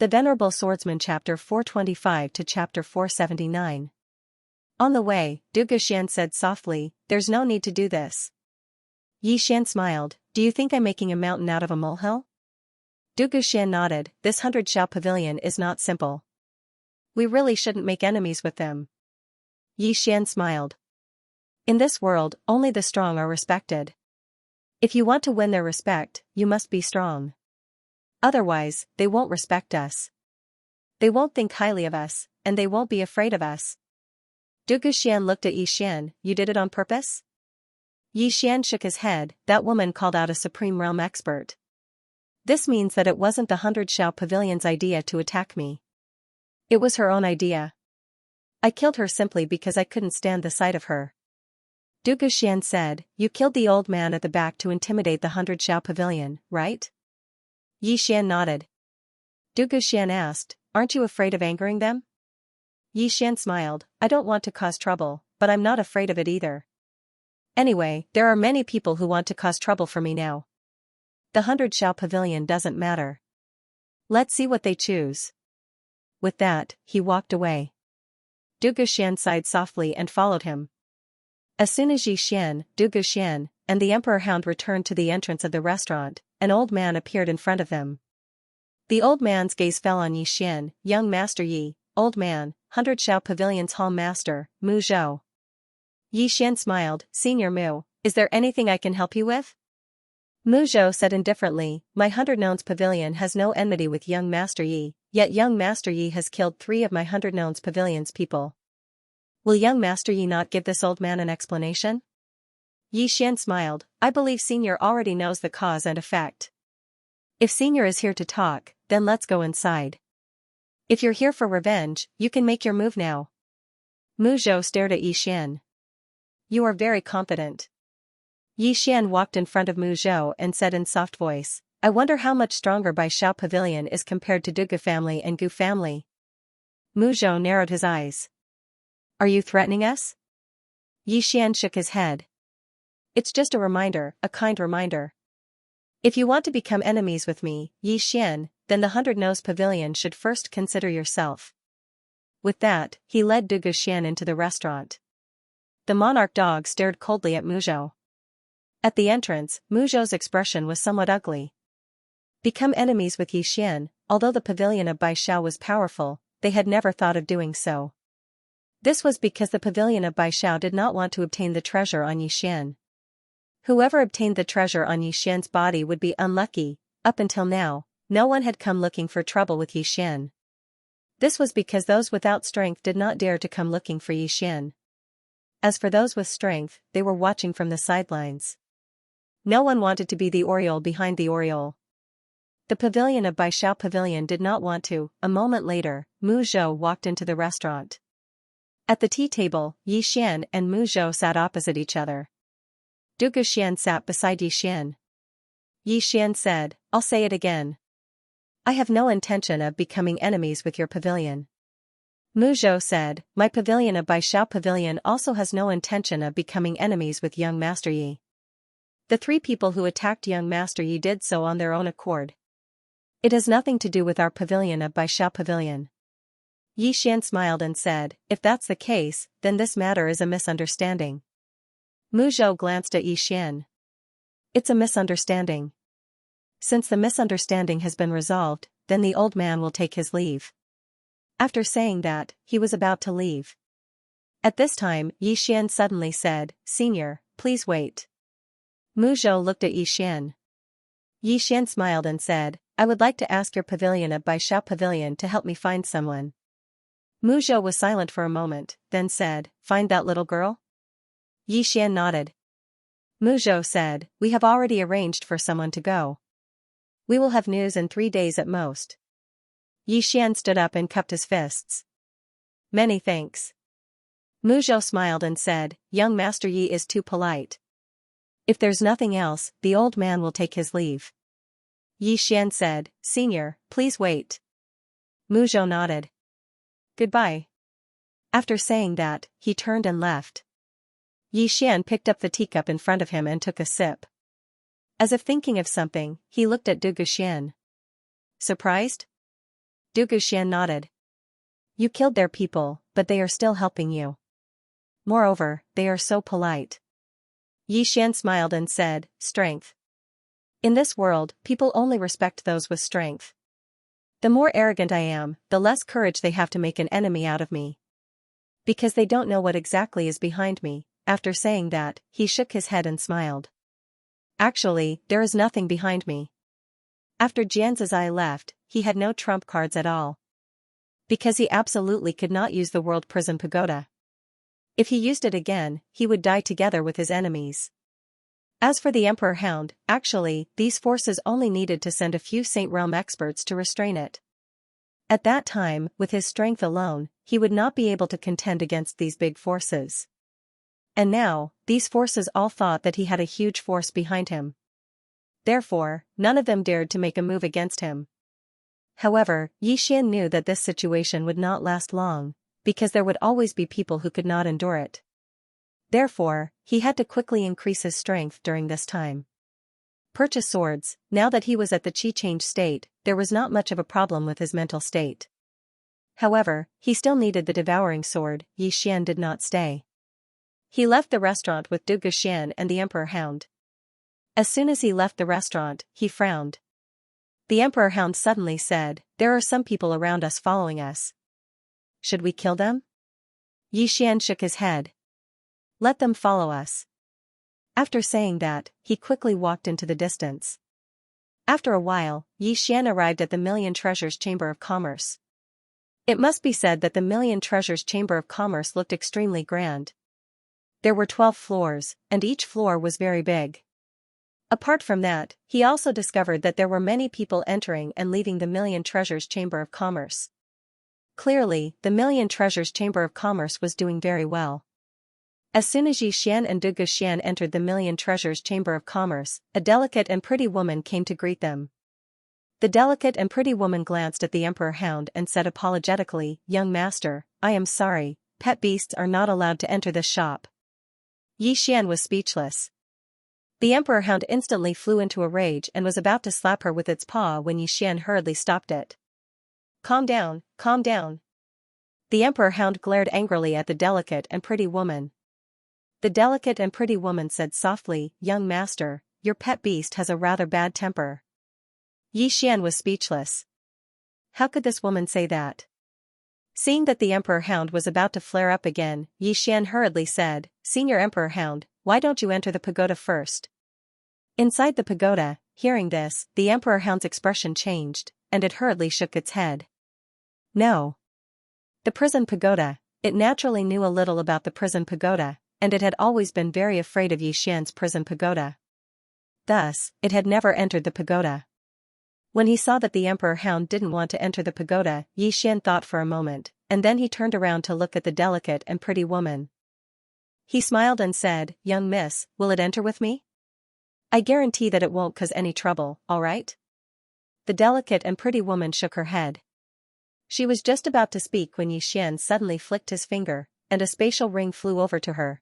The Venerable Swordsman Chapter 425 to Chapter 479. On the way, Xian said softly, "There's no need to do this." Xian smiled, "Do you think I'm making a mountain out of a molehill?" Xian nodded, "This 100 pavilion is not simple. We really shouldn't make enemies with them." Xian smiled. "In this world, only the strong are respected. If you want to win their respect, you must be strong. Otherwise, they won't respect us. They won't think highly of us, and they won't be afraid of us." Xian looked at Xian, "You did it on purpose?" Xian shook his head, "That woman called out a supreme realm expert. This means that it wasn't the 100 pavilion's idea to attack me. It was her own idea. I killed her simply because I couldn't stand the sight of her." Xian said, "You killed the old man at the back to intimidate the 100 pavilion, right?" Xian nodded. Xian asked, "Aren't you afraid of angering them?" Xian smiled, "I don't want to cause trouble, but I'm not afraid of it either. Anyway, there are many people who want to cause trouble for me now. The 100 pavilion doesn't matter. Let's see what they choose." With that, he walked away. Xian sighed softly and followed him. As soon as Xian, and the Emperor Hound returned to the entrance of the restaurant, an old man appeared in front of them. The old man's gaze fell on Xian, "Young Master Yi, old man, 100 Pavilion's Hall Master, Mu Zhou." Xian smiled, "Senior Mu, is there anything I can help you with?" Mu Zhou said indifferently, "My 100 Nones Pavilion has no enmity with young Master Yi, yet young Master Yi has killed 3 of my 100 Nones Pavilion's people. Will young Master Yi not give this old man an explanation?" Xian smiled, "I believe Senior already knows the cause and effect. If Senior is here to talk, then let's go inside. If you're here for revenge, you can make your move now." Mu Zhou stared at Xian. "You are very confident." Xian walked in front of Mu Zhou and said in soft voice, "I wonder how much stronger Bai Shao Pavilion is compared to Dugu family and Gu family." Mu Zhou narrowed his eyes. "Are you threatening us?" Xian shook his head. "It's just a reminder, a kind reminder. If you want to become enemies with me, Xian, then the 100 Nose Pavilion should first consider yourself." With that, he led Xian into the restaurant. The monarch dog stared coldly at Mu Zhou. At the entrance, Mu Zhou's expression was somewhat ugly. Become enemies with Xian, although the pavilion of Bai Shao was powerful, they had never thought of doing so. This was because the pavilion of Bai Shao did not want to obtain the treasure on Xian. Whoever obtained the treasure on Xian's body would be unlucky. Up until now, no one had come looking for trouble with Xian. This was because those without strength did not dare to come looking for Xian. As for those with strength, they were watching from the sidelines. No one wanted to be the Oriole behind the Oriole. The pavilion of Bai Shao Pavilion did not want to. A moment later, Mu Zhou walked into the restaurant. At the tea table, Xian and Mu Zhou sat opposite each other. Xian sat beside Xian. Xian said, "I'll say it again. I have no intention of becoming enemies with your pavilion." Mu Zhou said, "My pavilion of Bai Shao Pavilion also has no intention of becoming enemies with young Master Yi. The 3 people who attacked young Master Yi did so on their own accord. It has nothing to do with our pavilion of Bai Shao Pavilion." Xian smiled and said, "If that's the case, then this matter is a misunderstanding." Mu Zhou glanced at Xian. "It's a misunderstanding. Since the misunderstanding has been resolved, then the old man will take his leave." After saying that, he was about to leave. At this time, Xian suddenly said, "Senior, please wait." Mu Zhou looked at Xian. Xian smiled and said, "I would like to ask your pavilion of Bai Shao Pavilion to help me find someone." Mu Zhou was silent for a moment, then said, "Find that little girl?" Xian nodded. Mu Zhou said, "We have already arranged for someone to go. We will have news in 3 days at most." Xian stood up and cupped his fists. "Many thanks." Mu Zhou smiled and said, "Young Master Yi is too polite. If there's nothing else, the old man will take his leave." Xian said, "Senior, please wait." Mu Zhou nodded. "Goodbye." After saying that, he turned and left. Xian picked up the teacup in front of him and took a sip. As if thinking of something, he looked at Xian. "Surprised?" Du Guxian nodded. You killed their people, but they are still helping you. Moreover, they are so polite. Xian smiled and said, strength. In this world, people only respect those with strength. The more arrogant I am, the less courage they have to make an enemy out of me. Because they don't know what exactly is behind me. After saying that, he shook his head and smiled. Actually, there is nothing behind me. After Jianzhai left, he had no trump cards at all. Because he absolutely could not use the world prison pagoda. If he used it again, he would die together with his enemies. As for the Emperor Hound, actually, these forces only needed to send a few Saint Realm experts to restrain it. At that time, with his strength alone, he would not be able to contend against these big forces. And now, these forces all thought that he had a huge force behind him. Therefore, none of them dared to make a move against him. However, Xian knew that this situation would not last long, because there would always be people who could not endure it. Therefore, he had to quickly increase his strength during this time. Purchase swords. Now that he was at the qi change state, there was not much of a problem with his mental state. However, he still needed the devouring sword. Xian did not stay. He left the restaurant with Du Guxian and the Emperor Hound. As soon as he left the restaurant, he frowned. The Emperor Hound suddenly said, there are some people around us following us. Should we kill them? Xian shook his head. Let them follow us. After saying that, he quickly walked into the distance. After a while, Xian arrived at the Million Treasures Chamber of Commerce. It must be said that the Million Treasures Chamber of Commerce looked extremely grand. There were 12 floors, and each floor was very big. Apart from that, he also discovered that there were many people entering and leaving the Million Treasures Chamber of Commerce. Clearly, the Million Treasures Chamber of Commerce was doing very well. As soon as Xian and Du Guxian entered the Million Treasures Chamber of Commerce, a delicate and pretty woman came to greet them. The delicate and pretty woman glanced at the Emperor Hound and said apologetically, young master, I am sorry, pet beasts are not allowed to enter this shop. Xian was speechless. The Emperor Hound instantly flew into a rage and was about to slap her with its paw when Xian hurriedly stopped it. Calm down, calm down. The Emperor Hound glared angrily at the delicate and pretty woman. The delicate and pretty woman said softly, young master, your pet beast has a rather bad temper. Xian was speechless. How could this woman say that? Seeing that the Emperor Hound was about to flare up again, Xian hurriedly said, Senior Emperor Hound, why don't you enter the pagoda first? Inside the pagoda, hearing this, the Emperor Hound's expression changed, and it hurriedly shook its head. No. The prison pagoda. It naturally knew a little about the prison pagoda, and it had always been very afraid of Xian's prison pagoda. Thus, it had never entered the pagoda. When he saw that the Emperor Hound didn't want to enter the pagoda, Xian thought for a moment, and then he turned around to look at the delicate and pretty woman. He smiled and said, young miss, will it enter with me? I guarantee that it won't cause any trouble, alright? The delicate and pretty woman shook her head. She was just about to speak when Xian suddenly flicked his finger, and a spatial ring flew over to her.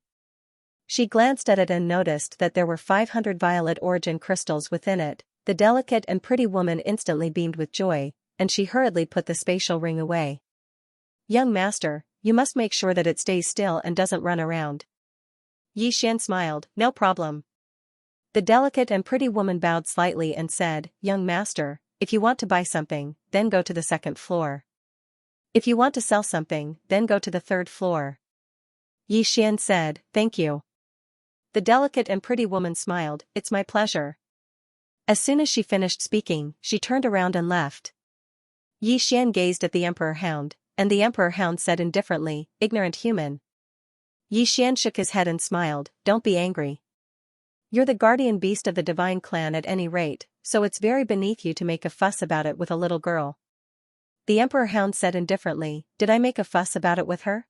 She glanced at it and noticed that there were 500 violet origin crystals within it. The delicate and pretty woman instantly beamed with joy, and she hurriedly put the spatial ring away. Young master, you must make sure that it stays still and doesn't run around. Xian smiled, no problem. The delicate and pretty woman bowed slightly and said, young master, if you want to buy something, then go to the 2nd floor. If you want to sell something, then go to the 3rd floor. Xian said, thank you. The delicate and pretty woman smiled, it's my pleasure. As soon as she finished speaking, she turned around and left. Xian gazed at the Emperor Hound, and the Emperor Hound said indifferently, ignorant human. Xian shook his head and smiled, don't be angry. You're the guardian beast of the divine clan at any rate, so it's very beneath you to make a fuss about it with a little girl. The Emperor Hound said indifferently, did I make a fuss about it with her?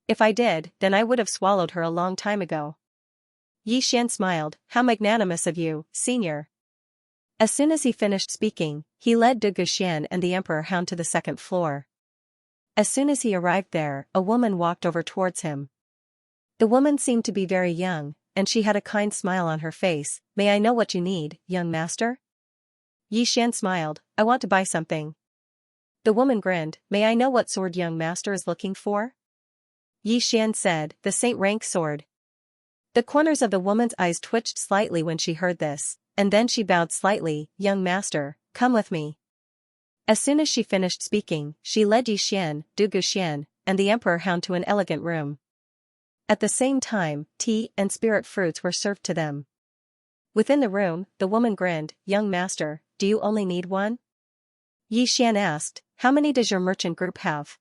If I did, then I would have swallowed her a long time ago. Xian smiled, how magnanimous of you, senior. As soon as he finished speaking, he led Du Guxian and the Emperor Hound to the 2nd floor. As soon as he arrived there, a woman walked over towards him. The woman seemed to be very young, and she had a kind smile on her face. May I know what you need, young master? Xian smiled, I want to buy something. The woman grinned. May I know what sword young master is looking for? Yi Xian said, the saint rank sword. The corners of the woman's eyes twitched slightly when she heard this, and then she bowed slightly. Young master, come with me. As soon as she finished speaking, she led Yi Xian, Du Guxian, and the emperor hound to an elegant room. At the same time, tea and spirit fruits were served to them. Within the room, the woman grinned. Young master, do you only need one? Yi Xian asked, how many does your merchant group have?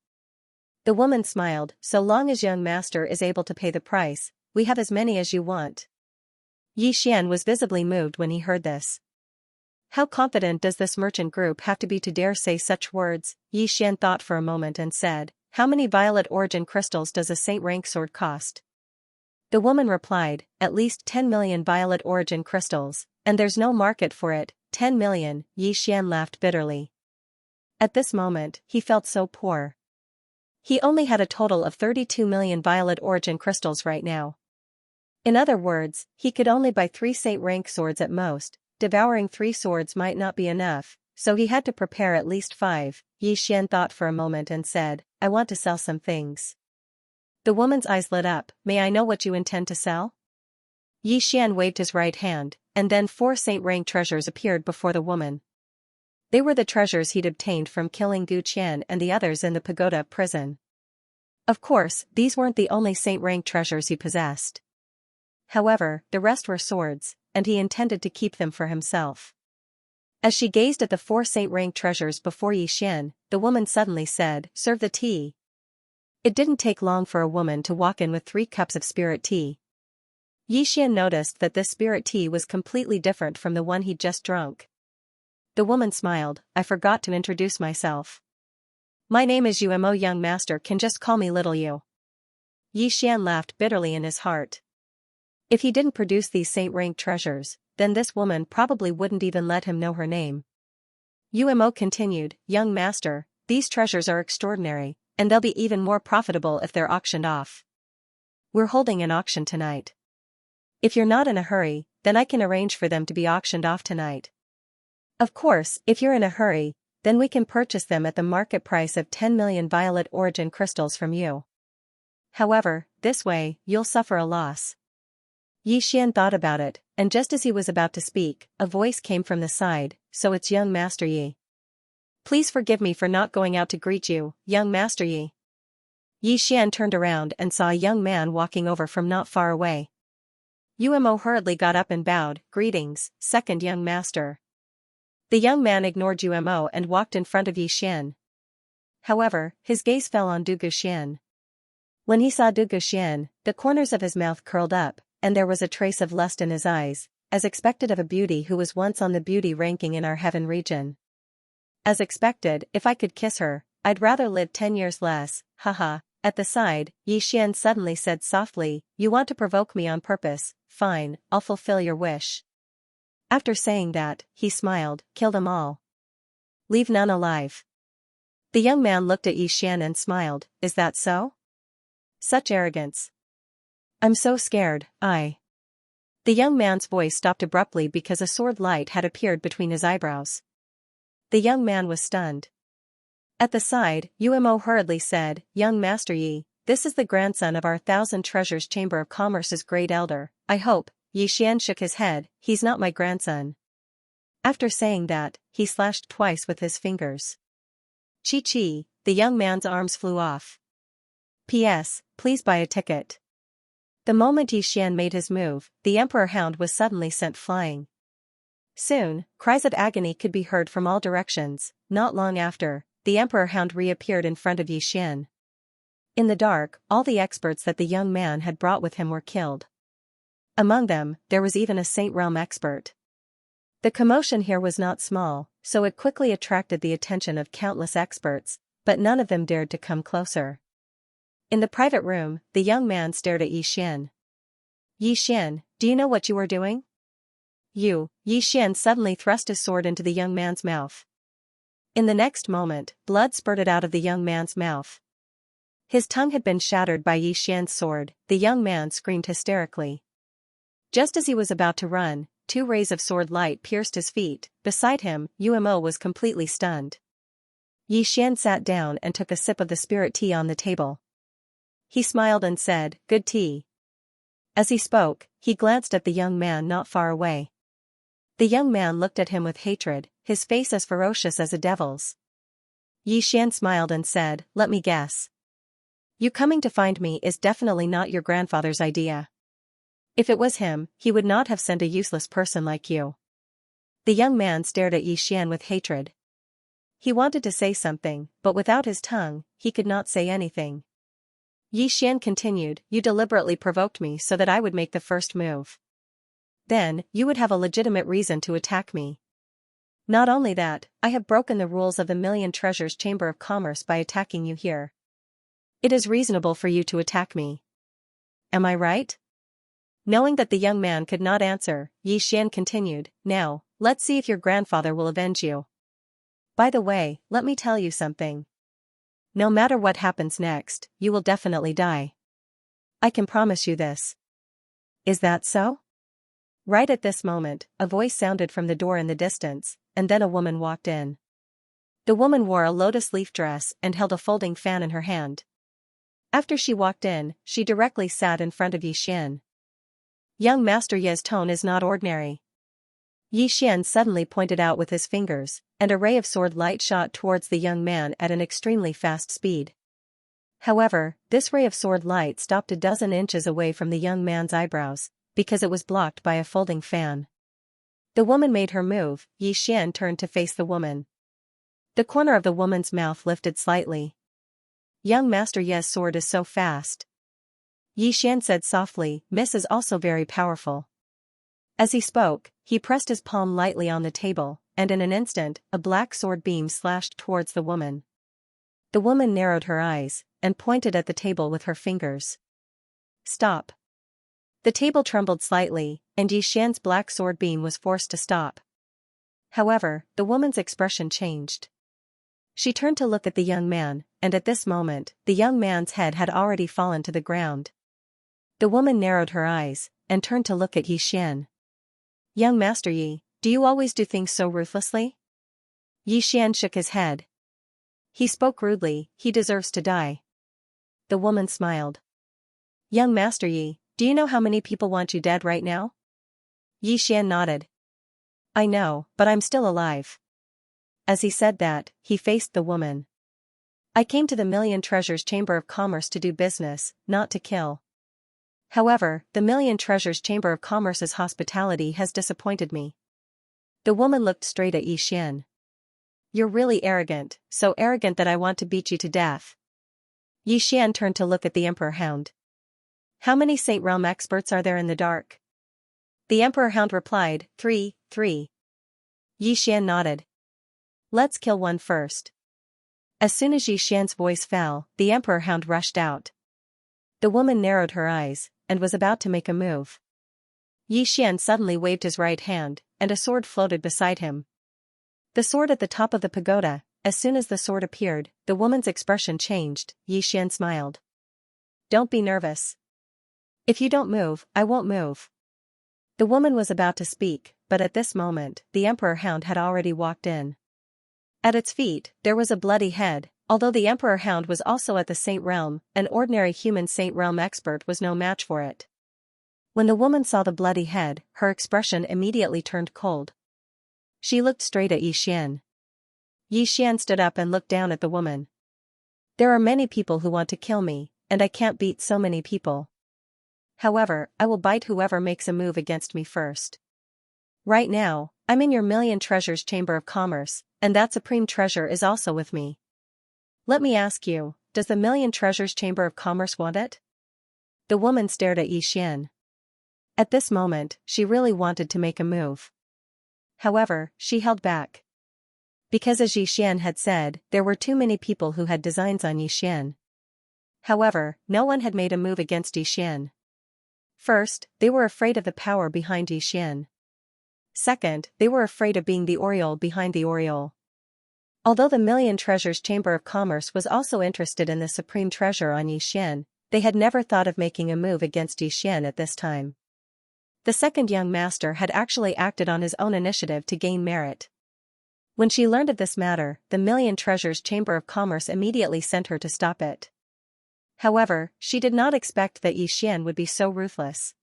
The woman smiled, so long as young master is able to pay the price, we have as many as you want. Yi Xian was visibly moved when he heard this. How confident does this merchant group have to be to dare say such words? Yi Xian thought for a moment and said, how many violet origin crystals does a saint rank sword cost? The woman replied, at least 10 million violet origin crystals, and there's no market for it. 10 million, Yi Xian laughed bitterly. At this moment, he felt so poor. He only had a total of 32 million violet origin crystals right now. In other words, he could only buy 3 saint rank swords at most. Devouring 3 swords might not be enough, so he had to prepare at least 5. Yi Xian thought for a moment and said, I want to sell some things. The woman's eyes lit up. May I know what you intend to sell? Yi Xian waved his right hand, and then 4 saint rank treasures appeared before the woman. They were the treasures he'd obtained from killing Gu Qian and the others in the pagoda prison. Of course, these weren't the only saint rank treasures he possessed. However, the rest were swords, and he intended to keep them for himself. As she gazed at the 4 saint rank treasures before Yi Xian, the woman suddenly said, serve the tea. It didn't take long for a woman to walk in with 3 cups of spirit tea. Yi Xian noticed that this spirit tea was completely different from the one he'd just drunk. The woman smiled. I forgot to introduce myself. My name is Umo. Young master can just call me Little Yu. Yi Xian laughed bitterly in his heart. If he didn't produce these saint rank treasures, then this woman probably wouldn't even let him know her name. Umo continued, young master, these treasures are extraordinary, and they'll be even more profitable if they're auctioned off. We're holding an auction tonight. If you're not in a hurry, then I can arrange for them to be auctioned off tonight. Of course, if you're in a hurry, then we can purchase them at the market price of 10 million violet origin crystals from you. However, this way, you'll suffer a loss. Yi Xian thought about it, and just as he was about to speak, a voice came from the side, so it's young Master Yi. Please forgive me for not going out to greet you, young Master Yi. Yi Xian turned around and saw a young man walking over from not far away. Umo hurriedly got up and bowed, greetings, second young master. The young man ignored Umo and walked in front of Yi Xian. However, his gaze fell on Du Guxian. When he saw Du Guxian, the corners of his mouth curled up, and there was a trace of lust in his eyes, as expected of a beauty who was once on the beauty ranking in our heaven region. As expected, if I could kiss her, I'd rather live 10 years less, haha. At the side, Yi Xian suddenly said softly, you want to provoke me on purpose, fine, I'll fulfill your wish. After saying that, he smiled, kill them all. Leave none alive. The young man looked at Yi Xian and smiled, is that so? Such arrogance. I'm so scared, The young man's voice stopped abruptly because a sword light had appeared between his eyebrows. The young man was stunned. At the side, Umo hurriedly said, young Master Yi, this is the grandson of our Thousand Treasures Chamber of Commerce's great elder, I hope. Yi Xian shook his head, he's not my grandson. After saying that, he slashed twice with his fingers. Chi-chi, the young man's arms flew off. P.S. Please buy a ticket. The moment Yi Xian made his move, the emperor hound was suddenly sent flying. Soon, cries of agony could be heard from all directions. Not long after, the emperor hound reappeared in front of Yi Xian. In the dark, all the experts that the young man had brought with him were killed. Among them, there was even a Saint Realm expert. The commotion here was not small, so it quickly attracted the attention of countless experts, but none of them dared to come closer. In the private room, the young man stared at Yi Xian. Yi Xian, do you know what you are doing? Yi Xian suddenly thrust his sword into the young man's mouth. In the next moment, blood spurted out of the young man's mouth. His tongue had been shattered by Yi Xian's sword. The young man screamed hysterically. Just as he was about to run, 2 rays of sword light pierced his feet. Beside him, Umo was completely stunned. Yi Xian sat down and took a sip of the spirit tea on the table. He smiled and said, "Good tea." As he spoke, he glanced at the young man not far away. The young man looked at him with hatred, his face as ferocious as a devil's. Yi Xian smiled and said, "Let me guess. You coming to find me is definitely not your grandfather's idea. If it was him, he would not have sent a useless person like you." The young man stared at Yi Xian with hatred. He wanted to say something, but without his tongue, he could not say anything. Yi Xian continued, "You deliberately provoked me so that I would make the first move. Then, you would have a legitimate reason to attack me. Not only that, I have broken the rules of the Million Treasures Chamber of Commerce by attacking you here. It is reasonable for you to attack me. Am I right?" Knowing that the young man could not answer, Yi Xian continued, "Now, let's see if your grandfather will avenge you. By the way, let me tell you something. No matter what happens next, you will definitely die. I can promise you this." "Is that so?" Right at this moment, a voice sounded from the door in the distance, and then a woman walked in. The woman wore a lotus leaf dress and held a folding fan in her hand. After she walked in, she directly sat in front of Yi Xian. "Young Master Ye's tone is not ordinary." Yi Xian suddenly pointed out with his fingers, and a ray of sword light shot towards the young man at an extremely fast speed. However, this ray of sword light stopped a dozen inches away from the young man's eyebrows, because it was blocked by a folding fan. The woman made her move. Yi Xian turned to face the woman. The corner of the woman's mouth lifted slightly. "Young Master Ye's sword is so fast." Yi Xian said softly, "Miss is also very powerful." As he spoke, he pressed his palm lightly on the table, and in an instant, a black sword beam slashed towards the woman. The woman narrowed her eyes, and pointed at the table with her fingers. "Stop." The table trembled slightly, and Yi Xian's black sword beam was forced to stop. However, the woman's expression changed. She turned to look at the young man, and at this moment, the young man's head had already fallen to the ground. The woman narrowed her eyes, and turned to look at Yi Xian. "Young Master Yi, do you always do things so ruthlessly?" Yi Xian shook his head. "He spoke rudely, he deserves to die." The woman smiled. "Young Master Yi, do you know how many people want you dead right now?" Yi Xian nodded. "I know, but I'm still alive." As he said that, he faced the woman. "I came to the Million Treasures Chamber of Commerce to do business, not to kill. However, the Million Treasures Chamber of Commerce's hospitality has disappointed me." The woman looked straight at Yi Xian. "You're really arrogant, so arrogant that I want to beat you to death." Yi Xian turned to look at the Emperor Hound. "How many Saint Realm experts are there in the dark?" The Emperor Hound replied, Three. Yi Xian nodded. "Let's kill one first." As soon as Yi Xian's voice fell, the Emperor Hound rushed out. The woman narrowed her eyes, and was about to make a move. Yi Xian suddenly waved his right hand, and a sword floated beside him. The sword at the top of the pagoda. As soon as the sword appeared, the woman's expression changed. Yi Xian smiled. "Don't be nervous. If you don't move, I won't move." The woman was about to speak, but at this moment, the Emperor Hound had already walked in. At its feet, there was a bloody head. Although the Emperor Hound was also at the Saint Realm, an ordinary human Saint Realm expert was no match for it. When the woman saw the bloody head, her expression immediately turned cold. She looked straight at Yi Xian. Yi Xian stood up and looked down at the woman. "There are many people who want to kill me, and I can't beat so many people. However, I will bite whoever makes a move against me first. Right now, I'm in your Million Treasures Chamber of Commerce, and that supreme treasure is also with me. Let me ask you, does the Million Treasures Chamber of Commerce want it?" The woman stared at Yi Xian. At this moment, she really wanted to make a move. However, she held back. Because as Yi Xian had said, there were too many people who had designs on Yi Xian. However, no one had made a move against Yi Xian. First, they were afraid of the power behind Yi Xian. Second, they were afraid of being the Oriole behind the Oriole. Although the Million Treasures Chamber of Commerce was also interested in the supreme treasure on Yi Xian, they had never thought of making a move against Yi Xian at this time. The second young master had actually acted on his own initiative to gain merit. When she learned of this matter, the Million Treasures Chamber of Commerce immediately sent her to stop it. However, she did not expect that Xian would be so ruthless.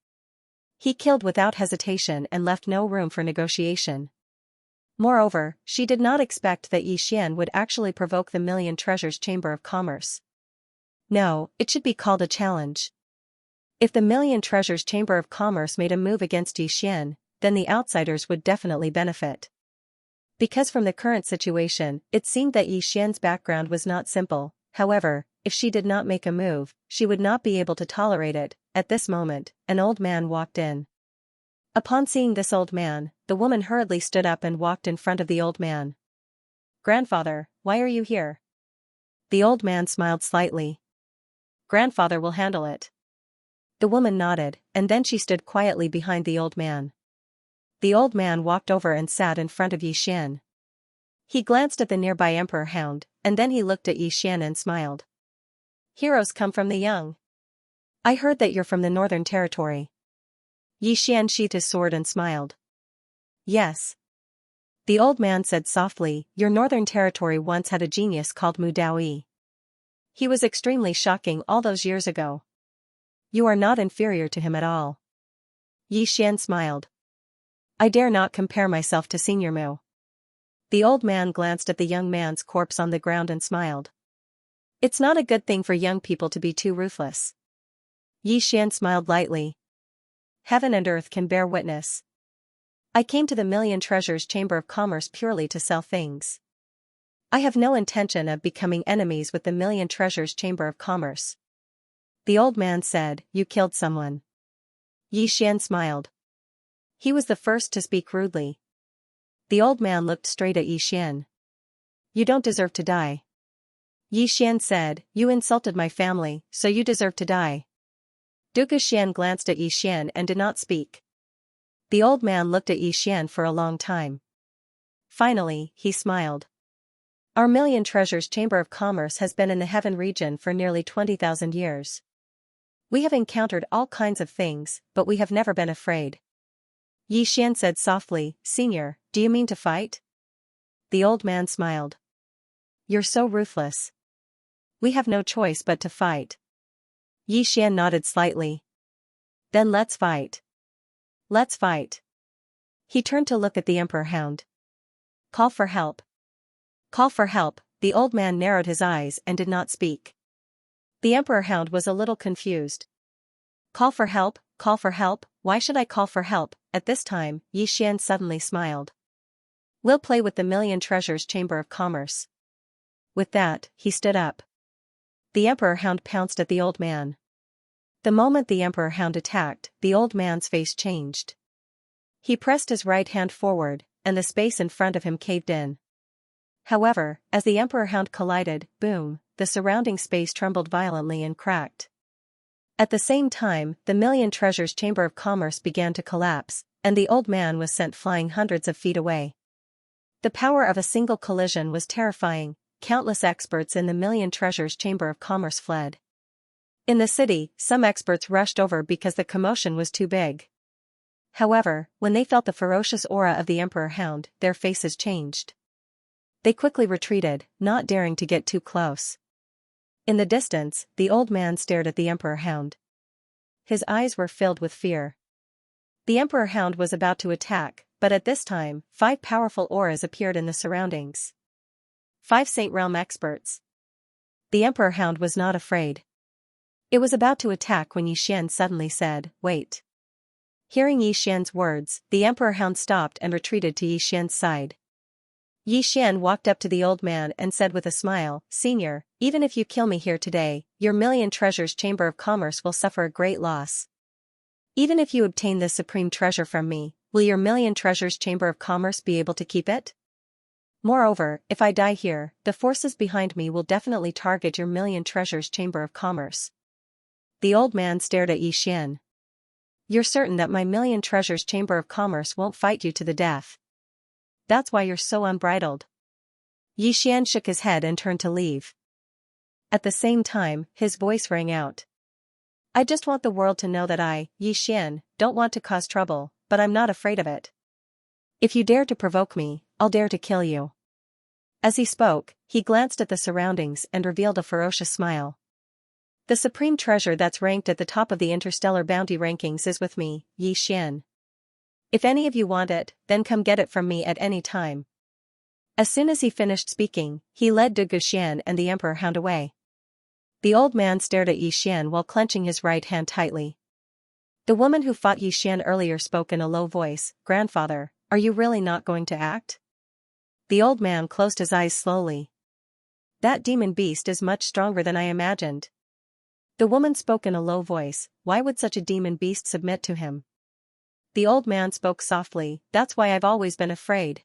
He killed without hesitation and left no room for negotiation. Moreover, she did not expect that Xian would actually provoke the Million Treasures Chamber of Commerce. No, it should be called a challenge. If the Million Treasures Chamber of Commerce made a move against Xian, then the outsiders would definitely benefit. Because from the current situation, it seemed that Xian's background was not simple. However, if she did not make a move, she would not be able to tolerate it. At this moment, an old man walked in. Upon seeing this old man, the woman hurriedly stood up and walked in front of the old man. "Grandfather, why are you here?" The old man smiled slightly. "Grandfather will handle it." The woman nodded, and then she stood quietly behind the old man. The old man walked over and sat in front of Xian. He glanced at the nearby emperor hound, and then he looked at Xian and smiled. "Heroes come from the young. I heard that you're from the Northern Territory." Xian sheathed his sword and smiled. "Yes." The old man said softly, "Your Northern Territory once had a genius called Mu Daoyi. He was extremely shocking all those years ago. You are not inferior to him at all." Xian smiled. "I dare not compare myself to Senior Mu." The old man glanced at the young man's corpse on the ground and smiled. "It's not a good thing for young people to be too ruthless." Xian smiled lightly. "Heaven and earth can bear witness. I came to the Million Treasures Chamber of Commerce purely to sell things. I have no intention of becoming enemies with the Million Treasures Chamber of Commerce." The old man said, "You killed someone." Xian smiled. He was the first to speak rudely. The old man looked straight at Xian. "You don't deserve to die." Xian said, "You insulted my family, so you deserve to die." Xian glanced at Xian and did not speak. The old man looked at Xian for a long time. Finally, he smiled. "Our Million Treasures Chamber of Commerce has been in the Heaven region for nearly 20,000 years. We have encountered all kinds of things, but we have never been afraid." Xian said softly, "Senior, do you mean to fight?" The old man smiled. "You're so ruthless. We have no choice but to fight." Xian nodded slightly. "Then let's fight. Let's fight." He turned to look at the emperor hound. "Call for help. Call for help." The old man narrowed his eyes and did not speak. The emperor hound was a little confused. "Call for help, call for help, why should I call for help?" At this time, Xian suddenly smiled. "We'll play with the Million Treasures Chamber of Commerce." With that, he stood up. The emperor hound pounced at the old man. The moment the emperor hound attacked, the old man's face changed. He pressed his right hand forward, and the space in front of him caved in. However, as the emperor hound collided, boom, the surrounding space trembled violently and cracked. At the same time, the Million Treasures Chamber of Commerce began to collapse, and the old man was sent flying hundreds of feet away. The power of a single collision was terrifying. Countless experts in the Million Treasures Chamber of Commerce fled. In the city, some experts rushed over because the commotion was too big. However, when they felt the ferocious aura of the emperor hound, their faces changed. They quickly retreated, not daring to get too close. In the distance, the old man stared at the emperor hound. His eyes were filled with fear. The emperor hound was about to attack, but at this time, 5 powerful auras appeared in the surroundings. 5 Saint Realm experts. The emperor hound was not afraid. It was about to attack when Xian suddenly said, "Wait." Hearing Xian's words, the emperor hound stopped and retreated to Xian's side. Xian walked up to the old man and said with a smile, "Senior, even if you kill me here today, your Million Treasures Chamber of Commerce will suffer a great loss. Even if you obtain this supreme treasure from me, will your Million Treasures Chamber of Commerce be able to keep it? Moreover, if I die here, the forces behind me will definitely target your Million Treasures Chamber of Commerce." The old man stared at Xian. "You're certain that my Million Treasures Chamber of Commerce won't fight you to the death? That's why you're so unbridled." Xian shook his head and turned to leave. At the same time, his voice rang out. "I just want the world to know that I, Xian, don't want to cause trouble, but I'm not afraid of it. If you dare to provoke me, I'll dare to kill you." As he spoke, he glanced at the surroundings and revealed a ferocious smile. The supreme treasure that's ranked at the top of the interstellar bounty rankings is with me, Xian. If any of you want it, then come get it from me at any time. As soon as he finished speaking, he led Du Guxian and the Emperor Hound away. The old man stared at Xian while clenching his right hand tightly. The woman who fought Xian earlier spoke in a low voice, "Grandfather, are you really not going to act?" The old man closed his eyes slowly. "That demon beast is much stronger than I imagined." The woman spoke in a low voice, "Why would such a demon beast submit to him?" The old man spoke softly, "That's why I've always been afraid.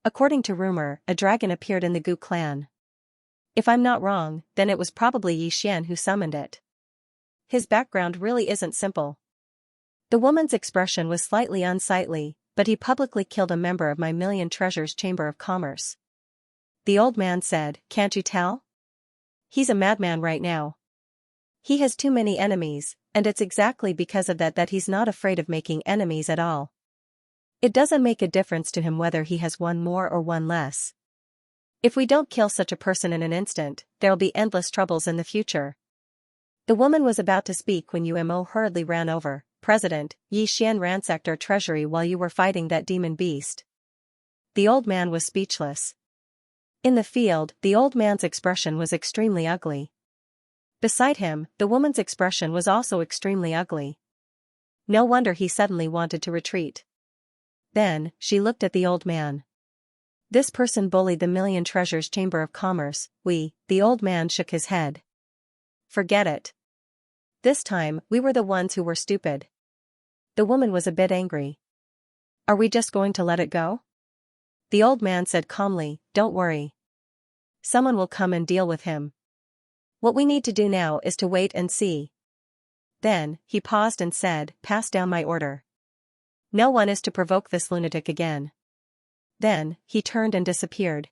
According to rumor, a dragon appeared in the Gu clan. If I'm not wrong, then it was probably Xian who summoned it. His background really isn't simple." The woman's expression was slightly unsightly, "But he publicly killed a member of my Million Treasures Chamber of Commerce." The old man said, "Can't you tell? He's a madman right now. He has too many enemies, and it's exactly because of that he's not afraid of making enemies at all. It doesn't make a difference to him whether he has one more or one less. If we don't kill such a person in an instant, there'll be endless troubles in the future." The woman was about to speak when Umo hurriedly ran over. "President, Xian ransacked our treasury while you were fighting that demon beast." The old man was speechless. In the field, the old man's expression was extremely ugly. Beside him, the woman's expression was also extremely ugly. No wonder he suddenly wanted to retreat. Then, she looked at the old man. "This person bullied the Million Treasures Chamber of Commerce." The old man shook his head. "Forget it. This time, we were the ones who were stupid." The woman was a bit angry. "Are we just going to let it go?" The old man said calmly, "Don't worry. Someone will come and deal with him. What we need to do now is to wait and see." Then, he paused and said, "Pass down my order. No one is to provoke this lunatic again." Then, he turned and disappeared.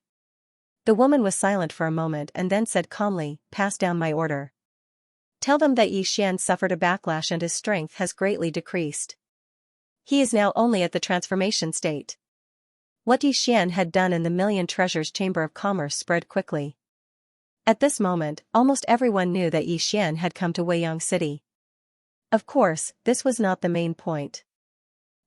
The woman was silent for a moment and then said calmly, "Pass down my order. Tell them that Xian suffered a backlash and his strength has greatly decreased. He is now only at the transformation state." What Xian had done in the Million Treasures Chamber of Commerce spread quickly. At this moment, almost everyone knew that Xian had come to Weiyang City. Of course, this was not the main point.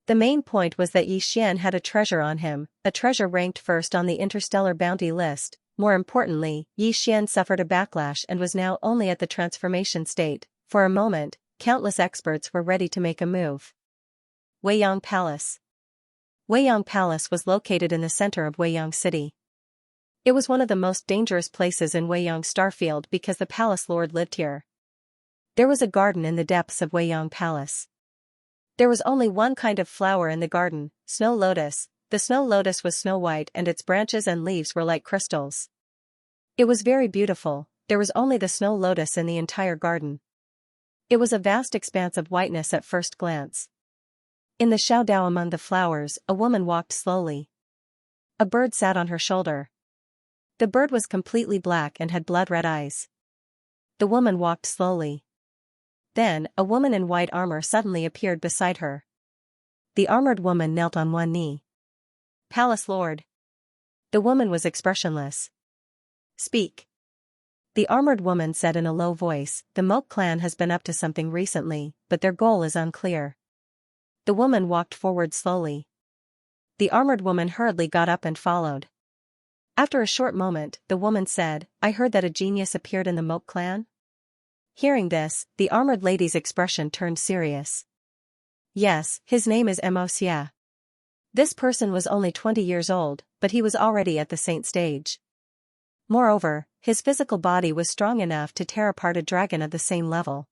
The main point was that Xian had a treasure on him, a treasure ranked first on the interstellar bounty list. More importantly, Xian suffered a backlash and was now only at the transformation state. For a moment, countless experts were ready to make a move. Weiyang Palace. Weiyang Palace was located in the center of Weiyang City. It was one of the most dangerous places in Weiyang Starfield because the palace lord lived here. There was a garden in the depths of Weiyang Palace. There was only one kind of flower in the garden, snow lotus. The snow lotus was snow white and its branches and leaves were like crystals. It was very beautiful. There was only the snow lotus in the entire garden. It was a vast expanse of whiteness at first glance. In the Xiaodao among the flowers, a woman walked slowly. A bird sat on her shoulder. The bird was completely black and had blood-red eyes. The woman walked slowly. Then, a woman in white armor suddenly appeared beside her. The armored woman knelt on one knee. "Palace Lord." The woman was expressionless. "Speak." The armored woman said in a low voice, "The Moke clan has been up to something recently, but their goal is unclear." The woman walked forward slowly. The armored woman hurriedly got up and followed. After a short moment, the woman said, "I heard that a genius appeared in the Moke clan?" Hearing this, the armored lady's expression turned serious. "Yes, his name is Xianxia. This person was only 20 years old, but he was already at the saint stage. Moreover, his physical body was strong enough to tear apart a dragon of the same level.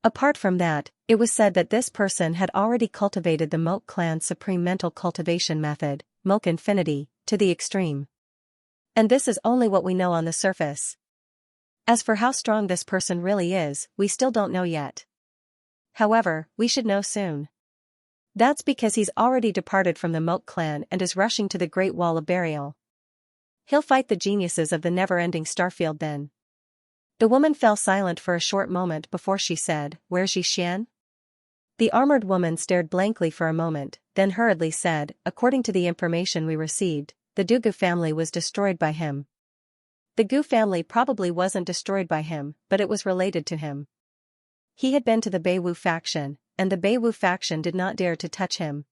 Apart from that, it was said that this person had already cultivated the Moke clan's supreme mental cultivation method, Moke Infinity, to the extreme. And this is only what we know on the surface. As for how strong this person really is, we still don't know yet. However, we should know soon. That's because he's already departed from the Moke clan and is rushing to the Great Wall of Burial. He'll fight the geniuses of the never-ending Starfield then." The woman fell silent for a short moment before she said, "Where's Xian?" The armored woman stared blankly for a moment, then hurriedly said, "According to the information we received, the Dugu family was destroyed by him. The Gu family probably wasn't destroyed by him, but it was related to him. He had been to the Beiwu faction, and the Beiwu faction did not dare to touch him.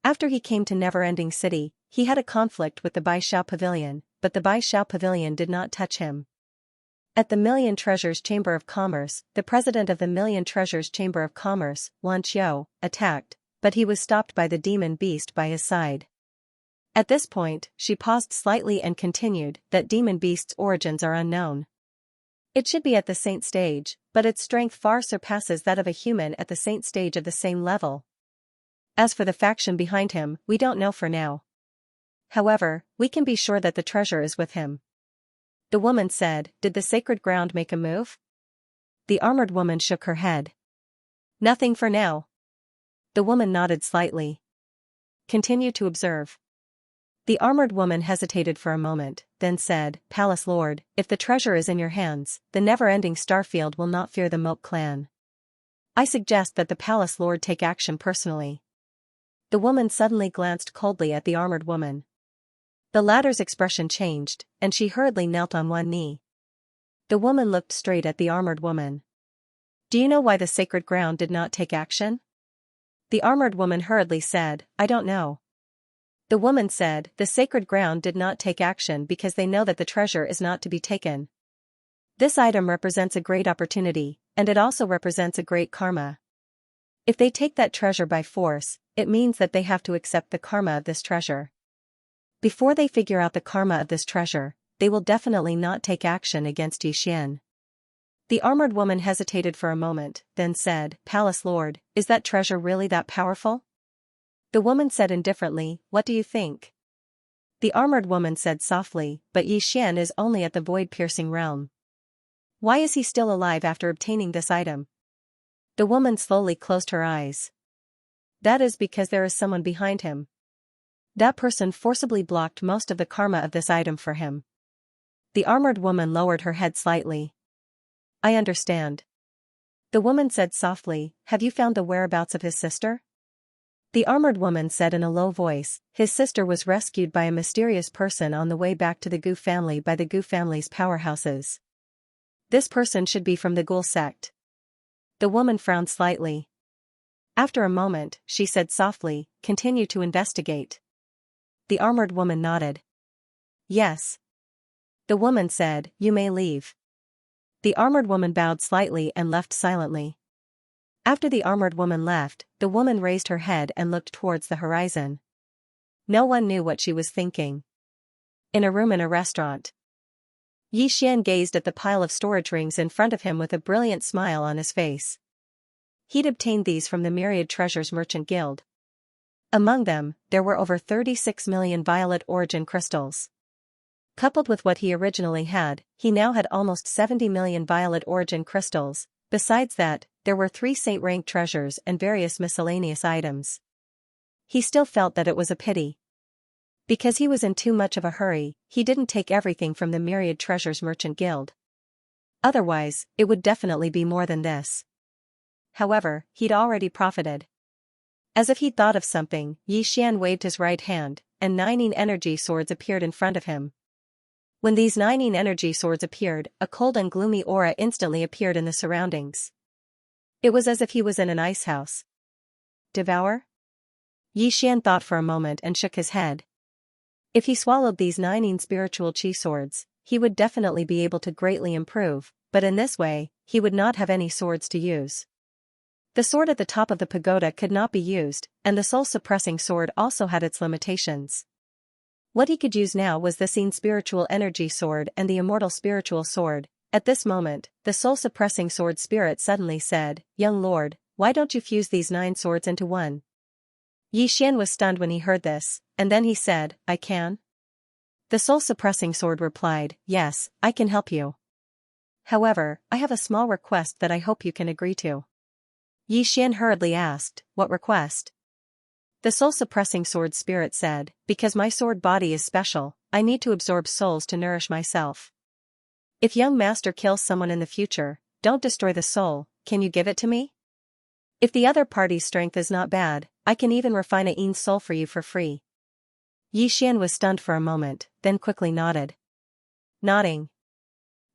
After he came to Never-Ending City, he had a conflict with the Baishao Pavilion, but the Baishao Pavilion did not touch him. At the Million Treasures Chamber of Commerce, the president of the Million Treasures Chamber of Commerce, Wan Qiu, attacked, but he was stopped by the demon beast by his side. At this point, she paused slightly and continued that demon beast's origins are unknown. It should be at the saint stage, but its strength far surpasses that of a human at the saint stage of the same level. As for the faction behind him, we don't know for now. However, we can be sure that the treasure is with him. The woman said, "Did the sacred ground make a move?" The armored woman shook her head. "Nothing for now." The woman nodded slightly. "Continue to observe." The armored woman hesitated for a moment, then said, "Palace Lord, if the treasure is in your hands, the never-ending Starfield will not fear the Moat clan. I suggest that the Palace Lord take action personally." The woman suddenly glanced coldly at the armored woman. The latter's expression changed, and she hurriedly knelt on one knee. The woman looked straight at the armored woman. "Do you know why the sacred ground did not take action?" The armored woman hurriedly said, "I don't know." The woman said, "The sacred ground did not take action because they know that the treasure is not to be taken. This item represents a great opportunity, and it also represents a great karma. If they take that treasure by force, it means that they have to accept the karma of this treasure. Before they figure out the karma of this treasure, they will definitely not take action against Yixian." The armored woman hesitated for a moment, then said, "Palace Lord, is that treasure really that powerful?" The woman said indifferently, "What do you think?" The armored woman said softly, "But Yixian is only at the void-piercing realm. Why is he still alive after obtaining this item?" The woman slowly closed her eyes. "That is because there is someone behind him. That person forcibly blocked most of the karma of this item for him." The armored woman lowered her head slightly. "I understand." The woman said softly, "Have you found the whereabouts of his sister?" The armored woman said in a low voice, "His sister was rescued by a mysterious person on the way back to the Gu family by the Gu family's powerhouses. This person should be from the Ghoul sect." The woman frowned slightly. After a moment, she said softly, "Continue to investigate." The armored woman nodded. "Yes." The woman said, "You may leave." The armored woman bowed slightly and left silently. After the armored woman left, the woman raised her head and looked towards the horizon. No one knew what she was thinking. In a room in a restaurant, Yixian gazed at the pile of storage rings in front of him with a brilliant smile on his face. He'd obtained these from the Myriad Treasures Merchant Guild. Among them, there were over 36 million violet origin crystals. Coupled with what he originally had, he now had almost 70 million violet origin crystals. Besides that, there were 3 saint-rank treasures and various miscellaneous items. He still felt that it was a pity. Because he was in too much of a hurry, he didn't take everything from the Myriad Treasures Merchant Guild. Otherwise, it would definitely be more than this. However, he'd already profited. As if he'd thought of something, Yixian waved his right hand, and 9 energy swords appeared in front of him. When these 9 energy swords appeared, a cold and gloomy aura instantly appeared in the surroundings. It was as if he was in an ice house. Devour? Yixian thought for a moment and shook his head. If he swallowed these 9 spiritual chi swords, he would definitely be able to greatly improve, but in this way, he would not have any swords to use. The sword at the top of the pagoda could not be used, and the soul-suppressing sword also had its limitations. What he could use now was the seen spiritual energy sword and the immortal spiritual sword. At this moment, the soul-suppressing sword spirit suddenly said, "Young lord, why don't you fuse these 9 swords into one?" Yixian was stunned when he heard this, and then he said, "I can?" The soul-suppressing sword replied, "Yes, I can help you. However, I have a small request that I hope you can agree to." Yixian hurriedly asked, "What request?" The soul-suppressing sword spirit said, "Because my sword body is special, I need to absorb souls to nourish myself. If young master kills someone in the future, don't destroy the soul, can you give it to me? If the other party's strength is not bad, I can even refine a soul for you for free." Yi Xian was stunned for a moment, then quickly nodded. Nodding.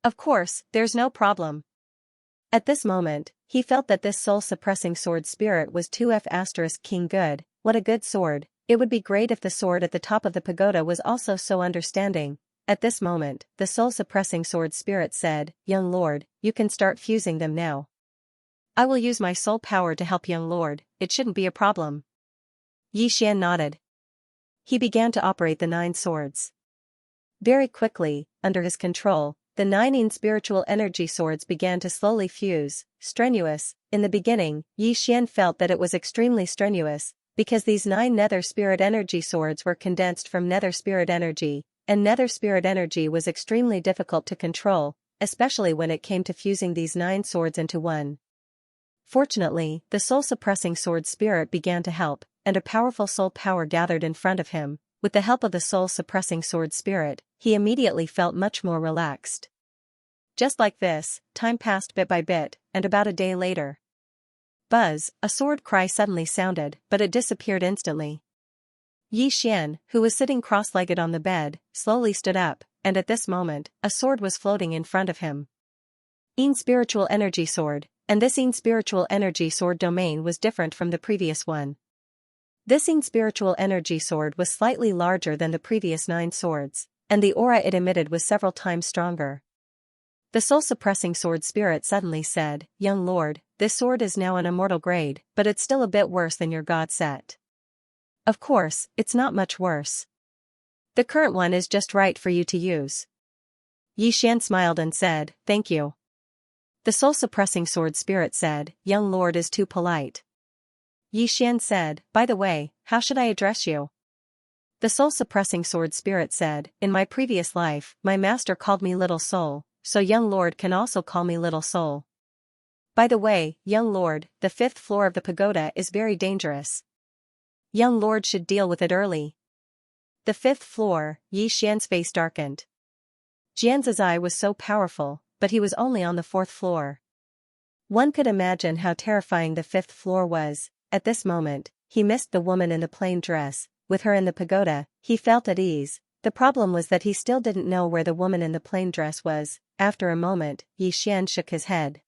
Of course, there's no problem. At this moment, he felt that this soul-suppressing sword spirit was 2F** king good. What a good sword. It would be great if the sword at the top of the pagoda was also so understanding. At this moment, the soul-suppressing sword spirit said, Young lord, you can start fusing them now. I will use my soul power to help young lord, it shouldn't be a problem. Yi Xian nodded. He began to operate the 9 swords. Very quickly, under his control, the 9 spiritual energy swords began to slowly fuse, strenuous. In the beginning, Yi Xian felt that it was extremely strenuous, because these 9 nether spirit energy swords were condensed from nether spirit energy, and nether spirit energy was extremely difficult to control, especially when it came to fusing these 9 swords into one. Fortunately, the soul-suppressing sword spirit began to help, and a powerful soul power gathered in front of him. With the help of the soul-suppressing sword spirit, he immediately felt much more relaxed. Just like this, time passed bit by bit, and about a day later. Buzz, a sword cry suddenly sounded, but it disappeared instantly. Yi Xian, who was sitting cross-legged on the bed, slowly stood up, and at this moment, a sword was floating in front of him. Een spiritual energy sword, and this Een spiritual energy sword domain was different from the previous one. This Een spiritual energy sword was slightly larger than the previous 9 swords, and the aura it emitted was several times stronger. The soul-suppressing sword spirit suddenly said, Young lord, this sword is now an immortal grade, but it's still a bit worse than your god set. Of course, it's not much worse. The current one is just right for you to use. Yi Xian smiled and said, Thank you. The soul-suppressing sword spirit said, Young lord is too polite. Yi Xian said, By the way, how should I address you? The soul-suppressing sword spirit said, In my previous life, my master called me Little Soul, so young lord can also call me Little Soul. By the way, young lord, the 5th floor of the pagoda is very dangerous. Young lord should deal with it early. The 5th floor, Yi Xian's face darkened. Jianzi's eye was so powerful, but he was only on the 4th floor. One could imagine how terrifying the 5th floor was. At this moment, he missed the woman in the plain dress. With her in the pagoda, he felt at ease. The problem was that he still didn't know where the woman in the plain dress was. After a moment, Yi Xian shook his head.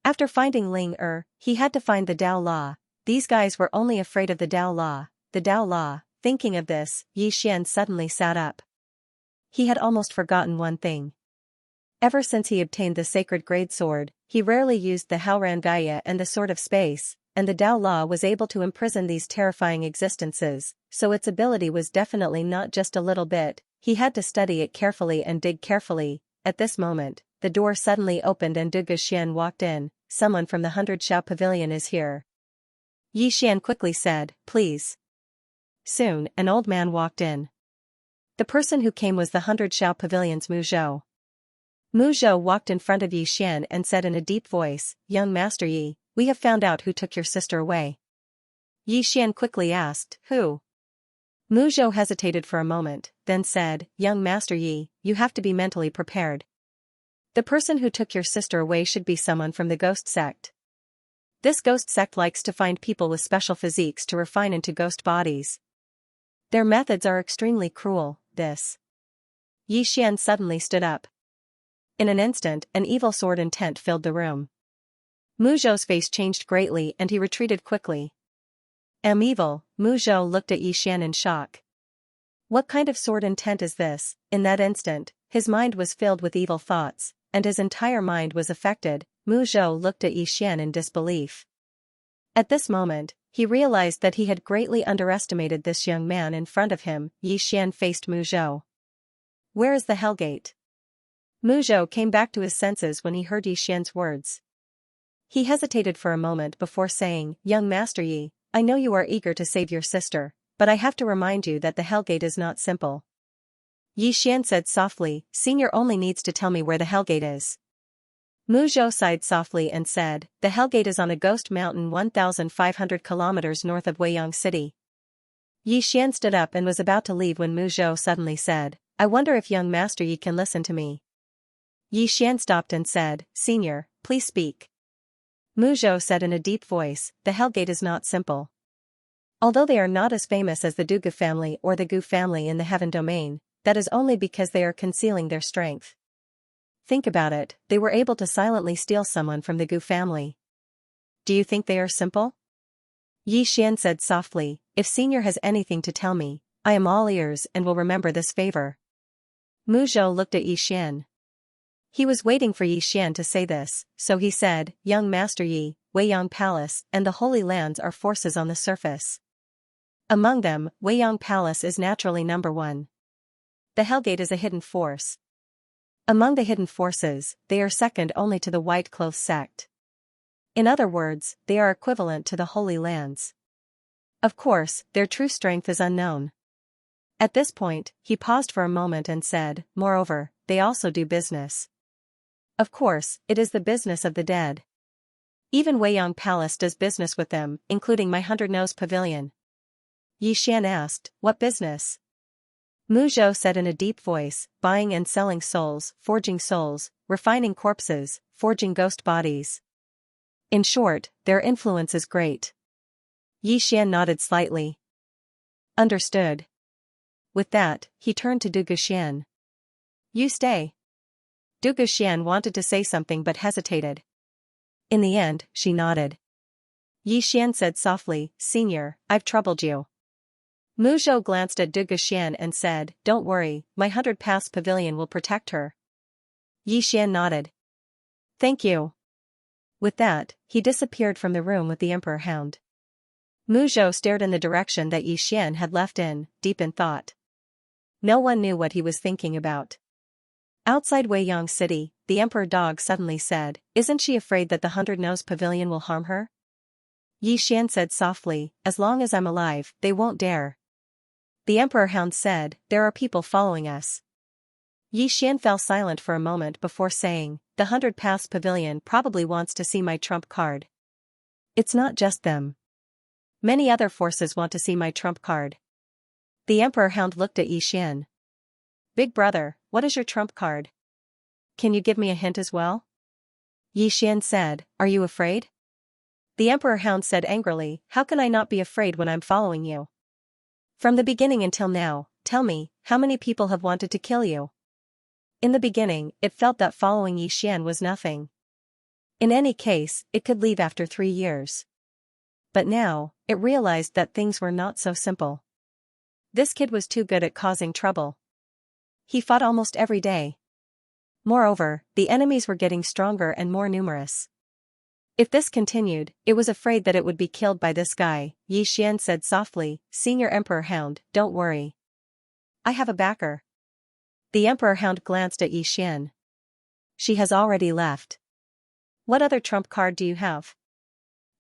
After finding Ling he had to find the Dao Law. These guys were only afraid of the Dao Law. The Dao Law. Thinking of this, Yi Xian suddenly sat up. He had almost forgotten one thing. Ever since he obtained the sacred grade sword, he rarely used the Haoran Gaia and the Sword of Space, and the Dao Law was able to imprison these terrifying existences, so its ability was definitely not just a little bit. He had to study it carefully and dig carefully. At this moment, the door suddenly opened and Du Guxian walked in. Someone from the 100 Xiao Pavilion is here. Yi Xian quickly said, Please. Soon, an old man walked in. The person who came was the 100 Xiao Pavilion's Mu Zhou. Mu Zhou walked in front of Yi Xian and said in a deep voice, Young Master Yi, we have found out who took your sister away. Yi Xian quickly asked, Who? Mu Zhou hesitated for a moment, then said, Young Master Yi, you have to be mentally prepared. The person who took your sister away should be someone from the ghost sect. This ghost sect likes to find people with special physiques to refine into ghost bodies. Their methods are extremely cruel. Yi Xian suddenly stood up. In an instant, an evil sword intent filled the room. Mu Zhou's face changed greatly and he retreated quickly. Am evil, Mu Zhou looked at Yi Xian in shock. What kind of sword intent is this? In that instant, his mind was filled with evil thoughts, and his entire mind was affected. Mu Zhou looked at Yi Xian in disbelief. At this moment, he realized that he had greatly underestimated this young man in front of him. Yi Xian faced Mu Zhou. Where is the Hellgate? Mu Zhou came back to his senses when he heard Yi Xian's words. He hesitated for a moment before saying, Young Master Yi, I know you are eager to save your sister, but I have to remind you that the Hellgate is not simple. Yi Xian said softly, Senior only needs to tell me where the Hellgate is. Mu Zhou sighed softly and said, The Hellgate is on a ghost mountain 1,500 kilometers north of Weiyang City. Yi Xian stood up and was about to leave when Mu Zhou suddenly said, I wonder if young Master Yi can listen to me. Yi Xian stopped and said, Senior, please speak. Mu Zhou said in a deep voice, The Hellgate is not simple. Although they are not as famous as the Dugu family or the Gu family in the heaven domain, that is only because they are concealing their strength. Think about it, they were able to silently steal someone from the Gu family. Do you think they are simple? Yi Xian said softly, if Senior has anything to tell me, I am all ears and will remember this favor. Mu Zhou looked at Yi Xian. He was waiting for Yi Xian to say this, so he said, Young Master Yi, Weiyang Palace and the Holy Lands are forces on the surface. Among them, Weiyang Palace is naturally number one. The Hellgate is a hidden force. Among the hidden forces, they are second only to the White Cloth sect. In other words, they are equivalent to the Holy Lands. Of course, their true strength is unknown. At this point, he paused for a moment and said, moreover, they also do business. Of course, it is the business of the dead. Even Weiyang Palace does business with them, including my 100-nose pavilion. Yi Xian asked, what business? Mu Zhou said in a deep voice, buying and selling souls, refining corpses, forging ghost bodies. In short, their influence is great. Yi Xian nodded slightly. Understood. With that, he turned to Du Guxian. You stay. Du Guxian wanted to say something but hesitated. In the end, she nodded. Yi Xian said softly, Senior, I've troubled you. Mu Zhou glanced at Du Guxian and said, don't worry, my 100-pass pavilion will protect her. Yi Xian nodded. Thank you. With that, he disappeared from the room with the Emperor Hound. Mu Zhou stared in the direction that Yi Xian had left deep in thought. No one knew what he was thinking about. Outside Weiyang City, the Emperor Dog suddenly said, isn't she afraid that the 100-nose pavilion will harm her? Yi Xian said softly, as long as I'm alive, they won't dare. The Emperor Hound said, there are people following us. Yi Xian fell silent for a moment before saying, the 100-pass pavilion probably wants to see my trump card. It's not just them. Many other forces want to see my trump card. The Emperor Hound looked at Yi Xian. Big brother, what is your trump card? Can you give me a hint as well? Yi Xian said, are you afraid? The Emperor Hound said angrily, how can I not be afraid when I'm following you? From the beginning until now, tell me, how many people have wanted to kill you? In the beginning, it felt that following Yi Xian was nothing. In any case, it could leave after 3 years. But now, it realized that things were not so simple. This kid was too good at causing trouble. He fought almost every day. Moreover, the enemies were getting stronger and more numerous. If this continued, it was afraid that it would be killed by this guy. Yi Xian said softly, Senior Emperor Hound, don't worry. I have a backer. The Emperor Hound glanced at Yi Xian. She has already left. What other trump card do you have?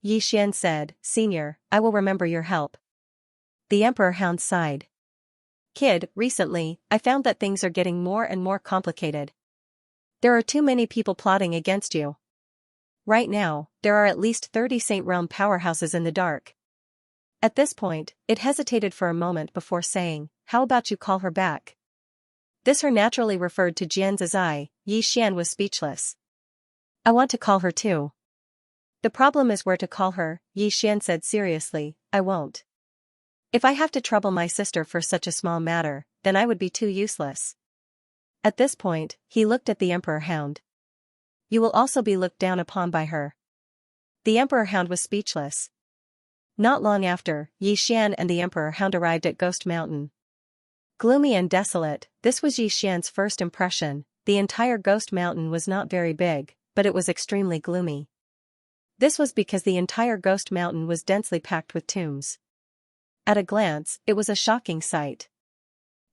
Yi Xian said, Senior, I will remember your help. The Emperor Hound sighed. Kid, recently, I found that things are getting more and more complicated. There are too many people plotting against you. Right now, there are at least 30 Saint Realm powerhouses in the dark. At this point, it hesitated for a moment before saying, how about you call her back? This her naturally referred to Jian Zizai. Yi Xian was speechless. I want to call her too. The problem is where to call her, Yi Xian said seriously, I won't. If I have to trouble my sister for such a small matter, then I would be too useless. At this point, he looked at the Emperor Hound. You will also be looked down upon by her. The Emperor Hound was speechless. Not long after, Yi Xian and the Emperor Hound arrived at Ghost Mountain. Gloomy and desolate, this was Yi Xian's first impression. The entire Ghost Mountain was not very big, but it was extremely gloomy. This was because the entire Ghost Mountain was densely packed with tombs. At a glance, it was a shocking sight.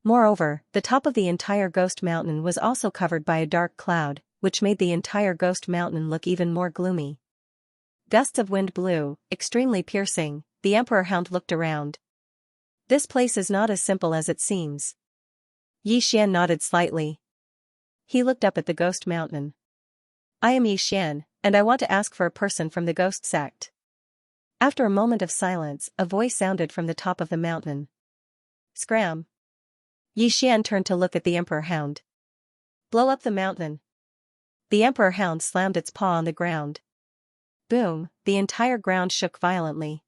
Moreover, the top of the entire Ghost Mountain was also covered by a dark cloud, which made the entire Ghost Mountain look even more gloomy. Gusts of wind blew, extremely piercing. The Emperor Hound looked around. This place is not as simple as it seems. Yi Xian nodded slightly. He looked up at the Ghost Mountain. I am Yi Xian, and I want to ask for a person from the Ghost sect. After a moment of silence, a voice sounded from the top of the mountain. Scram. Yi Xian turned to look at the Emperor Hound. Blow up the mountain. The Emperor Hound slammed its paw on the ground. Boom, the entire ground shook violently.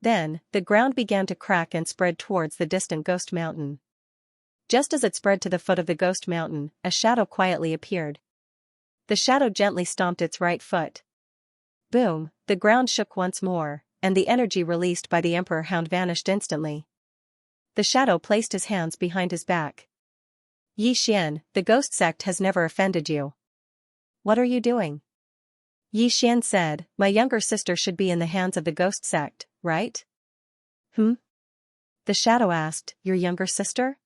Then, the ground began to crack and spread towards the distant ghost mountain. Just as it spread to the foot of the ghost mountain, a shadow quietly appeared. The shadow gently stomped its right foot. Boom, the ground shook once more, and the energy released by the Emperor Hound vanished instantly. The shadow placed his hands behind his back. Xian, the ghost sect has never offended you. What are you doing? Xian said, my younger sister should be in the hands of the ghost sect, right? The shadow asked, your younger sister?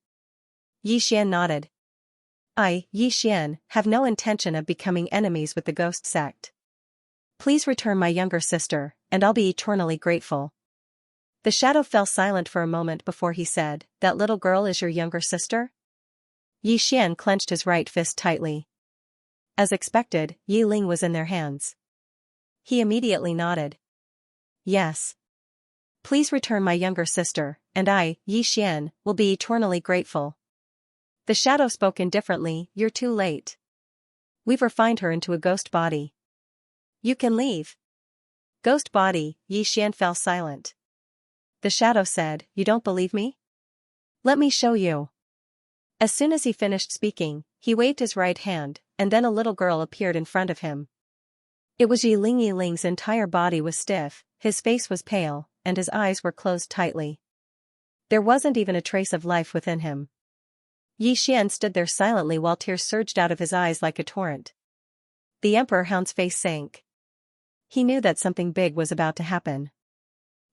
Xian nodded. I, Xian, have no intention of becoming enemies with the ghost sect. Please return my younger sister, and I'll be eternally grateful. The shadow fell silent for a moment before he said, that little girl is your younger sister? Xian clenched his right fist tightly. As expected, Yi Ling was in their hands. He immediately nodded. Yes. Please return my younger sister, and I, Xian, will be eternally grateful. The shadow spoke indifferently, you're too late. We've refined her into a ghost body. You can leave. Ghost body, Xian fell silent. The shadow said, you don't believe me? Let me show you. As soon as he finished speaking, he waved his right hand, and then a little girl appeared in front of him. It was Yi Ling. Yi Ling's entire body was stiff, his face was pale, and his eyes were closed tightly. There wasn't even a trace of life within him. Xian stood there silently while tears surged out of his eyes like a torrent. The Emperor Hound's face sank. He knew that something big was about to happen.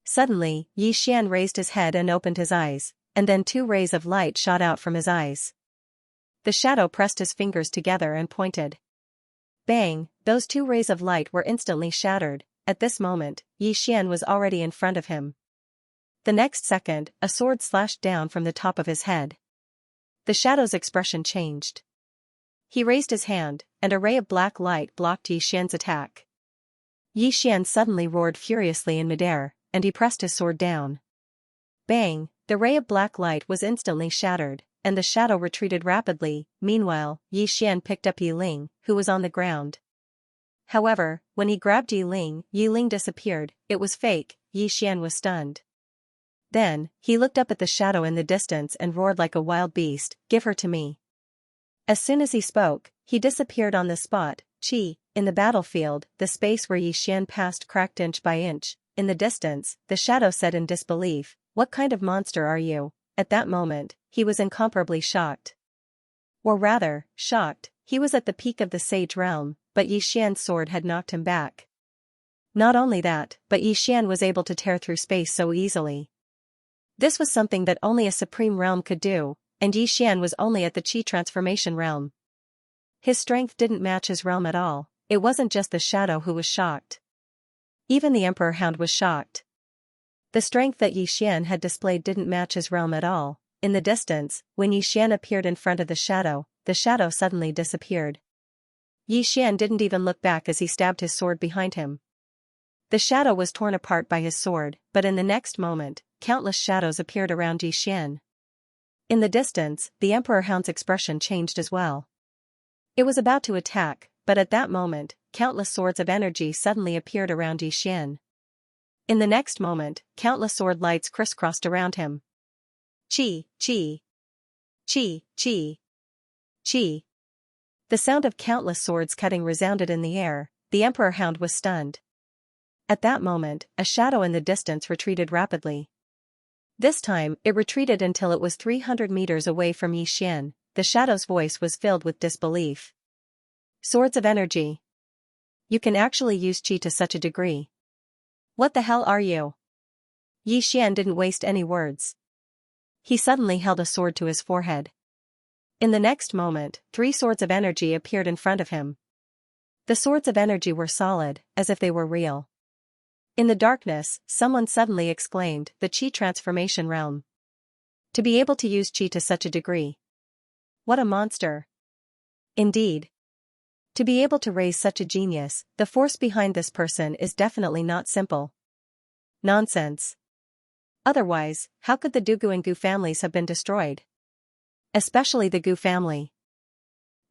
Suddenly, Xian raised his head and opened his eyes, and then 2 rays of light shot out from his eyes. The shadow pressed his fingers together and pointed. Bang, those 2 rays of light were instantly shattered. At this moment, Xian was already in front of him. The next second, a sword slashed down from the top of his head. The shadow's expression changed. He raised his hand, and a ray of black light blocked Xian's attack. Xian suddenly roared furiously in midair, and he pressed his sword down. Bang, the ray of black light was instantly shattered, and the shadow retreated rapidly. Meanwhile, Xian picked up Yi Ling, who was on the ground. However, when he grabbed Yi Ling disappeared. It was fake. Xian was stunned. Then, he looked up at the shadow in the distance and roared like a wild beast, give her to me. As soon as he spoke, he disappeared on the spot. Qi, in the battlefield, the space where Xian passed cracked inch by inch. In the distance, the shadow said in disbelief, what kind of monster are you? At that moment, he was incomparably shocked. Or rather, shocked, he was at the peak of the sage realm, but Xian's sword had knocked him back. Not only that, but Xian was able to tear through space so easily. This was something that only a supreme realm could do, and Xian was only at the Qi transformation realm. His strength didn't match his realm at all. It wasn't just the shadow who was shocked. Even the Emperor Hound was shocked. The strength that Xian had displayed didn't match his realm at all. In the distance, when Xian appeared in front of the shadow suddenly disappeared. Xian didn't even look back as he stabbed his sword behind him. The shadow was torn apart by his sword, but in the next moment, countless shadows appeared around Xian. In the distance, the Emperor Hound's expression changed as well. It was about to attack, but at that moment, countless swords of energy suddenly appeared around Xian. In the next moment, countless sword lights crisscrossed around him. Qi, qi. Qi, qi. Qi. The sound of countless swords cutting resounded in the air. The Emperor Hound was stunned. At that moment, a shadow in the distance retreated rapidly. This time, it retreated until it was 300 meters away from Xian. The shadow's voice was filled with disbelief. Swords of energy. You can actually use Qi to such a degree. What the hell are you? Xian didn't waste any words. He suddenly held a sword to his forehead. In the next moment, 3 swords of energy appeared in front of him. The swords of energy were solid, as if they were real. In the darkness, someone suddenly exclaimed, the Qi transformation realm. To be able to use Qi to such a degree. What a monster. Indeed. To be able to raise such a genius, the force behind this person is definitely not simple. Nonsense. Otherwise, how could the Dugu and Gu families have been destroyed? Especially the Gu family.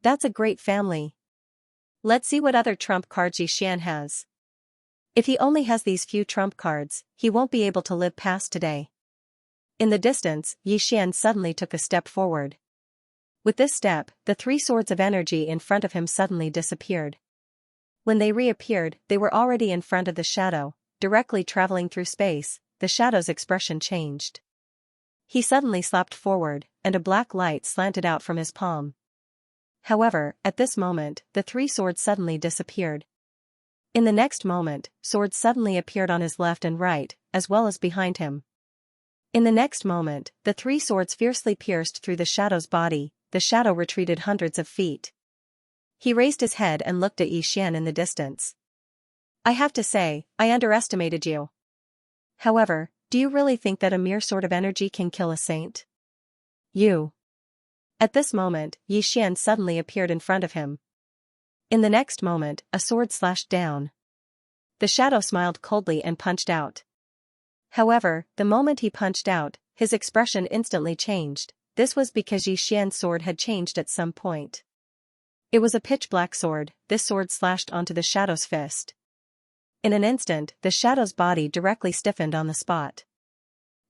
That's a great family. Let's see what other trump cards Xian has. If he only has these few trump cards, he won't be able to live past today. In the distance, Xian suddenly took a step forward. With this step, the three swords of energy in front of him suddenly disappeared. When they reappeared, they were already in front of the shadow, directly traveling through space. The shadow's expression changed. He suddenly slapped forward, and a black light slanted out from his palm. However, at this moment, the three swords suddenly disappeared. In the next moment, swords suddenly appeared on his left and right, as well as behind him. In the next moment, the three swords fiercely pierced through the shadow's body. The shadow retreated hundreds of feet. He raised his head and looked at Xian in the distance. I have to say, I underestimated you. However, do you really think that a mere sword of energy can kill a saint? You. At this moment, Xian suddenly appeared in front of him. In the next moment, a sword slashed down. The shadow smiled coldly and punched out. However, the moment he punched out, his expression instantly changed. This was because Xian's sword had changed at some point. It was a pitch-black sword. This sword slashed onto the shadow's fist. In an instant, the shadow's body directly stiffened on the spot.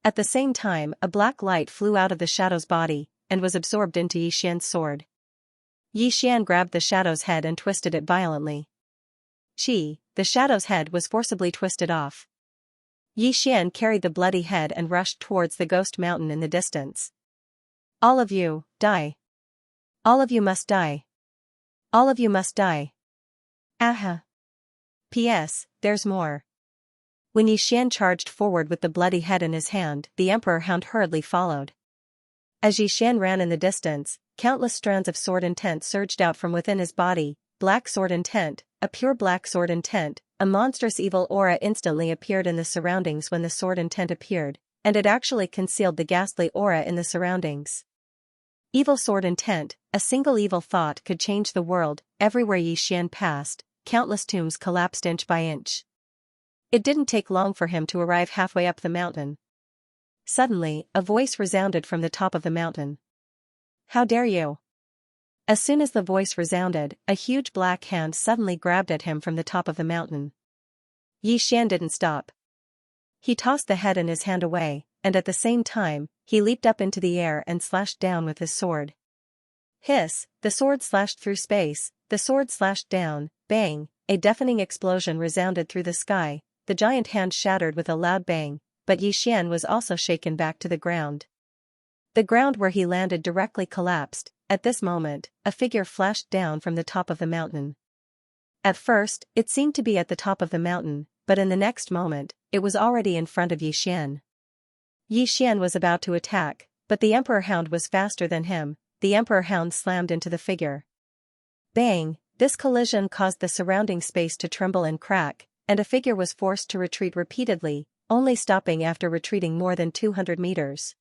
At the same time, a black light flew out of the shadow's body, and was absorbed into Xian's sword. Xian grabbed the shadow's head and twisted it violently. The shadow's head was forcibly twisted off. Xian carried the bloody head and rushed towards the ghost mountain in the distance. All of you, die. All of you must die. All of you must die. Aha. P.S. There's more. When Xian charged forward with the bloody head in his hand, the Emperor Hound hurriedly followed. As Xian ran in the distance, countless strands of sword intent surged out from within his body. Black sword intent, a pure black sword intent. A monstrous evil aura instantly appeared in the surroundings when the sword intent appeared, and it actually concealed the ghastly aura in the surroundings. Evil sword intent, a single evil thought could change the world. Everywhere Xian passed, countless tombs collapsed inch by inch. It didn't take long for him to arrive halfway up the mountain. Suddenly, a voice resounded from the top of the mountain. How dare you? As soon as the voice resounded, a huge black hand suddenly grabbed at him from the top of the mountain. Xian didn't stop. He tossed the head in his hand away, and at the same time, he leaped up into the air and slashed down with his sword. Hiss, the sword slashed through space, the sword slashed down, bang, a deafening explosion resounded through the sky. The giant hand shattered with a loud bang, but Xian was also shaken back to the ground. The ground where he landed directly collapsed. At this moment, a figure flashed down from the top of the mountain. At first, it seemed to be at the top of the mountain, but in the next moment, it was already in front of Xian. Xian was about to attack, but the Emperor Hound was faster than him. The Emperor Hound slammed into the figure. Bang! This collision caused the surrounding space to tremble and crack, and a figure was forced to retreat repeatedly, only stopping after retreating more than 200 meters.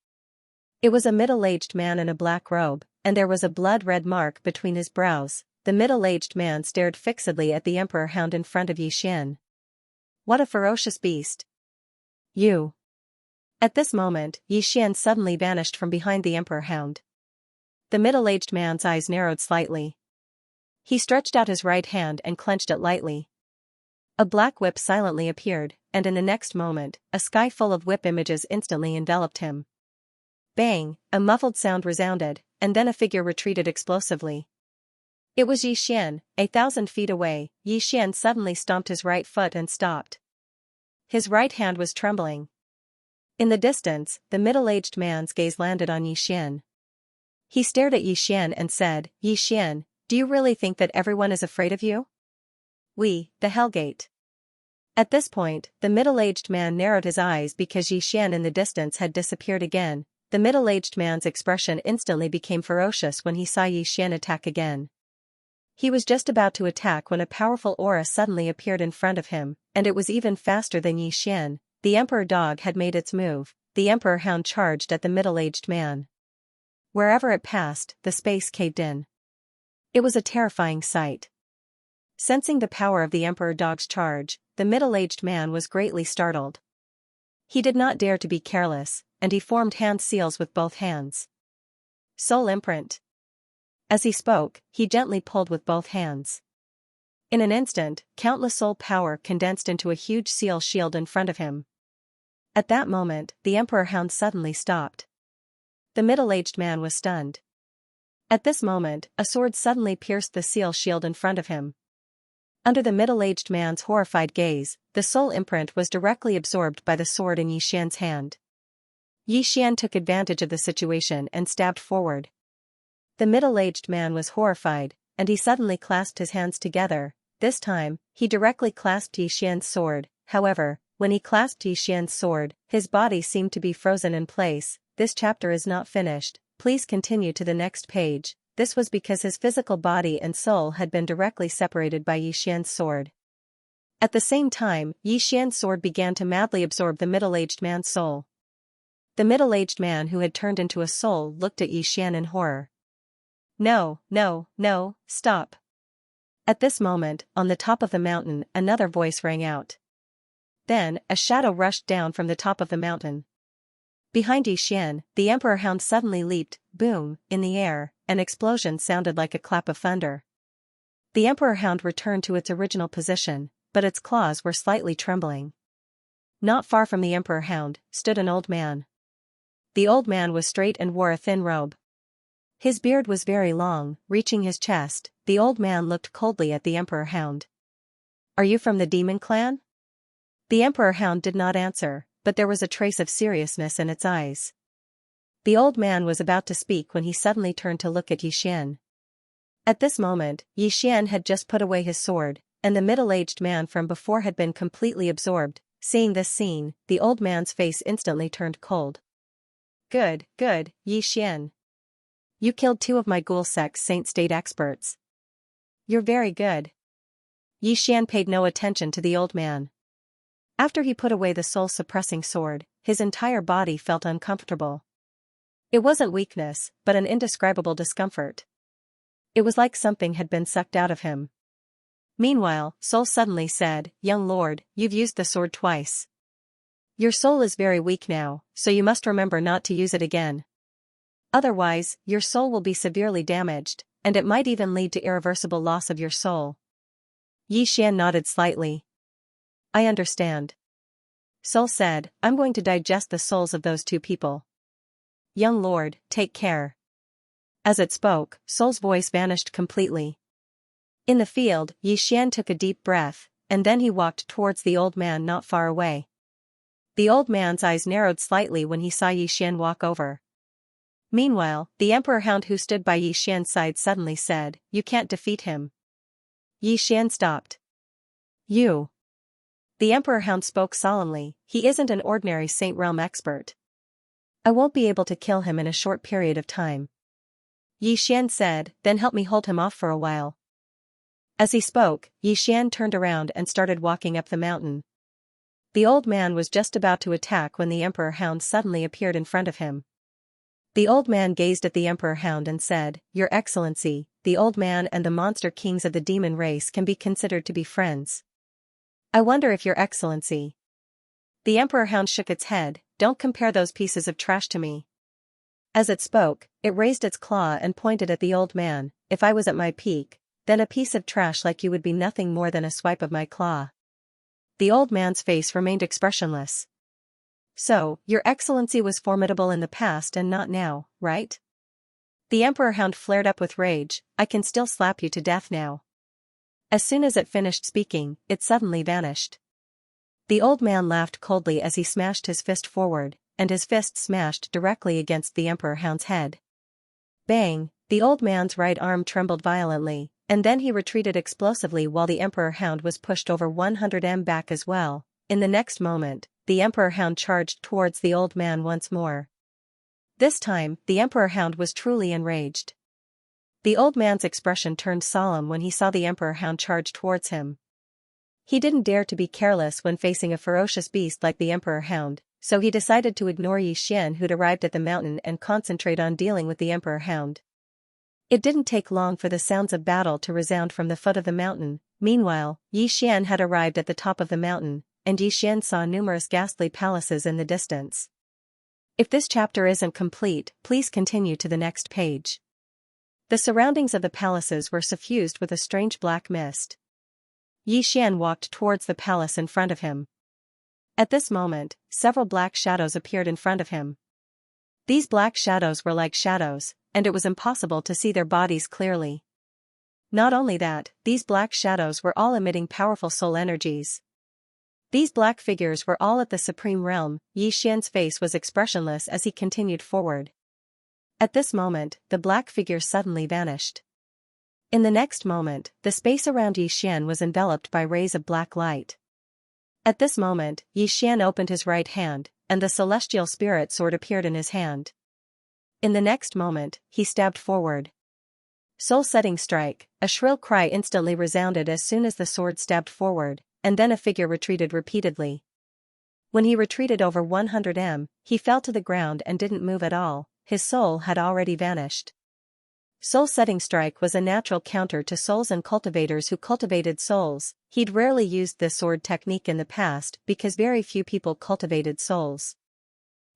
It was a middle-aged man in a black robe, and there was a blood-red mark between his brows. The middle-aged man stared fixedly at the Emperor Hound in front of Xian. What a ferocious beast! You! At this moment, Xian suddenly vanished from behind the Emperor Hound. The middle-aged man's eyes narrowed slightly. He stretched out his right hand and clenched it lightly. A black whip silently appeared, and in the next moment, a sky full of whip images instantly enveloped him. Bang! A muffled sound resounded, and then a figure retreated explosively. It was Xian. 1,000 feet away, Xian suddenly stomped his right foot and stopped. His right hand was trembling. In the distance, the middle-aged man's gaze landed on Xian. He stared at Xian and said, Xian, do you really think that everyone is afraid of you? The Hellgate. At this point, the middle-aged man narrowed his eyes because Xian in the distance had disappeared again. The middle-aged man's expression instantly became ferocious when he saw Xian attack again. He was just about to attack when a powerful aura suddenly appeared in front of him, and it was even faster than Xian. The Emperor Dog had made its move. The Emperor Hound charged at the middle-aged man. Wherever it passed, the space caved in. It was a terrifying sight. Sensing the power of the Emperor Dog's charge, the middle-aged man was greatly startled. He did not dare to be careless, and he formed hand seals with both hands. Soul imprint. As he spoke, he gently pulled with both hands. In an instant, countless soul power condensed into a huge seal shield in front of him. At that moment, the Emperor Hound suddenly stopped. The middle-aged man was stunned. At this moment, a sword suddenly pierced the seal shield in front of him. Under the middle-aged man's horrified gaze, the soul imprint was directly absorbed by the sword in Xian's hand. Xian took advantage of the situation and stabbed forward. The middle-aged man was horrified, and he suddenly clasped his hands together. This time, he directly clasped Xian's sword. However, when he clasped Xian's sword, his body seemed to be frozen in place. This chapter is not finished, please continue to the next page. This was because his physical body and soul had been directly separated by Xian's sword. At the same time, Xian's sword began to madly absorb the middle-aged man's soul. The middle-aged man who had turned into a soul looked at Xian in horror. No, no, no, stop. At this moment, on the top of the mountain, another voice rang out. Then, a shadow rushed down from the top of the mountain. Behind Xian, the Emperor Hound suddenly leaped, boom, in the air. An explosion sounded like a clap of thunder. The Emperor Hound returned to its original position, but its claws were slightly trembling. Not far from the Emperor Hound, stood an old man. The old man was straight and wore a thin robe. His beard was very long, reaching his chest. The old man looked coldly at the Emperor Hound. Are you from the demon clan? The Emperor Hound did not answer, but there was a trace of seriousness in its eyes. The old man was about to speak when he suddenly turned to look at Xian. At this moment, Xian had just put away his sword, and the middle-aged man from before had been completely absorbed. Seeing this scene, the old man's face instantly turned cold. Good, Xian. You killed 2 of my ghoul sect's saint-state experts. You're very good. Xian paid no attention to the old man. After he put away the soul-suppressing sword, his entire body felt uncomfortable. It wasn't weakness, but an indescribable discomfort. It was like something had been sucked out of him. Meanwhile, Soul suddenly said, Young lord, you've used the sword twice. Your soul is very weak now, so you must remember not to use it again. Otherwise, your soul will be severely damaged, and it might even lead to irreversible loss of your soul. Xian nodded slightly. I understand. Soul said, I'm going to digest the souls of those 2 people. Young lord, take care. As it spoke, Soul's voice vanished completely. In the field, Xian took a deep breath, and then he walked towards the old man not far away. The old man's eyes narrowed slightly when he saw Xian walk over. Meanwhile, the Emperor Hound who stood by Xian's side suddenly said, You can't defeat him. Xian stopped. You. The Emperor Hound spoke solemnly, he isn't an ordinary Saint Realm expert. I won't be able to kill him in a short period of time. Xian said, then help me hold him off for a while. As he spoke, Xian turned around and started walking up the mountain. The old man was just about to attack when the Emperor Hound suddenly appeared in front of him. The old man gazed at the Emperor Hound and said, Your Excellency, the old man and the monster kings of the demon race can be considered to be friends. I wonder if Your Excellency. The Emperor Hound shook its head, Don't compare those pieces of trash to me. As it spoke, it raised its claw and pointed at the old man. If I was at my peak, then a piece of trash like you would be nothing more than a swipe of my claw. The old man's face remained expressionless. So, Your Excellency was formidable in the past and not now, right? The Emperor Hound flared up with rage, I can still slap you to death now. As soon as it finished speaking, it suddenly vanished. The old man laughed coldly as he smashed his fist forward, and his fist smashed directly against the Emperor Hound's head. Bang! The old man's right arm trembled violently, and then he retreated explosively while the Emperor Hound was pushed over 100 m back as well. In the next moment, the Emperor Hound charged towards the old man once more. This time, the Emperor Hound was truly enraged. The old man's expression turned solemn when he saw the Emperor Hound charge towards him. He didn't dare to be careless when facing a ferocious beast like the Emperor Hound, so he decided to ignore Xian who'd arrived at the mountain and concentrate on dealing with the Emperor Hound. It didn't take long for the sounds of battle to resound from the foot of the mountain. Meanwhile, Xian had arrived at the top of the mountain, and Xian saw numerous ghastly palaces in the distance. If this chapter isn't complete, please continue to the next page. The surroundings of the palaces were suffused with a strange black mist. Yi Xian walked towards the palace in front of him. At this moment, several black shadows appeared in front of him. These black shadows were like shadows, and it was impossible to see their bodies clearly. Not only that, these black shadows were all emitting powerful soul energies. These black figures were all at the supreme realm. Yi Xian's face was expressionless as he continued forward. At this moment, the black figures suddenly vanished. In the next moment, the space around Yi Xian was enveloped by rays of black light. At this moment, Yi Xian opened his right hand, and the celestial spirit sword appeared in his hand. In the next moment, he stabbed forward. Soul-setting strike, a shrill cry instantly resounded as soon as the sword stabbed forward, and then a figure retreated repeatedly. When he retreated over 100 m, he fell to the ground and didn't move at all, his soul had already vanished. Soul-setting strike was a natural counter to souls and cultivators who cultivated souls. He'd rarely used this sword technique in the past because very few people cultivated souls.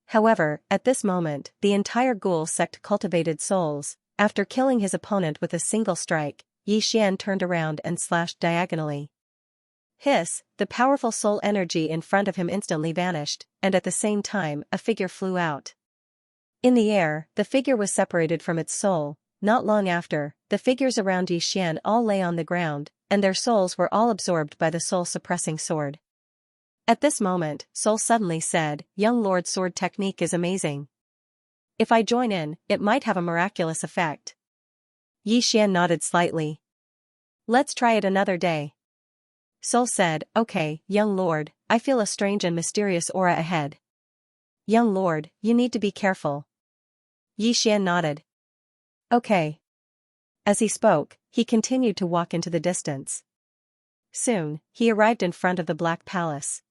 However, at this moment, the entire ghoul sect cultivated souls. After killing his opponent with a single strike, Yi Xian turned around and slashed diagonally. Hiss, the powerful soul energy in front of him instantly vanished, and at the same time, a figure flew out. In the air, the figure was separated from its soul. Not long after, the figures around Yi Xian all lay on the ground, and their souls were all absorbed by the soul-suppressing sword. At this moment, Soul suddenly said, "Young Lord's sword technique is amazing. If I join in, it might have a miraculous effect." Yi Xian nodded slightly. "Let's try it another day." Soul said, "Okay, young lord, I feel a strange and mysterious aura ahead. Young lord, you need to be careful." Yi Xian nodded. "Okay." As he spoke, he continued to walk into the distance. Soon, he arrived in front of the Black Palace.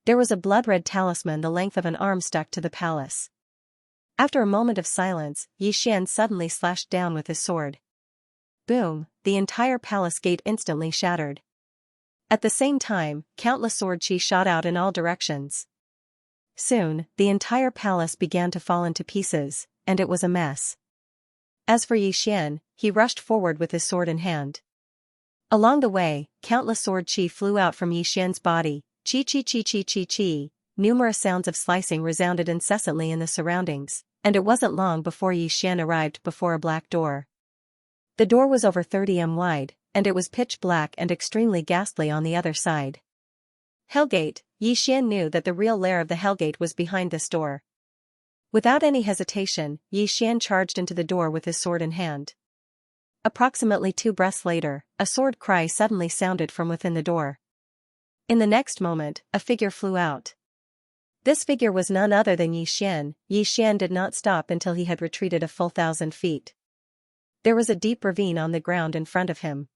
There was a blood-red talisman the length of an arm stuck to the palace. After a moment of silence, Yi Xian suddenly slashed down with his sword. Boom, the entire palace gate instantly shattered. At the same time, countless sword chi shot out in all directions. Soon, the entire palace began to fall into pieces, and it was a mess. As for Yi Xian, he rushed forward with his sword in hand. Along the way, countless sword chi flew out from Yi Xian's body, chi chi chi chi chi chi. Numerous sounds of slicing resounded incessantly in the surroundings, and it wasn't long before Yi Xian arrived before a black door. The door was over 30 m wide, and it was pitch black and extremely ghastly on the other side. Hellgate, Yi Xian knew that the real lair of the Hellgate was behind this door. Without any hesitation, Yi Xian charged into the door with his sword in hand. Approximately 2 breaths later, a sword cry suddenly sounded from within the door. In the next moment, a figure flew out. This figure was none other than Yi Xian. Yi Xian did not stop until he had retreated a full 1,000 feet. There was a deep ravine on the ground in front of him.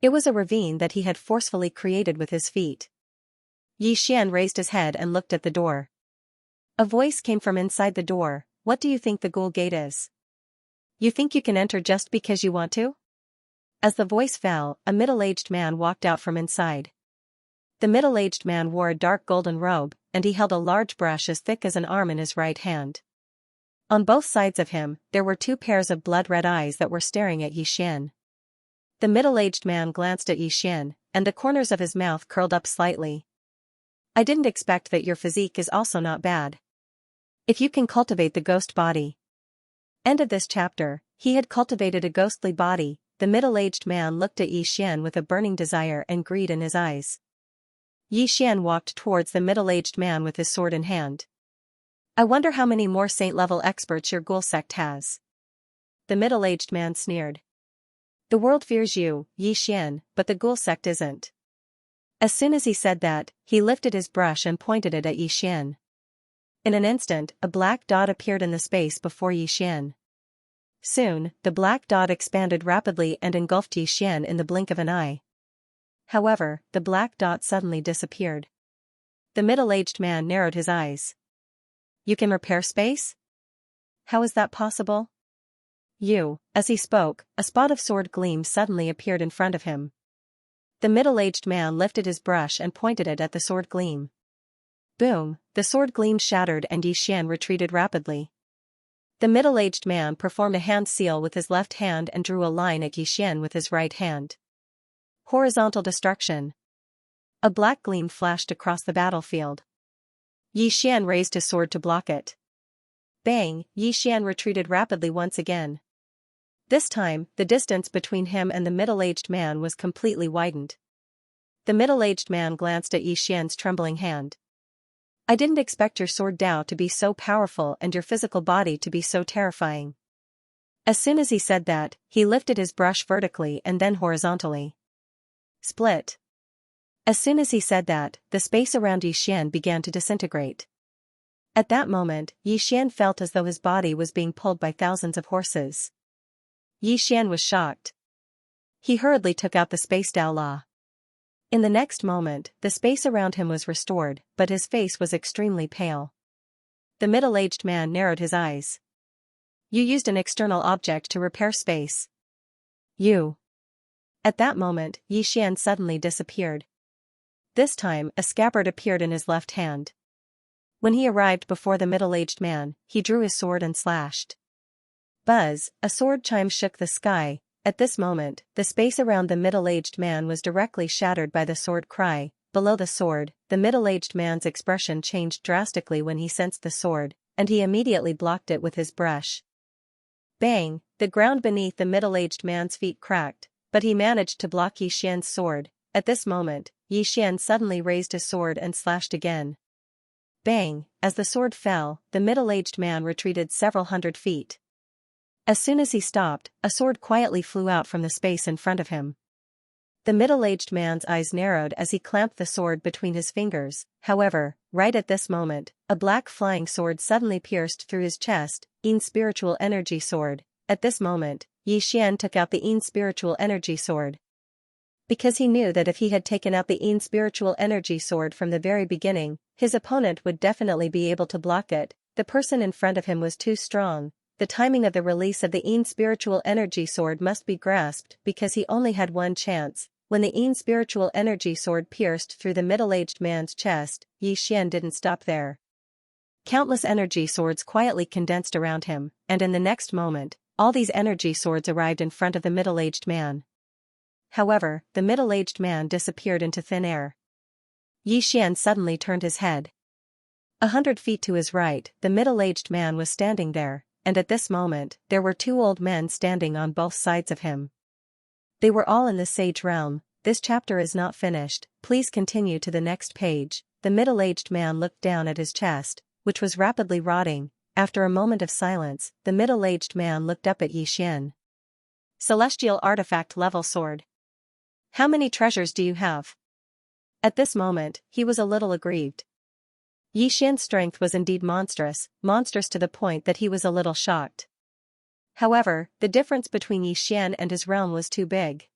It was a ravine that he had forcefully created with his feet. Yi Xian raised his head and looked at the door. A voice came from inside the door. "What do you think the ghoul gate is? You think you can enter just because you want to?" As the voice fell, a middle-aged man walked out from inside. The middle-aged man wore a dark golden robe, and he held a large brush as thick as an arm in his right hand. On both sides of him, there were 2 pairs of blood-red eyes that were staring at Yi Xian. The middle-aged man glanced at Yi Xian, and the corners of his mouth curled up slightly. "I didn't expect that your physique is also not bad. If you can cultivate the ghost body." End of this chapter. He had cultivated a ghostly body. The middle-aged man looked at Yi Xian with a burning desire and greed in his eyes. Yi Xian walked towards the middle-aged man with his sword in hand. "I wonder how many more saint-level experts your ghoul sect has." The middle-aged man sneered. "The world fears you, Yi Xian, but the ghoul sect isn't." As soon as he said that, he lifted his brush and pointed it at Yi Xian. In an instant, a black dot appeared in the space before Yi Xian. Soon, the black dot expanded rapidly and engulfed Yi Xian in the blink of an eye. However, the black dot suddenly disappeared. The middle-aged man narrowed his eyes. "You can repair space? How is that possible?" As he spoke, a spot of sword gleam suddenly appeared in front of him. The middle-aged man lifted his brush and pointed it at the sword gleam. Boom, the sword gleam shattered and Yi Xian retreated rapidly. The middle-aged man performed a hand seal with his left hand and drew a line at Yi Xian with his right hand. Horizontal destruction. A black gleam flashed across the battlefield. Yi Xian raised his sword to block it. Bang! Yi Xian retreated rapidly once again. This time, the distance between him and the middle-aged man was completely widened. The middle-aged man glanced at Yi Xian's trembling hand. I didn't expect your sword Dao to be so powerful and your physical body to be so terrifying. As soon as he said that, he lifted his brush vertically and then horizontally. Split. As soon as he said that, the space around Yi Xian began to disintegrate. At that moment, Yi Xian felt as though his body was being pulled by thousands of horses. Yi Xian was shocked. He hurriedly took out the space Dao Law. In the next moment, the space around him was restored, but his face was extremely pale. The middle-aged man narrowed his eyes. You used an external object to repair space. You. At that moment, Yi Xian suddenly disappeared. This time, a scabbard appeared in his left hand. When he arrived before the middle-aged man, he drew his sword and slashed. Buzz, a sword chime shook the sky. At this moment, the space around the middle-aged man was directly shattered by the sword cry. Below the sword, the middle-aged man's expression changed drastically when he sensed the sword, and he immediately blocked it with his brush. Bang! The ground beneath the middle-aged man's feet cracked, but he managed to block Yi Xian's sword. At this moment, Yi Xian suddenly raised his sword and slashed again. Bang! As the sword fell, the middle-aged man retreated several hundred feet. As soon as he stopped, a sword quietly flew out from the space in front of him. The middle-aged man's eyes narrowed as he clamped the sword between his fingers. However, right at this moment, a black flying sword suddenly pierced through his chest. Yin spiritual energy sword. At this moment, Yi Xian took out the Yin spiritual energy sword. Because he knew that if he had taken out the Yin spiritual energy sword from the very beginning, his opponent would definitely be able to block it. The person in front of him was too strong. The timing of the release of the Yin spiritual energy sword must be grasped because he only had one chance. When the Yin spiritual energy sword pierced through the middle-aged man's chest, Yi Xian didn't stop there. Countless energy swords quietly condensed around him, and in the next moment, all these energy swords arrived in front of the middle-aged man. However, the middle-aged man disappeared into thin air. Yi Xian suddenly turned his head. 100 feet to his right, the middle-aged man was standing there. And at this moment, there were two old men standing on both sides of him. They were all in the sage realm. This chapter is not finished, please continue to the next page. The middle-aged man looked down at his chest, which was rapidly rotting. After a moment of silence, the middle-aged man looked up at Yi Xian. Celestial artifact level sword. How many treasures do you have? At this moment, he was a little aggrieved. Yi Xian's strength was indeed monstrous to the point that he was a little shocked. However, the difference between Yi Xian and his realm was too big.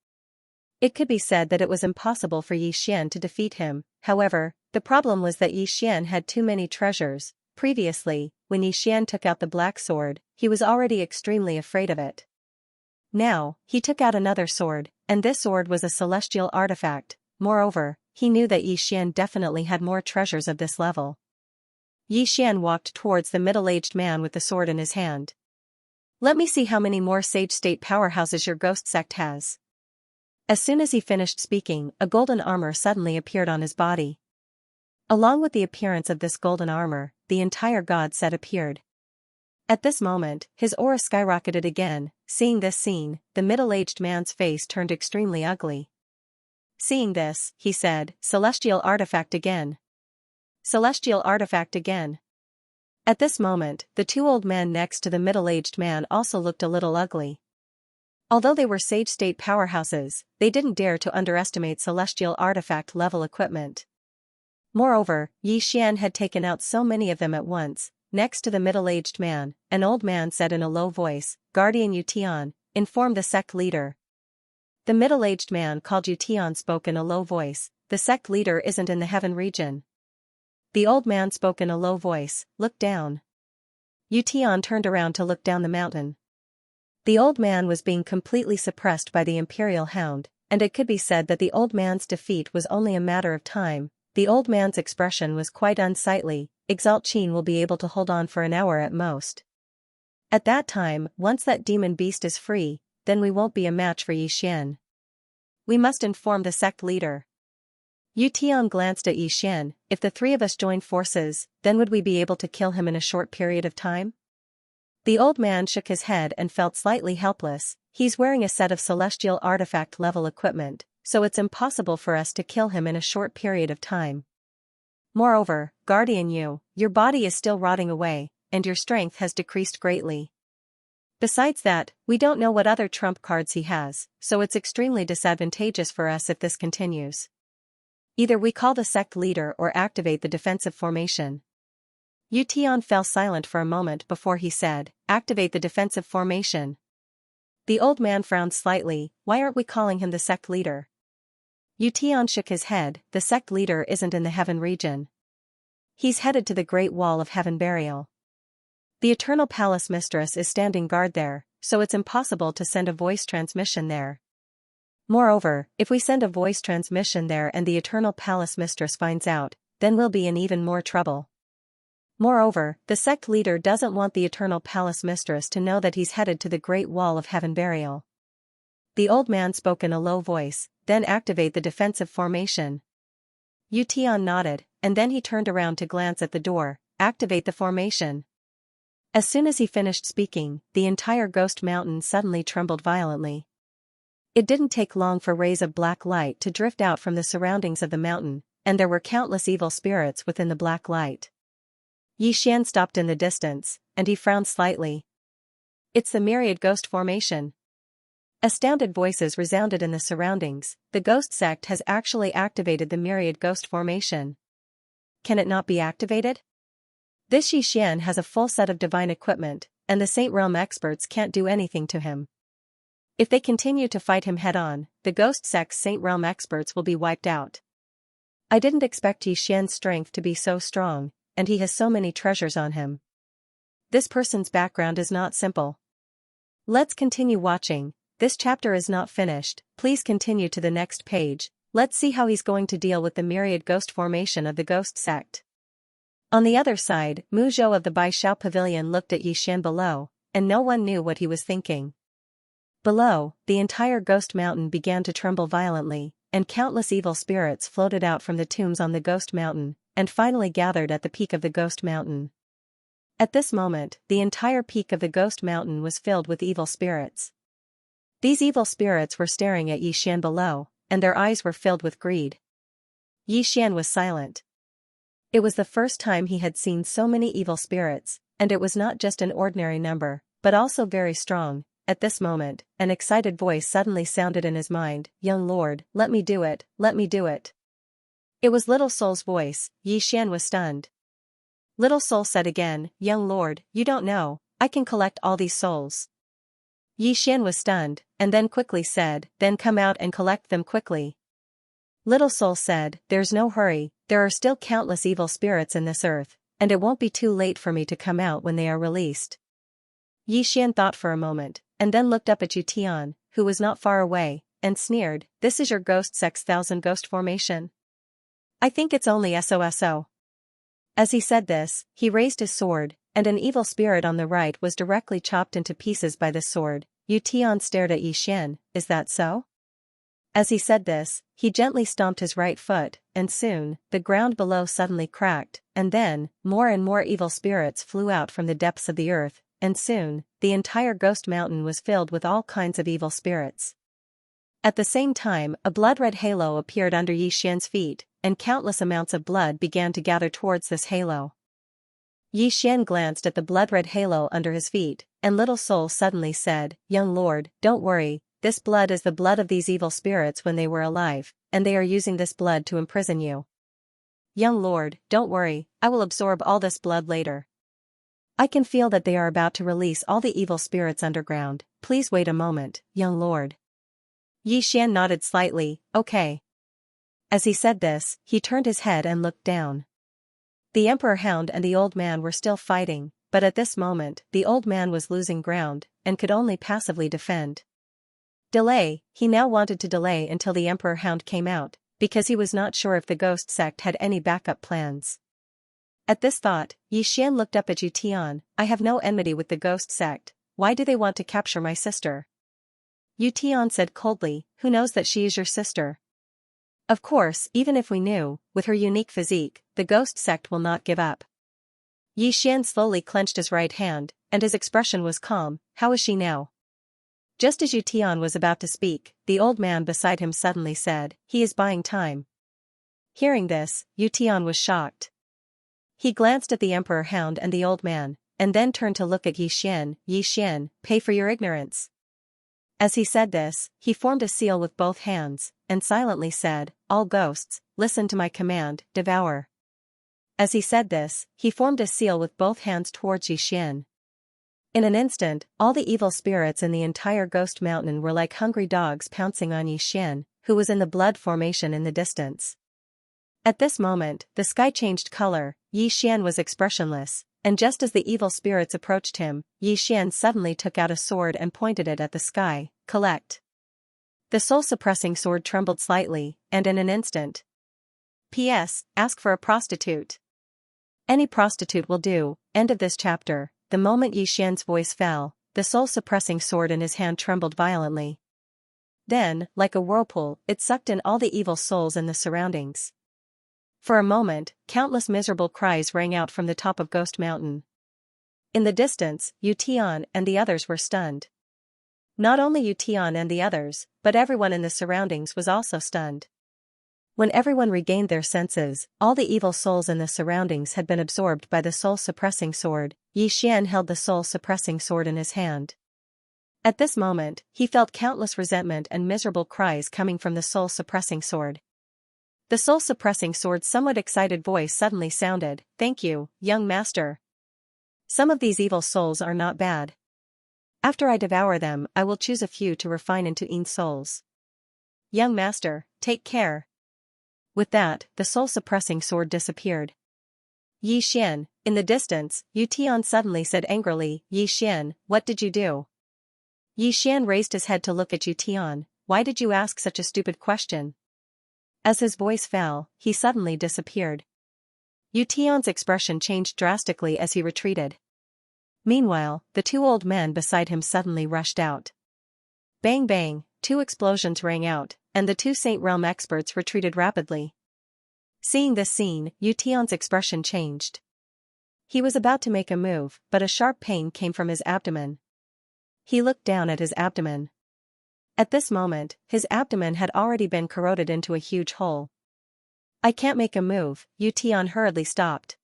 It could be said that it was impossible for Yi Xian to defeat him. However, the problem was that Yi Xian had too many treasures. Previously, when Yi Xian took out the black sword, he was already extremely afraid of it. Now, he took out another sword, and this sword was a celestial artifact. Moreover, he knew that Yi Xian definitely had more treasures of this level. Yi Xian walked towards the middle-aged man with the sword in his hand. Let me see how many more sage state powerhouses your ghost sect has. As soon as he finished speaking, a golden armor suddenly appeared on his body. Along with the appearance of this golden armor, the entire god set appeared. At this moment, his aura skyrocketed again. Seeing this scene, the middle-aged man's face turned extremely ugly. Seeing this, he said, Celestial artifact again. Celestial artifact again. At this moment, the two old men next to the middle-aged man also looked a little ugly. Although they were sage state powerhouses, they didn't dare to underestimate celestial artifact level equipment. Moreover, Yi Xian had taken out so many of them at once. Next to the middle-aged man, an old man said in a low voice, Guardian Yutian, inform the sect leader. The middle-aged man called Yutian spoke in a low voice, the sect leader isn't in the heaven region. The old man spoke in a low voice, look down. Yutian turned around to look down the mountain. The old man was being completely suppressed by the Imperial Hound, and it could be said that the old man's defeat was only a matter of time. The old man's expression was quite unsightly. Exalt Qin will be able to hold on for an hour at most. At that time, once that demon beast is free, then we won't be a match for Yi Xian. we must inform the sect leader. Yu Tian glanced at Yi Xian. If the three of us join forces, then would we be able to kill him in a short period of time? The old man shook his head and felt slightly helpless. He's wearing a set of celestial artifact level equipment, so it's impossible for us to kill him in a short period of time. Moreover, Guardian Yu, your body is still rotting away, and your strength has decreased greatly. Besides that, we don't know what other trump cards he has, so it's extremely disadvantageous for us if this continues. Either we call the sect leader or activate the defensive formation. Yu Tian fell silent for a moment before he said, activate the defensive formation. The old man frowned slightly. Why aren't we calling him the sect leader? Yu Tian shook his head. The sect leader isn't in the heaven region. He's headed to the Great Wall of Heaven Burial. The Eternal Palace Mistress is standing guard there, so it's impossible to send a voice transmission there. Moreover, if we send a voice transmission there and the Eternal Palace Mistress finds out, then we'll be in even more trouble. Moreover, the sect leader doesn't want the Eternal Palace Mistress to know that he's headed to the Great Wall of Heaven Burial. The old man spoke in a low voice, then activate the defensive formation. Yu Tian nodded, and then he turned around to glance at the door, activate the formation. As soon as he finished speaking, the entire ghost mountain suddenly trembled violently. It didn't take long for rays of black light to drift out from the surroundings of the mountain, and there were countless evil spirits within the black light. Yi Xian stopped in the distance, and he frowned slightly. It's the myriad ghost formation. Astounded voices resounded in the surroundings. The ghost sect has actually activated the myriad ghost formation. Can it not be activated? This Yi Xian has a full set of divine equipment, and the Saint Realm experts can't do anything to him. If they continue to fight him head-on, the ghost sect's Saint Realm experts will be wiped out. I didn't expect Yi Xian's strength to be so strong, and he has so many treasures on him. This person's background is not simple. Let's continue watching. This chapter is not finished. Please continue to the next page. Let's see how he's going to deal with the myriad ghost formation of the ghost sect. On the other side, Mu Zhou of the Bai Shao Pavilion looked at Yi Xian below, and no one knew what he was thinking. Below, the entire ghost mountain began to tremble violently, and countless evil spirits floated out from the tombs on the ghost mountain, and finally gathered at the peak of the ghost mountain. At this moment, the entire peak of the ghost mountain was filled with evil spirits. These evil spirits were staring at Yi Xian below, and their eyes were filled with greed. Yi Xian was silent. It was the first time he had seen so many evil spirits, and it was not just an ordinary number, but also very strong. At this moment, an excited voice suddenly sounded in his mind, "Young lord, let me do it, let me do it." It was Little Soul's voice. Yi Xian was stunned. Little Soul said again, "Young lord, you don't know, I can collect all these souls." Yi Xian was stunned, and then quickly said, "Then come out and collect them quickly." Little Soul said, "There's no hurry, there are still countless evil spirits in this earth, and it won't be too late for me to come out when they are released." Yi Xian thought for a moment, and then looked up at Yu Tian, who was not far away, and sneered, "This is your ghost sect's 1,000 ghost formation? I think it's only SOSO. As he said this, he raised his sword, and an evil spirit on the right was directly chopped into pieces by the sword. Yu Tian stared at Yi Xian, "Is that so?" As he said this, he gently stomped his right foot, and soon, the ground below suddenly cracked, and then, more and more evil spirits flew out from the depths of the earth, and soon, the entire ghost mountain was filled with all kinds of evil spirits. At the same time, a blood-red halo appeared under Yi Xian's feet, and countless amounts of blood began to gather towards this halo. Yi Xian glanced at the blood-red halo under his feet, and Little Soul suddenly said, "Young lord, don't worry, this blood is the blood of these evil spirits when they were alive, and they are using this blood to imprison you. Young lord, don't worry, I will absorb all this blood later. I can feel that they are about to release all the evil spirits underground. Please wait a moment, young lord." Yi Xian nodded slightly, "Okay." As he said this, he turned his head and looked down. The Emperor Hound and the old man were still fighting, but at this moment, the old man was losing ground, and could only passively defend. Delay, he now wanted to delay until the Emperor Hound came out, because he was not sure if the ghost sect had any backup plans. At this thought, Yi Xian looked up at Yu Tian, "I have no enmity with the ghost sect, why do they want to capture my sister?" Yu Tian said coldly, who knows that she is your sister? Of course, even if we knew, with her unique physique, the ghost sect will not give up. Yi Xian slowly clenched his right hand, and his expression was calm. How is she now? Just as Yu Tian was about to speak, the old man beside him suddenly said, he is buying time. Hearing this, Yu Tian was shocked. He glanced at the emperor hound and the old man, and then turned to look at Yi Xian. Yi Xian, pay for your ignorance. As he said this, he formed a seal with both hands, and silently said, all ghosts, listen to my command, devour. As he said this, he formed a seal with both hands towards Yi Xian. In an instant, all the evil spirits in the entire ghost mountain were like hungry dogs pouncing on Yi Xian, who was in the blood formation in the distance. At this moment, the sky changed color. Yi Xian was expressionless, and just as the evil spirits approached him, Yi Xian suddenly took out a sword and pointed it at the sky. Collect. The soul-suppressing sword trembled slightly, and in an instant. P.S. Ask for a prostitute. Any prostitute will do. End of this chapter. The moment Yi Xian's voice fell, the soul-suppressing sword in his hand trembled violently. Then, like a whirlpool, it sucked in all the evil souls in the surroundings. For a moment, countless miserable cries rang out from the top of Ghost Mountain. In the distance, Yu Tian and the others were stunned. Not only Yu Tian and the others, but everyone in the surroundings was also stunned. When everyone regained their senses, all the evil souls in the surroundings had been absorbed by the soul-suppressing sword. Yi Xian held the soul-suppressing sword in his hand. At this moment, he felt countless resentment and miserable cries coming from the soul-suppressing sword. The soul-suppressing sword's somewhat excited voice suddenly sounded, thank you, young master. Some of these evil souls are not bad. After I devour them, I will choose a few to refine into souls. Young master, take care. With that, the soul-suppressing sword disappeared. Yi Xian, in the distance, Yu Tian suddenly said angrily, Yi Xian, what did you do? Yi Xian raised his head to look at Yu Tian, why did you ask such a stupid question? As his voice fell, he suddenly disappeared. Yu Tian's expression changed drastically as he retreated. Meanwhile, the two old men beside him suddenly rushed out. Bang bang, two explosions rang out, and the two Saint Realm experts retreated rapidly. Seeing this scene, Yu Tian's expression changed. He was about to make a move, but a sharp pain came from his abdomen. He looked down at his abdomen. At this moment, his abdomen had already been corroded into a huge hole. I can't make a move, Yu Tian hurriedly stopped.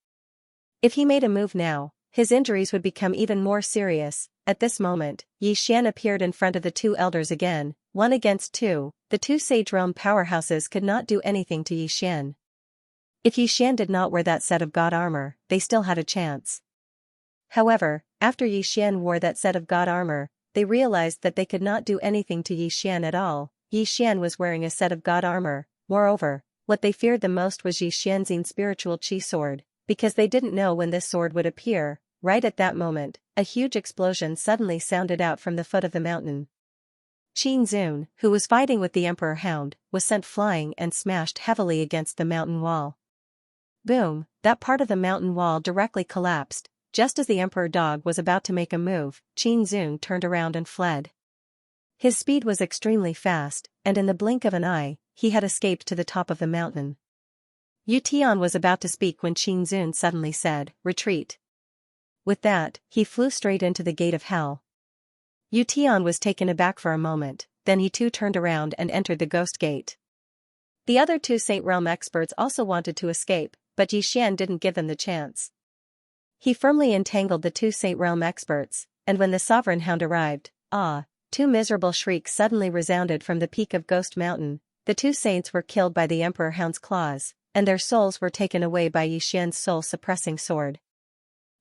If he made a move now, his injuries would become even more serious. At this moment, Yi Xian appeared in front of the two elders again, 1 against 2. The two Sage Realm powerhouses could not do anything to Yi Xian. If Yi Xian did not wear that set of god armor, they still had a chance. However, after Yi Xian wore that set of god armor, they realized that they could not do anything to Yi Xian at all. Yi Xian was wearing a set of god armor. Moreover, what they feared the most was Yi Xian's spiritual chi sword, because they didn't know when this sword would appear. Right at that moment, a huge explosion suddenly sounded out from the foot of the mountain. Qin Zun, who was fighting with the Emperor Hound, was sent flying and smashed heavily against the mountain wall. Boom, that part of the mountain wall directly collapsed. Just as the Emperor Dog was about to make a move, Qin Zun turned around and fled. His speed was extremely fast, and in the blink of an eye, he had escaped to the top of the mountain. Yu Tian was about to speak when Qin Zun suddenly said, retreat. With that, he flew straight into the gate of hell. Yu Tian was taken aback for a moment, then he too turned around and entered the ghost gate. The other two Saint Realm experts also wanted to escape, but Yi Xian didn't give them the chance. He firmly entangled the two Saint Realm experts, and when the Sovereign Hound arrived, two miserable shrieks suddenly resounded from the peak of Ghost Mountain. The two saints were killed by the Emperor Hound's claws, and their souls were taken away by Yi Xian's soul-suppressing sword.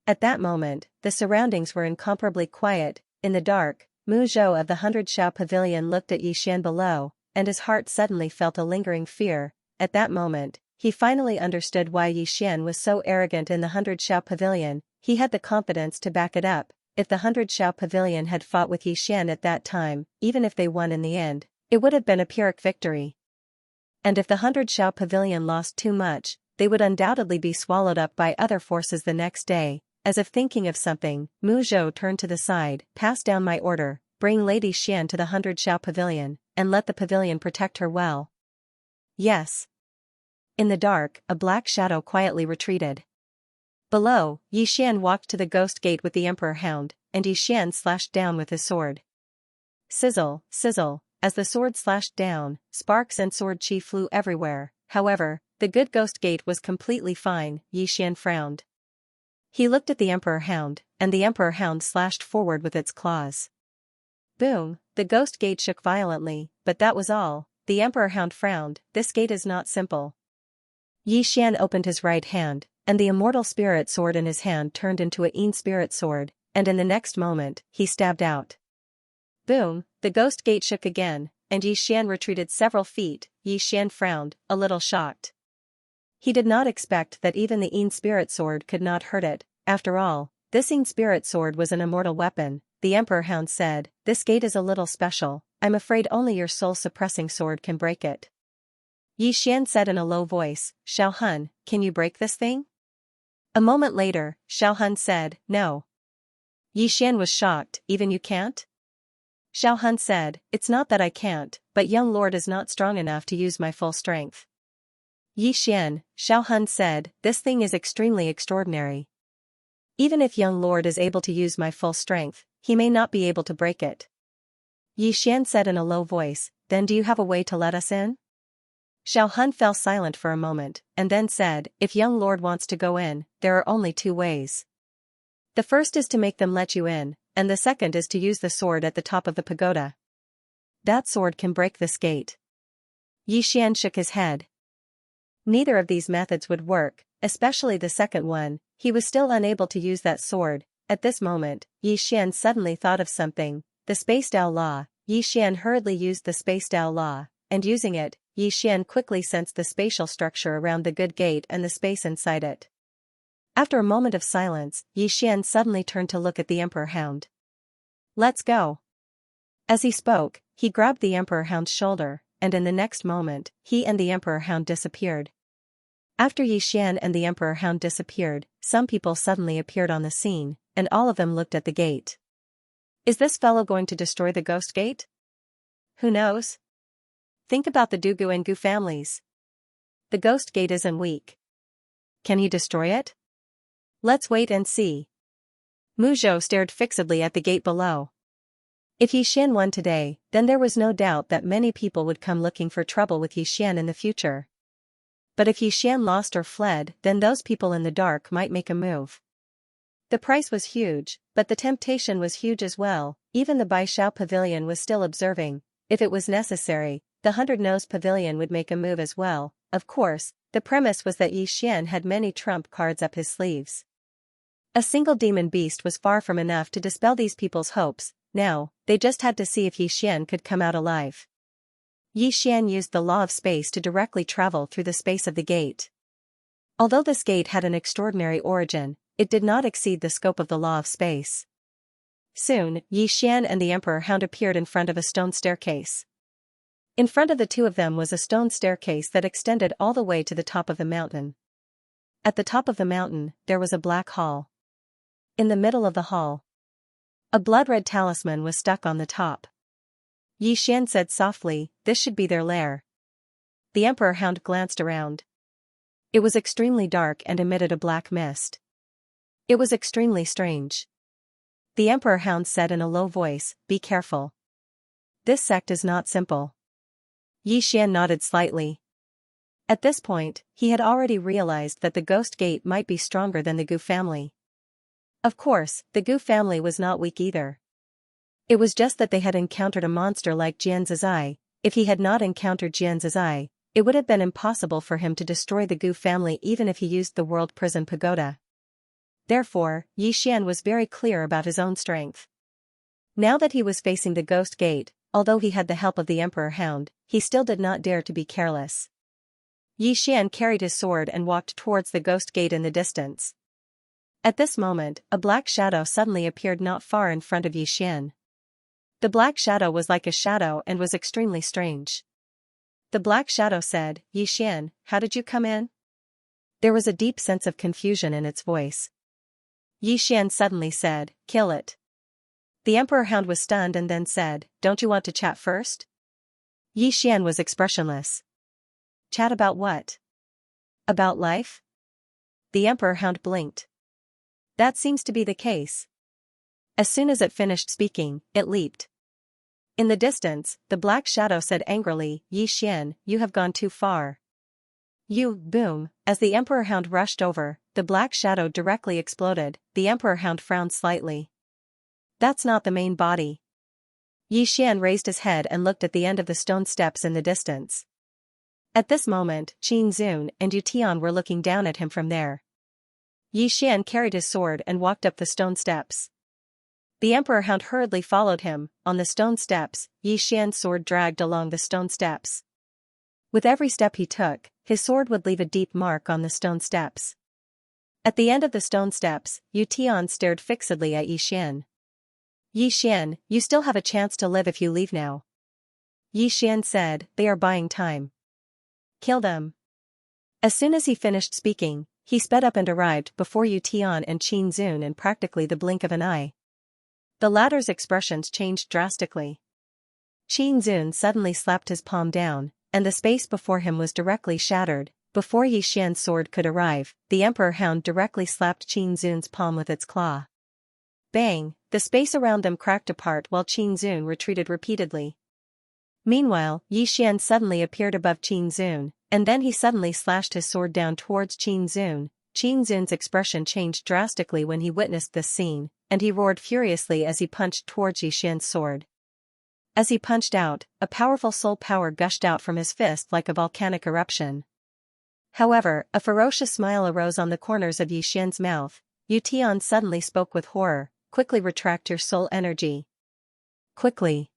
At that moment, the surroundings were incomparably quiet. In the dark, Mu Zhou of the 100 Xiao Pavilion looked at Yi Xian below, and his heart suddenly felt a lingering fear. At that moment, he finally understood why Yi Xian was so arrogant in the 100 Xiao Pavilion. He had the confidence to back it up. If the 100 Xiao Pavilion had fought with Yi Xian at that time, even if they won in the end, it would have been a Pyrrhic victory. And if the 100 Xiao Pavilion lost too much, they would undoubtedly be swallowed up by other forces the next day. As if thinking of something, Mu Zhou turned to the side. Pass down my order. bring Lady Xian to the 100 Xiao Pavilion, and let the pavilion protect her well. Yes. In the dark, a black shadow quietly retreated. Below, Yi Xian walked to the ghost gate with the Emperor Hound, and Yi Xian slashed down with his sword. Sizzle, sizzle, as the sword slashed down, sparks and sword chi flew everywhere. However, the good ghost gate was completely fine. Yi Xian frowned. He looked at the Emperor Hound, and the Emperor Hound slashed forward with its claws. Boom, the ghost gate shook violently, but that was all. The Emperor Hound frowned. This gate is not simple. Yi Xian opened his right hand, and the immortal spirit sword in his hand turned into a Yin spirit sword, and in the next moment, he stabbed out. Boom, the ghost gate shook again, and Yi Xian retreated several feet. Yi Xian frowned, a little shocked. He did not expect that even the Yin spirit sword could not hurt it. After all, this Yin spirit sword was an immortal weapon. The Emperor Hound said, "This gate is a little special. I'm afraid only your soul-suppressing sword can break it." Yi Xian said in a low voice, "Xiao Hun, can you break this thing?" A moment later, Xiao Hun said, "No." Yi Xian was shocked, "Even you can't?" Xiao Hun said, "It's not that I can't, but young lord is not strong enough to use my full strength." Yi Xian, Xiao Hun said, "This thing is extremely extraordinary. Even if young lord is able to use my full strength, he may not be able to break it." Yi Xian said in a low voice, "Then do you have a way to let us in?" Xiao Hun fell silent for a moment, and then said, "If young lord wants to go in, there are only two ways. The first is to make them let you in, and the second is to use the sword at the top of the pagoda. That sword can break this gate." Yi Xian shook his head. Neither of these methods would work, especially the second one. He was still unable to use that sword. At this moment, Yi Xian suddenly thought of something, the Space Dao Law. Yi Xian hurriedly used the Space Dao Law, and using it, Yi Xian quickly sensed the spatial structure around the good gate and the space inside it. After a moment of silence, Yi Xian suddenly turned to look at the Emperor Hound. "Let's go." As he spoke, he grabbed the Emperor Hound's shoulder, and in the next moment, he and the Emperor Hound disappeared. After Yi Xian and the Emperor Hound disappeared, some people suddenly appeared on the scene, and all of them looked at the gate. Is this fellow going to destroy the ghost gate? Who knows? Think about the Dugu and Gu families. The ghost gate isn't weak. Can he destroy it? Let's wait and see. Mu Zhou stared fixedly at the gate below. If Yi Xian won today, then there was no doubt that many people would come looking for trouble with Yi Xian in the future. But if Yi Xian lost or fled, then those people in the dark might make a move. The price was huge, but the temptation was huge as well. Even the Bai Xiao Pavilion was still observing. If it was necessary, the 100-Nose Pavilion would make a move as well. Of course, the premise was that Yi Xian had many trump cards up his sleeves. A single demon beast was far from enough to dispel these people's hopes. Now, they just had to see if Yi Xian could come out alive. Yi Xian used the law of space to directly travel through the space of the gate. Although this gate had an extraordinary origin, it did not exceed the scope of the law of space. Soon, Yi Xian and the Emperor Hound appeared in front of a stone staircase. In front of the two of them was a stone staircase that extended all the way to the top of the mountain. At the top of the mountain, there was a black hall. In the middle of the hall, a blood-red talisman was stuck on the top. Yi Xian said softly, "This should be their lair." The Emperor Hound glanced around. It was extremely dark and emitted a black mist. It was extremely strange. The Emperor Hound said in a low voice, "Be careful. This sect is not simple." Yi Xian nodded slightly. At this point, he had already realized that the ghost gate might be stronger than the Gu family. Of course, the Gu family was not weak either. It was just that they had encountered a monster like Jian Zizai. If he had not encountered Jian Zizai, it would have been impossible for him to destroy the Gu family even if he used the World Prison Pagoda. Therefore, Yi Xian was very clear about his own strength. Now that he was facing the ghost gate, although he had the help of the Emperor Hound, he still did not dare to be careless. Yi Xian carried his sword and walked towards the ghost gate in the distance. At this moment, a black shadow suddenly appeared not far in front of Yi Xian. The black shadow was like a shadow and was extremely strange. The black shadow said, "Yi Xian, how did you come in?" There was a deep sense of confusion in its voice. Yi Xian suddenly said, "Kill it." The Emperor Hound was stunned and then said, "Don't you want to chat first?" Yi Xian was expressionless. Chat about what? About life? The Emperor Hound blinked. That seems to be the case. As soon as it finished speaking, it leaped. In the distance, the black shadow said angrily, "Yi Xian, you have gone too far." Boom, as the Emperor Hound rushed over, the black shadow directly exploded. The Emperor Hound frowned slightly. That's not the main body. Yi Xian raised his head and looked at the end of the stone steps in the distance. At this moment, Qin Zun and Yu Tian were looking down at him from there. Yi Xian carried his sword and walked up the stone steps. The Emperor Hound hurriedly followed him. On the stone steps, Yi Xian's sword dragged along the stone steps. With every step he took, his sword would leave a deep mark on the stone steps. At the end of the stone steps, Yu Tian stared fixedly at Yi Xian. "Yi Xian, you still have a chance to live if you leave now." Yi Xian said, "They are buying time. Kill them." As soon as he finished speaking, he sped up and arrived before Yu Tian and Qin Zun in practically the blink of an eye. The latter's expressions changed drastically. Qin Zun suddenly slapped his palm down, and the space before him was directly shattered. Before Yi Xian's sword could arrive, the Emperor Hound directly slapped Qin Zun's palm with its claw. Bang, the space around them cracked apart while Qin Zun retreated repeatedly. Meanwhile, Yi Xian suddenly appeared above Qin Zun, and then he suddenly slashed his sword down towards Qin Zun. Qin Zun's expression changed drastically when he witnessed this scene, and he roared furiously as he punched towards Yi Xian's sword. As he punched out, a powerful soul power gushed out from his fist like a volcanic eruption. However, a ferocious smile arose on the corners of Yi Xian's mouth. Yu Tian suddenly spoke with horror, "Quickly retract your soul energy." Quickly.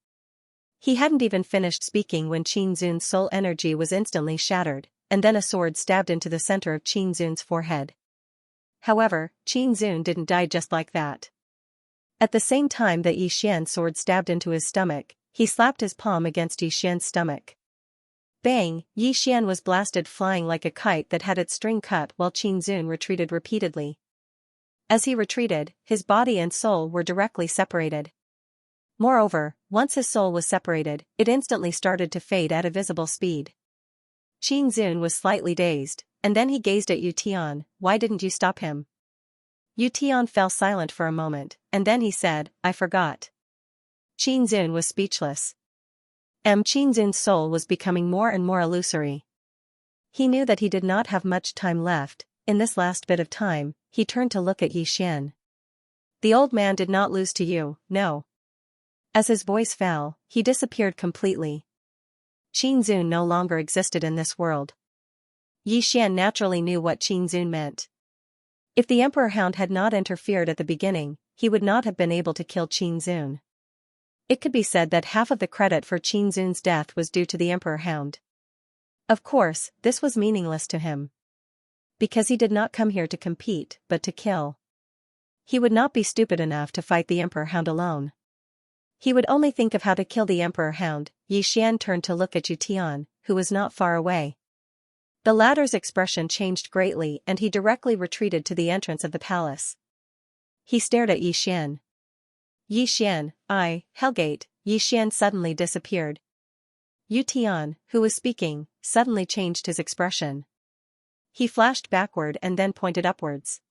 He hadn't even finished speaking when Qin Zun's soul energy was instantly shattered, and then a sword stabbed into the center of Qin Zun's forehead. However, Qin Zun didn't die just like that. At the same time that Yi Xian's sword stabbed into his stomach, he slapped his palm against Yi Xian's stomach. Bang, Yi Xian was blasted flying like a kite that had its string cut while Qin Zun retreated repeatedly. As he retreated, his body and soul were directly separated. Moreover, once his soul was separated, it instantly started to fade at a visible speed. Qin Zun was slightly dazed, and then he gazed at Yu Tian. "Why didn't you stop him?" Yu Tian fell silent for a moment, and then he said, "I forgot." Qin Zun was speechless. Qin Zun's soul was becoming more and more illusory. He knew that he did not have much time left. In this last bit of time, he turned to look at Yi Xian. The old man did not lose to you, no. As his voice fell, he disappeared completely. Qin Zun no longer existed in this world. Yi Xian naturally knew what Qin Zun meant. If the Emperor Hound had not interfered at the beginning, he would not have been able to kill Qin Zun. It could be said that half of the credit for Qin Zun's death was due to the Emperor Hound. Of course, this was meaningless to him. Because he did not come here to compete, but to kill. He would not be stupid enough to fight the Emperor Hound alone. He would only think of how to kill the Emperor Hound. Yi Xian turned to look at Yu Tian, who was not far away. The latter's expression changed greatly and he directly retreated to the entrance of the palace. He stared at Yi Xian. "Yi Xian, Hellgate." Yi Xian suddenly disappeared. Yu Tian, who was speaking, suddenly changed his expression. He flashed backward and then pointed upwards.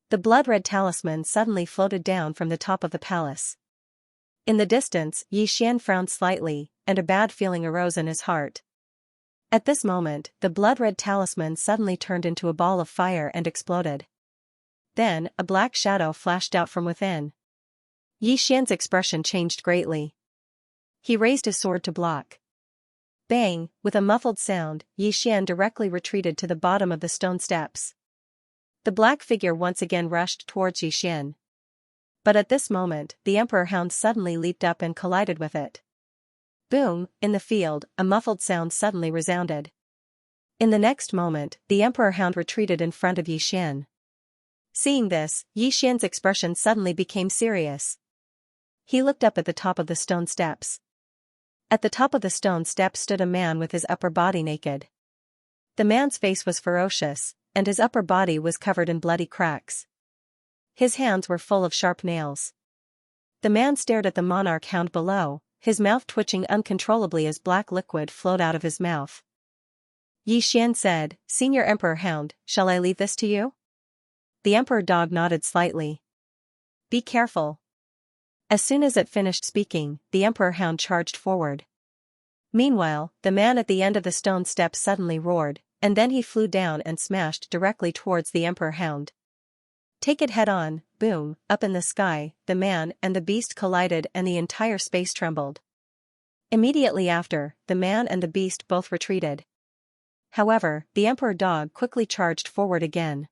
The blood-red talisman suddenly floated down from the top of the palace. In the distance, Yi Xian frowned slightly, and a bad feeling arose in his heart. At this moment, the blood-red talisman suddenly turned into a ball of fire and exploded. Then, a black shadow flashed out from within. Yi Xian's expression changed greatly. He raised his sword to block. Bang, with a muffled sound, Yi Xian directly retreated to the bottom of the stone steps. The black figure once again rushed towards Yi Xian. But at this moment, the Emperor Hound suddenly leaped up and collided with it. Boom, in the field, a muffled sound suddenly resounded. In the next moment, the Emperor Hound retreated in front of Yi Xian. Seeing this, Yi Xian's expression suddenly became serious. He looked up at the top of the stone steps. At the top of the stone steps stood a man with his upper body naked. The man's face was ferocious, and his upper body was covered in bloody cracks. His hands were full of sharp nails. The man stared at the monarch hound below, his mouth twitching uncontrollably as black liquid flowed out of his mouth. Xian said, "Senior Emperor Hound, shall I leave this to you?" The Emperor Dog nodded slightly. "Be careful." As soon as it finished speaking, the Emperor Hound charged forward. Meanwhile, the man at the end of the stone steps suddenly roared, and then he flew down and smashed directly towards the Emperor Hound. Take it head on, boom, up in the sky, the man and the beast collided and the entire space trembled. Immediately after, the man and the beast both retreated. However, the Emperor Dog quickly charged forward again.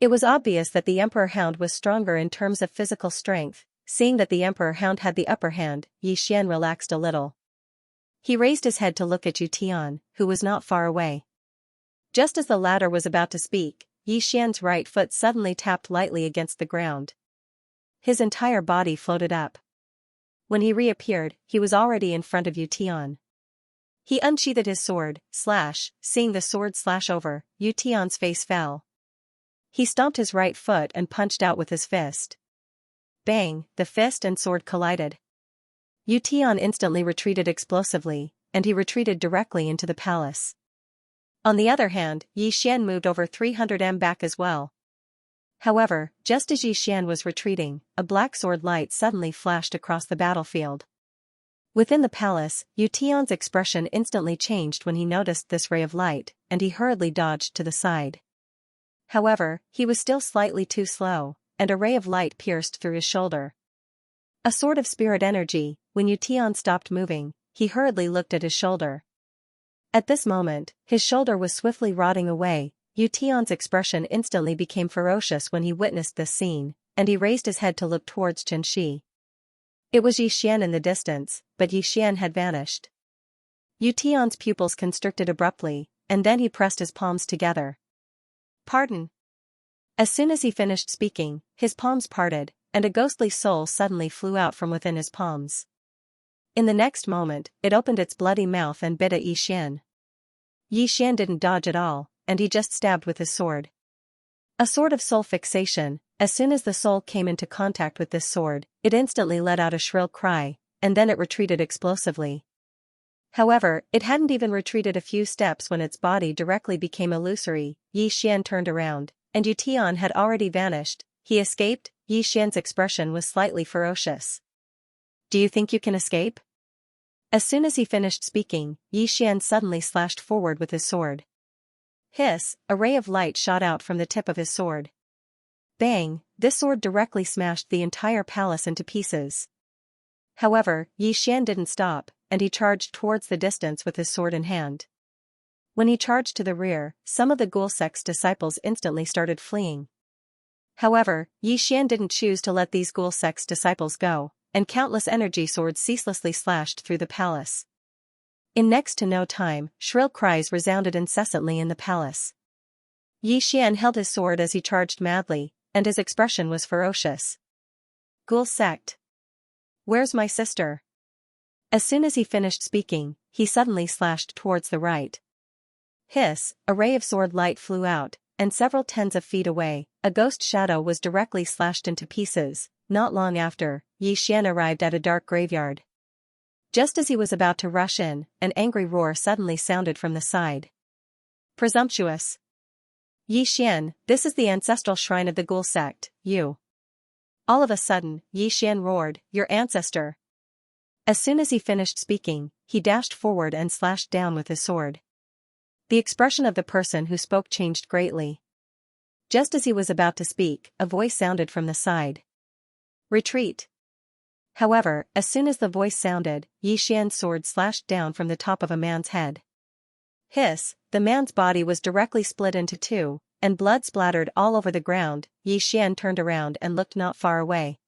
It was obvious that the Emperor Hound was stronger in terms of physical strength. Seeing that the Emperor Hound had the upper hand, Xian relaxed a little. He raised his head to look at Tian, who was not far away. Just as the latter was about to speak, Xian's right foot suddenly tapped lightly against the ground. His entire body floated up. When he reappeared, he was already in front of Tian. He unsheathed his sword, seeing the sword slash over, Tian's face fell. He stomped his right foot and punched out with his fist. Bang, the fist and sword collided. Tian instantly retreated explosively, and he retreated directly into the palace. On the other hand, Xian moved over 300 m back as well. However, just as Xian was retreating, a black sword light suddenly flashed across the battlefield. Within the palace, Tian's expression instantly changed when he noticed this ray of light, and he hurriedly dodged to the side. However, he was still slightly too slow, and a ray of light pierced through his shoulder. A sort of spirit energy. When Tian stopped moving, he hurriedly looked at his shoulder. At this moment, his shoulder was swiftly rotting away. Tian's expression instantly became ferocious when he witnessed this scene, and he raised his head to look towards Xianxia. It was Xian in the distance, but Xian had vanished. Tian's pupils constricted abruptly, and then he pressed his palms together. "Pardon." As soon as he finished speaking, his palms parted, and a ghostly soul suddenly flew out from within his palms. In the next moment, it opened its bloody mouth and bit at Xian. Xian didn't dodge at all, and he just stabbed with his sword. A sort of soul fixation. As soon as the soul came into contact with this sword, it instantly let out a shrill cry, and then it retreated explosively. However, it hadn't even retreated a few steps when its body directly became illusory. Xian turned around, and Tian had already vanished. He escaped. Xian's expression was slightly ferocious. "Do you think you can escape?" As soon as he finished speaking, Xian suddenly slashed forward with his sword. Hiss, a ray of light shot out from the tip of his sword. Bang, this sword directly smashed the entire palace into pieces. However, Xian didn't stop, and he charged towards the distance with his sword in hand. When he charged to the rear, some of the ghoul sect's disciples instantly started fleeing. However, Xian didn't choose to let these ghoul sect's disciples go, and countless energy swords ceaselessly slashed through the palace. In next to no time, shrill cries resounded incessantly in the palace. Xian held his sword as he charged madly, and his expression was ferocious. "Ghoul sect. Where's my sister?" As soon as he finished speaking, he suddenly slashed towards the right. Hiss, a ray of sword light flew out, and several tens of feet away, a ghost shadow was directly slashed into pieces. Not long after, Xian arrived at a dark graveyard. Just as he was about to rush in, an angry roar suddenly sounded from the side. "Presumptuous! Xian, this is the ancestral shrine of the ghoul sect, you." All of a sudden, Xian roared, "Your ancestor!" As soon as he finished speaking, he dashed forward and slashed down with his sword. The expression of the person who spoke changed greatly. Just as he was about to speak, a voice sounded from the side. "Retreat." However, as soon as the voice sounded, Xian's sword slashed down from the top of a man's head. Hiss, the man's body was directly split into two, and blood splattered all over the ground. Xian turned around and looked not far away.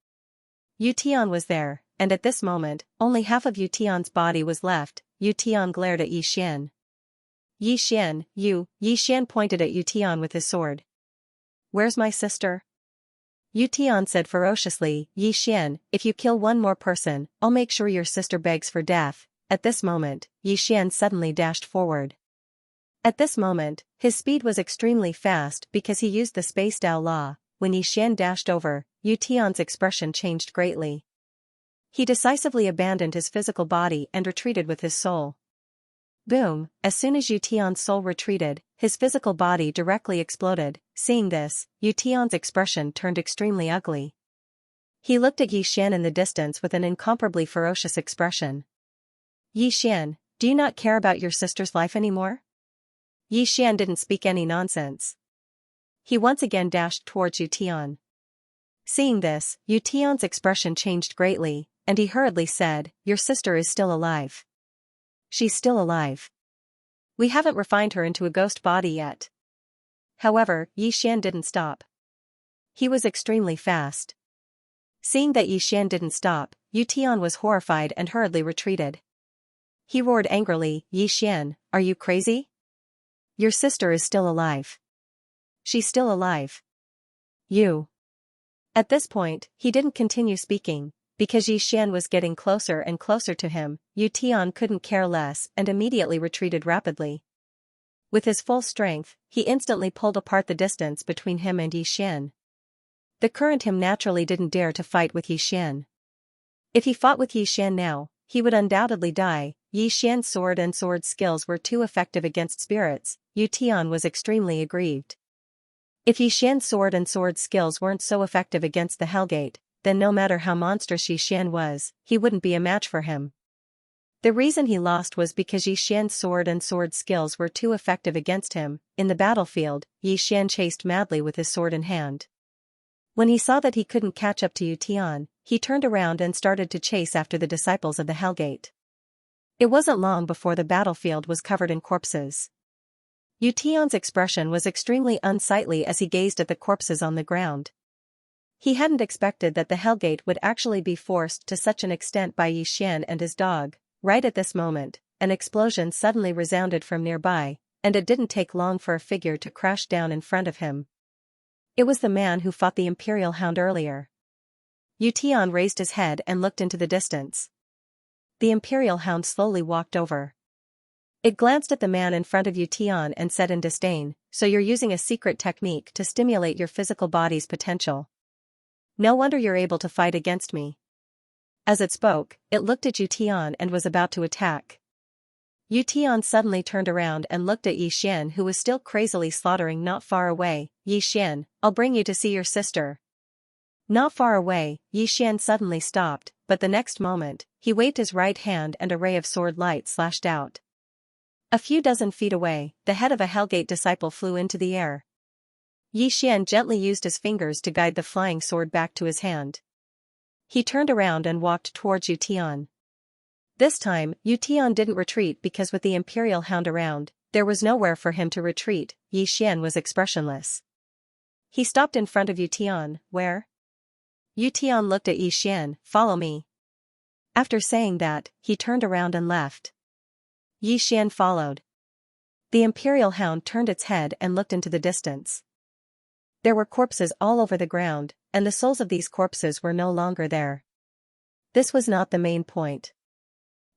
Tian was there, and at this moment, only half of Tian's body was left. Tian glared at Xian. "Xian, you," Xian pointed at Tian with his sword. "Where's my sister?" Tian said ferociously, "Xian, if you kill one more person, I'll make sure your sister begs for death." At this moment, Xian suddenly dashed forward. At this moment, his speed was extremely fast because he used the space Dao law. When Xian dashed over, Tian's expression changed greatly. He decisively abandoned his physical body and retreated with his soul. Boom, as soon as Yu Tian's soul retreated, his physical body directly exploded. Seeing this, Yu Tian's expression turned extremely ugly. He looked at Yi Xian in the distance with an incomparably ferocious expression. Yi Xian, do you not care about your sister's life anymore? Yi Xian didn't speak any nonsense. He once again dashed towards Yu Tian. Seeing this, Yu Tian's expression changed greatly, and he hurriedly said, "Your sister is still alive. She's still alive. We haven't refined her into a ghost body yet." However, Yi Xian didn't stop. He was extremely fast. Seeing that Yi Xian didn't stop, Yu Tian was horrified and hurriedly retreated. He roared angrily, "Yi Xian, are you crazy? Your sister is still alive. She's still alive. You." At this point, he didn't continue speaking, because Yi Xian was getting closer and closer to him. Yu Tian couldn't care less and immediately retreated rapidly. With his full strength, he instantly pulled apart the distance between him and Yi Xian. The current him naturally didn't dare to fight with Yi Xian. If he fought with Yi Xian now, he would undoubtedly die. Yi Xian's sword and sword skills were too effective against spirits. Yu Tian was extremely aggrieved. If Yi Xian's sword and sword skills weren't so effective against the Hellgate, then no matter how monstrous Yi Xian was, he wouldn't be a match for him. The reason he lost was because Yi Xian's sword and sword skills were too effective against him. In the battlefield, Yi Xian chased madly with his sword in hand. When he saw that he couldn't catch up to Yu Tian, he turned around and started to chase after the disciples of the Hellgate. It wasn't long before the battlefield was covered in corpses. Yu Tian's expression was extremely unsightly as he gazed at the corpses on the ground. He hadn't expected that the Hellgate would actually be forced to such an extent by Yi Xian and his dog. Right at this moment, an explosion suddenly resounded from nearby, and it didn't take long for a figure to crash down in front of him. It was the man who fought the Imperial Hound earlier. Yu Tian raised his head and looked into the distance. The Imperial Hound slowly walked over. It glanced at the man in front of Yu Tian and said in disdain, "So you're using a secret technique to stimulate your physical body's potential. No wonder you're able to fight against me." As it spoke, it looked at Yu Tian and was about to attack. Yu Tian suddenly turned around and looked at Yi Xian, who was still crazily slaughtering not far away. "Yi Xian, I'll bring you to see your sister." Not far away, Yi Xian suddenly stopped, but the next moment, he waved his right hand and a ray of sword light slashed out. A few dozen feet away, the head of a Hellgate disciple flew into the air. Yi Xian gently used his fingers to guide the flying sword back to his hand. He turned around and walked towards Yu Tian. This time, Yu Tian didn't retreat because with the Imperial Hound around, there was nowhere for him to retreat. Yi Xian was expressionless. He stopped in front of Yu Tian. "Where?" Yu Tian looked at Yi Xian. "Follow me." After saying that, he turned around and left. Yi Xian followed. The Imperial Hound turned its head and looked into the distance. There were corpses all over the ground, and the souls of these corpses were no longer there. This was not the main point.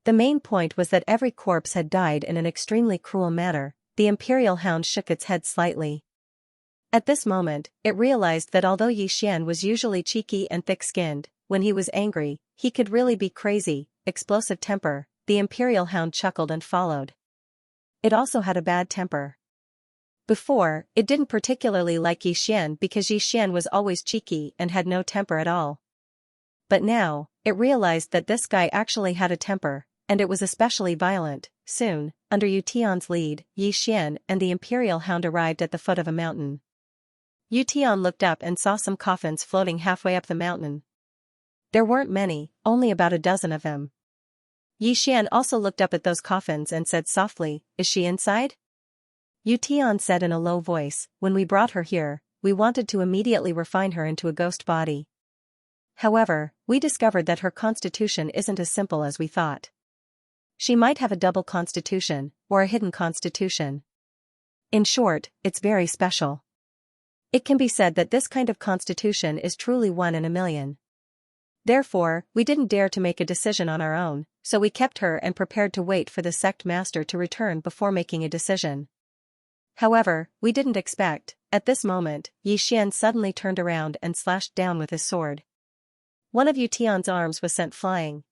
The main point was that every corpse had died in an extremely cruel manner. The Imperial Hound shook its head slightly. At this moment, it realized that although Yi Xian was usually cheeky and thick-skinned, when he was angry, he could really be crazy, explosive temper. The Imperial Hound chuckled and followed. It also had a bad temper. Before, it didn't particularly like Yi Xian because Yi Xian was always cheeky and had no temper at all. But now, it realized that this guy actually had a temper, and it was especially violent. Soon, under Yu Tian's lead, Yi Xian and the Imperial Hound arrived at the foot of a mountain. Yu Tian looked up and saw some coffins floating halfway up the mountain. There weren't many, only about a dozen of them. Yi Xian also looked up at those coffins and said softly, "Is she inside?" Yu Tian said in a low voice, "When we brought her here, we wanted to immediately refine her into a ghost body. However, we discovered that her constitution isn't as simple as we thought. She might have a double constitution, or a hidden constitution. In short, it's very special. It can be said that this kind of constitution is truly one in a million. Therefore, we didn't dare to make a decision on our own, so we kept her and prepared to wait for the sect master to return before making a decision. However, we didn't expect." At this moment, Yi Xian suddenly turned around and slashed down with his sword. One of Yu Tian's arms was sent flying.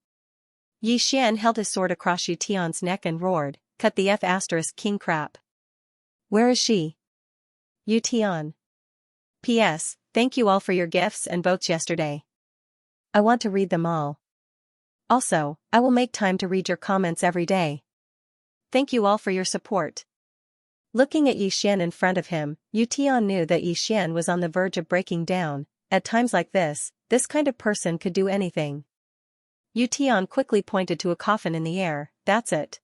Yi Xian held his sword across Yu Tian's neck and roared, "Cut the F***king crap. Where is she?" Yu Tian. P.S. Thank you all for your gifts and votes yesterday. I want to read them all. Also, I will make time to read your comments every day. Thank you all for your support. Looking at Yi Xian in front of him, Yu Tian knew that Yi Xian was on the verge of breaking down. At times like this kind of person could do anything. Yu Tian quickly pointed to a coffin in the air. That's it.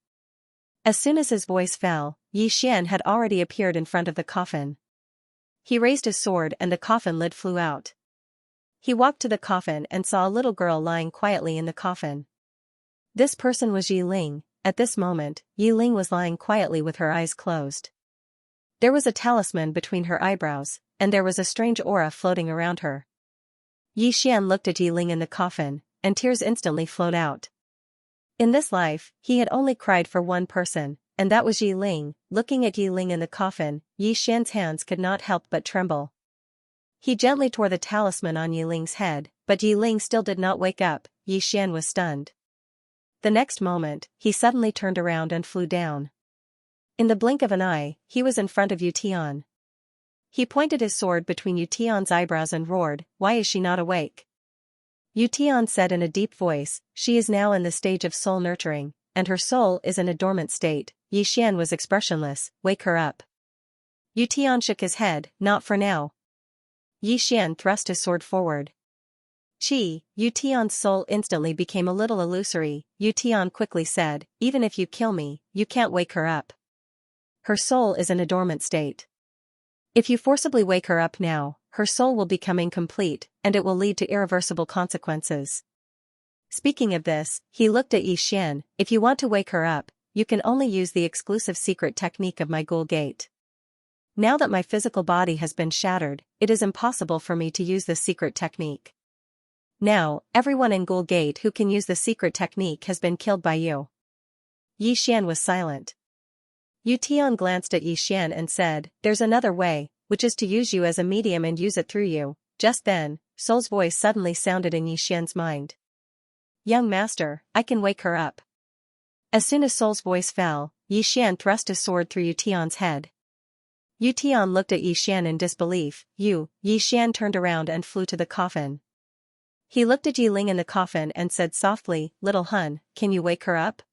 As soon as his voice fell, Yi Xian had already appeared in front of the coffin. He raised his sword and the coffin lid flew out. He walked to the coffin and saw a little girl lying quietly in the coffin. This person was Yi Ling. At this moment, Yi Ling was lying quietly with her eyes closed. There was a talisman between her eyebrows, and there was a strange aura floating around her. Yi Xian looked at Yi Ling in the coffin, and tears instantly flowed out. In this life, he had only cried for one person, and that was Yi Ling. Looking at Yi Ling in the coffin, Yi Xian's hands could not help but tremble. He gently tore the talisman on Yi Ling's head, but Yi Ling still did not wake up. Yi Xian was stunned. The next moment, he suddenly turned around and flew down. In the blink of an eye, he was in front of Yu Tian. He pointed his sword between Yu Tian's eyebrows and roared, "Why is she not awake?" Yu Tian said in a deep voice, "She is now in the stage of soul nurturing, and her soul is in a dormant state." Yi Xian was expressionless. "Wake her up." Yu Tian shook his head, "Not for now." Yi Xian thrust his sword forward. Yu Tian's soul instantly became a little illusory. Yu Tian quickly said, "Even if you kill me, you can't wake her up. Her soul is in a dormant state. If you forcibly wake her up now, her soul will become incomplete, and it will lead to irreversible consequences." Speaking of this, he looked at Yi Xian. "If you want to wake her up, you can only use the exclusive secret technique of my ghoul gate. Now that my physical body has been shattered, it is impossible for me to use this secret technique. Now, everyone in Ghoul Gate who can use the secret technique has been killed by you." Yi Xian was silent. Yu Tian glanced at Yi Xian and said, "There's another way, which is to use you as a medium and use it through you." Just then, Soul's voice suddenly sounded in Yi Xian's mind. "Young master, I can wake her up." As soon as Soul's voice fell, Yi Xian thrust his sword through Yu Tian's head. Yu Tian looked at Yi Xian in disbelief. Yi Xian turned around and flew to the coffin. He looked at Yi Ling in the coffin and said softly, "Little Hun, can you wake her up?"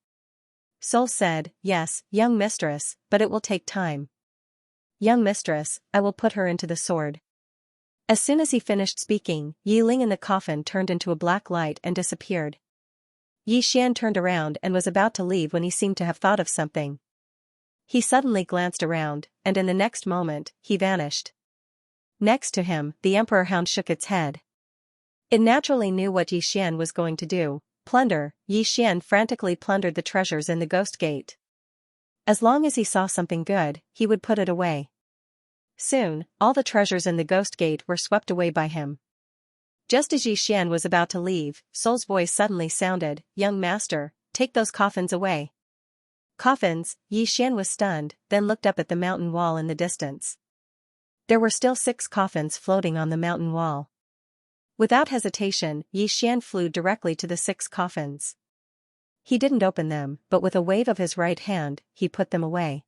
Soul said, "Yes, young mistress, but it will take time." "Young mistress, I will put her into the sword." As soon as he finished speaking, Yi Ling in the coffin turned into a black light and disappeared. Yi Xian turned around and was about to leave when he seemed to have thought of something. He suddenly glanced around, and in the next moment, he vanished. Next to him, the Emperor Hound shook its head. It naturally knew what Yi Xian was going to do. Plunder. Yi Xian frantically plundered the treasures in the Ghost Gate. As long as he saw something good, he would put it away. Soon, all the treasures in the Ghost Gate were swept away by him. Just as Yi Xian was about to leave, Soul's voice suddenly sounded, "Young master, take those coffins away." Coffins. Yi Xian was stunned, then looked up at the mountain wall in the distance. There were still 6 coffins floating on the mountain wall. Without hesitation, Yi Xian flew directly to the 6 coffins. He didn't open them, but with a wave of his right hand, he put them away.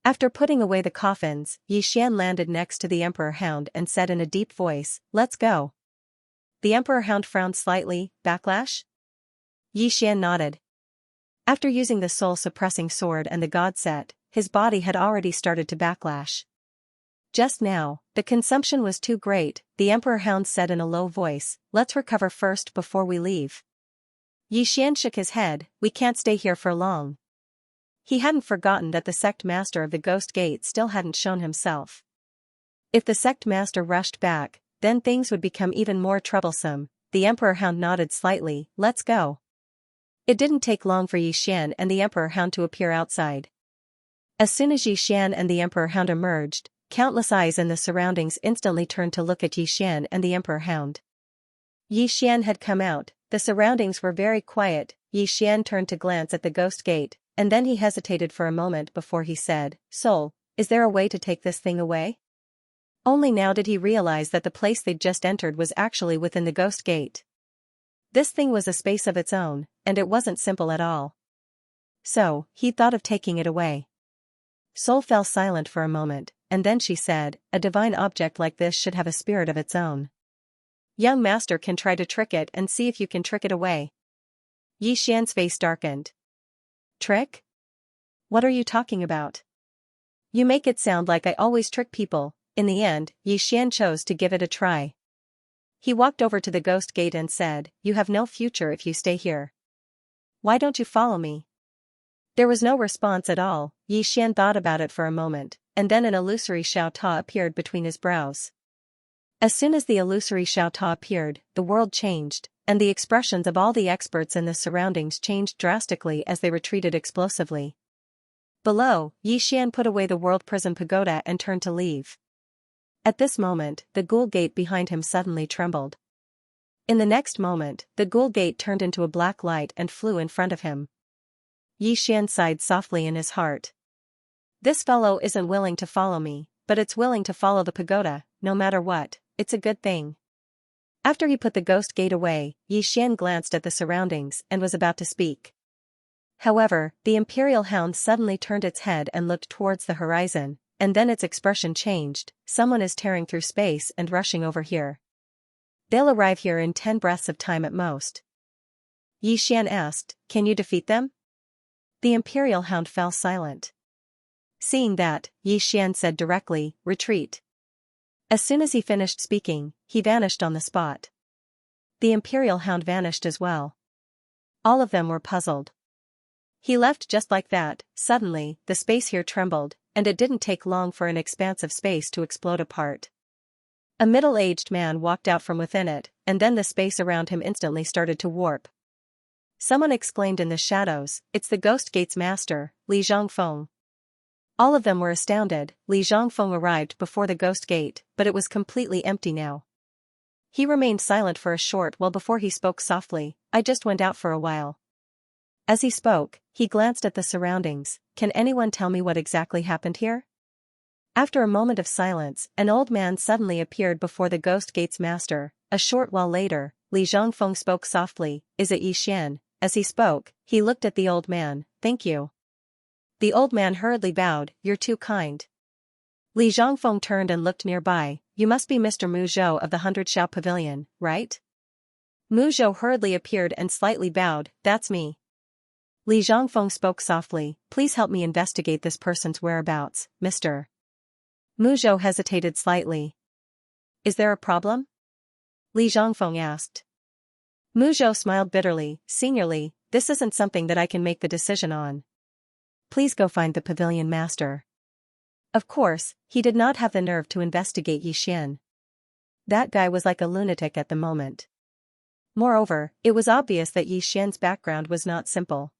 After putting away the coffins, Yi Xian landed next to the Emperor Hound and said in a deep voice, "Let's go." The Emperor Hound frowned slightly. "Backlash?" Yi Xian nodded. After using the soul-suppressing sword and the god set, his body had already started to backlash. Just now, the consumption was too great. The Emperor Hound said in a low voice, "Let's recover first before we leave." Yi Xian shook his head. "We can't stay here for long." He hadn't forgotten that the sect master of the Ghost Gate still hadn't shown himself. If the sect master rushed back, then things would become even more troublesome. The Emperor Hound nodded slightly. "Let's go." It didn't take long for Yi Xian and the Emperor Hound to appear outside. As soon as Yi Xian and the Emperor Hound emerged, countless eyes in the surroundings instantly turned to look at Yi Xian and the Emperor Hound. Yi Xian had come out. The surroundings were very quiet. Yi Xian turned to glance at the Ghost Gate, and then he hesitated for a moment before he said, "Soul, is there a way to take this thing away?" Only now did he realize that the place they'd just entered was actually within the Ghost Gate. This thing was a space of its own, and it wasn't simple at all. So, he thought of taking it away. Soul fell silent for a moment, and then she said, a divine object like this should have a spirit of its own. Young master can try to trick it and see if you can trick it away. Yi Xian's face darkened. Trick? What are you talking about? You make it sound like I always trick people. In the end, Yi Xian chose to give it a try. He walked over to the ghost gate and said, you have no future if you stay here. Why don't you follow me? There was no response at all. Yi Xian thought about it for a moment, and then an illusory Xiao Ta appeared between his brows. As soon as the illusory Xiao Ta appeared, the world changed, and the expressions of all the experts in the surroundings changed drastically as they retreated explosively. Below, Yi Xian put away the world prison pagoda and turned to leave. At this moment, the ghoul gate behind him suddenly trembled. In the next moment, the ghoul gate turned into a black light and flew in front of him. Yi Xian sighed softly in his heart. This fellow isn't willing to follow me, but it's willing to follow the pagoda, no matter what. It's a good thing. After he put the ghost gate away, Yi Xian glanced at the surroundings and was about to speak. However, the imperial hound suddenly turned its head and looked towards the horizon, and then its expression changed. Someone is tearing through space and rushing over here. They'll arrive here in 10 breaths of time at most. Yi Xian asked, can you defeat them? The imperial hound fell silent. Seeing that, Yi Xian said directly, retreat. As soon as he finished speaking, he vanished on the spot. The imperial hound vanished as well. All of them were puzzled. He left just like that. Suddenly, the space here trembled, and it didn't take long for an expanse of space to explode apart. A middle-aged man walked out from within it, and then the space around him instantly started to warp. Someone exclaimed in the shadows, it's the ghost gate's master, Li Zhongfeng. All of them were astounded. Li Zhongfeng arrived before the ghost gate, but it was completely empty now. He remained silent for a short while before he spoke softly, I just went out for a while. As he spoke, he glanced at the surroundings, can anyone tell me what exactly happened here? After a moment of silence, an old man suddenly appeared before the ghost gate's master. A short while later, Li Zhongfeng spoke softly, is it Yi Xian? As he spoke, he looked at the old man, thank you. The old man hurriedly bowed, you're too kind. Li Zhongfeng turned and looked nearby, you must be Mr. Mu Zhou of the 100 Xiao Pavilion, right? Mu Zhou hurriedly appeared and slightly bowed, that's me. Li Zhongfeng spoke softly, please help me investigate this person's whereabouts, Mr. Mu Zhou hesitated slightly. Is there a problem? Li Zhongfeng asked. Mu Zhou smiled bitterly, seniorly, this isn't something that I can make the decision on. Please go find the pavilion master. Of course, he did not have the nerve to investigate Yi Xian. That guy was like a lunatic at the moment. Moreover, it was obvious that Yi Xian's background was not simple.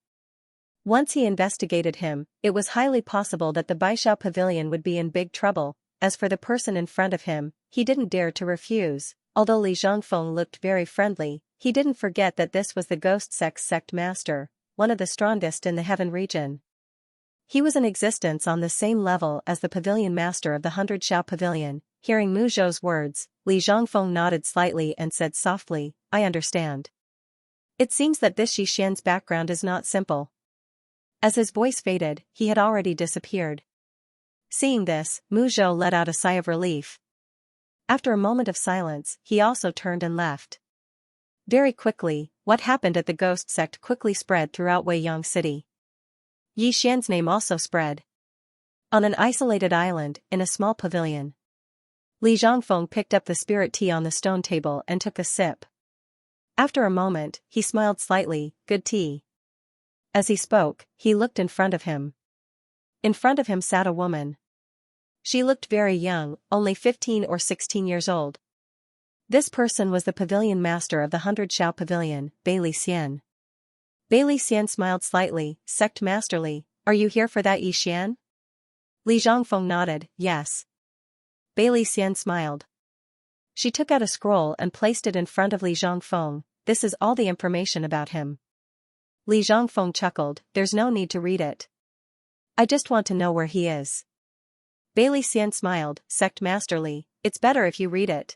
Once he investigated him, it was highly possible that the Baishao pavilion would be in big trouble. As for the person in front of him, he didn't dare to refuse. Although Li Zhongfeng looked very friendly, he didn't forget that this was the ghost sect master, one of the strongest in the heaven region. He was in existence on the same level as the pavilion master of the 100 Xiao Pavilion. Hearing Mu Zhou's words, Li Zhongfeng nodded slightly and said softly, I understand. It seems that this Yi Xian's background is not simple. As his voice faded, he had already disappeared. Seeing this, Mu Zhou let out a sigh of relief. After a moment of silence, he also turned and left. Very quickly, what happened at the ghost sect quickly spread throughout Weiyang City. Yi Xian's name also spread. On an isolated island, in a small pavilion, Li Zhongfeng picked up the spirit tea on the stone table and took a sip. After a moment, he smiled slightly, good tea. As he spoke, he looked in front of him. In front of him sat a woman. She looked very young, only 15 or 16 years old. This person was the pavilion master of the 100 Xiao Pavilion, Li Xian. Li Xian smiled slightly, sect masterly, are you here for that Yi Xian? Li Zhongfeng nodded, yes. Li Xian smiled. She took out a scroll and placed it in front of Li Zhongfeng, this is all the information about him. Li Zhongfeng chuckled, there's no need to read it. I just want to know where he is. Li Xian smiled, sect masterly, it's better if you read it.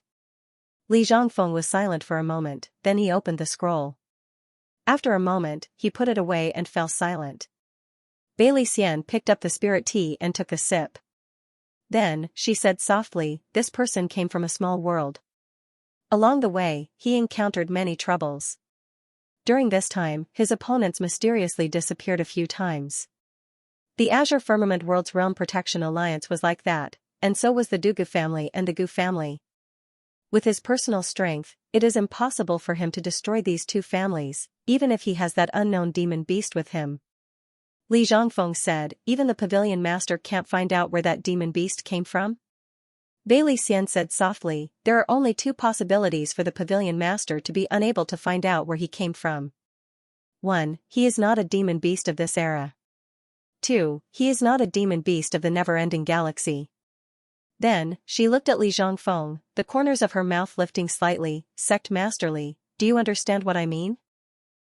Li Zhongfeng was silent for a moment, then he opened the scroll. After a moment, he put it away and fell silent. Bailey Xian picked up the spirit tea and took a sip. Then, she said softly, this person came from a small world. Along the way, he encountered many troubles. During this time, his opponents mysteriously disappeared a few times. The Azure Firmament World's Realm Protection Alliance was like that, and so was the Dugu family and the Gu family. With his personal strength, it is impossible for him to destroy these two families, even if he has that unknown demon beast with him. Li Zhongfeng said, even the pavilion master can't find out where that demon beast came from? Bailey Xian said softly, there are only two possibilities for the pavilion master to be unable to find out where he came from. 1. He is not a demon beast of this era. 2. He is not a demon beast of the never-ending galaxy. Then, she looked at Li Zhongfeng, the corners of her mouth lifting slightly, sect masterly, do you understand what I mean?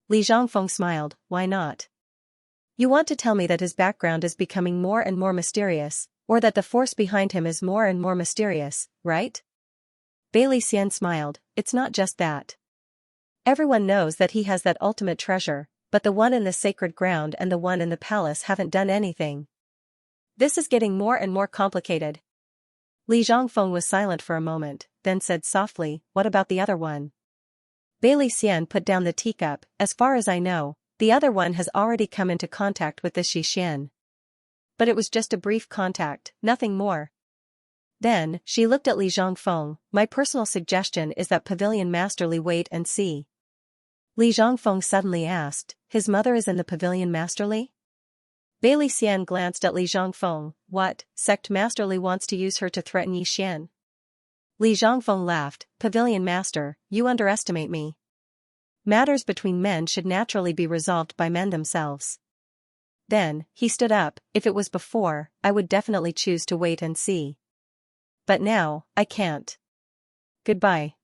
Li Zhongfeng smiled, why not? You want to tell me that his background is becoming more and more mysterious, or that the force behind him is more and more mysterious, right? Bailey Xian smiled, it's not just that. Everyone knows that he has that ultimate treasure, but the one in the sacred ground and the one in the palace haven't done anything. This is getting more and more complicated. Li Zhongfeng was silent for a moment, then said softly, what about the other one? Bailey Xian put down the teacup, as far as I know, the other one has already come into contact with this Xixian. But it was just a brief contact, nothing more. Then, she looked at Li Zhongfeng, my personal suggestion is that Pavilion Masterly wait and see. Li Zhongfeng suddenly asked, his mother is in the Pavilion Masterly? Bailey Xian glanced at Li Zhongfeng, what, Sect Masterly wants to use her to threaten Yixian? Li Zhongfeng laughed, Pavilion Master, you underestimate me. Matters between men should naturally be resolved by men themselves. Then, he stood up, if it was before, I would definitely choose to wait and see. But now, I can't. Goodbye.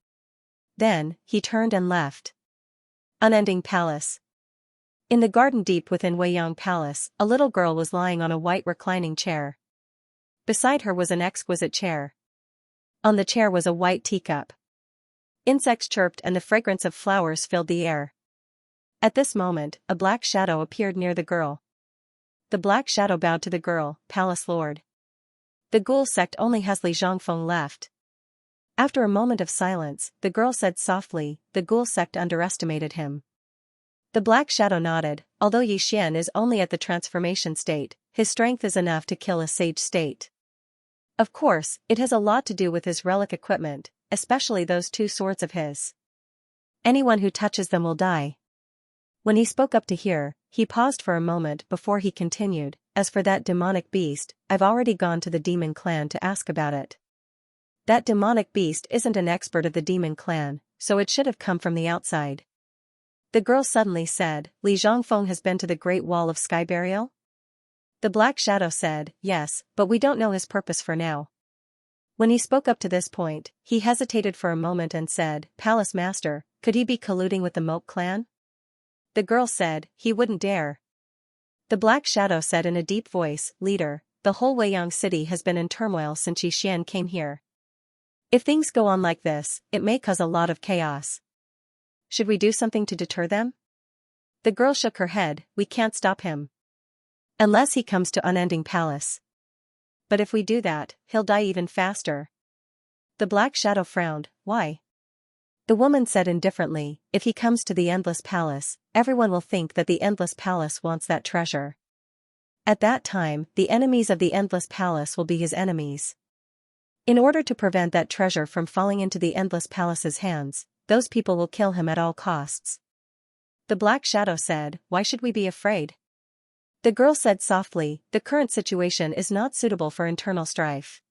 Then, he turned and left. Unending Palace. In the garden deep within Weiyang Palace, a little girl was lying on a white reclining chair. Beside her was an exquisite chair. On the chair was a white teacup. Insects chirped and the fragrance of flowers filled the air. At this moment, a black shadow appeared near the girl. The black shadow bowed to the girl, Palace Lord. The ghoul sect only has Li Zhongfeng left. After a moment of silence, the girl said softly, the ghoul sect underestimated him. The black shadow nodded, although Yixian is only at the transformation state, his strength is enough to kill a sage state. Of course, it has a lot to do with his relic equipment, especially those two swords of his. Anyone who touches them will die. When he spoke up to hear, he paused for a moment before he continued, as for that demonic beast, I've already gone to the demon clan to ask about it. That demonic beast isn't an expert of the demon clan, so it should have come from the outside. The girl suddenly said, Li Zhongfeng has been to the Great Wall of Sky Burial? The black shadow said, yes, but we don't know his purpose for now. When he spoke up to this point, he hesitated for a moment and said, Palace Master, could he be colluding with the Moke clan? The girl said, he wouldn't dare. The black shadow said in a deep voice, Leader, the whole Weiyang city has been in turmoil since Yixian came here. If things go on like this, it may cause a lot of chaos. Should we do something to deter them? The girl shook her head, we can't stop him. Unless he comes to Unending Palace. But if we do that, he'll die even faster. The black shadow frowned, why? The woman said indifferently, if he comes to the Endless Palace, everyone will think that the Endless Palace wants that treasure. At that time, the enemies of the Endless Palace will be his enemies. In order to prevent that treasure from falling into the Endless Palace's hands, those people will kill him at all costs. The black shadow said, why should we be afraid? The girl said softly, the current situation is not suitable for internal strife.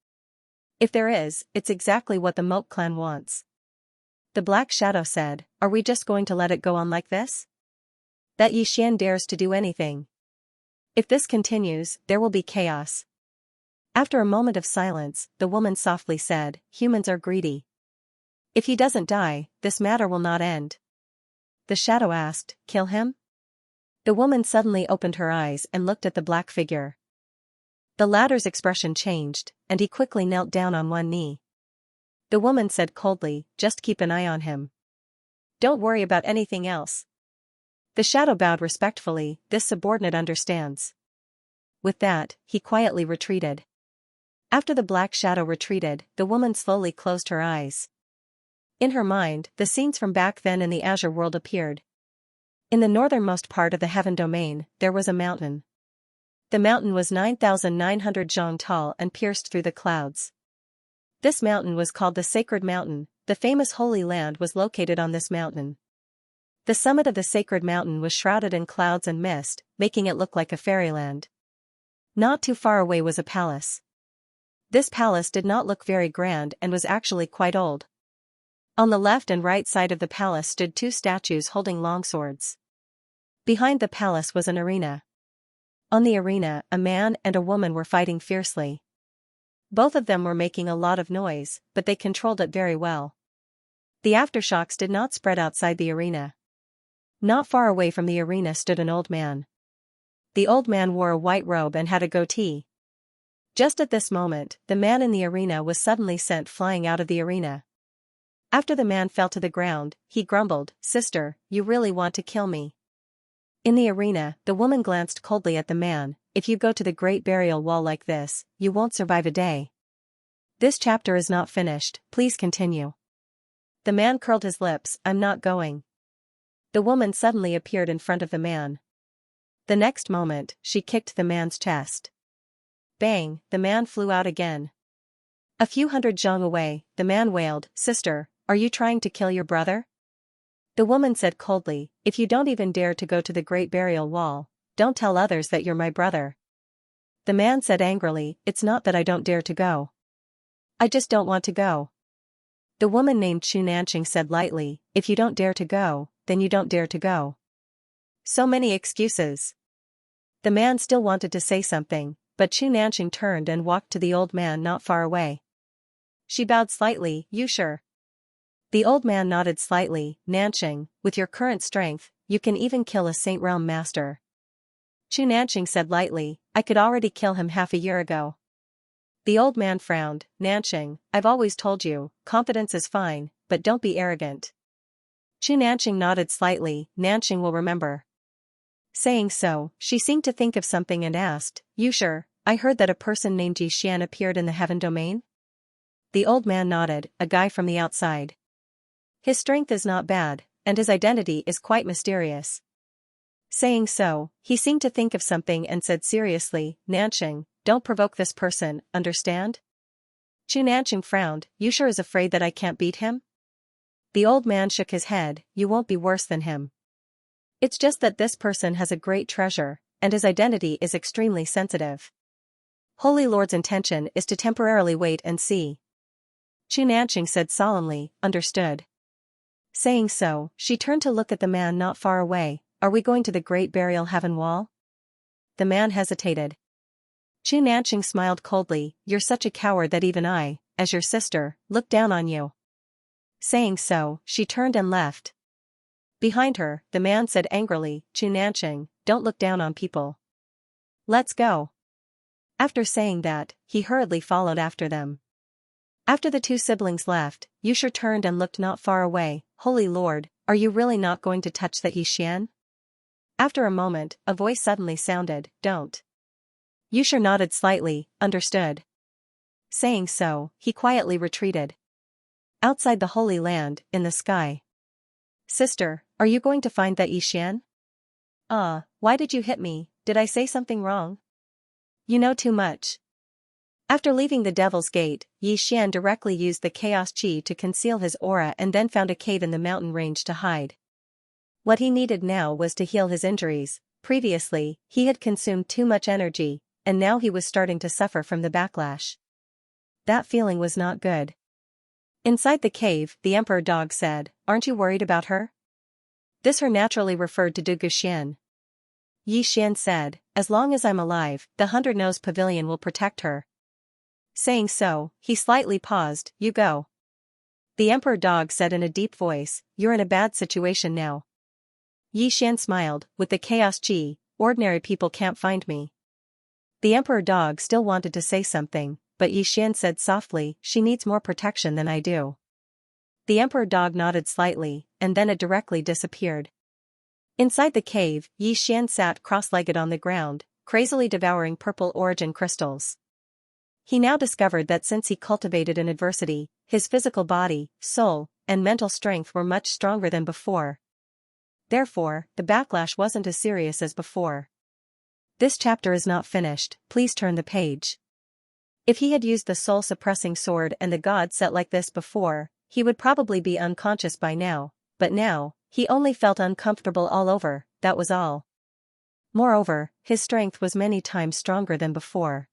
If there is, it's exactly what the Moke clan wants. The black shadow said, are we just going to let it go on like this? That Yixian dares to do anything. If this continues, there will be chaos. After a moment of silence, the woman softly said, humans are greedy. If he doesn't die, this matter will not end. The shadow asked, kill him? The woman suddenly opened her eyes and looked at the black figure. The latter's expression changed, and he quickly knelt down on one knee. The woman said coldly, just keep an eye on him. Don't worry about anything else. The shadow bowed respectfully, this subordinate understands. With that, he quietly retreated. After the black shadow retreated, the woman slowly closed her eyes. In her mind, the scenes from back then in the azure world appeared. In the northernmost part of the heaven domain, there was a mountain. The mountain was 9,900 zhang tall and pierced through the clouds. This mountain was called the Sacred Mountain. The famous Holy Land was located on this mountain. The summit of the sacred mountain was shrouded in clouds and mist, making it look like a fairyland. Not too far away was a palace. This palace did not look very grand and was actually quite old. On the left and right side of the palace stood two statues holding long swords. Behind the palace was an arena. On the arena, a man and a woman were fighting fiercely. Both of them were making a lot of noise, but they controlled it very well. The aftershocks did not spread outside the arena. Not far away from the arena stood an old man. The old man wore a white robe and had a goatee. Just at this moment, the man in the arena was suddenly sent flying out of the arena. After the man fell to the ground, he grumbled, "Sister, you really want to kill me?" In the arena, the woman glanced coldly at the man. "If you go to the great burial wall like this, you won't survive a day. This chapter is not finished, please continue." The man curled his lips, "I'm not going." The woman suddenly appeared in front of the man. The next moment, she kicked the man's chest. Bang, the man flew out again. A few hundred zhang away, the man wailed, "Sister, are you trying to kill your brother?" The woman said coldly, "If you don't even dare to go to the great burial wall, don't tell others that you're my brother." The man said angrily, "It's not that I don't dare to go. I just don't want to go." The woman named Xianxia said lightly, "If you don't dare to go, then you don't dare to go." So many excuses. The man still wanted to say something, but Xianxia turned and walked to the old man not far away. She bowed slightly, "You sure?" The old man nodded slightly, "Nanxing, with your current strength, you can even kill a Saint Realm master." Xianxia said lightly, "I could already kill him half a year ago." The old man frowned, "Nanxing, I've always told you, confidence is fine, but don't be arrogant." Xianxia nodded slightly, "Nanxing will remember." Saying so, she seemed to think of something and asked, "You sure? I heard that a person named Yixian appeared in the heaven domain?" The old man nodded, "A guy from the outside. His strength is not bad, and his identity is quite mysterious." Saying so, he seemed to think of something and said seriously, "Nanxing, don't provoke this person, understand?" Xianxia frowned, "You sure is afraid that I can't beat him?" The old man shook his head, "You won't be worse than him. It's just that this person has a great treasure, and his identity is extremely sensitive. Holy Lord's intention is to temporarily wait and see." Xianxia said solemnly, "Understood." Saying so, she turned to look at the man not far away. "Are we going to the great burial heaven wall?" The man hesitated. Xianxia smiled coldly, "You're such a coward that even I, as your sister, look down on you." Saying so, she turned and left. Behind her, the man said angrily, "Xianxia, don't look down on people. Let's go." After saying that, he hurriedly followed after them. After the two siblings left, Yusha turned and looked not far away. "Holy Lord, are you really not going to touch that Yixian?" After a moment, a voice suddenly sounded, "Don't." Yusha nodded slightly, "Understood." Saying so, he quietly retreated. Outside the Holy Land, in the sky. "Sister, are you going to find that Yixian?" Why did you hit me? Did I say something wrong?" "You know too much." After leaving the Devil's Gate, Yixian directly used the Chaos Chi to conceal his aura and then found a cave in the mountain range to hide. What he needed now was to heal his injuries. Previously, he had consumed too much energy, and now he was starting to suffer from the backlash. That feeling was not good. Inside the cave, the Emperor Dog said, "Aren't you worried about her?" This her naturally referred to Du Guxian. Yixian said, "As long as I'm alive, the 100-Nose Pavilion will protect her." Saying so, he slightly paused, "You go." The Emperor Dog said in a deep voice, "You're in a bad situation now." Yixian smiled, "With the Chaos Chi, ordinary people can't find me." The Emperor Dog still wanted to say something, but Yi Xian said softly, she needs more protection than I do. The emperor dog nodded slightly, and then it directly disappeared. Inside the cave, Yi Xian sat cross-legged on the ground, crazily devouring purple origin crystals. He now discovered that since he cultivated in adversity, his physical body, soul, and mental strength were much stronger than before. Therefore, the backlash wasn't as serious as before. This chapter is not finished, please turn the page. If he had used the soul-suppressing sword and the god set like this before, he would probably be unconscious by now, but now, he only felt uncomfortable all over, that was all. Moreover, his strength was many times stronger than before.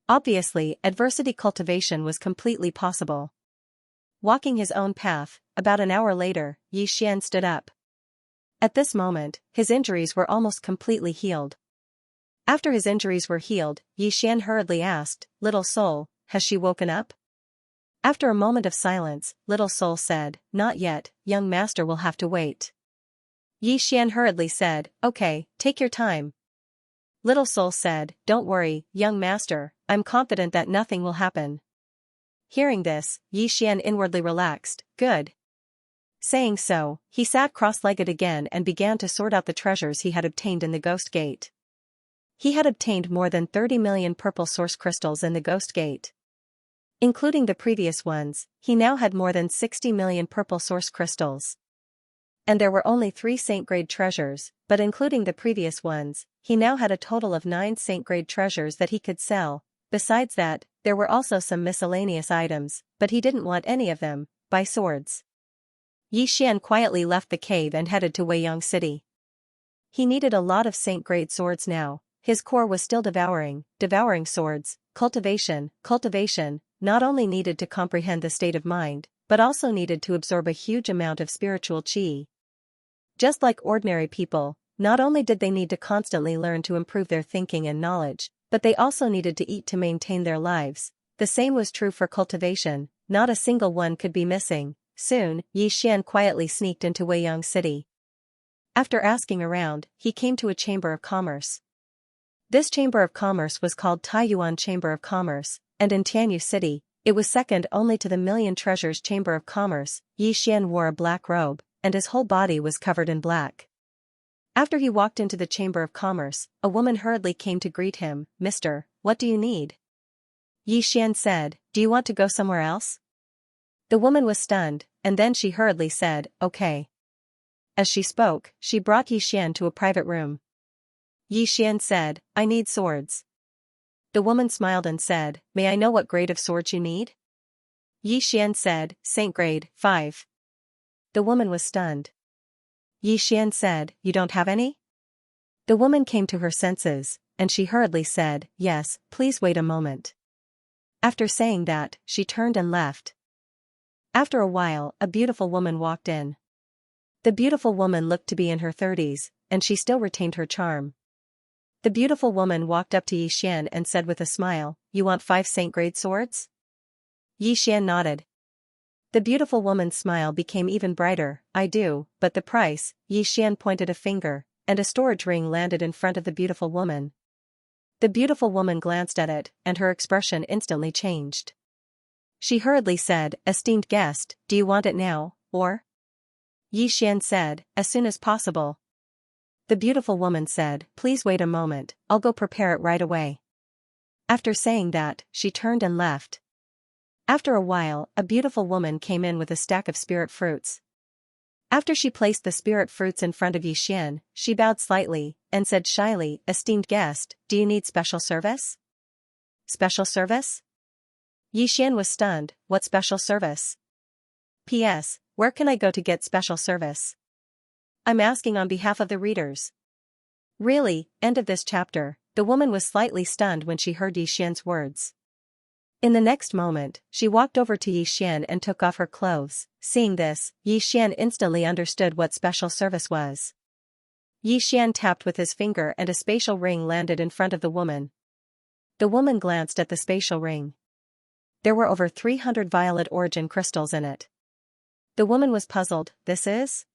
Obviously, adversity cultivation was completely possible. Walking his own path, about an hour later, Yi Xian stood up. At this moment, his injuries were almost completely healed. After his injuries were healed, Yi Xian hurriedly asked, "Little soul, has she woken up?" After a moment of silence, Little Soul said, "Not yet, young master will have to wait." Yi Xian hurriedly said, "Okay, take your time." Little Soul said, "Don't worry, young master, I'm confident that nothing will happen." Hearing this, Yi Xian inwardly relaxed, good. Saying so, he sat cross-legged again and began to sort out the treasures he had obtained in the Ghost Gate. He had obtained more than 30 million purple source crystals in the Ghost Gate. Including the previous ones, he now had more than 60 million purple source crystals. And there were only 3 saint-grade treasures, but including the previous ones, he now had a total of 9 saint-grade treasures that he could sell. Besides that, there were also some miscellaneous items, but he didn't want any of them. Buy swords. Yi Xian quietly left the cave and headed to Weiyang City. He needed a lot of saint-grade swords now. His core was still devouring swords. Cultivation, not only needed to comprehend the state of mind, but also needed to absorb a huge amount of spiritual qi. Just like ordinary people, not only did they need to constantly learn to improve their thinking and knowledge, but they also needed to eat to maintain their lives. The same was true for cultivation, not a single one could be missing. Soon, Yi Xian quietly sneaked into Weiyang City. After asking around, he came to a chamber of commerce. This chamber of commerce was called Taiyuan Chamber of Commerce, and in Tianyu City, it was second only to the Million Treasures Chamber of Commerce. Yi Xian wore a black robe, and his whole body was covered in black. After he walked into the Chamber of Commerce, a woman hurriedly came to greet him. "Mister, what do you need?" Yi Xian said, "Do you want to go somewhere else?" The woman was stunned, and then she hurriedly said, "Okay." As she spoke, she brought Yi Xian to a private room. Yi Xian said, "I need swords." The woman smiled and said, "May I know what grade of swords you need?" Yi Xian said, "Saint grade, 5. The woman was stunned. Yi Xian said, "You don't have any?" The woman came to her senses, and she hurriedly said, "Yes, please wait a moment." After saying that, she turned and left. After a while, a beautiful woman walked in. The beautiful woman looked to be in her 30s, and she still retained her charm. The beautiful woman walked up to Yi Xian and said with a smile, "You want 5 saint-grade swords?" Yi Xian nodded. The beautiful woman's smile became even brighter. "I do, but the price." Yi Xian pointed a finger, and a storage ring landed in front of the beautiful woman. The beautiful woman glanced at it, and her expression instantly changed. She hurriedly said, "Esteemed guest, do you want it now, or?" Yi Xian said, "As soon as possible." The beautiful woman said, "Please wait a moment, I'll go prepare it right away." After saying that, she turned and left. After a while, a beautiful woman came in with a stack of spirit fruits. After she placed the spirit fruits in front of Yi Xian, she bowed slightly, and said shyly, "Esteemed guest, do you need special service?" "Special service?" Yi Xian was stunned. "What special service?" "P.S. Where can I go to get special service?" I'm asking on behalf of the readers. Really, end of this chapter. The woman was slightly stunned when she heard Yi Xian's words. In the next moment, she walked over to Yi Xian and took off her clothes. Seeing this, Yi Xian instantly understood what special service was. Yi Xian tapped with his finger and a spatial ring landed in front of the woman. The woman glanced at the spatial ring. There were over 300 violet origin crystals in it. The woman was puzzled. "This is?"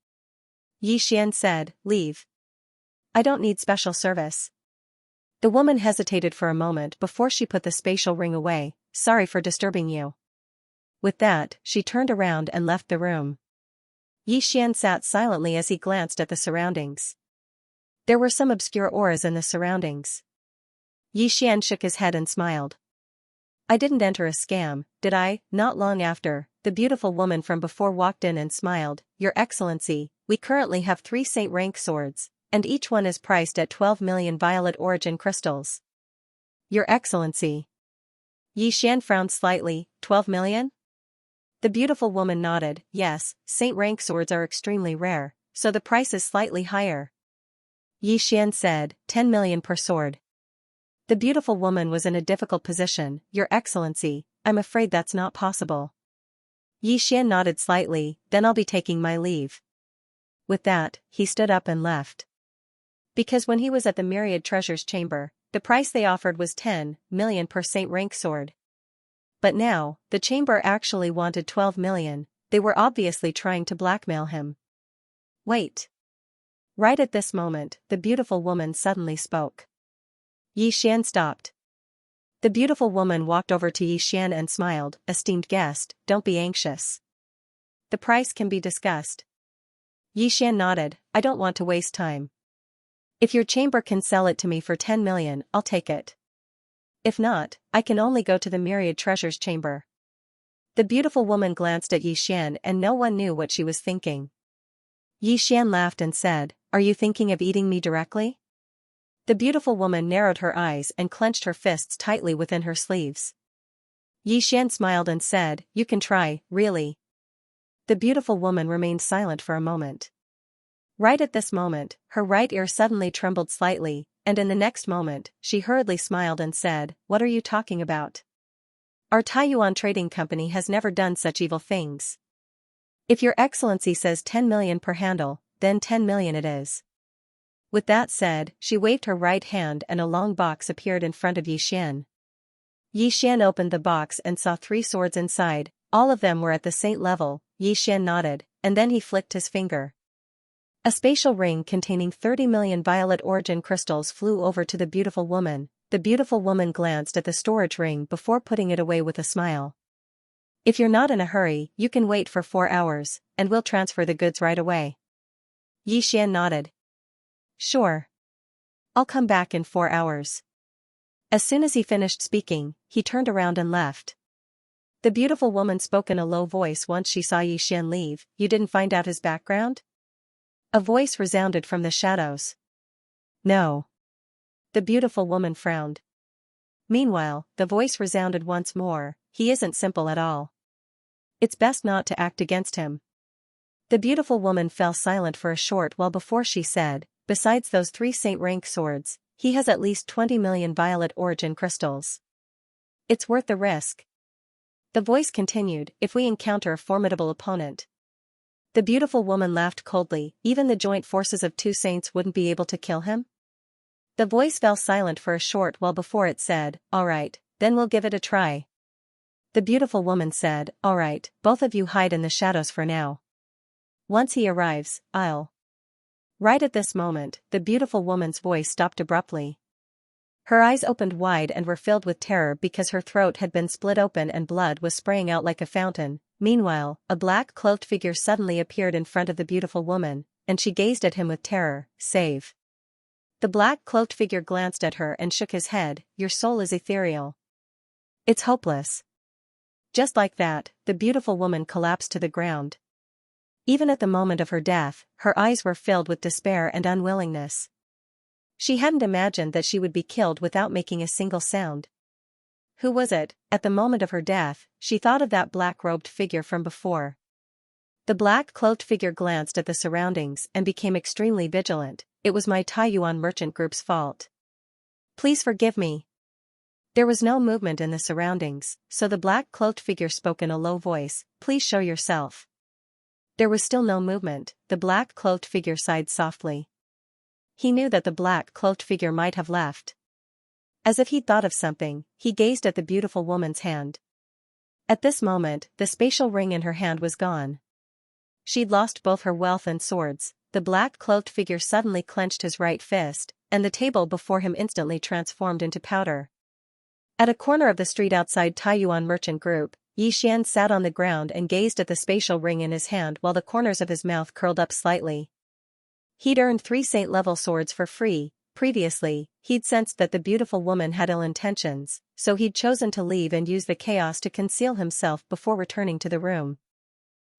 Yi Xian said, "Leave. I don't need special service." The woman hesitated for a moment before she put the spatial ring away. Sorry for disturbing you. With that, she turned around and left the room. Xian sat silently as he glanced at the surroundings. There were some obscure auras in the surroundings. Xian shook his head and smiled. I didn't enter a scam, did I? Not long after, the beautiful woman from before walked in and smiled. Your Excellency, we currently have 3 saint rank swords, and each one is priced at 12 million violet origin crystals. Your Excellency. Xian frowned slightly. 12 million? The beautiful woman nodded. Yes, saint rank swords are extremely rare, so the price is slightly higher. Xian said, 10 million per sword. The beautiful woman was in a difficult position. Your Excellency, I'm afraid that's not possible. Xian nodded slightly. Then I'll be taking my leave. With that, he stood up and left. Because when he was at the Myriad Treasures chamber, the price they offered was 10 million per saint rank sword. But now, the chamber actually wanted 12 million, they were obviously trying to blackmail him. Wait. Right at this moment, the beautiful woman suddenly spoke. Xian stopped. The beautiful woman walked over to Xian and smiled. Esteemed guest, don't be anxious. The price can be discussed. Xian nodded. I don't want to waste time. If your chamber can sell it to me for 10 million, I'll take it. If not, I can only go to the Myriad Treasures chamber. The beautiful woman glanced at Xian and no one knew what she was thinking. Xian laughed and said, Are you thinking of eating me directly? The beautiful woman narrowed her eyes and clenched her fists tightly within her sleeves. Xian smiled and said, You can try, really. The beautiful woman remained silent for a moment. Right at this moment, her right ear suddenly trembled slightly, and in the next moment, she hurriedly smiled and said, What are you talking about? Our Taiyuan Trading Company has never done such evil things. If your Excellency says 10 million per handle, then 10 million it is. With that said, she waved her right hand and a long box appeared in front of Xian. Xian opened the box and saw 3 swords inside, all of them were at the saint level. Xian nodded, and then he flicked his finger. A spatial ring containing 30 million violet origin crystals flew over to the beautiful woman. The beautiful woman glanced at the storage ring before putting it away with a smile. If you're not in a hurry, you can wait for 4 hours, and we'll transfer the goods right away. Xian nodded. Sure. I'll come back in 4 hours. As soon as he finished speaking, he turned around and left. The beautiful woman spoke in a low voice once she saw Xian leave. You didn't find out his background? A voice resounded from the shadows. No. The beautiful woman frowned. Meanwhile, the voice resounded once more. He isn't simple at all. It's best not to act against him. The beautiful woman fell silent for a short while before she said, Besides those 3 saint rank swords, he has at least 20 million violet origin crystals. It's worth the risk. The voice continued, If we encounter a formidable opponent. The beautiful woman laughed coldly. Even the joint forces of 2 saints wouldn't be able to kill him? The voice fell silent for a short while before it said, All right, then we'll give it a try. The beautiful woman said, All right, both of you hide in the shadows for now. Once he arrives, I'll. Right at this moment, the beautiful woman's voice stopped abruptly. Her eyes opened wide and were filled with terror because her throat had been split open and blood was spraying out like a fountain. Meanwhile, a black cloaked figure suddenly appeared in front of the beautiful woman, and she gazed at him with terror. Save. The black cloaked figure glanced at her and shook his head. Your soul is ethereal. It's hopeless. Just like that, the beautiful woman collapsed to the ground. Even at the moment of her death, her eyes were filled with despair and unwillingness. She hadn't imagined that she would be killed without making a single sound. Who was it? At the moment of her death, she thought of that black-robed figure from before. The black-cloaked figure glanced at the surroundings and became extremely vigilant. It was my Taiyuan merchant group's fault. Please forgive me. There was no movement in the surroundings, so the black-cloaked figure spoke in a low voice. Please show yourself. There was still no movement. The black-cloaked figure sighed softly. He knew that the black-cloaked figure might have left. As if he'd thought of something, he gazed at the beautiful woman's hand. At this moment, the spatial ring in her hand was gone. She'd lost both her wealth and swords. The black-cloaked figure suddenly clenched his right fist, and the table before him instantly transformed into powder. At a corner of the street outside Taiyuan Merchant Group, Xian sat on the ground and gazed at the spatial ring in his hand while the corners of his mouth curled up slightly. He'd earned 3 saint-level swords for free. Previously, he'd sensed that the beautiful woman had ill intentions, so he'd chosen to leave and use the chaos to conceal himself before returning to the room.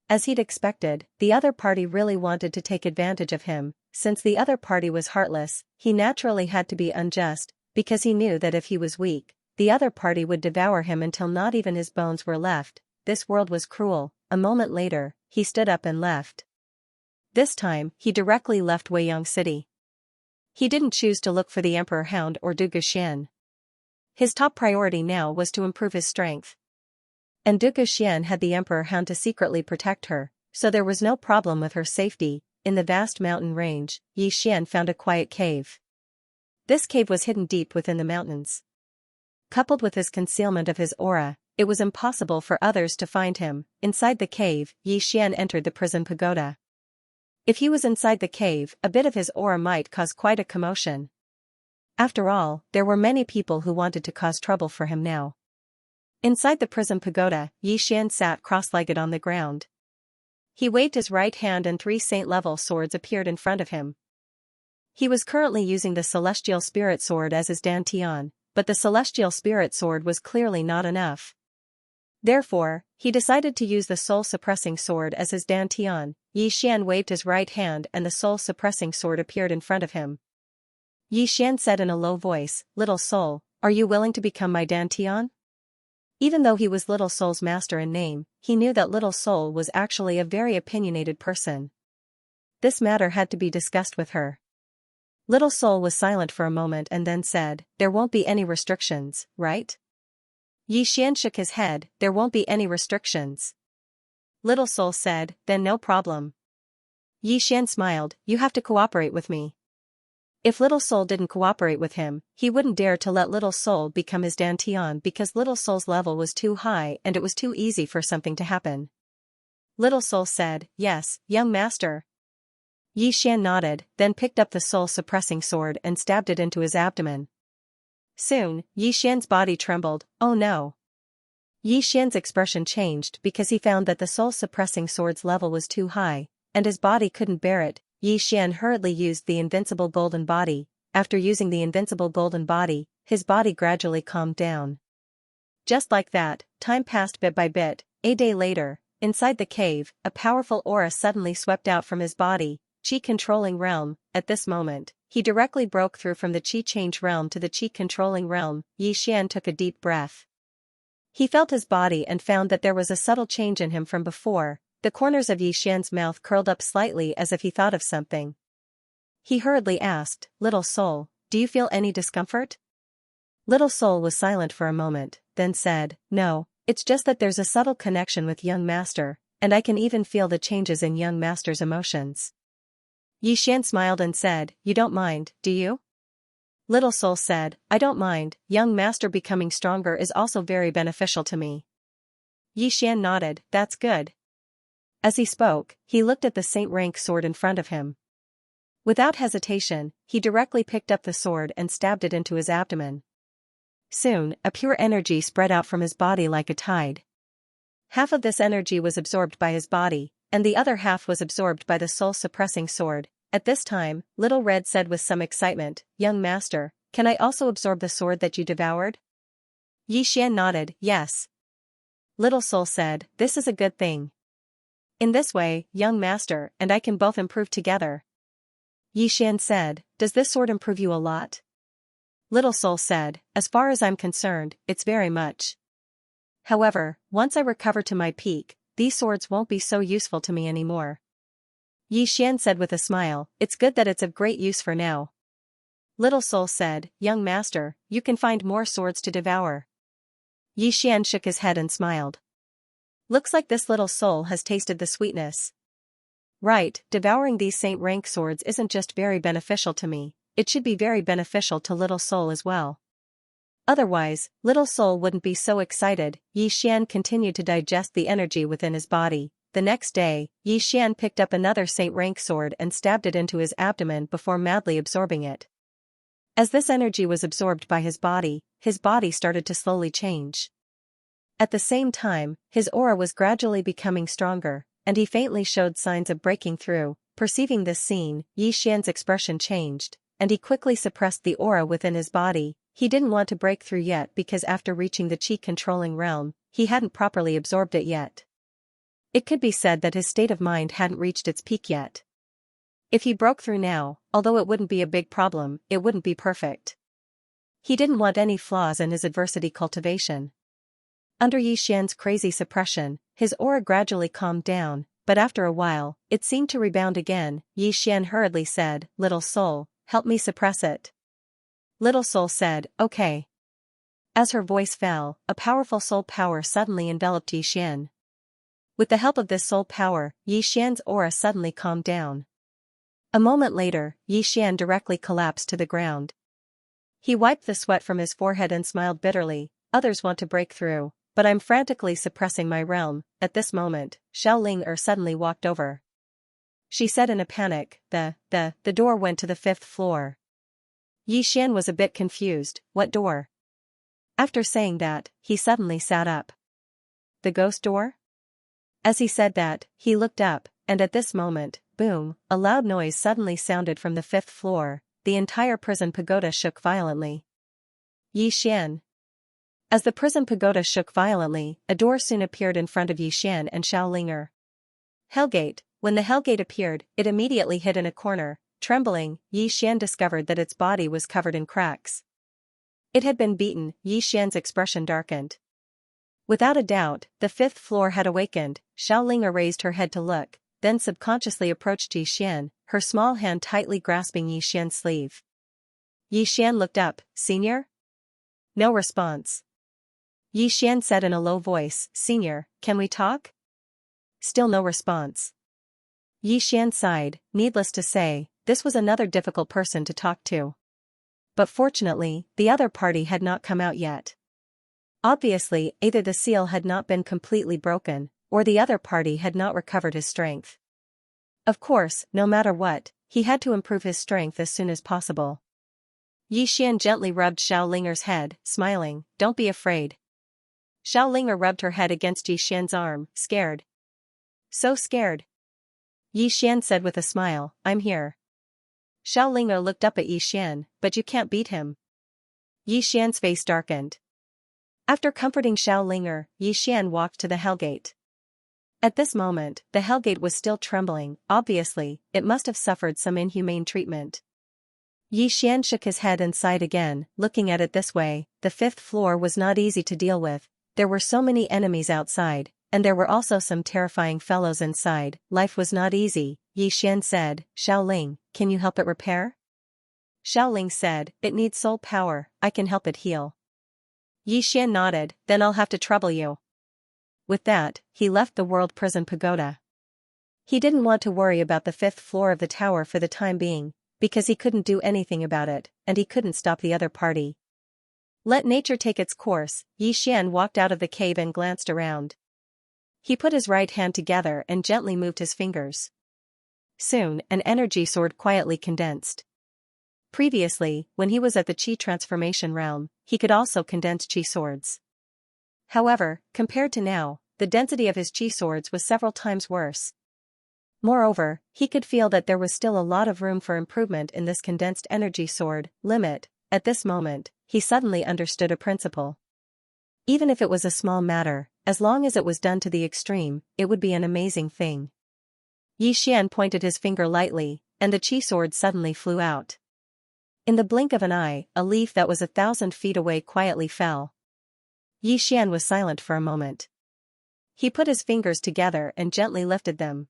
As he'd expected, the other party really wanted to take advantage of him. Since the other party was heartless, he naturally had to be unjust, because he knew that if he was weak, the other party would devour him until not even his bones were left. This world was cruel. A moment later, he stood up and left. This time, he directly left Weiyang City. He didn't choose to look for the Emperor Hound or Du Guxian. His top priority now was to improve his strength. And Du Guxian had the Emperor Hound to secretly protect her, so there was no problem with her safety. In the vast mountain range, Xian found a quiet cave. This cave was hidden deep within the mountains. Coupled with his concealment of his aura, it was impossible for others to find him. Inside the cave, Xian entered the prison pagoda. If he was inside the cave, a bit of his aura might cause quite a commotion. After all, there were many people who wanted to cause trouble for him now. Inside the prison pagoda, Xian sat cross-legged on the ground. He waved his right hand and 3 saint-level swords appeared in front of him. He was currently using the Celestial Spirit Sword as his dantian, but the Celestial Spirit Sword was clearly not enough. Therefore, he decided to use the Soul-Suppressing Sword as his dantian. Xian waved his right hand and the Soul-Suppressing Sword appeared in front of him. Xian said in a low voice, "Little Soul, are you willing to become my dantian?" Even though he was Little Soul's master in name, he knew that Little Soul was actually a very opinionated person. This matter had to be discussed with her. Little Soul was silent for a moment and then said, "There won't be any restrictions, right?" Xian shook his head, "There won't be any restrictions." Little Soul said, "Then no problem." Xian smiled, "You have to cooperate with me." If Little Soul didn't cooperate with him, he wouldn't dare to let Little Soul become his dantian because Little Soul's level was too high and it was too easy for something to happen. Little Soul said, "Yes, young master." Xian nodded, then picked up the soul-suppressing sword and stabbed it into his abdomen. Soon, Xian's body trembled. "Oh no." Xian's expression changed because he found that the soul-suppressing sword's level was too high, and his body couldn't bear it. Xian hurriedly used the invincible golden body. After using the invincible golden body, his body gradually calmed down. Just like that, time passed bit by bit. A day later, inside the cave, a powerful aura suddenly swept out from his body. Qi-controlling realm. At this moment, he directly broke through from the Qi-change realm to the Qi-controlling realm. Xian took a deep breath. He felt his body and found that there was a subtle change in him from before. The corners of Xian's mouth curled up slightly as if he thought of something. He hurriedly asked, "Little Soul, do you feel any discomfort?" Little Soul was silent for a moment, then said, "No, it's just that there's a subtle connection with young master, and I can even feel the changes in young master's emotions." Xian smiled and said, "You don't mind, do you?" Little Soul said, "I don't mind. Young master becoming stronger is also very beneficial to me." Xian nodded, "That's good." As he spoke, he looked at the saint rank sword in front of him. Without hesitation, he directly picked up the sword and stabbed it into his abdomen. Soon, a pure energy spread out from his body like a tide. Half of this energy was absorbed by his body, and the other half was absorbed by the soul-suppressing sword. At this time, Little Red said with some excitement, "Young master, can I also absorb the sword that you devoured?" Xian nodded, "Yes." Little Soul said, "This is a good thing. In this way, young master and I can both improve together." Xian said, "Does this sword improve you a lot?" Little Soul said, "As far as I'm concerned, it's very much. However, once I recover to my peak, these swords won't be so useful to me anymore." Xian said with a smile, "It's good that it's of great use for now." Little Soul said, "Young master, you can find more swords to devour." Xian shook his head and smiled. "Looks like this Little Soul has tasted the sweetness. Right, devouring these saint rank swords isn't just very beneficial to me, it should be very beneficial to Little Soul as well. Otherwise, Little Soul wouldn't be so excited." Xian continued to digest the energy within his body. The next day, Xian picked up another saint rank sword and stabbed it into his abdomen before madly absorbing it. As this energy was absorbed by his body started to slowly change. At the same time, his aura was gradually becoming stronger, and he faintly showed signs of breaking through. Perceiving this scene, Xian's expression changed, and he quickly suppressed the aura within his body. He didn't want to break through yet because after reaching the chi-controlling realm, he hadn't properly absorbed it yet. It could be said that his state of mind hadn't reached its peak yet. If he broke through now, although it wouldn't be a big problem, it wouldn't be perfect. He didn't want any flaws in his adversity cultivation. Under Xian's crazy suppression, his aura gradually calmed down, but after a while, it seemed to rebound again. Xian hurriedly said, "Little soul, help me suppress it." Little soul said, "Okay." As her voice fell, a powerful soul power suddenly enveloped Xian. With the help of this soul power, Xian's aura suddenly calmed down. A moment later, Xian directly collapsed to the ground. He wiped the sweat from his forehead and smiled bitterly. "Others want to break through, but I'm frantically suppressing my realm." At this moment, Xianxia suddenly walked over. She said in a panic, The door went to the 5th floor." Xian was a bit confused. "What door?" After saying that, he suddenly sat up. "The ghost door?" As he said that, he looked up, and at this moment, boom, a loud noise suddenly sounded from the 5th floor. The entire prison pagoda shook violently. Xian. As the prison pagoda shook violently, a door soon appeared in front of Xian and Xianxia. Hellgate. When the Hellgate appeared, it immediately hid in a corner. Trembling, Xian discovered that its body was covered in cracks. It had been beaten. Xian's expression darkened. Without a doubt, the 5th floor had awakened. Xianxia raised her head to look, then subconsciously approached Xian, her small hand tightly grasping Xian's sleeve. Xian looked up. "Senior?" No response. Xian said in a low voice, "Senior, can we talk?" Still no response. Xian sighed. Needless to say, this was another difficult person to talk to. But fortunately, the other party had not come out yet. Obviously, either the seal had not been completely broken, or the other party had not recovered his strength. Of course, no matter what, he had to improve his strength as soon as possible. Xian gently rubbed Xianxia's head, smiling, "Don't be afraid." Xianxia rubbed her head against Xian's arm. "Scared?" "So scared." Xian said with a smile, "I'm here." Xianxia looked up at Xian, "But you can't beat him." Xian's face darkened. After comforting Xianxia, Xian walked to the Hellgate. At this moment, the Hellgate was still trembling. Obviously, it must have suffered some inhumane treatment. Xian shook his head and sighed again. Looking at it this way, the 5th floor was not easy to deal with. There were so many enemies outside, and there were also some terrifying fellows inside. Life was not easy. Xian said, "Xianxia, can you help it repair?" Xianxia said, "It needs soul power, I can help it heal." Xian nodded, "Then I'll have to trouble you." With that, he left the World Prison Pagoda. He didn't want to worry about the 5th floor of the tower for the time being, because he couldn't do anything about it, and he couldn't stop the other party. Let nature take its course. Xian walked out of the cave and glanced around. He put his right hand together and gently moved his fingers. Soon, an energy sword quietly condensed. Previously, when he was at the Qi transformation realm, he could also condense Qi swords. However, compared to now, the density of his Qi swords was several times worse. Moreover, he could feel that there was still a lot of room for improvement in this condensed energy sword. Limit. At this moment, he suddenly understood a principle. Even if it was a small matter, as long as it was done to the extreme, it would be an amazing thing. Xian pointed his finger lightly, and the Qi sword suddenly flew out. In the blink of an eye, a leaf that was 1,000 feet away quietly fell. Xian was silent for a moment. He put his fingers together and gently lifted them.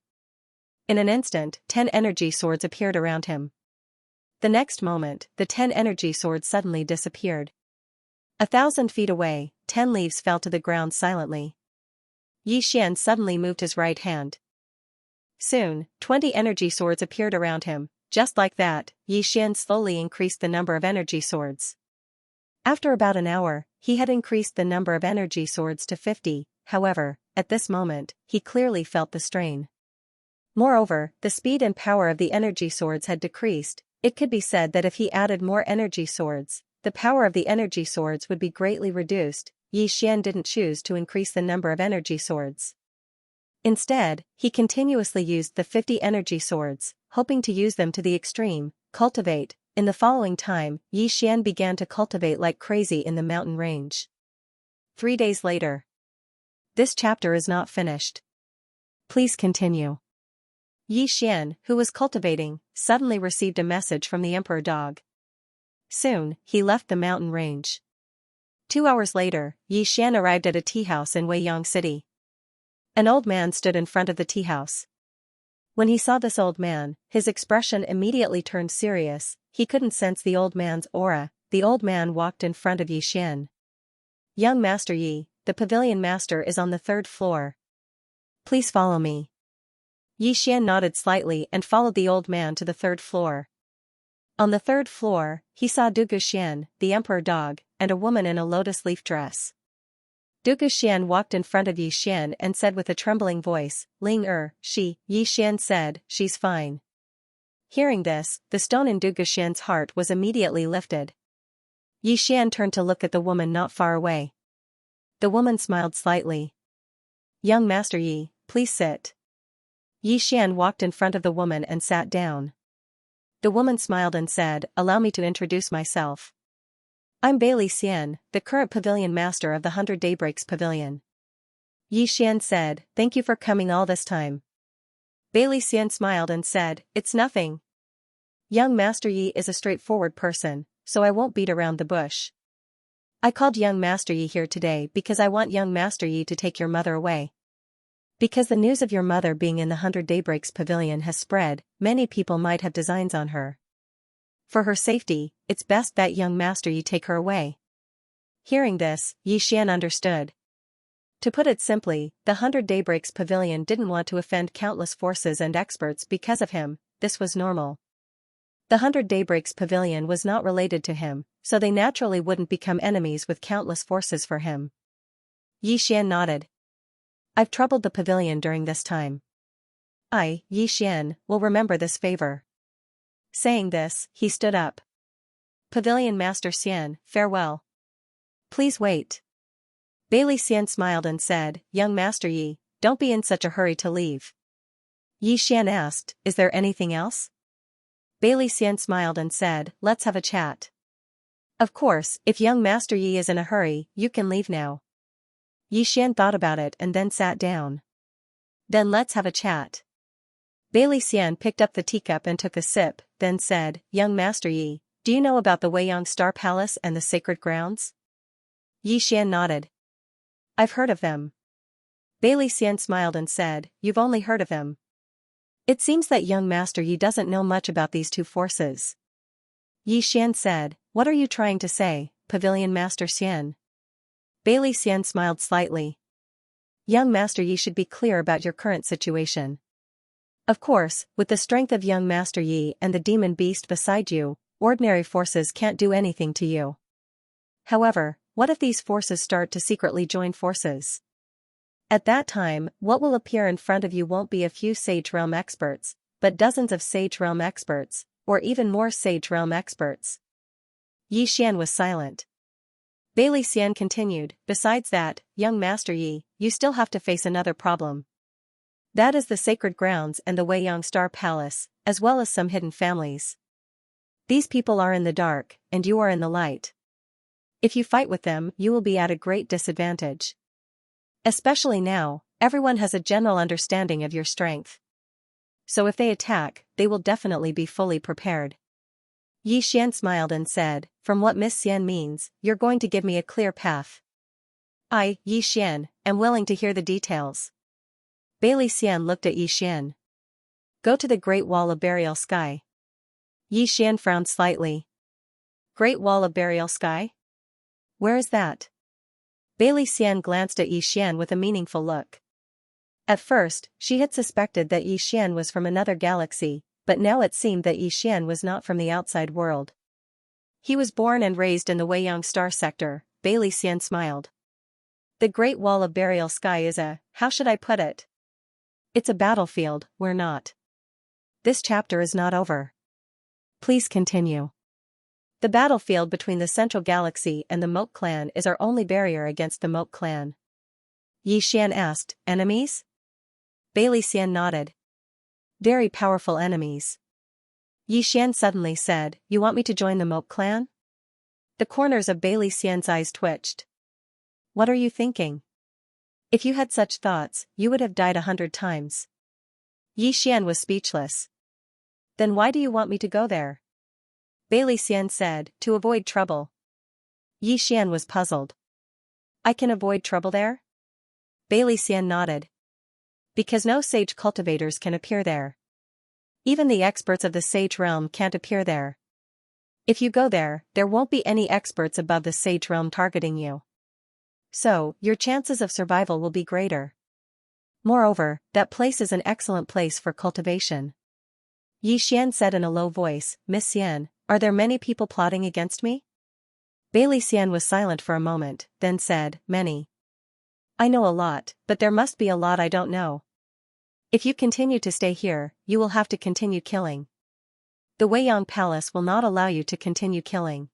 In an instant, 10 energy swords appeared around him. The next moment, the 10 energy swords suddenly disappeared. 1,000 feet away, 10 leaves fell to the ground silently. Xian suddenly moved his right hand. Soon, 20 energy swords appeared around him. Just like that, Xian slowly increased the number of energy swords. After about an hour, he had increased the number of energy swords to 50, however, at this moment, he clearly felt the strain. Moreover, the speed and power of the energy swords had decreased. It could be said that if he added more energy swords, the power of the energy swords would be greatly reduced. Xian didn't choose to increase the number of energy swords. Instead, he continuously used the 50 energy swords, hoping to use them to the extreme. Cultivate. In the following time, Xian began to cultivate like crazy in the mountain range. 3 days later. This chapter is not finished. Please continue. Xian, who was cultivating, suddenly received a message from the emperor dog. Soon, he left the mountain range. 2 hours later, Xian arrived at a tea house in Weiyang City. An old man stood in front of the tea house. When he saw this old man, his expression immediately turned serious. He couldn't sense the old man's aura. The old man walked in front of Xian. Young Master Yi, the pavilion master is on the 3rd floor. Please follow me. Xian nodded slightly and followed the old man to the 3rd floor. On the 3rd floor, he saw Duguxian, the emperor dog, and a woman in a lotus leaf dress. Duguxian walked in front of Xian and said with a trembling voice, Ling she. Xian said, she's fine. Hearing this, the stone in Duguxian's heart was immediately lifted. Xian turned to look at the woman not far away. The woman smiled slightly. Young Master Yi, please sit. Xian walked in front of the woman and sat down. The woman smiled and said, allow me to introduce myself. I'm Bailey Xian, the current pavilion master of the 100 Daybreaks Pavilion. Xian said, thank you for coming all this time. Bailey Xian smiled and said, it's nothing. Young Master Yi is a straightforward person, so I won't beat around the bush. I called Young Master Yi here today because I want Young Master Yi to take your mother away. Because the news of your mother being in the 100 Daybreaks Pavilion has spread, many people might have designs on her. For her safety, it's best that Young Master Yi take her away. Hearing this, Xian understood. To put it simply, the 100 Daybreaks Pavilion didn't want to offend countless forces and experts because of him. This was normal. The 100 Daybreaks Pavilion was not related to him, so they naturally wouldn't become enemies with countless forces for him. Xian nodded. I've troubled the pavilion during this time. I, Xian, will remember this favor. Saying this, he stood up. Pavilion Master Xian, farewell. Please wait. Bailey Xian smiled and said, Young Master Yi, don't be in such a hurry to leave. Xian asked, is there anything else? Bailey Xian smiled and said, let's have a chat. Of course, if Young Master Yi is in a hurry, you can leave now. Xian thought about it and then sat down. Then let's have a chat. Bailey Xian picked up the teacup and took a sip, then said, Young Master Yi, do you know about the Weiyang Star Palace and the sacred grounds? Xian nodded. I've heard of them. Bailey Xian smiled and said, you've only heard of them. It seems that Young Master Yi doesn't know much about these two forces. Xian said, what are you trying to say, Pavilion Master Xian? Bailey Xian smiled slightly. Young Master Yi should be clear about your current situation. Of course, with the strength of Young Master Yi and the demon beast beside you, ordinary forces can't do anything to you. However, what if these forces start to secretly join forces? At that time, what will appear in front of you won't be a few Sage Realm experts, but dozens of Sage Realm experts, or even more Sage Realm experts. Xian was silent. Bailey Xian continued, besides that, Young Master Yi, you still have to face another problem. That is the sacred grounds and the Weiyang Star Palace, as well as some hidden families. These people are in the dark, and you are in the light. If you fight with them, you will be at a great disadvantage. Especially now, everyone has a general understanding of your strength. So if they attack, they will definitely be fully prepared. Xian smiled and said, from what Miss Xian means, you're going to give me a clear path. I, Xian, am willing to hear the details. Bailey Xian looked at Xian. Go to the Great Wall of Burial Sky. Xian frowned slightly. Great Wall of Burial Sky? Where is that? Bailey Xian glanced at Xian with a meaningful look. At first, she had suspected that Xian was from another galaxy, but now it seemed that Xian was not from the outside world. He was born and raised in the Weiyang Star Sector. Bailey Xian smiled. The Great Wall of Burial Sky is how should I put it? It's a battlefield, we're not. This chapter is not over. Please continue. The battlefield between the Central Galaxy and the Moat clan is our only barrier against the Moat clan. Yi Xian asked, enemies? Bailey Xian nodded. Very powerful enemies. Yi Xian suddenly said, you want me to join the Moat clan? The corners of Bailey Xian's eyes twitched. What are you thinking? If you had such thoughts, you would have died 100 times. Yi Xian was speechless. Then why do you want me to go there? Bailey Xian said, to avoid trouble. Yi Xian was puzzled. I can avoid trouble there? Bailey Xian nodded. Because no sage cultivators can appear there. Even the experts of the sage realm can't appear there. If you go there, there won't be any experts above the sage realm targeting you. So, your chances of survival will be greater. Moreover, that place is an excellent place for cultivation. Yi Xian said in a low voice, Miss Xian, are there many people plotting against me? Bailey Xian was silent for a moment, then said, many. I know a lot, but there must be a lot I don't know. If you continue to stay here, you will have to continue killing. The Weiyang Palace will not allow you to continue killing.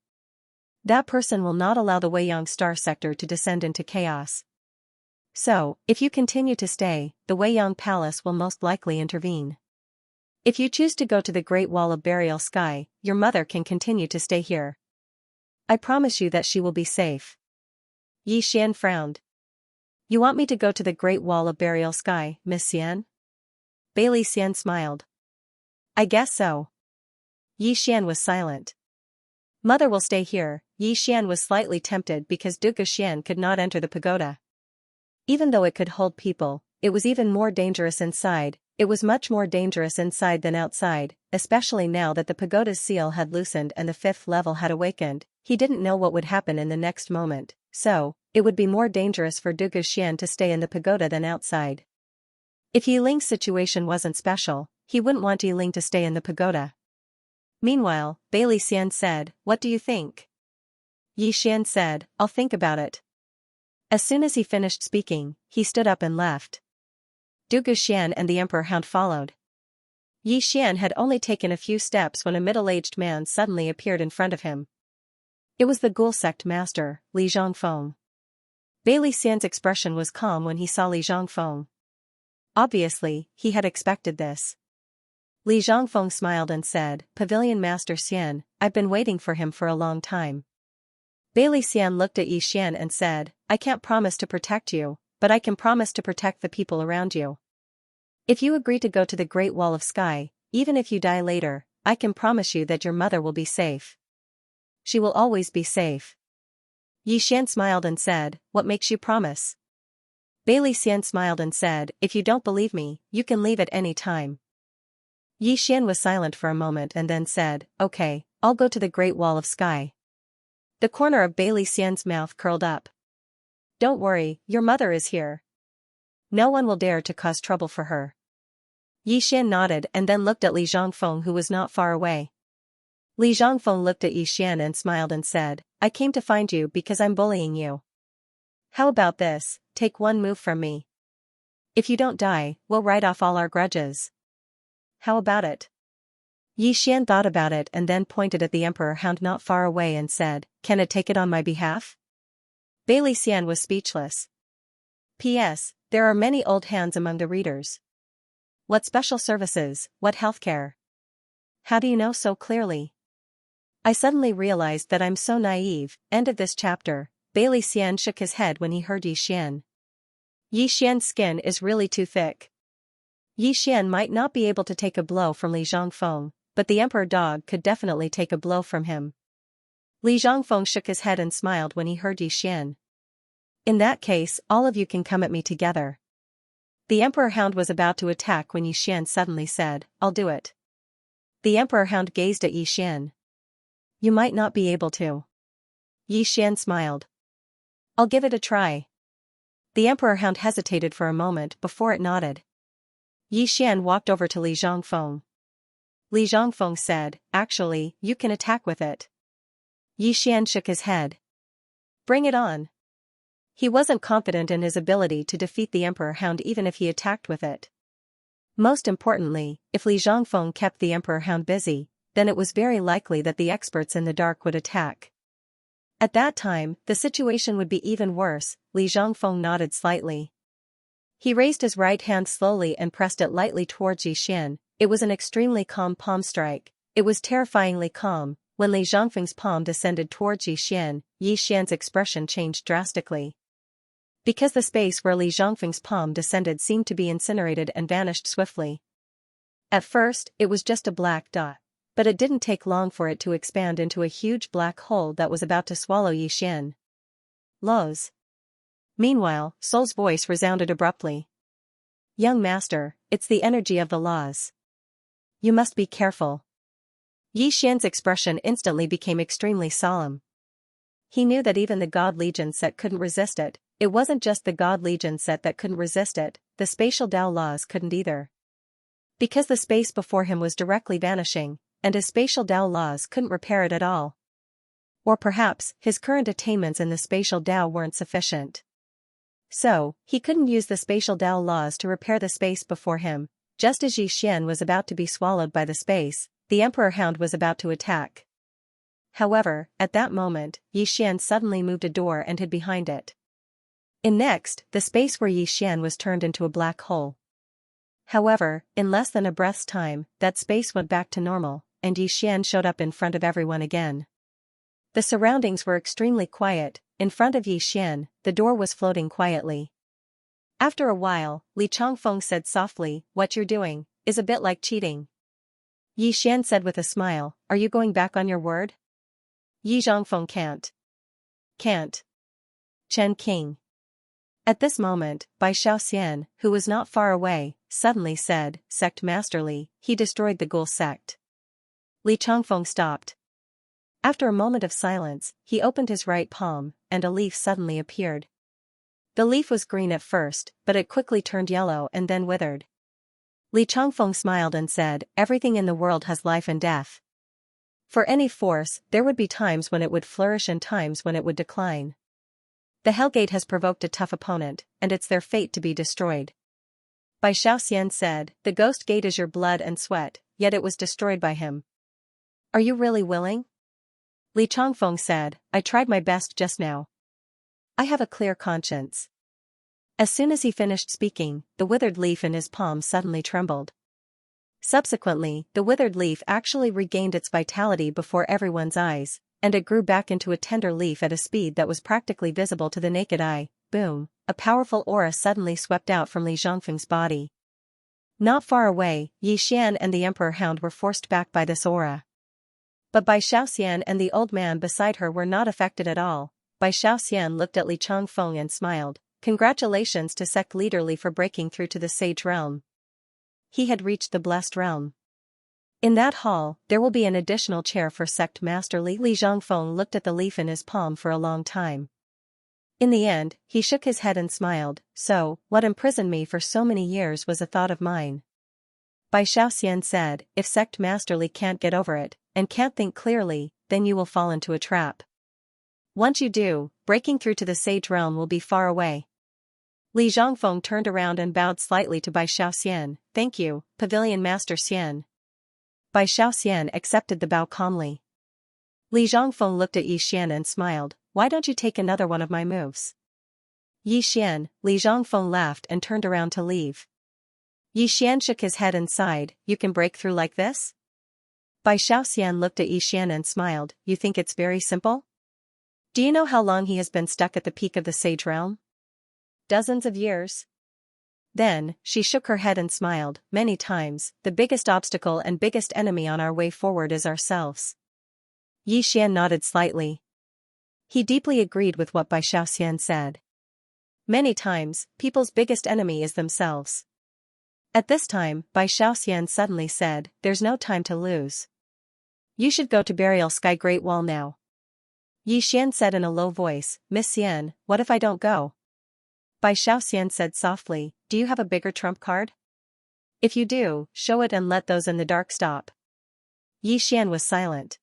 That person will not allow the Weiyang Star Sector to descend into chaos. So, if you continue to stay, the Weiyang Palace will most likely intervene. If you choose to go to the Great Wall of Burial Sky, your mother can continue to stay here. I promise you that she will be safe. Yi Xian frowned. You want me to go to the Great Wall of Burial Sky, Miss Xian? Bailey Xian smiled. I guess so. Yi Xian was silent. Mother will stay here. Yi Xian was slightly tempted because Duge Xian could not enter the pagoda. Even though it could hold people, it was even more dangerous inside. It was much more dangerous inside than outside, especially now that the pagoda's seal had loosened and the 5th level had awakened. He didn't know what would happen in the next moment, so, it would be more dangerous for Duge Xian to stay in the pagoda than outside. If Yi Ling's situation wasn't special, he wouldn't want Yi Ling to stay in the pagoda. Meanwhile, Bailey Xian said, what do you think? Yi Xian said, I'll think about it. As soon as he finished speaking, he stood up and left. Duge Xian and the Emperor Hound followed. Yi Xian had only taken a few steps when a middle-aged man suddenly appeared in front of him. It was the Ghoul Sect master, Li Zhongfeng. Bailey Xian's expression was calm when he saw Li Zhongfeng. Obviously, he had expected this. Li Zhongfeng smiled and said, Pavilion Master Xian, I've been waiting for him for a long time. Bailey Xian looked at Yi Xian and said, I can't promise to protect you, but I can promise to protect the people around you. If you agree to go to the Great Wall of Sky, even if you die later, I can promise you that your mother will be safe. She will always be safe. Yi Xian smiled and said, what makes you promise? Bailey Xian smiled and said, if you don't believe me, you can leave at any time. Yi Xian was silent for a moment and then said, okay, I'll go to the Great Wall of Sky. The corner of Bailey Xian's mouth curled up. Don't worry, your mother is here. No one will dare to cause trouble for her. Yi Xian nodded and then looked at Li Zhongfeng, who was not far away. Li Zhongfeng looked at Yi Xian and smiled and said, I came to find you because I'm bullying you. How about this, take one move from me. If you don't die, we'll write off all our grudges. How about it? Yi Xian thought about it and then pointed at the Emperor Hound not far away and said, can it take it on my behalf? Bailey Xian was speechless. P.S. There are many old hands among the readers. What special services, what healthcare? How do you know so clearly? I suddenly realized that I'm so naive. End of this chapter. Bailey Xian shook his head when he heard Yi Xian. Yi Xian's skin is really too thick. Yi Xian might not be able to take a blow from Li Zhongfeng, but the Emperor Dog could definitely take a blow from him. Li Zhongfeng shook his head and smiled when he heard Yi Xian. In that case, all of you can come at me together. The Emperor Hound was about to attack when Yi Xian suddenly said, I'll do it. The Emperor Hound gazed at Yi Xian. You might not be able to. Yi Xian smiled. I'll give it a try. The Emperor Hound hesitated for a moment before it nodded. Yi Xian walked over to Li Zhongfeng. Li Zhongfeng said, actually, you can attack with it. Yi Xian shook his head. Bring it on. He wasn't confident in his ability to defeat the Emperor Hound even if he attacked with it. Most importantly, if Li Zhongfeng kept the Emperor Hound busy, then it was very likely that the experts in the dark would attack. At that time, the situation would be even worse. Li Zhongfeng nodded slightly. He raised his right hand slowly and pressed it lightly towards Yixian. It was an extremely calm palm strike. It was terrifyingly calm. When Li Zhongfeng's palm descended towards Yixian's expression changed drastically. Because the space where Li Zhongfeng's palm descended seemed to be incinerated and vanished swiftly. At first, it was just a black dot. But it didn't take long for it to expand into a huge black hole that was about to swallow Yixian. Laws. Meanwhile, Sol's voice resounded abruptly. Young master, it's the energy of the laws. You must be careful. Yixian's expression instantly became extremely solemn. He knew that even the God Legion set couldn't resist it. It wasn't just the God Legion set that couldn't resist it, the spatial Tao laws couldn't either. Because the space before him was directly vanishing, and his spatial Tao laws couldn't repair it at all. Or perhaps, his current attainments in the spatial Tao weren't sufficient. So, he couldn't use the spatial Tao laws to repair the space before him. Just as Yixian was about to be swallowed by the space, the Emperor Hound was about to attack. However, at that moment, Yixian suddenly moved a door and hid behind it. Next, the space where Yixian was turned into a black hole. However, in less than a breath's time, that space went back to normal, and Yixian showed up in front of everyone again. The surroundings were extremely quiet. In front of Yixian, the door was floating quietly. After a while, Li Chongfeng said softly, "What you're doing is a bit like cheating." Yixian said with a smile, "Are you going back on your word?" Yi Zhongfeng can't. Chen King. At this moment, Bai Shaoxian, who was not far away, suddenly said, "Sect Masterly, he destroyed the ghoul sect." Li Chongfeng stopped. After a moment of silence, he opened his right palm, and a leaf suddenly appeared. The leaf was green at first, but it quickly turned yellow and then withered. Li Chongfeng smiled and said, "Everything in the world has life and death. For any force, there would be times when it would flourish and times when it would decline. The Hellgate has provoked a tough opponent, and it's their fate to be destroyed." Bai Shaoxian said, "The Ghost Gate is your blood and sweat, yet it was destroyed by him. Are you really willing?" Li Chongfeng said, "I tried my best just now. I have a clear conscience." As soon as he finished speaking, the withered leaf in his palm suddenly trembled. Subsequently, the withered leaf actually regained its vitality before everyone's eyes, and it grew back into a tender leaf at a speed that was practically visible to the naked eye. Boom! A powerful aura suddenly swept out from Li Zhongfeng's body. Not far away, Yixian and the Emperor Hound were forced back by this aura. But Bai Shaoxian and the old man beside her were not affected at all. Bai Shaoxian looked at Li Chongfeng and smiled. Congratulations to Sect Leader Li for breaking through to the Sage Realm. He had reached the Blessed Realm. In that hall, there will be an additional chair for Sect Master Li. Li Zhongfeng looked at the leaf in his palm for a long time. In the end, he shook his head and smiled. So, what imprisoned me for so many years was a thought of mine. Bai Shaoxian said, "If Sect Master Li can't get over it, and can't think clearly, then you will fall into a trap. Once you do, breaking through to the Sage Realm will be far away." Li Zhongfeng turned around and bowed slightly to Bai Shaoxian. "Thank you, Pavilion Master Xian." Bai Shaoxian accepted the bow calmly. Li Zhongfeng looked at Yixian and smiled. "Why don't you take another one of my moves?" Yixian, Li Zhongfeng laughed and turned around to leave. Yixian shook his head and sighed. "You can break through like this?" Bai Shaoxian looked at Yixian and smiled. "You think it's very simple? Do you know how long he has been stuck at the peak of the Sage Realm? Dozens of years?" Then, she shook her head and smiled. "Many times, the biggest obstacle and biggest enemy on our way forward is ourselves." Yixian nodded slightly. He deeply agreed with what Bai Shaoxian said. Many times, people's biggest enemy is themselves. At this time, Bai Shaoxian suddenly said, "There's no time to lose. You should go to Burial Sky Great Wall now." Yixian said in a low voice, "Miss Xian, what if I don't go?" Bai Shaoxian said softly, "Do you have a bigger trump card? If you do, show it and let those in the dark stop." Yixian was silent.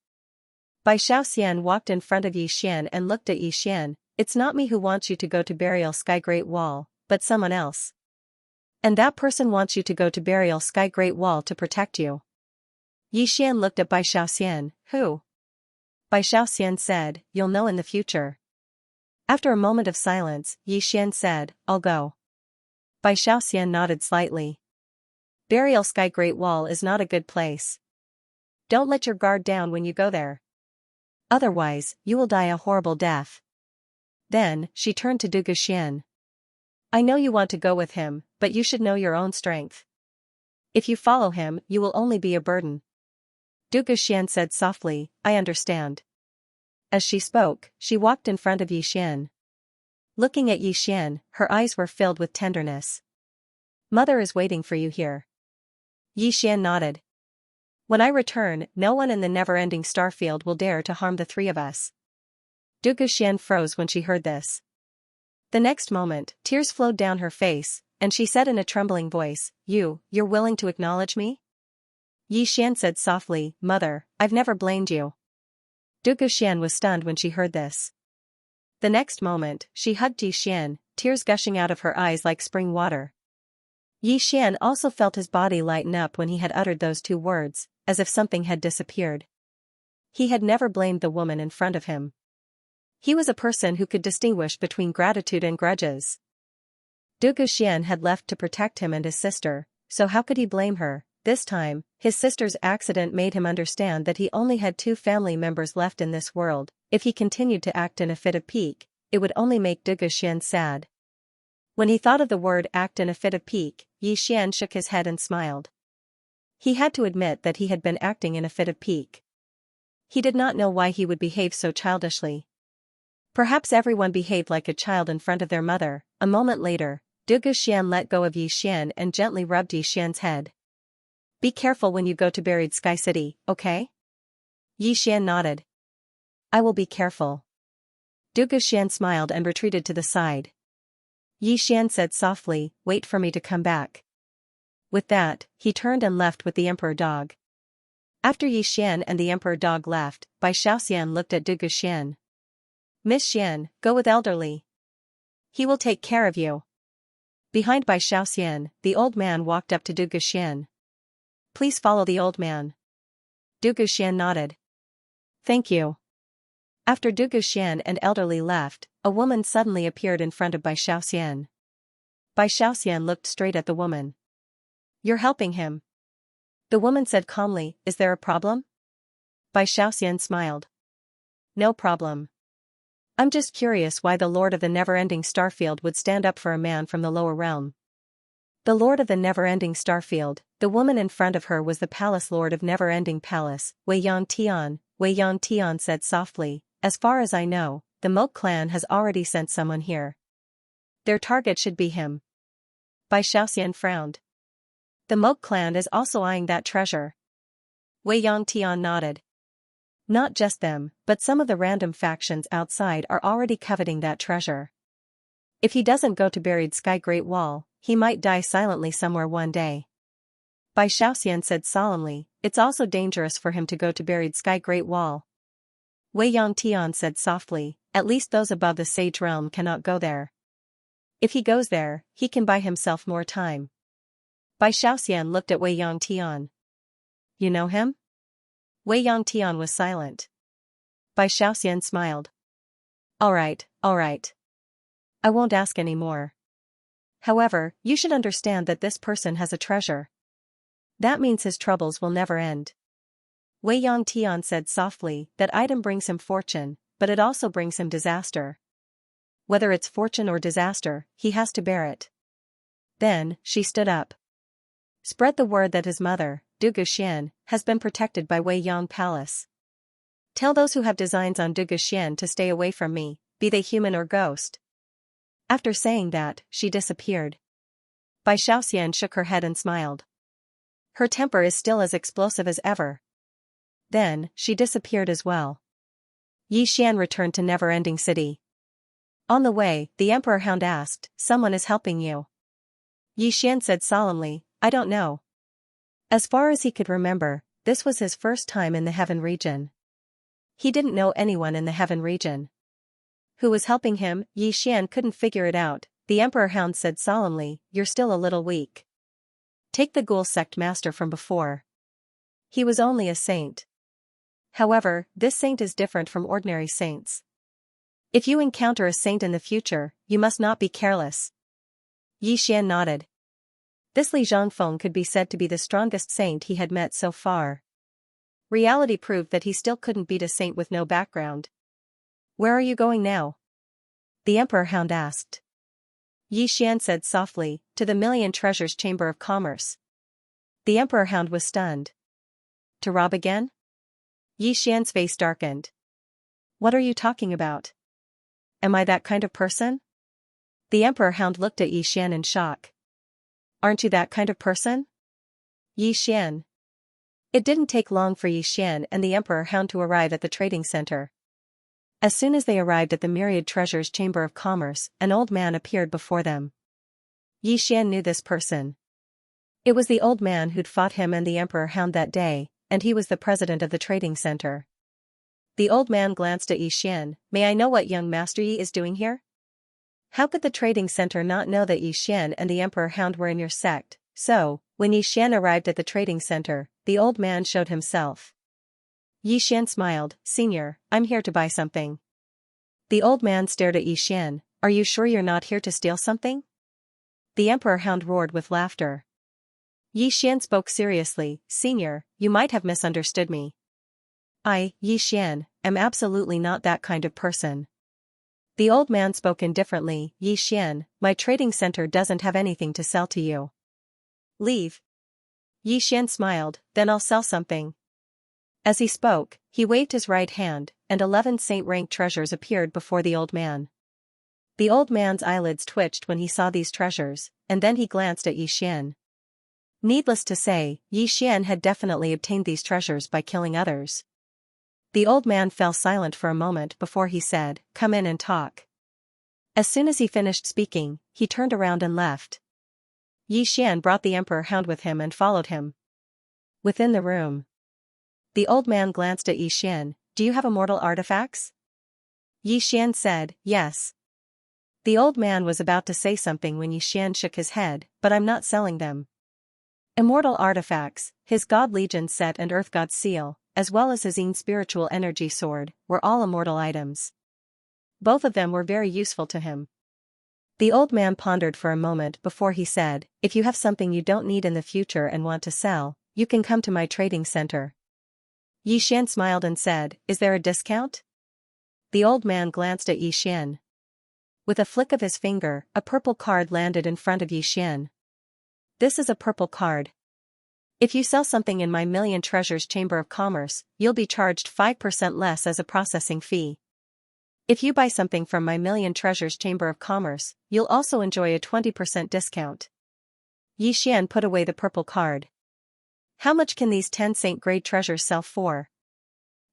Bai Shaoxian walked in front of Yixian and looked at Yixian. "It's not me who wants you to go to Burial Sky Great Wall, but someone else. And that person wants you to go to Burial Sky Great Wall to protect you." Yi Xian looked at Bai Shaoxian, who? Bai Shaoxian said, you'll know in the future. After a moment of silence, Yi Xian said, I'll go. Bai Shaoxian nodded slightly. Burial Sky Great Wall is not a good place. Don't let your guard down when you go there. Otherwise, you will die a horrible death. Then, she turned to Du Guxian. I know you want to go with him, but you should know your own strength. If you follow him, you will only be a burden. Du Guxian said softly, I understand. As she spoke, she walked in front of Yi Xian. Looking at Yi Xian, her eyes were filled with tenderness. Mother is waiting for you here. Yi Xian nodded. When I return, no one in the never-ending starfield will dare to harm the three of us. Du Guxian froze when she heard this. The next moment, tears flowed down her face, and she said in a trembling voice, you're willing to acknowledge me? Yi Xian said softly, Mother, I've never blamed you. Du Guxian was stunned when she heard this. The next moment, she hugged Yi Xian, tears gushing out of her eyes like spring water. Yi Xian also felt his body lighten up when he had uttered those two words, as if something had disappeared. He had never blamed the woman in front of him. He was a person who could distinguish between gratitude and grudges. Du Guxian had left to protect him and his sister, so how could he blame her? This time, his sister's accident made him understand that he only had 2 family members left in this world. If he continued to act in a fit of pique, it would only make Du Guxian sad. When he thought of the word act in a fit of pique, Yi Xian shook his head and smiled. He had to admit that he had been acting in a fit of pique. He did not know why he would behave so childishly. Perhaps everyone behaved like a child in front of their mother. A moment later, Du Guxian let go of Yi Xian and gently rubbed Yi Xian's head. Be careful when you go to Buried Sky City, okay? Yi Xian nodded. I will be careful. Du Guxian smiled and retreated to the side. Yi Xian said softly, wait for me to come back. With that, he turned and left with the emperor dog. After Yi Xian and the emperor dog left, Bai Shaoxian looked at Du Guxian. Miss Xian, go with elderly. He will take care of you. Behind Bai Shaoxian, the old man walked up to Du Guxian. Please follow the old man. Du Guxian nodded. Thank you. After Du Guxian and elderly left, a woman suddenly appeared in front of Bai Shaoxian. Bai Shaoxian looked straight at the woman. You're helping him. The woman said calmly, is there a problem? Bai Shaoxian smiled. No problem. I'm just curious why the Lord of the Never-Ending Starfield would stand up for a man from the lower realm. The Lord of the Never-Ending Starfield, the woman in front of her was the Palace Lord of Never-Ending Palace, Wei Yangtian. Wei Yangtian said softly, as far as I know, the Moke clan has already sent someone here. Their target should be him. Bai Shaoxian frowned. The Moke clan is also eyeing that treasure. Wei Yangtian nodded. Not just them, but some of the random factions outside are already coveting that treasure. If he doesn't go to Buried Sky Great Wall, he might die silently somewhere one day. Bai Shaoxian said solemnly, it's also dangerous for him to go to Buried Sky Great Wall. Wei Yangtian said softly, at least those above the Sage Realm cannot go there. If he goes there, he can buy himself more time. Bai Shaoxian looked at Wei Yangtian. You know him? Wei Yangtian was silent. Bai Shaoxian smiled. All right. I won't ask any more. However, you should understand that this person has a treasure. That means his troubles will never end. Wei Yangtian said softly, that item brings him fortune, but it also brings him disaster. Whether it's fortune or disaster, he has to bear it. Then, she stood up. Spread the word that his mother, Du Guxian, has been protected by Wei Yang Palace. Tell those who have designs on Du Guxian to stay away from me, be they human or ghost. After saying that, she disappeared. Bai Shaoxian shook her head and smiled. Her temper is still as explosive as ever. Then, she disappeared as well. Yi Xian returned to Never-Ending City. On the way, the Emperor Hound asked, someone is helping you. Yi Xian said solemnly, I don't know. As far as he could remember, this was his first time in the Heaven region. He didn't know anyone in the Heaven region. Who was helping him? Yi Xian couldn't figure it out. The Emperor Hound said solemnly, you're still a little weak. Take the Ghoul Sect Master from before. He was only a saint. However, this saint is different from ordinary saints. If you encounter a saint in the future, you must not be careless. Yi Xian nodded. This Li Zhongfeng could be said to be the strongest saint he had met so far. Reality proved that he still couldn't beat a saint with no background. Where are you going now? The Emperor Hound asked. Yi Xian said softly, to the Million Treasures Chamber of Commerce. The Emperor Hound was stunned. To rob again? Yi Xian's face darkened. What are you talking about? Am I that kind of person? The Emperor Hound looked at Yi Xian in shock. Aren't you that kind of person? Yi Xian. It didn't take long for Yi Xian and the Emperor Hound to arrive at the trading center. As soon as they arrived at the Myriad Treasures Chamber of Commerce, an old man appeared before them. Yi Xian knew this person. It was the old man who'd fought him and the Emperor Hound that day, and he was the president of the trading center. The old man glanced at Yi Xian. May I know what young Master Yi is doing here? How could the trading center not know that Yi Xian and the Emperor Hound were in your sect? So, when Yi Xian arrived at the trading center, the old man showed himself. Yi Xian smiled. Senior, I'm here to buy something. The old man stared at Yi Xian. Are you sure you're not here to steal something? The Emperor Hound roared with laughter. Yi Xian spoke seriously. Senior, you might have misunderstood me. I, Yi Xian, am absolutely not that kind of person. The old man spoke indifferently. Yi Xian, my trading center doesn't have anything to sell to you. Leave. Yi Xian smiled. Then I'll sell something. As he spoke, he waved his right hand, and 11 saint-rank treasures appeared before the old man. The old man's eyelids twitched when he saw these treasures, and then he glanced at Yi Xian. Needless to say, Yi Xian had definitely obtained these treasures by killing others. The old man fell silent for a moment before he said, Come in and talk. As soon as he finished speaking, he turned around and left. Yi Xian brought the Emperor Hound with him and followed him. Within the room, the old man glanced at Yi Xian. Do you have immortal artifacts? Yi Xian said, Yes. The old man was about to say something when Yi Xian shook his head, but I'm not selling them. Immortal artifacts, his God Legion set and Earth God seal, as well as his spiritual energy sword, were all immortal items. Both of them were very useful to him. The old man pondered for a moment before he said, If you have something you don't need in the future and want to sell, you can come to my trading center. Yi Xian smiled and said, Is there a discount? The old man glanced at Yi Xian. With a flick of his finger, a purple card landed in front of Yi Xian. This is a purple card. If you sell something in my Million Treasures Chamber of Commerce, you'll be charged 5% less as a processing fee. If you buy something from my Million Treasures Chamber of Commerce, you'll also enjoy a 20% discount. Yi Xian put away the purple card. How much can these 10 saint-grade treasures sell for?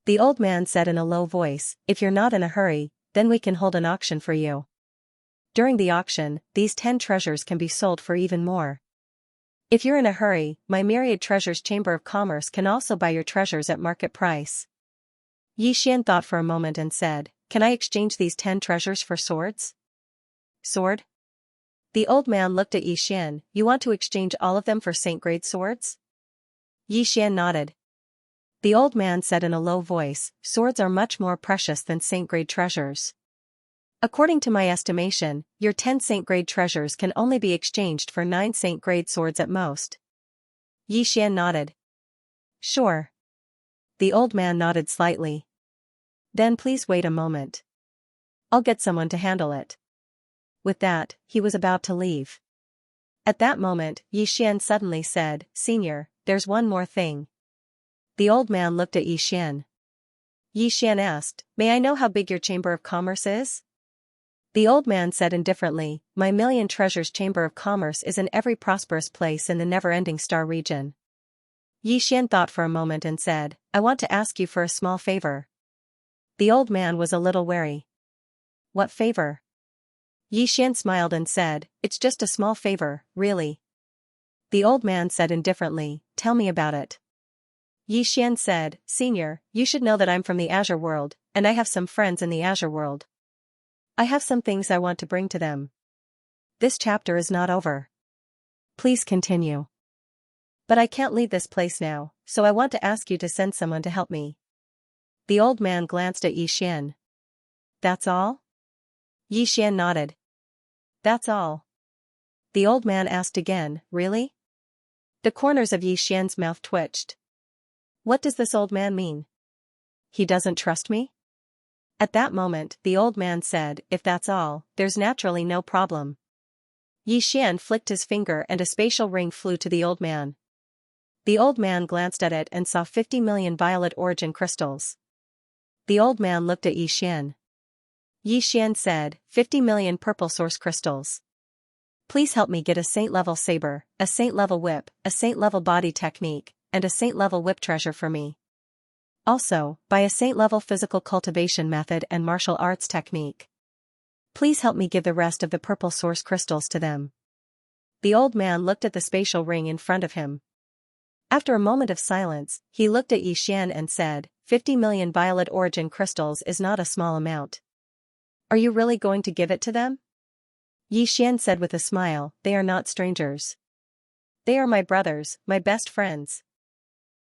The old man said in a low voice, If you're not in a hurry, then we can hold an auction for you. During the auction, these 10 treasures can be sold for even more. If you're in a hurry, my Myriad Treasures Chamber of Commerce can also buy your treasures at market price. Yi Xian thought for a moment and said, Can I exchange these 10 treasures for swords? Sword? The old man looked at Yi Xian. You want to exchange all of them for saint-grade swords? Yi Xian nodded. The old man said in a low voice, Swords are much more precious than saint-grade treasures. According to my estimation, your 10 saint-grade treasures can only be exchanged for 9 saint-grade swords at most. Yi Xian nodded. Sure. The old man nodded slightly. Then please wait a moment. I'll get someone to handle it. With that, he was about to leave. At that moment, Yi Xian suddenly said, Senior, there's one more thing. The old man looked at Yi Xian. Yi Xian asked, May I know how big your Chamber of Commerce is? The old man said indifferently, My Million Treasures Chamber of Commerce is in every prosperous place in the never-ending star region. Yi Xian thought for a moment and said, I want to ask you for a small favor. The old man was a little wary. What favor? Yi Xian smiled and said, It's just a small favor, really. The old man said indifferently, Tell me about it. Yi Xian said, Senior, you should know that I'm from the Azure world, and I have some friends in the Azure world. I have some things I want to bring to them. This chapter is not over. Please continue. But I can't leave this place now, so I want to ask you to send someone to help me. The old man glanced at Xian. That's all? Xian nodded. That's all. The old man asked again, really? The corners of Xian's mouth twitched. What does this old man mean? He doesn't trust me? At that moment, the old man said, if that's all, there's naturally no problem. Xian flicked his finger and a spatial ring flew to the old man. The old man glanced at it and saw 50 million violet origin crystals. The old man looked at Xian. Xian said, 50 million purple source crystals. Please help me get a saint-level saber, a saint-level whip, a saint-level body technique, and a saint-level whip treasure for me. Also, buy a saint-level physical cultivation method and martial arts technique. Please help me give the rest of the purple source crystals to them. The old man looked at the spatial ring in front of him. After a moment of silence, he looked at Xian and said, 50 million violet origin crystals is not a small amount. Are you really going to give it to them? Xian said with a smile, they are not strangers. They are my brothers, my best friends.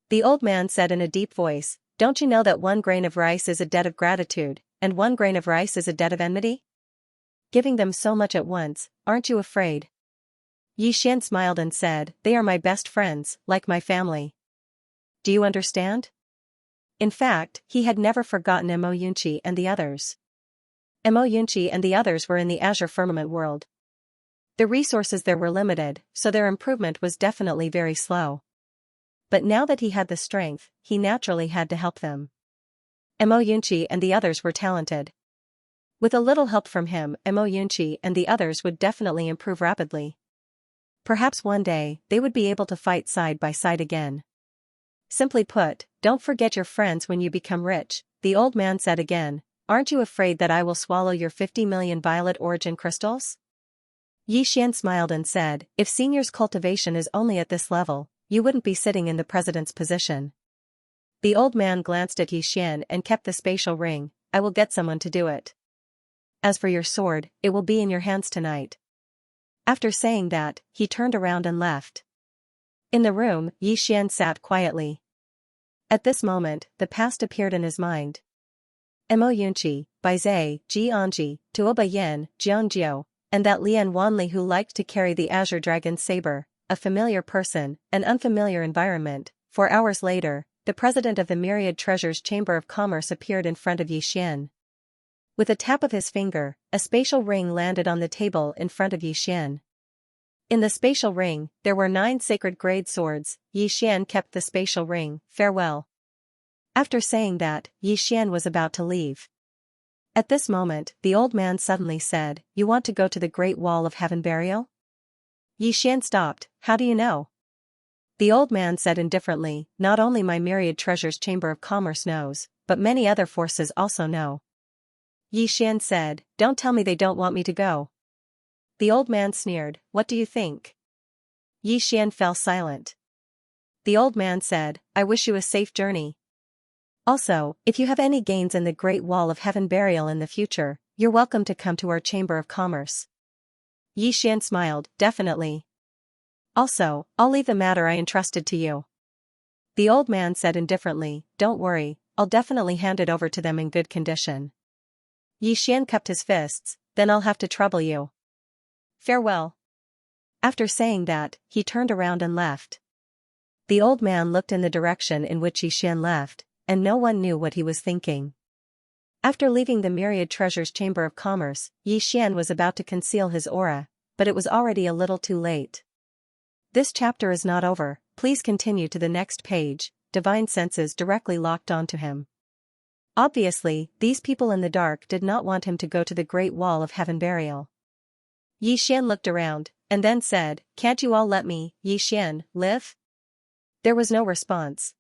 The old man said in a deep voice, don't you know that 1 grain of rice is a debt of gratitude, and 1 grain of rice is a debt of enmity? Giving them so much at once, aren't you afraid? Xian smiled and said, they are my best friends, like my family. Do you understand? In fact, he had never forgotten Mo Yunqi and the others. Mo Yunqi and the others were in the Azure Firmament world. The resources there were limited, so their improvement was definitely very slow. But now that he had the strength, he naturally had to help them. Mo Yunqi and the others were talented. With a little help from him, Mo Yunqi and the others would definitely improve rapidly. Perhaps one day, they would be able to fight side by side again. Simply put, don't forget your friends when you become rich, the old man said again. Aren't you afraid that I will swallow your 50 million violet origin crystals? Xian smiled and said, if senior's cultivation is only at this level, you wouldn't be sitting in the president's position. The old man glanced at Xian and kept the spatial ring, I will get someone to do it. As for your sword, it will be in your hands tonight. After saying that, he turned around and left. In the room, Xian sat quietly. At this moment, the past appeared in his mind. Mo Yunqi, Baizai, Jianji, Tuoba Yin, Jianjiu, and that Lian Wanli who liked to carry the Azure Dragon's saber, a familiar person, an unfamiliar environment. 4 hours later, the president of the Myriad Treasures Chamber of Commerce appeared in front of Xian. With a tap of his finger, a spatial ring landed on the table in front of Xian. In the spatial ring, there were 9 sacred grade swords. Xian kept the spatial ring, farewell. After saying that, Xian was about to leave. At this moment, the old man suddenly said, you want to go to the Great Wall of Heaven Burial? Xian stopped, how do you know? The old man said indifferently, not only my Myriad Treasures Chamber of Commerce knows, but many other forces also know. Xian said, don't tell me they don't want me to go. The old man sneered, what do you think? Xian fell silent. The old man said, I wish you a safe journey. Also, if you have any gains in the Great Wall of Heaven Burial in the future, you're welcome to come to our Chamber of Commerce. Xian smiled, definitely. Also, I'll leave the matter I entrusted to you. The old man said indifferently, don't worry, I'll definitely hand it over to them in good condition. Xian cupped his fists, then I'll have to trouble you. Farewell. After saying that, he turned around and left. The old man looked in the direction in which Xian left, and no one knew what he was thinking. After leaving the Myriad Treasures Chamber of Commerce, Xian was about to conceal his aura, but it was already a little too late. This chapter is not over, please continue to the next page. Divine senses directly locked onto him. Obviously, these people in the dark did not want him to go to the Great Wall of Heaven Burial. Xian looked around, and then said, can't you all let me, Xian, live? There was no response.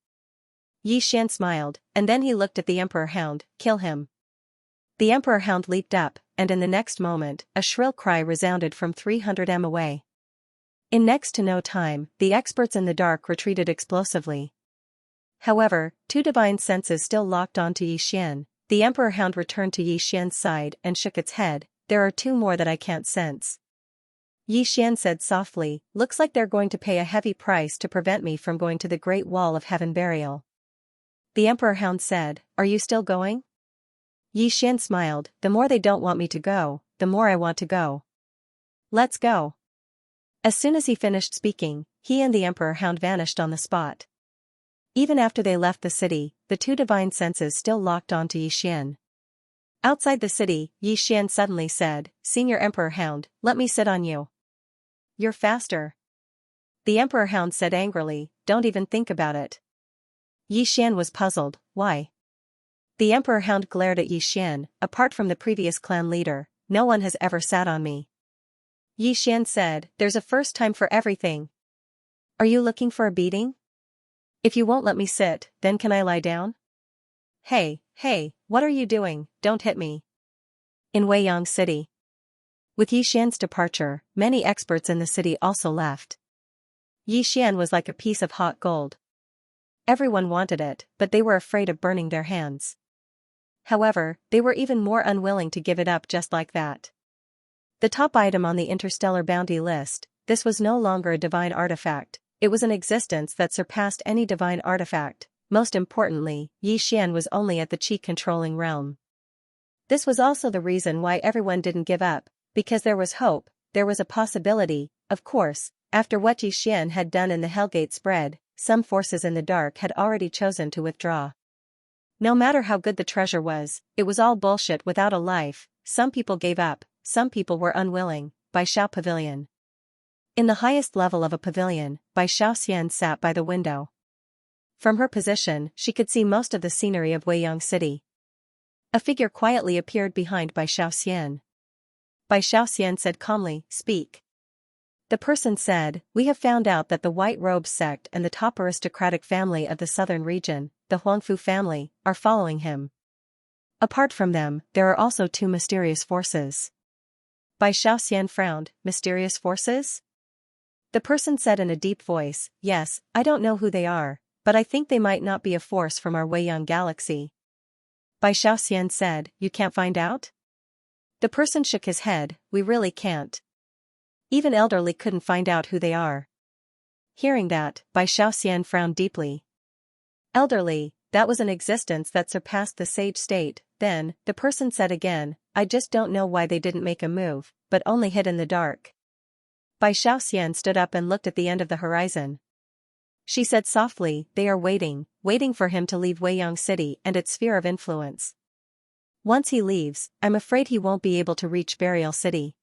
Xian smiled, and then he looked at the Emperor Hound, kill him. The Emperor Hound leaped up, and in the next moment, a shrill cry resounded from 300 m away. In next to no time, the experts in the dark retreated explosively. However, 2 divine senses still locked onto Xian. The Emperor Hound returned to Xian's side and shook its head, there are 2 more that I can't sense. Yi Xian said softly, looks like they're going to pay a heavy price to prevent me from going to the Great Wall of Heaven burial. The Emperor Hound said, are you still going? Yi Xian smiled, the more they don't want me to go, the more I want to go. Let's go. As soon as he finished speaking, he and the Emperor Hound vanished on the spot. Even after they left the city, the two divine senses still locked onto Yi Xian. Outside the city, Yi Xian suddenly said, Senior Emperor Hound, let me sit on you. You're faster. The Emperor Hound said angrily, don't even think about it. Yi Xian was puzzled, why? The Emperor Hound glared at Yi Xian, apart from the previous clan leader, no one has ever sat on me. Yi Xian said, there's a first time for everything. Are you looking for a beating? If you won't let me sit, then can I lie down? Hey, what are you doing, don't hit me. In Weiyang City. With Yi Xian's departure, many experts in the city also left. Yi Xian was like a piece of hot gold. Everyone wanted it, but they were afraid of burning their hands. However, they were even more unwilling to give it up just like that. The top item on the interstellar bounty list, this was no longer a divine artifact, it was an existence that surpassed any divine artifact. Most importantly, Yi Xian was only at the qi-controlling realm. This was also the reason why everyone didn't give up, because there was hope, there was a possibility, of course, after what Yi Xian had done in the Hellgate spread, some forces in the dark had already chosen to withdraw. No matter how good the treasure was, it was all bullshit without a life, some people gave up, some people were unwilling. Bai Xiao Pavilion. In the highest level of a pavilion, Bai Xiao sat by the window. From her position, she could see most of the scenery of Weiyang City. A figure quietly appeared behind Bai Xiao. Bai Xiao said calmly, speak. The person said, we have found out that the White Robes sect and the top aristocratic family of the southern region, the Huangfu family, are following him. Apart from them, there are also two mysterious forces. Bai Xiao frowned, mysterious forces? The person said in a deep voice, yes, I don't know who they are, but I think they might not be a force from our Weiyang galaxy. Bai Xiao said, you can't find out? The person shook his head, we really can't. Even elderly couldn't find out who they are. Hearing that, Bai Xiao frowned deeply. Elderly, that was an existence that surpassed the sage state. Then, the person said again, I just don't know why they didn't make a move, but only hid in the dark. Bai Xiao stood up and looked at the end of the horizon. She said softly, they are waiting for him to leave Weiyang City and its sphere of influence. Once he leaves, I'm afraid he won't be able to reach Burial City.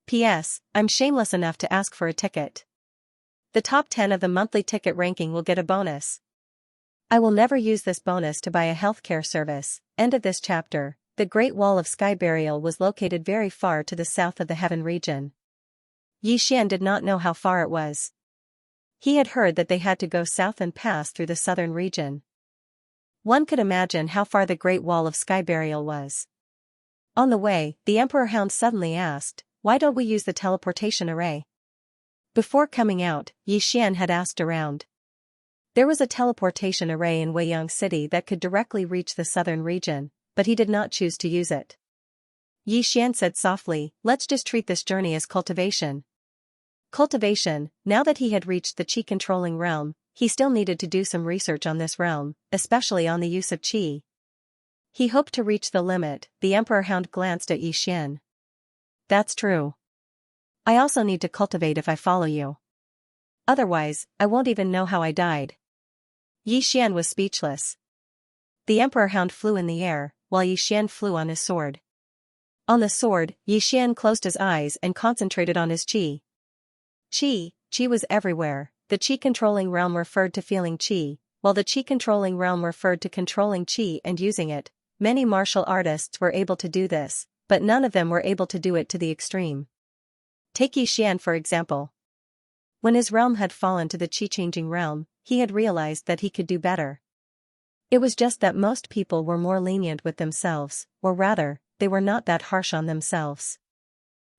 P.S. I'm shameless enough to ask for a ticket. The top 10 of the monthly ticket ranking will get a bonus. I will never use this bonus to buy a healthcare service. End of this chapter. The Great Wall of Sky Burial was located very far to the south of the Heaven region. Yi Xian did not know how far it was. He had heard that they had to go south and pass through the southern region. One could imagine how far the Great Wall of Sky Burial was. On the way, the Emperor Hound suddenly asked, why don't we use the teleportation array? Before coming out, Yi Xian had asked around. There was a teleportation array in Weiyang City that could directly reach the southern region, but he did not choose to use it. Yi Xian said softly, let's just treat this journey as cultivation. Cultivation, now that he had reached the qi-controlling realm, he still needed to do some research on this realm, especially on the use of qi. He hoped to reach the limit. The Emperor Hound glanced at Yi Xian. That's true. I also need to cultivate if I follow you. Otherwise, I won't even know how I died. Yi Xian was speechless. The Emperor Hound flew in the air, while Yi Xian flew on his sword. On the sword, Yi Xian closed his eyes and concentrated on his qi. Qi was everywhere. The qi-controlling realm referred to feeling qi, while the qi-controlling realm referred to controlling qi and using it. Many martial artists were able to do this, but none of them were able to do it to the extreme. Take Yi Xian for example. When his realm had fallen to the qi-changing realm, he had realized that he could do better. It was just that most people were more lenient with themselves, or rather, they were not that harsh on themselves.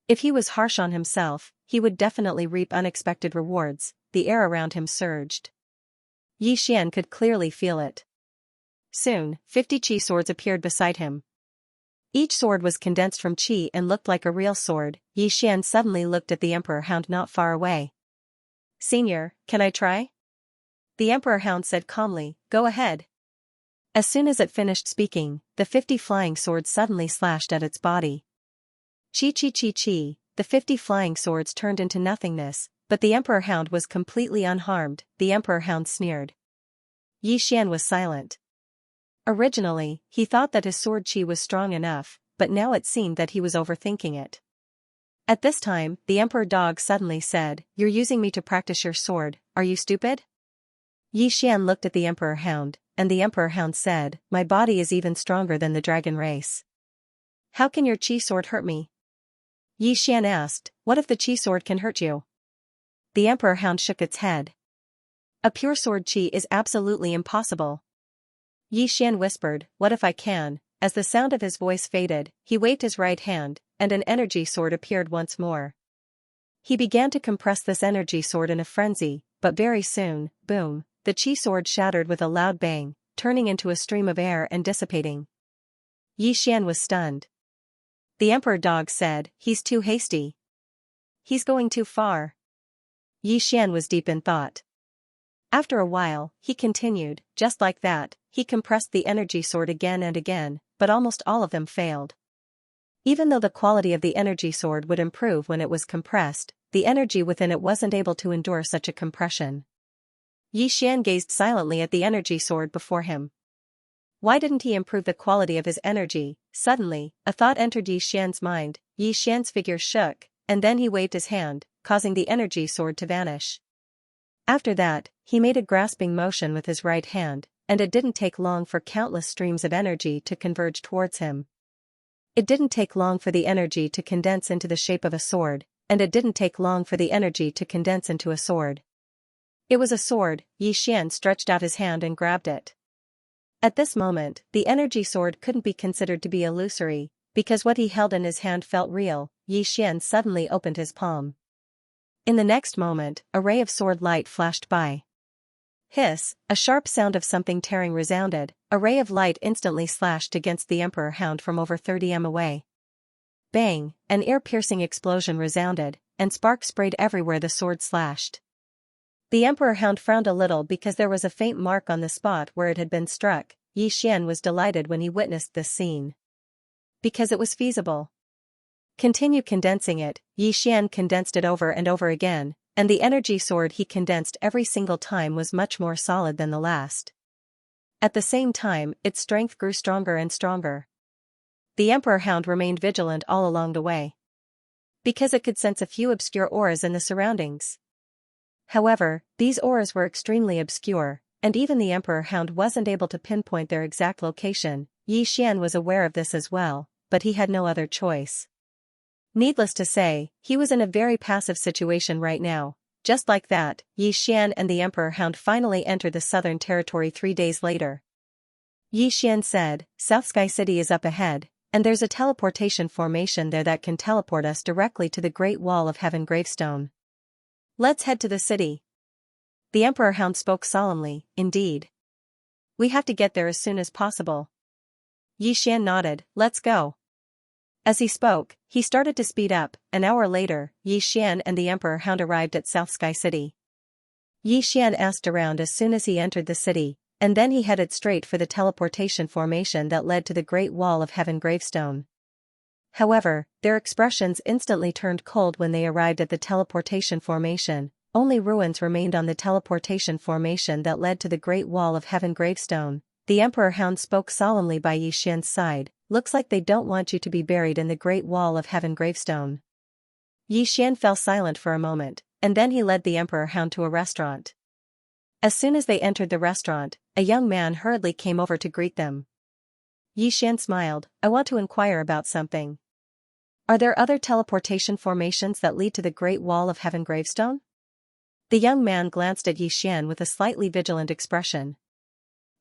If he was harsh on himself, he would definitely reap unexpected rewards. The air around him surged. Yi Xian could clearly feel it. Soon, 50 qi swords appeared beside him. Each sword was condensed from qi and looked like a real sword. Yi Xian suddenly looked at the Emperor Hound not far away. "Senior, can I try?" The Emperor Hound said calmly, "Go ahead." As soon as it finished speaking, the 50 flying swords suddenly slashed at its body. Chi chi chi chi, the 50 flying swords turned into nothingness, but the Emperor Hound was completely unharmed. The Emperor Hound sneered. Yi Xian was silent. Originally, he thought that his sword qi was strong enough, but now it seemed that he was overthinking it. At this time, the Emperor Dog suddenly said, "You're using me to practice your sword, are you stupid?" Yi Xian looked at the Emperor Hound, and the Emperor Hound said, "My body is even stronger than the dragon race. How can your qi sword hurt me?" Yi Xian asked, "What if the qi sword can hurt you?" The Emperor Hound shook its head. "A pure sword qi is absolutely impossible." Yi Xian whispered, "What if I can?" As the sound of his voice faded, he waved his right hand, and an energy sword appeared once more. He began to compress this energy sword in a frenzy, but very soon, boom, the qi sword shattered with a loud bang, turning into a stream of air and dissipating. Yi Xian was stunned. The Emperor Dog said, "He's too hasty. He's going too far." Yi Xian was deep in thought. After a while, he continued, "Just like that, he compressed the energy sword again and again, but almost all of them failed. Even though the quality of the energy sword would improve when it was compressed, the energy within it wasn't able to endure such a compression." Yi Xian gazed silently at the energy sword before him. Why didn't he improve the quality of his energy? Suddenly, a thought entered Yi Xian's mind. Yi Xian's figure shook, and then he waved his hand, causing the energy sword to vanish. After that, he made a grasping motion with his right hand, and it didn't take long for countless streams of energy to converge towards him. It didn't take long for the energy to condense into the shape of a sword, and it didn't take long for the energy to condense into a sword. It was a sword. Yi Xian stretched out his hand and grabbed it. At this moment, the energy sword couldn't be considered to be illusory, because what he held in his hand felt real. Yi Xian suddenly opened his palm. In the next moment, a ray of sword light flashed by. Hiss, a sharp sound of something tearing resounded. A ray of light instantly slashed against the Emperor Hound from over 30 m away. Bang, an ear-piercing explosion resounded, and sparks sprayed everywhere the sword slashed. The Emperor Hound frowned a little because there was a faint mark on the spot where it had been struck. Yi Xian was delighted when he witnessed this scene. Because it was feasible. Continue condensing it. Yi Xian condensed it over and over again, and the energy sword he condensed every single time was much more solid than the last. At the same time, its strength grew stronger and stronger. The Emperor Hound remained vigilant all along the way, because it could sense a few obscure auras in the surroundings. However, these auras were extremely obscure, and even the Emperor Hound wasn't able to pinpoint their exact location. Yi Xian was aware of this as well, but he had no other choice. Needless to say, he was in a very passive situation right now. Just like that, Yi Xian and the Emperor Hound finally entered the southern territory 3 days later. Yi Xian said, "South Sky City is up ahead, and there's a teleportation formation there that can teleport us directly to the Great Wall of Heaven gravestone. Let's head to the city." The Emperor Hound spoke solemnly, "Indeed. We have to get there as soon as possible." Yi Xian nodded, "Let's go." As he spoke, he started to speed up. An hour later, Yi Xian and the Emperor Hound arrived at South Sky City. Yi Xian asked around as soon as he entered the city, and then he headed straight for the teleportation formation that led to the Great Wall of Heaven gravestone. However, their expressions instantly turned cold when they arrived at the teleportation formation. Only ruins remained on the teleportation formation that led to the Great Wall of Heaven gravestone. The Emperor Hound spoke solemnly by Yi Xian's side, "Looks like they don't want you to be buried in the Great Wall of Heaven gravestone." Yi Xian fell silent for a moment, and then he led the Emperor Hound to a restaurant. As soon as they entered the restaurant, a young man hurriedly came over to greet them. Yi Xian smiled, "I want to inquire about something. Are there other teleportation formations that lead to the Great Wall of Heaven gravestone?" The young man glanced at Yi Xian with a slightly vigilant expression.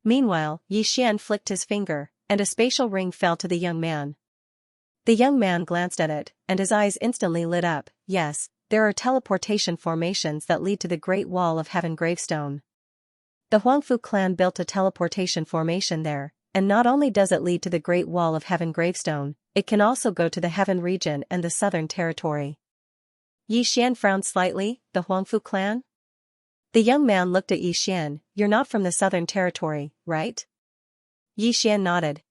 Meanwhile, Yi Xian flicked his finger, and a spatial ring fell to the young man. The young man glanced at it, and his eyes instantly lit up. "Yes, there are teleportation formations that lead to the Great Wall of Heaven gravestone. The Huangfu clan built a teleportation formation there, and not only does it lead to the Great Wall of Heaven gravestone, it can also go to the Heaven region and the Southern Territory. Xian frowned slightly. The Huangfu clan? The young man looked at Xian. You're not from the Southern Territory, right? Xian nodded.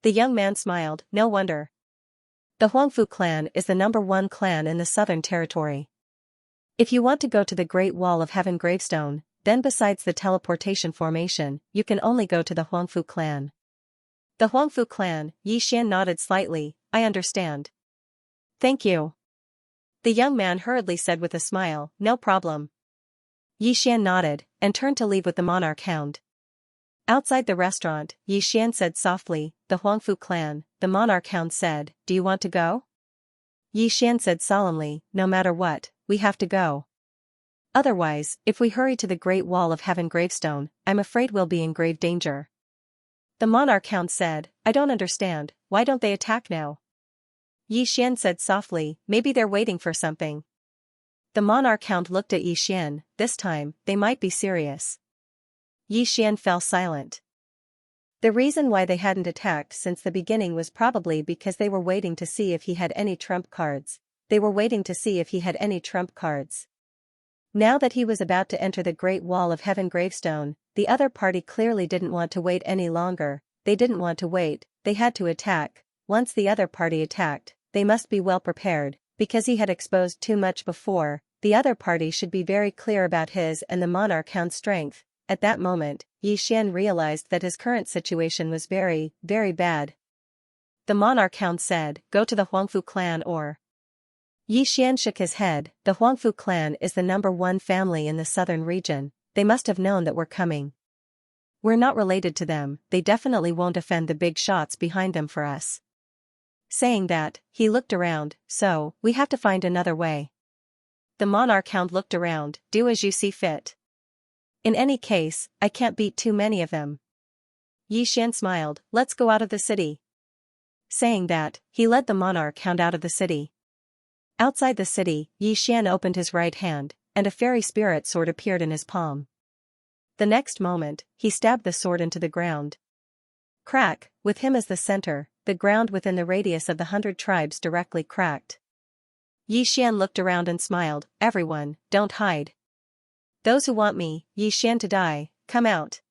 The young man smiled. No wonder. The Huangfu clan is the #1 clan in the Southern Territory. If you want to go to the Great Wall of Heaven gravestone, then besides the teleportation formation, you can only go to the Huangfu clan. The Huangfu clan, Xian nodded slightly. I understand. Thank you. The young man hurriedly said with a smile, no problem. Xian nodded, and turned to leave with the monarch hound. Outside the restaurant, Xian said softly, the Huangfu clan, the monarch hound said, do you want to go? Xian said solemnly, no matter what, we have to go. Otherwise, if we hurry to the Great Wall of Heaven gravestone, I'm afraid we'll be in grave danger. The monarch hound said, I don't understand, why don't they attack now? Xian said softly, maybe they're waiting for something. The monarch hound looked at Xian. This time, they might be serious. Xian fell silent. The reason why they hadn't attacked since the beginning was probably because they were waiting to see if he had any trump cards. Now that he was about to enter the Great Wall of Heaven gravestone, the other party clearly didn't want to wait any longer. They didn't want to wait, they had to attack. Once the other party attacked, they must be well prepared, because he had exposed too much before. The other party should be very clear about his and the monarch hound's strength. At that moment, Xian realized that his current situation was very, very bad. The monarch hound said, go to the Huangfu clan or... Xian shook his head. The Huangfu clan is the #1 family in the southern region. They must have known that we're coming. We're not related to them, they definitely won't offend the big shots behind them for us. Saying that, he looked around, so, we have to find another way. The monarch hound looked around, do as you see fit. In any case, I can't beat too many of them. Xian smiled, let's go out of the city. Saying that, he led the monarch hound out of the city. Outside the city, Xian opened his right hand, and a fairy spirit sword appeared in his palm. The next moment, he stabbed the sword into the ground. Crack, with him as the center, the ground within the radius of the 100 tribes directly cracked. Xian looked around and smiled, everyone, don't hide. Those who want me, Xian to die, come out.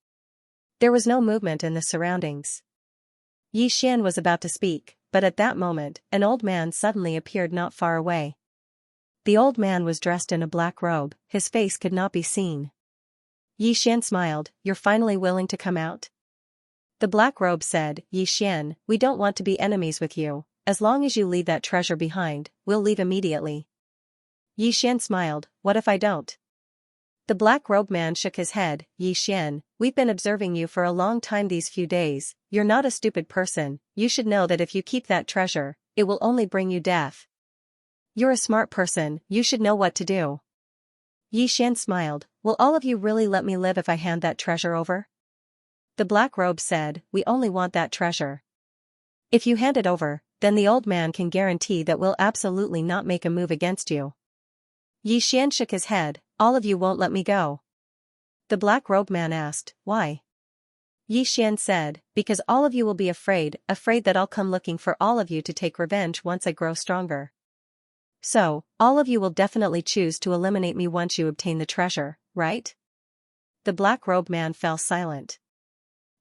There was no movement in the surroundings. Xian was about to speak, but at that moment, an old man suddenly appeared not far away. The old man was dressed in a black robe, his face could not be seen. Xian smiled, you're finally willing to come out? The black robe said, Xian, we don't want to be enemies with you, as long as you leave that treasure behind, we'll leave immediately. Xian smiled, what if I don't? The black robe man shook his head, Xian, we've been observing you for a long time these few days, you're not a stupid person, you should know that if you keep that treasure, it will only bring you death. You're a smart person, you should know what to do. Xian smiled, will all of you really let me live if I hand that treasure over? The black robe said, we only want that treasure. If you hand it over, then the old man can guarantee that we'll absolutely not make a move against you. Xian shook his head, all of you won't let me go. The black robe man asked, why? Xian said, because all of you will be afraid that I'll come looking for all of you to take revenge once I grow stronger. So, all of you will definitely choose to eliminate me once you obtain the treasure, right? The black robe man fell silent.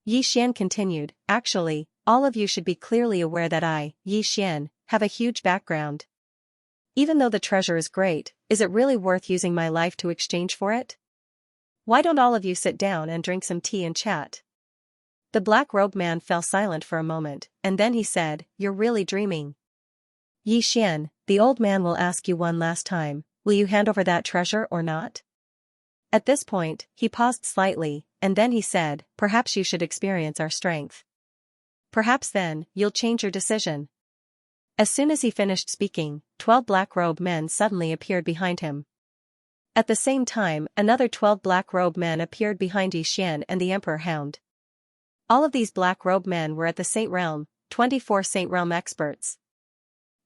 Xian continued, actually, all of you should be clearly aware that I, Xian, have a huge background. Even though the treasure is great, is it really worth using my life to exchange for it? Why don't all of you sit down and drink some tea and chat? The black robe man fell silent for a moment, and then he said, you're really dreaming. Xian, the old man will ask you one last time, will you hand over that treasure or not? At this point, he paused slightly, and then he said, perhaps you should experience our strength. Perhaps then, you'll change your decision. As soon as he finished speaking, 12 black-robed men suddenly appeared behind him. At the same time, another 12 black-robed men appeared behind Xian and the Emperor Hound. All of these black-robed men were at the Saint Realm, 24 Saint Realm experts.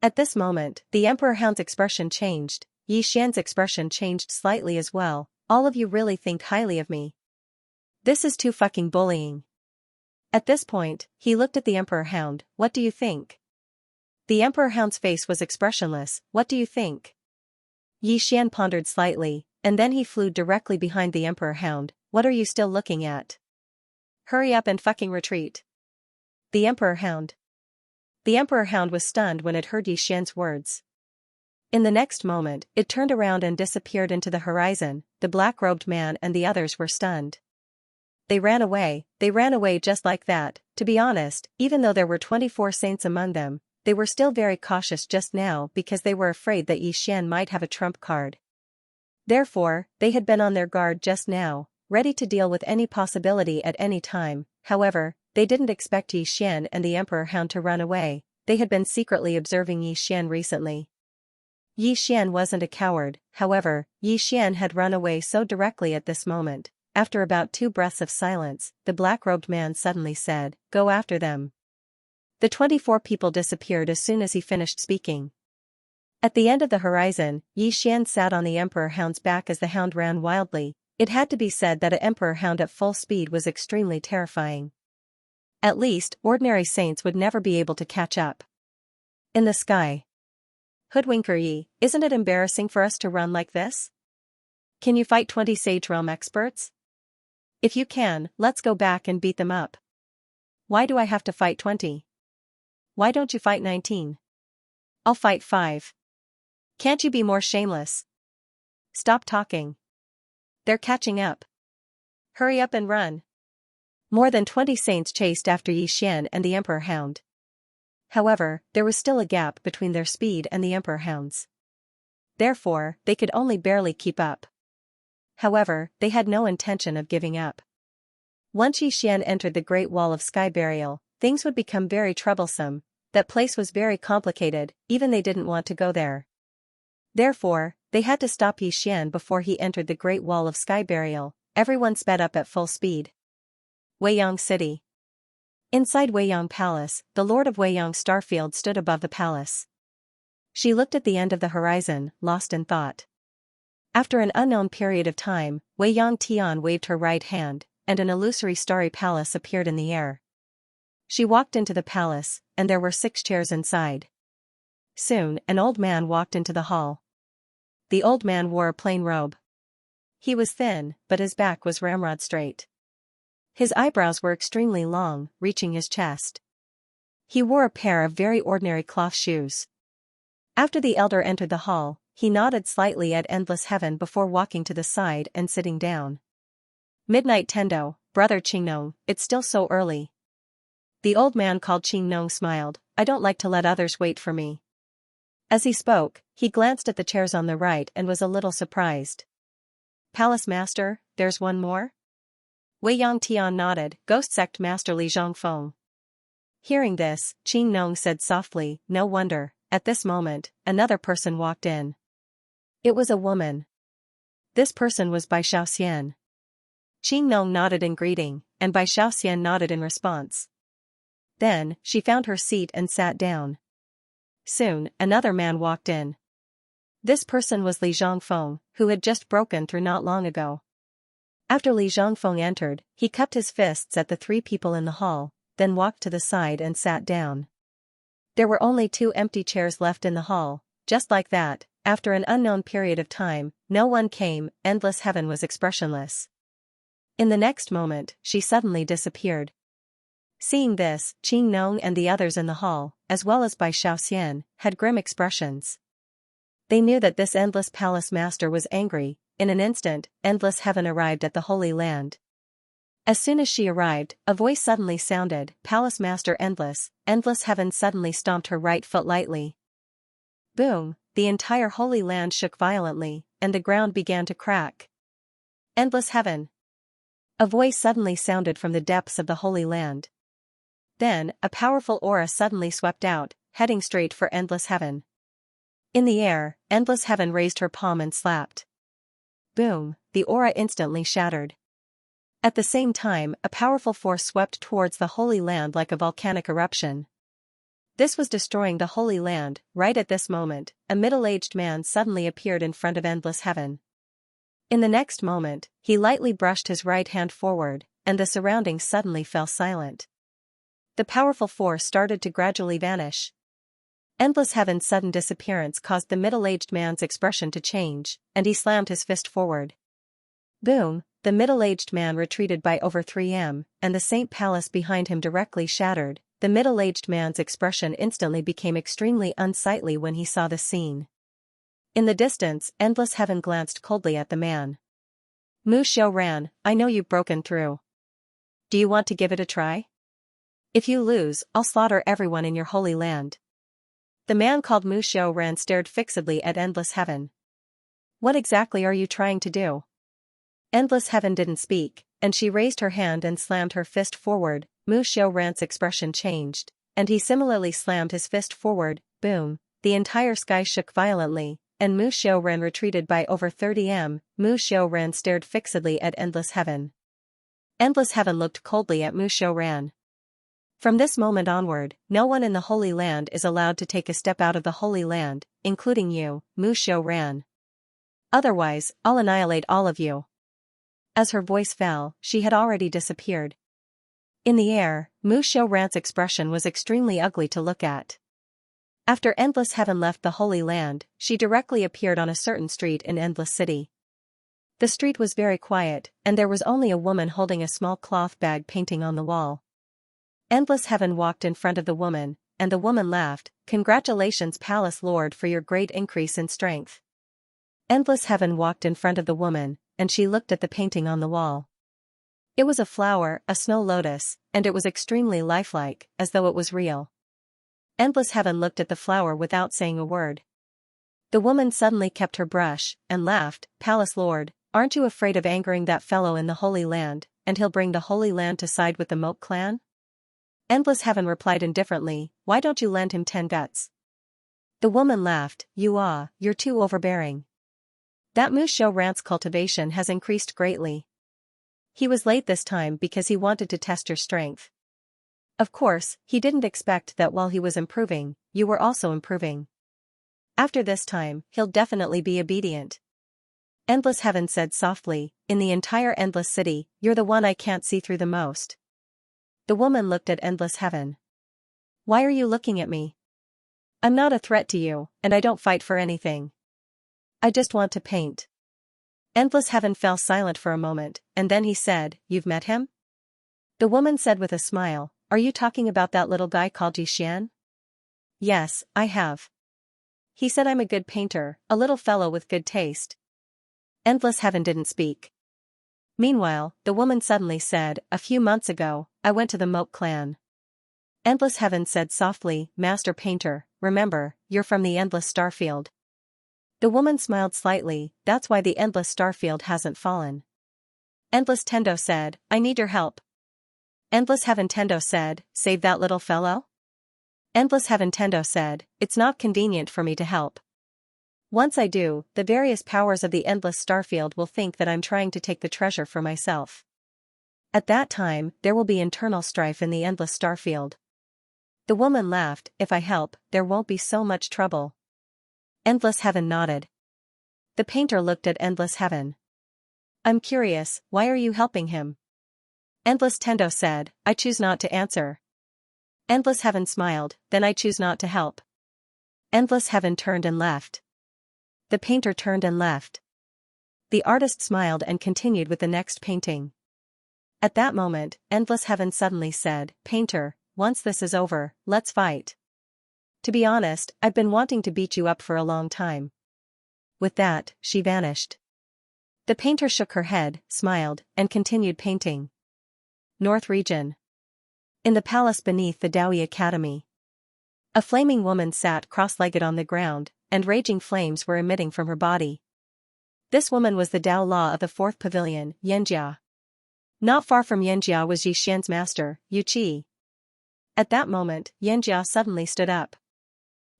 At this moment, the Emperor Hound's expression changed, Xian's expression changed slightly as well, all of you really think highly of me. This is too fucking bullying. At this point, he looked at the Emperor Hound. What do you think? The Emperor Hound's face was expressionless. What do you think? Yi Xian pondered slightly, and then he flew directly behind the Emperor Hound. What are you still looking at? Hurry up and fucking retreat. The Emperor Hound. The Emperor Hound was stunned when it heard Yi Xian's words. In the next moment, it turned around and disappeared into the horizon. The black-robed man and the others were stunned. They ran away just like that. To be honest, even though there were 24 saints among them, they were still very cautious just now because they were afraid that Yi Xian might have a trump card. Therefore, they had been on their guard just now, ready to deal with any possibility at any time. However, they didn't expect Yi Xian and the Emperor Hound to run away. They had been secretly observing Yi Xian recently. Yi Xian wasn't a coward, however, Yi Xian had run away so directly at this moment. After about 2 breaths of silence, the black-robed man suddenly said, "Go after them." The 24 people disappeared as soon as he finished speaking. At the end of the horizon, Yi Xian sat on the Emperor Hound's back as the hound ran wildly. It had to be said that an Emperor Hound at full speed was extremely terrifying. At least, ordinary saints would never be able to catch up. In the sky. Hoodwinker Yi, isn't it embarrassing for us to run like this? Can you fight 20 Sage Realm experts? If you can, let's go back and beat them up. Why do I have to fight 20? Why don't you fight 19? I'll fight 5. Can't you be more shameless? Stop talking. They're catching up. Hurry up and run. More than 20 saints chased after Yi Xian and the Emperor Hound. However, there was still a gap between their speed and the Emperor Hound's. Therefore, they could only barely keep up. However, they had no intention of giving up. Once Yi Xian entered the Great Wall of Sky Burial, things would become very troublesome. That place was very complicated, even they didn't want to go there. Therefore, they had to stop Yi Xian before he entered the Great Wall of Sky Burial. Everyone sped up at full speed. Weiyang City. Inside Weiyang Palace, the Lord of Weiyang Starfield stood above the palace. She looked at the end of the horizon, lost in thought. After an unknown period of time, Weiyang Tian waved her right hand, and an illusory starry palace appeared in the air. She walked into the palace, and there were 6 chairs inside. Soon, an old man walked into the hall. The old man wore a plain robe. He was thin, but his back was ramrod straight. His eyebrows were extremely long, reaching his chest. He wore a pair of very ordinary cloth shoes. After the elder entered the hall, he nodded slightly at Endless Heaven before walking to the side and sitting down. Midnight Tendo, Brother Qingnong, it's still so early. The old man called Qingnong smiled, I don't like to let others wait for me. As he spoke, he glanced at the chairs on the right and was a little surprised. Palace Master, there's one more? Weiyang Tian nodded, Ghost Sect Master Li Zhongfeng. Hearing this, Qingnong said softly, no wonder. At this moment, another person walked in. It was a woman. This person was Bai Xiaoxian. Qingnong nodded in greeting, and Bai Xiaoxian nodded in response. Then, she found her seat and sat down. Soon, another man walked in. This person was Li Zhongfeng, who had just broken through not long ago. After Li Zhongfeng entered, he cupped his fists at the 3 people in the hall, then walked to the side and sat down. There were only 2 empty chairs left in the hall. Just like that, after an unknown period of time, no one came. Endless Heaven was expressionless. In the next moment, she suddenly disappeared. Seeing this, Qingnong and the others in the hall, as well as Bai Xiaoxian, had grim expressions. They knew that this Endless Palace Master was angry. In an instant, Endless Heaven arrived at the Holy Land. As soon as she arrived, a voice suddenly sounded, Palace Master Endless. Endless Heaven suddenly stomped her right foot lightly. Boom, the entire Holy Land shook violently, and the ground began to crack. Endless Heaven. A voice suddenly sounded from the depths of the Holy Land. Then, a powerful aura suddenly swept out, heading straight for Endless Heaven. In the air, Endless Heaven raised her palm and slapped. Boom, the aura instantly shattered. At the same time, a powerful force swept towards the Holy Land like a volcanic eruption. This was destroying the Holy Land. Right at this moment, a middle-aged man suddenly appeared in front of Endless Heaven. In the next moment, he lightly brushed his right hand forward, and the surroundings suddenly fell silent. The powerful force started to gradually vanish. Endless Heaven's sudden disappearance caused the middle-aged man's expression to change, and he slammed his fist forward. Boom, the middle-aged man retreated by over 3 m, and the Saint Palace behind him directly shattered. The middle-aged man's expression instantly became extremely unsightly when he saw the scene. In the distance, Endless Heaven glanced coldly at the man. Mu Xiaoran, I know you've broken through. Do you want to give it a try? If you lose, I'll slaughter everyone in your holy land. The man called Mu Xiaoran stared fixedly at Endless Heaven. What exactly are you trying to do? Endless Heaven didn't speak, and she raised her hand and slammed her fist forward. Mu Xiaoran's expression changed, and he similarly slammed his fist forward. Boom, the entire sky shook violently, and Mu Xiaoran retreated by over 30 m. Mu Xiaoran stared fixedly at Endless Heaven. Endless Heaven looked coldly at Mu Xiaoran. From this moment onward, no one in the Holy Land is allowed to take a step out of the Holy Land, including you, Mu Xiaoran. Otherwise, I'll annihilate all of you. As her voice fell, she had already disappeared. In the air, Mu Xiaoran's expression was extremely ugly to look at. After Endless Heaven left the Holy Land, she directly appeared on a certain street in Endless City. The street was very quiet, and there was only a woman holding a small cloth bag painting on the wall. Endless Heaven walked in front of the woman, and the woman laughed, "Congratulations, Palace Lord, for your great increase in strength." Endless Heaven walked in front of the woman, and she looked at the painting on the wall. It was a flower, a snow lotus, and it was extremely lifelike, as though it was real. Endless Heaven looked at the flower without saying a word. The woman suddenly kept her brush, and laughed, "Palace Lord, aren't you afraid of angering that fellow in the Holy Land, and he'll bring the Holy Land to side with the Moat clan?" Endless Heaven replied indifferently, "Why don't you lend him 10 guts?" The woman laughed, You're too overbearing. That Mu Xiaoran's cultivation has increased greatly. He was late this time because he wanted to test your strength. Of course, he didn't expect that while he was improving, you were also improving. After this time, he'll definitely be obedient. Endless Heaven said softly, "In the entire Endless City, you're the one I can't see through the most." The woman looked at Endless Heaven. "Why are you looking at me? I'm not a threat to you, and I don't fight for anything. I just want to paint." Endless Heaven fell silent for a moment, and then he said, "You've met him?" The woman said with a smile, "Are you talking about that little guy called Xian?" "Yes, I have. He said I'm a good painter, a little fellow with good taste." Endless Heaven didn't speak. Meanwhile, the woman suddenly said, "A few months ago, I went to the Moat clan." Endless Heaven said softly, "Master Painter, remember, you're from the Endless Starfield." The woman smiled slightly, "That's why the Endless Starfield hasn't fallen." Endless Tendo said, "I need your help." Endless Heaven Tendo said, "Save that little fellow?" Endless Heaven Tendo said, "It's not convenient for me to help. Once I do, the various powers of the Endless Starfield will think that I'm trying to take the treasure for myself. At that time, there will be internal strife in the Endless Starfield." The woman laughed, "If I help, there won't be so much trouble." Endless Heaven nodded. The painter looked at Endless Heaven. "I'm curious, why are you helping him?" Endless Tendo said, "I choose not to answer." Endless Heaven smiled, "Then I choose not to help." Endless Heaven turned and left. The painter turned and left. The artist smiled and continued with the next painting. At that moment, Endless Heaven suddenly said, "Painter, once this is over, let's fight. To be honest, I've been wanting to beat you up for a long time." With that, she vanished. The painter shook her head, smiled, and continued painting. North Region. In the palace beneath the Daoi Academy. A flaming woman sat cross-legged on the ground, and raging flames were emitting from her body. This woman was the Dao Law of the 4th Pavilion, Xianxia. Not far from Xianxia was Xian's master, Yuqi. At that moment, Xianxia suddenly stood up.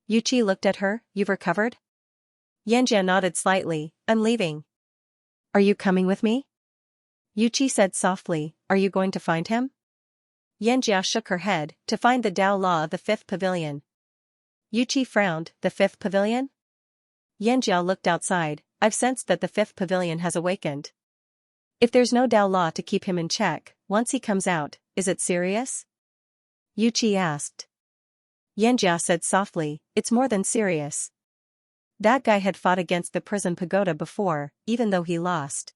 Yuqi looked at her, "You've recovered?" Xianxia nodded slightly, "I'm leaving." "Are you coming with me?" Yuqi said softly, "Are you going to find him?" Xianxia shook her head, "To find the Dao Law of the 5th Pavilion." Yuqi frowned, "The 5th Pavilion?" Xianxia looked outside, "I've sensed that the 5th Pavilion has awakened. If there's no Dao Law to keep him in check, once he comes out, is it serious?" Yuqi asked. Xianxia said softly, it's more than serious. That guy had fought against the prison pagoda before, even though he lost.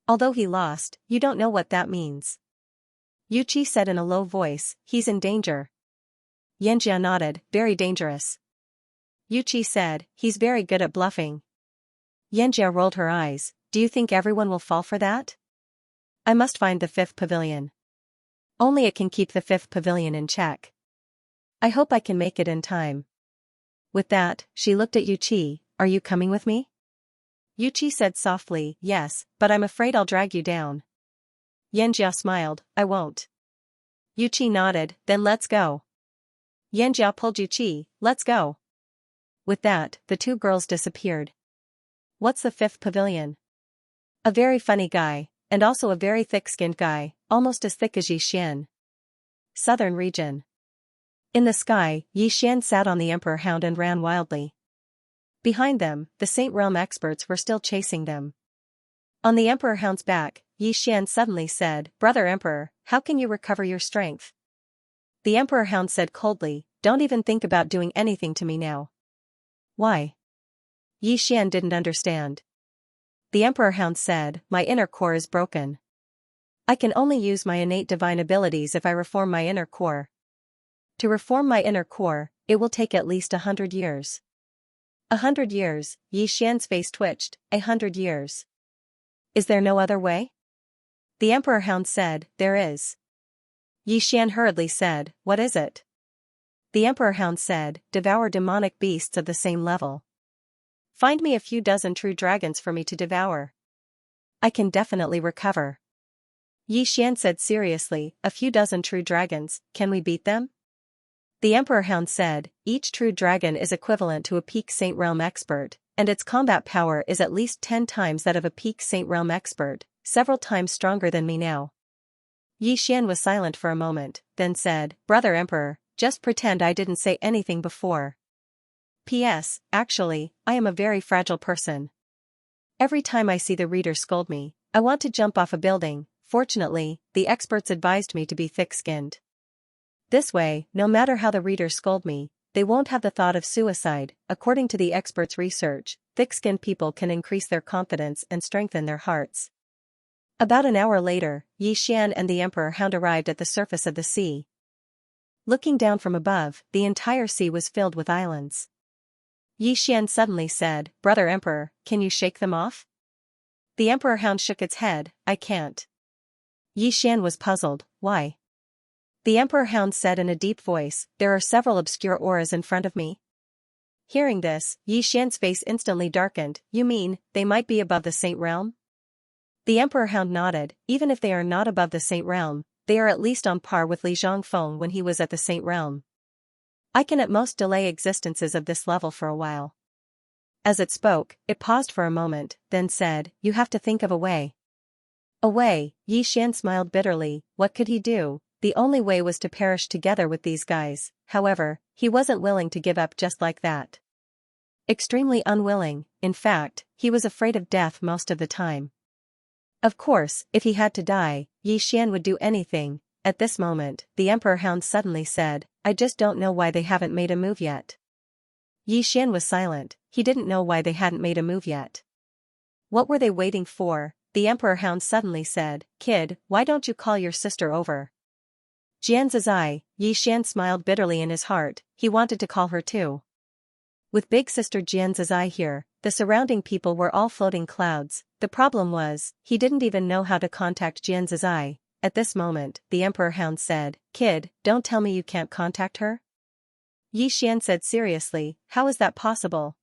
Although he lost, you don't know what that means. Yuqi said in a low voice, he's in danger. Xianxia nodded, very dangerous. Yuqi said, he's very good at bluffing. Xianxia rolled her eyes, do you think everyone will fall for that? I must find the fifth pavilion. Only it can keep the fifth pavilion in check. I hope I can make it in time. With that, she looked at Yuqi, are you coming with me? Yuqi said softly, yes, but I'm afraid I'll drag you down. Xianxia smiled, I won't. Yuqi nodded, then let's go. Xianxia pulled Yuqi, let's go. With that, the two girls disappeared. What's the fifth pavilion? A very funny guy, and also a very thick-skinned guy, almost as thick as Yixian. Southern region. In the sky, Yixian sat on the Emperor Hound and ran wildly. Behind them, the Saint Realm experts were still chasing them. On the Emperor Hound's back, Yixian suddenly said, Brother Emperor, how can you recover your strength? The Emperor Hound said coldly, don't even think about doing anything to me now. Why? Yixian didn't understand. The Emperor Hound said, my inner core is broken. I can only use my innate divine abilities if I reform my inner core. To reform my inner core, it will take at least 100 years. 100 years, Yixian's face twitched, 100 years. Is there no other way? The Emperor Hound said, there is. Yixian hurriedly said, what is it? The Emperor Hound said, devour demonic beasts of the same level. Find me a few dozen true dragons for me to devour. I can definitely recover. Yixian said seriously, a few dozen true dragons, can we beat them? The Emperor Hound said, each true dragon is equivalent to a peak Saint Realm expert, and its combat power is at least 10 times that of a peak Saint Realm expert, several times stronger than me now. Yixian was silent for a moment, then said, Brother Emperor, just pretend I didn't say anything before. P.S. Actually, I am a very fragile person. Every time I see the reader scold me, I want to jump off a building. Fortunately, the experts advised me to be thick-skinned. This way, no matter how the readers scold me, they won't have the thought of suicide. According to the experts' research, thick-skinned people can increase their confidence and strengthen their hearts. About an hour later, Yixian and the Emperor Hound arrived at the surface of the sea. Looking down from above, the entire sea was filled with islands. Yixian suddenly said, Brother Emperor, can you shake them off? The Emperor Hound shook its head, I can't. Yixian was puzzled, why? The Emperor Hound said in a deep voice, there are several obscure auras in front of me. Hearing this, Yixian's face instantly darkened, you mean, they might be above the Saint Realm? The Emperor Hound nodded, even if they are not above the Saint Realm, they are at least on par with Li Zhongfeng when he was at the Saint Realm. I can at most delay existences of this level for a while. As it spoke, it paused for a moment, then said, you have to think of a way. A way, Yixian smiled bitterly, what could he do? The only way was to perish together with these guys, however, he wasn't willing to give up just like that. Extremely unwilling, in fact, he was afraid of death most of the time. Of course, if he had to die, Yixian would do anything. At this moment, the Emperor Hound suddenly said, I just don't know why they haven't made a move yet. Yixian was silent, he didn't know why they hadn't made a move yet. What were they waiting for? The Emperor Hound suddenly said, Kid, why don't you call your sister over? Xianxia, Yixian smiled bitterly in his heart, he wanted to call her too. With big sister Xianxia here, the surrounding people were all floating clouds. The problem was, he didn't even know how to contact Xianxia. At this moment, the Emperor Hound said, Kid, don't tell me you can't contact her? Yixian said seriously, how is that possible?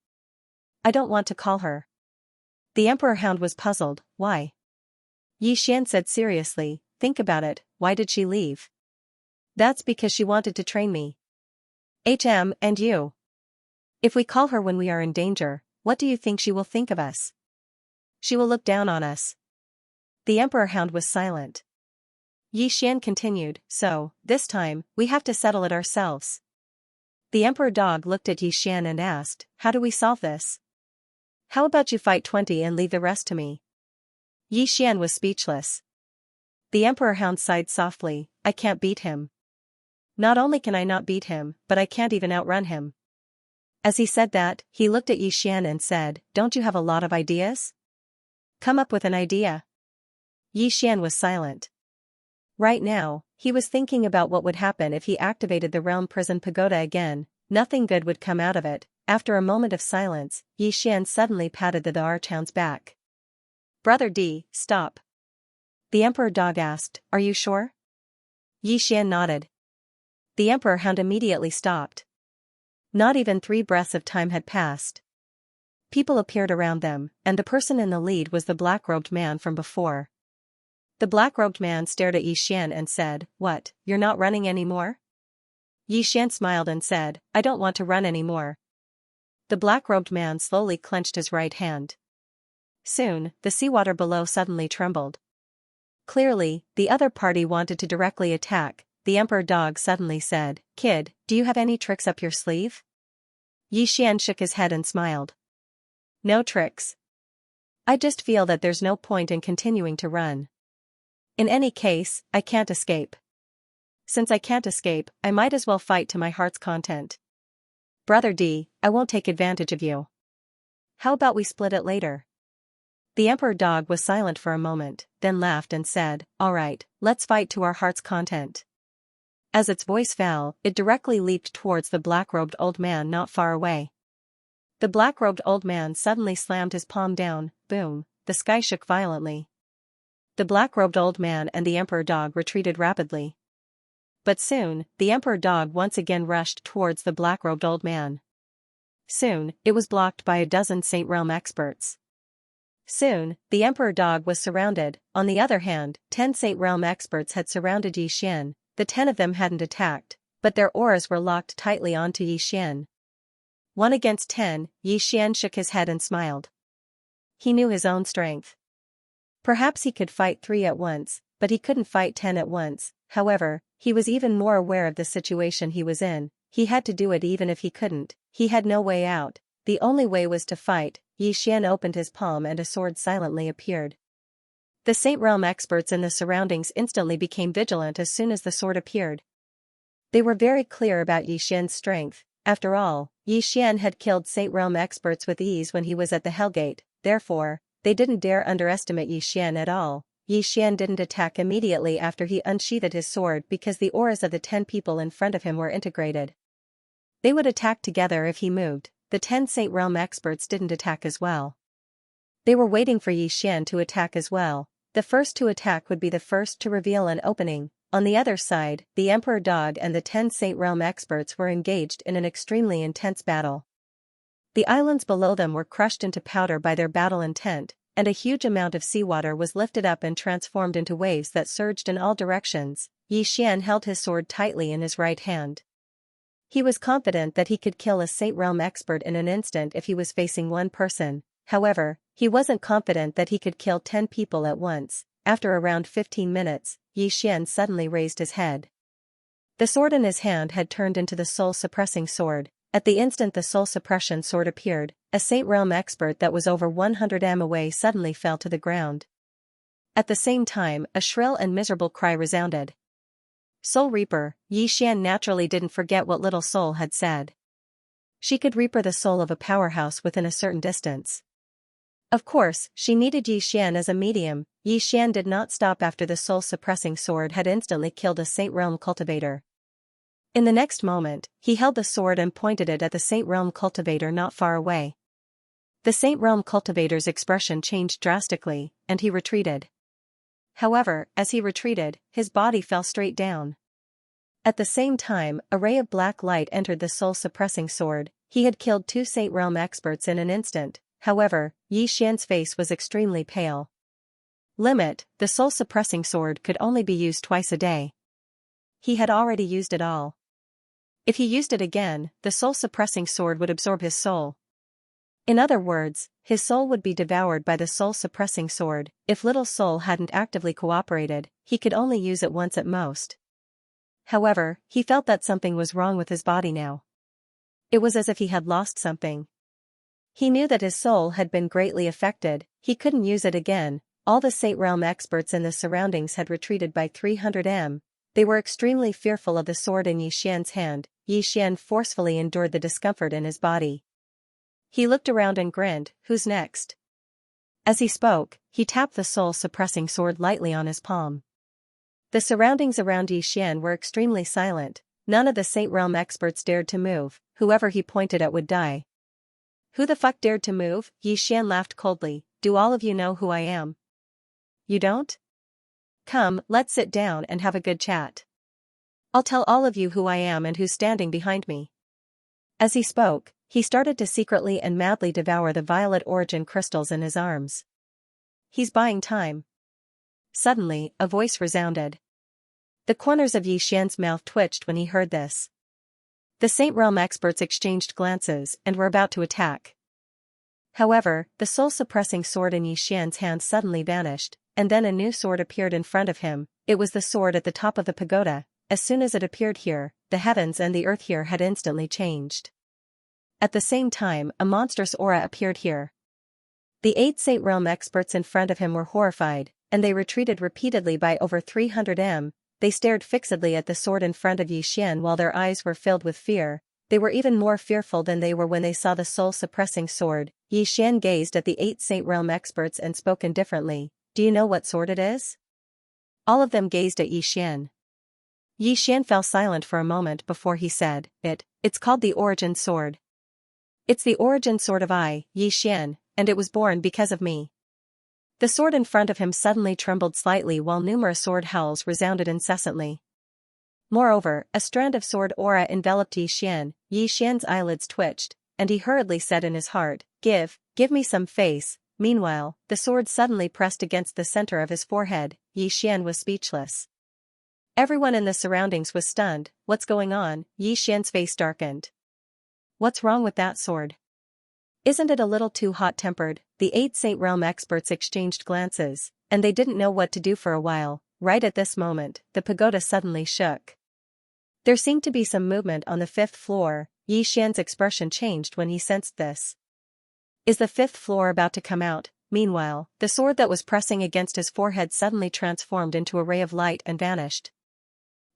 I don't want to call her. The Emperor Hound was puzzled, why? Yixian said seriously, think about it, why did she leave? That's because she wanted to train me. And you. If we call her when we are in danger, what do you think she will think of us? She will look down on us. The Emperor Hound was silent. Yixian continued, so, this time, we have to settle it ourselves. The Emperor Dog looked at Yixian and asked, how do we solve this? How about you fight 20 and leave the rest to me? Yixian was speechless. The Emperor Hound sighed softly, I can't beat him. Not only can I not beat him, but I can't even outrun him. As he said that, he looked at Yixian and said, don't you have a lot of ideas? Come up with an idea. Yixian was silent. Right now, he was thinking about what would happen if he activated the realm prison pagoda again. Nothing good would come out of it. After a moment of silence, Yixian suddenly patted the archhound's back. Brother D, stop. The emperor dog asked, are you sure? Yixian nodded. The emperor hound immediately stopped. Not even 3 breaths of time had passed. People appeared around them, and the person in the lead was the black-robed man from before. The black-robed man stared at Yixian and said, what, you're not running anymore? Yixian smiled and said, I don't want to run anymore. The black-robed man slowly clenched his right hand. Soon, the seawater below suddenly trembled. Clearly, the other party wanted to directly attack. The emperor dog suddenly said, kid, do you have any tricks up your sleeve? Yixian shook his head and smiled. No tricks. I just feel that there's no point in continuing to run. In any case, I can't escape. Since I can't escape, I might as well fight to my heart's content. Brother D, I won't take advantage of you. How about we split it later? The emperor dog was silent for a moment, then laughed and said, all right, let's fight to our heart's content. As its voice fell, it directly leaped towards the black-robed old man not far away. The black-robed old man suddenly slammed his palm down, boom, the sky shook violently. The black-robed old man and the emperor dog retreated rapidly. But soon, the emperor dog once again rushed towards the black-robed old man. Soon, it was blocked by a dozen Saint Realm experts. Soon, the emperor dog was surrounded. On the other hand, 10 Saint Realm experts had surrounded Yixian. The 10 of them hadn't attacked, but their auras were locked tightly onto Yixian. 1 against 10, Yixian shook his head and smiled. He knew his own strength. Perhaps he could fight 3 at once, but he couldn't fight 10 at once. However, he was even more aware of the situation he was in. He had to do it even if he couldn't. He had no way out. The only way was to fight. Yixian opened his palm and a sword silently appeared. The Saint Realm experts in the surroundings instantly became vigilant as soon as the sword appeared. They were very clear about Yixian's strength. After all, Yixian had killed Saint Realm experts with ease when he was at the Hellgate, therefore, they didn't dare underestimate Yixian at all. Yixian didn't attack immediately after he unsheathed his sword because the auras of the 10 people in front of him were integrated. They would attack together if he moved. The 10 Saint Realm experts didn't attack as well. They were waiting for Yixian to attack as well. The first to attack would be the first to reveal an opening. On the other side, the Emperor Dog and the 10 Saint Realm experts were engaged in an extremely intense battle. The islands below them were crushed into powder by their battle intent, and a huge amount of seawater was lifted up and transformed into waves that surged in all directions. Yixian held his sword tightly in his right hand. He was confident that he could kill a Saint Realm expert in an instant if he was facing one person. However, he wasn't confident that he could kill 10 people at once. After around 15 minutes, Yixian suddenly raised his head. The sword in his hand had turned into the soul-suppressing sword. At the instant the soul-suppression sword appeared, a Saint Realm expert that was over 100 m away suddenly fell to the ground. At the same time, a shrill and miserable cry resounded. Soul Reaper. Yixian naturally didn't forget what Little Soul had said. She could reaper the soul of a powerhouse within a certain distance. Of course, she needed Yixian as a medium. Yixian did not stop after the soul-suppressing sword had instantly killed a Saint Realm cultivator. In the next moment, he held the sword and pointed it at the Saint Realm cultivator not far away. The Saint Realm cultivator's expression changed drastically, and he retreated. However, as he retreated, his body fell straight down. At the same time, a ray of black light entered the soul-suppressing sword. He had killed 2 Saint Realm experts in an instant. However, Yixian's face was extremely pale. Limit, the soul-suppressing sword could only be used twice a day. He had already used it all. If he used it again, the soul-suppressing sword would absorb his soul. In other words, his soul would be devoured by the soul-suppressing sword. If Little Soul hadn't actively cooperated, he could only use it once at most. However, he felt that something was wrong with his body now. It was as if he had lost something. He knew that his soul had been greatly affected. He couldn't use it again. All the Saint Realm experts in the surroundings had retreated by 300 m. They were extremely fearful of the sword in Xian's hand. Xian forcefully endured the discomfort in his body. He looked around and grinned, "Who's next?" As he spoke, he tapped the soul-suppressing sword lightly on his palm. The surroundings around Xian were extremely silent. None of the Saint Realm experts dared to move. Whoever he pointed at would die. "Who the fuck dared to move?" Xian laughed coldly. "Do all of you know who I am? You don't? Come, let's sit down and have a good chat. I'll tell all of you who I am and who's standing behind me." As he spoke, he started to secretly and madly devour the violet origin crystals in his arms. He's buying time. Suddenly, a voice resounded. The corners of Xian's mouth twitched when he heard this. The Saint Realm experts exchanged glances and were about to attack. However, the soul-suppressing sword in Xian's hand suddenly vanished, and then a new sword appeared in front of him. It was the sword at the top of the pagoda. As soon as it appeared here, the heavens and the earth here had instantly changed. At the same time, a monstrous aura appeared here. The 8 Saint Realm experts in front of him were horrified, and they retreated repeatedly by over 300 m. They stared fixedly at the sword in front of Xian while their eyes were filled with fear. They were even more fearful than they were when they saw the soul-suppressing sword. Xian gazed at the 8 Saint Realm experts and spoke indifferently. "Do you know what sword it is?" All of them gazed at Xian. Xian fell silent for a moment before he said, It's called the Origin Sword. It's the Origin Sword of Xian, and it was born because of me." The sword in front of him suddenly trembled slightly while numerous sword howls resounded incessantly. Moreover, a strand of sword aura enveloped Xian. Xian's eyelids twitched, and he hurriedly said in his heart, Give me some face." Meanwhile, the sword suddenly pressed against the center of his forehead. Xian was speechless. Everyone in the surroundings was stunned. "What's going on?" Xian's face darkened. "What's wrong with that sword? Isn't it a little too hot-tempered?" The 8 Saint Realm experts exchanged glances, and they didn't know what to do for a while. Right at this moment, the pagoda suddenly shook. There seemed to be some movement on the 5th floor. Xian's expression changed when he sensed this. Is the 5th floor about to come out? Meanwhile, the sword that was pressing against his forehead suddenly transformed into a ray of light and vanished.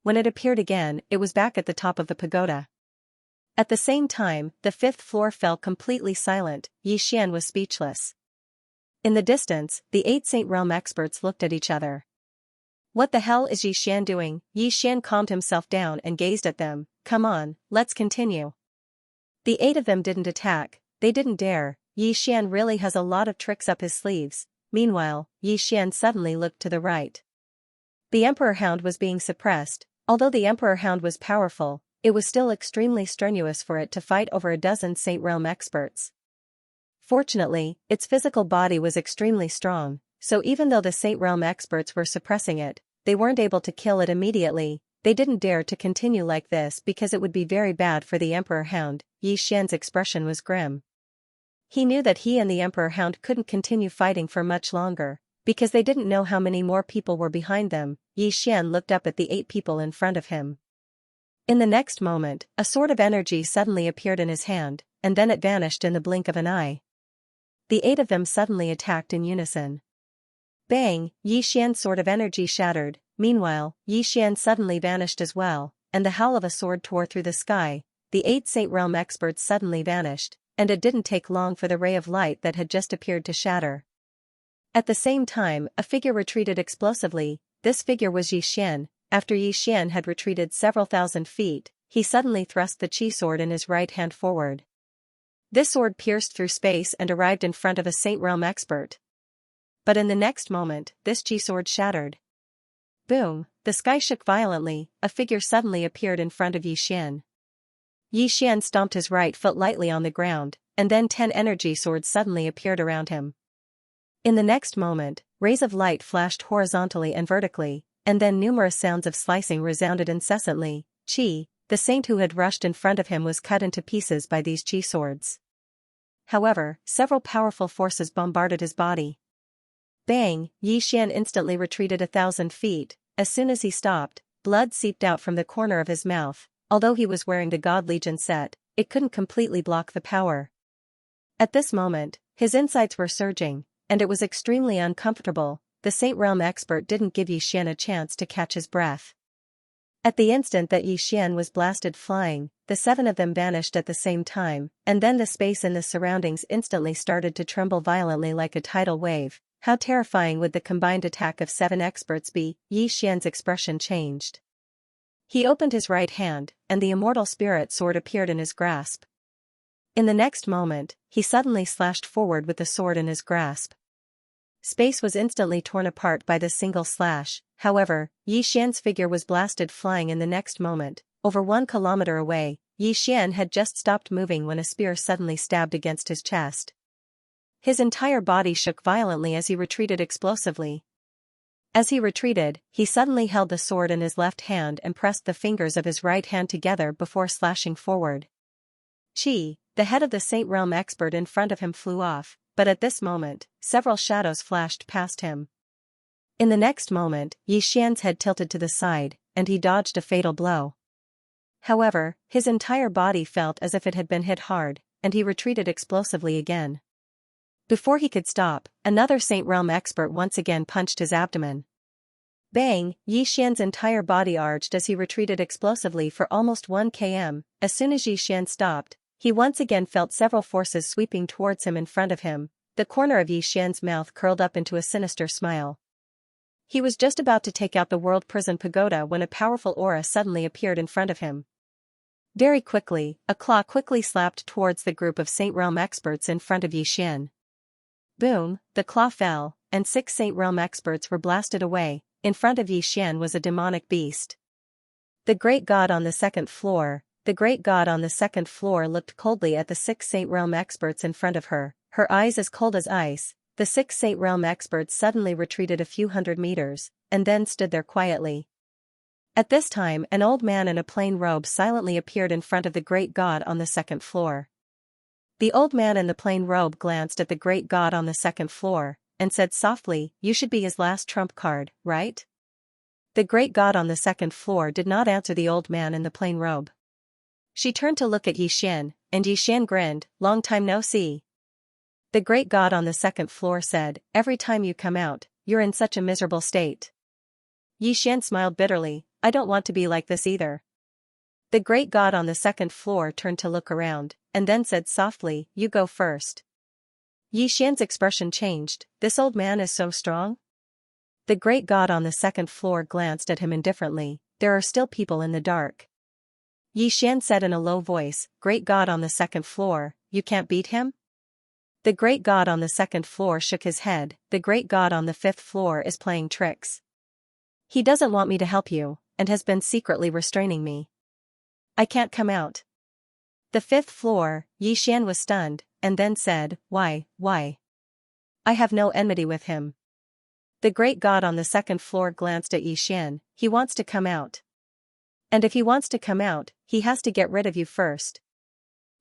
When it appeared again, it was back at the top of the pagoda. At the same time, the 5th floor fell completely silent. Xian was speechless. In the distance, the 8 Saint Realm experts looked at each other. What the hell is Xian doing? Xian calmed himself down and gazed at them. Come on, let's continue. The 8 of them didn't attack. They didn't dare. Xian really has a lot of tricks up his sleeves. Meanwhile, Xian suddenly looked to the right. The Emperor Hound was being suppressed. Although the Emperor Hound was powerful, it was still extremely strenuous for it to fight over a dozen Saint Realm experts. Fortunately, its physical body was extremely strong, so even though the Saint Realm experts were suppressing it, they weren't able to kill it immediately. They didn't dare to continue like this because it would be very bad for the Emperor Hound. Xian's expression was grim. He knew that he and the Emperor Hound couldn't continue fighting for much longer, because they didn't know how many more people were behind them. Xian looked up at the 8 people in front of him. In the next moment, a sword of energy suddenly appeared in his hand, and then it vanished in the blink of an eye. The 8 of them suddenly attacked in unison. Bang! Xian's sword of energy shattered. Meanwhile, Xian suddenly vanished as well, and the howl of a sword tore through the sky. The 8 Saint Realm experts suddenly vanished, and it didn't take long for the ray of light that had just appeared to shatter. At the same time, a figure retreated explosively. This figure was Xian. After Xian had retreated several thousand feet, he suddenly thrust the chi sword in his right hand forward. This sword pierced through space and arrived in front of a Saint Realm expert. But in the next moment, this chi sword shattered. Boom! The sky shook violently. A figure suddenly appeared in front of Xian. Xian stomped his right foot lightly on the ground, and then 10 energy swords suddenly appeared around him. In the next moment, rays of light flashed horizontally and vertically, and then numerous sounds of slicing resounded incessantly. Chi, the saint who had rushed in front of him, was cut into pieces by these chi swords. However, several powerful forces bombarded his body. Bang! Xian instantly retreated 1,000 feet. As soon as he stopped, blood seeped out from the corner of his mouth. Although he was wearing the God Legion set, it couldn't completely block the power. At this moment, his insides were surging, and it was extremely uncomfortable. The Saint Realm expert didn't give Xian a chance to catch his breath. At the instant that Yi Xian was blasted flying, the 7 of them vanished at the same time, and then the space in the surroundings instantly started to tremble violently like a tidal wave. How terrifying would the combined attack of 7 experts be? Yi Xian's expression changed. He opened his right hand, and the immortal spirit sword appeared in his grasp. In the next moment, he suddenly slashed forward with the sword in his grasp. Space was instantly torn apart by this single slash. However, Yi Xian's figure was blasted flying in the next moment. Over 1 kilometer away, Yi Xian had just stopped moving when a spear suddenly stabbed against his chest. His entire body shook violently as he retreated explosively. As he retreated, he suddenly held the sword in his left hand and pressed the fingers of his right hand together before slashing forward. Qi, the head of the Saint Realm expert in front of him, flew off, but at this moment, several shadows flashed past him. In the next moment, Yi Xian's head tilted to the side, and he dodged a fatal blow. However, his entire body felt as if it had been hit hard, and he retreated explosively again. Before he could stop, another Saint Realm expert once again punched his abdomen. Bang! Yi Xian's entire body arched as he retreated explosively for almost 1 km. As soon as Yi Xian stopped, he once again felt several forces sweeping towards him in front of him. The corner of Yi Xian's mouth curled up into a sinister smile. He was just about to take out the World Prison Pagoda when a powerful aura suddenly appeared in front of him. Very quickly, a claw quickly slapped towards the group of Saint Realm experts in front of Yi Xian. Boom, the claw fell, and 6 Saint Realm experts were blasted away. In front of Yi Xian was a demonic beast. The great god on the second floor looked coldly at the 6 Saint Realm experts in front of her, her eyes as cold as ice. The 6 Saint Realm experts suddenly retreated a few hundred meters, and then stood there quietly. At this time, an old man in a plain robe silently appeared in front of the great god on the second floor. The old man in the plain robe glanced at the great god on the second floor, and said softly, "You should be his last trump card, right?" The great god on the second floor did not answer the old man in the plain robe. She turned to look at Yi Xian, and Yi Xian grinned, "Long time no see." The great god on the second floor said, "Every time you come out, you're in such a miserable state." Yi Xian smiled bitterly, "I don't want to be like this either." The great god on the second floor turned to look around, and then said softly, "You go first." Yi Xian's expression changed, "This old man is so strong?" The great god on the second floor glanced at him indifferently, "There are still people in the dark." Yi Xian said in a low voice, "Great god on the second floor, you can't beat him?" The great god on the second floor shook his head, "The great god on the 5th floor is playing tricks. He doesn't want me to help you, and has been secretly restraining me. I can't come out." The 5th floor, Yi Xian was stunned, and then said, Why? I have no enmity with him." The great god on the second floor glanced at Yi Xian, "He wants to come out. And if he wants to come out, he has to get rid of you first."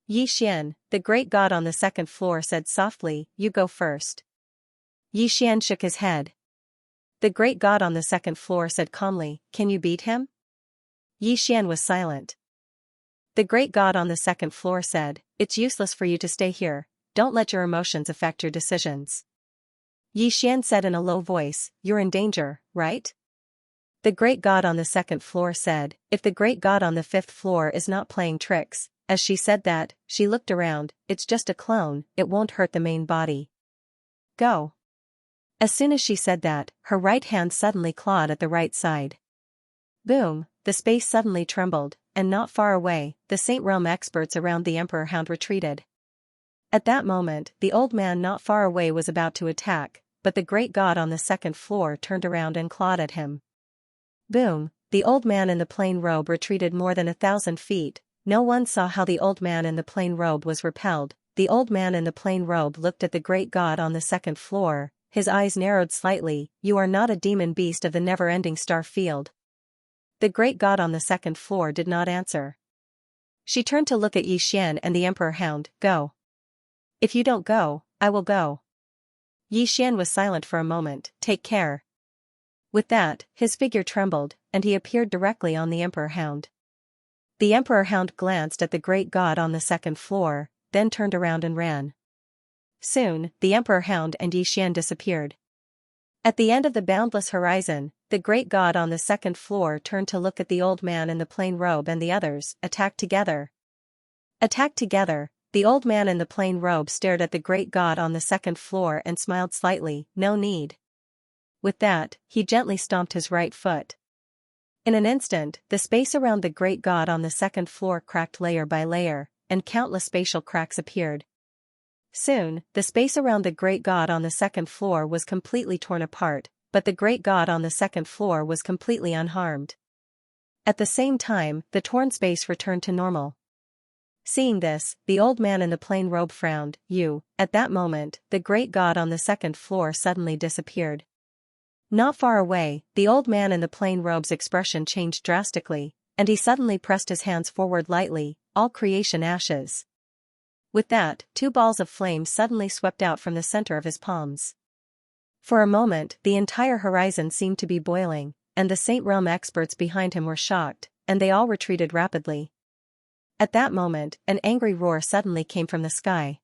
"Yi Xian," the great god on the second floor said softly, "You go first." Yi Xian shook his head. The great god on the second floor said calmly, "Can you beat him?" Yi Xian was silent. The great god on the second floor said, "It's useless for you to stay here, don't let your emotions affect your decisions." Yi Xian said in a low voice, "You're in danger, right?" The great god on the second floor said, "If the great god on the 5th floor is not playing tricks," as she said that, she looked around, "It's just a clone, it won't hurt the main body. Go." As soon as she said that, her right hand suddenly clawed at the right side. Boom, the space suddenly trembled, and not far away, the Saint Realm experts around the Emperor Hound retreated. At that moment, the old man not far away was about to attack, but the great god on the second floor turned around and clawed at him. Boom, the old man in the plain robe retreated more than 1,000 feet. No one saw how the old man in the plain robe was repelled. The old man in the plain robe looked at the great god on the second floor, his eyes narrowed slightly, "You are not a demon beast of the never-ending star field." The great god on the second floor did not answer. She turned to look at Yi Xian and the Emperor Hound, "Go. If you don't go, I will go." Yi Xian was silent for a moment, "Take care." With that, his figure trembled, and he appeared directly on the Emperor Hound. The Emperor Hound glanced at the great god on the second floor, then turned around and ran. Soon, the Emperor Hound and Yi Xian disappeared. At the end of the boundless horizon, the great god on the second floor turned to look at the old man in the plain robe and the others. Attacked together. Attacked together. The old man in the plain robe stared at the great god on the second floor and smiled slightly. No need. With that, he gently stomped his right foot. In an instant, the space around the great god on the second floor cracked layer by layer, and countless spatial cracks appeared. Soon, the space around the great god on the second floor was completely torn apart, but the great god on the second floor was completely unharmed. At the same time, the torn space returned to normal. Seeing this, the old man in the plain robe frowned. At that moment, the great god on the second floor suddenly disappeared. Not far away, the old man in the plain robe's expression changed drastically, and he suddenly pressed his hands forward lightly, all creation ashes. With that, 2 balls of flame suddenly swept out from the center of his palms. For a moment, the entire horizon seemed to be boiling, and the Saint Realm experts behind him were shocked, and they all retreated rapidly. At that moment, an angry roar suddenly came from the sky.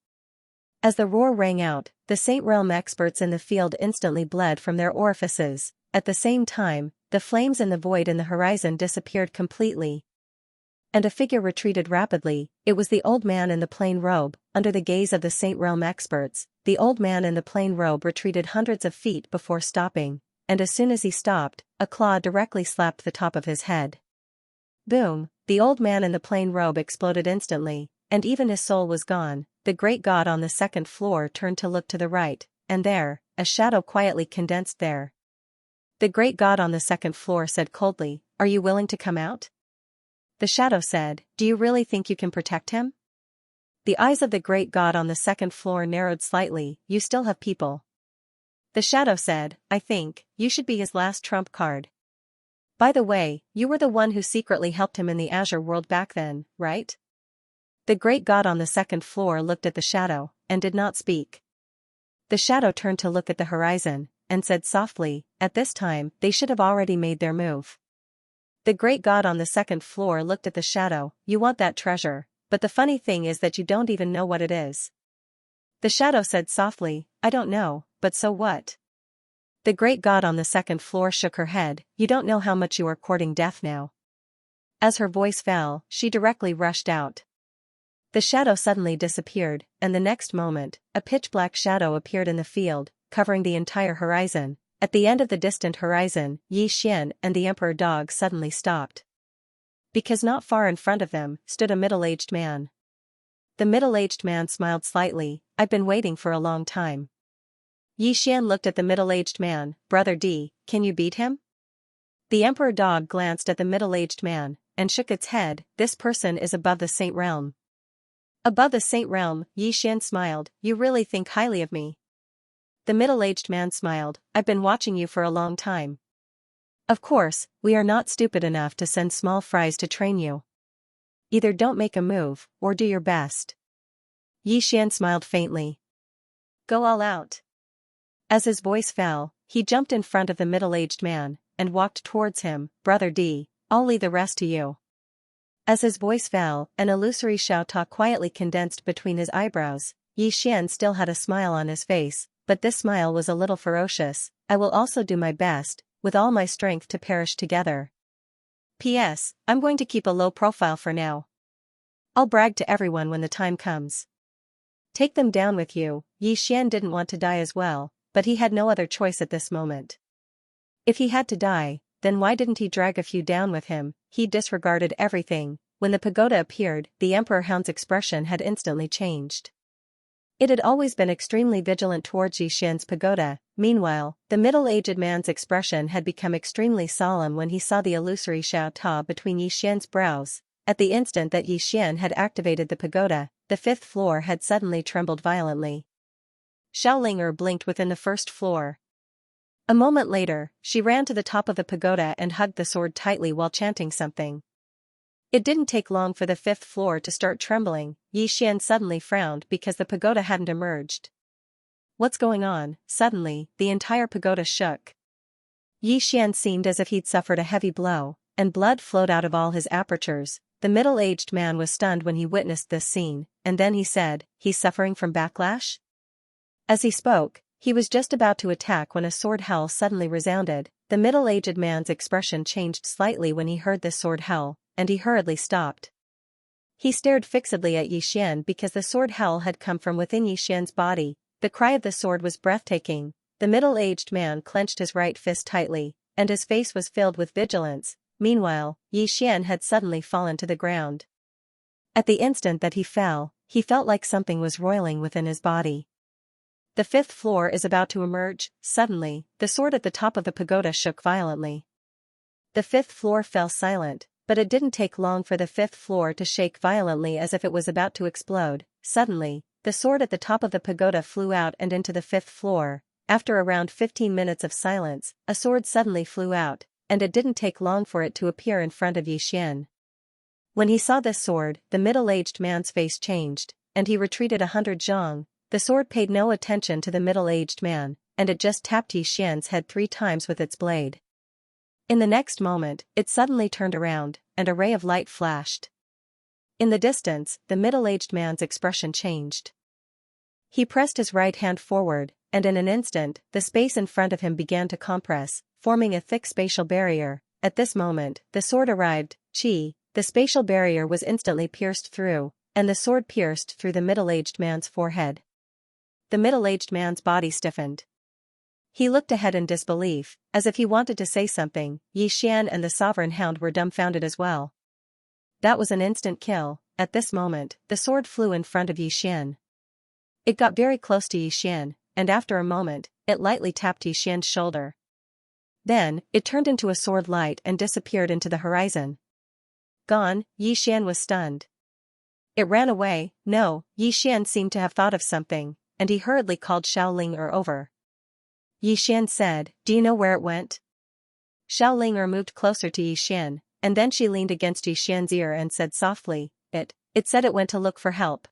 As the roar rang out, the Saint Realm experts in the field instantly bled from their orifices. At the same time, the flames in the void in the horizon disappeared completely, and a figure retreated rapidly. It was the old man in the plain robe. Under the gaze of the Saint Realm experts, the old man in the plain robe retreated hundreds of feet before stopping, and as soon as he stopped, a claw directly slapped the top of his head. Boom! The old man in the plain robe exploded instantly, and even his soul was gone. The great god on the second floor turned to look to the right, and there, a shadow quietly condensed there. The great god on the second floor said coldly, "Are you willing to come out?" The shadow said, "Do you really think you can protect him?" The eyes of the great god on the second floor narrowed slightly. "You still have people." The shadow said, "I think you should be his last trump card. By the way, you were the one who secretly helped him in the Azure world back then, right?" The great god on the second floor looked at the shadow, and did not speak. The shadow turned to look at the horizon, and said softly, "At this time, they should have already made their move." The great god on the second floor looked at the shadow. "You want that treasure, but the funny thing is that you don't even know what it is." The shadow said softly, "I don't know, but so what?" The great god on the second floor shook her head. "You don't know how much you are courting death now." As her voice fell, she directly rushed out. The shadow suddenly disappeared, and the next moment, a pitch-black shadow appeared in the field, covering the entire horizon. At the end of the distant horizon, Xian and the emperor dog suddenly stopped. Because not far in front of them stood a middle-aged man. The middle-aged man smiled slightly. "I've been waiting for a long time." Xian looked at the middle-aged man. "Brother D, can you beat him?" The emperor dog glanced at the middle-aged man, and shook its head. "This person is above the Saint Realm." "Above the Saint Realm," Xian smiled. "You really think highly of me." The middle-aged man smiled. "I've been watching you for a long time. Of course, we are not stupid enough to send small fries to train you. Either don't make a move, or do your best." Xian smiled faintly. "Go all out." As his voice fell, he jumped in front of the middle-aged man, and walked towards him. "Brother D, I'll leave the rest to you." As his voice fell, an illusory Xiao quietly condensed between his eyebrows. Xian still had a smile on his face, but this smile was a little ferocious. "I will also do my best, with all my strength, to perish together. P.S. I'm going to keep a low profile for now. I'll brag to everyone when the time comes. Take them down with you." Xian didn't want to die as well, but he had no other choice at this moment. If he had to die, then why didn't he drag a few down with him? He disregarded everything. When the pagoda appeared, the Emperor Hound's expression had instantly changed. It had always been extremely vigilant towards Xian's pagoda. Meanwhile, the middle-aged man's expression had become extremely solemn when he saw the illusory Xiao between Xian's brows. At the instant that Xian had activated the pagoda, the 5th floor had suddenly trembled violently. Xiaolinger blinked within the 1st floor. A moment later, she ran to the top of the pagoda and hugged the sword tightly while chanting something. It didn't take long for the 5th floor to start trembling. Xian suddenly frowned because the pagoda hadn't emerged. "What's going on?" Suddenly, the entire pagoda shook. Xian seemed as if he'd suffered a heavy blow, and blood flowed out of all his apertures. The middle-aged man was stunned when he witnessed this scene, and then he said, "He's suffering from backlash?" As he spoke, he was just about to attack when a sword howl suddenly resounded. The middle-aged man's expression changed slightly when he heard this sword howl, and he hurriedly stopped. He stared fixedly at Xian because the sword howl had come from within Xian's body. The cry of the sword was breathtaking. The middle-aged man clenched his right fist tightly, and his face was filled with vigilance. Meanwhile, Xian had suddenly fallen to the ground. At the instant that he fell, he felt like something was roiling within his body. The fifth floor is about to emerge. Suddenly, the sword at the top of the pagoda shook violently. The fifth floor fell silent, but it didn't take long for the fifth floor to shake violently as if it was about to explode. Suddenly, the sword at the top of the pagoda flew out and into the fifth floor. After around 15 minutes of silence, a sword suddenly flew out, and it didn't take long for it to appear in front of Xian. When he saw this sword, the middle-aged man's face changed, and he retreated 100 zhang. The sword paid no attention to the middle-aged man, and it just tapped Xian's head 3 times with its blade. In the next moment, it suddenly turned around, and a ray of light flashed. In the distance, the middle-aged man's expression changed. He pressed his right hand forward, and in an instant, the space in front of him began to compress, forming a thick spatial barrier. At this moment, the sword arrived. The spatial barrier was instantly pierced through, and the sword pierced through the middle-aged man's forehead. The middle-aged man's body stiffened. He looked ahead in disbelief, as if he wanted to say something. Xian and the sovereign hound were dumbfounded as well. That was an instant kill. At this moment, the sword flew in front of Xian. It got very close to Xian, and after a moment, it lightly tapped Xian's shoulder. Then, it turned into a sword light and disappeared into the horizon. Gone. Xian was stunned. It ran away. No, Xian seemed to have thought of something, and he hurriedly called Xiaoling'er over. Xian said, "Do you know where it went?" Xiaoling'er moved closer to Xian, and then she leaned against Xian's ear and said softly, It said it went to look for help."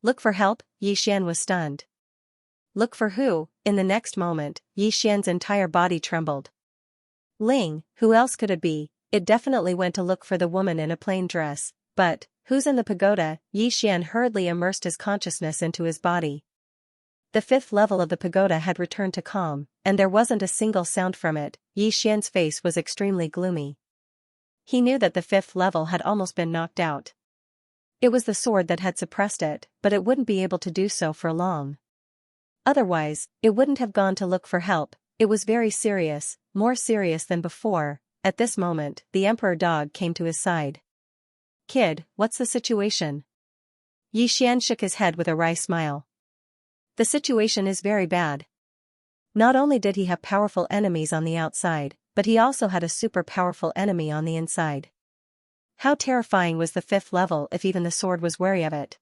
"Look for help?" Xian was stunned. "Look for who?" In the next moment, Xian's entire body trembled. Ling, who else could it be? It definitely went to look for the woman in a plain dress, but, who's in the pagoda? Xian hurriedly immersed his consciousness into his body. The fifth level of the pagoda had returned to calm, and there wasn't a single sound from it. Xian's face was extremely gloomy. He knew that the fifth level had almost been knocked out. It was the sword that had suppressed it, but it wouldn't be able to do so for long. Otherwise, it wouldn't have gone to look for help. It was very serious, more serious than before. At this moment, the emperor dog came to his side. "Kid, what's the situation?" Xian shook his head with a wry smile. "The situation is very bad. Not only did he have powerful enemies on the outside, but he also had a super powerful enemy on the inside. How terrifying was the fifth level if even the sword was wary of it?"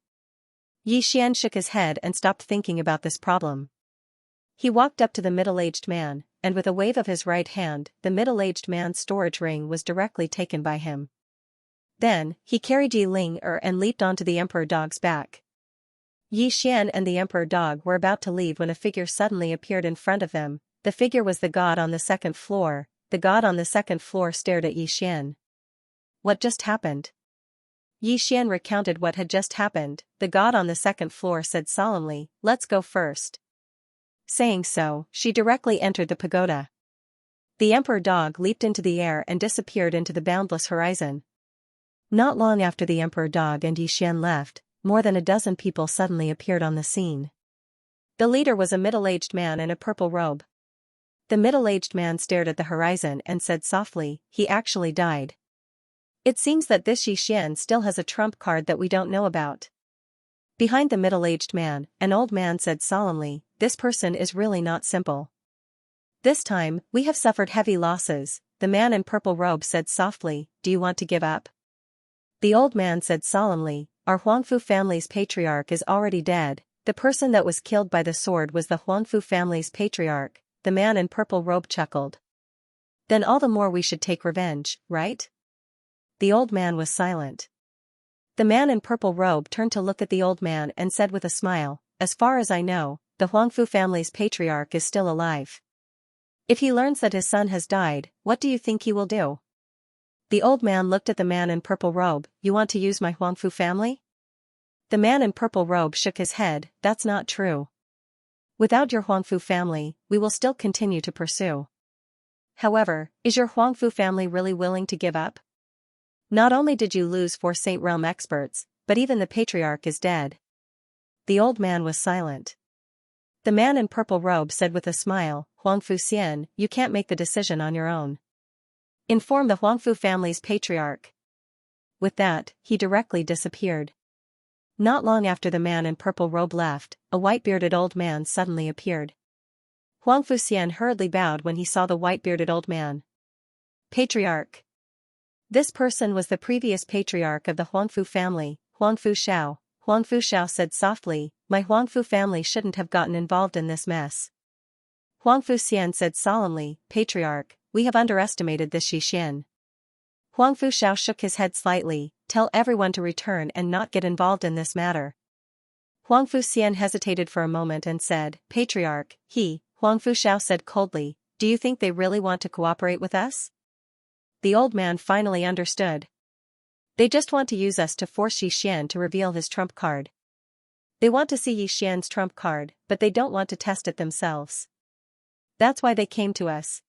Xian shook his head and stopped thinking about this problem. He walked up to the middle-aged man, and with a wave of his right hand, the middle-aged man's storage ring was directly taken by him. Then, he carried Xiaoling'er and leaped onto the emperor dog's back. Xian and the emperor dog were about to leave when a figure suddenly appeared in front of them. The figure was the god on the second floor. The god on the second floor stared at Xian. "What just happened?" Xian recounted what had just happened. The god on the second floor said solemnly, "Let's go first." Saying so, she directly entered the pagoda. The emperor dog leaped into the air and disappeared into the boundless horizon. Not long after the emperor dog and Xian left, more than a dozen people suddenly appeared on the scene. The leader was a middle-aged man in a purple robe. The middle-aged man stared at the horizon and said softly, "He actually died. It seems that this Xian still has a trump card that we don't know about." Behind the middle-aged man, an old man said solemnly, "This person is really not simple. This time, we have suffered heavy losses." The man in purple robe said softly, "Do you want to give up?" The old man said solemnly, "Our Huangfu family's patriarch is already dead. The person that was killed by the sword was the Huangfu family's patriarch." The man in purple robe chuckled. "Then all the more we should take revenge, right?" The old man was silent. The man in purple robe turned to look at the old man and said with a smile, "As far as I know, the Huangfu family's patriarch is still alive. If he learns that his son has died, what do you think he will do?" The old man looked at the man in purple robe. "You want to use my Huangfu family?" The man in purple robe shook his head. "That's not true. Without your Huangfu family, we will still continue to pursue." However, is your Huangfu family really willing to give up? Not only did you lose 4 Saint Realm experts, but even the patriarch is dead. The old man was silent. The man in purple robe said with a smile, Huangfu Xian, you can't make the decision on your own. Inform the Huangfu family's patriarch. With that, he directly disappeared. Not long after the man in purple robe left, a white-bearded old man suddenly appeared. Huangfu Xian hurriedly bowed when he saw the white-bearded old man. Patriarch. This person was the previous patriarch of the Huangfu family, Huangfu Shao. Huangfu Shao said softly, my Huangfu family shouldn't have gotten involved in this mess. Huangfu Xian said solemnly, Patriarch, we have underestimated this Xian. Huangfu Shao shook his head slightly, tell everyone to return and not get involved in this matter. Huangfu Xian hesitated for a moment and said, Patriarch, Huangfu Shao said coldly, do you think they really want to cooperate with us? The old man finally understood. They just want to use us to force Yi Xian to reveal his trump card. They want to see Yi Xian's trump card, but they don't want to test it themselves. That's why they came to us.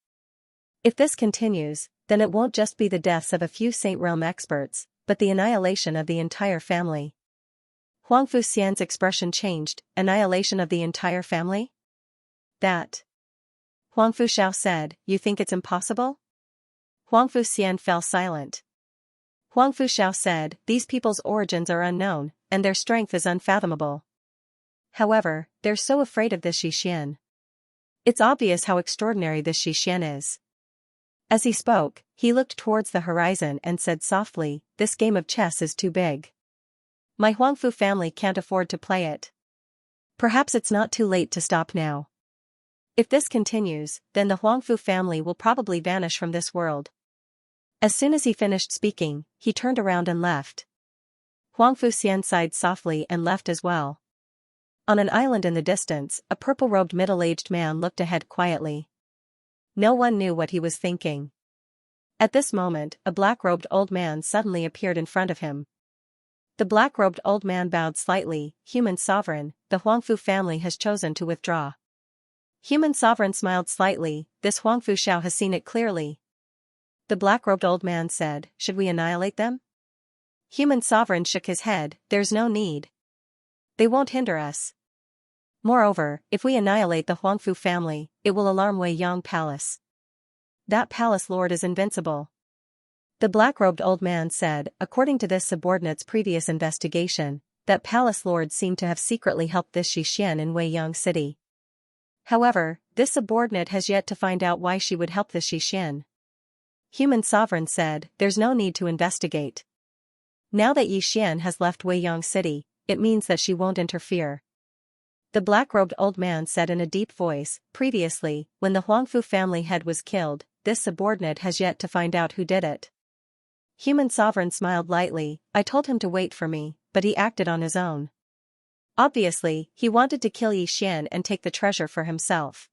If this continues, then it won't just be the deaths of a few Saint Realm experts, but the annihilation of the entire family. Huangfu Xian's expression changed, annihilation of the entire family? That. Huangfu Shao said, you think it's impossible? Huangfu Xian fell silent. Huangfu Shao said, these people's origins are unknown, and their strength is unfathomable. However, they're so afraid of this Yi Xian. It's obvious how extraordinary this Yi Xian is. As he spoke, he looked towards the horizon and said softly, this game of chess is too big. My Huangfu family can't afford to play it. Perhaps it's not too late to stop now. If this continues, then the Huangfu family will probably vanish from this world. As soon as he finished speaking, he turned around and left. Huangfu Xian sighed softly and left as well. On an island in the distance, a purple-robed middle-aged man looked ahead quietly. No one knew what he was thinking. At this moment, a black-robed old man suddenly appeared in front of him. The black-robed old man bowed slightly, Human Sovereign, the Huangfu family has chosen to withdraw. Human Sovereign smiled slightly, this Huangfu Shao has seen it clearly. The black-robed old man said, should we annihilate them? Human Sovereign shook his head, there's no need. They won't hinder us. Moreover, if we annihilate the Huangfu family, it will alarm Wei Yang Palace. That palace lord is invincible. The black-robed old man said, according to this subordinate's previous investigation, that palace lord seemed to have secretly helped this Yi Xian in Wei Yang City. However, this subordinate has yet to find out why she would help this Yi Xian. Human Sovereign said, there's no need to investigate. Now that Yi Xian has left Wei Yang City, it means that she won't interfere. The black-robed old man said in a deep voice, previously, when the Huangfu family head was killed, this subordinate has yet to find out who did it. Human Sovereign smiled lightly, I told him to wait for me, but he acted on his own. Obviously, he wanted to kill Yi Xian and take the treasure for himself.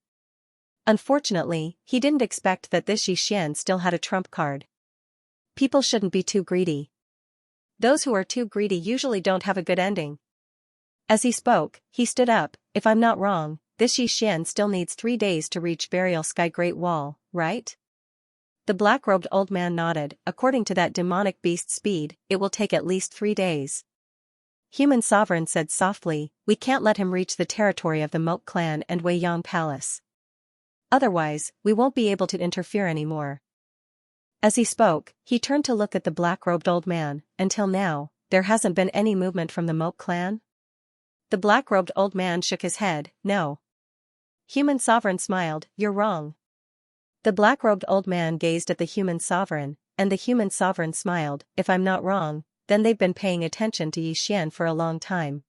Unfortunately, he didn't expect that this Yi Xian still had a trump card. People shouldn't be too greedy. Those who are too greedy usually don't have a good ending. As he spoke, he stood up, if I'm not wrong, this Yi Xian still needs 3 days to reach Burial Sky Great Wall, right? The black-robed old man nodded, according to that demonic beast's speed, it will take at least 3 days. Human Sovereign said softly, we can't let him reach the territory of the Moat clan and Wei Yang Palace. Otherwise, we won't be able to interfere anymore. As he spoke, he turned to look at the black-robed old man, until now, there hasn't been any movement from the Moat clan? The black-robed old man shook his head, no. Human Sovereign smiled, you're wrong. The black-robed old man gazed at the Human Sovereign, and the Human Sovereign smiled, if I'm not wrong, then they've been paying attention to Yi Xian for a long time.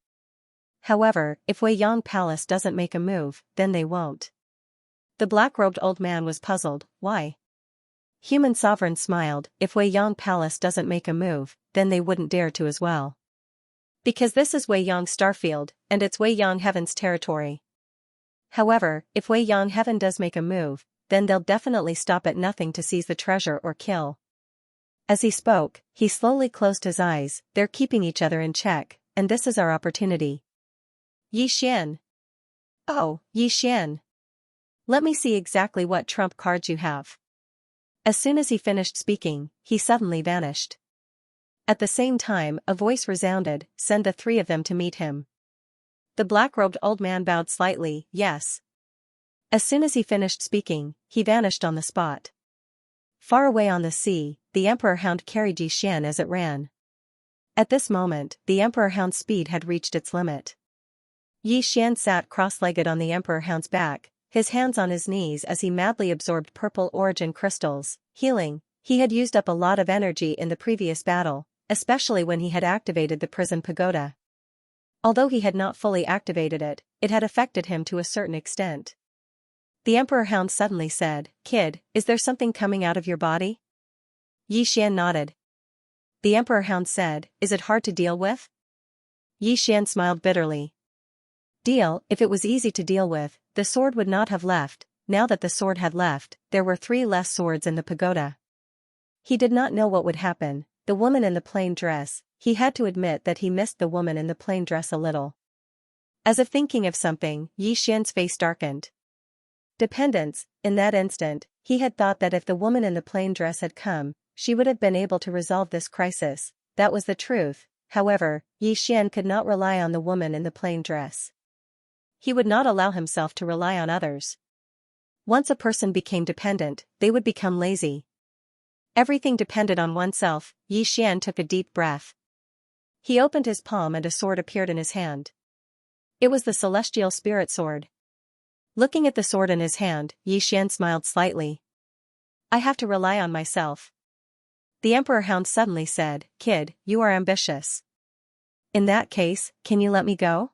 However, if Wei Yang Palace doesn't make a move, then they won't. The black-robed old man was puzzled, why? Human Sovereign smiled, if Wei Yang Palace doesn't make a move, then they wouldn't dare to as well. Because this is Wei Yang Starfield, and it's Wei Yang Heaven's territory. However, if Wei Yang Heaven does make a move, then they'll definitely stop at nothing to seize the treasure or kill. As he spoke, he slowly closed his eyes, they're keeping each other in check, and this is our opportunity. Yi Xian. Oh, Yi Xian. Let me see exactly what trump cards you have. As soon as he finished speaking, he suddenly vanished. At the same time, a voice resounded, "Send the three of them to meet him." The black-robed old man bowed slightly, "Yes." As soon as he finished speaking, he vanished on the spot. Far away on the sea, the emperor hound carried Xian as it ran. At this moment, the emperor hound's speed had reached its limit. Xian sat cross-legged on the emperor hound's back, his hands on his knees as he madly absorbed purple origin crystals, healing. He had used up a lot of energy in the previous battle, especially when he had activated the prison pagoda. Although he had not fully activated it, it had affected him to a certain extent. The emperor hound suddenly said, "Kid, is there something coming out of your body?" Xian nodded. The emperor hound said, "Is it hard to deal with?" Xian smiled bitterly. If it was easy to deal with, the sword would not have left. Now that the sword had left, there were 3 less swords in the pagoda. He did not know what would happen. The woman in the plain dress, he had to admit that he missed the woman in the plain dress a little. As if thinking of something, Xian's face darkened. Dependence, in that instant, he had thought that if the woman in the plain dress had come, she would have been able to resolve this crisis. That was the truth. However, Xian could not rely on the woman in the plain dress. He would not allow himself to rely on others. Once a person became dependent, they would become lazy. Everything depended on oneself. Xian took a deep breath. He opened his palm and a sword appeared in his hand. It was the celestial spirit sword. Looking at the sword in his hand, Xian smiled slightly. "I have to rely on myself." The emperor hound suddenly said, "Kid, you are ambitious. In that case, can you let me go?"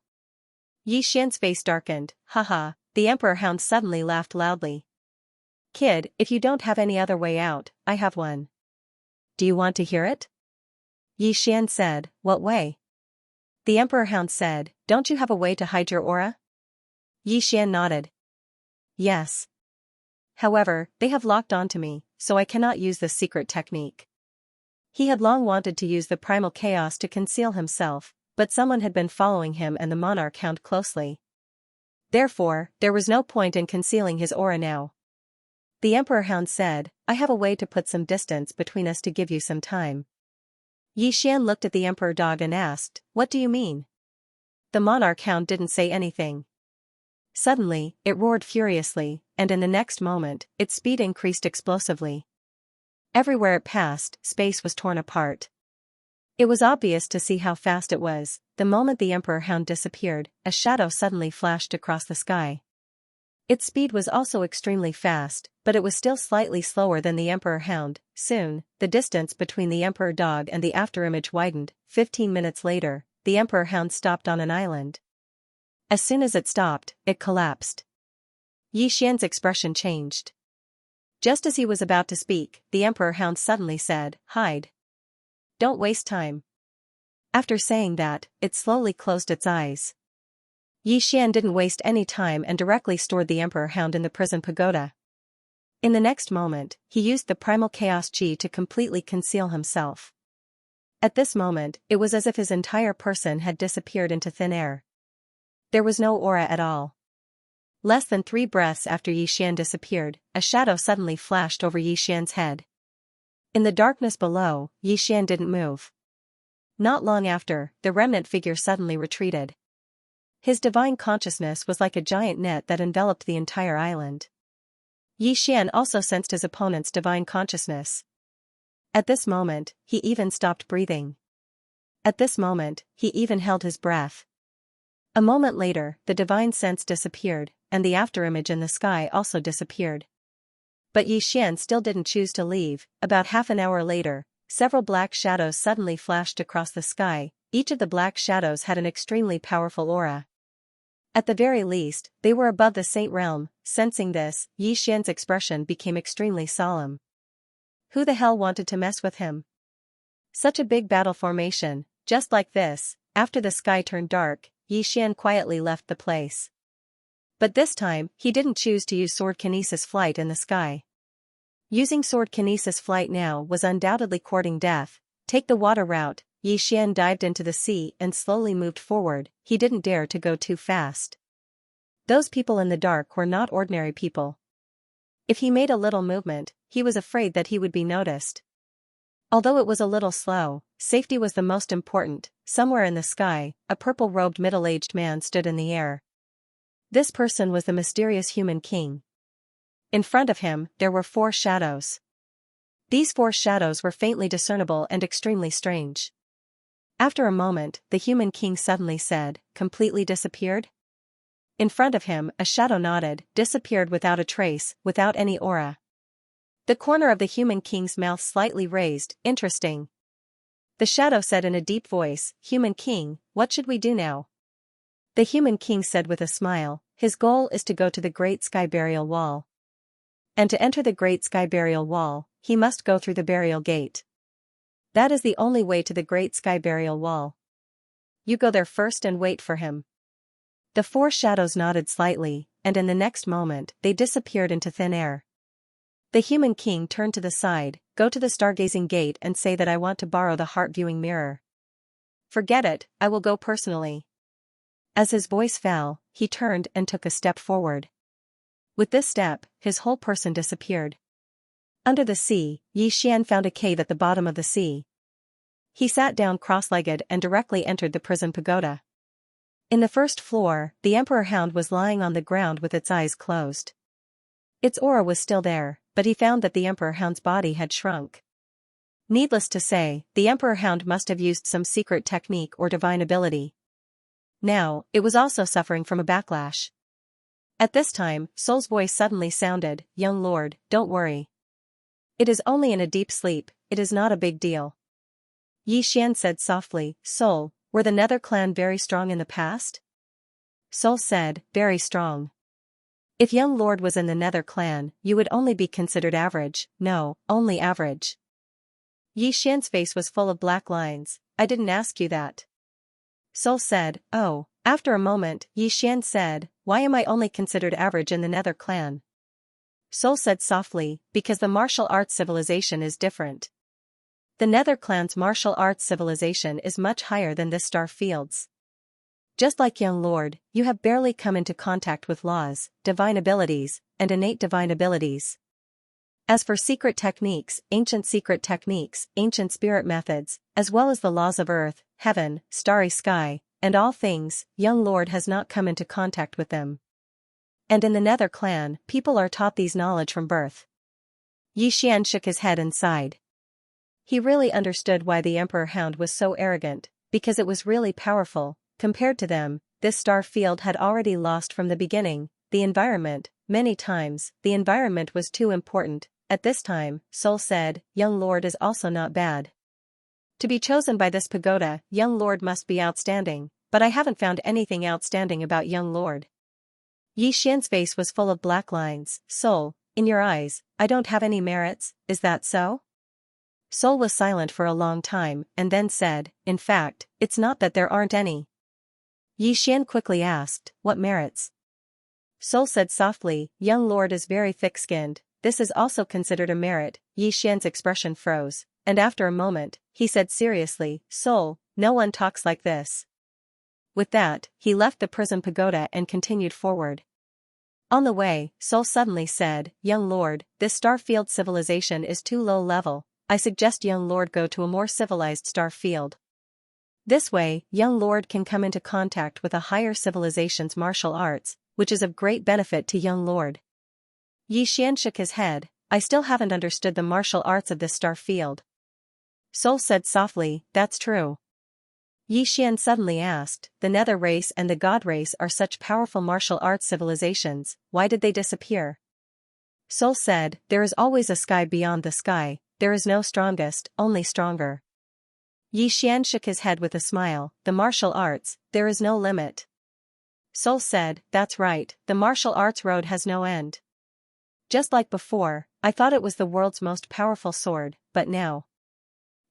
Xian's face darkened. "Haha," the emperor hound suddenly laughed loudly. "Kid, if you don't have any other way out, I have one." "Do you want to hear it?" Xian said, "What way?" The emperor hound said, "Don't you have a way to hide your aura?" Xian nodded. "Yes. However, they have locked onto me, so I cannot use this secret technique." He had long wanted to use the primal chaos to conceal himself, but someone had been following him and the monarch hound closely. Therefore, there was no point in concealing his aura now. The emperor hound said, "I have a way to put some distance between us to give you some time." Xian looked at the emperor dog and asked, "What do you mean?" The monarch hound didn't say anything. Suddenly, it roared furiously, and in the next moment, its speed increased explosively. Everywhere it passed, space was torn apart. It was obvious to see how fast it was. The moment the emperor hound disappeared, a shadow suddenly flashed across the sky. Its speed was also extremely fast, but it was still slightly slower than the emperor hound. Soon, the distance between the emperor dog and the afterimage widened. 15 minutes later, the emperor hound stopped on an island. As soon as it stopped, it collapsed. Xian's expression changed. Just as he was about to speak, the emperor hound suddenly said, "Hide. Don't waste time." After saying that, it slowly closed its eyes. Xian didn't waste any time and directly stored the emperor hound in the prison pagoda. In the next moment, he used the primal chaos chi to completely conceal himself. At this moment, it was as if his entire person had disappeared into thin air. There was no aura at all. Less than 3 breaths after Xian disappeared, a shadow suddenly flashed over Xian's head. In the darkness below, Xian didn't move. Not long after, the remnant figure suddenly retreated. His divine consciousness was like a giant net that enveloped the entire island. Xian also sensed his opponent's divine consciousness. At this moment, he even stopped breathing. At this moment, he even held his breath. A moment later, the divine sense disappeared, and the afterimage in the sky also disappeared. But Xian still didn't choose to leave. About half an hour later, several black shadows suddenly flashed across the sky. Each of the black shadows had an extremely powerful aura. At the very least, they were above the saint realm. Sensing this, Xian's expression became extremely solemn. Who the hell wanted to mess with him? Such a big battle formation, just like this. After the sky turned dark, Xian quietly left the place. But this time, he didn't choose to use sword kinesis flight in the sky. Using sword kinesis flight now was undoubtedly courting death. Take the water route. Xian dived into the sea and slowly moved forward. He didn't dare to go too fast. Those people in the dark were not ordinary people. If he made a little movement, he was afraid that he would be noticed. Although it was a little slow, safety was the most important. Somewhere in the sky, a purple-robed middle-aged man stood in the air. This person was the mysterious human king. In front of him, there were 4 shadows. These 4 shadows were faintly discernible and extremely strange. After a moment, the human king suddenly said, "Completely disappeared?" In front of him, a shadow nodded, disappeared without a trace, without any aura. The corner of the human king's mouth slightly raised. Interesting. The shadow said in a deep voice, "Human king, what should we do now?" The human king said with a smile, "His goal is to go to the Great Sky Burial Wall. And to enter the Great Sky Burial Wall, he must go through the Burial Gate. That is the only way to the Great Sky Burial Wall. You go there first and wait for him." The 4 shadows nodded slightly, and in the next moment, they disappeared into thin air. The human king turned to the side, "Go to the stargazing gate and say that I want to borrow the heart-viewing mirror." "Forget it, I will go personally." As his voice fell, he turned and took a step forward. With this step, his whole person disappeared. Under the sea, Xianxia found a cave at the bottom of the sea. He sat down cross-legged and directly entered the prison pagoda. In the first floor, the emperor hound was lying on the ground with its eyes closed. Its aura was still there, but he found that the emperor hound's body had shrunk. Needless to say, the emperor hound must have used some secret technique or divine ability. Now, it was also suffering from a backlash. At this time, Soul's voice suddenly sounded, "Young lord, don't worry. It is only in a deep sleep, it is not a big deal." Xianxia said softly, "Soul, were the Nether clan very strong in the past?" Soul said, "Very strong. If young lord was in the Nether clan, you would only be considered average. No, only average." Xianxia's face was full of black lines. "I didn't ask you that." Soul said, "Oh." After a moment, Xianxia said, "Why am I only considered average in the Nether clan?" Soul said softly, "Because the martial arts civilization is different. The Nether clan's martial arts civilization is much higher than this star field's. Just like young lord, you have barely come into contact with laws, divine abilities, and innate divine abilities. As for secret techniques, ancient spirit methods, as well as the laws of earth, heaven, starry sky, and all things, young lord has not come into contact with them. And in the Nether clan, people are taught these knowledge from birth." Xianxia shook his head and sighed. He really understood why the emperor hound was so arrogant, because it was really powerful. Compared to them, this star field had already lost from the beginning. The environment, many times, the environment was too important. At this time, Soul said, "Young lord is also not bad. To be chosen by this pagoda, young lord must be outstanding, but I haven't found anything outstanding about young lord." Xianxia's face was full of black lines. "Soul, in your eyes, I don't have any merits, is that so?" Soul was silent for a long time, and then said, "In fact, it's not that there aren't any." Xianxia quickly asked, "What merits?" Soul said softly, "Young lord is very thick-skinned, this is also considered a merit." Xianxia's expression froze, and after a moment, he said seriously, "Soul, no one talks like this." With that, he left the prison pagoda and continued forward. On the way, Soul suddenly said, "Young lord, this starfield civilization is too low level. I suggest young lord go to a more civilized star field. This way, young lord can come into contact with a higher civilization's martial arts, which is of great benefit to young lord." Xianxia shook his head, "I still haven't understood the martial arts of this star field." Soul said softly, "That's true." Xianxia suddenly asked, "The Nether race and the God race are such powerful martial arts civilizations, why did they disappear?" Soul said, "There is always a sky beyond the sky. There is no strongest, only stronger." Xianxia shook his head with a smile, "The martial arts, there is no limit." Soul said, "That's right, the martial arts road has no end. Just like before, I thought it was the world's most powerful sword, but now."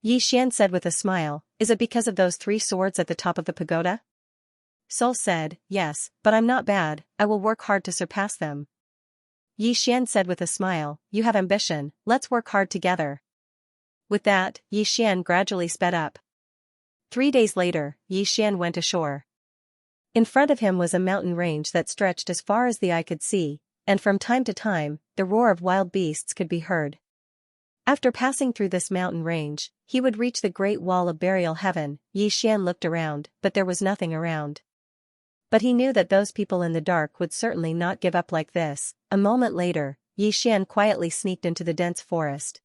Xianxia said with a smile, "Is it because of those 3 swords at the top of the pagoda?" Soul said, "Yes, but I'm not bad, I will work hard to surpass them." Xianxia said with a smile, "You have ambition, let's work hard together." With that, Xianxia gradually sped up. 3 days later, Xianxia went ashore. In front of him was a mountain range that stretched as far as the eye could see. and from time to time, the roar of wild beasts could be heard. After passing through this mountain range, he would reach the Great Wall of Burial Heaven. Xian looked around, but there was nothing around. But he knew that those people in the dark would certainly not give up like this. A moment later, Xian quietly sneaked into the dense forest.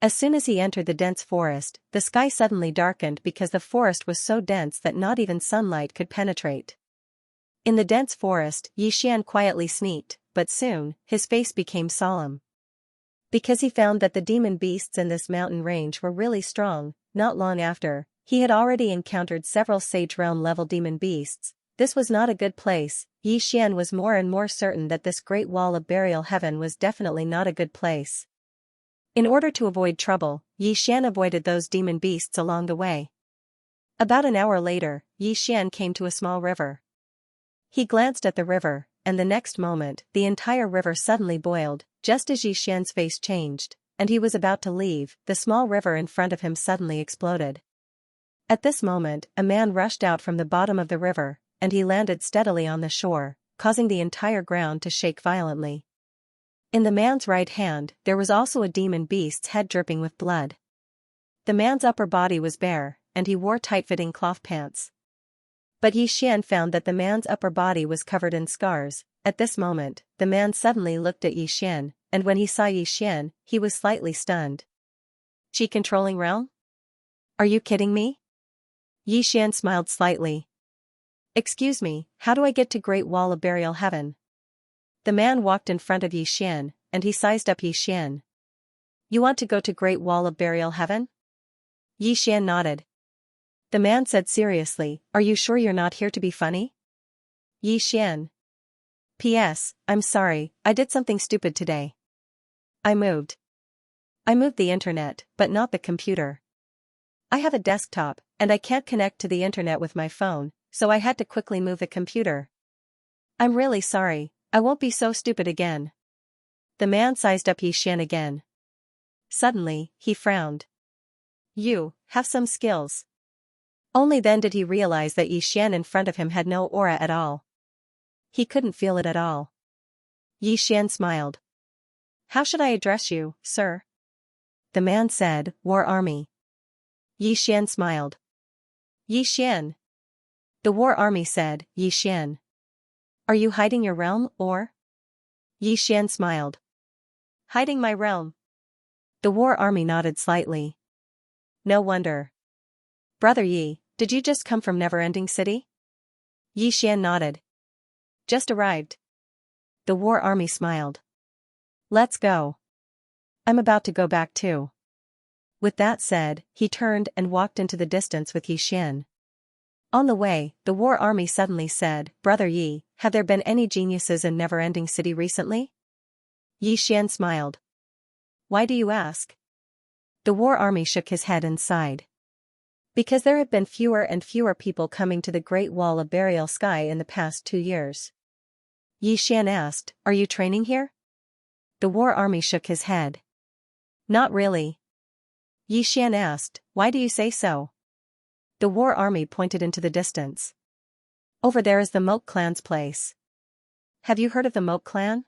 As soon as he entered the dense forest, the sky suddenly darkened because the forest was so dense that not even sunlight could penetrate. In the dense forest, Xian quietly sneaked, but soon, his face became solemn. Because he found that the demon beasts in this mountain range were really strong. Not long after, he had already encountered several Sage Realm level demon beasts. This was not a good place. Xian was more and more certain that this Great Wall of Burial Heaven was definitely not a good place. In order to avoid trouble, Xian avoided those demon beasts along the way. About an hour later, Xian came to a small river. He glanced at the river, and the next moment, the entire river suddenly boiled. Just as Xian's face changed, and he was about to leave, the small river in front of him suddenly exploded. At this moment, a man rushed out from the bottom of the river, and he landed steadily on the shore, causing the entire ground to shake violently. In the man's right hand, there was also a demon beast's head dripping with blood. The man's upper body was bare, and he wore tight-fitting cloth pants. But Xian found that the man's upper body was covered in scars. At this moment, the man suddenly looked at Xian, and when he saw Xian, he was slightly stunned. Qi controlling realm? Are you kidding me? Xian smiled slightly. Excuse me, how do I get to Great Wall of Burial Heaven? The man walked in front of Xian, and he sized up Xian. You want to go to Great Wall of Burial Heaven? Xian nodded. The man said seriously, are you sure you're not here to be funny? Xian. P.S. I'm sorry, I did something stupid today. I moved the internet, but not the computer. I have a desktop, and I can't connect to the internet with my phone, so I had to quickly move the computer. I'm really sorry, I won't be so stupid again. The man sized up Xian again. Suddenly, he frowned. You have some skills. Only then did he realize that Xian in front of him had no aura at all. He couldn't feel it at all. Xian smiled. How should I address you, sir? The man said, War Army. Xian smiled. Xian. The War Army said, Xian. Are you hiding your realm, or? Xian smiled. Hiding my realm. The War Army nodded slightly. No wonder. Brother Yi, did you just come from Never-Ending City? Xian nodded. Just arrived. The War Army smiled. Let's go. I'm about to go back too. With that said, he turned and walked into the distance with Xian. On the way, the War Army suddenly said, Brother Yi, have there been any geniuses in Never-Ending City recently? Xian smiled. Why do you ask? The War Army shook his head and sighed. Because there have been fewer and fewer people coming to the Great Wall of Burial Sky in the past 2 years. Xian asked, Are you training here? The War Army shook his head. Not really. Xian asked, Why do you say so? The War Army pointed into the distance. Over there is the Moat clan's place. Have you heard of the Moat clan?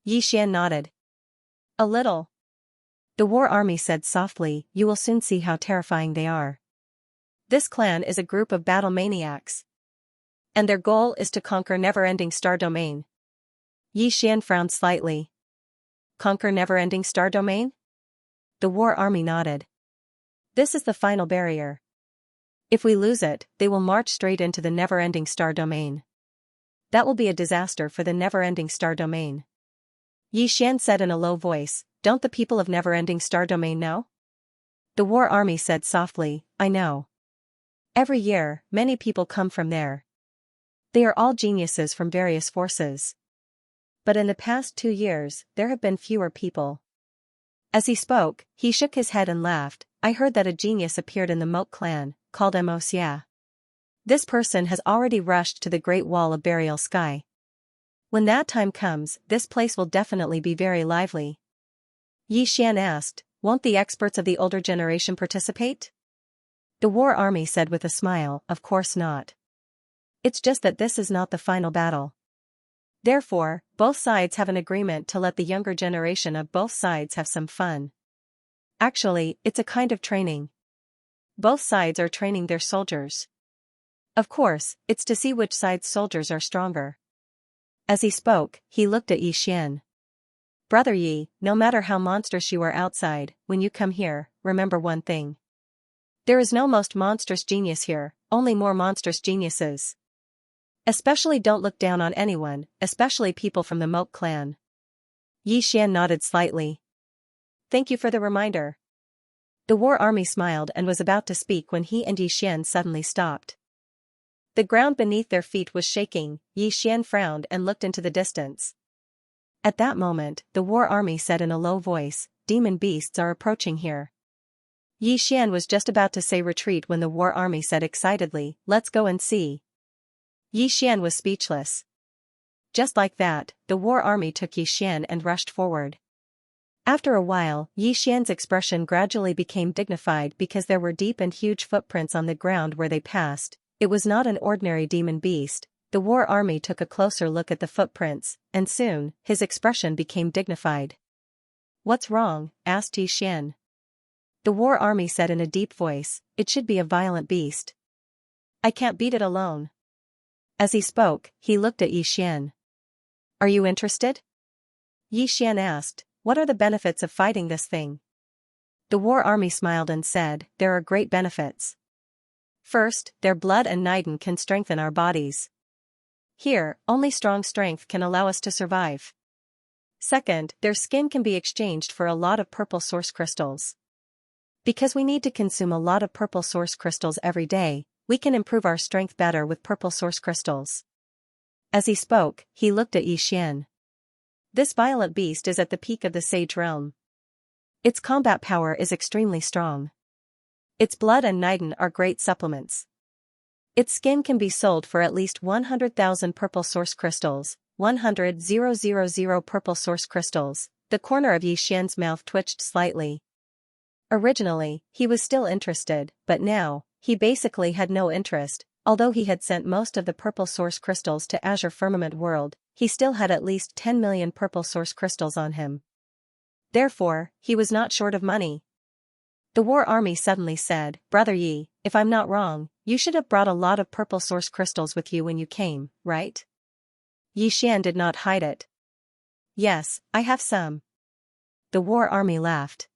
Xian nodded. A little. The War Army said softly, You will soon see how terrifying they are. This clan is a group of battle maniacs. And their goal is to conquer Never-Ending Star Domain. Xian frowned slightly. Conquer Never-Ending Star Domain? The War Army nodded. This is the final barrier. If we lose it, they will march straight into the Never-Ending Star Domain. That will be a disaster for the Never-Ending Star Domain. Xian said in a low voice, Don't the people of Never-Ending Star Domain know? The War Army said softly, I know. Every year, many people come from there. They are all geniuses from various forces. But in the past 2 years, there have been fewer people. As he spoke, he shook his head and laughed. I heard that a genius appeared in the Moat clan, called Xianxia. This person has already rushed to the Great Wall of Burial Sky. When that time comes, this place will definitely be very lively. Xian asked, Won't the experts of the older generation participate? The War Army said with a smile, Of course not. It's just that this is not the final battle. Therefore, both sides have an agreement to let the younger generation of both sides have some fun. Actually, it's a kind of training. Both sides are training their soldiers. Of course, it's to see which side's soldiers are stronger. As he spoke, he looked at Xian. Brother Yi, no matter how monstrous you are outside, when you come here, remember one thing. There is no most monstrous genius here, only more monstrous geniuses. Especially don't look down on anyone, especially people from the Moke clan. Xian nodded slightly. Thank you for the reminder. The war army smiled and was about to speak when he and Xian suddenly stopped. The ground beneath their feet was shaking. Xian frowned and looked into the distance. At that moment, the war army said in a low voice, "Demon beasts are approaching here." Xian was just about to say retreat when the war army said excitedly, "Let's go and see." Xian was speechless. Just like that, the war army took Xian and rushed forward. After a while, Xian's expression gradually became dignified because there were deep and huge footprints on the ground where they passed. It was not an ordinary demon beast. The war army took a closer look at the footprints, and soon, his expression became dignified. "What's wrong?" asked Xian. The war army said in a deep voice, "It should be a violent beast. I can't beat it alone." As he spoke, he looked at Xian. "Are you interested?" Xian asked, "What are the benefits of fighting this thing?" The war army smiled and said, "There are great benefits. First, their blood and niden can strengthen our bodies. Here, only strong strength can allow us to survive. Second, their skin can be exchanged for a lot of purple source crystals. Because we need to consume a lot of purple source crystals every day, we can improve our strength better with purple source crystals." As he spoke, he looked at Xian. This violent beast is at the peak of the sage realm. Its combat power is extremely strong. Its blood and niden are great supplements. Its skin can be sold for at least 100,000 purple source crystals, 100,000 purple source crystals. The corner of Xian's mouth twitched slightly. Originally, he was still interested, but now, he basically had no interest. Although he had sent most of the purple source crystals to Azure Firmament World, he still had at least 10 million purple source crystals on him. Therefore, he was not short of money. The war army suddenly said, "Brother Yi, if I'm not wrong, you should have brought a lot of purple source crystals with you when you came, right?" Xian did not hide it. "Yes, I have some." The war army laughed.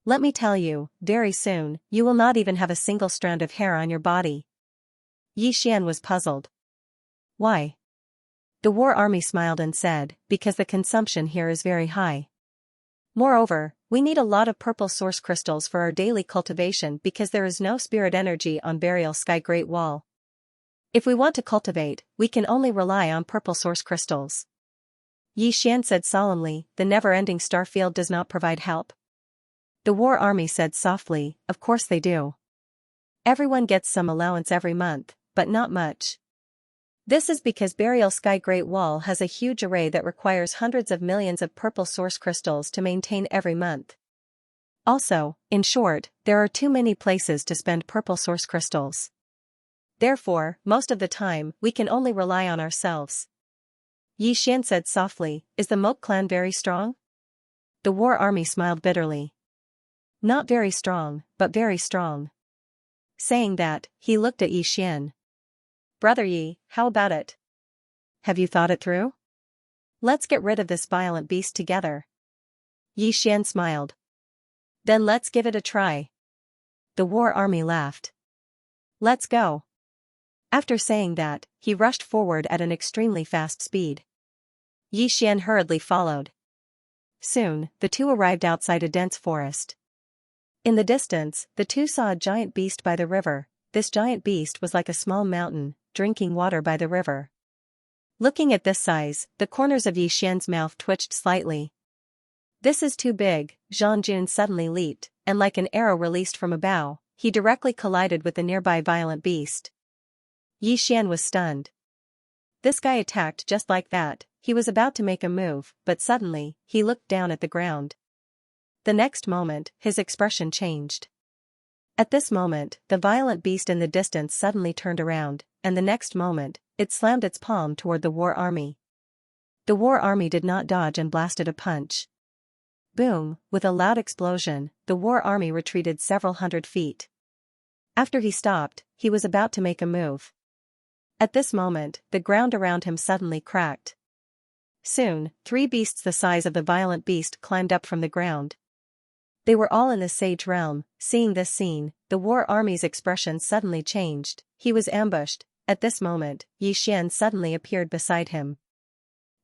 "Let me tell you, very soon, you will not even have a single strand of hair on your body." Xian was puzzled. "Why?" The war army smiled and said, "Because the consumption here is very high. Moreover, we need a lot of purple source crystals for our daily cultivation because there is no spirit energy on Burial Sky Great Wall. If we want to cultivate, we can only rely on purple source crystals." Xian said solemnly, "The never-ending starfield does not provide help?" The war army said softly, "Of course they do. Everyone gets some allowance every month, but not much. This is because Burial Sky Great Wall has a huge array that requires hundreds of millions of purple source crystals to maintain every month. Also, in short, there are too many places to spend purple source crystals. Therefore, most of the time, we can only rely on ourselves." Xian said softly, "Is the Moke clan very strong?" The war army smiled bitterly. "Not very strong, but very strong." Saying that, he looked at Xian. "Brother Yi, how about it? Have you thought it through? Let's get rid of this violent beast together." Xian smiled. "Then let's give it a try." The war army laughed. "Let's go." After saying that, he rushed forward at an extremely fast speed. Xian hurriedly followed. Soon, the two arrived outside a dense forest. In the distance, the two saw a giant beast by the river. This giant beast was like a small mountain, drinking water by the river. Looking at this size, the corners of Xian's mouth twitched slightly. "This is too big," Zhang Jun suddenly leaped, and like an arrow released from a bow, he directly collided with the nearby violent beast. Xian was stunned. This guy attacked just like that. He was about to make a move, but suddenly, he looked down at the ground. The next moment, his expression changed. At this moment, the violent beast in the distance suddenly turned around, and the next moment, it slammed its palm toward the war army. The war army did not dodge and blasted a punch. Boom, with a loud explosion, the war army retreated several hundred feet. After he stopped, he was about to make a move. At this moment, the ground around him suddenly cracked. Soon, 3 beasts the size of the violent beast climbed up from the ground. They were all in the sage realm. Seeing this scene, the war army's expression suddenly changed. He was ambushed. At this moment, Xian suddenly appeared beside him.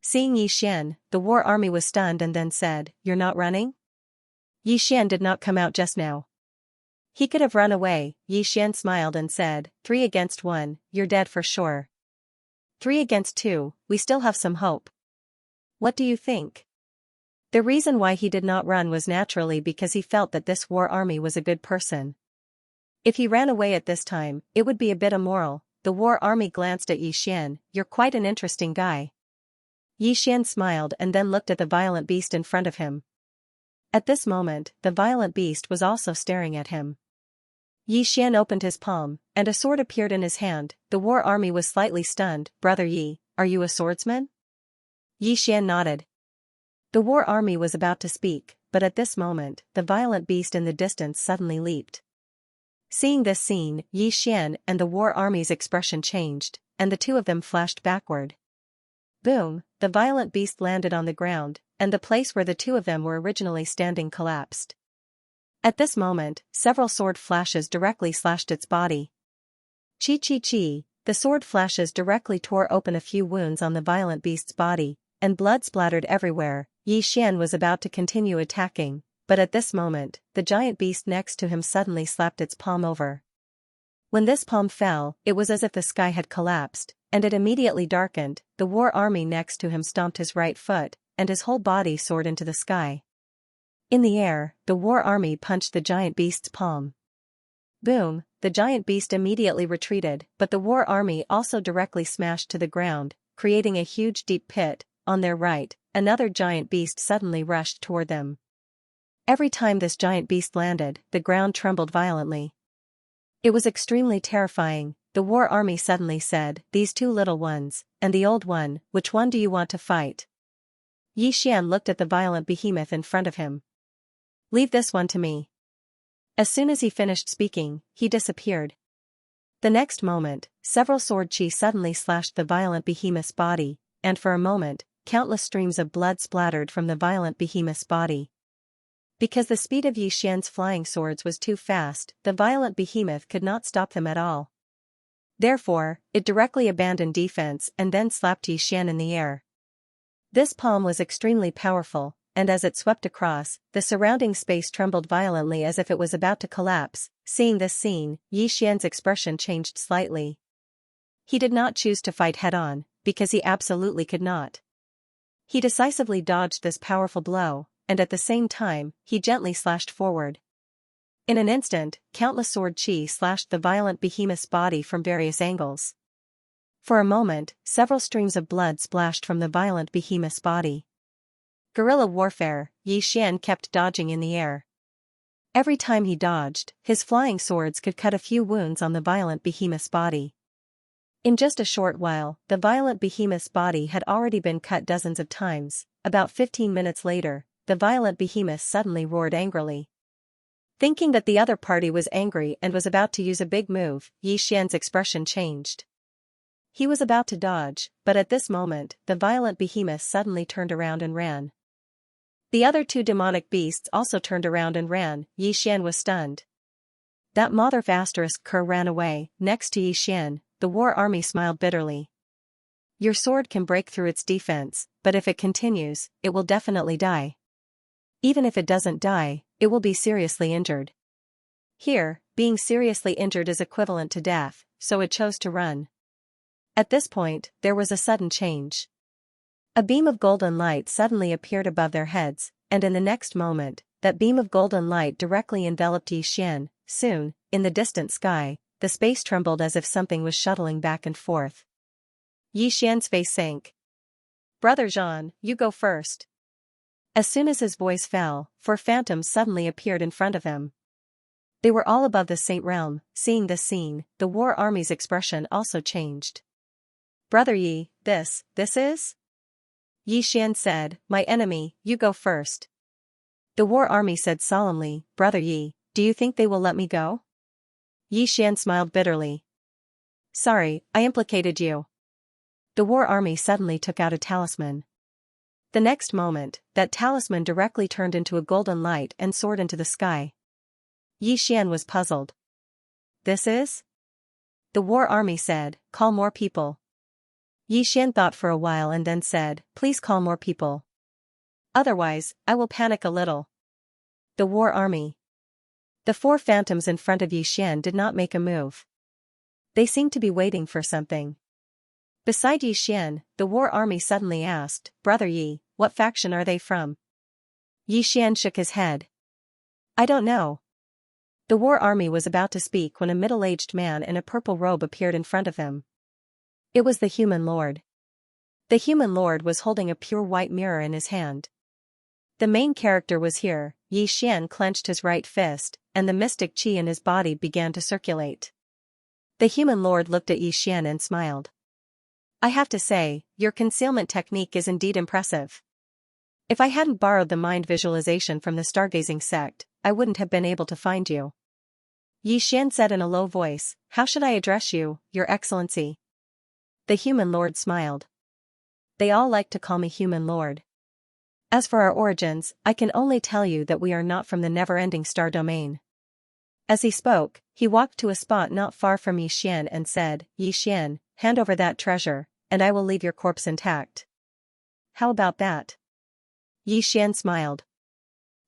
Seeing Xian, the war army was stunned and then said, "You're not running?" Xian did not come out just now. He could have run away. Xian smiled and said, 3 against 1, you're dead for sure. 3 against 2, we still have some hope. What do you think? The reason why he did not run was naturally because he felt that this war army was a good person. If he ran away at this time, it would be a bit immoral. The war army glanced at Xian. "You're quite an interesting guy." Xian smiled and then looked at the violent beast in front of him. At this moment, the violent beast was also staring at him. Xian opened his palm, and a sword appeared in his hand. The war army was slightly stunned. "Brother Yi, are you a swordsman?" Xian nodded. The war army was about to speak, but at this moment, the violent beast in the distance suddenly leaped. Seeing this scene, Xian and the war army's expression changed, and the two of them flashed backward. Boom, the violent beast landed on the ground, and the place where the two of them were originally standing collapsed. At this moment, several sword flashes directly slashed its body. Chi chi chi, the sword flashes directly tore open a few wounds on the violent beast's body, and blood splattered everywhere. Xian was about to continue attacking, but at this moment, the giant beast next to him suddenly slapped its palm over. When this palm fell, it was as if the sky had collapsed, and it immediately darkened. The war army next to him stomped his right foot, and his whole body soared into the sky. In the air, the war army punched the giant beast's palm. Boom, the giant beast immediately retreated, but the war army also directly smashed to the ground, creating a huge deep pit. On their right, another giant beast suddenly rushed toward them. Every time this giant beast landed, the ground trembled violently. It was extremely terrifying. The war army suddenly said, "These 2 little ones, and the old one, which one do you want to fight?" Xian looked at the violent behemoth in front of him. "Leave this one to me." As soon as he finished speaking, he disappeared. The next moment, several sword chi suddenly slashed the violent behemoth's body, and for a moment, countless streams of blood splattered from the violent behemoth's body. Because the speed of Xian's flying swords was too fast, the violent behemoth could not stop them at all. Therefore, it directly abandoned defense and then slapped Xian in the air. This palm was extremely powerful, and as it swept across, the surrounding space trembled violently as if it was about to collapse. Seeing this scene, Xian's expression changed slightly. He did not choose to fight head-on, because he absolutely could not. He decisively dodged this powerful blow, and at the same time, he gently slashed forward. In an instant, countless sword chi slashed the violent behemoth's body from various angles. For a moment, several streams of blood splashed from the violent behemoth's body. Guerrilla warfare, Xian kept dodging in the air. Every time he dodged, his flying swords could cut a few wounds on the violent behemoth's body. In just a short while, the violent behemoth's body had already been cut dozens of times. About 15 minutes later, the violent behemoth suddenly roared angrily. Thinking that the other party was angry and was about to use a big move, Xian's expression changed. He was about to dodge, but at this moment, the violent behemoth suddenly turned around and ran. The other 2 demonic beasts also turned around and ran. Xian was stunned. That mother of asterisk cur ran away. Next to Xian, the war army smiled bitterly. "Your sword can break through its defense, but if it continues, it will definitely die. Even if it doesn't die, it will be seriously injured." Here, being seriously injured is equivalent to death, so it chose to run. At this point, there was a sudden change. A beam of golden light suddenly appeared above their heads, and in the next moment, that beam of golden light directly enveloped Xian. Soon, in the distant sky, the space trembled as if something was shuttling back and forth. Xian's face sank. "Brother Jean, you go first." As soon as his voice fell, 4 phantoms suddenly appeared in front of him. They were all above the Saint Realm. Seeing this scene, the war army's expression also changed. "Brother Yi, this is?" Yi Xian said, "My enemy, you go first." The war army said solemnly, "Brother Yi, do you think they will let me go?" Yi Xian smiled bitterly. "Sorry, I implicated you." The war army suddenly took out a talisman. The next moment, that talisman directly turned into a golden light and soared into the sky. Yi Xian was puzzled. "This is?" The war army said, "Call more people." Yi Xian thought for a while and then said, "Please call more people. Otherwise, I will panic a little." The war army. The four phantoms in front of Yi Xian did not make a move. They seemed to be waiting for something. Beside Yi Xian, the war army suddenly asked, "Brother Yi, what faction are they from?" Yi Xian shook his head. "I don't know." The war army was about to speak when a middle-aged man in a purple robe appeared in front of him. It was the human lord. The human lord was holding a pure white mirror in his hand. The main character was here. Yi Xian clenched his right fist, and the mystic qi in his body began to circulate. The human lord looked at Yi Xian and smiled. "I have to say, your concealment technique is indeed impressive. If I hadn't borrowed the mind visualization from the stargazing sect, I wouldn't have been able to find you." Yi Xian said in a low voice, "How should I address you, Your Excellency?" The human lord smiled. "They all like to call me human lord. As for our origins, I can only tell you that we are not from the never-ending star domain." As he spoke, he walked to a spot not far from Yi Xian and said, "Yi Xian, hand over that treasure, and I will leave your corpse intact." "How about that?" Yi Xian smiled.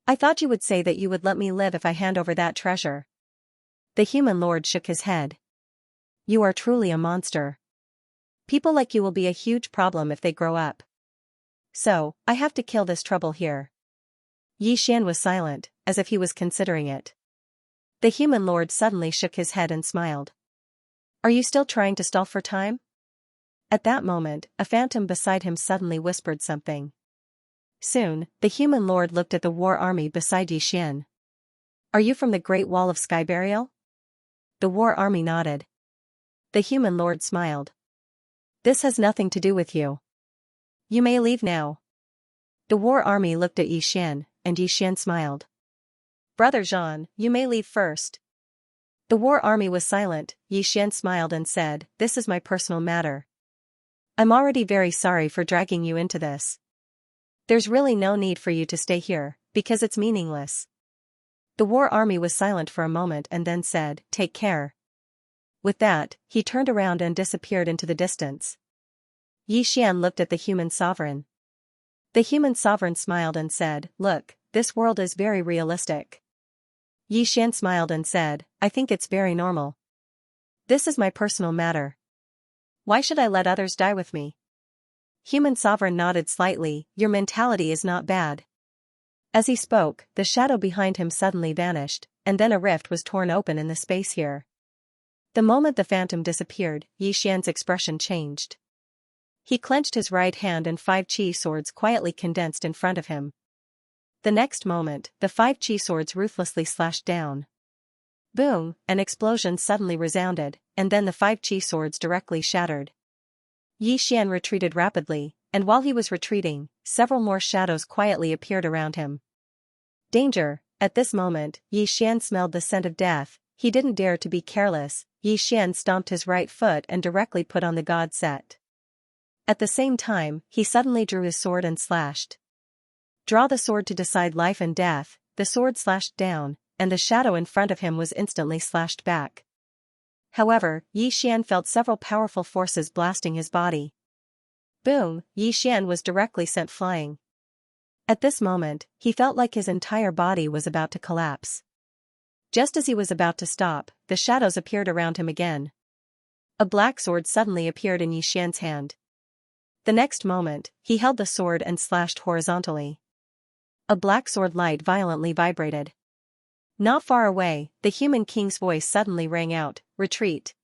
"I thought you would say that you would let me live if I hand over that treasure." The human lord shook his head. "You are truly a monster. People like you will be a huge problem if they grow up. So, I have to kill this trouble here." Yi Xian was silent, as if he was considering it. The human lord suddenly shook his head and smiled. "Are you still trying to stall for time?" At that moment, a phantom beside him suddenly whispered something. Soon, the human lord looked at the war army beside Yi Xian. "Are you from the Great Wall of Sky Burial?" The war army nodded. The human lord smiled. "This has nothing to do with you. You may leave now." The war army looked at Yi Xian, and Yi Xian smiled. "Brother Zhan, you may leave first." The war army was silent. Yi Xian smiled and said, "This is my personal matter. I'm already very sorry for dragging you into this. There's really no need for you to stay here, because it's meaningless." The war army was silent for a moment and then said, "Take care." With that, he turned around and disappeared into the distance. Yi Xian looked at the human sovereign. The human sovereign smiled and said, "Look, this world is very realistic." Yi Xian smiled and said, "I think it's very normal. This is my personal matter. Why should I let others die with me?" Human sovereign nodded slightly, "Your mentality is not bad." As he spoke, the shadow behind him suddenly vanished, and then a rift was torn open in the space here. The moment the phantom disappeared, Yi Xian's expression changed. He clenched his right hand and 5 qi swords quietly condensed in front of him. The next moment, the 5 qi swords ruthlessly slashed down. Boom, an explosion suddenly resounded, and then the 5 qi swords directly shattered. Yi Xian retreated rapidly, and while he was retreating, several more shadows quietly appeared around him. Danger! At this moment, Yi Xian smelled the scent of death. He didn't dare to be careless. Yi Xian stomped his right foot and directly put on the god set. At the same time, he suddenly drew his sword and slashed. Draw the sword to decide life and death. The sword slashed down, and the shadow in front of him was instantly slashed back. However, Yi Xian felt several powerful forces blasting his body. Boom, Yi Xian was directly sent flying. At this moment, he felt like his entire body was about to collapse. Just as he was about to stop, the shadows appeared around him again. A black sword suddenly appeared in Yi Xian's hand. The next moment, he held the sword and slashed horizontally. A black sword light violently vibrated. Not far away, the human king's voice suddenly rang out, "Retreat."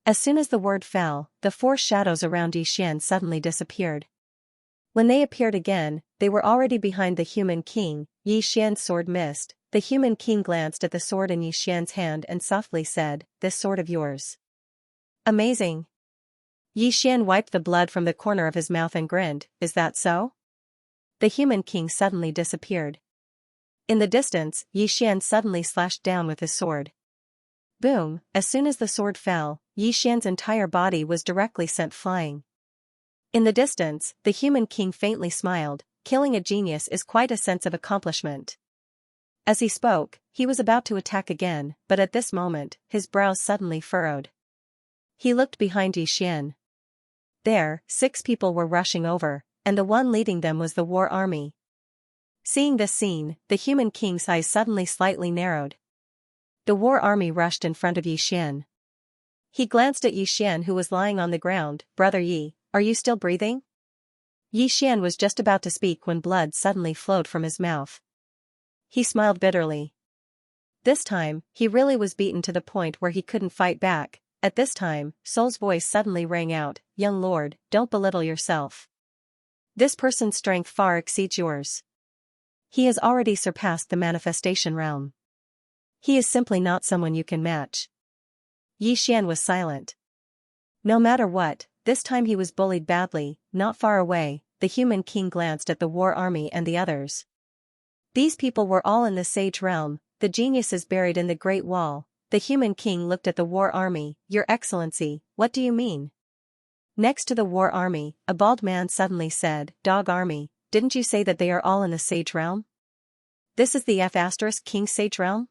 As soon as the word fell, the 4 shadows around Yi Xian suddenly disappeared. When they appeared again, they were already behind the human king. Yi Xian's sword missed. The human king glanced at the sword in Yi Xian's hand and softly said, "This sword of yours. Amazing." Yi Xian wiped the blood from the corner of his mouth and grinned, "Is that so?" The human king suddenly disappeared. In the distance, Yi Xian suddenly slashed down with his sword. Boom! As soon as the sword fell, Yi Xian's entire body was directly sent flying. In the distance, the human king faintly smiled. Killing a genius is quite a sense of accomplishment. As he spoke, he was about to attack again, but at this moment, his brows suddenly furrowed. He looked behind Yi Xian. There, 6 people were rushing over, and the one leading them was the war army. Seeing this scene, the human king's eyes suddenly slightly narrowed. The war army rushed in front of Yi Xian. He glanced at Yi Xian, who was lying on the ground. "Brother Yi, are you still breathing?" Yi Xian was just about to speak when blood suddenly flowed from his mouth. He smiled bitterly. This time, he really was beaten to the point where he couldn't fight back. At this time, Soul's voice suddenly rang out, "Young lord, don't belittle yourself. This person's strength far exceeds yours. He has already surpassed the manifestation realm. He is simply not someone you can match." Yi Xian was silent. No matter what, this time he was bullied badly. Not far away, the human king glanced at the war army and the others. These people were all in the sage realm, the geniuses buried in the Great Wall. The human king looked at the war army. "Your Excellency, what do you mean?" Next to the war army, a bald man suddenly said, "Dog army, didn't you say that they are all in the sage realm? This is the King sage realm?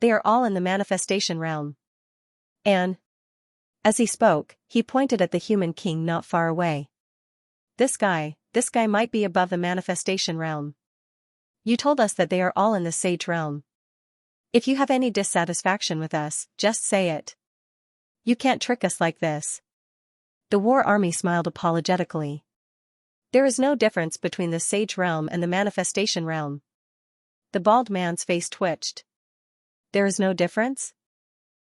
They are all in the manifestation realm. And..." As he spoke, he pointed at the human king not far away. This guy might be above the manifestation realm. You told us that they are all in the sage realm. If you have any dissatisfaction with us, just say it. You can't trick us like this." The war army smiled apologetically. "There is no difference between the sage realm and the manifestation realm." The bald man's face twitched. "There is no difference?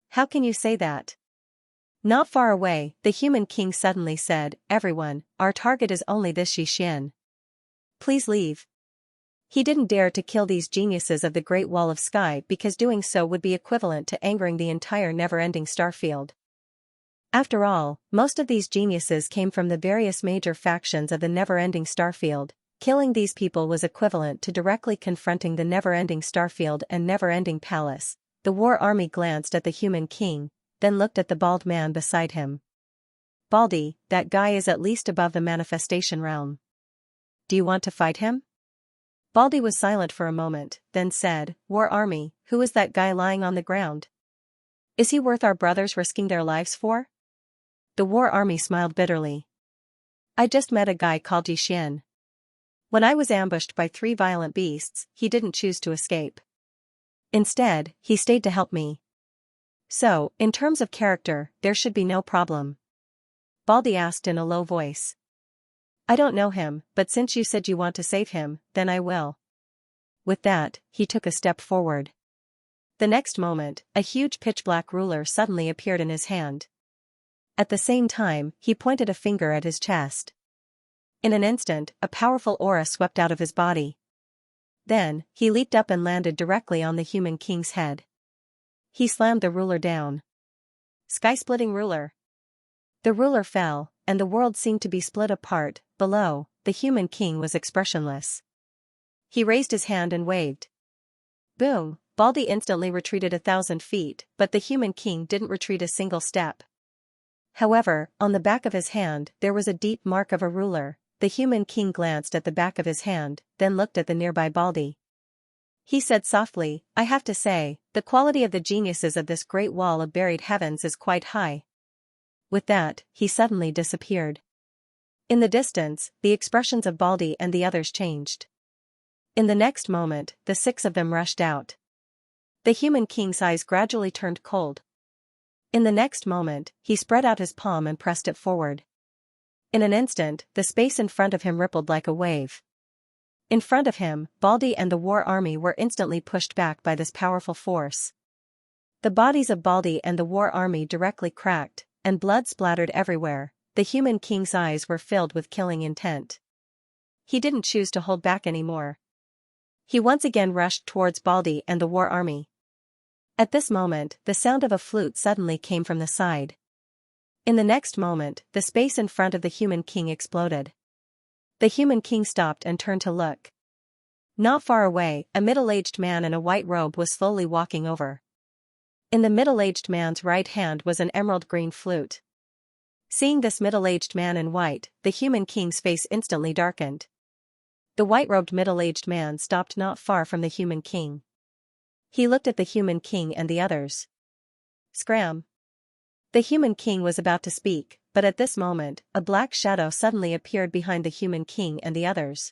How can you say that?" Not far away, the human king suddenly said, "Everyone, our target is only this Yi Xian. Please leave." He didn't dare to kill these geniuses of the Great Wall of Sky because doing so would be equivalent to angering the entire never-ending starfield. After all, most of these geniuses came from the various major factions of the never-ending starfield. Killing these people was equivalent to directly confronting the never-ending starfield and never-ending palace. The war army glanced at the human king, then looked at the bald man beside him. "Baldy, that guy is at least above the manifestation realm. Do you want to fight him?" Baldy was silent for a moment, then said, "War army, who is that guy lying on the ground? Is he worth our brothers risking their lives for?" The war army smiled bitterly. "I just met a guy called Yi Xian. When I was ambushed by 3 violent beasts, he didn't choose to escape. Instead, he stayed to help me. So, in terms of character, there should be no problem." Baldy asked in a low voice. "I don't know him, but since you said you want to save him, then I will." With that, he took a step forward. The next moment, a huge pitch-black ruler suddenly appeared in his hand. At the same time, he pointed a finger at his chest. In an instant, a powerful aura swept out of his body. Then, he leaped up and landed directly on the human king's head. He slammed the ruler down. Sky-splitting ruler. The ruler fell, and the world seemed to be split apart. Below, the human king was expressionless. He raised his hand and waved. Boom! Baldy instantly retreated 1,000 feet, but the human king didn't retreat a single step. However, on the back of his hand, there was a deep mark of a ruler. The human king glanced at the back of his hand, then looked at the nearby Baldy. He said softly, "I have to say, the quality of the geniuses of this Great Wall of Buried Heavens is quite high." With that, he suddenly disappeared. In the distance, the expressions of Baldy and the others changed. In the next moment, the 6 of them rushed out. The human king's eyes gradually turned cold. In the next moment, he spread out his palm and pressed it forward. In an instant, the space in front of him rippled like a wave. In front of him, Baldy and the war army were instantly pushed back by this powerful force. The bodies of Baldy and the war army directly cracked, and blood splattered everywhere. The human king's eyes were filled with killing intent. He didn't choose to hold back anymore. He once again rushed towards Baldy and the war army. At this moment, the sound of a flute suddenly came from the side. In the next moment, the space in front of the human king exploded. The human king stopped and turned to look. Not far away, a middle-aged man in a white robe was slowly walking over. In the middle-aged man's right hand was an emerald-green flute. Seeing this middle-aged man in white, the human king's face instantly darkened. The white-robed middle-aged man stopped not far from the human king. He looked at the human king and the others. Scram! The human king was about to speak, but at this moment, a black shadow suddenly appeared behind the human king and the others.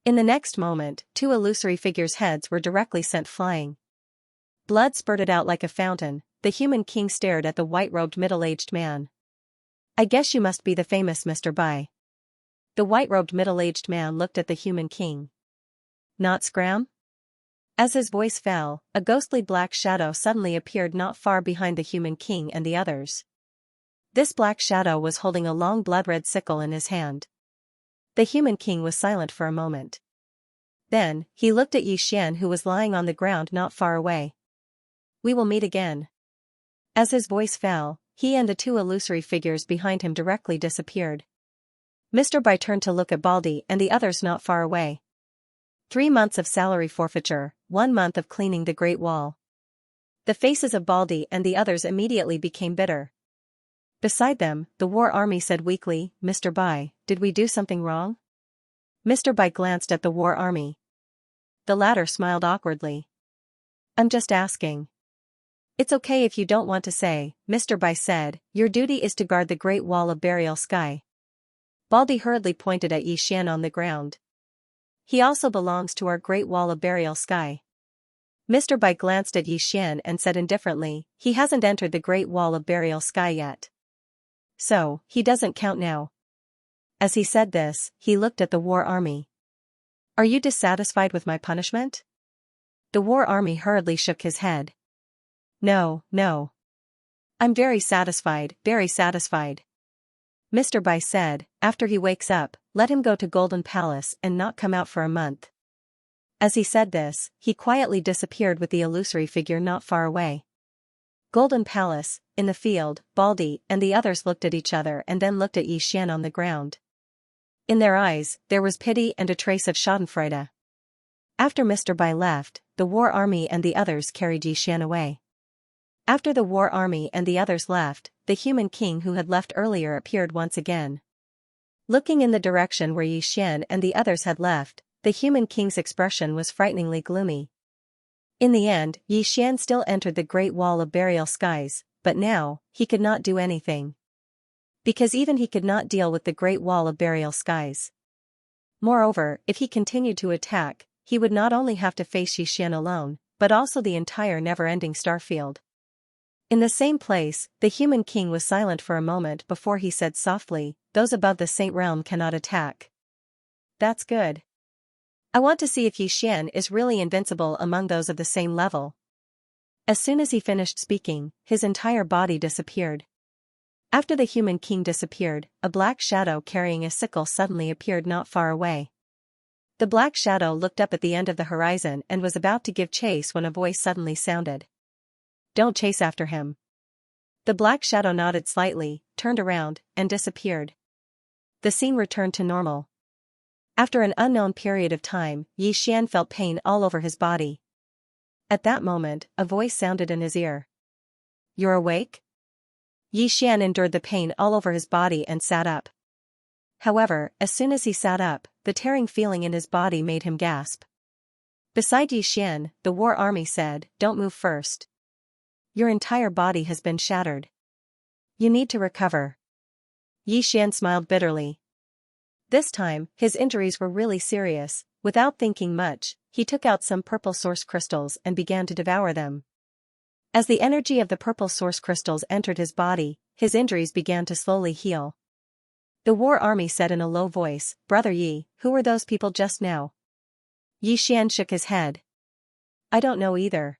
In the next moment, two illusory figures' heads were directly sent flying. Blood spurted out like a fountain. The human king stared at the white-robed middle-aged man. "I guess you must be the famous Mr. Bai." The white-robed middle-aged man looked at the human king. "Not Scram?" As his voice fell, a ghostly black shadow suddenly appeared not far behind the human king and the others. This black shadow was holding a long blood-red sickle in his hand. The human king was silent for a moment. Then, he looked at Xianxia, who was lying on the ground not far away. "We will meet again." As his voice fell, he and the two illusory figures behind him directly disappeared. Mr. Bai turned to look at Baldy and the others not far away. 3 months of salary forfeiture, 1 month of cleaning the Great Wall. The faces of Baldy and the others immediately became bitter. Beside them, the war army said weakly, "Mr. Bai, did we do something wrong?" Mr. Bai glanced at the war army. The latter smiled awkwardly. "I'm just asking." "It's okay if you don't want to say," Mr. Bai said. "Your duty is to guard the Great Wall of Burial Sky." Baldy hurriedly pointed at Xianxia on the ground. "He also belongs to our Great Wall of Burial Sky." Mr. Bai glanced at Xianxia and said indifferently, "He hasn't entered the Great Wall of Burial Sky yet. So, he doesn't count now." As he said this, he looked at the war army. "Are you dissatisfied with my punishment?" The war army hurriedly shook his head. "No, no. I'm very satisfied, very satisfied." Mr. Bai said, "After he wakes up, let him go to Golden Palace and not come out for a month." As he said this, he quietly disappeared with the illusory figure not far away. Golden Palace, in the field, Baldy and the others looked at each other and then looked at Xianxia on the ground. In their eyes, there was pity and a trace of schadenfreude. After Mr. Bai left, the war army and the others carried Xianxia away. After the war army and the others left, the human king who had left earlier appeared once again. Looking in the direction where Xianxia and the others had left, the human king's expression was frighteningly gloomy. In the end, Xianxia still entered the Great Wall of Burial Skies, but now, he could not do anything. Because even he could not deal with the Great Wall of Burial Skies. Moreover, if he continued to attack, he would not only have to face Xianxia alone, but also the entire never-ending starfield. In the same place, the human king was silent for a moment before he said softly, "Those above the Saint Realm cannot attack." "That's good. I want to see if Xianxia is really invincible among those of the same level." As soon as he finished speaking, his entire body disappeared. After the human king disappeared, a black shadow carrying a sickle suddenly appeared not far away. The black shadow looked up at the end of the horizon and was about to give chase when a voice suddenly sounded. "Don't chase after him." The black shadow nodded slightly, turned around, and disappeared. The scene returned to normal. After an unknown period of time, Xianxia felt pain all over his body. At that moment, a voice sounded in his ear. "You're awake?" Xianxia endured the pain all over his body and sat up. However, as soon as he sat up, the tearing feeling in his body made him gasp. Beside Xianxia, the war army said, "Don't move first. Your entire body has been shattered. You need to recover." Xianxia smiled bitterly. This time, his injuries were really serious. Without thinking much, he took out some purple source crystals and began to devour them. As the energy of the purple source crystals entered his body, his injuries began to slowly heal. The war army said in a low voice, "Brother Yi, who were those people just now?" Xianxia shook his head. "I don't know either."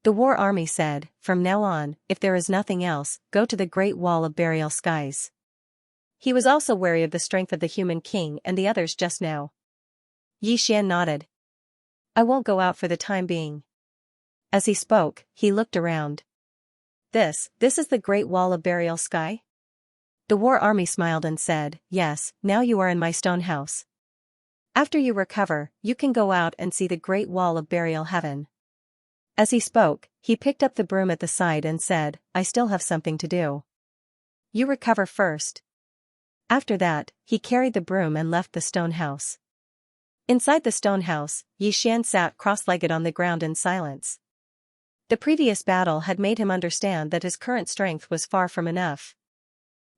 The war army said, "From now on, if there is nothing else, go to the Great Wall of Burial Skies." He was also wary of the strength of the human king and the others just now. Xianxia nodded. "I won't go out for the time being." As he spoke, he looked around. This is the Great Wall of Burial Sky? The war army smiled and said, yes, now you are in my stone house. After you recover, you can go out and see the Great Wall of Burial Heaven. As he spoke, he picked up the broom at the side and said, I still have something to do. You recover first. After that, he carried the broom and left the stone house. Inside the stone house, Xian sat cross-legged on the ground in silence. The previous battle had made him understand that his current strength was far from enough.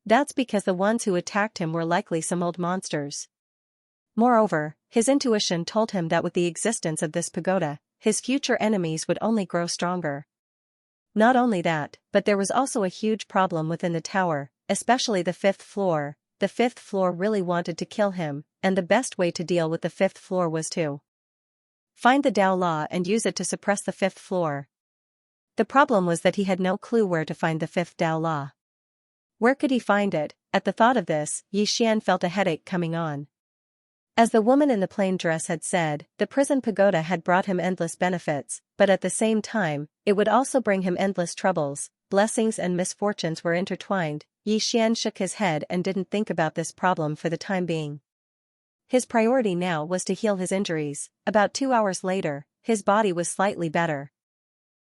That's because the ones who attacked him were likely some old monsters. Moreover, his intuition told him that with the existence of this pagoda, his future enemies would only grow stronger. Not only that, but there was also a huge problem within the tower, especially the fifth floor. The fifth floor really wanted to kill him, and the best way to deal with the fifth floor was to find the Tao Law and use it to suppress the fifth floor. The problem was that he had no clue where to find the fifth Tao Law. Where could he find it? At the thought of this, Xian felt a headache coming on. As the woman in the plain dress had said, the prison pagoda had brought him endless benefits, but at the same time, it would also bring him endless troubles. Blessings and misfortunes were intertwined. Xian shook his head and didn't think about this problem for the time being. His priority now was to heal his injuries. About 2 hours later, his body was slightly better.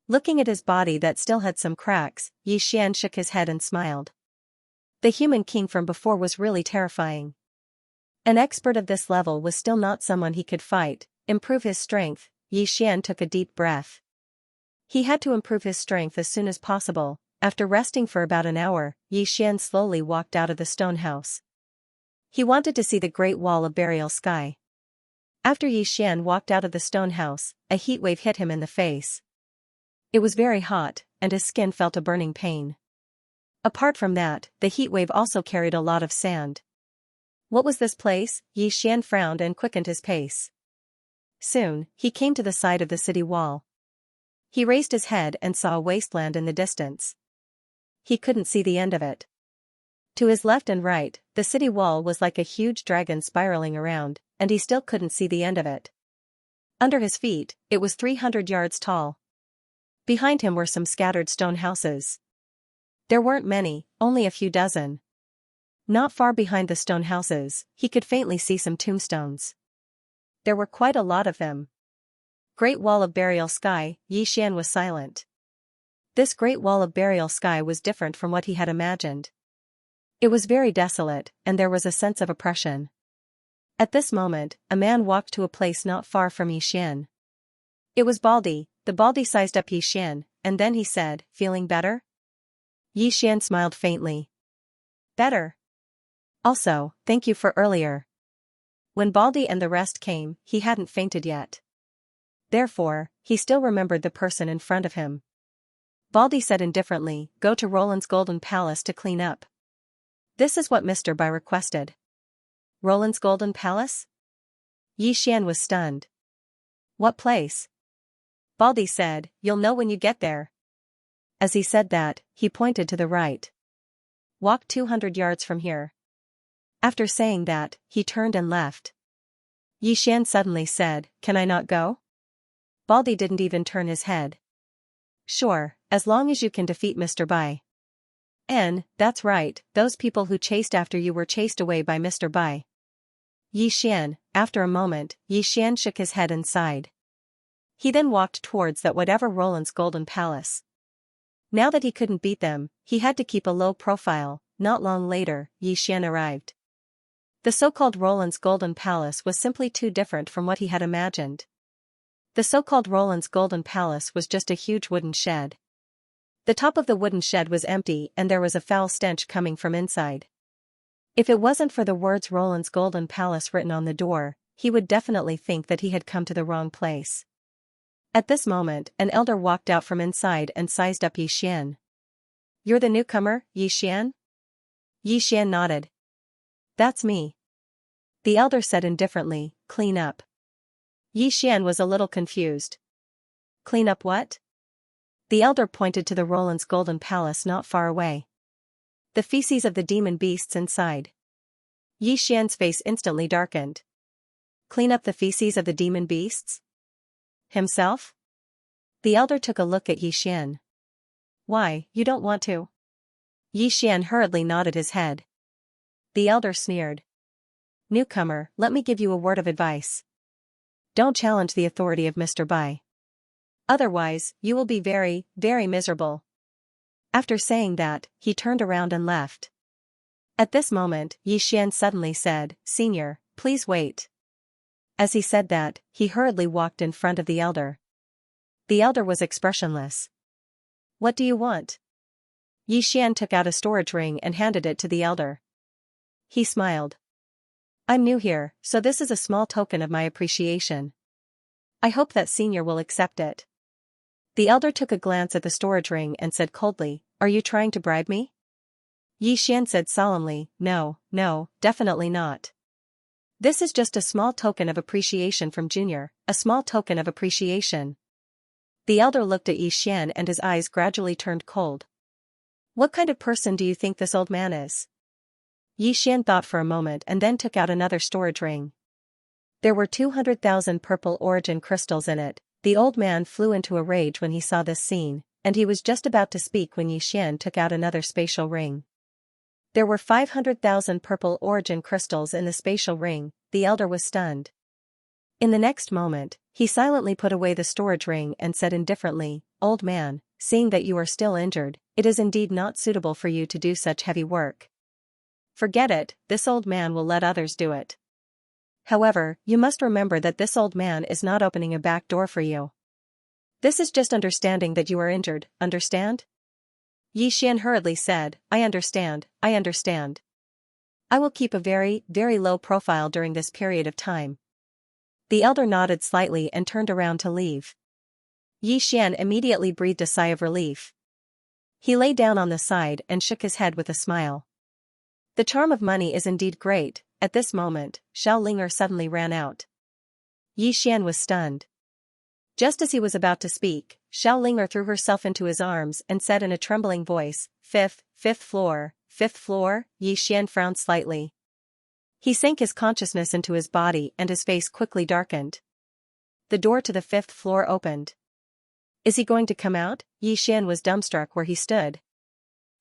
Looking at his body that still had some cracks, Xian shook his head and smiled. The human king from before was really terrifying. An expert of this level was still not someone he could fight. Improve his strength. Xian took a deep breath. He had to improve his strength as soon as possible. After resting for about an hour, Xian slowly walked out of the stone house. He wanted to see the Great Wall of Burial Sky. After Xian walked out of the stone house, a heat wave hit him in the face. It was very hot, and his skin felt a burning pain. Apart from that, the heat wave also carried a lot of sand. What was this place? Xian frowned and quickened his pace. Soon, he came to the side of the city wall. He raised his head and saw a wasteland in the distance. He couldn't see the end of it. To his left and right, the city wall was like a huge dragon spiraling around, and he still couldn't see the end of it. Under his feet, it was 300 yards tall. Behind him were some scattered stone houses. There weren't many, only a few dozen. Not far behind the stone houses, he could faintly see some tombstones. There were quite a lot of them. Great Wall of Burial Sky. Xian was silent. This Great Wall of Burial Sky was different from what he had imagined. It was very desolate, and there was a sense of oppression. At this moment, a man walked to a place not far from Xian. It was Baldy. The Baldy sized up Xian, and then he said, feeling better? Xian smiled faintly. Better. Also, thank you for earlier. When Baldy and the rest came, he hadn't fainted yet. Therefore, he still remembered the person in front of him. Baldy said indifferently, go to Roland's Golden Palace to clean up. This is what Mr. Bai requested. Roland's Golden Palace? Xian was stunned. What place? Baldy said, you'll know when you get there. As he said that, he pointed to the right. Walk 200 yards from here. After saying that, he turned and left. Xian suddenly said, can I not go? Baldy didn't even turn his head. Sure, as long as you can defeat Mr. Bai. That's right, those people who chased after you were chased away by Mr. Bai. Xian, after a moment, Xian shook his head and sighed. He then walked towards that whatever Roland's Golden Palace. Now that he couldn't beat them, he had to keep a low profile. Not long later, Xian arrived. The so-called Roland's Golden Palace was simply too different from what he had imagined. The so-called Roland's Golden Palace was just a huge wooden shed. The top of the wooden shed was empty and there was a foul stench coming from inside. If it wasn't for the words Roland's Golden Palace written on the door, he would definitely think that he had come to the wrong place. At this moment, an elder walked out from inside and sized up Xian. You're the newcomer, Xian? Xian nodded. That's me. The elder said indifferently, clean up. Xian was a little confused. Clean up what? The elder pointed to the Roland's Golden Palace not far away. The feces of the demon beasts inside. Xian's face instantly darkened. Clean up the feces of the demon beasts? Himself? The elder took a look at Xian. Why, you don't want to? Yi Xian hurriedly nodded his head. The elder sneered. Newcomer, let me give you a word of advice. Don't challenge the authority of Mr. Bai. Otherwise, you will be very, very miserable. After saying that, he turned around and left. At this moment, Yi Xian suddenly said, Senior, please wait. As he said that, he hurriedly walked in front of the elder. The elder was expressionless. What do you want? Yi Xian took out a storage ring and handed it to the elder. He smiled. I'm new here, so this is a small token of my appreciation. I hope that Senior will accept it. The elder took a glance at the storage ring and said coldly, Are you trying to bribe me? Yi Xian said solemnly, No, definitely not. This is just a small token of appreciation from Junior, a small token of appreciation. The elder looked at Yi Xian and his eyes gradually turned cold. What kind of person do you think this old man is? Yi Xian thought for a moment and then took out another storage ring. There were 200,000 purple origin crystals in it. The old man flew into a rage when he saw this scene, and he was just about to speak when Yi Xian took out another spatial ring. There were 500,000 purple origin crystals in the spatial ring. The elder was stunned. In the next moment, he silently put away the storage ring and said indifferently, Old man, seeing that you are still injured, it is indeed not suitable for you to do such heavy work. Forget it, this old man will let others do it. However, you must remember that this old man is not opening a back door for you. This is just understanding that you are injured, understand? Yi Xian hurriedly said, I understand. I will keep a very, very low profile during this period of time. The elder nodded slightly and turned around to leave. Yi Xian immediately breathed a sigh of relief. He lay down on the side and shook his head with a smile. The charm of money is indeed great. At this moment, Xiao Linger suddenly ran out. Yi Xian was stunned. Just as he was about to speak, Xiao Linger threw herself into his arms and said in a trembling voice, Fifth floor. Yi Xian frowned slightly. He sank his consciousness into his body and his face quickly darkened. The door to the 5th floor opened. Is he going to come out? Yi Xian was dumbstruck where he stood.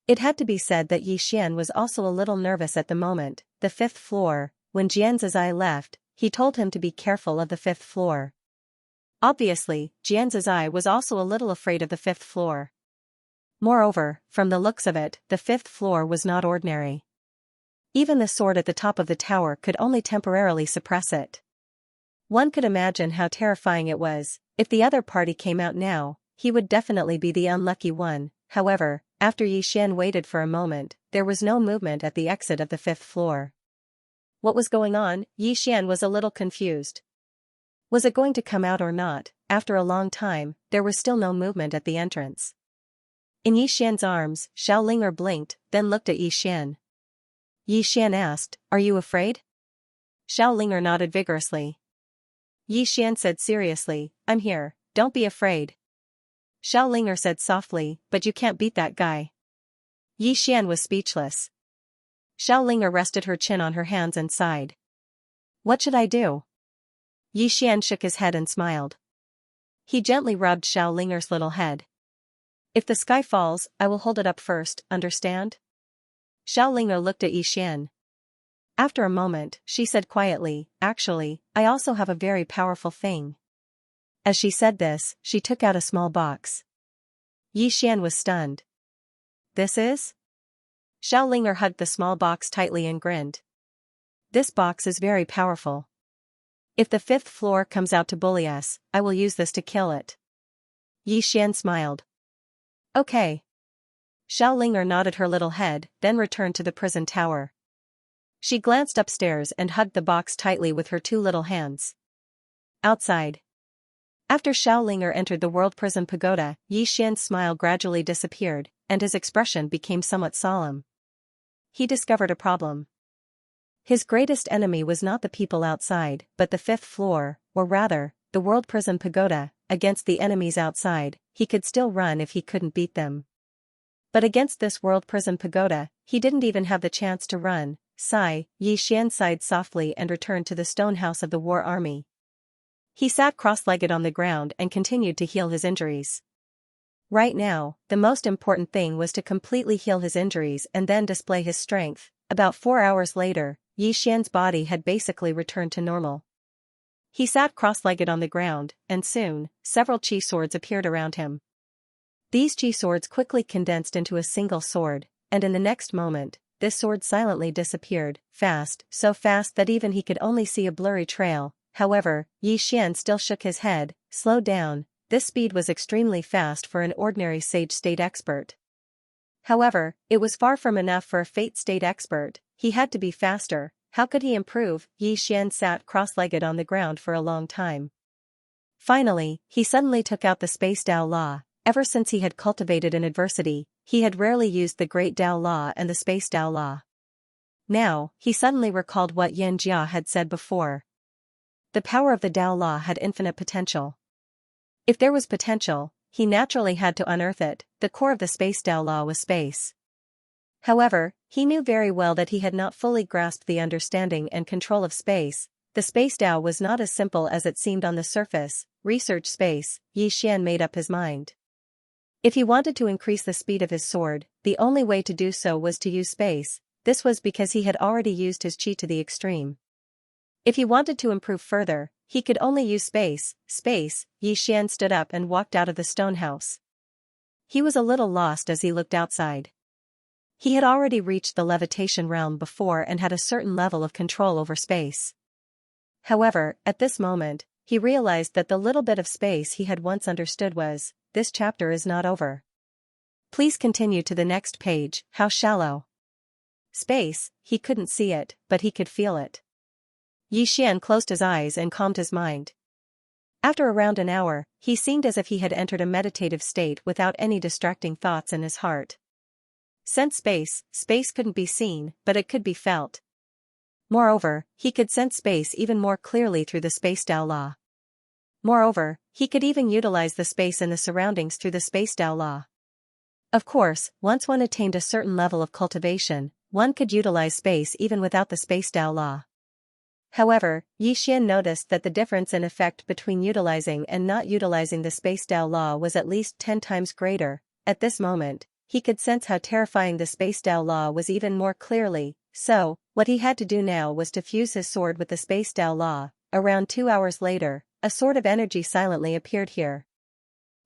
It had to be said that Yi Xian was also a little nervous at the moment. The 5th floor, when Jian Zizai left, he told him to be careful of the 5th floor. Obviously, Jian Zizai was also a little afraid of the 5th floor. Moreover, from the looks of it, the 5th floor was not ordinary. Even the sword at the top of the tower could only temporarily suppress it. One could imagine how terrifying it was. If the other party came out now, he would definitely be the unlucky one. However, after Yi Xian waited for a moment, there was no movement at the exit of the 5th floor. What was going on? Yi Xian was a little confused. Was it going to come out or not? After a long time, there was still no movement at the entrance. In Yi Xian's arms, Xiao Linger blinked, then looked at Yi Xian. Yi Xian asked, Are you afraid? Xiao Linger nodded vigorously. Yi Xian said seriously, I'm here, don't be afraid. Xiao Linger said softly, But you can't beat that guy. Yi Xian was speechless. Xiao Linger rested her chin on her hands and sighed. What should I do? Yi Xian shook his head and smiled. He gently rubbed Xiao Linger's little head. If the sky falls, I will hold it up first, understand? Xiao Linger looked at Yi Xian. After a moment, she said quietly, Actually, I also have a very powerful thing. As she said this, she took out a small box. Yi Xian was stunned. This is? Xiao Linger hugged the small box tightly and grinned. This box is very powerful. If the 5th floor comes out to bully us, I will use this to kill it. Yi Xian smiled. Okay. Xiao Linger nodded her little head, then returned to the prison tower. She glanced upstairs and hugged the box tightly with her two little hands. Outside. After Xiao Linger entered the World Prison Pagoda, Yi Xian's smile gradually disappeared, and his expression became somewhat solemn. He discovered a problem. His greatest enemy was not the people outside, but the 5th floor, or rather, the World Prison Pagoda. Against the enemies outside, he could still run if he couldn't beat them. But against this World Prison Pagoda, he didn't even have the chance to run. Sigh, Yi Xian sighed softly and returned to the stone house of the war army. He sat cross-legged on the ground and continued to heal his injuries. Right now, the most important thing was to completely heal his injuries and then display his strength. About 4 hours later, Xian's body had basically returned to normal. He sat cross-legged on the ground, and soon, several chi swords appeared around him. These chi swords quickly condensed into a single sword, and in the next moment, this sword silently disappeared, fast, so fast that even he could only see a blurry trail. However, Xian still shook his head. Slow down, this speed was extremely fast for an ordinary sage state expert. However, it was far from enough for a fate state expert. He had to be faster. How could he improve? Xian sat cross-legged on the ground for a long time. Finally, he suddenly took out the Space Tao Law. Ever since he had cultivated in adversity, he had rarely used the Great Tao Law and the Space Tao Law. Now, he suddenly recalled what Xianxia had said before. The power of the Tao Law had infinite potential. If there was potential, he naturally had to unearth it. The core of the Space Tao Law was space. However, he knew very well that he had not fully grasped the understanding and control of space. The Space Tao was not as simple as it seemed on the surface. Research space, Xian made up his mind. If he wanted to increase the speed of his sword, the only way to do so was to use space. This was because he had already used his chi to the extreme. If he wanted to improve further, he could only use space. Xian stood up and walked out of the stone house. He was a little lost as he looked outside. He had already reached the levitation realm before and had a certain level of control over space. However, at this moment, he realized that the little bit of space he had once understood was, this chapter is not over. Please continue to the next page. How shallow. Space, he couldn't see it, but he could feel it. Xian closed his eyes and calmed his mind. After around an hour, he seemed as if he had entered a meditative state without any distracting thoughts in his heart. Sense space, space couldn't be seen, but it could be felt. Moreover, he could sense space even more clearly through the Space Tao Law. Moreover, he could even utilize the space in the surroundings through the Space Tao Law. Of course, once one attained a certain level of cultivation, one could utilize space even without the Space Tao Law. However, Xian noticed that the difference in effect between utilizing and not utilizing the Space Tao Law was at least 10 times greater. At this moment, he could sense how terrifying the Space Tao Law was even more clearly. So, what he had to do now was to fuse his sword with the Space Tao Law. Around 2 hours later, a sword of energy silently appeared here.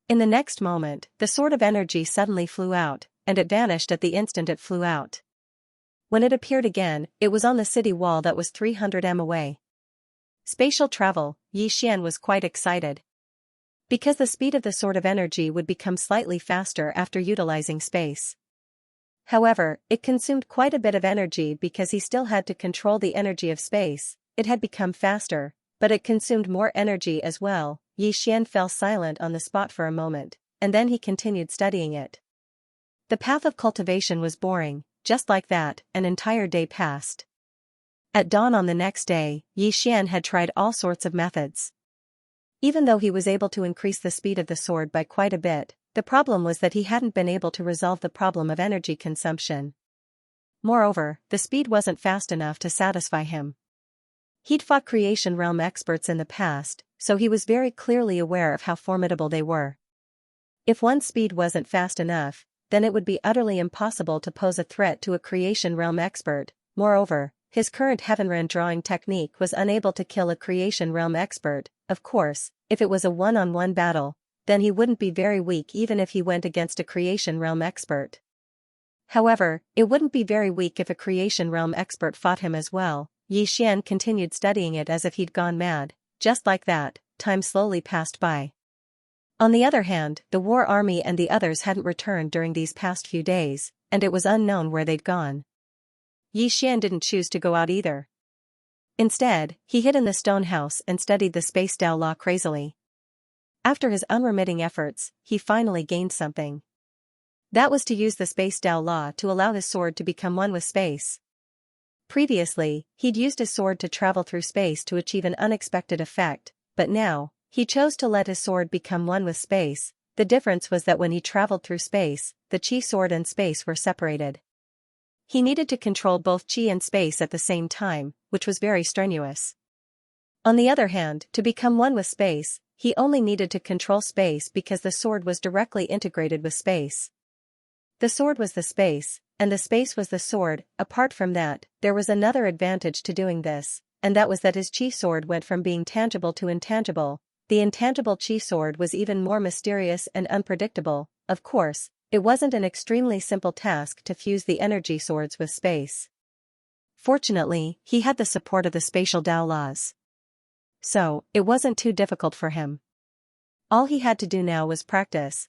In the next moment, the sword of energy suddenly flew out, and it vanished at the instant it flew out. When it appeared again, it was on the city wall that was 300 m away. Spatial travel, Xian was quite excited. Because the speed of the sword of energy would become slightly faster after utilizing space. However, it consumed quite a bit of energy because he still had to control the energy of space. It had become faster, but it consumed more energy as well. Xian fell silent on the spot for a moment, and then he continued studying it. The path of cultivation was boring. Just like that, an entire day passed. At dawn on the next day, Xian had tried all sorts of methods. Even though he was able to increase the speed of the sword by quite a bit, the problem was that he hadn't been able to resolve the problem of energy consumption. Moreover, the speed wasn't fast enough to satisfy him. He'd fought creation realm experts in the past, so he was very clearly aware of how formidable they were. If one's speed wasn't fast enough, then it would be utterly impossible to pose a threat to a creation realm expert. Moreover, his current Heavenran drawing technique was unable to kill a creation realm expert. Of course, if it was a one-on-one battle, then he wouldn't be very weak even if he went against a creation realm expert. However, it wouldn't be very weak if a creation realm expert fought him as well. Xian continued studying it as if he'd gone mad. Just like that, time slowly passed by. On the other hand, the war army and the others hadn't returned during these past few days, and it was unknown where they'd gone. Xian didn't choose to go out either. Instead, he hid in the stone house and studied the Space Tao Law crazily. After his unremitting efforts, he finally gained something. That was to use the Space Tao Law to allow his sword to become one with space. Previously, he'd used his sword to travel through space to achieve an unexpected effect, but now, he chose to let his sword become one with space. The difference was that when he traveled through space, the chi sword and space were separated. He needed to control both chi and space at the same time, which was very strenuous. On the other hand, to become one with space, he only needed to control space because the sword was directly integrated with space. The sword was the space, and the space was the sword. Apart from that, there was another advantage to doing this, and that was that his chi sword went from being tangible to intangible. The intangible chi sword was even more mysterious and unpredictable. Of course, it wasn't an extremely simple task to fuse the energy swords with space. Fortunately, he had the support of the spatial Dao laws. So, it wasn't too difficult for him. All he had to do now was practice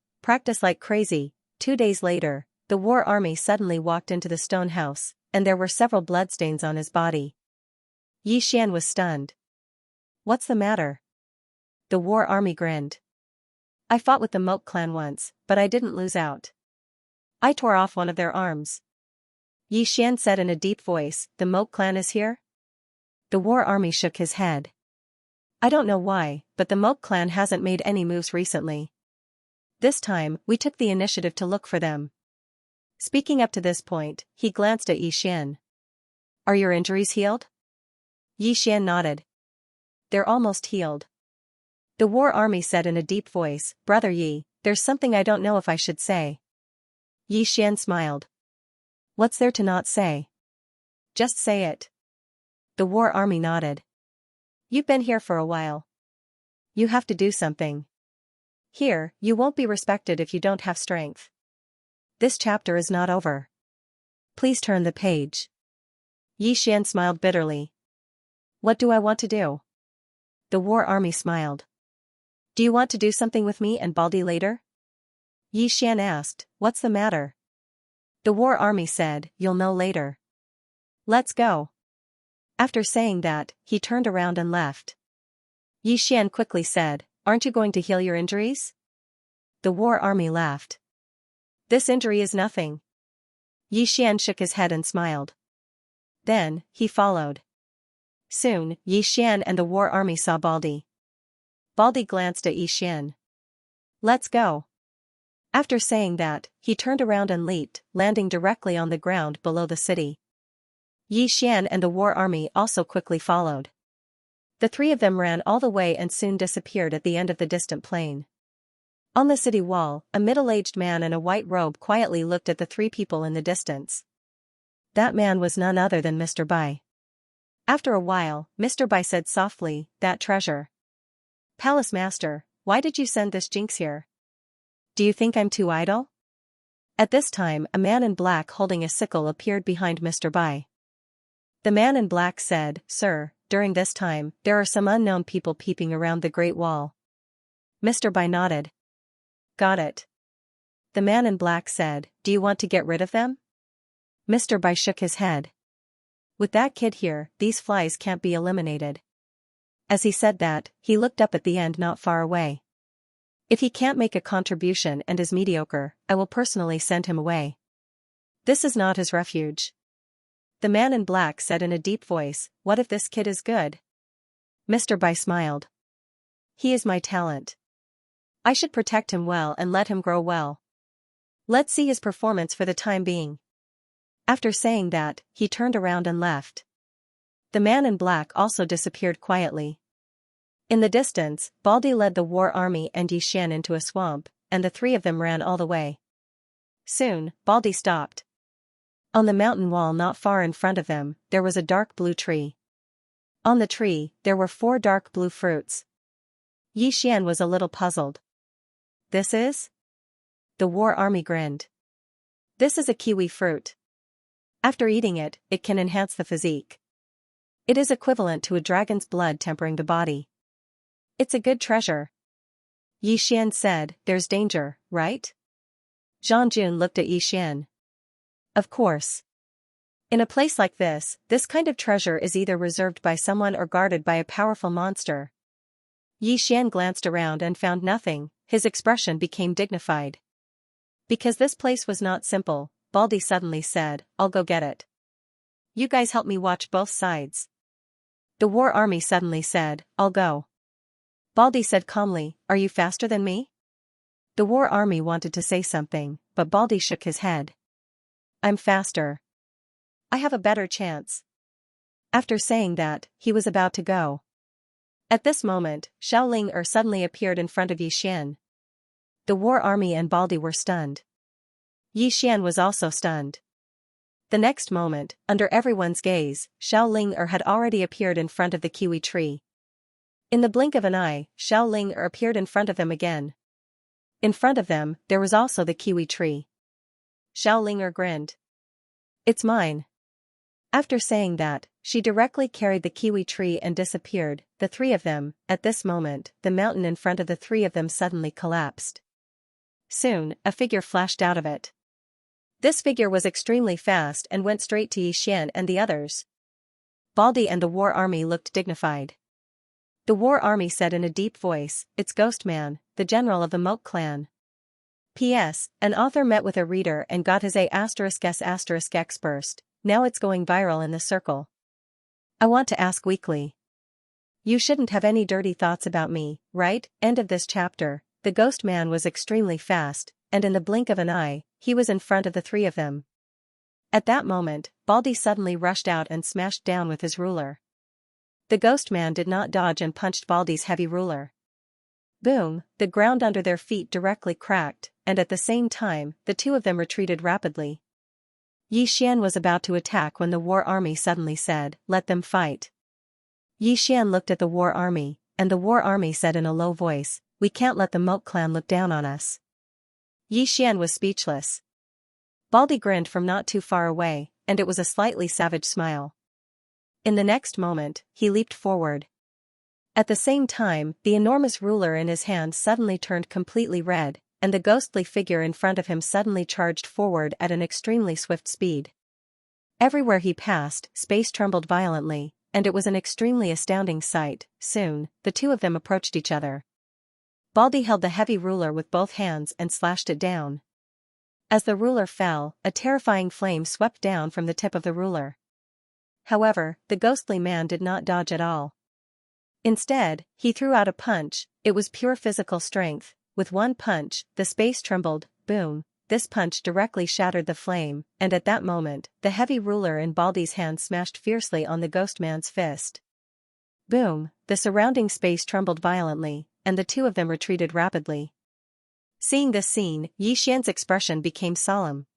like crazy. 2 days later, the war army suddenly walked into the stone house, and there were several bloodstains on his body. Xian was stunned. "What's the matter?" The war army grinned. "I fought with the Moke clan once, but I didn't lose out. I tore off one of their arms." Xian said in a deep voice, "The Moke clan is here?" The war army shook his head. "I don't know why, but the Moke clan hasn't made any moves recently. This time, we took the initiative to look for them." Speaking up to this point, he glanced at Xian. "Are your injuries healed?" Xian nodded. "They're almost healed." The war army said in a deep voice, "Brother Yi, there's something I don't know if I should say." Xian smiled. "What's there to not say? Just say it." The war army nodded. "You've been here for a while. You have to do something. Here, you won't be respected if you don't have strength. This chapter is not over. Please turn the page." Xian smiled bitterly. "What do I want to do?" The war army smiled. "Do you want to do something with me and Baldi later?" Xian asked, "What's the matter?" The war army said, "You'll know later. Let's go." After saying that, he turned around and left. Xian quickly said, "Aren't you going to heal your injuries?" The war army laughed. "This injury is nothing." Xian shook his head and smiled. Then, he followed. Soon, Xian and the war army saw Baldi. Baldi glanced at Xian. "Let's go." After saying that, he turned around and leaped, landing directly on the ground below the city. Xian and the war army also quickly followed. The three of them ran all the way and soon disappeared at the end of the distant plain. On the city wall, a middle-aged man in a white robe quietly looked at the three people in the distance. That man was none other than Mr. Bai. After a while, Mr. Bai said softly, "That treasure. Palace Master, why did you send this jinx here? Do you think I'm too idle?" At this time, a man in black holding a sickle appeared behind Mr. Bai. The man in black said, "Sir, during this time, there are some unknown people peeping around the Great Wall." Mr. Bai nodded. "Got it." The man in black said, "Do you want to get rid of them?" Mr. Bai shook his head. "With that kid here, these flies can't be eliminated." As he said that, he looked up at the end not far away. "If he can't make a contribution and is mediocre, I will personally send him away. This is not his refuge." The man in black said in a deep voice, "What if this kid is good?" Mr. Bai smiled. "He is my talent. I should protect him well and let him grow well. Let's see his performance for the time being." After saying that, he turned around and left. The man in black also disappeared quietly. In the distance, Baldi led the war army and Xian into a swamp, and the three of them ran all the way. Soon, Baldi stopped. On the mountain wall not far in front of them, there was a dark blue tree. On the tree, there were 4 dark blue fruits. Xian was a little puzzled. "This is?" The war army grinned. "This is a kiwi fruit. After eating it, it can enhance the physique. It is equivalent to a dragon's blood tempering the body. It's a good treasure." Xian said, "There's danger, right?" Zhang Jun looked at Xian. "Of course. In a place like this kind of treasure is either reserved by someone or guarded by a powerful monster." Xian glanced around and found nothing. His expression became dignified. Because this place was not simple, Baldi suddenly said, "I'll go get it. You guys help me watch both sides." The war army suddenly said, "I'll go." Baldi said calmly, "Are you faster than me?" The war army wanted to say something, but Baldi shook his head. "I'm faster. I have a better chance." After saying that, he was about to go. At this moment, Xiao suddenly appeared in front of Xian. The war army and Baldi were stunned. Xian was also stunned. The next moment, under everyone's gaze, Xiao had already appeared in front of the kiwi tree. In the blink of an eye, Xiao appeared in front of them again. In front of them, there was also the kiwi tree. Xiao grinned. "It's mine." After saying that, she directly carried the kiwi tree and disappeared, the three of them. At this moment, the mountain in front of the three of them suddenly collapsed. Soon, a figure flashed out of it. This figure was extremely fast and went straight to Xian and the others. Baldi and the war army looked dignified. The war army said in a deep voice, "It's Ghostman, the general of the Moat clan." P.S. An author met with a reader and got his A**S**X burst. Now it's going viral in the circle. I want to ask weekly. You shouldn't have any dirty thoughts about me, right? End of this chapter. The ghost man was extremely fast, and in the blink of an eye, he was in front of the three of them. At that moment, Baldi suddenly rushed out and smashed down with his ruler. The ghost man did not dodge and punched Baldi's heavy ruler. Boom, the ground under their feet directly cracked, and at the same time, the two of them retreated rapidly. Xian was about to attack when the war army suddenly said, "Let them fight." Xian looked at the war army, and the war army said in a low voice, "We can't let the Moat clan look down on us." Xian was speechless. Baldi grinned from not too far away, and it was a slightly savage smile. In the next moment, he leaped forward. At the same time, the enormous ruler in his hand suddenly turned completely red, and the ghostly figure in front of him suddenly charged forward at an extremely swift speed. Everywhere he passed, space trembled violently, and it was an extremely astounding sight. Soon, the two of them approached each other. Baldi held the heavy ruler with both hands and slashed it down. As the ruler fell, a terrifying flame swept down from the tip of the ruler. However, the ghostly man did not dodge at all. Instead, he threw out a punch. It was pure physical strength. With one punch, the space trembled. Boom, this punch directly shattered the flame, and at that moment, the heavy ruler in Baldi's hand smashed fiercely on the ghost man's fist. Boom, the surrounding space trembled violently, and the two of them retreated rapidly. Seeing this scene, Xian's expression became solemn.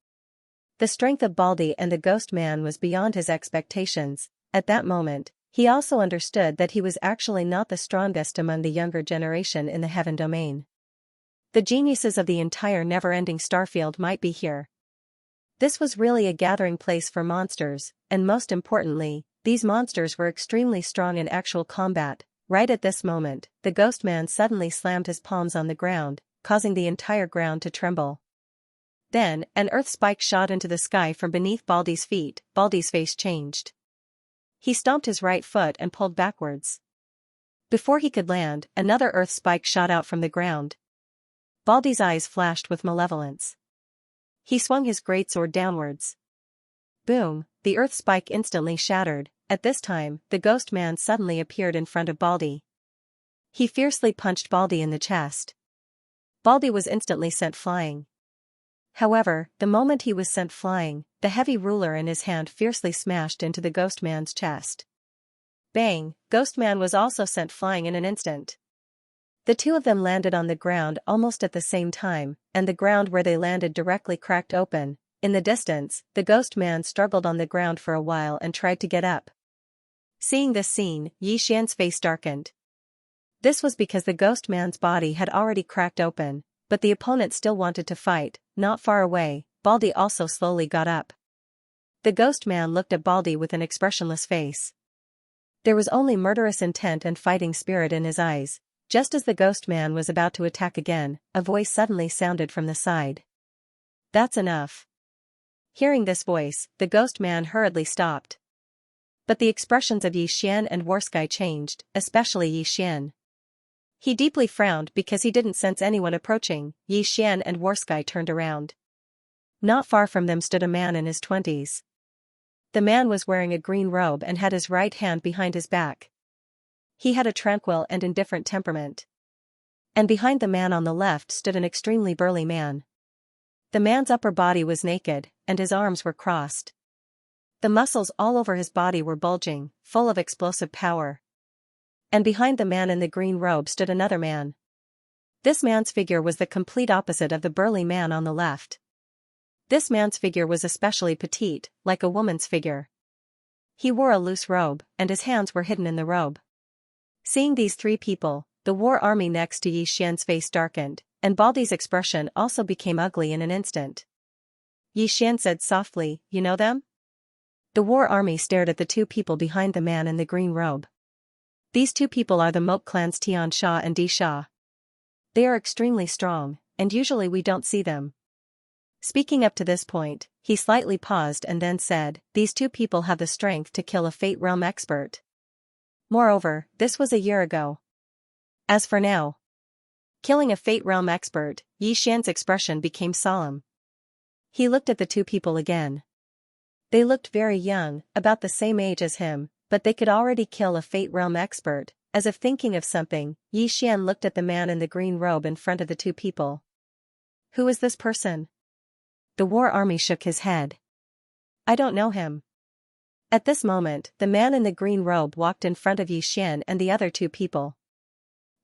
The strength of Baldi and the ghost man was beyond his expectations. At that moment, he also understood that he was actually not the strongest among the younger generation in the heaven domain. The geniuses of the entire never-ending starfield might be here. This was really a gathering place for monsters, and most importantly, these monsters were extremely strong in actual combat. Right at this moment, the ghost man suddenly slammed his palms on the ground, causing the entire ground to tremble. Then, an earth spike shot into the sky from beneath Baldi's feet. Baldi's face changed. He stomped his right foot and pulled backwards. Before he could land, another earth spike shot out from the ground. Baldi's eyes flashed with malevolence. He swung his greatsword downwards. Boom, the earth spike instantly shattered. At this time, the ghost man suddenly appeared in front of Baldi. He fiercely punched Baldi in the chest. Baldi was instantly sent flying. However, the moment he was sent flying, the heavy ruler in his hand fiercely smashed into the ghost man's chest. Bang, ghost man was also sent flying in an instant. The two of them landed on the ground almost at the same time, and the ground where they landed directly cracked open. In the distance, the ghost man struggled on the ground for a while and tried to get up. Seeing this scene, Xian's face darkened. This was because the ghost man's body had already cracked open, but the opponent still wanted to fight. Not far away, Baldi also slowly got up. The ghost man looked at Baldi with an expressionless face. There was only murderous intent and fighting spirit in his eyes. Just as the ghost man was about to attack again, a voice suddenly sounded from the side. "That's enough." Hearing this voice, the ghost man hurriedly stopped. But the expressions of Xian and Warsky changed, especially Xian. He deeply frowned because he didn't sense anyone approaching. Xian and Warsky turned around. Not far from them stood a man in his 20s. The man was wearing a green robe and had his right hand behind his back. He had a tranquil and indifferent temperament. And behind the man on the left stood an extremely burly man. The man's upper body was naked, and his arms were crossed. The muscles all over his body were bulging, full of explosive power. And behind the man in the green robe stood another man. This man's figure was the complete opposite of the burly man on the left. This man's figure was especially petite, like a woman's figure. He wore a loose robe, and his hands were hidden in the robe. Seeing these three people, the war army next to Xian's face darkened, and Baldy's expression also became ugly in an instant. Xian said softly, "You know them?" The war army stared at the two people behind the man in the green robe. These two people are the Moat clans Xianxia and Disha. They are extremely strong, and usually we don't see them. Speaking up to this point, he slightly paused and then said, "These two people have the strength to kill a Fate Realm expert. Moreover, this was a year ago. As for now, killing a Fate Realm expert," Xian's expression became solemn. He looked at the two people again. They looked very young, about the same age as him, but they could already kill a Fate Realm expert. As if thinking of something, Xian looked at the man in the green robe in front of the two people. "Who is this person?" The war army shook his head. "I don't know him." At this moment, the man in the green robe walked in front of Xian and the other two people.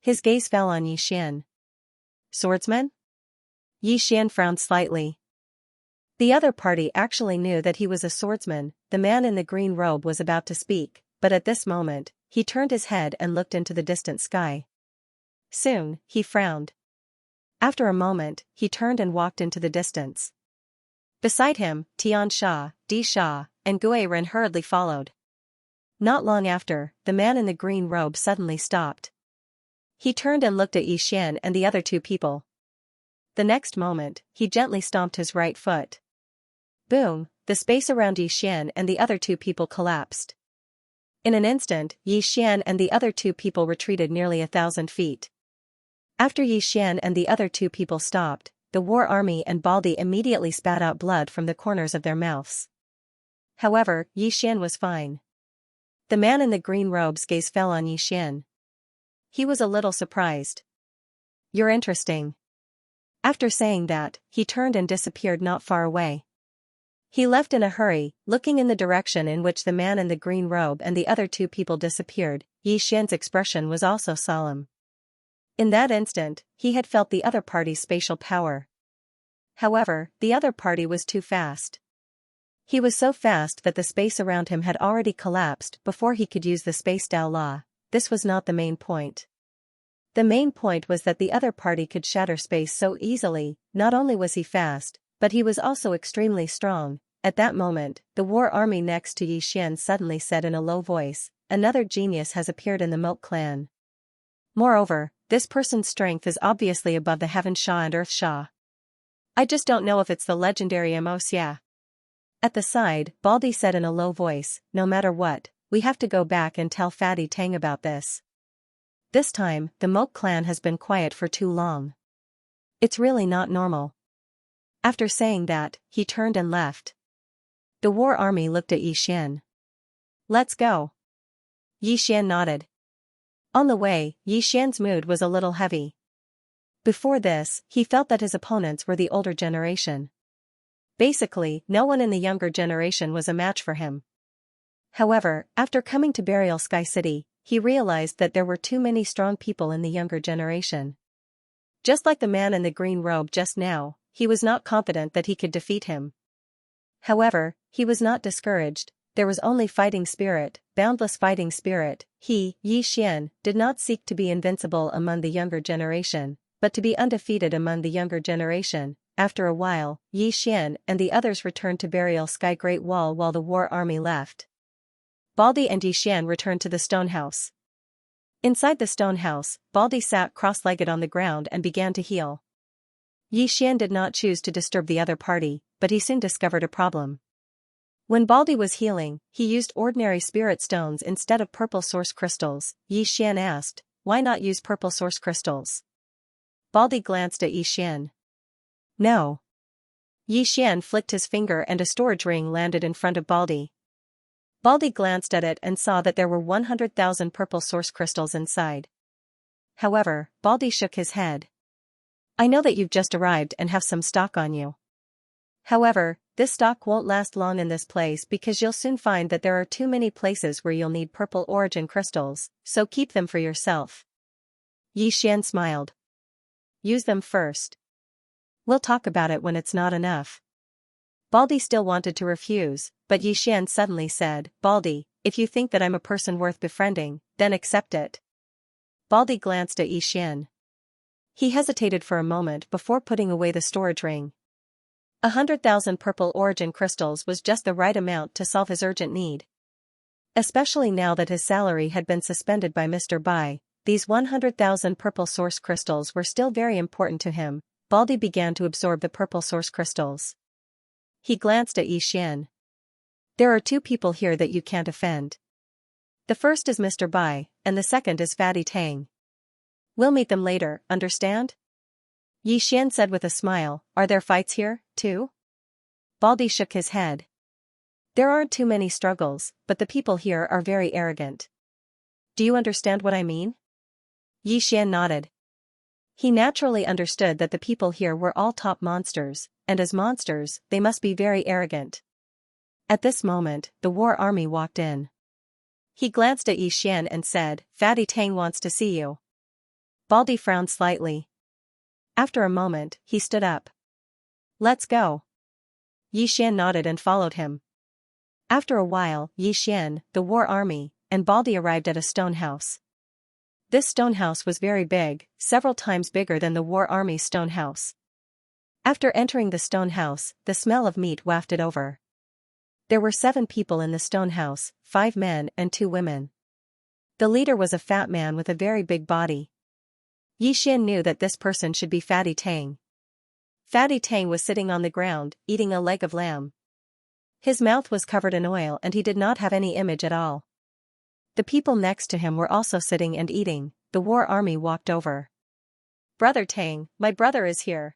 His gaze fell on Xian. "Swordsman?" Xian frowned slightly. The other party actually knew that he was a swordsman. The man in the green robe was about to speak, but at this moment, he turned his head and looked into the distant sky. Soon, he frowned. After a moment, he turned and walked into the distance. Beside him, Xianxia, Disha, and Guiren hurriedly followed. Not long after, the man in the green robe suddenly stopped. He turned and looked at Xian and the other two people. The next moment, he gently stomped his right foot. Boom, the space around Xian and the other two people collapsed. In an instant, Xian and the other two people retreated nearly 1,000 feet. After Xian and the other two people stopped, the war army and Baldy immediately spat out blood from the corners of their mouths. However, Xian was fine. The man in the green robe's gaze fell on Xian. He was a little surprised. "You're interesting." After saying that, he turned and disappeared not far away. He left in a hurry, looking in the direction in which the man in the green robe and the other two people disappeared. Xian's expression was also solemn. In that instant, he had felt the other party's spatial power. However, the other party was too fast. He was so fast that the space around him had already collapsed before he could use the space Dao law. This was not the main point. The main point was that the other party could shatter space so easily. Not only was he fast, but he was also extremely strong. At that moment, the war army next to Xian suddenly said in a low voice, "Another genius has appeared in the Moat clan. Moreover, this person's strength is obviously above the Heaven Sha and Earth Sha. I just don't know if it's the legendary Xianxia." At the side, Baldy said in a low voice, "No matter what, we have to go back and tell Fatty Tang about this. This time, the Moat clan has been quiet for too long. It's really not normal." After saying that, he turned and left. The war army looked at Xian. "Let's go." Xian nodded. On the way, Xian's mood was a little heavy. Before this, he felt that his opponents were the older generation. Basically, no one in the younger generation was a match for him. However, after coming to Burial Sky City, he realized that there were too many strong people in the younger generation. Just like the man in the green robe just now, he was not confident that he could defeat him. However, he was not discouraged. There was only fighting spirit, boundless fighting spirit. He, Xian, did not seek to be invincible among the younger generation, but to be undefeated among the younger generation. After a while, Xian and the others returned to Burial Sky Great Wall while the war army left. Baldy and Xian returned to the stone house. Inside the stone house, Baldy sat cross-legged on the ground and began to heal. Xian did not choose to disturb the other party, but he soon discovered a problem. When Baldy was healing, he used ordinary spirit stones instead of purple source crystals. Xian asked, "Why not use purple source crystals?" Baldy glanced at Xian. "No." Xian flicked his finger and a storage ring landed in front of Baldy. Baldy glanced at it and saw that there were 100,000 purple source crystals inside. However, Baldy shook his head. "I know that you've just arrived and have some stock on you. However, this stock won't last long in this place because you'll soon find that there are too many places where you'll need purple origin crystals, so keep them for yourself. Xian smiled. Use them first. We'll talk about it when it's not enough. Baldy still wanted to refuse, but Xian suddenly said, Baldy, if you think that I'm a person worth befriending, then accept it. Baldy glanced at Xian. He hesitated for a moment before putting away the storage ring. 100,000 purple origin crystals was just the right amount to solve his urgent need. Especially now that his salary had been suspended by Mr. Bai, these 100,000 purple source crystals were still very important to him. Baldy began to absorb the purple source crystals. He glanced at Xian. There are two people here that you can't offend. The first is Mr. Bai, and the second is Fatty Tang. We'll meet them later, understand? Xian said with a smile, are there fights here, too? Baldy shook his head. There aren't too many struggles, but the people here are very arrogant. Do you understand what I mean? Xian nodded. He naturally understood that the people here were all top monsters, and as monsters, they must be very arrogant. At this moment, the war army walked in. He glanced at Xian and said, Fatty Tang wants to see you. Baldy frowned slightly. After a moment, he stood up. Let's go. Xian nodded and followed him. After a while, Xian, the war army, and Baldy arrived at a stone house. This stone house was very big, several times bigger than the war army's stone house. After entering the stone house, the smell of meat wafted over. There were 7 people in the stone house, 5 men and 2 women. The leader was a fat man with a very big body. Xian knew that this person should be Fatty Tang. Fatty Tang was sitting on the ground, eating a leg of lamb. His mouth was covered in oil and he did not have any image at all. The people next to him were also sitting and eating. The war army walked over. Brother Tang, my brother is here.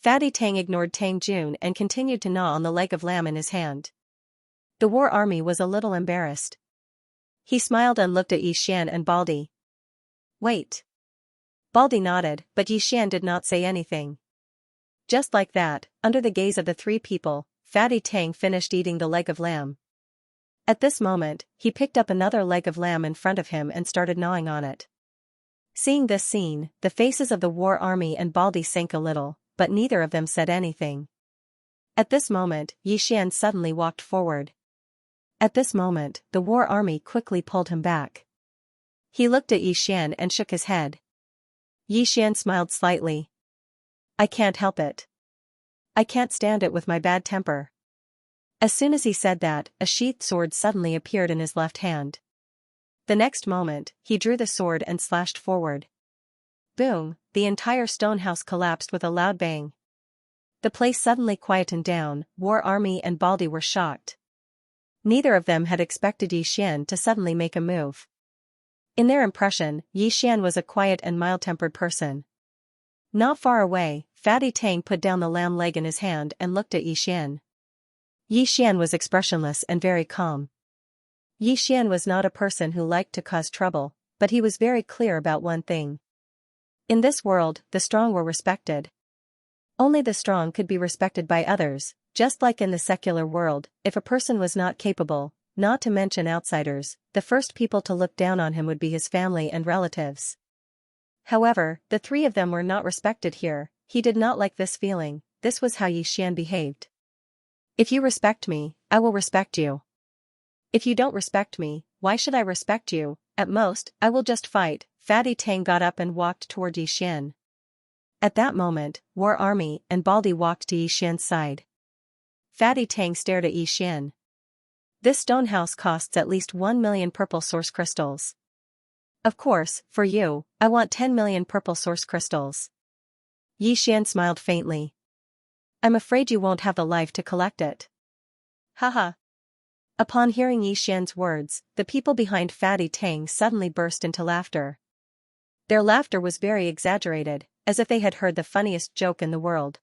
Fatty Tang ignored Tang Jun and continued to gnaw on the leg of lamb in his hand. The war army was a little embarrassed. He smiled and looked at Xian and Baldy. Wait. Baldy nodded, but Xian did not say anything. Just like that, under the gaze of the 3 people, Fatty Tang finished eating the leg of lamb. At this moment, he picked up another leg of lamb in front of him and started gnawing on it. Seeing this scene, the faces of the war army and Baldy sank a little, but neither of them said anything. At this moment, Xian suddenly walked forward. At this moment, the war army quickly pulled him back. He looked at Xian and shook his head. Xian smiled slightly. I can't help it. I can't stand it with my bad temper. As soon as he said that, a sheathed sword suddenly appeared in his left hand. The next moment, he drew the sword and slashed forward. Boom, the entire stone house collapsed with a loud bang. The place suddenly quietened down. War army and Baldy were shocked. Neither of them had expected Xian to suddenly make a move. In their impression, Xian was a quiet and mild-tempered person. Not far away, Fatty Tang put down the lamb leg in his hand and looked at Xian. Xian was expressionless and very calm. Xian was not a person who liked to cause trouble, but he was very clear about one thing. In this world, the strong were respected. Only the strong could be respected by others, just like in the secular world. If a person was not capable, not to mention outsiders, the first people to look down on him would be his family and relatives. However, the 3 of them were not respected here. He did not like this feeling. This was how Xian behaved. If you respect me, I will respect you. If you don't respect me, why should I respect you? At most, I will just fight. Fatty Tang got up and walked toward Xian. At that moment, War Army and Baldy walked to Xian's side. Fatty Tang stared at Xian. This stone house costs at least 1 million purple source crystals. Of course, for you, I want 10 million purple source crystals. Xian smiled faintly. I'm afraid you won't have the life to collect it. Haha. Upon hearing Xian's words, the people behind Fatty Tang suddenly burst into laughter. Their laughter was very exaggerated, as if they had heard the funniest joke in the world.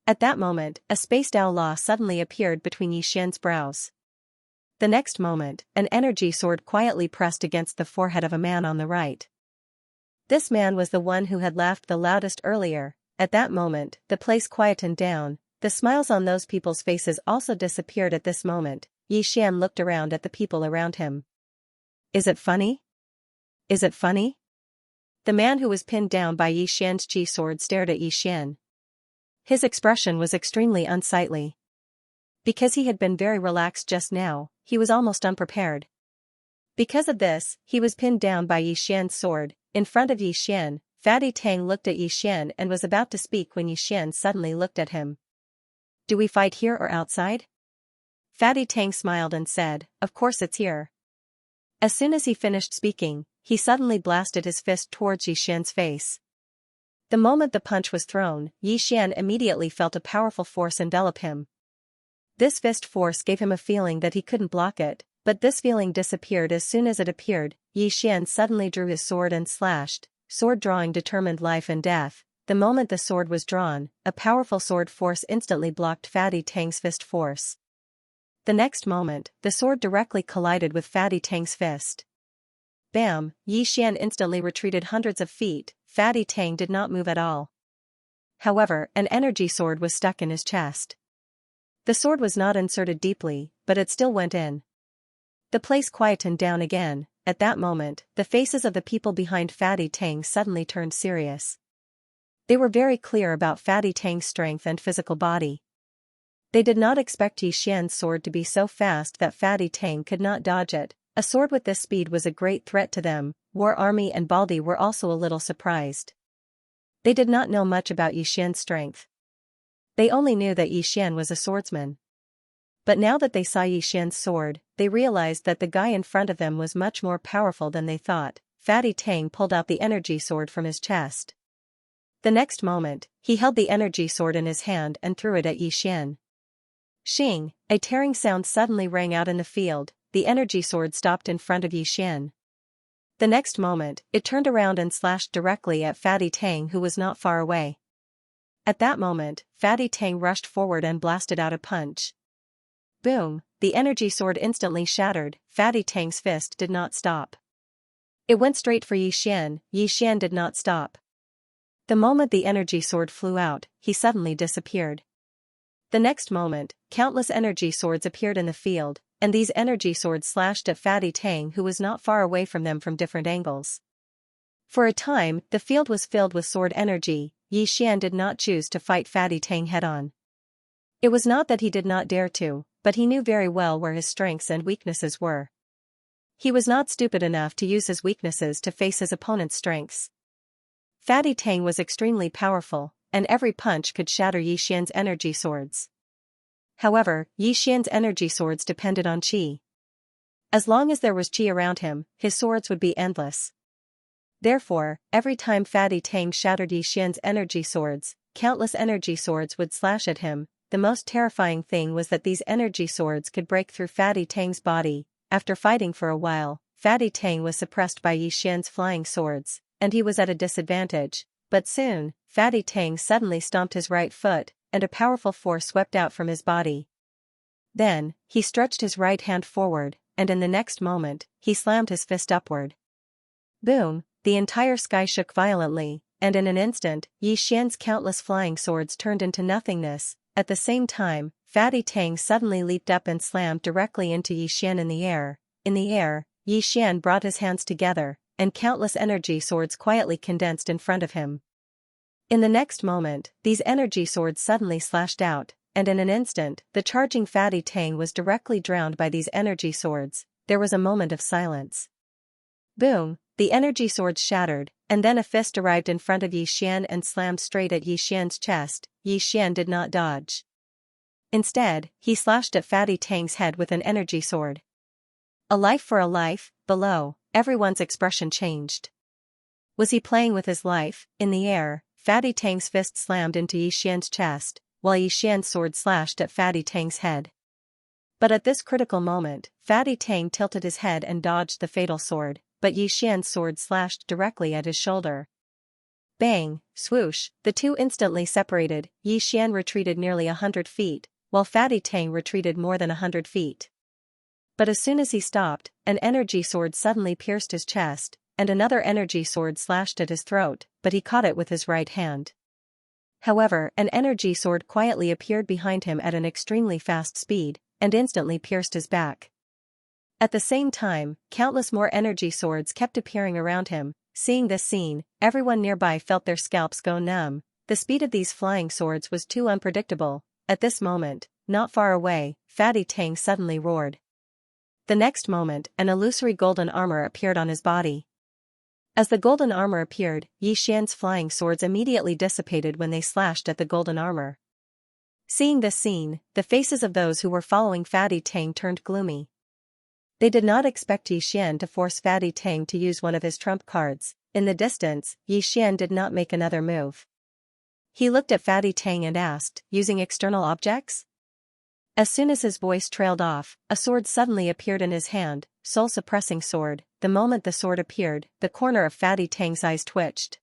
At that moment, a spaced outlaw suddenly appeared between Xian's brows. The next moment, an energy sword quietly pressed against the forehead of a man on the right. This man was the one who had laughed the loudest earlier. At that moment, the place quietened down. The smiles on those people's faces also disappeared at this moment. Xian looked around at the people around him. Is it funny? Is it funny? The man who was pinned down by Xian's chi sword stared at Xian. His expression was extremely unsightly. Because he had been very relaxed just now, he was almost unprepared. Because of this, he was pinned down by Xian's sword. In front of Xian, Fatty Tang looked at Xian and was about to speak when Xian suddenly looked at him. Do we fight here or outside? Fatty Tang smiled and said, of course it's here. As soon as he finished speaking, he suddenly blasted his fist towards Xian's face. The moment the punch was thrown, Xian immediately felt a powerful force envelop him. This fist force gave him a feeling that he couldn't block it, but this feeling disappeared as soon as it appeared. Xian suddenly drew his sword and slashed. Sword drawing determined life and death. The moment the sword was drawn, a powerful sword force instantly blocked Fatty Tang's fist force. The next moment, the sword directly collided with Fatty Tang's fist. Bam! Xian instantly retreated hundreds of feet. Fatty Tang did not move at all. However, an energy sword was stuck in his chest. The sword was not inserted deeply, but it still went in. The place quietened down again. At that moment, the faces of the people behind Fatty Tang suddenly turned serious. They were very clear about Fatty Tang's strength and physical body. They did not expect Xian's sword to be so fast that Fatty Tang could not dodge it. A sword with this speed was a great threat to them. War Army and Baldi were also a little surprised. They did not know much about Xian's strength. They only knew that Xian was a swordsman. But now that they saw Xian's sword, they realized that the guy in front of them was much more powerful than they thought. Fatty Tang pulled out the energy sword from his chest. The next moment, he held the energy sword in his hand and threw it at Xian. Shing! A tearing sound suddenly rang out in the field. The energy sword stopped in front of Xian. The next moment, it turned around and slashed directly at Fatty Tang, who was not far away. At that moment, Fatty Tang rushed forward and blasted out a punch. Boom! The energy sword instantly shattered. Fatty Tang's fist did not stop. It went straight for Xian. Xian did not stop. The moment the energy sword flew out, he suddenly disappeared. The next moment, countless energy swords appeared in the field, and these energy swords slashed at Fatty Tang, who was not far away from them from different angles. For a time, the field was filled with sword energy. Xian did not choose to fight Fatty Tang head-on. It was not that he did not dare to, but he knew very well where his strengths and weaknesses were. He was not stupid enough to use his weaknesses to face his opponent's strengths. Fatty Tang was extremely powerful, and every punch could shatter Xian's energy swords. However, Xian's energy swords depended on qi. As long as there was qi around him, his swords would be endless. Therefore, every time Fatty Tang shattered Xian's energy swords, countless energy swords would slash at him. The most terrifying thing was that these energy swords could break through Fatty Tang's body. After fighting for a while, Fatty Tang was suppressed by Xian's flying swords, and he was at a disadvantage. But soon, Fatty Tang suddenly stomped his right foot, and a powerful force swept out from his body. Then, he stretched his right hand forward, and in the next moment, he slammed his fist upward. Boom! The entire sky shook violently, and in an instant, Xian's countless flying swords turned into nothingness. At the same time, Fatty Tang suddenly leaped up and slammed directly into Xian in the air. In the air, Xian brought his hands together, and countless energy swords quietly condensed in front of him. In the next moment, these energy swords suddenly slashed out, and in an instant, the charging Fatty Tang was directly drowned by these energy swords. There was a moment of silence. Boom! The energy swords shattered, and then a fist arrived in front of Xian and slammed straight at Xian's chest. Xian did not dodge. Instead, he slashed at Fatty Tang's head with an energy sword. A life for a life. Below, everyone's expression changed. Was he playing with his life? In the air, Fatty Tang's fist slammed into Xian's chest, while Xian's sword slashed at Fatty Tang's head. But at this critical moment, Fatty Tang tilted his head and dodged the fatal sword, but Xian's sword slashed directly at his shoulder. Bang! Swoosh! The two instantly separated. Xian retreated nearly 100 feet, while Fatty Tang retreated more than 100 feet. But as soon as he stopped, an energy sword suddenly pierced his chest, and another energy sword slashed at his throat, but he caught it with his right hand. However, an energy sword quietly appeared behind him at an extremely fast speed, and instantly pierced his back. At the same time, countless more energy swords kept appearing around him. Seeing this scene, everyone nearby felt their scalps go numb. The speed of these flying swords was too unpredictable. At this moment, not far away, Fatty Tang suddenly roared. The next moment, an illusory golden armor appeared on his body. As the golden armor appeared, Xian's flying swords immediately dissipated when they slashed at the golden armor. Seeing this scene, the faces of those who were following Fatty Tang turned gloomy. They did not expect Xian to force Fatty Tang to use one of his trump cards. In the distance, Xian did not make another move. He looked at Fatty Tang and asked, "Using external objects?" As soon as his voice trailed off, a sword suddenly appeared in his hand, soul-suppressing sword. The moment the sword appeared, the corner of Fatty Tang's eyes twitched.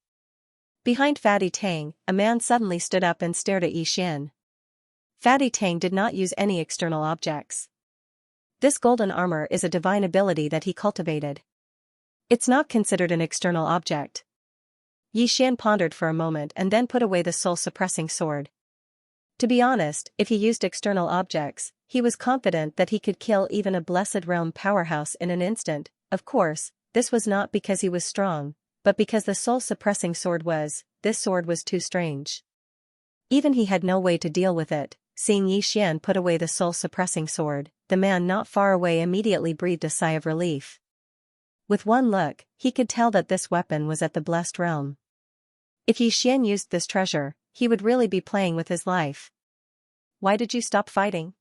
Behind Fatty Tang, a man suddenly stood up and stared at Xian. Fatty Tang did not use any external objects. This golden armor is a divine ability that he cultivated. It's not considered an external object. Xian pondered for a moment and then put away the soul-suppressing sword. To be honest, if he used external objects, he was confident that he could kill even a Blessed Realm powerhouse in an instant. Of course, this was not because he was strong, but because the soul-suppressing sword was. This sword was too strange. Even he had no way to deal with it. Seeing Xian put away the soul-suppressing sword, the man not far away immediately breathed a sigh of relief. With one look, he could tell that this weapon was at the Blessed Realm. If Xian used this treasure, he would really be playing with his life. "Why did you stop fighting?"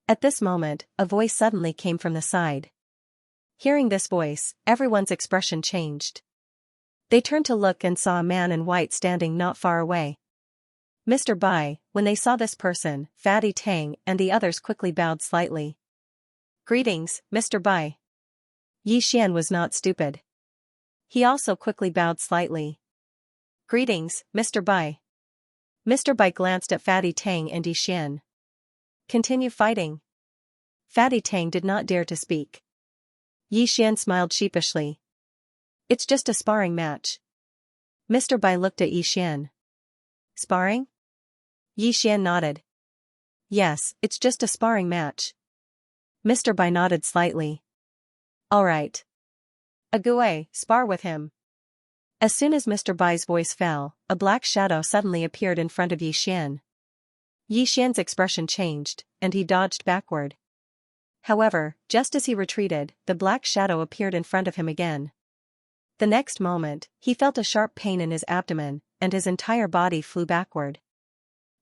At this moment, a voice suddenly came from the side. Hearing this voice, everyone's expression changed. They turned to look and saw a man in white standing not far away. Mr. Bai. When they saw this person, Fatty Tang and the others quickly bowed slightly. "Greetings, Mr. Bai." Xian was not stupid. He also quickly bowed slightly. "Greetings, Mr. Bai." Mr. Bai glanced at Fatty Tang and Xian. "Continue fighting." Fatty Tang did not dare to speak. Xian smiled sheepishly. "It's just a sparring match." Mr. Bai looked at Xian. "Sparring?" Xian nodded. "Yes, it's just a sparring match." Mr. Bai nodded slightly. "All right. Ague, spar with him." As soon as Mr. Bai's voice fell, a black shadow suddenly appeared in front of Xian. Xian's expression changed, and he dodged backward. However, just as he retreated, the black shadow appeared in front of him again. The next moment, he felt a sharp pain in his abdomen, and his entire body flew backward.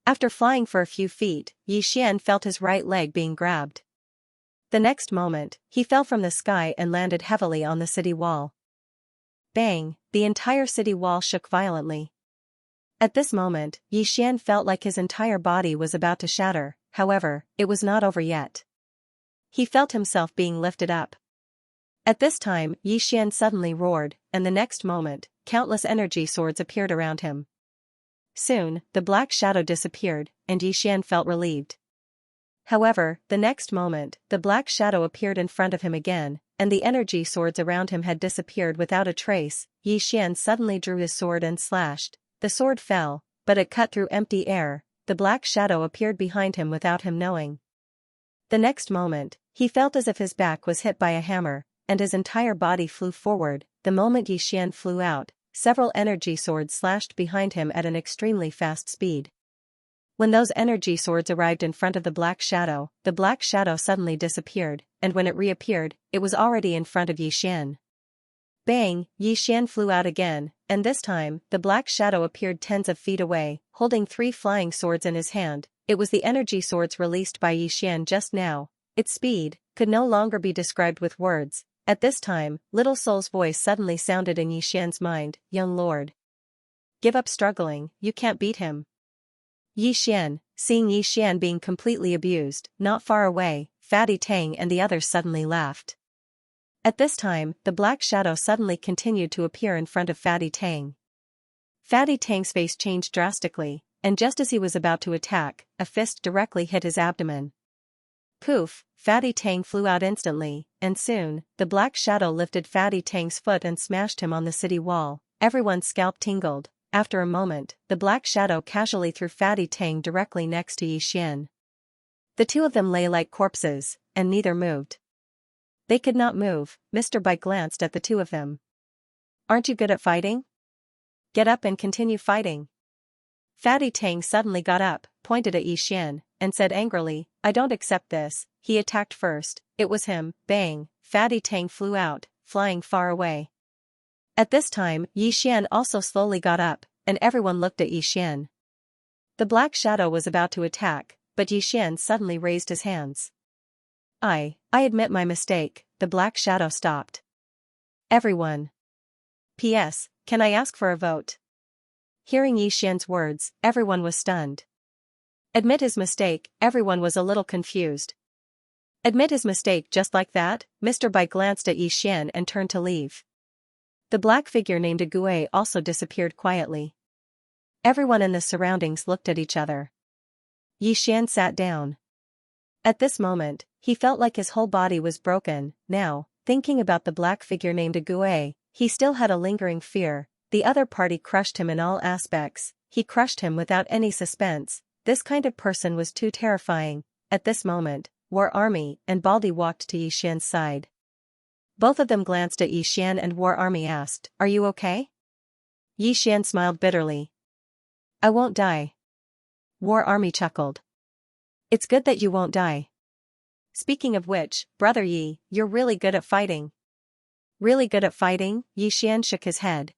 After flying for a few feet, Xian felt his right leg being grabbed. The next moment, he fell from the sky and landed heavily on the city wall. Bang! The entire city wall shook violently. At this moment, Xian felt like his entire body was about to shatter. However, it was not over yet. He felt himself being lifted up. At this time, Xian suddenly roared, and the next moment, countless energy swords appeared around him. Soon, the black shadow disappeared, and Xian felt relieved. However, the next moment, the black shadow appeared in front of him again, and the energy swords around him had disappeared without a trace. Xian suddenly drew his sword and slashed. The sword fell, but it cut through empty air. The black shadow appeared behind him without him knowing. The next moment, he felt as if his back was hit by a hammer, and his entire body flew forward. The moment Xian flew out, several energy swords slashed behind him at an extremely fast speed. When those energy swords arrived in front of the black shadow suddenly disappeared, and when it reappeared, it was already in front of Xian. Bang! Xian flew out again, and this time, the black shadow appeared tens of feet away, holding 3 flying swords in his hand. It was the energy swords released by Xian just now. Its speed could no longer be described with words. At this time, Little Soul's voice suddenly sounded in Xian's mind. "Young lord. Give up struggling, you can't beat him." Xian, seeing Xian being completely abused, not far away, Fatty Tang and the others suddenly laughed. At this time, the black shadow suddenly continued to appear in front of Fatty Tang. Fatty Tang's face changed drastically, and just as he was about to attack, a fist directly hit his abdomen. Poof! Fatty Tang flew out instantly, and soon, the black shadow lifted Fatty Tang's foot and smashed him on the city wall. Everyone's scalp tingled. after a moment, the black shadow casually threw Fatty Tang directly next to Xian. The two of them lay like corpses, and neither moved. They could not move. Mr. Bai glanced at the two of them. Aren't you good at fighting? Get up and continue fighting. Fatty Tang suddenly got up, pointed at Xian, and said angrily, I don't accept this. He attacked first. It was him. Bang! Fatty Tang flew out, flying far away. At this time, Xian also slowly got up, and everyone looked at Xian. The black shadow was about to attack, but Xian suddenly raised his hands. I admit my mistake. The black shadow stopped. Everyone. P.S. Can I ask for a vote? Hearing Xian's words, everyone was stunned. Admit his mistake. Everyone was a little confused. Admit his mistake just like that? Mr. Bai glanced at Xian and turned to leave. The black figure named Ague also disappeared quietly. Everyone in the surroundings looked at each other. Xian sat down. At this moment, he felt like his whole body was broken. Now, thinking about the black figure named Ague, he still had a lingering fear. The other party crushed him in all aspects. He crushed him without any suspense. This kind of person was too terrifying. At this moment, War Army and Baldy walked to Xian's side. Both of them glanced at Xian and War Army asked, Are you okay? Xian smiled bitterly. I won't die. War Army chuckled. It's good that you won't die. Speaking of which, Brother Yi, you're really good at fighting. Really good at fighting? Xian shook his head.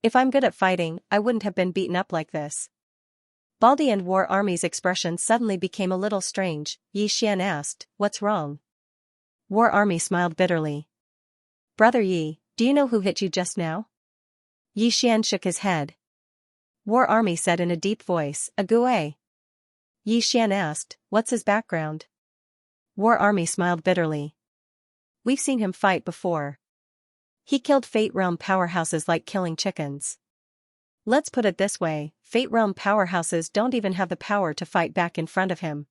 If I'm good at fighting, I wouldn't have been beaten up like this. Baldy and War Army's expression suddenly became a little strange. Xian asked, What's wrong? War Army smiled bitterly. Brother Yi, do you know who hit you just now? Xian shook his head. War Army said in a deep voice, Ague. Xian asked, What's his background? War Army smiled bitterly. We've seen him fight before. He killed Fate Realm powerhouses like killing chickens. Let's put it this way, Fate Realm powerhouses don't even have the power to fight back in front of him.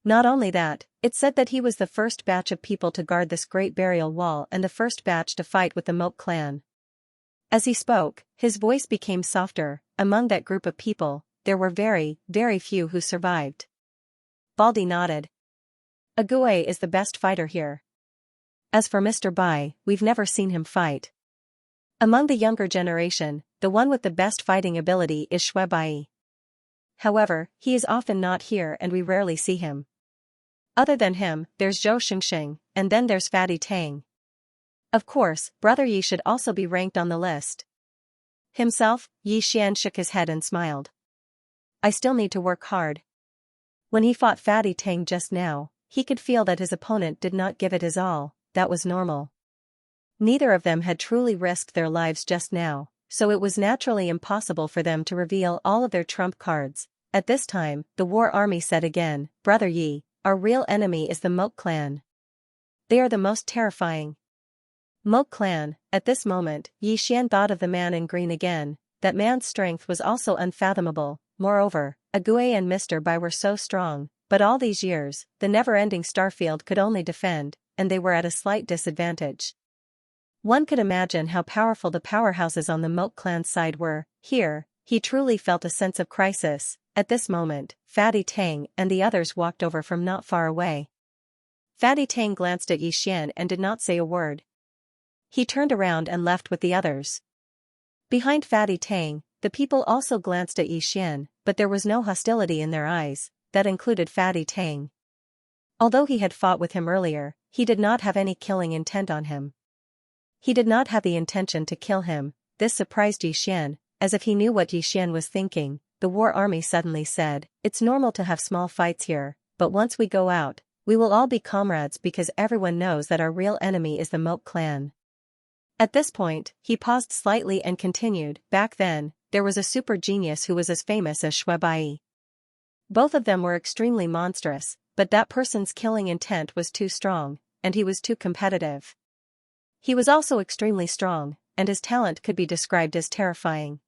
Not only that, it's said that he was the first batch of people to guard this great burial wall and the first batch to fight with the Moat clan. As he spoke, his voice became softer. Among that group of people, there were very, very few who survived. Baldy nodded. Ague is the best fighter here. As for Mr. Bai, we've never seen him fight. Among the younger generation, the one with the best fighting ability is Shui Bai. However, he is often not here and we rarely see him. Other than him, there's Zhou Xingxing, and then there's Fatty Tang. Of course, Brother Yi should also be ranked on the list. Himself, Xian shook his head and smiled. I still need to work hard. When he fought Fatty Tang just now, he could feel that his opponent did not give it his all. That was normal. Neither of them had truly risked their lives just now, so it was naturally impossible for them to reveal all of their trump cards. At this time, the War Army said again, Brother Yi, our real enemy is the Moat clan. They are the most terrifying. Moat clan. At this moment, Xian thought of the man in green again. That man's strength was also unfathomable. Moreover, Ague and Mr. Bai were so strong, but all these years, the never-ending Starfield could only defend, and they were at a slight disadvantage. One could imagine how powerful the powerhouses on the Moat clan's side were. Here, he truly felt a sense of crisis. At this moment, Fatty Tang and the others walked over from not far away. Fatty Tang glanced at Xian and did not say a word. He turned around and left with the others. Behind Fatty Tang, the people also glanced at Xian, but there was no hostility in their eyes. That included Fatty Tang. Although he had fought with him earlier, he did not have any killing intent on him. He did not have the intention to kill him. This surprised Xian, as if he knew what Xian was thinking. The War Army suddenly said, It's normal to have small fights here, but once we go out, we will all be comrades because everyone knows that our real enemy is the Moat clan. At this point, he paused slightly and continued, Back then, there was a super genius who was as famous as Shui Bai. Both of them were extremely monstrous, but that person's killing intent was too strong, and he was too competitive. He was also extremely strong, and his talent could be described as terrifying.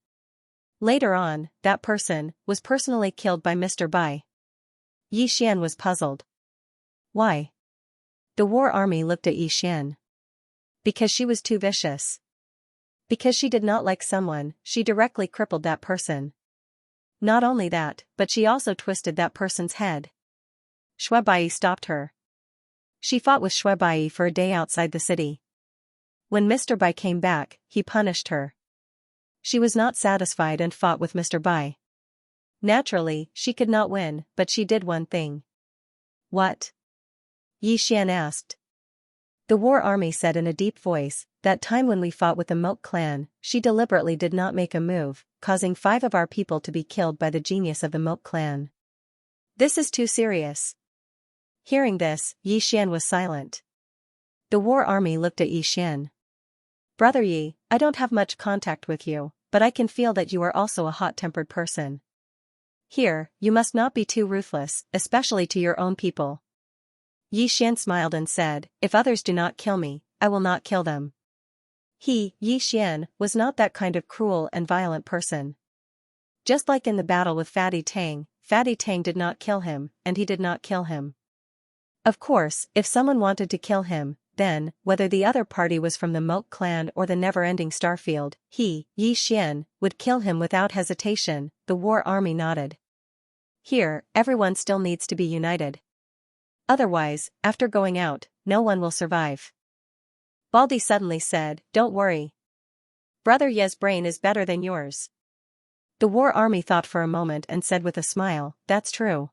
Later on, that person was personally killed by Mr. Bai. Xian was puzzled. Why? The War Army looked at Xian. Because she was too vicious. Because she did not like someone, she directly crippled that person. Not only that, but she also twisted that person's head. Shuebai stopped her. She fought with Shuebai for a day outside the city. When Mr. Bai came back, he punished her. She was not satisfied and fought with Mr. Bai. Naturally, she could not win, but she did one thing. What? Yi Xian asked. The war army said in a deep voice, that time when we fought with the Moke clan, she deliberately did not make a move, causing 5 of our people to be killed by the genius of the Moke clan. This is too serious. Hearing this, Yi Xian was silent. The war army looked at Yi Xian. Brother Yi, I don't have much contact with you, but I can feel that you are also a hot-tempered person. Here, you must not be too ruthless, especially to your own people. Yi Xian smiled and said, if others do not kill me, I will not kill them. He, Yi Xian, was not that kind of cruel and violent person. Just like in the battle with Fatty Tang did not kill him, and he did not kill him. Of course, if someone wanted to kill him, then, whether the other party was from the Moke clan or the never-ending Starfield, he, Yi Xian, would kill him without hesitation. The war army nodded. Here, everyone still needs to be united. Otherwise, after going out, no one will survive. Baldy suddenly said, don't worry. Brother Ye's brain is better than yours. The war army thought for a moment and said with a smile, that's true.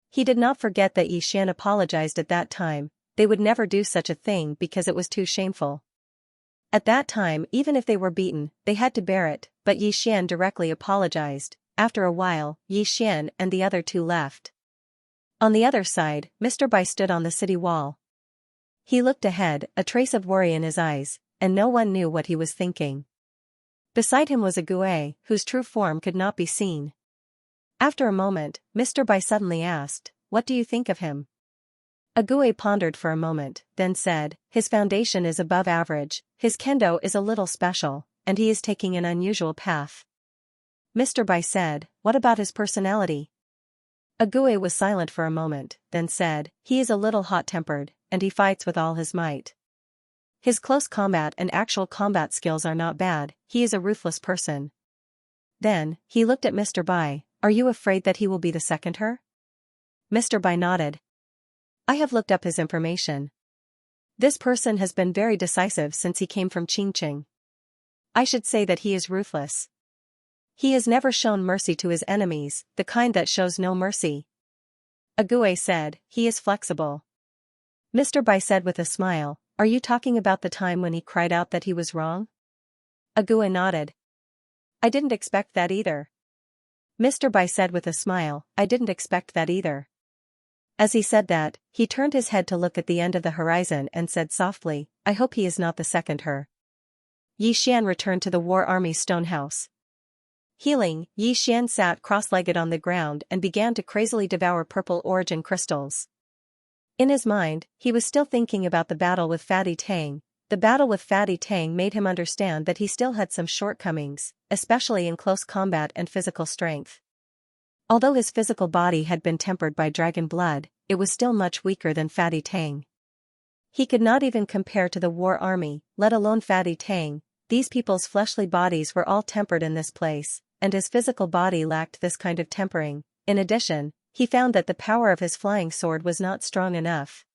He did not forget that Yi Xian apologized at that time. They would never do such a thing because it was too shameful. At that time, even if they were beaten, they had to bear it, but Yi Xian directly apologized. After a while, Yi Xian and the other 2 left. On the other side, Mr. Bai stood on the city wall. He looked ahead, a trace of worry in his eyes, and no one knew what he was thinking. Beside him was a Gue, whose true form could not be seen. After a moment, Mr. Bai suddenly asked, what do you think of him? A Gue pondered for a moment, then said, his foundation is above average, his kendo is a little special, and he is taking an unusual path. Mr. Bai said, what about his personality? A Gue was silent for a moment, then said, he is a little hot-tempered, and he fights with all his might. His close combat and actual combat skills are not bad, he is a ruthless person. Then, he looked at Mr. Bai, are you afraid that he will be the second her? Mr. Bai nodded. I have looked up his information. This person has been very decisive since he came from Qingqing. I should say that he is ruthless. He has never shown mercy to his enemies, the kind that shows no mercy. A Gue said, he is flexible. Mr. Bai said with a smile, are you talking about the time when he cried out that he was wrong? A Gue nodded. I didn't expect that either. Mr. Bai said with a smile, I didn't expect that either. As he said that, he turned his head to look at the end of the horizon and said softly, I hope he is not the second her. Yi Xian returned to the war army's stone house. Healing, Yi Xian sat cross-legged on the ground and began to crazily devour purple origin crystals. In his mind, he was still thinking about the battle with Fatty Tang. The battle with Fatty Tang made him understand that he still had some shortcomings, especially in close combat and physical strength. Although his physical body had been tempered by dragon blood, it was still much weaker than Fatty Tang. He could not even compare to the war army, let alone Fatty Tang. These people's fleshly bodies were all tempered in this place, and his physical body lacked this kind of tempering. In addition, he found that the power of his flying sword was not strong enough.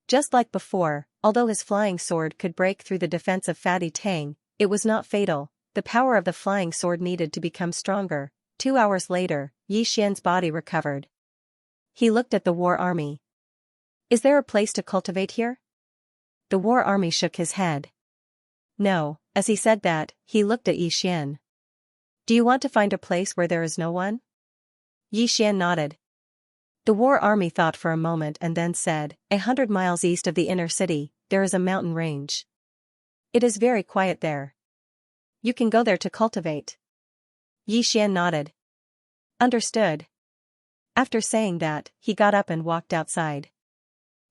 Just like before, although his flying sword could break through the defense of Fatty Tang, it was not fatal. The power of the flying sword needed to become stronger. 2 hours later, Yi Xian's body recovered. He looked at the war army. Is there a place to cultivate here? The war army shook his head. No. As he said that, he looked at Yi Xian. Do you want to find a place where there is no one? Yi Xian nodded. The war army thought for a moment and then said, 100 miles east of the inner city, there is a mountain range. It is very quiet there. You can go there to cultivate. Yi Xian nodded. Understood. After saying that, he got up and walked outside.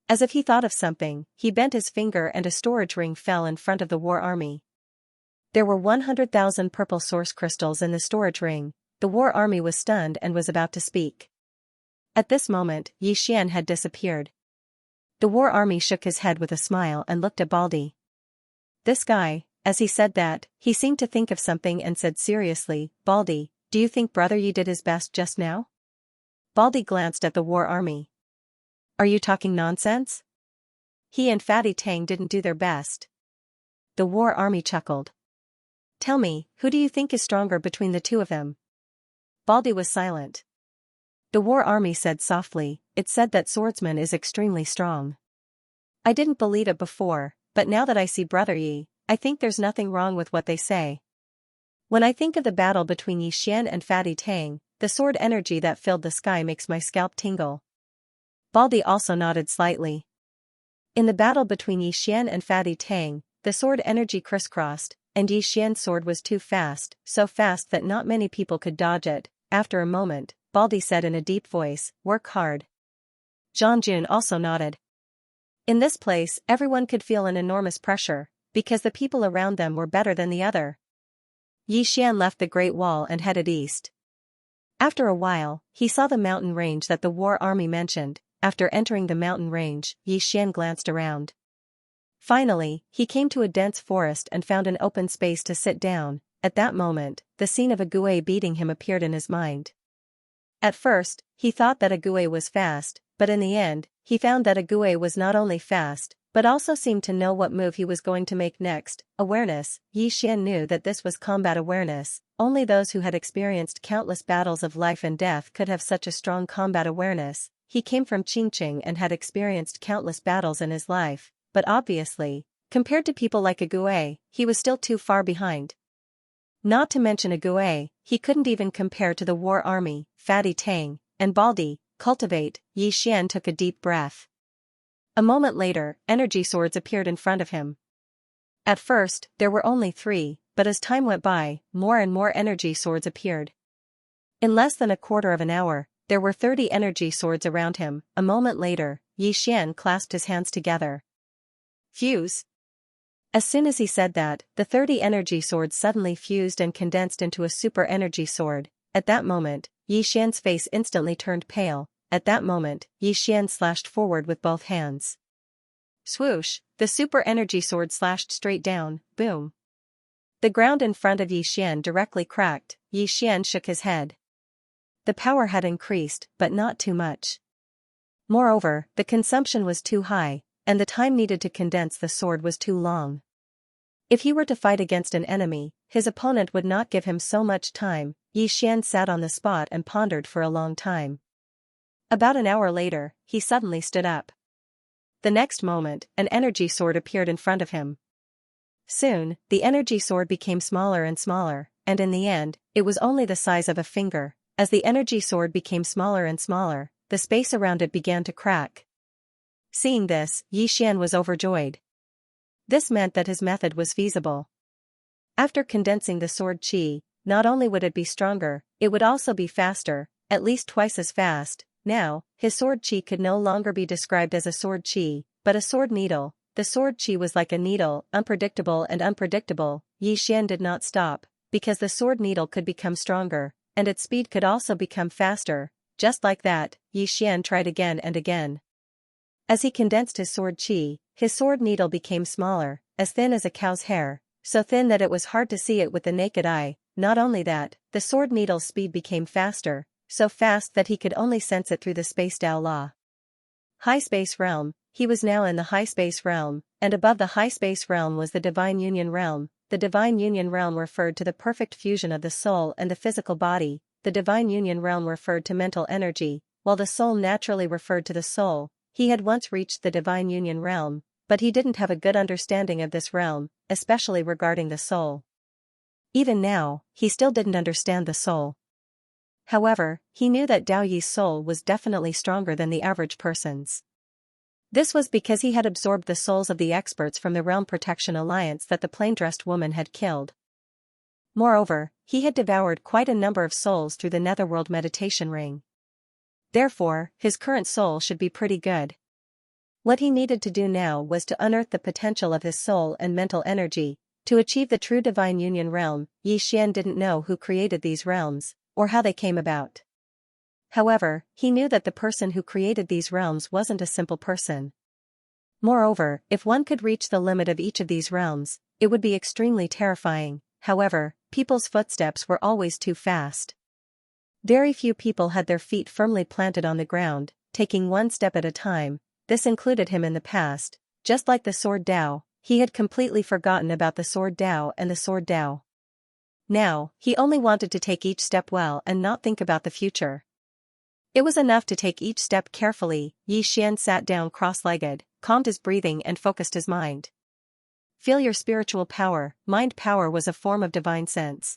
As if he thought of something, he bent his finger and a storage ring fell in front of the war army. There were 100,000 purple source crystals in the storage ring. The war army was stunned and was about to speak. At this moment, Yi Xian had disappeared. The war army shook his head with a smile and looked at Baldy. This guy, As he said that, he seemed to think of something and said seriously, Baldy, do you think Brother Yi did his best just now? Baldy glanced at the war army. Are you talking nonsense? He and Fatty Tang didn't do their best. The war army chuckled. Tell me, who do you think is stronger between the two of them? Baldy was silent. The war army said softly, it said that Swordsman is extremely strong. I didn't believe it before, but now that I see Brother Yi, I think there's nothing wrong with what they say. When I think of the battle between Yi Xian and Fatty Tang, the sword energy that filled the sky makes my scalp tingle. Baldy also nodded slightly. In the battle between Yi Xian and Fatty Tang, the sword energy crisscrossed, and Yi Xian's sword was too fast, so fast that not many people could dodge it. After a moment, Baldy said in a deep voice, work hard. Zhang Jun also nodded. In this place, everyone could feel an enormous pressure, because the people around them were better than the other. Yi Xian left the Great Wall and headed east. After a while, he saw the mountain range that the war army mentioned. After entering the mountain range, Yi Xian glanced around. Finally, he came to a dense forest and found an open space to sit down. At that moment, the scene of a Gui beating him appeared in his mind. At first, he thought that a Gui was fast, but in the end, he found that a Gui was not only fast, but also seemed to know what move he was going to make next. Awareness. Yi Xian knew that this was combat awareness. Only those who had experienced countless battles of life and death could have such a strong combat awareness. He came from Qingqing and had experienced countless battles in his life, but obviously, compared to people like a Gui, he was still too far behind. Not to mention a Gui, he couldn't even compare to the war army, Fatty Tang, and Baldy. Cultivate. Yi Xian took a deep breath. A moment later, energy swords appeared in front of him. At first, there were only 3, but as time went by, more and more energy swords appeared. In less than a quarter of an hour, there were 30 energy swords around him. A moment later, Yi Xian clasped his hands together. Fuse. As soon as he said that, the 30 energy swords suddenly fused and condensed into a super energy sword. At that moment, Yi Xian's face instantly turned pale. At that moment, Yi Xian slashed forward with both hands. Swoosh, the super energy sword slashed straight down, boom. The ground in front of Yi Xian directly cracked. Yi Xian shook his head. The power had increased, but not too much. Moreover, the consumption was too high, and the time needed to condense the sword was too long. If he were to fight against an enemy, his opponent would not give him so much time. Yi Xian sat on the spot and pondered for a long time. About an hour later, he suddenly stood up. The next moment, an energy sword appeared in front of him. Soon, the energy sword became smaller and smaller, and in the end, it was only the size of a finger. As the energy sword became smaller and smaller, the space around it began to crack. Seeing this, Yi Xian was overjoyed. This meant that his method was feasible. After condensing the sword qi, not only would it be stronger, it would also be faster, at least twice as fast. Now, his sword qi could no longer be described as a sword qi, but a sword needle. The sword qi was like a needle, unpredictable and unpredictable. Yi Xian did not stop, because the sword needle could become stronger, and its speed could also become faster. Just like that, Yi Xian tried again and again. As he condensed his sword qi, his sword needle became smaller, as thin as a cow's hair, so thin that it was hard to see it with the naked eye. Not only that, the sword needle's speed became faster, so fast that he could only sense it through the space Dao law. High space realm. He was now in the high space realm, and above the high space realm was the divine union realm. The divine union realm referred to the perfect fusion of the soul and the physical body. The divine union realm referred to mental energy, while the soul naturally referred to the soul. He had once reached the divine union realm, but he didn't have a good understanding of this realm, especially regarding the soul. Even now, he still didn't understand the soul. However, he knew that Dao Yi's soul was definitely stronger than the average person's. This was because he had absorbed the souls of the experts from the Realm Protection Alliance that the plain-dressed woman had killed. Moreover, he had devoured quite a number of souls through the Netherworld meditation ring. Therefore, his current soul should be pretty good. What he needed to do now was to unearth the potential of his soul and mental energy. To achieve the true divine union realm, Yi Xian didn't know who created these realms, or how they came about. However, he knew that the person who created these realms wasn't a simple person. Moreover, if one could reach the limit of each of these realms, it would be extremely terrifying. However, people's footsteps were always too fast. Very few people had their feet firmly planted on the ground, taking one step at a time. This included him in the past. Just like the sword Dao, he had completely forgotten about the sword Dao and the sword Dao. Now, he only wanted to take each step well and not think about the future. It was enough to take each step carefully. Xian sat down cross-legged, calmed his breathing and focused his mind. Feel your spiritual power. Mind power was a form of divine sense.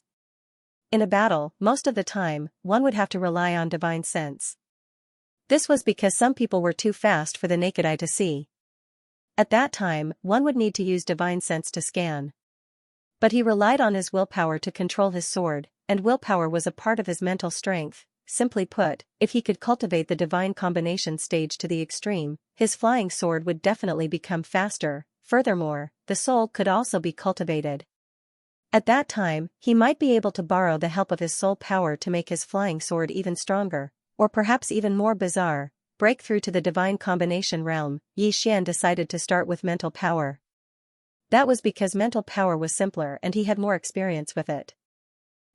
In a battle, most of the time, one would have to rely on divine sense. This was because some people were too fast for the naked eye to see. At that time, one would need to use divine sense to scan. But he relied on his willpower to control his sword, and willpower was a part of his mental strength. Simply put, if he could cultivate the divine combination stage to the extreme, his flying sword would definitely become faster. Furthermore, the soul could also be cultivated. At that time, he might be able to borrow the help of his soul power to make his flying sword even stronger, or perhaps even more bizarre, break through to the divine combination realm. Xian decided to start with mental power. That was because mental power was simpler and he had more experience with it.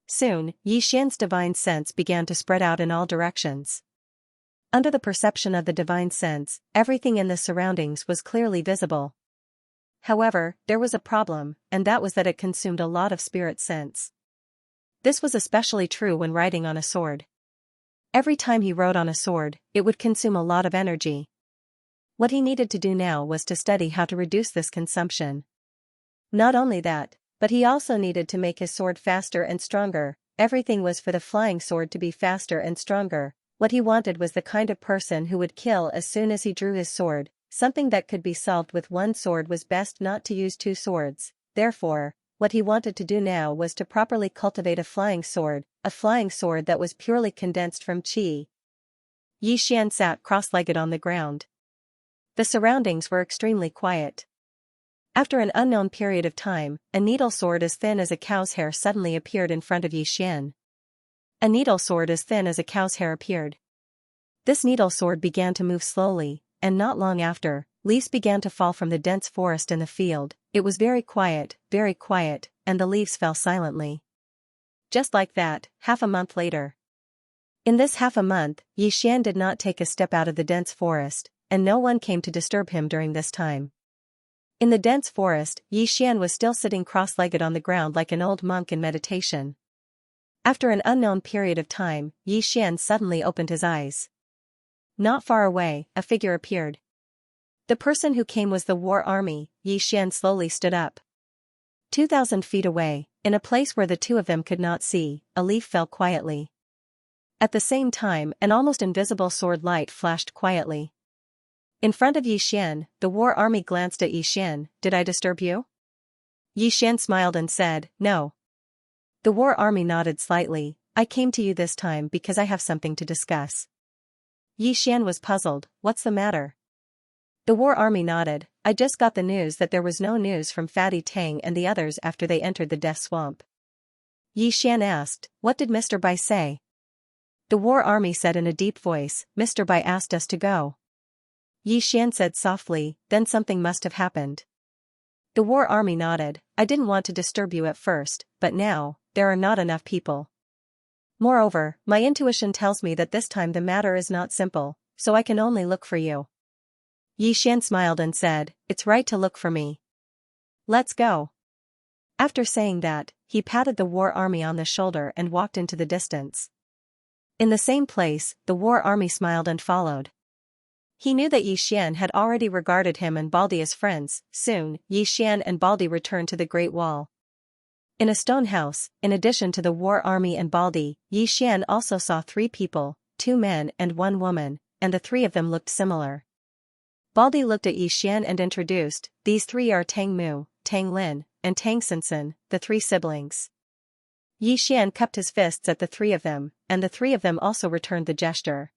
Soon, Xian's divine sense began to spread out in all directions. Under the perception of the divine sense, everything in the surroundings was clearly visible. However, there was a problem, and that was that it consumed a lot of spirit sense. This was especially true when riding on a sword. Every time he rode on a sword, it would consume a lot of energy. What he needed to do now was to study how to reduce this consumption. Not only that, but he also needed to make his sword faster and stronger. Everything was for the flying sword to be faster and stronger. What he wanted was the kind of person who would kill as soon as he drew his sword. Something that could be solved with one sword was best not to use two swords. Therefore, what he wanted to do now was to properly cultivate a flying sword that was purely condensed from qi. Xian sat cross-legged on the ground. The surroundings were extremely quiet. After an unknown period of time, a needle sword as thin as a cow's hair suddenly appeared in front of Xian. A needle sword as thin as a cow's hair appeared. This needle sword began to move slowly, and not long after, leaves began to fall from the dense forest in the field. It was very quiet, and the leaves fell silently. Just like that, half a month later. In this half a month, Xian did not take a step out of the dense forest, and no one came to disturb him during this time. In the dense forest, Xian was still sitting cross-legged on the ground like an old monk in meditation. After an unknown period of time, Xian suddenly opened his eyes. Not far away, a figure appeared. The person who came was the war army. Xian slowly stood up. 2,000 feet away, in a place where the two of them could not see, a leaf fell quietly. At the same time, an almost invisible sword light flashed quietly. In front of Xian, the war army glanced at Xian. Did I disturb you? Xian smiled and said, no. The war army nodded slightly. I came to you this time because I have something to discuss. Xian was puzzled. What's the matter? The war army nodded. I just got the news that there was no news from Fatty Tang and the others after they entered the death swamp. Xian asked, what did Mr. Bai say? The war army said in a deep voice, Mr. Bai asked us to go. Xian said softly, then something must have happened. The war army nodded. I didn't want to disturb you at first, but now, there are not enough people. Moreover, my intuition tells me that this time the matter is not simple, so I can only look for you. Xian smiled and said, it's right to look for me. Let's go. After saying that, he patted the war army on the shoulder and walked into the distance. In the same place, the war army smiled and followed. He knew that Xian had already regarded him and Baldi as friends. Soon, Xian and Baldi returned to the Great Wall. In a stone house, in addition to the war army and Baldi, Xian also saw 3 people, 2 men and 1 woman, and the 3 of them looked similar. Baldi looked at Xian and introduced, these 3 are Tang Mu, Tang Lin, and Tang Sensen, the 3 siblings. Xian cupped his fists at the 3 of them, and the 3 of them also returned the gesture.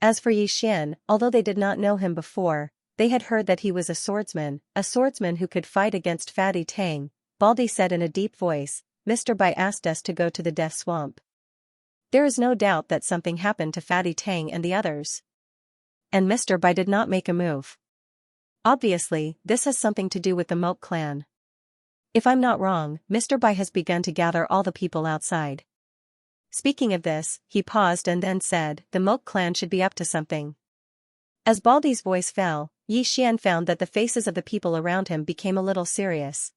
As for Xian, although they did not know him before, they had heard that he was a swordsman who could fight against Fatty Tang. Baldi said in a deep voice, Mr. Bai asked us to go to the death swamp. There is no doubt that something happened to Fatty Tang and the others. And Mr. Bai did not make a move. Obviously, this has something to do with the Moat clan. If I'm not wrong, Mr. Bai has begun to gather all the people outside. Speaking of this, he paused and then said, the Moat clan should be up to something. As Baldy's voice fell, Yi Xian found that the faces of the people around him became a little serious.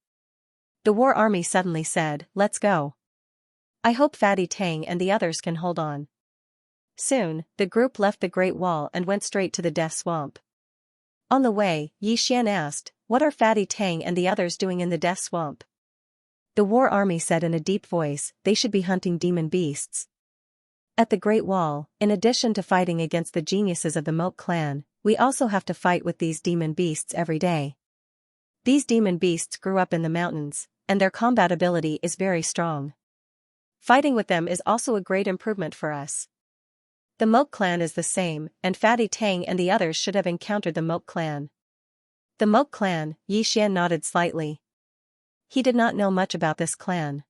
The war army suddenly said, let's go. I hope Fatty Tang and the others can hold on. Soon, the group left the Great Wall and went straight to the Death Swamp. On the way, Yi Xian asked, what are Fatty Tang and the others doing in the Death Swamp? The war army said in a deep voice, they should be hunting demon beasts. At the Great Wall, in addition to fighting against the geniuses of the Moat clan, we also have to fight with these demon beasts every day. These demon beasts grew up in the mountains, and their combat ability is very strong. Fighting with them is also a great improvement for us. The Moat clan is the same, and Fatty Tang and the others should have encountered the Moat clan. The Moat clan, Yi Xian nodded slightly. He did not know much about this clan.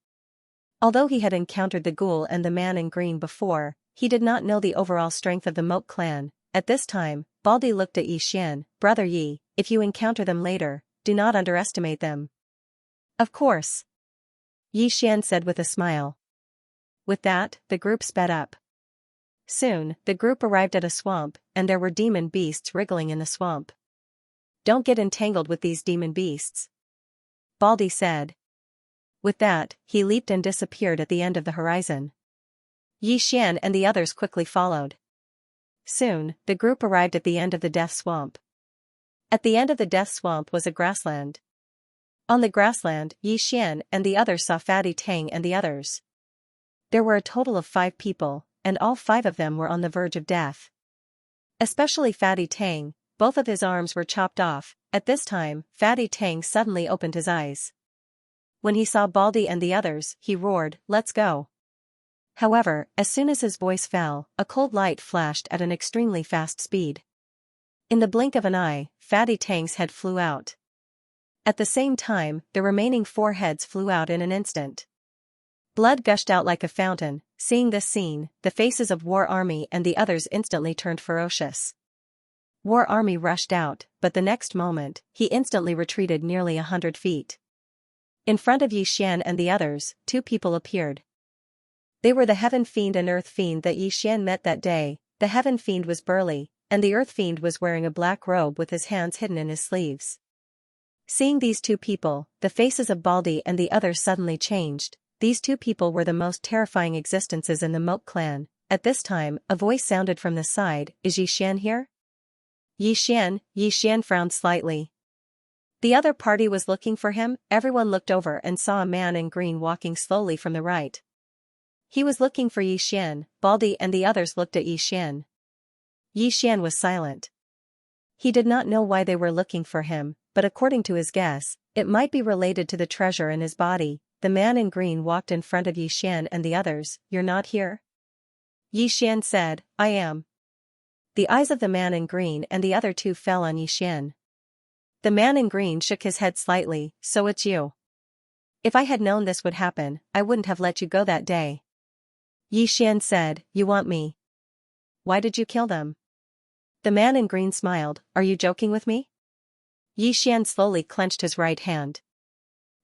Although he had encountered the ghoul and the man in green before, he did not know the overall strength of the Moat clan. At this time, Baldy looked at Yi Xian, Brother Yi, if you encounter them later, do not underestimate them. Of course. Yi Xian said with a smile. With that, the group sped up. Soon, the group arrived at a swamp, and there were demon beasts wriggling in the swamp. Don't get entangled with these demon beasts, Baldy said. With that, he leaped and disappeared at the end of the horizon. Yi Xian and the others quickly followed. Soon, the group arrived at the end of the Death Swamp. At the end of the Death Swamp was a grassland. On the grassland, Yi Xian and the others saw Fatty Tang and the others. There were a total of 5 people, and all 5 of them were on the verge of death. Especially Fatty Tang, both of his arms were chopped off. At this time, Fatty Tang suddenly opened his eyes. When he saw Baldy and the others, he roared, let's go. However, as soon as his voice fell, a cold light flashed at an extremely fast speed. In the blink of an eye, Fatty Tang's head flew out. At the same time, the remaining 4 heads flew out in an instant. Blood gushed out like a fountain. Seeing this scene, the faces of War Army and the others instantly turned ferocious. War Army rushed out, but the next moment, he instantly retreated nearly 100 feet. In front of Yi Xian and the others, 2 people appeared. They were the Heaven Fiend and Earth Fiend that Yi Xian met that day. The Heaven Fiend was burly, and the Earth Fiend was wearing a black robe with his hands hidden in his sleeves. Seeing these 2 people, the faces of Baldy and the others suddenly changed. These 2 people were the most terrifying existences in the Moat clan. At this time, a voice sounded from the side, is Yi Xian here? Yi Xian frowned slightly. The other party was looking for him. Everyone looked over and saw a man in green walking slowly from the right. He was looking for Yi Xian. Baldy and the others looked at Yi Xian. Yi Xian was silent. He did not know why they were looking for him, but according to his guess, it might be related to the treasure in his body. The man in green walked in front of Yi Xian and the others. You're not here? Yi Xian said, I am. The eyes of the man in green and the other 2 fell on Yi Xian. The man in green shook his head slightly, so it's you. If I had known this would happen, I wouldn't have let you go that day. Yi Xian said, you want me? Why did you kill them? The man in green smiled, are you joking with me? Yi Xian slowly clenched his right hand.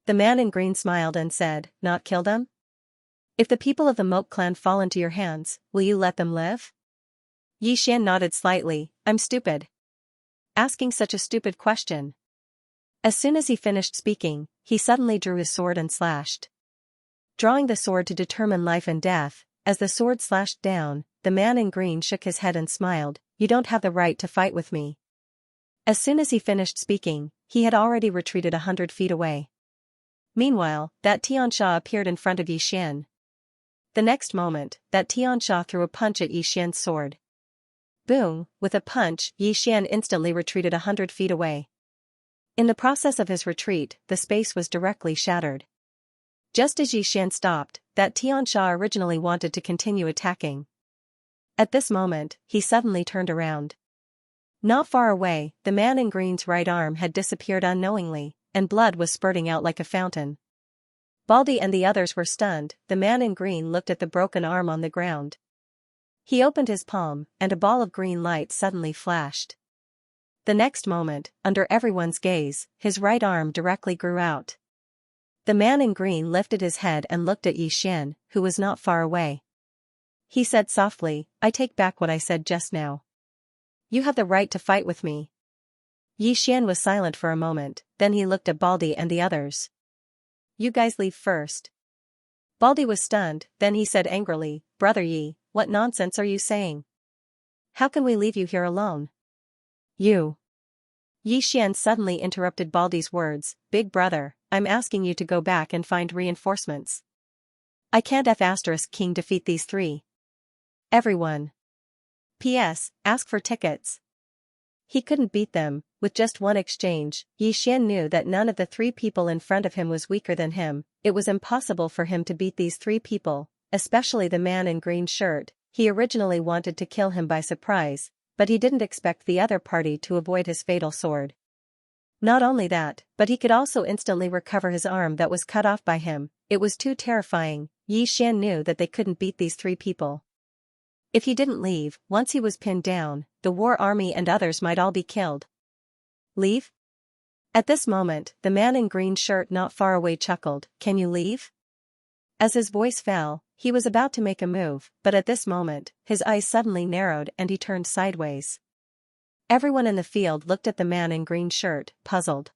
The man in green smiled and said, not kill them? If the people of the Moat clan fall into your hands, will you let them live? Yi Xian nodded slightly, I'm stupid. Asking such a stupid question. As soon as he finished speaking, he suddenly drew his sword and slashed. Drawing the sword to determine life and death, as the sword slashed down, the man in green shook his head and smiled, you don't have the right to fight with me. As soon as he finished speaking, he had already retreated 100 feet away. Meanwhile, that Xianxia appeared in front of Yi Xian. The next moment, that Xianxia threw a punch at Yi Xian's sword. Boom! With a punch, Yi Xian instantly retreated 100 feet away. In the process of his retreat, the space was directly shattered. Just as Yi Xian stopped, that Xianxia originally wanted to continue attacking. At this moment, he suddenly turned around. Not far away, the man in green's right arm had disappeared unknowingly, and blood was spurting out like a fountain. Baldy and the others were stunned. The man in green looked at the broken arm on the ground. He opened his palm, and a ball of green light suddenly flashed. The next moment, under everyone's gaze, his right arm directly grew out. The man in green lifted his head and looked at Xian, who was not far away. He said softly, "I take back what I said just now. You have the right to fight with me." Xian was silent for a moment, then he looked at Baldy and the others. "You guys leave first." Baldy was stunned, then he said angrily, "Brother Yi, what nonsense are you saying? How can we leave you here alone?" "You." Xian suddenly interrupted Baldy's words, "Big brother, I'm asking you to go back and find reinforcements. I can't King defeat these three. Everyone. P.S. Ask for tickets." He couldn't beat them. With just one exchange, Xian knew that none of the three people in front of him was weaker than him. It was impossible for him to beat these three people, especially the man in green shirt. He originally wanted to kill him by surprise, but he didn't expect the other party to avoid his fatal sword. Not only that, but he could also instantly recover his arm that was cut off by him. It was too terrifying. Xian knew that they couldn't beat these three people. If he didn't leave, once he was pinned down, the war army and others might all be killed. "Leave?" At this moment, the man in green shirt not far away chuckled, "Can you leave?" As his voice fell, he was about to make a move, but at this moment, his eyes suddenly narrowed and he turned sideways. Everyone in the field looked at the man in green shirt, puzzled.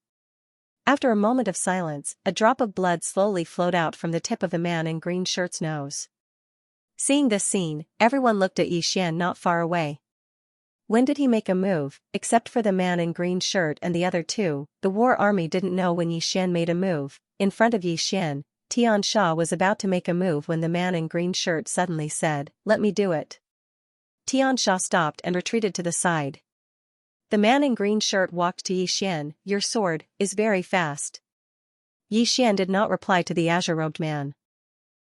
After a moment of silence, a drop of blood slowly flowed out from the tip of the man in green shirt's nose. Seeing this scene, everyone looked at Xian not far away. When did he make a move? Except for the man in green shirt and the other two, the war army didn't know when Xian made a move. In front of Xian, Xianxia was about to make a move when the man in green shirt suddenly said, "Let me do it." Xianxia stopped and retreated to the side. The man in green shirt walked to Xian. "Your sword is very fast." Xian did not reply to the azure-robed man.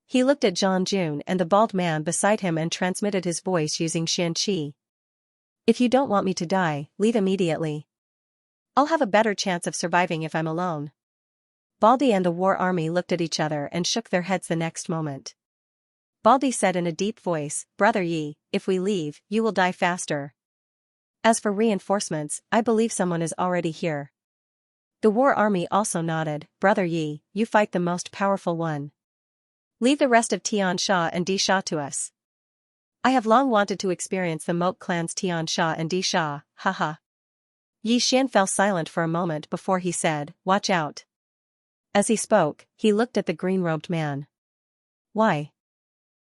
He looked at Zhang Jun and the bald man beside him and transmitted his voice using Xianqi. "If you don't want me to die, leave immediately. I'll have a better chance of surviving if I'm alone." Baldy and the war army looked at each other and shook their heads the next moment. Baldy said in a deep voice, "Brother Yi, if we leave, you will die faster. As for reinforcements, I believe someone is already here." The war army also nodded, "Brother Yi, you fight the most powerful one. Leave the rest of Xianxia and Disha to us. I have long wanted to experience the Moat clans Xianxia and Disha, haha." Xian fell silent for a moment before he said, "Watch out." As he spoke, he looked at the green-robed man. "Why?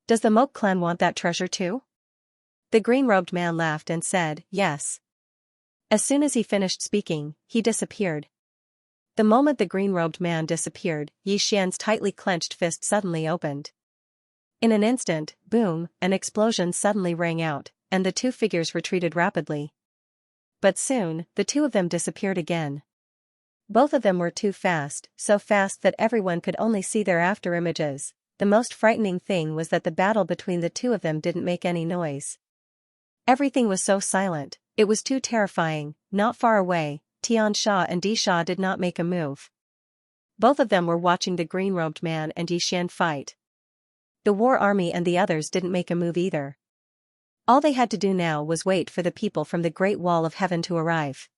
Does the Moat clan want that treasure too?" The green-robed man laughed and said, "Yes." As soon as he finished speaking, he disappeared. The moment the green-robed man disappeared, Xian's tightly clenched fist suddenly opened. In an instant, boom, an explosion suddenly rang out, and the two figures retreated rapidly. But soon, the two of them disappeared again. Both of them were too fast, so fast that everyone could only see their after images. The most frightening thing was that the battle between the two of them didn't make any noise. Everything was so silent, it was too terrifying. Not far away, Xianxia and Disha did not make a move. Both of them were watching the green-robed man and Xian fight. The war army and the others didn't make a move either. All they had to do now was wait for the people from the Great Wall of Heaven to arrive.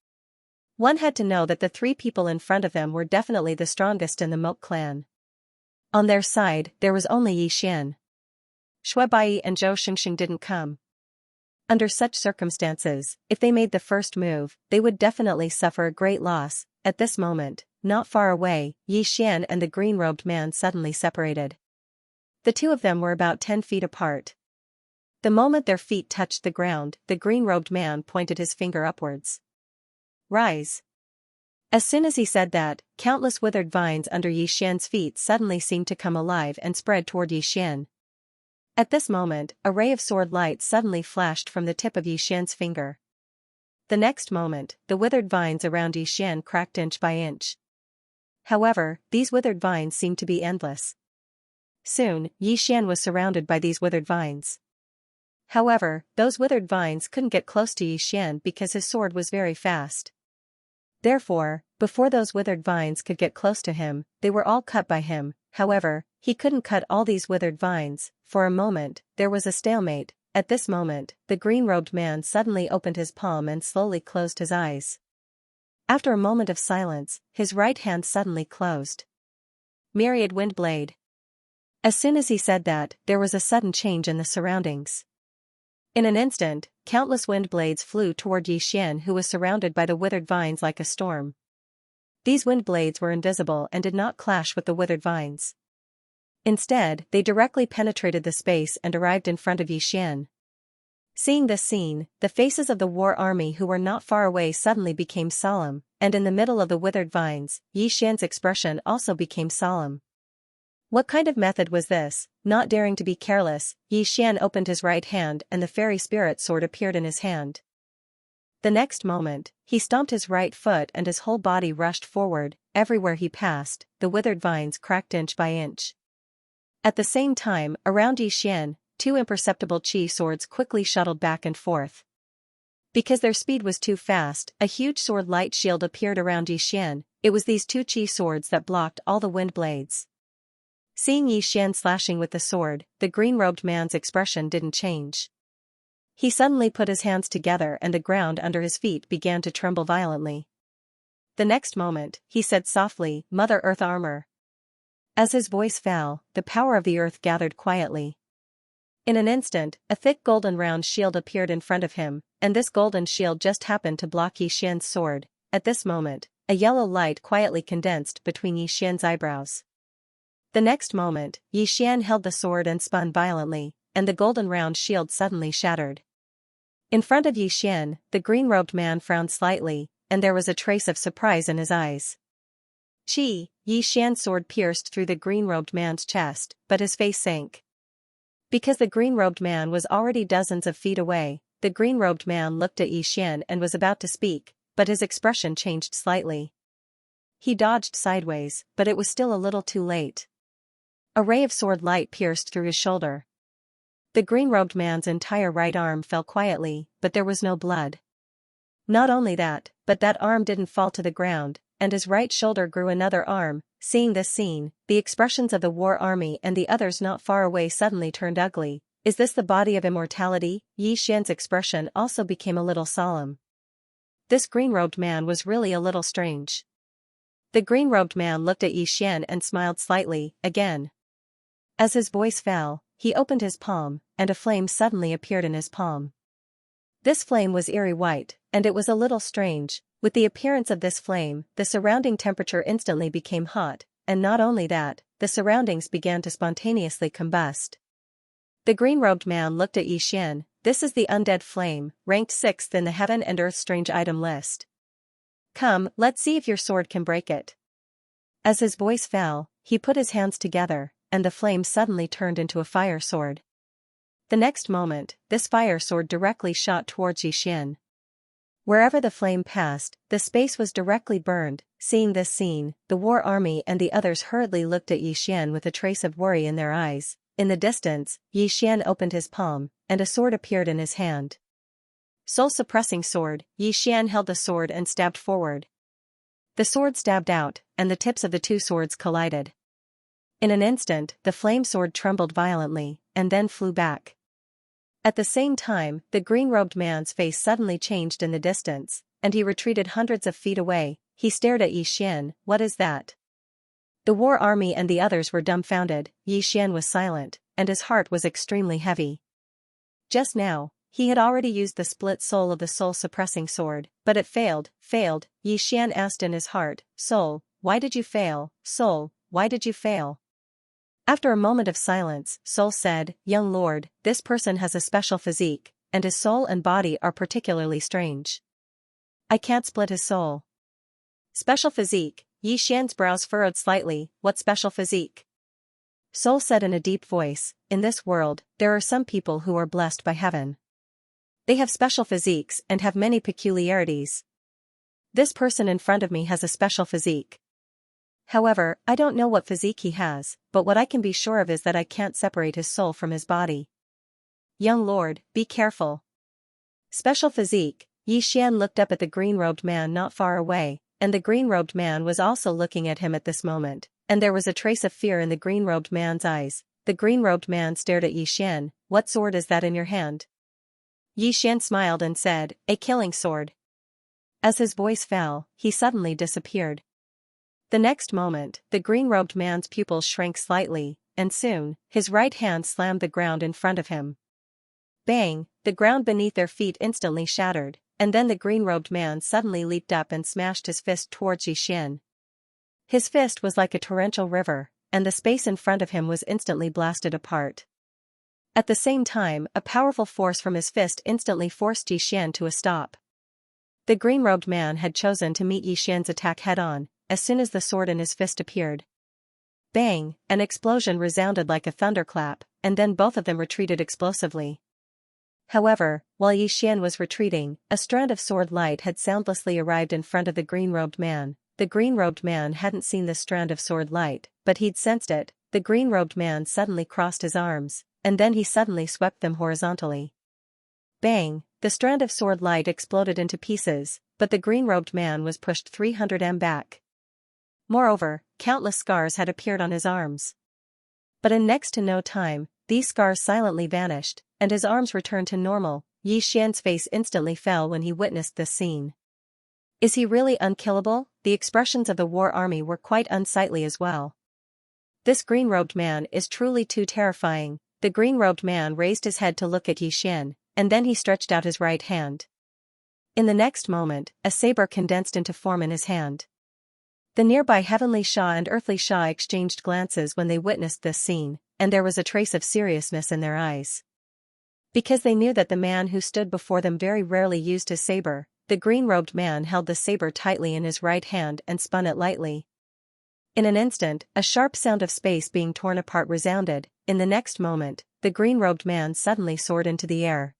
One had to know that the three people in front of them were definitely the strongest in the Moat clan. On their side, there was only Xian. Shuebai and Zhou Xingxing didn't come. Under such circumstances, if they made the first move, they would definitely suffer a great loss. At this moment, not far away, Xian and the green-robed man suddenly separated. The two of them were about 10 feet apart. The moment their feet touched the ground, the green-robed man pointed his finger upwards. "Rise." As soon as he said that, countless withered vines under Xian's feet suddenly seemed to come alive and spread toward Xian. At this moment, a ray of sword light suddenly flashed from the tip of Xian's finger. The next moment, the withered vines around Xian cracked inch by inch. However, these withered vines seemed to be endless. Soon, Xian was surrounded by these withered vines. However, those withered vines couldn't get close to Xian because his sword was very fast. Therefore, before those withered vines could get close to him, they were all cut by him. However, he couldn't cut all these withered vines. For a moment, there was a stalemate. At this moment, the green-robed man suddenly opened his palm and slowly closed his eyes. After a moment of silence, his right hand suddenly closed. Myriad Windblade. As soon as he said that, there was a sudden change in the surroundings. In an instant, countless wind blades flew toward Xian, who was surrounded by the withered vines like a storm. These wind blades were invisible and did not clash with the withered vines. Instead, they directly penetrated the space and arrived in front of Xian. Seeing this scene, the faces of the war army who were not far away suddenly became solemn, and in the middle of the withered vines, Xian's expression also became solemn. What kind of method was this? Not daring to be careless, Xian opened his right hand and the fairy spirit sword appeared in his hand. The next moment, he stomped his right foot and his whole body rushed forward. Everywhere he passed, the withered vines cracked inch by inch. At the same time, around Xian, two imperceptible chi swords quickly shuttled back and forth. Because their speed was too fast, a huge sword light shield appeared around Xian. It was these two chi swords that blocked all the wind blades. Seeing Xian slashing with the sword, the green-robed man's expression didn't change. He suddenly put his hands together and the ground under his feet began to tremble violently. The next moment, he said softly, "Mother Earth armor." As his voice fell, the power of the earth gathered quietly. In an instant, a thick golden round shield appeared in front of him, and this golden shield just happened to block Xian's sword. At this moment, a yellow light quietly condensed between Xian's eyebrows. The next moment, Xian held the sword and spun violently, and the golden round shield suddenly shattered. In front of Xian, the green-robed man frowned slightly, and there was a trace of surprise in his eyes. Xian's sword pierced through the green-robed man's chest, but his face sank. Because the green-robed man was already dozens of feet away, the green-robed man looked at Xian and was about to speak, but his expression changed slightly. He dodged sideways, but it was still a little too late. A ray of sword light pierced through his shoulder. The green-robed man's entire right arm fell quietly, but there was no blood. Not only that, but that arm didn't fall to the ground, and his right shoulder grew another arm. Seeing this scene, the expressions of the war army and the others not far away suddenly turned ugly. Is this the body of immortality? Xian's expression also became a little solemn. This green-robed man was really a little strange. The green-robed man looked at Xian and smiled slightly, again. As his voice fell, he opened his palm, and a flame suddenly appeared in his palm. This flame was eerie white, and it was a little strange. With the appearance of this flame, the surrounding temperature instantly became hot, and not only that, the surroundings began to spontaneously combust. The green-robed man looked at Xian. This is the undead flame, ranked 6th in the Heaven and Earth Strange Item list. Come, let's see if your sword can break it. As his voice fell, he put his hands together, and the flame suddenly turned into a fire sword. The next moment, this fire sword directly shot towards Xian. Wherever the flame passed, the space was directly burned. Seeing this scene, the war army and the others hurriedly looked at Xian with a trace of worry in their eyes. In the distance, Xian opened his palm, and a sword appeared in his hand. Soul-suppressing sword. Xian held the sword and stabbed forward. The sword stabbed out, and the tips of the two swords collided. In an instant, the flame sword trembled violently, and then flew back. At the same time, the green-robed man's face suddenly changed in the distance, and he retreated hundreds of feet away. He stared at Xian. What is that? The war army and the others were dumbfounded. Xian was silent, and his heart was extremely heavy. Just now, he had already used the split soul of the soul-suppressing sword, but it failed. Xian asked in his heart, Soul, why did you fail? Soul, why did you fail? After a moment of silence, Soul said, Young lord, this person has a special physique, and his soul and body are particularly strange. I can't split his soul. Special physique. Xian's brows furrowed slightly. What special physique? Soul said in a deep voice, In this world, there are some people who are blessed by heaven. They have special physiques and have many peculiarities. This person in front of me has a special physique. However, I don't know what physique he has, but what I can be sure of is that I can't separate his soul from his body. Young lord, be careful. Special physique. Xian looked up at the green-robed man not far away, and the green-robed man was also looking at him at this moment, and there was a trace of fear in the green-robed man's eyes. The green-robed man stared at Xian. what sword is that in your hand? Yi Xian smiled and said, a killing sword. As his voice fell, he suddenly disappeared. The next moment, the green-robed man's pupils shrank slightly, and soon, his right hand slammed the ground in front of him. Bang! The ground beneath their feet instantly shattered, and then the green-robed man suddenly leaped up and smashed his fist towards Yi Xian. His fist was like a torrential river, and the space in front of him was instantly blasted apart. At the same time, a powerful force from his fist instantly forced Yi Xian to a stop. The green-robed man had chosen to meet Yi Xian's attack head-on, as soon as the sword in his fist appeared. Bang! An explosion resounded like a thunderclap, and then both of them retreated explosively. However, while Yi Xian was retreating, a strand of sword light had soundlessly arrived in front of the green-robed man. The green-robed man hadn't seen the strand of sword light, but he'd sensed it. The green-robed man suddenly crossed his arms, and then he suddenly swept them horizontally. Bang! The strand of sword light exploded into pieces, but the green-robed man was pushed 300 m back. Moreover, countless scars had appeared on his arms. But in next to no time, these scars silently vanished, and his arms returned to normal. Yi Xian's face instantly fell when he witnessed this scene. Is he really unkillable? The expressions of the war army were quite unsightly as well. This green-robed man is truly too terrifying. The green-robed man raised his head to look at Yi Xian, and then he stretched out his right hand. In the next moment, a saber condensed into form in his hand. The nearby Heavenly Sha and Earthly Sha exchanged glances when they witnessed this scene, and there was a trace of seriousness in their eyes. Because they knew that the man who stood before them very rarely used his saber, the green-robed man held the saber tightly in his right hand and spun it lightly. In an instant, a sharp sound of space being torn apart resounded. In the next moment, the green-robed man suddenly soared into the air.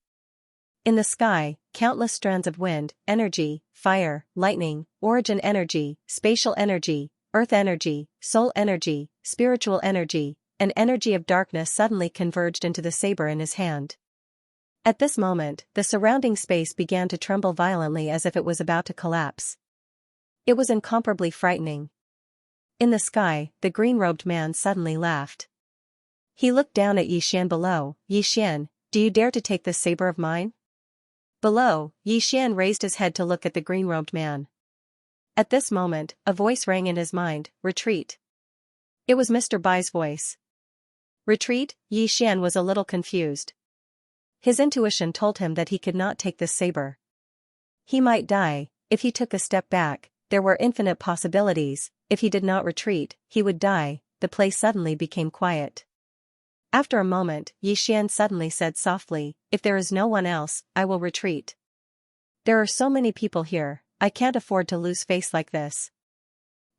In the sky, countless strands of wind, energy, fire, lightning, origin energy, spatial energy, earth energy, soul energy, spiritual energy, and energy of darkness suddenly converged into the saber in his hand. At this moment, the surrounding space began to tremble violently as if it was about to collapse. It was incomparably frightening. In the sky, the green-robed man suddenly laughed. He looked down at Yi Xian below. Yi Xian, do you dare to take this saber of mine? Below, Yi Xian raised his head to look at the green-robed man. At this moment, a voice rang in his mind, retreat. It was Mr. Bai's voice. Retreat? Yi Xian was a little confused. His intuition told him that he could not take this saber. He might die. If he took a step back, there were infinite possibilities. If he did not retreat, he would die. The place suddenly became quiet. After a moment, Yi Xian suddenly said softly, if there is no one else, I will retreat. There are so many people here, I can't afford to lose face like this.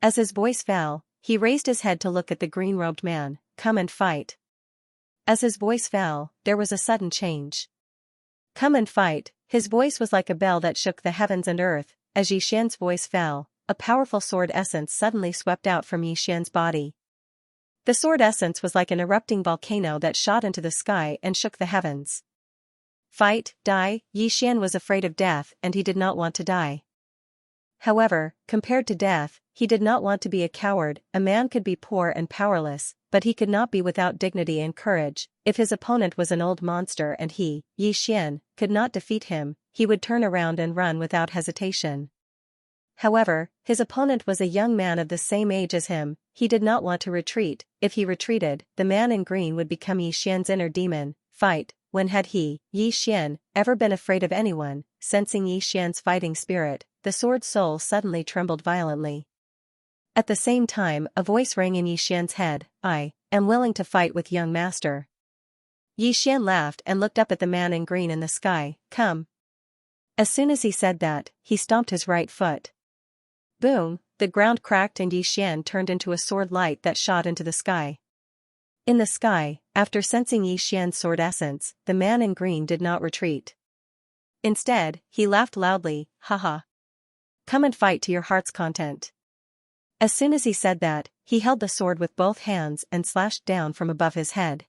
As his voice fell, he raised his head to look at the green-robed man. Come and fight. As his voice fell, there was a sudden change. Come and fight. His voice was like a bell that shook the heavens and earth. As Yi Xian's voice fell, a powerful sword essence suddenly swept out from Yi Xian's body. The sword essence was like an erupting volcano that shot into the sky and shook the heavens. Fight, die. Yi Xian was afraid of death and he did not want to die. However, compared to death, he did not want to be a coward. A man could be poor and powerless, but he could not be without dignity and courage. If his opponent was an old monster and he, Yi Xian, could not defeat him, he would turn around and run without hesitation. However, his opponent was a young man of the same age as him. He did not want to retreat. If he retreated, the man in green would become Yi Xian's inner demon. Fight. When had he, Yi Xian, ever been afraid of anyone? Sensing Yi Xian's fighting spirit, the sword soul suddenly trembled violently. At the same time, a voice rang in Yi Xian's head. I am willing to fight with young master. Yi Xian laughed and looked up at the man in green in the sky. Come. As soon as he said that, he stomped his right foot. Boom, the ground cracked and Yi Xian turned into a sword light that shot into the sky. In the sky, after sensing Yi Xian's sword essence, the man in green did not retreat. Instead, he laughed loudly, haha. Come and fight to your heart's content. As soon as he said that, he held the sword with both hands and slashed down from above his head.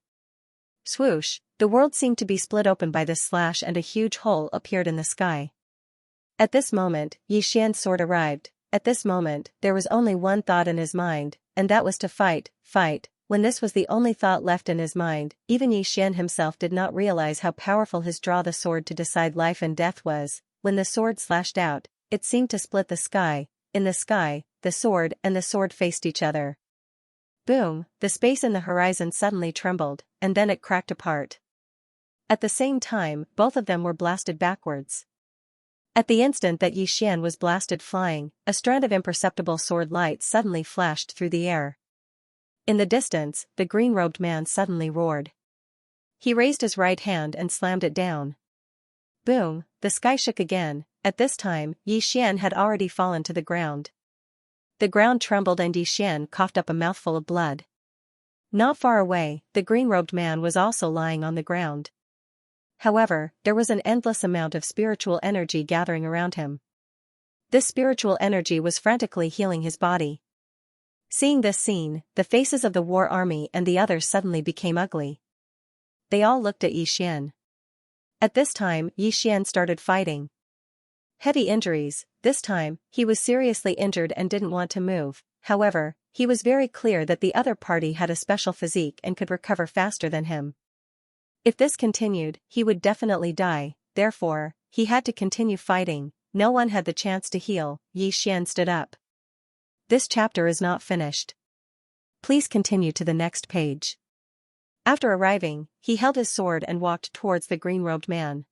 Swoosh, the world seemed to be split open by this slash and a huge hole appeared in the sky. At this moment, Yi Xian's sword arrived. At this moment, there was only one thought in his mind, and that was to fight, fight. When this was the only thought left in his mind, even Xian himself did not realize how powerful his draw the sword to decide life and death was. When the sword slashed out, it seemed to split the sky. In the sky, the sword and the sword faced each other. Boom, the space in the horizon suddenly trembled, and then it cracked apart. At the same time, both of them were blasted backwards. At the instant that Xian was blasted flying, a strand of imperceptible sword light suddenly flashed through the air. In the distance, the green-robed man suddenly roared. He raised his right hand and slammed it down. Boom, the sky shook again. At this time, Xian had already fallen to the ground. The ground trembled and Xian coughed up a mouthful of blood. Not far away, the green-robed man was also lying on the ground. However, there was an endless amount of spiritual energy gathering around him. This spiritual energy was frantically healing his body. Seeing this scene, the faces of the war army and the others suddenly became ugly. They all looked at Xian. At this time, Xian started fighting. Heavy injuries. This time, he was seriously injured and didn't want to move. However, he was very clear that the other party had a special physique and could recover faster than him. If this continued, he would definitely die. Therefore, he had to continue fighting. No one had the chance to heal. Xian stood up. This chapter is not finished. Please continue to the next page. After arriving, he held his sword and walked towards the green-robed man.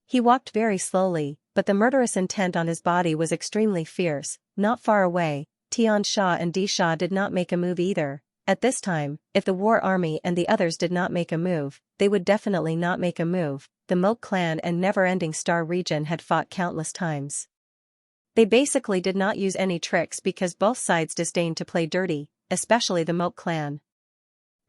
He walked very slowly, but the murderous intent on his body was extremely fierce. Not far away, Xianxia and Disha did not make a move either. At this time, if the war army and the others did not make a move, they would definitely not make a move. The Moke clan and never-ending Star region had fought countless times. They basically did not use any tricks because both sides disdained to play dirty, especially the Moke clan.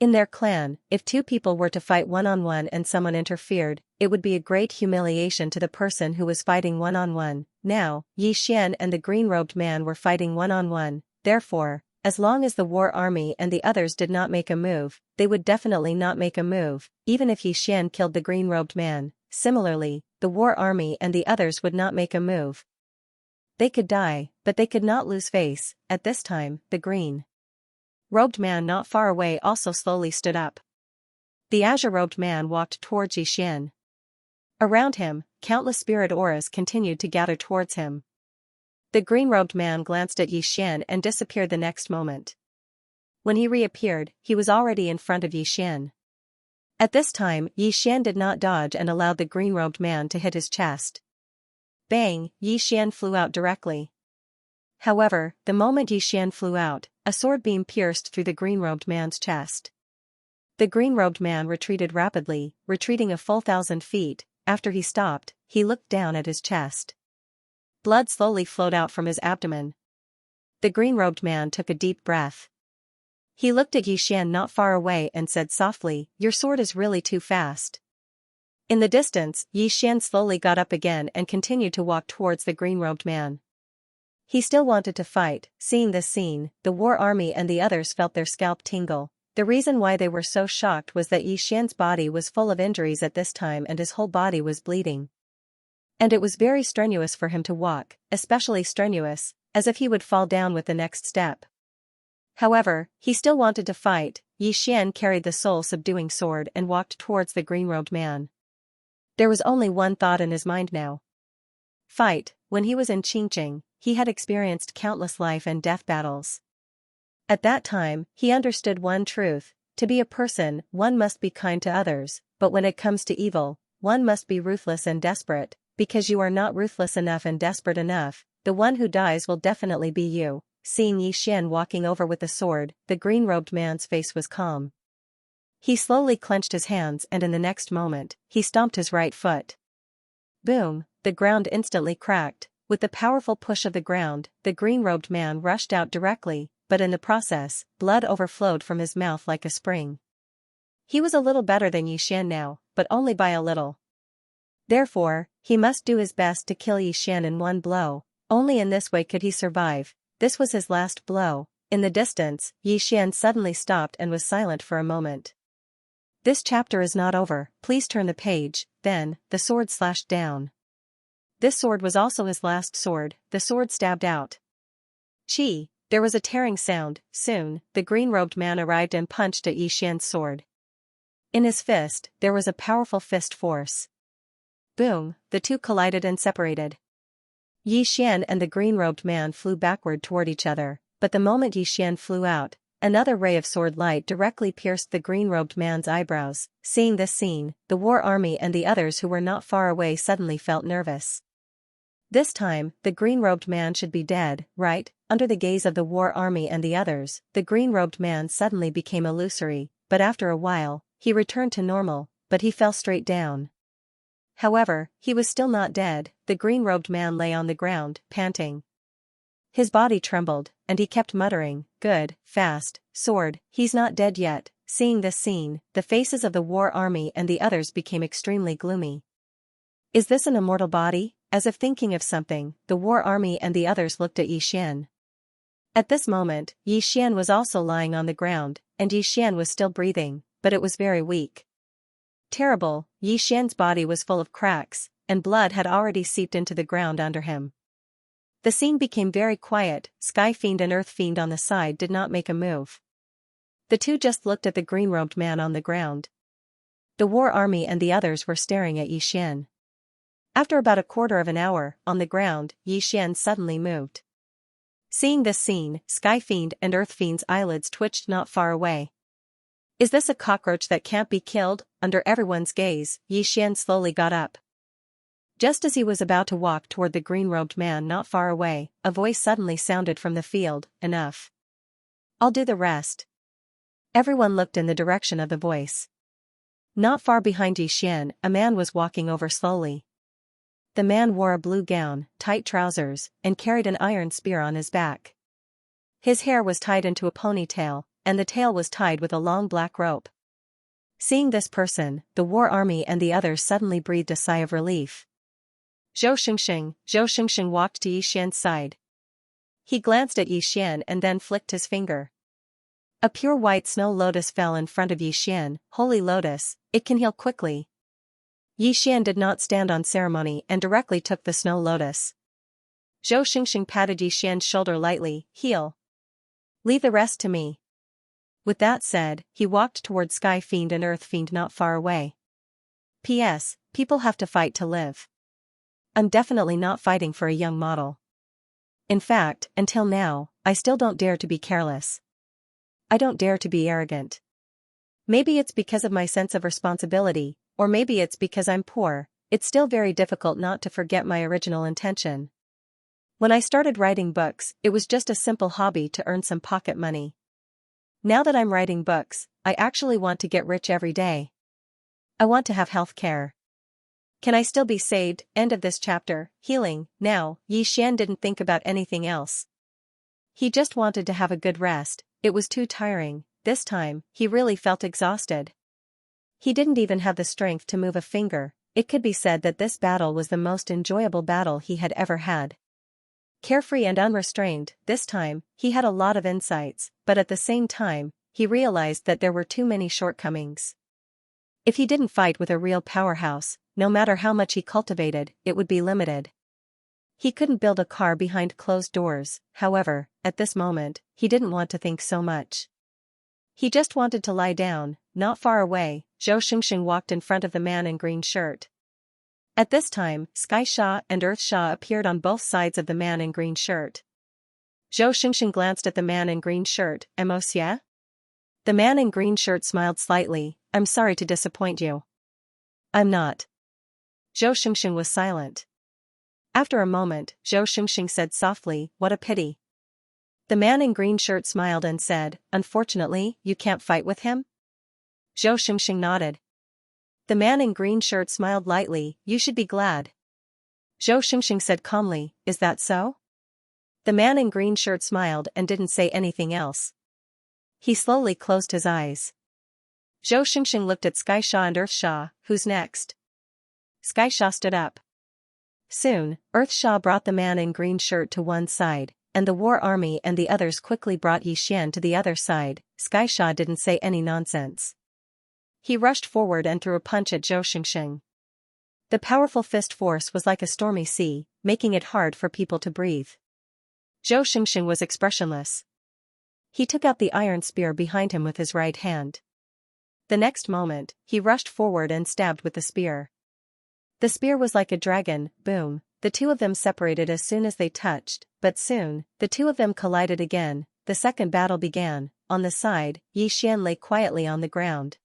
In their clan, if two people were to fight one-on-one and someone interfered, it would be a great humiliation to the person who was fighting one-on-one. Now, Xian and the green-robed man were fighting one-on-one. Therefore, as long as the war army and the others did not make a move, they would definitely not make a move, even if Xian killed the green-robed man. Similarly, the war army and the others would not make a move. They could die, but they could not lose face. At this time, the green-robed man not far away also slowly stood up. The azure-robed man walked towards Xian. Around him, countless spirit auras continued to gather towards him. The green-robed man glanced at Xian and disappeared the next moment. When he reappeared, he was already in front of Xian. At this time, Xian did not dodge and allowed the green-robed man to hit his chest. Bang, Xian flew out directly. However, the moment Xian flew out, a sword beam pierced through the green-robed man's chest. The green-robed man retreated rapidly, retreating a full 1,000 feet. After he stopped, he looked down at his chest. Blood slowly flowed out from his abdomen. The green-robed man took a deep breath. He looked at Xian not far away and said softly, "Your sword is really too fast." In the distance, Xian slowly got up again and continued to walk towards the green-robed man. He still wanted to fight. Seeing this scene, the war army and the others felt their scalp tingle. The reason why they were so shocked was that Xian's body was full of injuries at this time and his whole body was bleeding. And it was very strenuous for him to walk, especially strenuous, as if he would fall down with the next step. However, he still wanted to fight. Xian carried the soul-subduing sword and walked towards the green-robed man. There was only one thought in his mind now. Fight. When he was in Qingqing, he had experienced countless life and death battles. At that time, he understood one truth: to be a person, one must be kind to others, but when it comes to evil, one must be ruthless and desperate. Because you are not ruthless enough and desperate enough, the one who dies will definitely be you. Seeing Xian walking over with a sword, the green-robed man's face was calm. He slowly clenched his hands and in the next moment, he stomped his right foot. Boom, the ground instantly cracked. With the powerful push of the ground, the green-robed man rushed out directly, but in the process, blood overflowed from his mouth like a spring. He was a little better than Xian now, but only by a little. Therefore, he must do his best to kill Xian in one blow. Only in this way could he survive. This was his last blow. In the distance, Xian suddenly stopped and was silent for a moment. This chapter is not over. Please turn the page. Then, the sword slashed down. This sword was also his last sword. The sword stabbed out. Chi. There was a tearing sound. Soon, the green-robed man arrived and punched at Xian's sword. In his fist, there was a powerful fist force. Boom, the two collided and separated. Xian and the green-robed man flew backward toward each other, but the moment Xian flew out, another ray of sword light directly pierced the green-robed man's eyebrows. Seeing this scene, the war army and the others who were not far away suddenly felt nervous. This time, the green-robed man should be dead, right? Under the gaze of the war army and the others, the green-robed man suddenly became illusory, but after a while, he returned to normal, but he fell straight down. However, he was still not dead. The green-robed man lay on the ground, panting. His body trembled, and he kept muttering, "Good, fast, sword, he's not dead yet." Seeing this scene, the faces of the war army and the others became extremely gloomy. Is this an immortal body? As if thinking of something, the war army and the others looked at Xian. At this moment, Xian was also lying on the ground, and Xian was still breathing, but it was very weak. Terrible, Xian's body was full of cracks, and blood had already seeped into the ground under him. The scene became very quiet. Sky Fiend and Earth Fiend on the side did not make a move. The two just looked at the green-robed man on the ground. The war army and the others were staring at Xian. After about a quarter of an hour, on the ground, Xian suddenly moved. Seeing this scene, Sky Fiend and Earth Fiend's eyelids twitched not far away. Is this a cockroach that can't be killed? Under everyone's gaze, Xian slowly got up. Just as he was about to walk toward the green-robed man not far away, a voice suddenly sounded from the field, "Enough. I'll do the rest." Everyone looked in the direction of the voice. Not far behind Xian, a man was walking over slowly. The man wore a blue gown, tight trousers, and carried an iron spear on his back. His hair was tied into a ponytail, and the tail was tied with a long black rope. Seeing this person, the war army and the others suddenly breathed a sigh of relief. Zhou Xingxing walked to Xian's side. He glanced at Xian and then flicked his finger. A pure white snow lotus fell in front of Xian. "Holy lotus, it can heal quickly." Xian did not stand on ceremony and directly took the snow lotus. Zhou Xingxing patted Xian's shoulder lightly. "Heal. Leave the rest to me." With that said, he walked toward Sky Fiend and Earth Fiend not far away. P.S. People have to fight to live. I'm definitely not fighting for a young model. In fact, until now, I still don't dare to be careless. I don't dare to be arrogant. Maybe it's because of my sense of responsibility, or maybe it's because I'm poor. It's still very difficult not to forget my original intention. When I started writing books, it was just a simple hobby to earn some pocket money. Now that I'm writing books, I actually want to get rich every day. I want to have health care. Can I still be saved? End of this chapter. Healing. Now, Xian didn't think about anything else. He just wanted to have a good rest. It was too tiring. This time, he really felt exhausted. He didn't even have the strength to move a finger. It could be said that this battle was the most enjoyable battle he had ever had. Carefree and unrestrained, this time, he had a lot of insights, but at the same time, he realized that there were too many shortcomings. If he didn't fight with a real powerhouse, no matter how much he cultivated, it would be limited. He couldn't build a car behind closed doors. However, at this moment, he didn't want to think so much. He just wanted to lie down. Not far away, Zhou Xingxing walked in front of the man in green shirt. At this time, Xianxia and Earthxia appeared on both sides of the man in green shirt. Zhou Xingxing glanced at the man in green shirt. "Monsieur?" The man in green shirt smiled slightly. "I'm sorry to disappoint you." "I'm not." Zhou Xingxing was silent. After a moment, Zhou Xingxing said softly, "What a pity." The man in green shirt smiled and said, "Unfortunately, you can't fight with him?" Zhou Xingxing nodded. The man in green shirt smiled lightly. "You should be glad." Zhou Xingxing said calmly, "Is that so?" The man in green shirt smiled and didn't say anything else. He slowly closed his eyes. Zhou Xingxing looked at Xianxia and Earthxia. "Who's next?" Xianxia stood up. Soon, Earthxia brought the man in green shirt to one side, and the war army and the others quickly brought Xian to the other side. Xianxia didn't say any nonsense. He rushed forward and threw a punch at Zhou Xingxing. The powerful fist force was like a stormy sea, making it hard for people to breathe. Zhou Xingxing was expressionless. He took out the iron spear behind him with his right hand. The next moment, he rushed forward and stabbed with the spear. The spear was like a dragon, boom, the two of them separated as soon as they touched, but soon, the two of them collided again. The second battle began. On the side, Yi Xian lay quietly on the ground.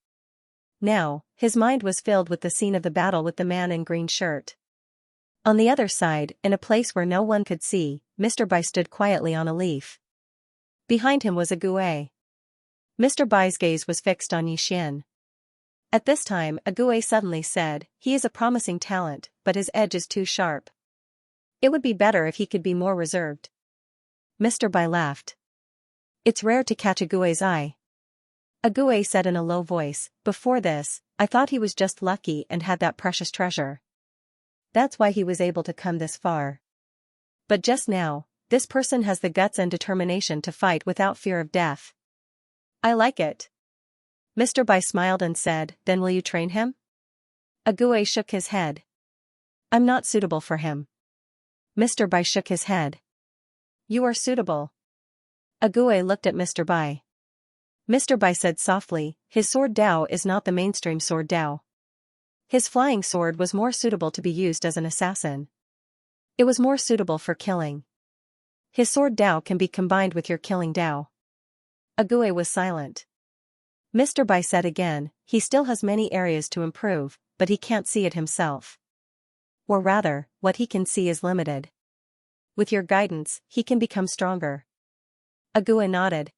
Now, his mind was filled with the scene of the battle with the man in green shirt. On the other side, in a place where no one could see, Mr. Bai stood quietly on a leaf. Behind him was a Gue. Mr. Bai's gaze was fixed on Yi Xian. At this time, a Gue suddenly said, "He is a promising talent, but his edge is too sharp. It would be better if he could be more reserved." Mr. Bai laughed. "It's rare to catch a Gue's eye." A Gue said in a low voice, "Before this, I thought he was just lucky and had that precious treasure. That's why he was able to come this far. But just now, this person has the guts and determination to fight without fear of death. I like it." Mr. Bai smiled and said, "Then will you train him?" A Gue shook his head. "I'm not suitable for him." Mr. Bai shook his head. "You are suitable." A Gue looked at Mr. Bai. Mr. Bai said softly, "His sword Dao is not the mainstream sword Dao. His flying sword was more suitable to be used as an assassin. It was more suitable for killing. His sword Dao can be combined with your killing Dao." A Gue was silent. Mr. Bai said again, "He still has many areas to improve, but he can't see it himself. Or rather, what he can see is limited. With your guidance, he can become stronger." A Gue nodded.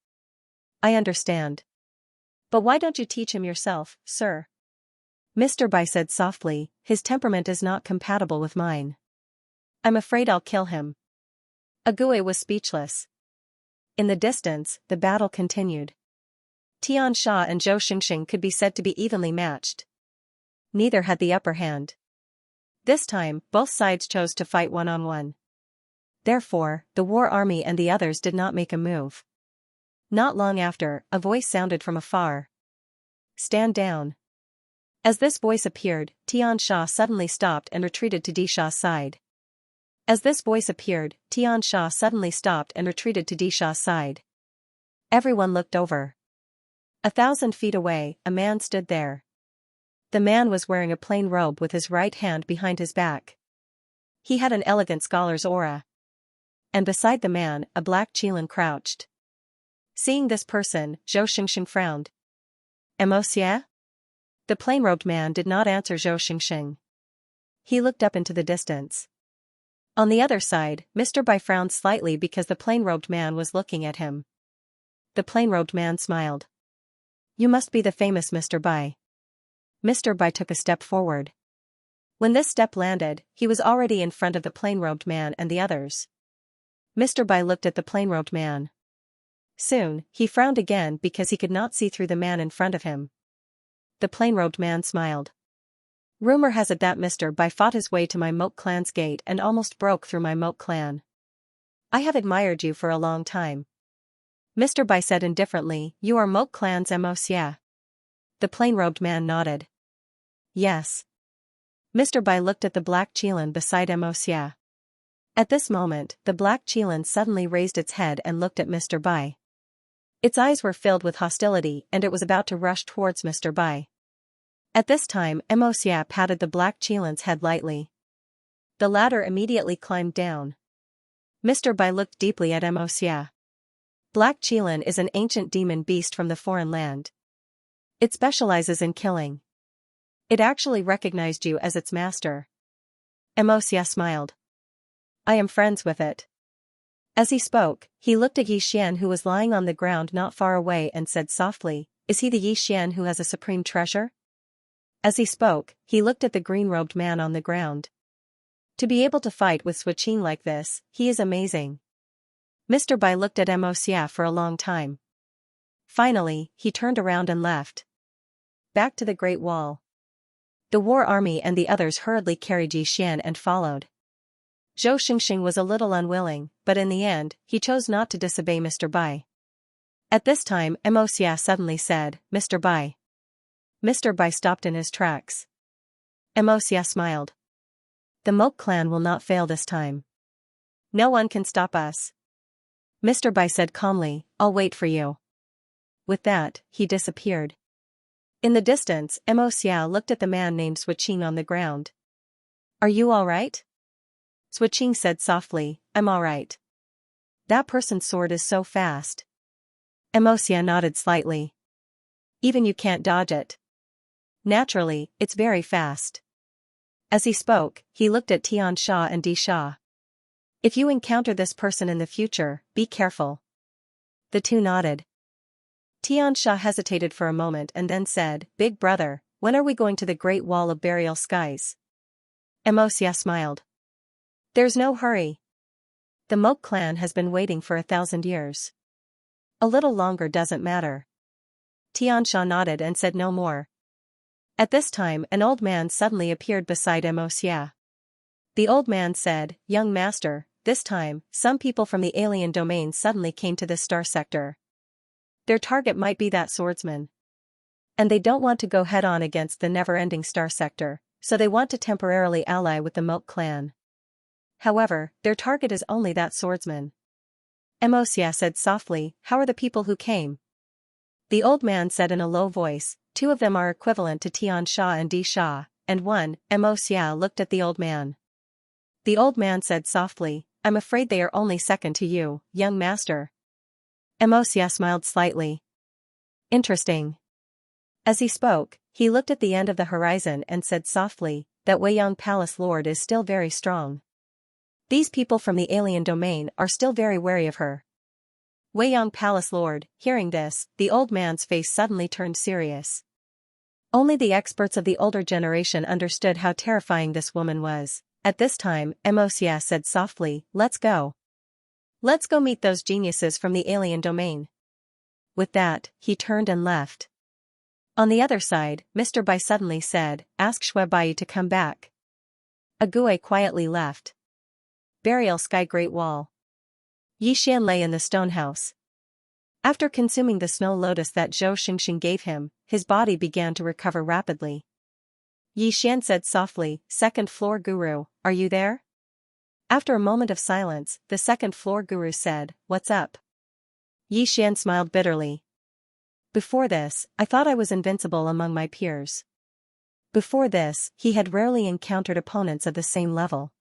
"I understand. But why don't you teach him yourself, sir?" Mr. Bai said softly, "His temperament is not compatible with mine. I'm afraid I'll kill him." A Gue was speechless. In the distance, the battle continued. Xianxia and Zhou Xingxing could be said to be evenly matched. Neither had the upper hand. This time, both sides chose to fight one-on-one. Therefore, the war army and the others did not make a move. Not long after, a voice sounded from afar. "Stand down." As this voice appeared, Xianxia suddenly stopped and retreated to Disha's side. Everyone looked over. 1,000 feet away, a man stood there. The man was wearing a plain robe with his right hand behind his back. He had an elegant scholar's aura. And beside the man, a black Qilin crouched. Seeing this person, Zhou Xingxing frowned. "Xianxia?" The plain-robed man did not answer Zhou Xingxing. He looked up into the distance. On the other side, Mr. Bai frowned slightly because the plain-robed man was looking at him. The plain-robed man smiled. "You must be the famous Mr. Bai." Mr. Bai took a step forward. When this step landed, he was already in front of the plain-robed man and the others. Mr. Bai looked at the plain-robed man. Soon, he frowned again because he could not see through the man in front of him. The plain-robed man smiled. "Rumor has it that Mr. Bai fought his way to my Moke clan's gate and almost broke through my Moke clan. I have admired you for a long time." Mr. Bai said indifferently, "You are Moke clan's Xianxia." The plain-robed man nodded. "Yes." Mr. Bai looked at the black Qilin beside Xianxia. At this moment, the black Qilin suddenly raised its head and looked at Mr. Bai. Its eyes were filled with hostility and it was about to rush towards Mr. Bai. At this time, Xianxia patted the black Qilin's head lightly. The latter immediately climbed down. Mr. Bai looked deeply at Xianxia. Black Qilin is an ancient demon beast from the foreign land. It specializes in killing. It actually recognized you as its master. Xianxia smiled. "I am friends with it." As he spoke, he looked at Yi Xian who was lying on the ground not far away and said softly, "Is he the Yi Xian who has a supreme treasure?" As he spoke, he looked at the green-robed man on the ground. To be able to fight with Suiqing like this, he is amazing. Mr. Bai looked at Xianxia for a long time. Finally, he turned around and left. Back to the Great Wall. The war army and the others hurriedly carried Yi Xian and followed. Zhou Xingxing was a little unwilling, but in the end, he chose not to disobey Mr. Bai. At this time, Xianxia suddenly said, "Mr. Bai." Mr. Bai stopped in his tracks. Xianxia smiled. "The Moke clan will not fail this time. No one can stop us." Mr. Bai said calmly, I'll wait for you. With that, he disappeared. In the distance, Mo Xiao looked at the man named Swiqing on the ground. Are you alright? Swiqing said softly, I'm alright. That person's sword is so fast. Mo Xiao nodded slightly. Even you can't dodge it. Naturally, it's very fast. As he spoke, he looked at Xianxia and Di Sha. If you encounter this person in the future, be careful. The two nodded. Xianxia hesitated for a moment and then said, Big brother, when are we going to the Great Wall of Burial Skies? Mo Xiao smiled. There's no hurry. The Moke clan has been waiting for 1,000 years. A little longer doesn't matter. Xianxia nodded and said no more. At this time an old man suddenly appeared beside Mo Xiao. The old man said, Young master, this time, some people from the alien domain suddenly came to this star sector. Their target might be that swordsman. And they don't want to go head-on against the never-ending star sector, so they want to temporarily ally with the Moke clan. However, their target is only that swordsman. Mo Xiao said softly, How are the people who came? The old man said in a low voice, 2 of them are equivalent to Xianxia and Di Sha, and 1, Mo Xiao looked at the old man. The old man said softly, I'm afraid they are only second to you, young master. Mo Xiao smiled slightly. Interesting. As he spoke, he looked at the end of the horizon and said softly, that Weiyang Palace Lord is still very strong. These people from the alien domain are still very wary of her. Weiyang Palace Lord, hearing this, the old man's face suddenly turned serious. Only the experts of the older generation understood how terrifying this woman was. At this time, Mo Xiao said softly, Let's go. Let's go meet those geniuses from the alien domain. With that, he turned and left. On the other side, Mr. Bai suddenly said, Ask Shui Bai to come back. Agui quietly left. Burial Sky Great Wall. Yixian lay in the stone house. After consuming the snow lotus that Zhou Xingxing gave him, his body began to recover rapidly. Yixian said softly, Second floor guru, are you there? After a moment of silence, the second floor guru said, What's up? Yixian smiled bitterly. Before this, I thought I was invincible among my peers. Before this, he had rarely encountered opponents of the same level.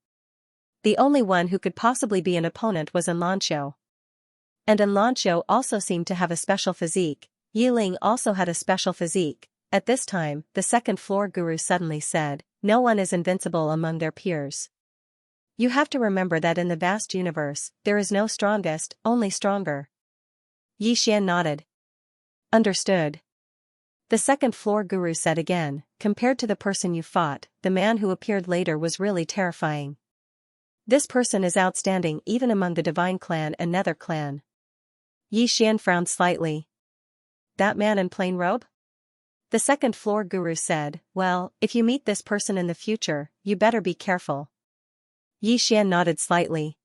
The only one who could possibly be an opponent was Enlanxiu. And Enlanxiu also seemed to have a special physique. Yiling also had a special physique. At this time, the second floor guru suddenly said, No one is invincible among their peers. You have to remember that in the vast universe, there is no strongest, only stronger. Yixian nodded. Understood. The second floor guru said again, Compared to the person you fought, the man who appeared later was really terrifying. This person is outstanding even among the Divine Clan and Nether Clan. Yixian frowned slightly. That man in plain robe? The second floor guru said, Well, if you meet this person in the future, you better be careful. Yixian nodded slightly.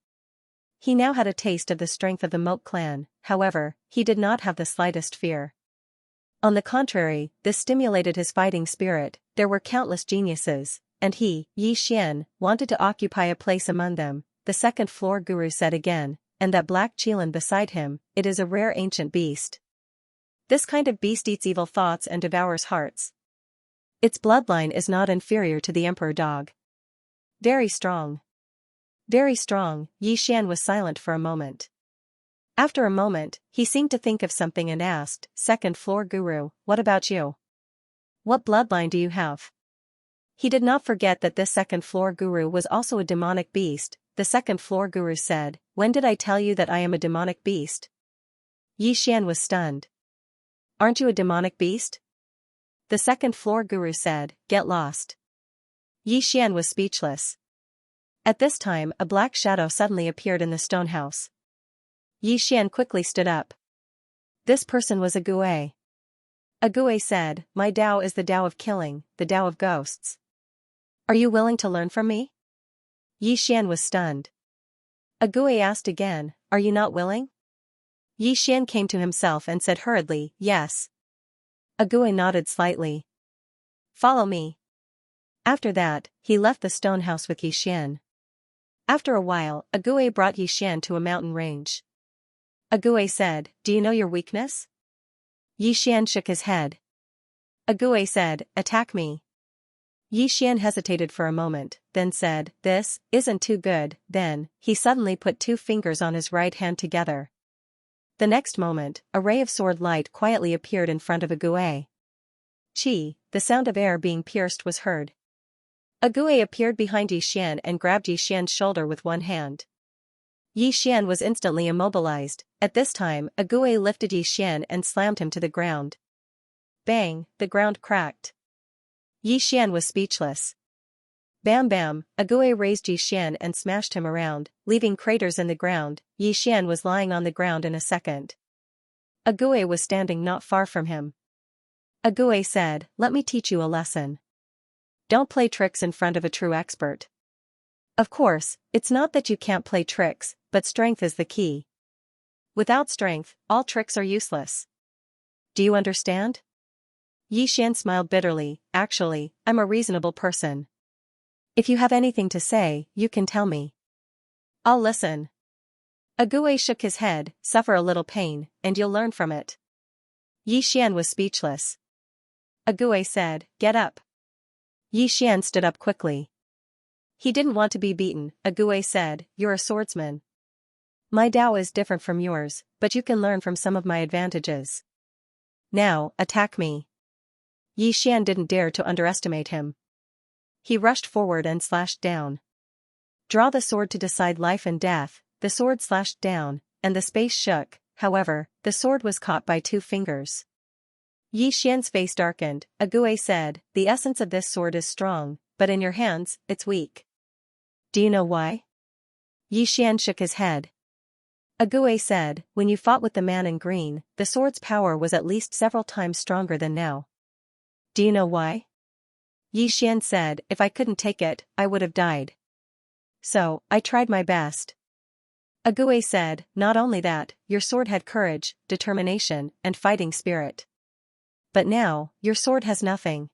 He now had a taste of the strength of the Moke clan, however, he did not have the slightest fear. On the contrary, this stimulated his fighting spirit. There were countless geniuses, and he, Yixian, wanted to occupy a place among them. The second floor guru said again, and that black qilin beside him, it is a rare ancient beast. This kind of beast eats evil thoughts and devours hearts. Its bloodline is not inferior to the emperor dog. Very strong. Very strong. Yixian was silent for a moment. After a moment, he seemed to think of something and asked, Second floor guru, what about you? What bloodline do you have? He did not forget that this second floor guru was also a demonic beast. The second floor guru said, When did I tell you that I am a demonic beast? Yixian was stunned. Aren't you a demonic beast? The second floor guru said, Get lost. Yixian was speechless. At this time a black shadow suddenly appeared in the stone house. Yixian quickly stood up. This person was Agui. Agui said, My Tao is the Tao of killing, the Tao of ghosts. Are you willing to learn from me? Yixian was stunned. Agui asked again, Are you not willing? Yixian came to himself and said hurriedly, Yes. Agui nodded slightly. Follow me. After that, he left the stone house with Yixian. After a while, Agui brought Yixian to a mountain range. Ague said, do you know your weakness? Yixian shook his head. Ague said, attack me. Yixian hesitated for a moment, then said, this isn't too good. Then, he suddenly put two fingers on his right hand together. The next moment, a ray of sword light quietly appeared in front of Ague. Chi, the sound of air being pierced was heard. Ague appeared behind Yixian and grabbed Yixian's shoulder with one hand. Yixian was instantly immobilized. At this time, Ague lifted Yixian and slammed him to the ground. Bang, the ground cracked. Yixian was speechless. Bam bam, Ague raised Yixian and smashed him around, leaving craters in the ground. Yixian was lying on the ground in a second. Ague was standing not far from him. Ague said, let me teach you a lesson. Don't play tricks in front of a true expert. Of course, it's not that you can't play tricks, but strength is the key. Without strength, all tricks are useless. Do you understand? Yixian smiled bitterly, actually, I'm a reasonable person. If you have anything to say, you can tell me. I'll listen. Ague shook his head, suffer a little pain, and you'll learn from it. Yixian was speechless. Ague said, get up. Yixian stood up quickly. He didn't want to be beaten. Ague said, you're a swordsman. My Tao is different from yours, but you can learn from some of my advantages. Now, attack me. Yixian didn't dare to underestimate him. He rushed forward and slashed down. Draw the sword to decide life and death. The sword slashed down, and the space shook. However, the sword was caught by two fingers. Yixian's face darkened. Ague said, the essence of this sword is strong, but in your hands, it's weak. Do you know why? Yixian shook his head. Ague said, when you fought with the man in green, the sword's power was at least several times stronger than now. Do you know why? Yixian said, if I couldn't take it, I would have died. So, I tried my best. Ague said, not only that, your sword had courage, determination, and fighting spirit. But now, your sword has nothing.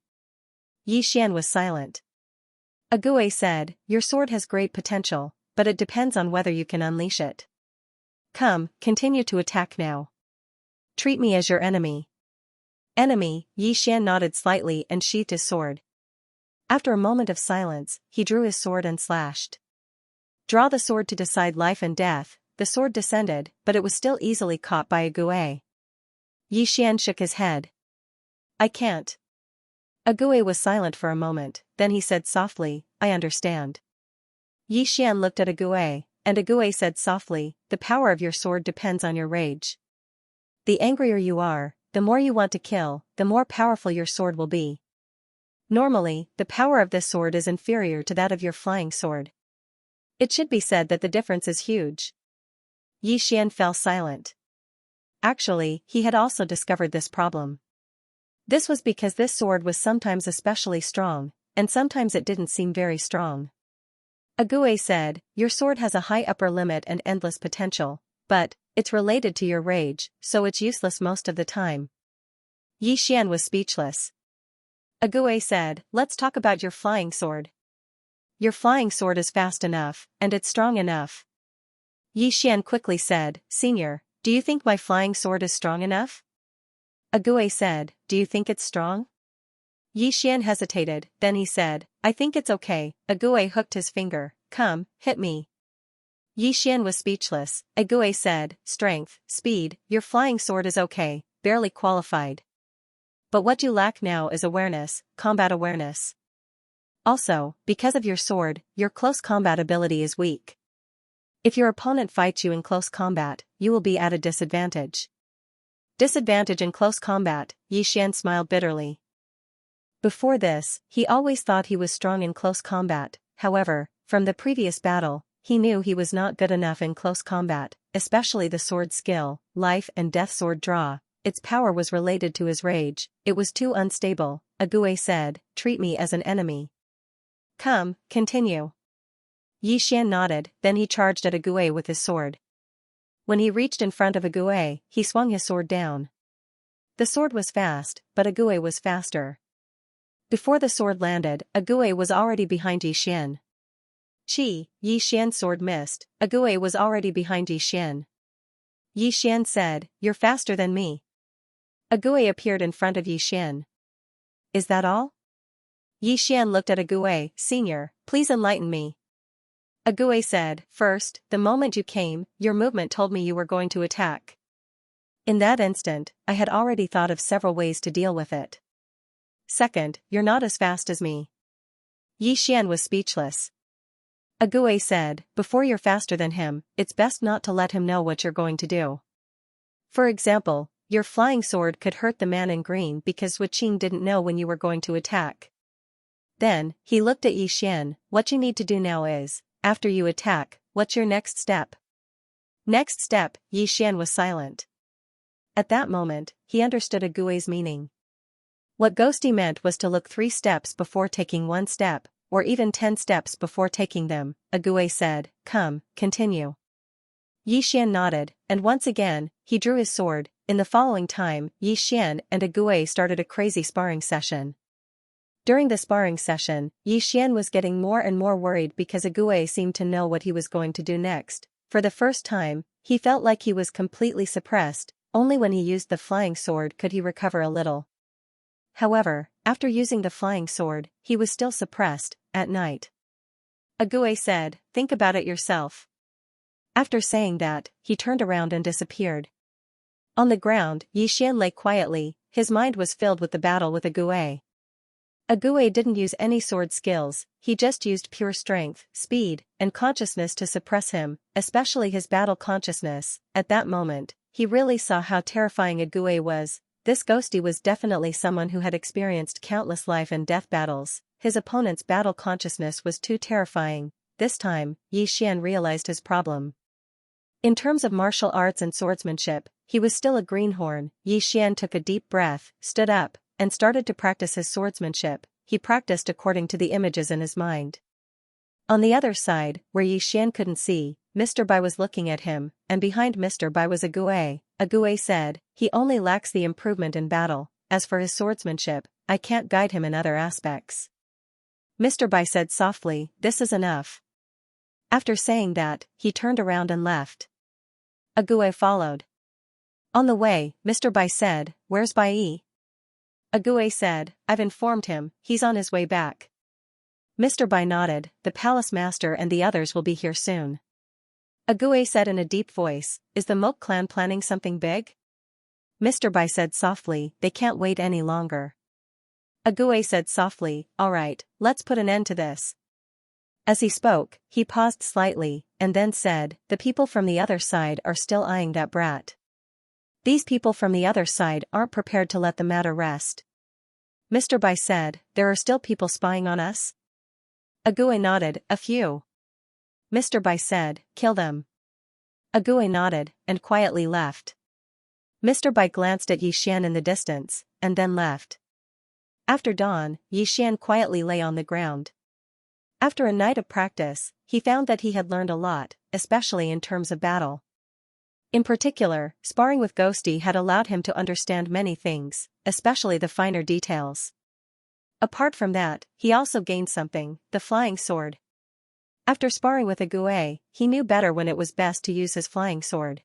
Yixian was silent. Ague said, your sword has great potential, but it depends on whether you can unleash it. Come, continue to attack now. Treat me as your enemy. Enemy, Yixian nodded slightly and sheathed his sword. After a moment of silence, he drew his sword and slashed. Draw the sword to decide life and death. The sword descended, but it was still easily caught by Ague. Yixian shook his head. I can't. Ague was silent for a moment, then he said softly, I understand. Yixian looked at Ague, and Ague said softly, the power of your sword depends on your rage. The angrier you are, the more you want to kill, the more powerful your sword will be. Normally, the power of this sword is inferior to that of your flying sword. It should be said that the difference is huge. Yixian fell silent. Actually, he had also discovered this problem. This was because this sword was sometimes especially strong, and sometimes it didn't seem very strong. Ague said, your sword has a high upper limit and endless potential, but it's related to your rage, so it's useless most of the time. Yixian was speechless. Ague said, let's talk about your flying sword. Your flying sword is fast enough, and it's strong enough. Yixian quickly said, Senior, do you think my flying sword is strong enough? Ague said, do you think it's strong? Yixian hesitated, then he said, I think it's okay. Ague hooked his finger, come, hit me. Yixian was speechless. Ague said, strength, speed, your flying sword is okay, barely qualified. But what you lack now is awareness, combat awareness. Also, because of your sword, your close combat ability is weak. If your opponent fights you in close combat, you will be at a disadvantage. Disadvantage in close combat, Yixian smiled bitterly. Before this, he always thought he was strong in close combat. However, from the previous battle, he knew he was not good enough in close combat, especially the sword skill, life and death sword draw. Its power was related to his rage, it was too unstable. Ague said, treat me as an enemy. Come, continue. Yixian nodded, then he charged at Ague with his sword. When he reached in front of Ague, he swung his sword down. The sword was fast, but Ague was faster. Before the sword landed, Ague was already behind Yixian. Yixian's sword missed, Ague was already behind Yixian. Yi Xian said, "You're faster than me." A Gui appeared in front of Yi Xian. "Is that all?" Yi Xian looked at a Gui. "Senior, please enlighten me." A Gui said, "First, the moment you came, your movement told me you were going to attack. In that instant, I had already thought of several ways to deal with it. Second, you're not as fast as me." Yi Xian was speechless. A Gui said, "Before you're faster than him, it's best not to let him know what you're going to do. For example, your flying sword could hurt the man in green because Wuqing didn't know when you were going to attack." Then, he looked at Yi Xian. "What you need to do now is, after you attack, what's your next step?" "Next step," Yi Xian was silent. At that moment, he understood a Gui's meaning. What Ghosty meant was to look 3 steps before taking 1 step, or even 10 steps before taking them. A Gui said, "Come, continue." Yi Xian nodded, and once again, he drew his sword. In the following time, Yi Xian and a Gui started a crazy sparring session. During the sparring session, Yi Xian was getting more and more worried because a Gui seemed to know what he was going to do next. For the first time, he felt like he was completely suppressed. Only when he used the flying sword could he recover a little. However, after using the flying sword, he was still suppressed. At night, a Gui said, "Think about it yourself." After saying that, he turned around and disappeared. On the ground, Yi Xian lay quietly. His mind was filled with the battle with a Gui. A Gui didn't use any sword skills, he just used pure strength, speed, and consciousness to suppress him, especially his battle consciousness. At that moment, he really saw how terrifying a Gui was. This ghosty was definitely someone who had experienced countless life and death battles. His opponent's battle consciousness was too terrifying. This time, Yi Xian realized his problem. In terms of martial arts and swordsmanship, he was still a greenhorn. Yi Xian took a deep breath, stood up, and started to practice his swordsmanship. He practiced according to the images in his mind. On the other side, where Yi Xian couldn't see, Mr. Bai was looking at him, and behind Mr. Bai was a Gui. A Gui said, "He only lacks the improvement in battle. As for his swordsmanship, I can't guide him in other aspects." Mr. Bai said softly, "This is enough." After saying that, he turned around and left. A Gui followed. On the way, Mr. Bai said, "Where's Bai Yi?" A Gui said, "I've informed him, he's on his way back." Mr. Bai nodded, "The palace master and the others will be here soon." A Gui said in a deep voice, "Is the Mok clan planning something big?" Mr. Bai said softly, "They can't wait any longer." A Gui said softly, "All right, let's put an end to this." As he spoke, he paused slightly, and then said, "The people from the other side are still eyeing that brat. These people from the other side aren't prepared to let the matter rest." Mr. Bai said, "There are still people spying on us?" A Gui nodded, "A few." Mr. Bai said, "Kill them." A Gui nodded, and quietly left. Mr. Bai glanced at Yi Xian in the distance, and then left. After dawn, Yi Xian quietly lay on the ground. After a night of practice, he found that he had learned a lot, especially in terms of battle. In particular, sparring with Ghosty had allowed him to understand many things, especially the finer details. Apart from that, he also gained something, the flying sword. After sparring with a Gui, he knew better when it was best to use his flying sword.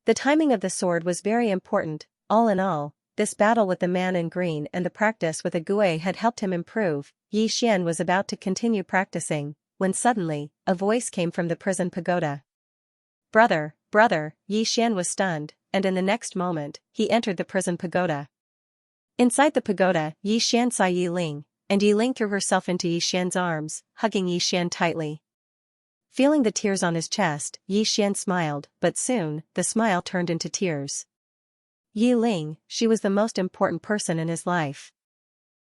The timing of the sword was very important. All in all, this battle with the man in green and the practice with a Gui had helped him improve. Yi Xian was about to continue practicing, when suddenly, a voice came from the prison pagoda. "Brother, brother," Yi Xian was stunned, and in the next moment, he entered the prison pagoda. Inside the pagoda, Yi Xian saw Yi Ling, and Yi Ling threw herself into Yi Xian's arms, hugging Yi Xian tightly. Feeling the tears on his chest, Yi Xian smiled, but soon, the smile turned into tears. Yi Ling, she was the most important person in his life.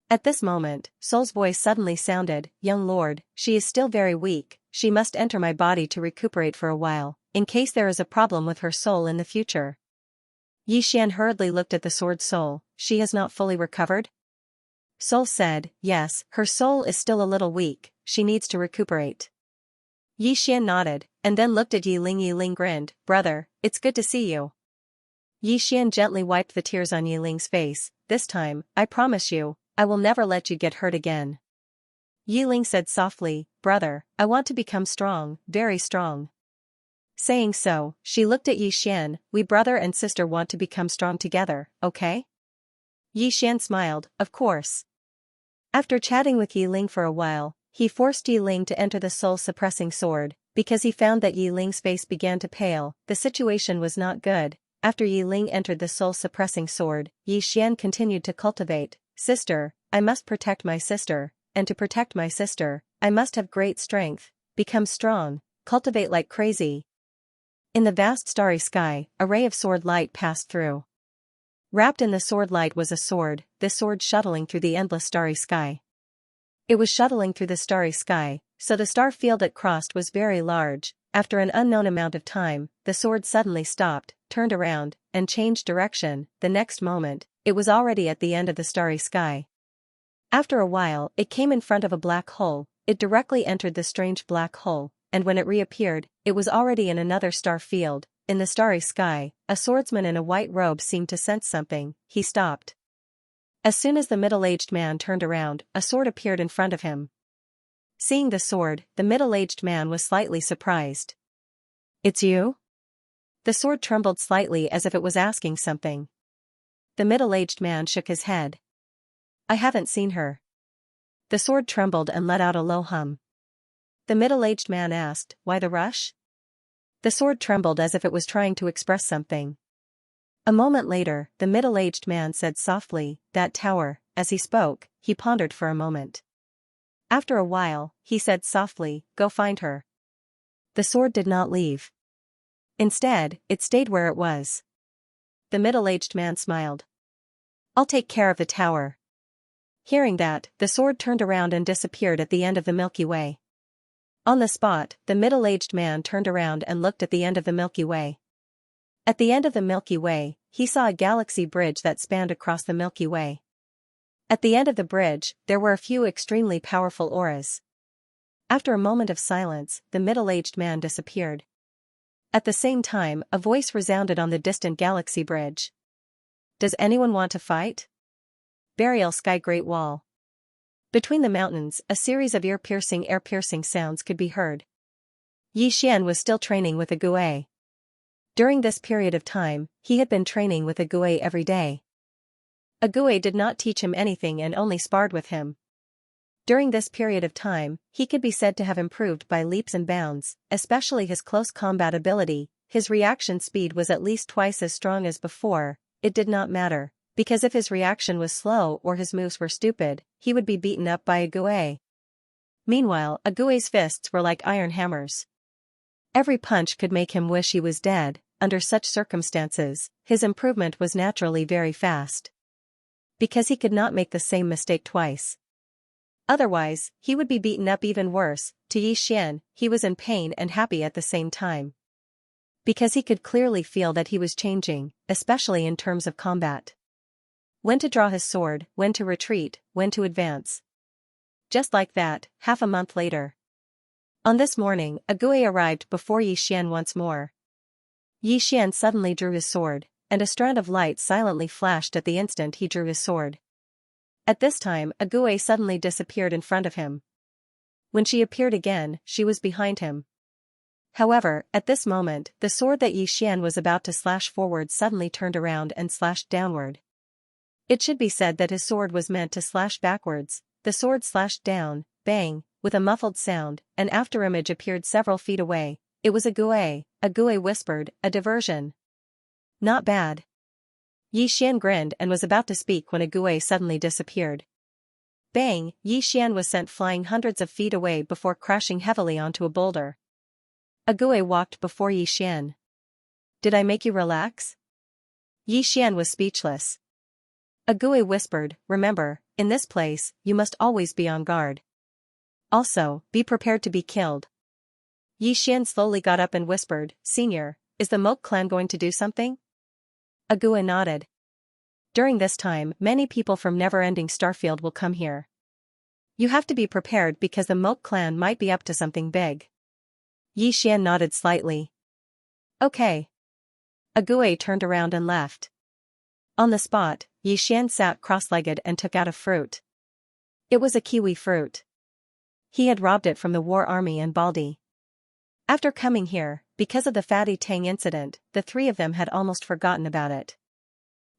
At this moment, Soul's voice suddenly sounded, "Young lord, she is still very weak, she must enter my body to recuperate for a while, in case there is a problem with her soul in the future." Yi Xian hurriedly looked at the sword Soul. "She has not fully recovered?" Soul said, "Yes, her soul is still a little weak, she needs to recuperate." Yi Xian nodded, and then looked at Yi Ling. Yi Ling grinned, "Brother, it's good to see you." Yi Xian gently wiped the tears on Yi Ling's face. "This time, I promise you, I will never let you get hurt again." Yi Ling said softly, "Brother, I want to become strong, very strong." Saying so, she looked at Yi Xian. We brother and sister want to become strong together, okay? Yi Xian smiled, of course. After chatting with Yi Ling for a while, he forced Yi Ling to enter the soul-suppressing sword, because he found that Yi Ling's face began to pale. The situation was not good. After Yi Ling entered the soul-suppressing sword, Yi Xian continued to cultivate. Sister, I must protect my sister, and to protect my sister, I must have great strength, become strong, cultivate like crazy. In the vast starry sky, a ray of sword light passed through. Wrapped in the sword light was a sword, this sword shuttling through the endless starry sky. It was shuttling through the starry sky, so the star field it crossed was very large. After an unknown amount of time, the sword suddenly stopped, turned around, and changed direction. The next moment, it was already at the end of the starry sky. After a while, it came in front of a black hole. It directly entered the strange black hole, and when it reappeared, it was already in another star field. In the starry sky, a swordsman in a white robe seemed to sense something. He stopped. As soon as the middle-aged man turned around, a sword appeared in front of him. Seeing the sword, the middle-aged man was slightly surprised. It's you? The sword trembled slightly as if it was asking something. The middle-aged man shook his head. I haven't seen her. The sword trembled and let out a low hum. The middle-aged man asked, why the rush? The sword trembled as if it was trying to express something. A moment later, the middle-aged man said softly, that tower. As he spoke, he pondered for a moment. After a while, he said softly, go find her. The sword did not leave. Instead, it stayed where it was. The middle-aged man smiled. I'll take care of the tower. Hearing that, the sword turned around and disappeared at the end of the Milky Way. On the spot, the middle-aged man turned around and looked at the end of the Milky Way. At the end of the Milky Way, he saw a galaxy bridge that spanned across the Milky Way. At the end of the bridge, there were a few extremely powerful auras. After a moment of silence, the middle-aged man disappeared. At the same time, a voice resounded on the distant galaxy bridge. Does anyone want to fight? Burial Sky Great Wall. Between the mountains, a series of ear-piercing sounds could be heard. Yi Xian was still training with a Gue. During this period of time, he had been training with a Gue every day. A Gue did not teach him anything and only sparred with him. During this period of time, he could be said to have improved by leaps and bounds, especially his close combat ability. His reaction speed was at least twice as strong as before. It did not matter, because if his reaction was slow or his moves were stupid, he would be beaten up by a Gue. Meanwhile, a Gue's fists were like iron hammers. Every punch could make him wish he was dead. Under such circumstances, his improvement was naturally very fast. Because he could not make the same mistake twice. Otherwise, he would be beaten up even worse. To Yi Xian, he was in pain and happy at the same time. Because he could clearly feel that he was changing, especially in terms of combat. When to draw his sword, when to retreat, when to advance. Just like that, half a month later. On this morning, a Gue arrived before Yi Xian once more. Yi Xian suddenly drew his sword, and a strand of light silently flashed at the instant he drew his sword. At this time, a Gue suddenly disappeared in front of him. When she appeared again, she was behind him. However, at this moment, the sword that Yi Xian was about to slash forward suddenly turned around and slashed downward. It should be said that his sword was meant to slash backwards. The sword slashed down, bang, with a muffled sound. An afterimage appeared several feet away. It was a Gue. A Gue whispered, a diversion. Not bad. Yi Xian grinned and was about to speak when a Gue suddenly disappeared. Bang, Yi Xian was sent flying hundreds of feet away before crashing heavily onto a boulder. A Gue walked before Yi Xian. Did I make you relax? Yi Xian was speechless. A Gue whispered, remember, in this place, you must always be on guard. Also, be prepared to be killed. Yi Xian slowly got up and whispered, Senior, is the Moke clan going to do something? A Gue nodded. During this time, many people from Never-Ending Starfield will come here. You have to be prepared because the Moke clan might be up to something big. Yi Xian nodded slightly. Okay. A Gue turned around and left. On the spot, Yi Xian sat cross-legged and took out a fruit. It was a kiwi fruit. He had robbed it from the war army in Baldi. After coming here, because of the Fatty Tang incident, the three of them had almost forgotten about it.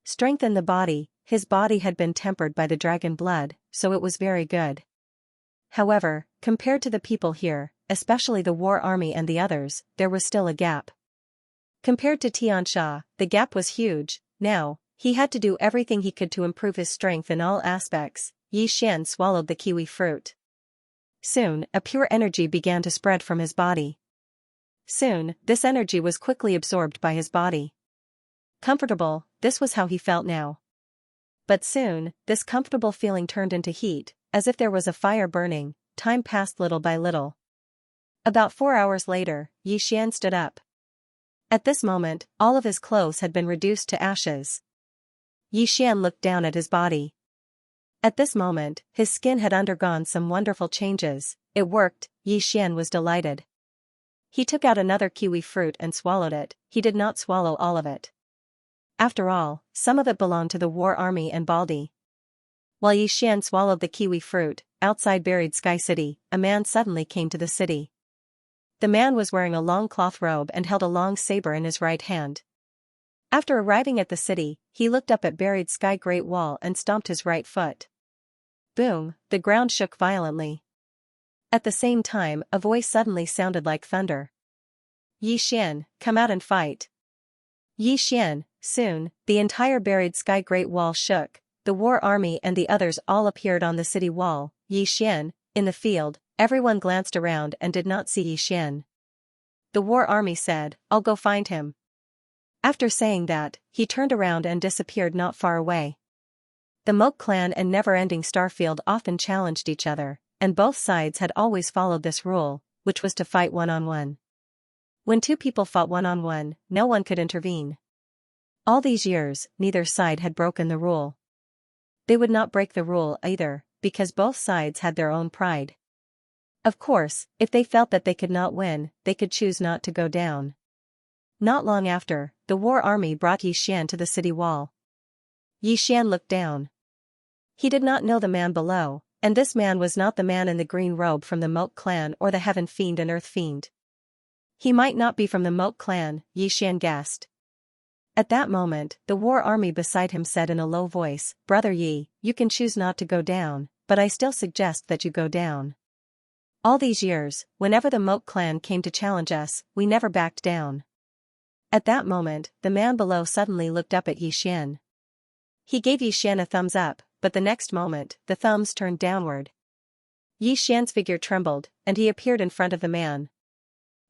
Strength in the body, his body had been tempered by the dragon blood, so it was very good. However, compared to the people here, especially the war army and the others, there was still a gap. Compared to Xianxia, the gap was huge. Now, he had to do everything he could to improve his strength in all aspects. Yixian swallowed the kiwi fruit. Soon, a pure energy began to spread from his body. Soon, this energy was quickly absorbed by his body. Comfortable, this was how he felt now. But soon, this comfortable feeling turned into heat, as if there was a fire burning. Time passed little by little. About 4 hours later, Yixian stood up. At this moment, all of his clothes had been reduced to ashes. Yixian looked down at his body. At this moment, his skin had undergone some wonderful changes. It worked. Yixian was delighted. He took out another kiwi fruit and swallowed it. He did not swallow all of it. After all, some of it belonged to the war army and Baldi. While Yixian swallowed the kiwi fruit, outside Buried Sky City, a man suddenly came to the city. The man was wearing a long cloth robe and held a long saber in his right hand. After arriving at the city, he looked up at Buried Sky Great Wall and stomped his right foot. Boom, the ground shook violently. At the same time, a voice suddenly sounded like thunder. Yixian, come out and fight. Yixian, soon, the entire Buried Sky Great Wall shook. The war army and the others all appeared on the city wall. Yixian, in the field, everyone glanced around and did not see Yixian. The war army said, I'll go find him. After saying that, he turned around and disappeared not far away. The Moke clan and Never-Ending Starfield often challenged each other, and both sides had always followed this rule, which was to fight one-on-one. When two people fought one-on-one, no one could intervene. All these years, neither side had broken the rule. They would not break the rule either, because both sides had their own pride. Of course, if they felt that they could not win, they could choose not to go down. Not long after, the war army brought Yixian to the city wall. Yixian looked down. He did not know the man below, and this man was not the man in the green robe from the Moke clan or the Heaven Fiend and Earth Fiend. He might not be from the Moke clan, Yixian guessed. At that moment, the war army beside him said in a low voice, Brother Yi, you can choose not to go down, but I still suggest that you go down. All these years, whenever the Moke clan came to challenge us, we never backed down. At that moment, the man below suddenly looked up at Yixian. He gave Yixian a thumbs up, but the next moment, the thumbs turned downward. Yixian's figure trembled, and he appeared in front of the man.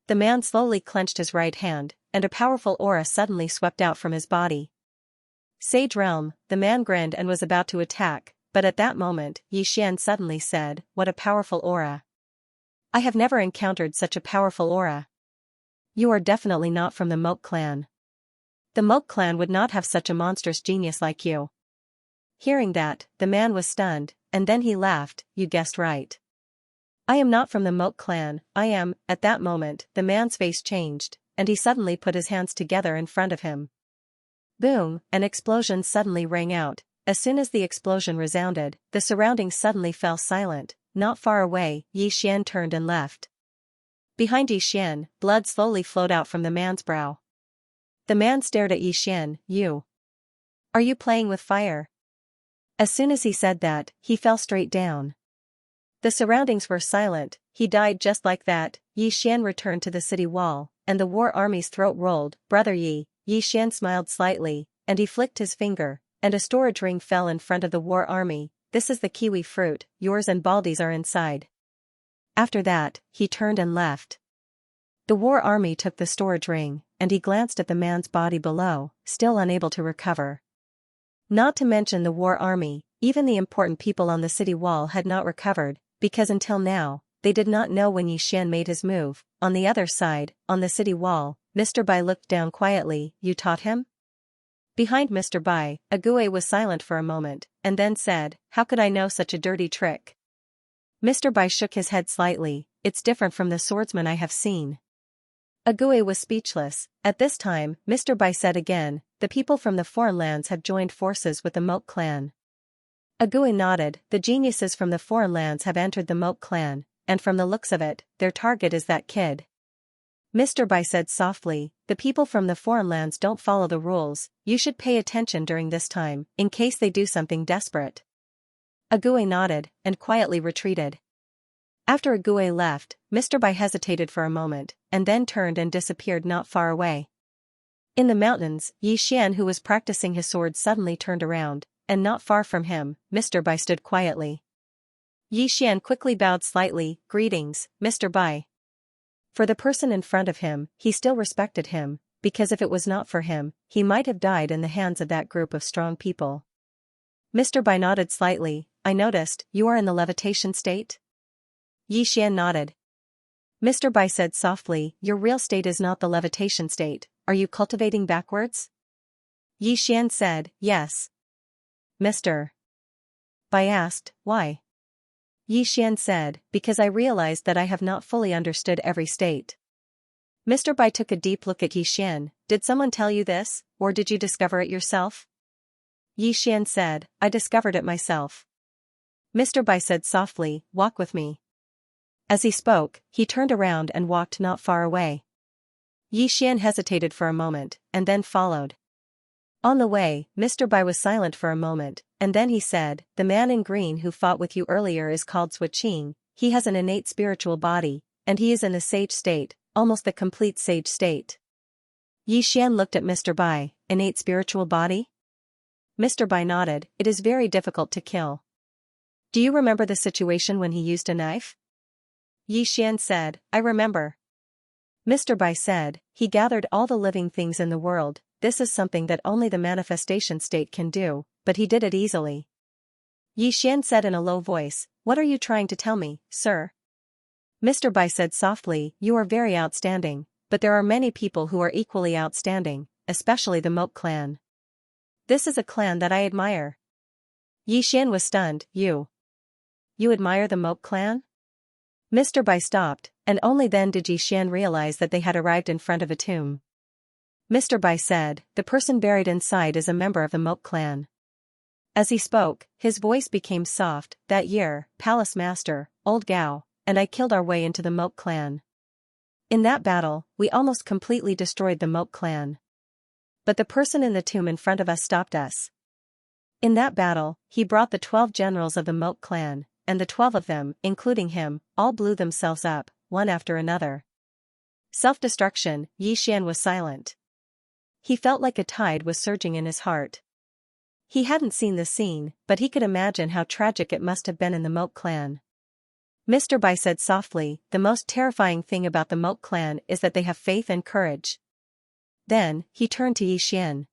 The man slowly clenched his right hand, and a powerful aura suddenly swept out from his body. Sage Realm, the man grinned and was about to attack, but at that moment, Yixian suddenly said, What a powerful aura. I have never encountered such a powerful aura. You are definitely not from the Moke clan. The Moke clan would not have such a monstrous genius like you. Hearing that, the man was stunned, and then he laughed, You guessed right. I am not from the Moke clan, I am. At that moment, the man's face changed, and he suddenly put his hands together in front of him. Boom, an explosion suddenly rang out. As soon as the explosion resounded, the surroundings suddenly fell silent. Not far away, Yixian turned and left. Behind Yixian, blood slowly flowed out from the man's brow. The man stared at Yixian, You. Are you playing with fire? As soon as he said that, he fell straight down. The surroundings were silent, he died just like that. Yixian returned to the city wall, and the war army's throat rolled. Brother Yi, Yixian smiled slightly, and he flicked his finger, and a storage ring fell in front of the war army. This is the kiwi fruit, yours and Baldi's are inside. After that, he turned and left. The war army took the storage ring, and he glanced at the man's body below, still unable to recover. Not to mention the war army, even the important people on the city wall had not recovered, because until now, they did not know when Yixian made his move. On the other side, on the city wall, Mr. Bai looked down quietly. You taught him? Behind Mr. Bai, Ague was silent for a moment, and then said, How could I know such a dirty trick? Mr. Bai shook his head slightly. It's different from the swordsman I have seen. Ague was speechless. At this time, Mr. Bai said again, The people from the foreign lands have joined forces with the Moke clan. Ague nodded. The geniuses from the foreign lands have entered the Moke clan, and from the looks of it, their target is that kid. Mr. Bai said softly, the people from the foreign lands don't follow the rules, you should pay attention during this time, in case they do something desperate. Ague nodded, and quietly retreated. After Ague left, Mr. Bai hesitated for a moment, and then turned and disappeared not far away. In the mountains, Xian, who was practicing his sword, suddenly turned around, and not far from him, Mr. Bai stood quietly. Xian quickly bowed slightly, greetings, Mr. Bai. For the person in front of him, he still respected him, because if it was not for him, he might have died in the hands of that group of strong people. Mr. Bai nodded slightly. I noticed, you are in the levitation state? Xian nodded. Mr. Bai said softly, your real state is not the levitation state, are you cultivating backwards? Xian said, yes. Mr. Bai asked, why? Xian said, because I realized that I have not fully understood every state. Mr. Bai took a deep look at Xian. Did someone tell you this, or did you discover it yourself? Xian said, I discovered it myself. Mr. Bai said softly, walk with me. As he spoke, he turned around and walked not far away. Xian hesitated for a moment, and then followed. On the way, Mr. Bai was silent for a moment, and then he said, the man in green who fought with you earlier is called Suqing, he has an innate spiritual body, and he is in the sage state, almost the complete sage state. Xian looked at Mr. Bai, innate spiritual body? Mr. Bai nodded, it is very difficult to kill. Do you remember the situation when he used a knife? Xian said, I remember. Mr. Bai said, he gathered all the living things in the world, this is something that only the manifestation state can do, but he did it easily. Xian said in a low voice, what are you trying to tell me, sir? Mr. Bai said softly, you are very outstanding, but there are many people who are equally outstanding, especially the Moke clan. This is a clan that I admire. Xian was stunned, You admire the Moke clan? Mr. Bai stopped, and only then did Xian realize that they had arrived in front of a tomb. Mr. Bai said, the person buried inside is a member of the Moke clan. As he spoke, his voice became soft, that year, Palace Master, Old Gao, and I killed our way into the Moke clan. In that battle, we almost completely destroyed the Moke clan. But the person in the tomb in front of us stopped us. In that battle, he brought the 12 generals of the Moke clan, and the 12 of them, including him, all blew themselves up, one after another. Self-destruction, Xian was silent. He felt like a tide was surging in his heart. He hadn't seen the scene, but he could imagine how tragic it must have been in the Moke clan. Mr. Bai said softly, the most terrifying thing about the Moke clan is that they have faith and courage. Then, he turned to Xian.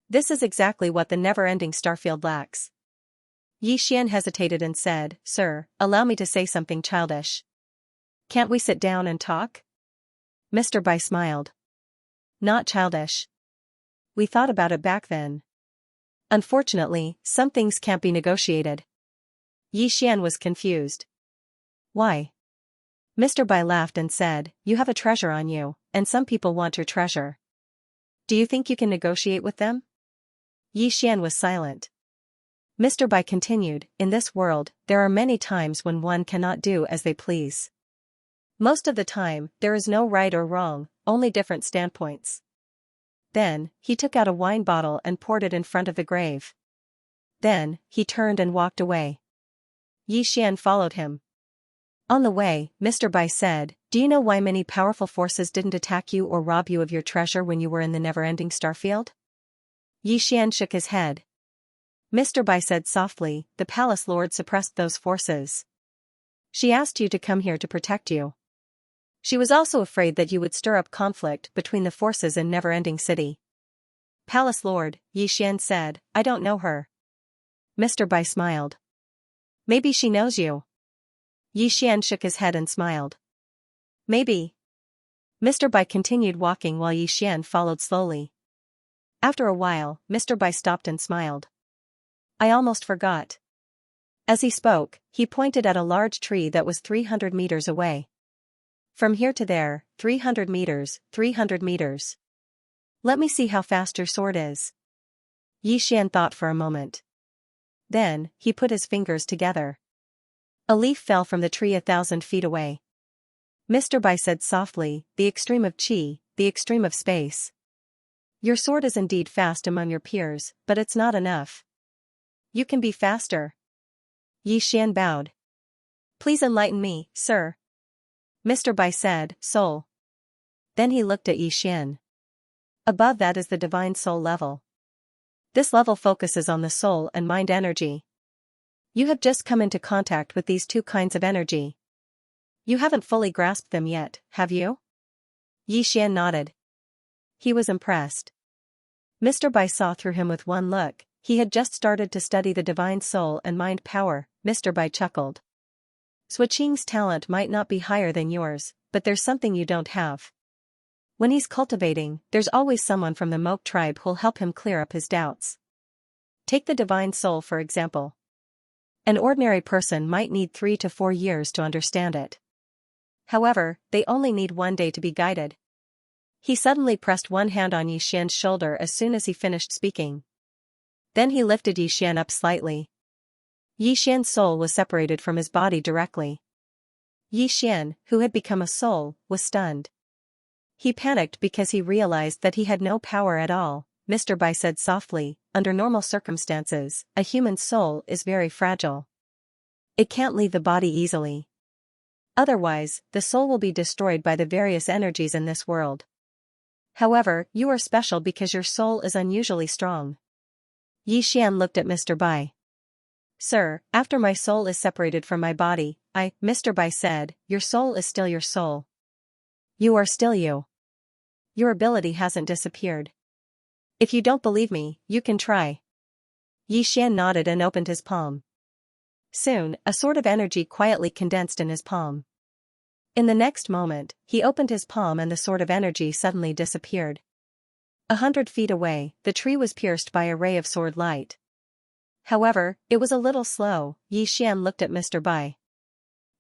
This is exactly what the never-ending starfield lacks. Xian hesitated and said, Sir, allow me to say something childish. Can't we sit down and talk? Mr. Bai smiled. Not childish. We thought about it back then. Unfortunately, some things can't be negotiated. Xian was confused. Why? Mr. Bai laughed and said, you have a treasure on you, and some people want your treasure. Do you think you can negotiate with them? Xian was silent. Mr. Bai continued, in this world, there are many times when one cannot do as they please. Most of the time, there is no right or wrong, only different standpoints. Then, he took out a wine bottle and poured it in front of the grave. Then, he turned and walked away. Xian followed him. On the way, Mr. Bai said, do you know why many powerful forces didn't attack you or rob you of your treasure when you were in the never-ending starfield? Xian shook his head. Mr. Bai said softly, the palace lord suppressed those forces. She asked you to come here to protect you. She was also afraid that you would stir up conflict between the forces in Never-Ending City. Palace Lord, Xian said, I don't know her. Mr. Bai smiled. Maybe she knows you. Xian shook his head and smiled. Maybe. Mr. Bai continued walking while Xian followed slowly. After a while, Mr. Bai stopped and smiled. I almost forgot. As he spoke, he pointed at a large tree that was 300 meters away. From here to there, 300 meters, 300 meters. Let me see how fast your sword is. Xian thought for a moment. Then, he put his fingers together. A leaf fell from the tree 1,000 feet away. Mr. Bai said softly, the extreme of qi, the extreme of space. Your sword is indeed fast among your peers, but it's not enough. You can be faster. Yi Xian bowed. Please enlighten me, sir. Mr. Bai said, soul. Then he looked at Yi Xian. Above that is the divine soul level. This level focuses on the soul and mind energy. You have just come into contact with these two kinds of energy. You haven't fully grasped them yet, have you? Yi Xian nodded. He was impressed. Mr. Bai saw through him with one look. He had just started to study the divine soul and mind power. Mr. Bai chuckled. Shuqing's talent might not be higher than yours, but there's something you don't have. When he's cultivating, there's always someone from the Moke tribe who'll help him clear up his doubts. Take the divine soul for example. An ordinary person might need 3 to 4 years to understand it. However, they only need 1 day to be guided. He suddenly pressed one hand on Yi Xian's shoulder as soon as he finished speaking. Then he lifted Yi Xian up slightly. Yi Xian's soul was separated from his body directly. Yi Xian, who had become a soul, was stunned. He panicked because he realized that he had no power at all. Mr. Bai said softly, under normal circumstances, a human soul is very fragile. It can't leave the body easily. Otherwise, the soul will be destroyed by the various energies in this world. However, you are special because your soul is unusually strong. Yi Xian looked at Mr. Bai. Sir, after my soul is separated from my body, Mr. Bai said, your soul is still your soul. You are still you. Your ability hasn't disappeared. If you don't believe me, you can try. Yi Xian nodded and opened his palm. Soon, a sort of energy quietly condensed in his palm. In the next moment, he opened his palm and the sort of energy suddenly disappeared. 100 feet away, the tree was pierced by a ray of sword light. However, it was a little slow. Yi Xian looked at Mr. Bai.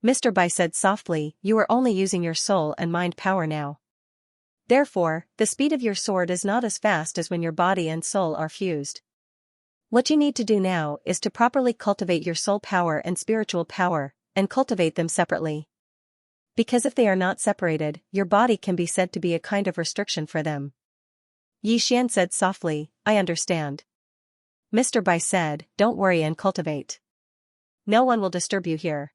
Mr. Bai said softly, you are only using your soul and mind power now. Therefore, the speed of your sword is not as fast as when your body and soul are fused. What you need to do now is to properly cultivate your soul power and spiritual power, and cultivate them separately. Because if they are not separated, your body can be said to be a kind of restriction for them. Yi Xian said softly, I understand. Mr. Bai said, don't worry and cultivate. No one will disturb you here.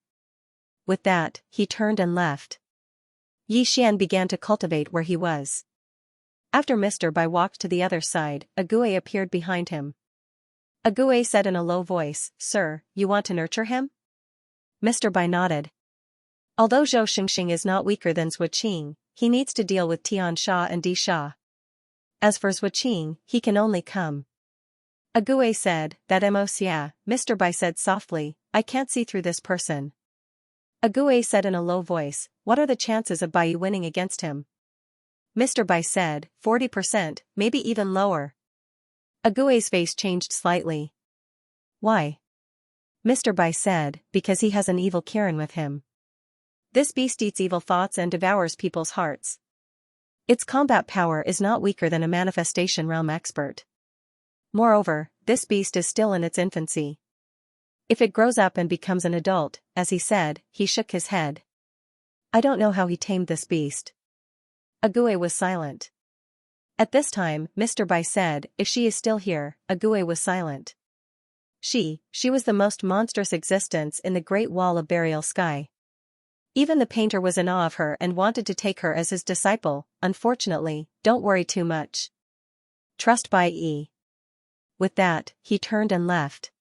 With that, he turned and left. Yi Xian began to cultivate where he was. After Mr. Bai walked to the other side, a Gui appeared behind him. A Gui said in a low voice, Sir, you want to nurture him? Mr. Bai nodded. Although Zhou Xingxing is not weaker than Shuqing, he needs to deal with Tian Sha and Di Sha. As for Shuqing, he can only come. A Gui said, that Moxia, Mr. Bai said softly, I can't see through this person. A Gui said in a low voice, what are the chances of Bai winning against him? Mr. Bai said, 40%, maybe even lower. A Gui's face changed slightly. Why? Mr. Bai said, because he has an evil Kirin with him. This beast eats evil thoughts and devours people's hearts. Its combat power is not weaker than a manifestation realm expert. Moreover, this beast is still in its infancy. If it grows up and becomes an adult, as he said, he shook his head. I don't know how he tamed this beast. Agui was silent. At this time, Mr. Bai said, if she is still here, Agui was silent. She was the most monstrous existence in the Great Wall of Burial Sky. Even the painter was in awe of her and wanted to take her as his disciple. Unfortunately, don't worry too much. Trust Bai Yi. With that, he turned and left.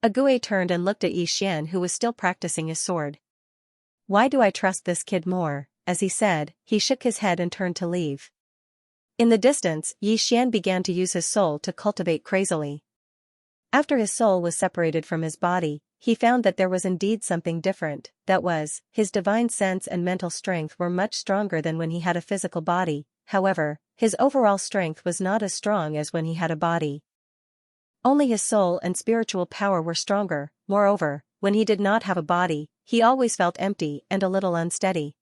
Agui turned and looked at Yi Xian, who was still practicing his sword. Why do I trust this kid more? As he said, he shook his head and turned to leave. In the distance, Yi Xian began to use his soul to cultivate crazily. After his soul was separated from his body, he found that there was indeed something different, that was, his divine sense and mental strength were much stronger than when he had a physical body. However, his overall strength was not as strong as when he had a body. Only his soul and spiritual power were stronger. Moreover, when he did not have a body, he always felt empty and a little unsteady.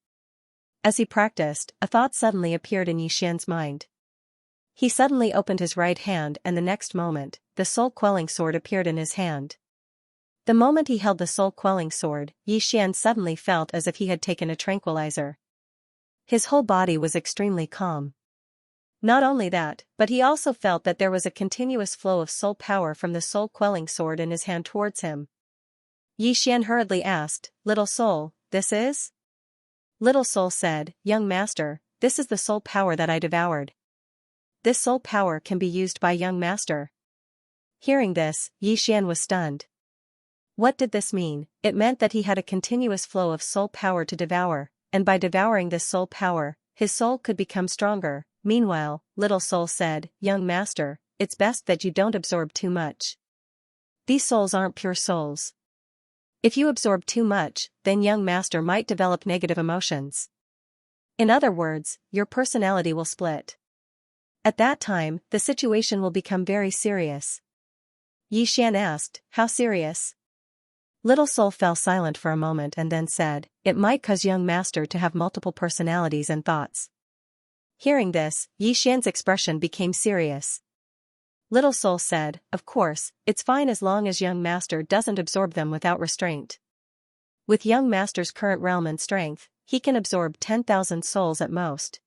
As he practiced, a thought suddenly appeared in Yi Xian's mind. He suddenly opened his right hand and the next moment, the soul-quelling sword appeared in his hand. The moment he held the soul-quelling sword, Yi Xian suddenly felt as if he had taken a tranquilizer. His whole body was extremely calm. Not only that, but he also felt that there was a continuous flow of soul power from the soul-quelling sword in his hand towards him. Xian hurriedly asked, "Little soul, this is?" Little soul said, "Young master, this is the soul power that I devoured. This soul power can be used by young master." Hearing this, Xian was stunned. What did this mean? It meant that he had a continuous flow of soul power to devour, and by devouring this soul power, his soul could become stronger. Meanwhile, Little Soul said, "Young master, it's best that you don't absorb too much. These souls aren't pure souls. If you absorb too much, then young master might develop negative emotions. In other words, your personality will split. At that time, the situation will become very serious." Xian asked, "How serious?" Little Soul fell silent for a moment and then said, "It might cause young master to have multiple personalities and thoughts." Hearing this, Xian's expression became serious. Little Soul said, "Of course, it's fine as long as young master doesn't absorb them without restraint. With young master's current realm and strength, he can absorb 10,000 souls at most.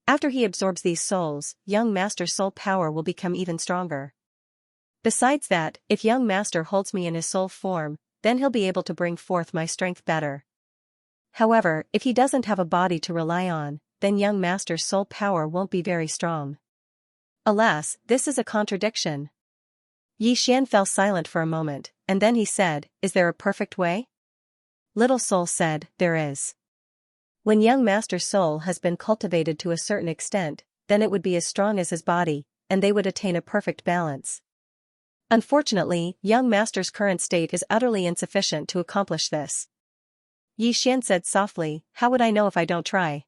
After he absorbs these souls, young master's soul power will become even stronger. Besides that, if young master holds me in his soul form, then he'll be able to bring forth my strength better. However, if he doesn't have a body to rely on, then young master's soul power won't be very strong." Alas, this is a contradiction. Xian fell silent for a moment, and then he said, "Is there a perfect way?" Little Soul said, "There is. When young master's soul has been cultivated to a certain extent, then it would be as strong as his body, and they would attain a perfect balance. Unfortunately, young master's current state is utterly insufficient to accomplish this." Xian said softly, "How would I know if I don't try?"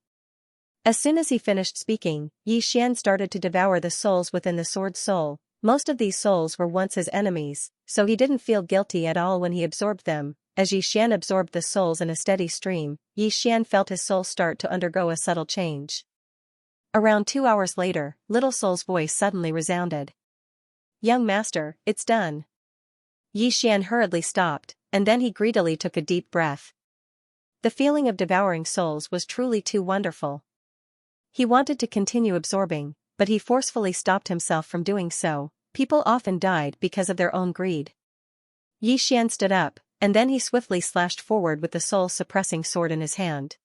As soon as he finished speaking, Xian started to devour the souls within the sword soul. Most of these souls were once his enemies, so he didn't feel guilty at all when he absorbed them. As Xian absorbed the souls in a steady stream, Xian felt his soul start to undergo a subtle change. Around 2 hours later, Little Soul's voice suddenly resounded. "Young master, it's done." Xian hurriedly stopped, and then he greedily took a deep breath. The feeling of devouring souls was truly too wonderful. He wanted to continue absorbing, but he forcefully stopped himself from doing so. People often died because of their own greed. Xian stood up, and then he swiftly slashed forward with the soul-suppressing sword in his hand.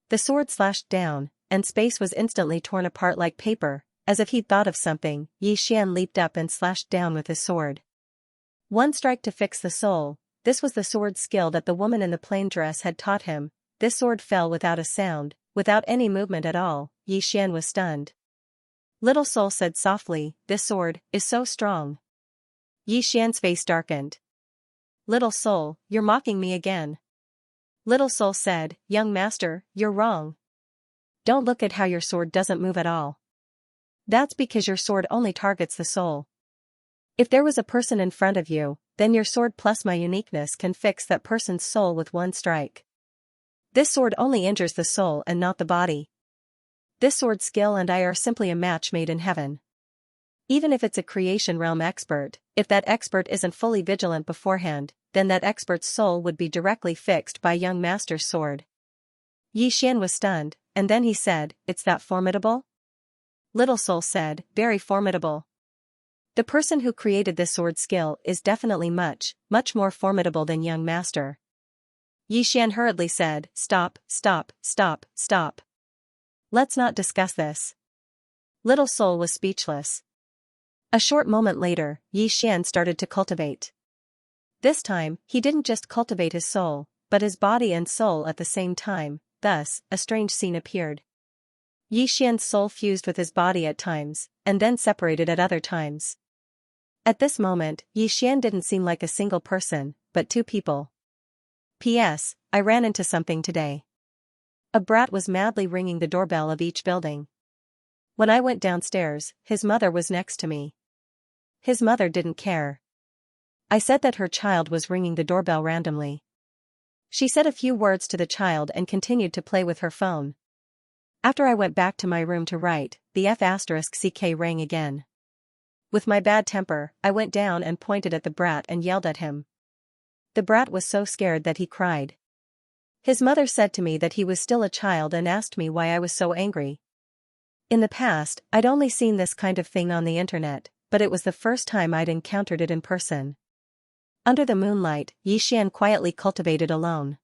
The sword slashed down, and space was instantly torn apart like paper. As if he'd thought of something, Xian leaped up and slashed down with his sword. One strike to fix the soul. This was the sword skill that the woman in the plain dress had taught him. This sword fell without a sound, without any movement at all. Xian was stunned. Little Soul said softly, "This sword is so strong." Xian's face darkened. "Little Soul, you're mocking me again." Little Soul said, "Young master, you're wrong. Don't look at how your sword doesn't move at all. That's because your sword only targets the soul. If there was a person in front of you, then your sword plus my uniqueness can fix that person's soul with one strike. This sword only injures the soul and not the body. This sword skill and I are simply a match made in heaven. Even if it's a creation realm expert, if that expert isn't fully vigilant beforehand, then that expert's soul would be directly fixed by young master's sword." Xian was stunned, and then he said, "It's that formidable?" Little Soul said, "Very formidable. The person who created this sword skill is definitely much more formidable than young master." Xian hurriedly said, "Stop, stop, stop, stop. Let's not discuss this." Little Soul was speechless. A short moment later, Xian started to cultivate. This time, he didn't just cultivate his soul, but his body and soul at the same time. Thus, a strange scene appeared. Xian's soul fused with his body at times, and then separated at other times. At this moment, Xian didn't seem like a single person, but two people. P.S. I ran into something today. A brat was madly ringing the doorbell of each building. When I went downstairs, his mother was next to me. His mother didn't care. I said that her child was ringing the doorbell randomly. She said a few words to the child and continued to play with her phone. After I went back to my room to write, the F***ck rang again. With my bad temper, I went down and pointed at the brat and yelled at him. The brat was so scared that he cried. His mother said to me that he was still a child and asked me why I was so angry. In the past, I'd only seen this kind of thing on the internet, but it was the first time I'd encountered it in person. Under the moonlight, Yixian quietly cultivated alone.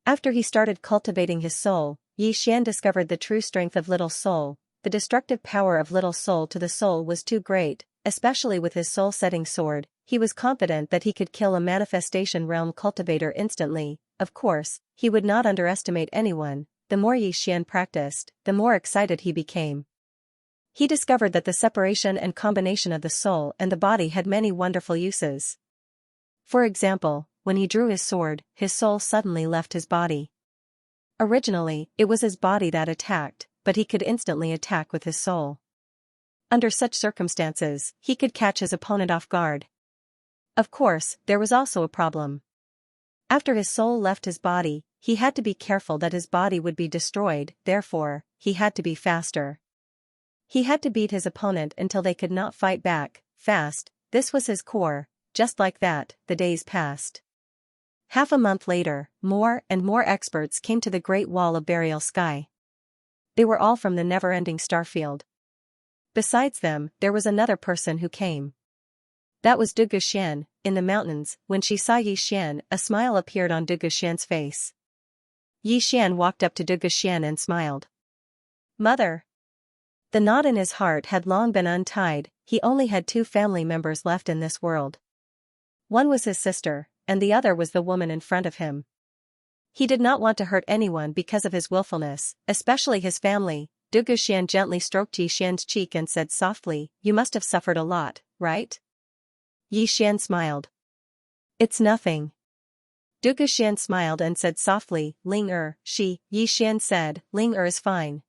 After he started cultivating his soul, Yixian discovered the true strength of Little Soul. The destructive power of Little Soul to the soul was too great, especially with his soul-setting sword. He was confident that he could kill a manifestation realm cultivator instantly. Of course, he would not underestimate anyone. The more Yixian practiced, the more excited he became. He discovered that the separation and combination of the soul and the body had many wonderful uses. For example, when he drew his sword, his soul suddenly left his body. Originally, it was his body that attacked, but he could instantly attack with his soul. Under such circumstances, he could catch his opponent off guard. Of course, there was also a problem. After his soul left his body, he had to be careful that his body would be destroyed, therefore, he had to be faster. He had to beat his opponent until they could not fight back, fast. This was his core. Just like that, the days passed. Half a month later, more and more experts came to the Great Wall of Burial Sky. They were all from the never-ending starfield. Besides them, there was another person who came. That was Duguxian. In the mountains, when she saw Yixian, a smile appeared on Duguxian's face. Yixian walked up to Duguxian and smiled. "Mother." The knot in his heart had long been untied. He only had 2 family members left in this world. One was his sister, and the other was the woman in front of him. He did not want to hurt anyone because of his willfulness, especially his family. Duguxian gently stroked Yixian's cheek and said softly, "You must have suffered a lot, right?" Yixian smiled. "It's nothing." Duguxian smiled and said softly, "Ling she." Yixian said, "Ling is fine.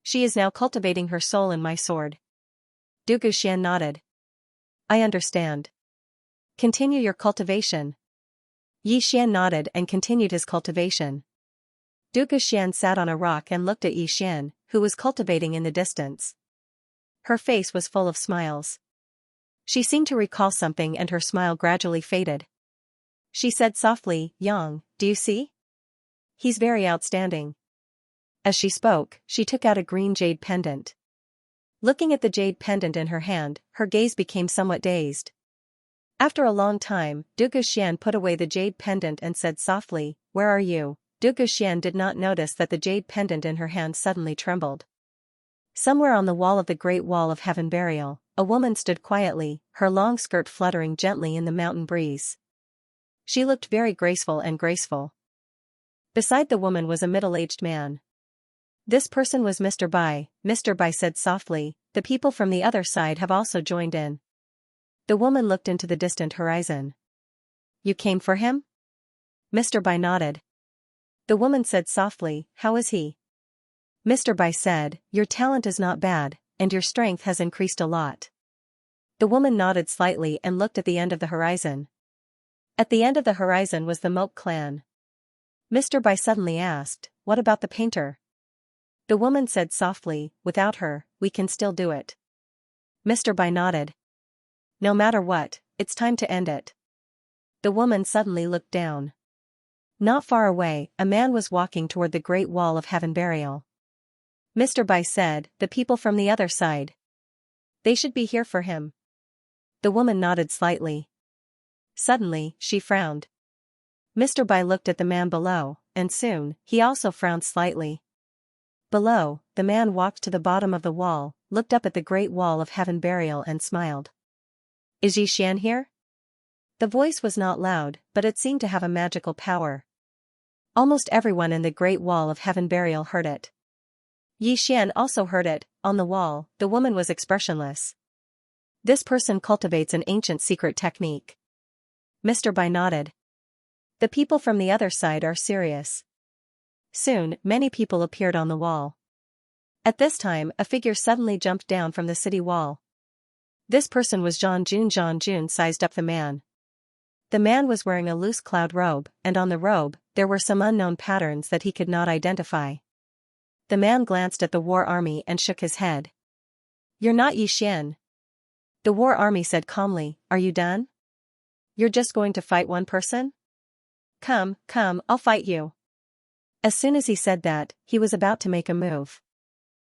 She is now cultivating her soul in my sword." Duguxian nodded. "I understand. Continue your cultivation." Yixian nodded and continued his cultivation. Duguxian sat on a rock and looked at Yixian, who was cultivating in the distance. Her face was full of smiles. She seemed to recall something and her smile gradually faded. She said softly, "Yang, do you see? He's very outstanding." As she spoke, she took out a green jade pendant. Looking at the jade pendant in her hand, her gaze became somewhat dazed. After a long time, Duguxian put away the jade pendant and said softly, "Where are you?" Duguxian did not notice that the jade pendant in her hand suddenly trembled. Somewhere on the wall of the Great Wall of Heaven Burial, a woman stood quietly, her long skirt fluttering gently in the mountain breeze. She looked very graceful and graceful. Beside the woman was a middle-aged man. This person was Mr. Bai. Mr. Bai said softly, "The people from the other side have also joined in." The woman looked into the distant horizon. "You came for him?" Mr. Bai nodded. The woman said softly, "How is he?" Mr. Bai said, "Your talent is not bad, and your strength has increased a lot." The woman nodded slightly and looked at the end of the horizon. At the end of the horizon was the Moke clan. Mr. Bai suddenly asked, "What about the painter?" The woman said softly, "Without her, we can still do it." Mr. Bai nodded. "No matter what, it's time to end it." The woman suddenly looked down. Not far away, a man was walking toward the Great Wall of Heaven Burial. Mr. Bai said, "The people from the other side. They should be here for him." The woman nodded slightly. Suddenly, she frowned. Mr. Bai looked at the man below, and soon, he also frowned slightly. Below, the man walked to the bottom of the wall, looked up at the Great Wall of Heaven Burial and smiled. "Is Yixian here?" The voice was not loud, but it seemed to have a magical power. Almost everyone in the Great Wall of Heaven Burial heard it. Yixian also heard it. On the wall, the woman was expressionless. "This person cultivates an ancient secret technique." Mr. Bai nodded. "The people from the other side are serious." Soon, many people appeared on the wall. At this time, a figure suddenly jumped down from the city wall. This person was Zhang Jun. Zhang Jun sized up the man. The man was wearing a loose cloud robe, and on the robe, there were some unknown patterns that he could not identify. The man glanced at the war army and shook his head. "You're not Yixian." The war army said calmly, "Are you done? You're just going to fight one person? Come, I'll fight you." As soon as he said that, he was about to make a move.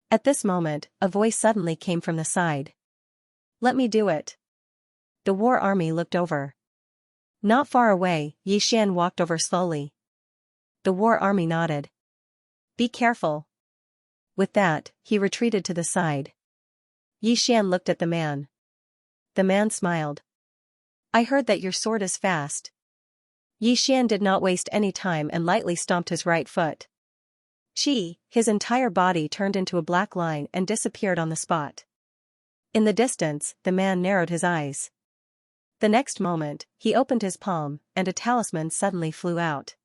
At this moment, a voice suddenly came from the side. "Let me do it." The war army looked over. Not far away, Yixian walked over slowly. The war army nodded. "Be careful." With that, he retreated to the side. Yixian looked at the man. The man smiled. "I heard that your sword is fast." Yixian did not waste any time and lightly stomped his right foot. His entire body turned into a black line and disappeared on the spot. In the distance, the man narrowed his eyes. The next moment, he opened his palm, and a talisman suddenly flew out.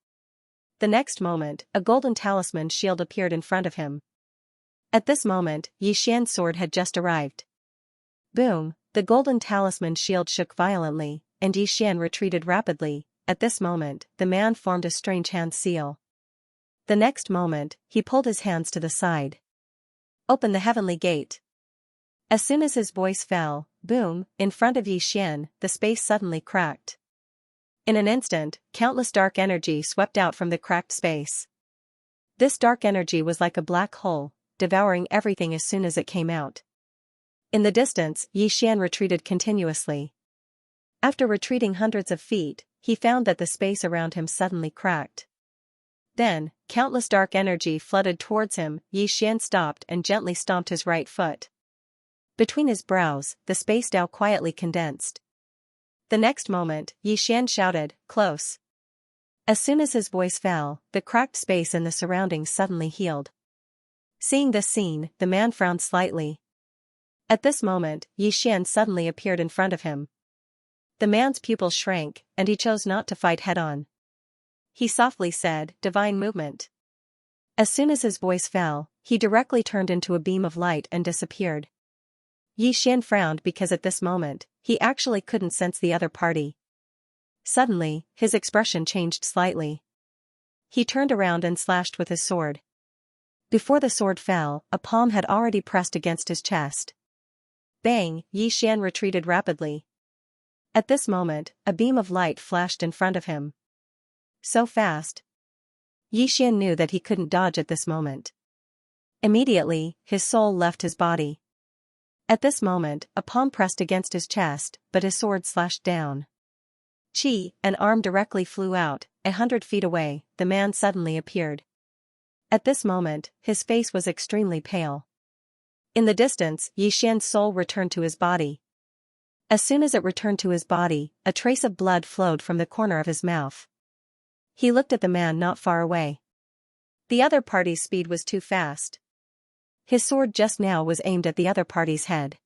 The next moment, a golden talisman shield appeared in front of him. At this moment, Yixian's sword had just arrived. Boom, the golden talisman shield shook violently, and Yixian retreated rapidly. At this moment, the man formed a strange hand seal. The next moment, he pulled his hands to the side. "Open the heavenly gate." As soon as his voice fell, boom, in front of Yixian, the space suddenly cracked. In an instant, countless dark energy swept out from the cracked space. This dark energy was like a black hole, devouring everything as soon as it came out. In the distance, Yixian retreated continuously. After retreating hundreds of feet, he found that the space around him suddenly cracked. Then, countless dark energy flooded towards him. Yixian stopped and gently stomped his right foot. Between his brows, the space now quietly condensed. The next moment, Yixian shouted, "Close." As soon as his voice fell, the cracked space in the surroundings suddenly healed. Seeing this scene, the man frowned slightly. At this moment, Yixian suddenly appeared in front of him. The man's pupils shrank, and he chose not to fight head-on. He softly said, "Divine movement." As soon as his voice fell, he directly turned into a beam of light and disappeared. Yixian frowned because at this moment, he actually couldn't sense the other party. Suddenly, his expression changed slightly. He turned around and slashed with his sword. Before the sword fell, a palm had already pressed against his chest. Bang! Yixian retreated rapidly. At this moment, a beam of light flashed in front of him. So fast. Yixian knew that he couldn't dodge at this moment. Immediately, his soul left his body. At this moment, a palm pressed against his chest, but his sword slashed down. An arm directly flew out. 100 feet away, the man suddenly appeared. At this moment, his face was extremely pale. In the distance, Yixian's soul returned to his body. As soon as it returned to his body, a trace of blood flowed from the corner of his mouth. He looked at the man not far away. The other party's speed was too fast. His sword just now was aimed at the other party's head.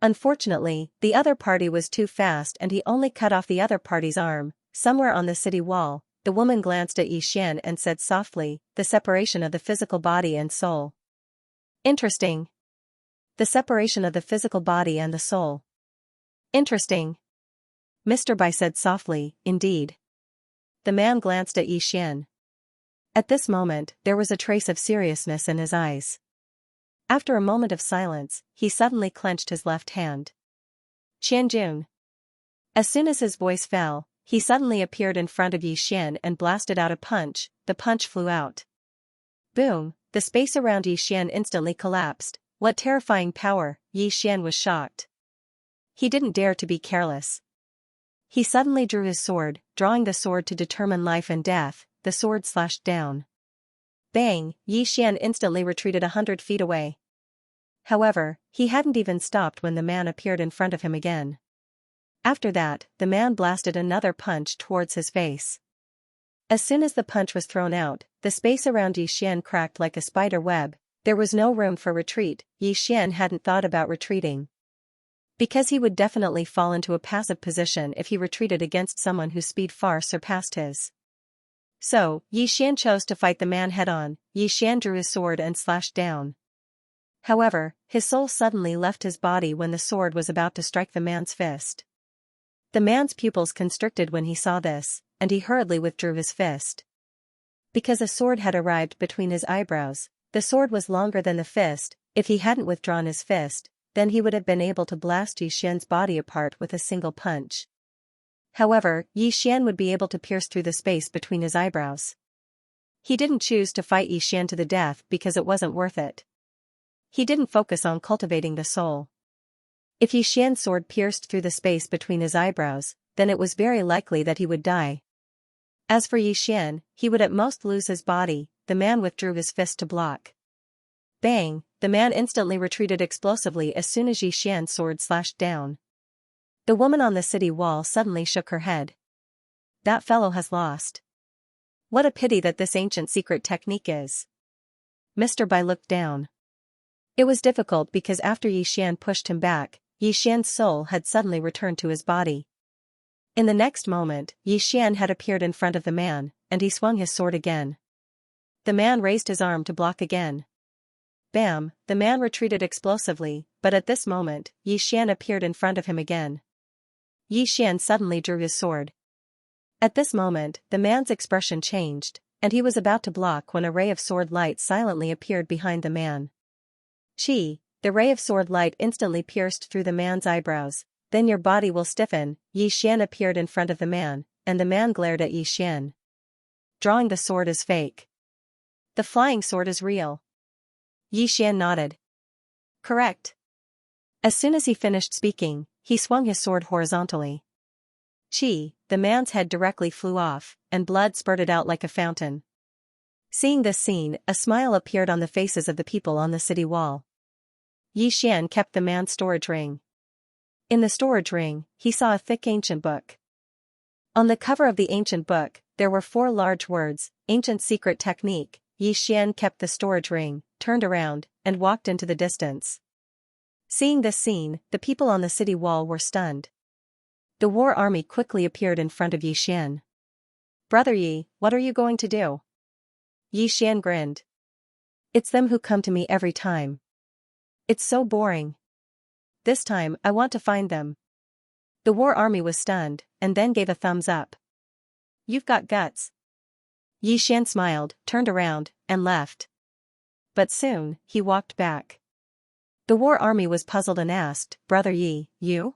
Unfortunately, the other party was too fast and he only cut off the other party's arm. Somewhere on the city wall, the woman glanced at Yixian and said softly, "The separation of the physical body and soul." Interesting. The separation of the physical body and the soul. Interesting. Mr. Bai said softly, "Indeed." The man glanced at Yixian. At this moment, there was a trace of seriousness in his eyes. After a moment of silence, he suddenly clenched his left hand. "Qianjun." As soon as his voice fell, he suddenly appeared in front of Yixian and blasted out a punch. The punch flew out. Boom, the space around Yixian instantly collapsed. What terrifying power! Yixian was shocked. He didn't dare to be careless. He suddenly drew his sword, drawing the sword to determine life and death. The sword slashed down. Bang! Yixian instantly retreated 100 feet away. However, he hadn't even stopped when the man appeared in front of him again. After that, the man blasted another punch towards his face. As soon as the punch was thrown out, the space around Yixian cracked like a spider web. There was no room for retreat. Yixian hadn't thought about retreating. Because he would definitely fall into a passive position if he retreated against someone whose speed far surpassed his. So, Yixian chose to fight the man head-on. Yixian drew his sword and slashed down. However, his soul suddenly left his body when the sword was about to strike the man's fist. The man's pupils constricted when he saw this, and he hurriedly withdrew his fist. Because a sword had arrived between his eyebrows, the sword was longer than the fist. If he hadn't withdrawn his fist, then he would have been able to blast Yixian's body apart with a single punch. However, Yixian would be able to pierce through the space between his eyebrows. He didn't choose to fight Xian to the death because it wasn't worth it. He didn't focus on cultivating the soul. If Xian's sword pierced through the space between his eyebrows, then it was very likely that he would die. As for Xian, he would at most lose his body. The man withdrew his fist to block. Bang! The man instantly retreated explosively as soon as Xian's sword slashed down. The woman on the city wall suddenly shook her head. That fellow has lost. What a pity that this ancient secret technique is. Mr. Bai looked down. It was difficult because after Xian pushed him back, Xian's soul had suddenly returned to his body. In the next moment, Xian had appeared in front of the man, and he swung his sword again. The man raised his arm to block again. Bam! The man retreated explosively, but at this moment, Xian appeared in front of him again. Xian suddenly drew his sword. At this moment, the man's expression changed, and he was about to block when a ray of sword light silently appeared behind the man. Chi! The ray of sword light instantly pierced through the man's eyebrows. Then your body will stiffen. Xian appeared in front of the man, and the man glared at Xian. Drawing the sword is fake. The flying sword is real. Xian nodded. Correct. As soon as he finished speaking, he swung his sword horizontally. Chi! The man's head directly flew off, and blood spurted out like a fountain. Seeing this scene, a smile appeared on the faces of the people on the city wall. Xian kept the man's storage ring. In the storage ring, he saw a thick ancient book. On the cover of the ancient book, there were 4 large words, Ancient Secret Technique. Xian kept the storage ring, turned around, and walked into the distance. Seeing this scene, the people on the city wall were stunned. The war army quickly appeared in front of Xian. Brother Yi, what are you going to do? Xian grinned. It's them who come to me every time. It's so boring. This time, I want to find them. The war army was stunned, and then gave a thumbs up. You've got guts. Xian smiled, turned around, and left. But soon, he walked back. The war army was puzzled and asked, Brother Yi, you?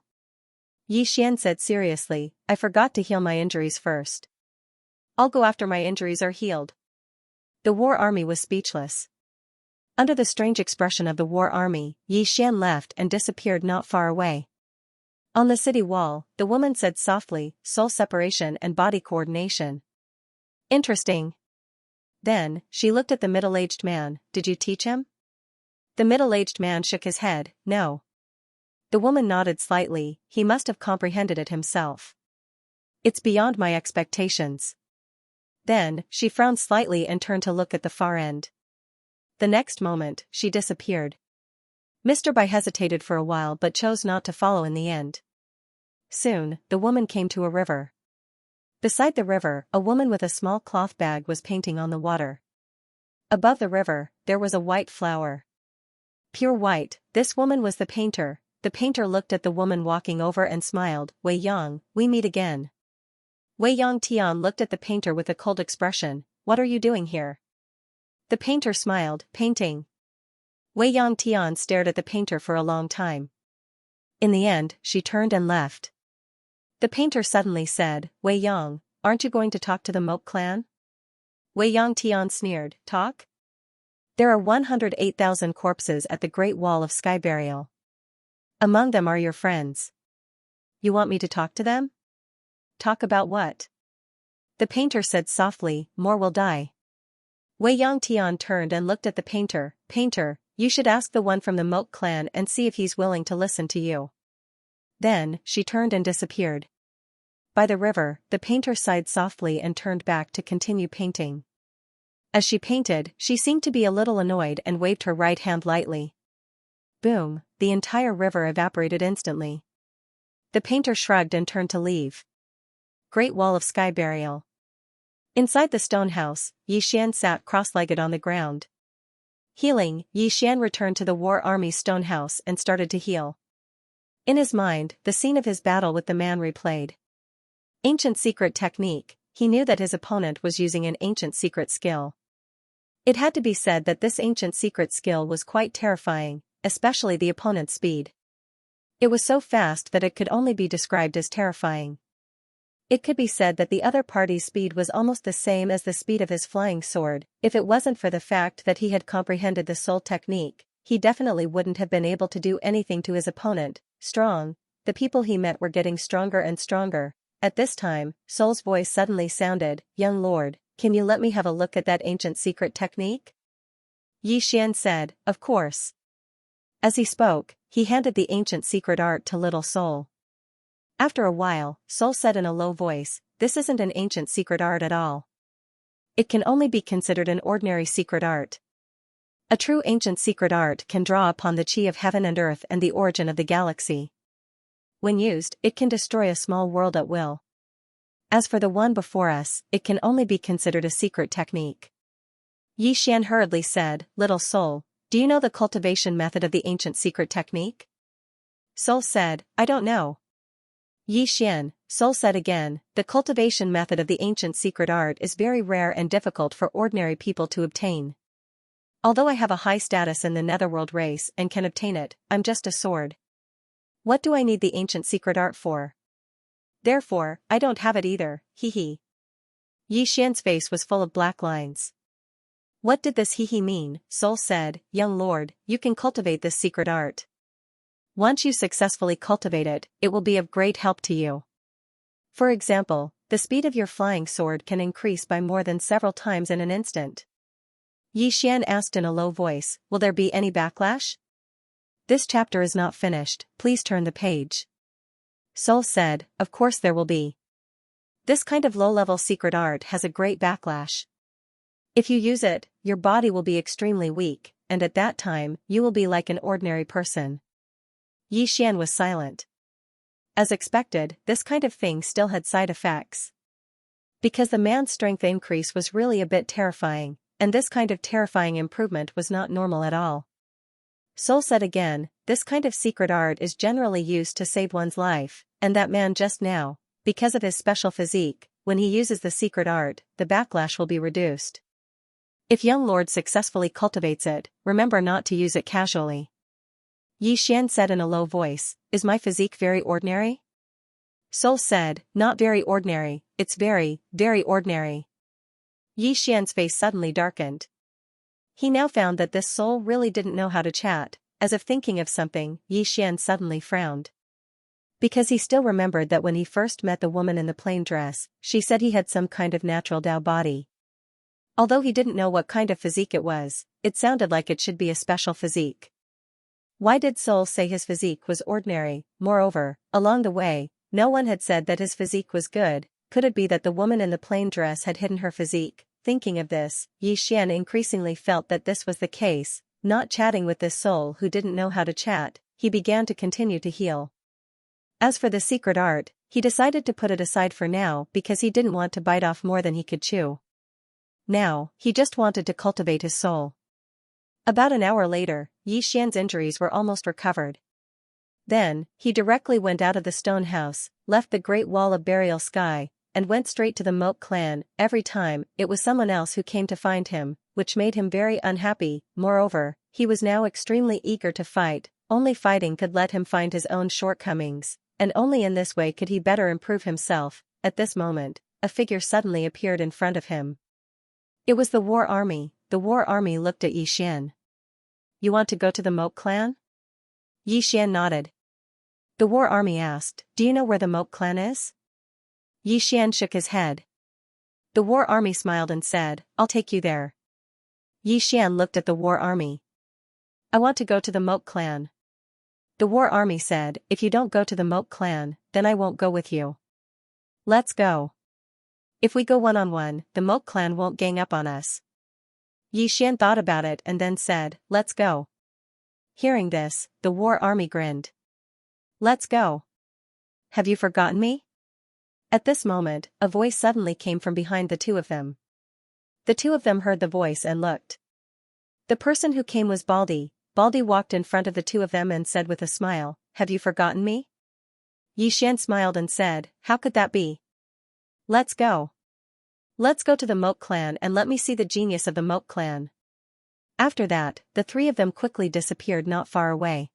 Xian said seriously, I forgot to heal my injuries first. I'll go after my injuries are healed. The war army was speechless. Under the strange expression of the war army, Xian left and disappeared not far away. On the city wall, the woman said softly, soul separation and body coordination. Interesting. Then, she looked at the middle-aged man, did you teach him? The middle-aged man shook his head, no. The woman nodded slightly, he must have comprehended it himself. It's beyond my expectations. Then, she frowned slightly and turned to look at the far end. The next moment, she disappeared. Mr. Bai hesitated for a while but chose not to follow in the end. Soon, the woman came to a river. Beside the river, a woman with a small cloth bag was painting on the water. Above the river, there was a white flower. Pure white, this woman was the painter. The painter looked at the woman walking over and smiled, Wei Yang, we meet again. Wei Yang Tian looked at the painter with a cold expression, what are you doing here? The painter smiled, painting. Wei Yang Tian stared at the painter for a long time. In the end, she turned and left. The painter suddenly said, Wei Yang, aren't you going to talk to the Moke clan? Wei Yang Tian sneered, talk? There are 108,000 corpses at the Great Wall of Sky Burial. Among them are your friends. You want me to talk to them? Talk about what? The painter said softly, more will die. Wei Yang Tian turned and looked at the painter, Painter, you should ask the one from the Moke clan and see if he's willing to listen to you. Then, she turned and disappeared. By the river, the painter sighed softly and turned back to continue painting. As she painted, she seemed to be a little annoyed and waved her right hand lightly. Boom, the entire river evaporated instantly. The painter shrugged and turned to leave. Great Wall of Sky Burial. Inside the stone house, Xian sat cross-legged on the ground. Healing, Xian returned to the war army's stone house and started to heal. In his mind, the scene of his battle with the man replayed. Ancient secret technique, he knew that his opponent was using an ancient secret skill. It had to be said that this ancient secret skill was quite terrifying, especially the opponent's speed. It was so fast that it could only be described as terrifying. It could be said that the other party's speed was almost the same as the speed of his flying sword. If it wasn't for the fact that he had comprehended the soul technique, he definitely wouldn't have been able to do anything to his opponent. Strong. The people he met were getting stronger and stronger. At this time, Soul's voice suddenly sounded, "Young lord, can you let me have a look at that ancient secret technique?" Xian said, "Of course." As he spoke, he handed the ancient secret art to little Soul. After a while, Soul said in a low voice, "This isn't an ancient secret art at all. It can only be considered an ordinary secret art. A true ancient secret art can draw upon the chi of heaven and earth and the origin of the galaxy. When used, it can destroy a small world at will. As for the one before us, it can only be considered a secret technique." Xian hurriedly said, "Little Soul, do you know the cultivation method of the ancient secret technique?" Soul said, "I don't know." Xian, Soul said again, "The cultivation method of the ancient secret art is very rare and difficult for ordinary people to obtain. Although I have a high status in the netherworld race and can obtain it, I'm just a sword. What do I need the ancient secret art for? Therefore, I don't have it either, hee. Xian's face was full of black lines. What did this hee mean? Soul said, "Young lord, you can cultivate this secret art. Once you successfully cultivate it, it will be of great help to you. For example, the speed of your flying sword can increase by more than several times in an instant." Xian asked in a low voice, "Will there be any backlash?" "This chapter is not finished, please turn the page." Soul said, "Of course there will be. This kind of low-level secret art has a great backlash. If you use it, your body will be extremely weak, and at that time, you will be like an ordinary person." Xian was silent. As expected, this kind of thing still had side effects. Because the man's strength increase was really a bit terrifying, and this kind of terrifying improvement was not normal at all. Soul said again, "This kind of secret art is generally used to save one's life, and that man just now, because of his special physique, when he uses the secret art, the backlash will be reduced. If young lord successfully cultivates it, remember not to use it casually." Xian said in a low voice, "Is my physique very ordinary?" Soul said, "Not very ordinary, it's very, very ordinary." Xian's face suddenly darkened. He now found that this soul really didn't know how to chat. As if thinking of something, Xian suddenly frowned. Because he still remembered that when he first met the woman in the plain dress, she said he had some kind of natural Tao body. Although he didn't know what kind of physique it was, it sounded like it should be a special physique. Why did Soul say his physique was ordinary? Moreover, along the way, no one had said that his physique was good. Could it be that the woman in the plain dress had hidden her physique? Thinking of this, Xian increasingly felt that this was the case. Not chatting with this soul who didn't know how to chat, he began to continue to heal. As for the secret art, he decided to put it aside for now because he didn't want to bite off more than he could chew. Now, he just wanted to cultivate his soul. About an hour later, Xian's injuries were almost recovered. Then, he directly went out of the stone house, left the great wall of burial sky, and went straight to the Moat clan. Every time, it was someone else who came to find him, which made him very unhappy. Moreover, he was now extremely eager to fight. Only fighting could let him find his own shortcomings, and only in this way could he better improve himself. At this moment, a figure suddenly appeared in front of him. It was the war army. The war army looked at Xian. "You want to go to the Moat clan?" Xian nodded. The war army asked, "Do you know where the Moat clan is?" Xian shook his head. The war army smiled and said, "I'll take you there." Xian looked at the war army. "I want to go to the Moat clan." The war army said, "If you don't go to the Moat clan, then I won't go with you. Let's go. If we go one-on-one, the Moat clan won't gang up on us." Xian thought about it and then said, "Let's go." Hearing this, the war army grinned. "Let's go. Have you forgotten me?" At this moment, a voice suddenly came from behind the two of them. The two of them heard the voice and looked. The person who came was Baldy. Baldy walked in front of the two of them and said with a smile, "Have you forgotten me?" Xian smiled and said, "How could that be? Let's go. Let's go to the Moat clan and let me see the genius of the Moat clan." After that, the three of them quickly disappeared not far away.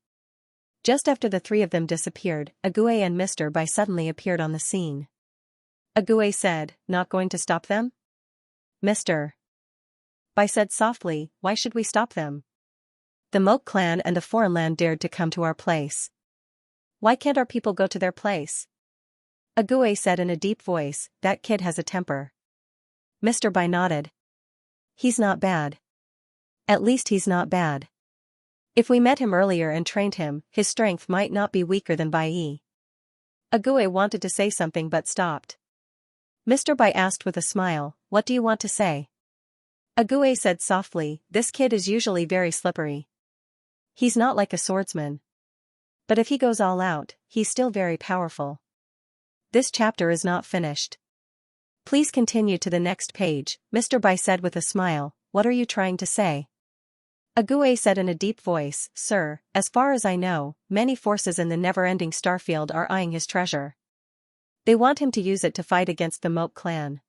Just after the three of them disappeared, Ague and Mr. Bai suddenly appeared on the scene. Ague said, not going to stop them? Mr. Bai said softly, why should we stop them? The Moke clan and the foreign land dared to come to our place. Why can't our people go to their place? Ague said in a deep voice, that kid has a temper. Mr. Bai nodded. He's not bad. At least he's not bad. If we met him earlier and trained him, his strength might not be weaker than Bai. Ague wanted to say something but stopped. Mr. Bai asked with a smile, what do you want to say? Ague said softly, this kid is usually very slippery. He's not like a swordsman. But if he goes all out, he's still very powerful. This chapter is not finished. Please continue to the next page, Mr. Bai said with a smile, what are you trying to say? Ague said in a deep voice, sir, as far as I know, many forces in the never-ending starfield are eyeing his treasure. They want him to use it to fight against the Moke clan.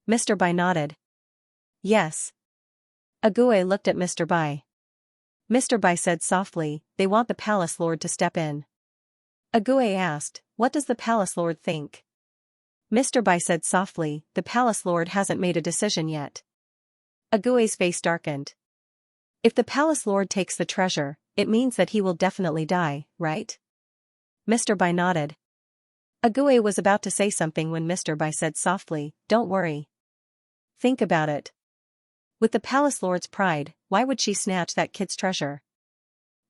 Mr. Bai nodded. Yes. Ague looked at Mr. Bai. Mr. Bai said softly, they want the palace lord to step in. Ague asked, what does the palace lord think? Mr. Bai said softly, the palace lord hasn't made a decision yet. Ague's face darkened. If the palace lord takes the treasure, it means that he will definitely die, right? Mr. Bai nodded. Ague was about to say something when Mr. Bai said softly, don't worry. Think about it. With the palace lord's pride, why would she snatch that kid's treasure?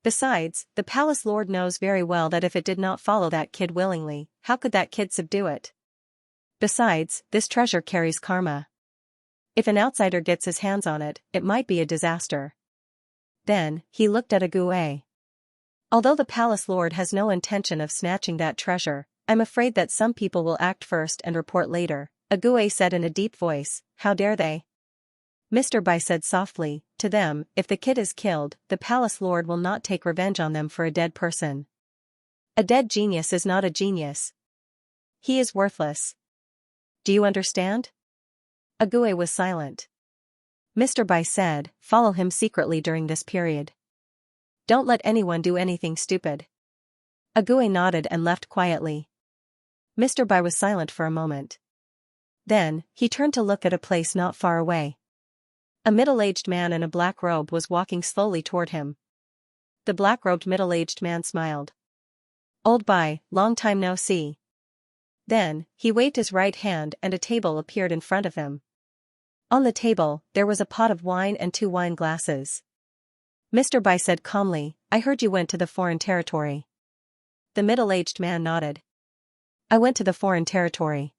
Besides, the palace lord knows very well that if it did not follow that kid willingly, how could that kid subdue it? Besides, this treasure carries karma. If an outsider gets his hands on it, it might be a disaster. Then, he looked at Ague. Although the palace lord has no intention of snatching that treasure, I'm afraid that some people will act first and report later, Ague said in a deep voice, how dare they? Mr. Bai said softly, to them, if the kid is killed, the palace lord will not take revenge on them for a dead person. A dead genius is not a genius. He is worthless. Do you understand? Ague was silent. Mr. Bai said, follow him secretly during this period. Don't let anyone do anything stupid. Ague nodded and left quietly. Mr. Bai was silent for a moment. Then, he turned to look at a place not far away. A middle-aged man in a black robe was walking slowly toward him. The black-robed middle-aged man smiled. Old Bai, long time no see. Then, he waved his right hand and a table appeared in front of him. On the table, there was a pot of wine and 2 wine glasses. Mr. Bai said calmly, I heard you went to the foreign territory. The middle-aged man nodded. I went to the foreign territory.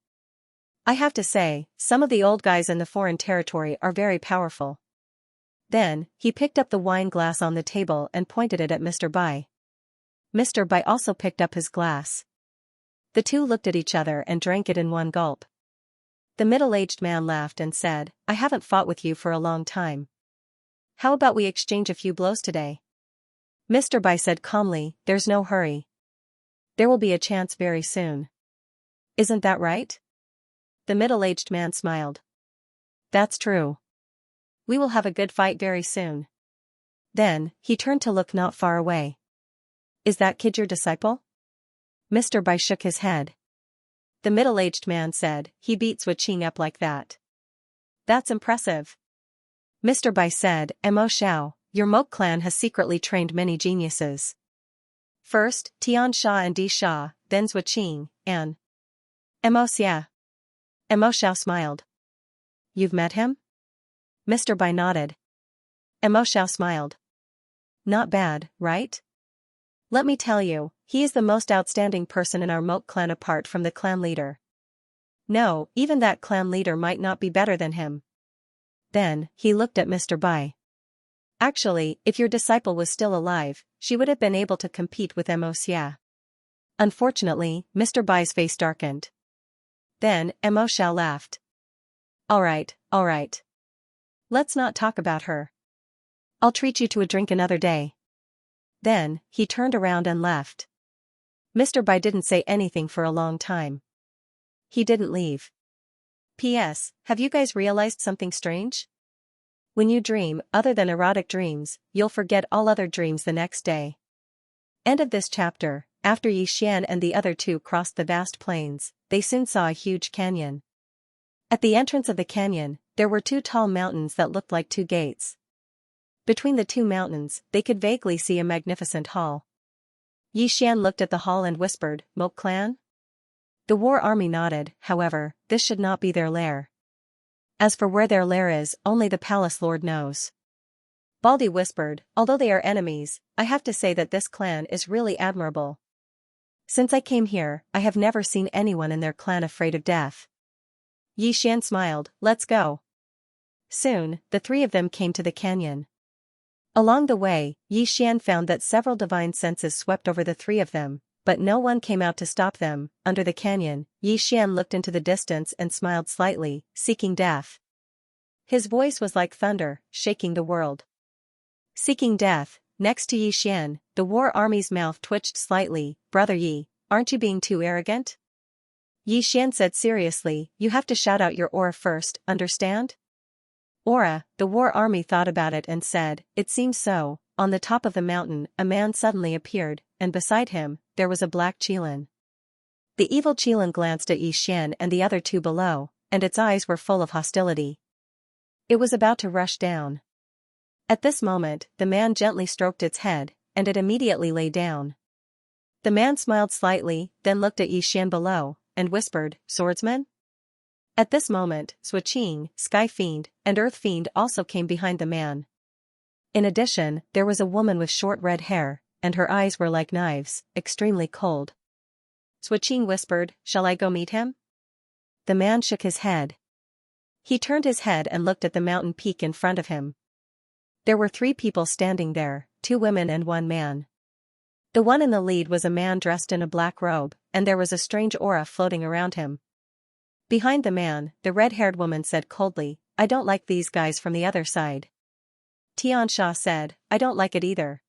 I have to say, some of the old guys in the foreign territory are very powerful. Then, he picked up the wine glass on the table and pointed it at Mr. Bai. Mr. Bai also picked up his glass. The two looked at each other and drank it in one gulp. The middle-aged man laughed and said, I haven't fought with you for a long time. How about we exchange a few blows today? Mr. Bai said calmly, there's no hurry. There will be a chance very soon. Isn't that right? The middle-aged man smiled. That's true. We will have a good fight very soon. Then, he turned to look not far away. Is that kid your disciple? Mr. Bai shook his head. The middle-aged man said, he beats Xianxia up like that. That's impressive. Mr. Bai said, Mo Xiao, your Moke clan has secretly trained many geniuses. First, Xianxia and Di Xia, then Xianxia, and Mo Xia. Mo Xiao smiled. You've met him? Mr. Bai nodded. Mo Xiao smiled. Not bad, right? Let me tell you, he is the most outstanding person in our Moke clan apart from the clan leader. No, even that clan leader might not be better than him. Then, he looked at Mr. Bai. Actually, if your disciple was still alive, she would have been able to compete with Mo Xia. Unfortunately, Mr. Bai's face darkened. Then, Mo Xiao laughed. Alright. Let's not talk about her. I'll treat you to a drink another day. Then, he turned around and left. Mr. Bai didn't say anything for a long time. He didn't leave. P.S. Have you guys realized something strange? When you dream, other than erotic dreams, you'll forget all other dreams the next day. End of this chapter. after Yi Xian and the other two crossed the vast plains, they soon saw a huge canyon. At the entrance of the canyon, there were two tall mountains that looked like two gates. Between the two mountains, they could vaguely see a magnificent hall. Yi Xian looked at the hall and whispered, "Moke clan?" The war army nodded. However, this should not be their lair. As for where their lair is, only the palace lord knows. Baldy whispered, "Although they are enemies, I have to say that this clan is really admirable. Since I came here, I have never seen anyone in their clan afraid of death." Yi Xian smiled, "Let's go." Soon, the three of them came to the canyon. Along the way, Yi Xian found that several divine senses swept over the three of them, but no one came out to stop them. Under the canyon, Yi Xian looked into the distance and smiled slightly, seeking death. His voice was like thunder, shaking the world. Seeking death. Next to Yi Xian, the war army's mouth twitched slightly. "Brother Yi, aren't you being too arrogant?" Yi Xian said seriously, "You have to shout out your aura first, understand?" Aura. The war army thought about it and said, "It seems so." On the top of the mountain, a man suddenly appeared, and beside him, there was a black Qilin. The evil Qilin glanced at Yi Xian and the other two below, and its eyes were full of hostility. It was about to rush down. At this moment, the man gently stroked its head, and it immediately lay down. The man smiled slightly, then looked at Yi Xian below, and whispered, "Swordsman?" At this moment, Suoqing, Sky Fiend, and Earth Fiend also came behind the man. In addition, there was a woman with short red hair, and her eyes were like knives, extremely cold. Suoqing whispered, "Shall I go meet him?" The man shook his head. He turned his head and looked at the mountain peak in front of him. There were three people standing there, two women and one man. The one in the lead was a man dressed in a black robe, and there was a strange aura floating around him. Behind the man, the red-haired woman said coldly, "I don't like these guys from the other side." Xianxia said, "I don't like it either."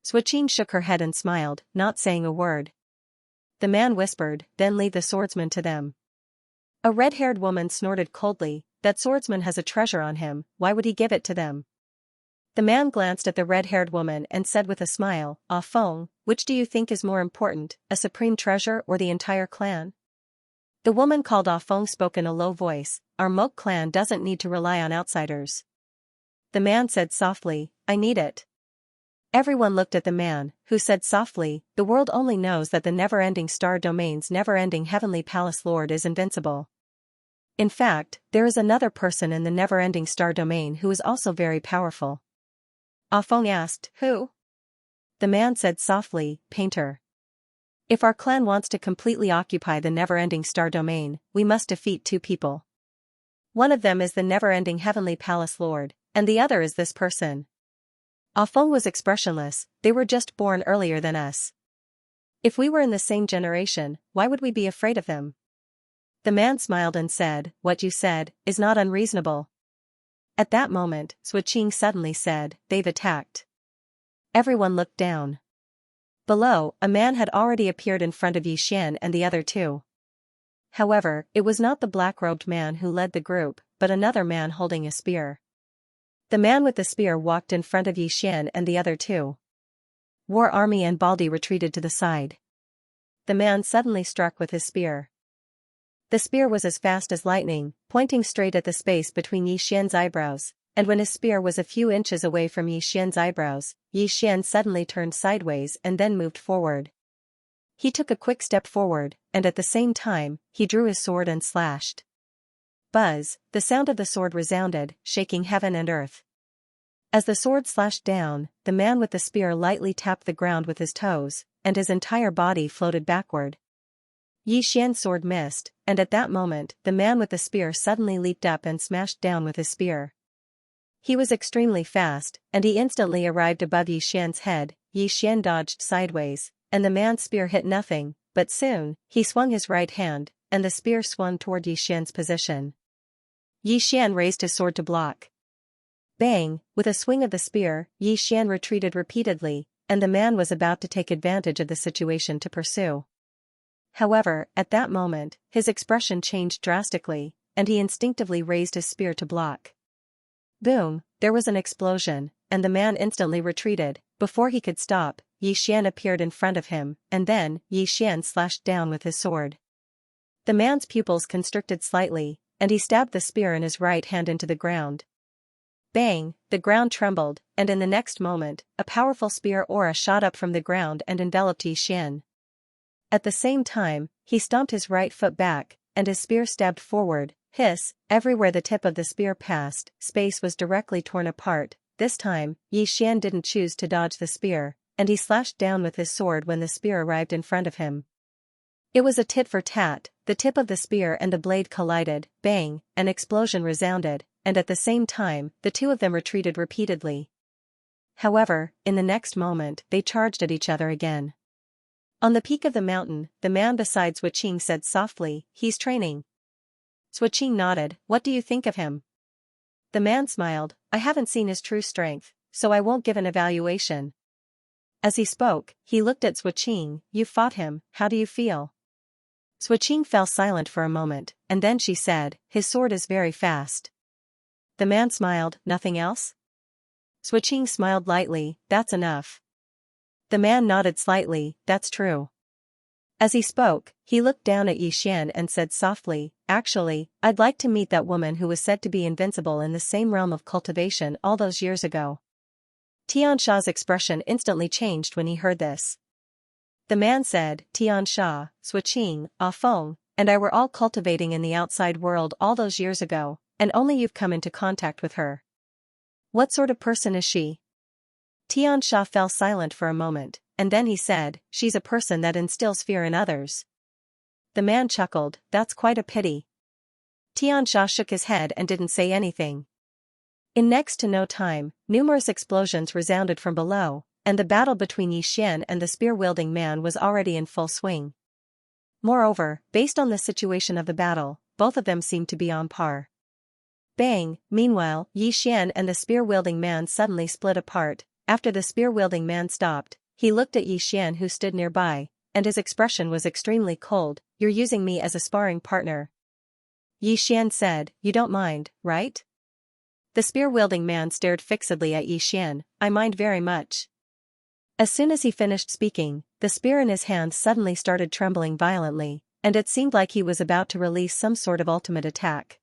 Suoqing shook her head and smiled, not saying a word. The man whispered, "Then leave the swordsman to them." A red-haired woman snorted coldly, "That swordsman has a treasure on him, why would he give it to them?" The man glanced at the red-haired woman and said with a smile, "Ah Feng, which do you think is more important, a supreme treasure or the entire clan?" The woman called Ah Feng spoke in a low voice, "Our Moke clan doesn't need to rely on outsiders." The man said softly, "I need it." Everyone looked at the man, who said softly, "The world only knows that the never-ending star domain's never-ending heavenly palace lord is invincible. In fact, there is another person in the never-ending star domain who is also very powerful." Ah Feng asked, "Who?" The man said softly, "Painter. If our clan wants to completely occupy the never-ending star domain, we must defeat two people. One of them is the never-ending heavenly palace lord, and the other is this person." Ah Feng was expressionless. "They were just born earlier than us. If we were in the same generation, why would we be afraid of them?" The man smiled and said, "What you said is not unreasonable." At that moment, Suoqing suddenly said, "They've attacked." Everyone looked down. Below, a man had already appeared in front of Yi Xian and the other two. However, it was not the black-robed man who led the group, but another man holding a spear. The man with the spear walked in front of Yi Xian and the other two. War Army and Baldy retreated to the side. The man suddenly struck with his spear. The spear was as fast as lightning, pointing straight at the space between Yi Xian's eyebrows, and when his spear was a few inches away from Yi Xian's eyebrows, Yi Xian suddenly turned sideways and then moved forward. He took a quick step forward, and at the same time, he drew his sword and slashed. Buzz, the sound of the sword resounded, shaking heaven and earth. As the sword slashed down, the man with the spear lightly tapped the ground with his toes, and his entire body floated backward. Yi Xian's sword missed, and at that moment, the man with the spear suddenly leaped up and smashed down with his spear. He was extremely fast, and he instantly arrived above Yi Xian's head. Yi Xian dodged sideways, and the man's spear hit nothing, but soon, he swung his right hand, and the spear swung toward Yi Xian's position. Yi Xian raised his sword to block. Bang! With a swing of the spear, Yi Xian retreated repeatedly, and the man was about to take advantage of the situation to pursue. However, at that moment, his expression changed drastically, and he instinctively raised his spear to block. Boom! There was an explosion, and the man instantly retreated. Before he could stop, Yi Xian appeared in front of him, and then, Yi Xian slashed down with his sword. The man's pupils constricted slightly, and he stabbed the spear in his right hand into the ground. Bang, the ground trembled, and in the next moment, a powerful spear aura shot up from the ground and enveloped Yi Xian. At the same time, he stomped his right foot back, and his spear stabbed forward. Hiss, everywhere the tip of the spear passed, space was directly torn apart. This time, Yi Xian didn't choose to dodge the spear, and he slashed down with his sword when the spear arrived in front of him. It was a tit for tat, the tip of the spear and the blade collided, bang, an explosion resounded, and at the same time, the two of them retreated repeatedly. However, in the next moment, they charged at each other again. On the peak of the mountain, the man beside Shuqing said softly, "He's training." Shuqing nodded, "What do you think of him?" The man smiled, "I haven't seen his true strength, so I won't give an evaluation." As he spoke, he looked at Shuqing, "You fought him, how do you feel?" Shuqing fell silent for a moment, and then she said, "His sword is very fast." The man smiled, "Nothing else?" Shuqing smiled lightly, "That's enough." The man nodded slightly, "That's true." As he spoke, he looked down at Yi Xian and said softly, "Actually, I'd like to meet that woman who was said to be invincible in the same realm of cultivation all those years ago." Xianxia's expression instantly changed when he heard this. The man said, "Xianxia, Shuqing, Ah Feng, and I were all cultivating in the outside world all those years ago, and only you've come into contact with her. What sort of person is she?" Xianxia fell silent for a moment, and then he said, "She's a person that instills fear in others." The man chuckled, "That's quite a pity." Xianxia shook his head and didn't say anything. In next to no time, numerous explosions resounded from below, and the battle between Yi Xian and the spear-wielding man was already in full swing. Moreover, based on the situation of the battle, both of them seemed to be on par. Bang! Meanwhile, Yi Xian and the spear-wielding man suddenly split apart. After the spear-wielding man stopped, he looked at Yi Xian who stood nearby, and his expression was extremely cold. "You're using me as a sparring partner." Yi Xian said, "You don't mind, right?" The spear-wielding man stared fixedly at Yi Xian, "I mind very much." As soon as he finished speaking, the spear in his hand suddenly started trembling violently, and it seemed like he was about to release some sort of ultimate attack.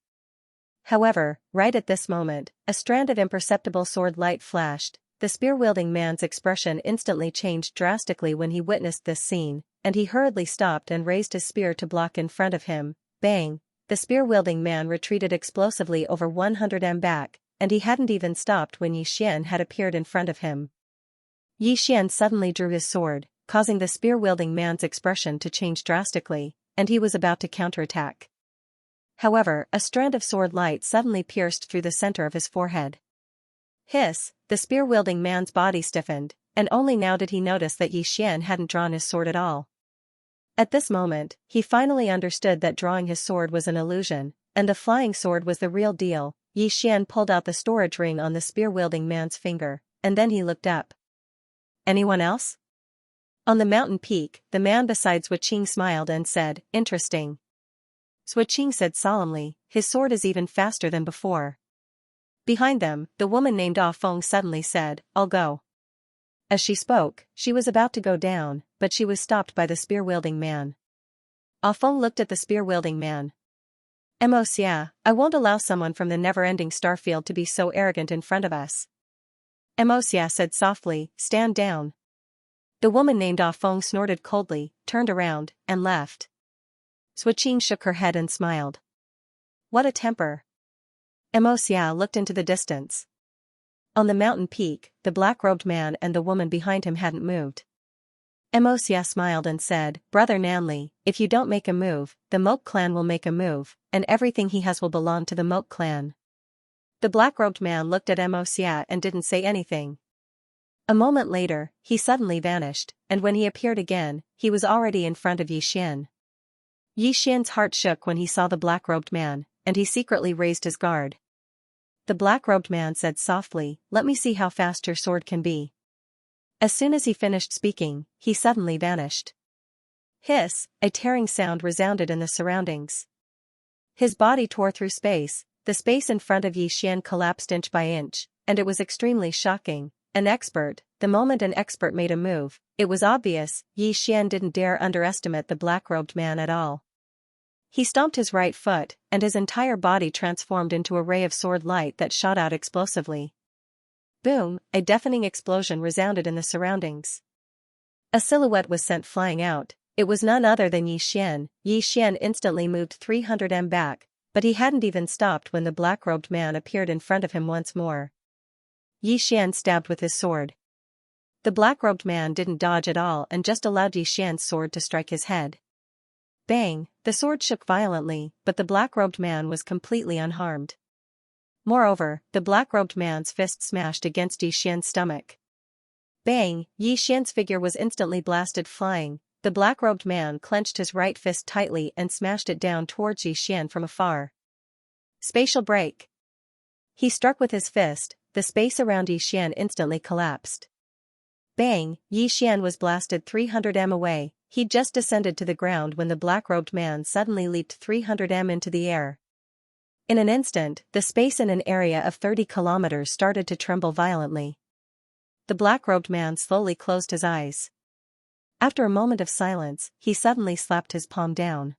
However, right at this moment, a strand of imperceptible sword light flashed. The spear-wielding man's expression instantly changed drastically when he witnessed this scene, and he hurriedly stopped and raised his spear to block in front of him. Bang! The spear-wielding man retreated explosively over 100 m back, and he hadn't even stopped when Yi Xian had appeared in front of him. Yi Xian suddenly drew his sword, causing the spear-wielding man's expression to change drastically, and he was about to counterattack. However, a strand of sword light suddenly pierced through the center of his forehead. Hiss, the spear-wielding man's body stiffened, and only now did he notice that Yi Xian hadn't drawn his sword at all. At this moment, he finally understood that drawing his sword was an illusion, and the flying sword was the real deal. Yi Xian pulled out the storage ring on the spear-wielding man's finger, and then he looked up. "Anyone else?" On the mountain peak, the man beside Shuqing smiled and said, "Interesting." Shuqing said solemnly, "His sword is even faster than before." Behind them, the woman named Ah Feng suddenly said, "I'll go." As she spoke, she was about to go down, but she was stopped by the spear-wielding man. Ah Feng looked at the spear-wielding man. "Xianxia, I won't allow someone from the never-ending starfield to be so arrogant in front of us." Xianxia said softly, "Stand down." The woman named Ah Feng snorted coldly, turned around, and left. Shuqing shook her head and smiled. "What a temper." Xianxia looked into the distance. On the mountain peak, the black-robed man and the woman behind him hadn't moved. Xianxia smiled and said, "Brother Nanli, if you don't make a move, the Moke clan will make a move, and everything he has will belong to the Moke clan." The black-robed man looked at Xianxia and didn't say anything. A moment later, he suddenly vanished, and when he appeared again, he was already in front of Yi Xian. Yi Xian's heart shook when he saw the black-robed man, and he secretly raised his guard. The black-robed man said softly, "Let me see how fast your sword can be." As soon as he finished speaking, he suddenly vanished. Hiss, a tearing sound resounded in the surroundings. His body tore through space, the space in front of Yi Xian collapsed inch by inch, and it was extremely shocking. an expert. The moment an expert made a move, it was obvious Yi Xian didn't dare underestimate the black-robed man at all. He stomped his right foot, and his entire body transformed into a ray of sword light that shot out explosively. Boom! A deafening explosion resounded in the surroundings. A silhouette was sent flying out. It was none other than Yi Xian. Yi Xian instantly moved 300 m back, but he hadn't even stopped when the black-robed man appeared in front of him once more. Yi Xian stabbed with his sword. The black-robed man didn't dodge at all and just allowed Yi Xian's sword to strike his head. Bang! The sword shook violently, but the black-robed man was completely unharmed. Moreover, the black-robed man's fist smashed against Yi Xian's stomach. Bang! Yi Xian's figure was instantly blasted flying. The black-robed man clenched his right fist tightly and smashed it down towards Yi Xian from afar. Spatial break! He struck with his fist. The space around Yi Xian instantly collapsed. Bang! Yi Xian was blasted 300 m away. He'd just descended to the ground when the black-robed man suddenly leaped 300 m into the air. In an instant, the space in an area of 30 kilometers started to tremble violently. The black-robed man slowly closed his eyes. After a moment of silence, he suddenly slapped his palm down.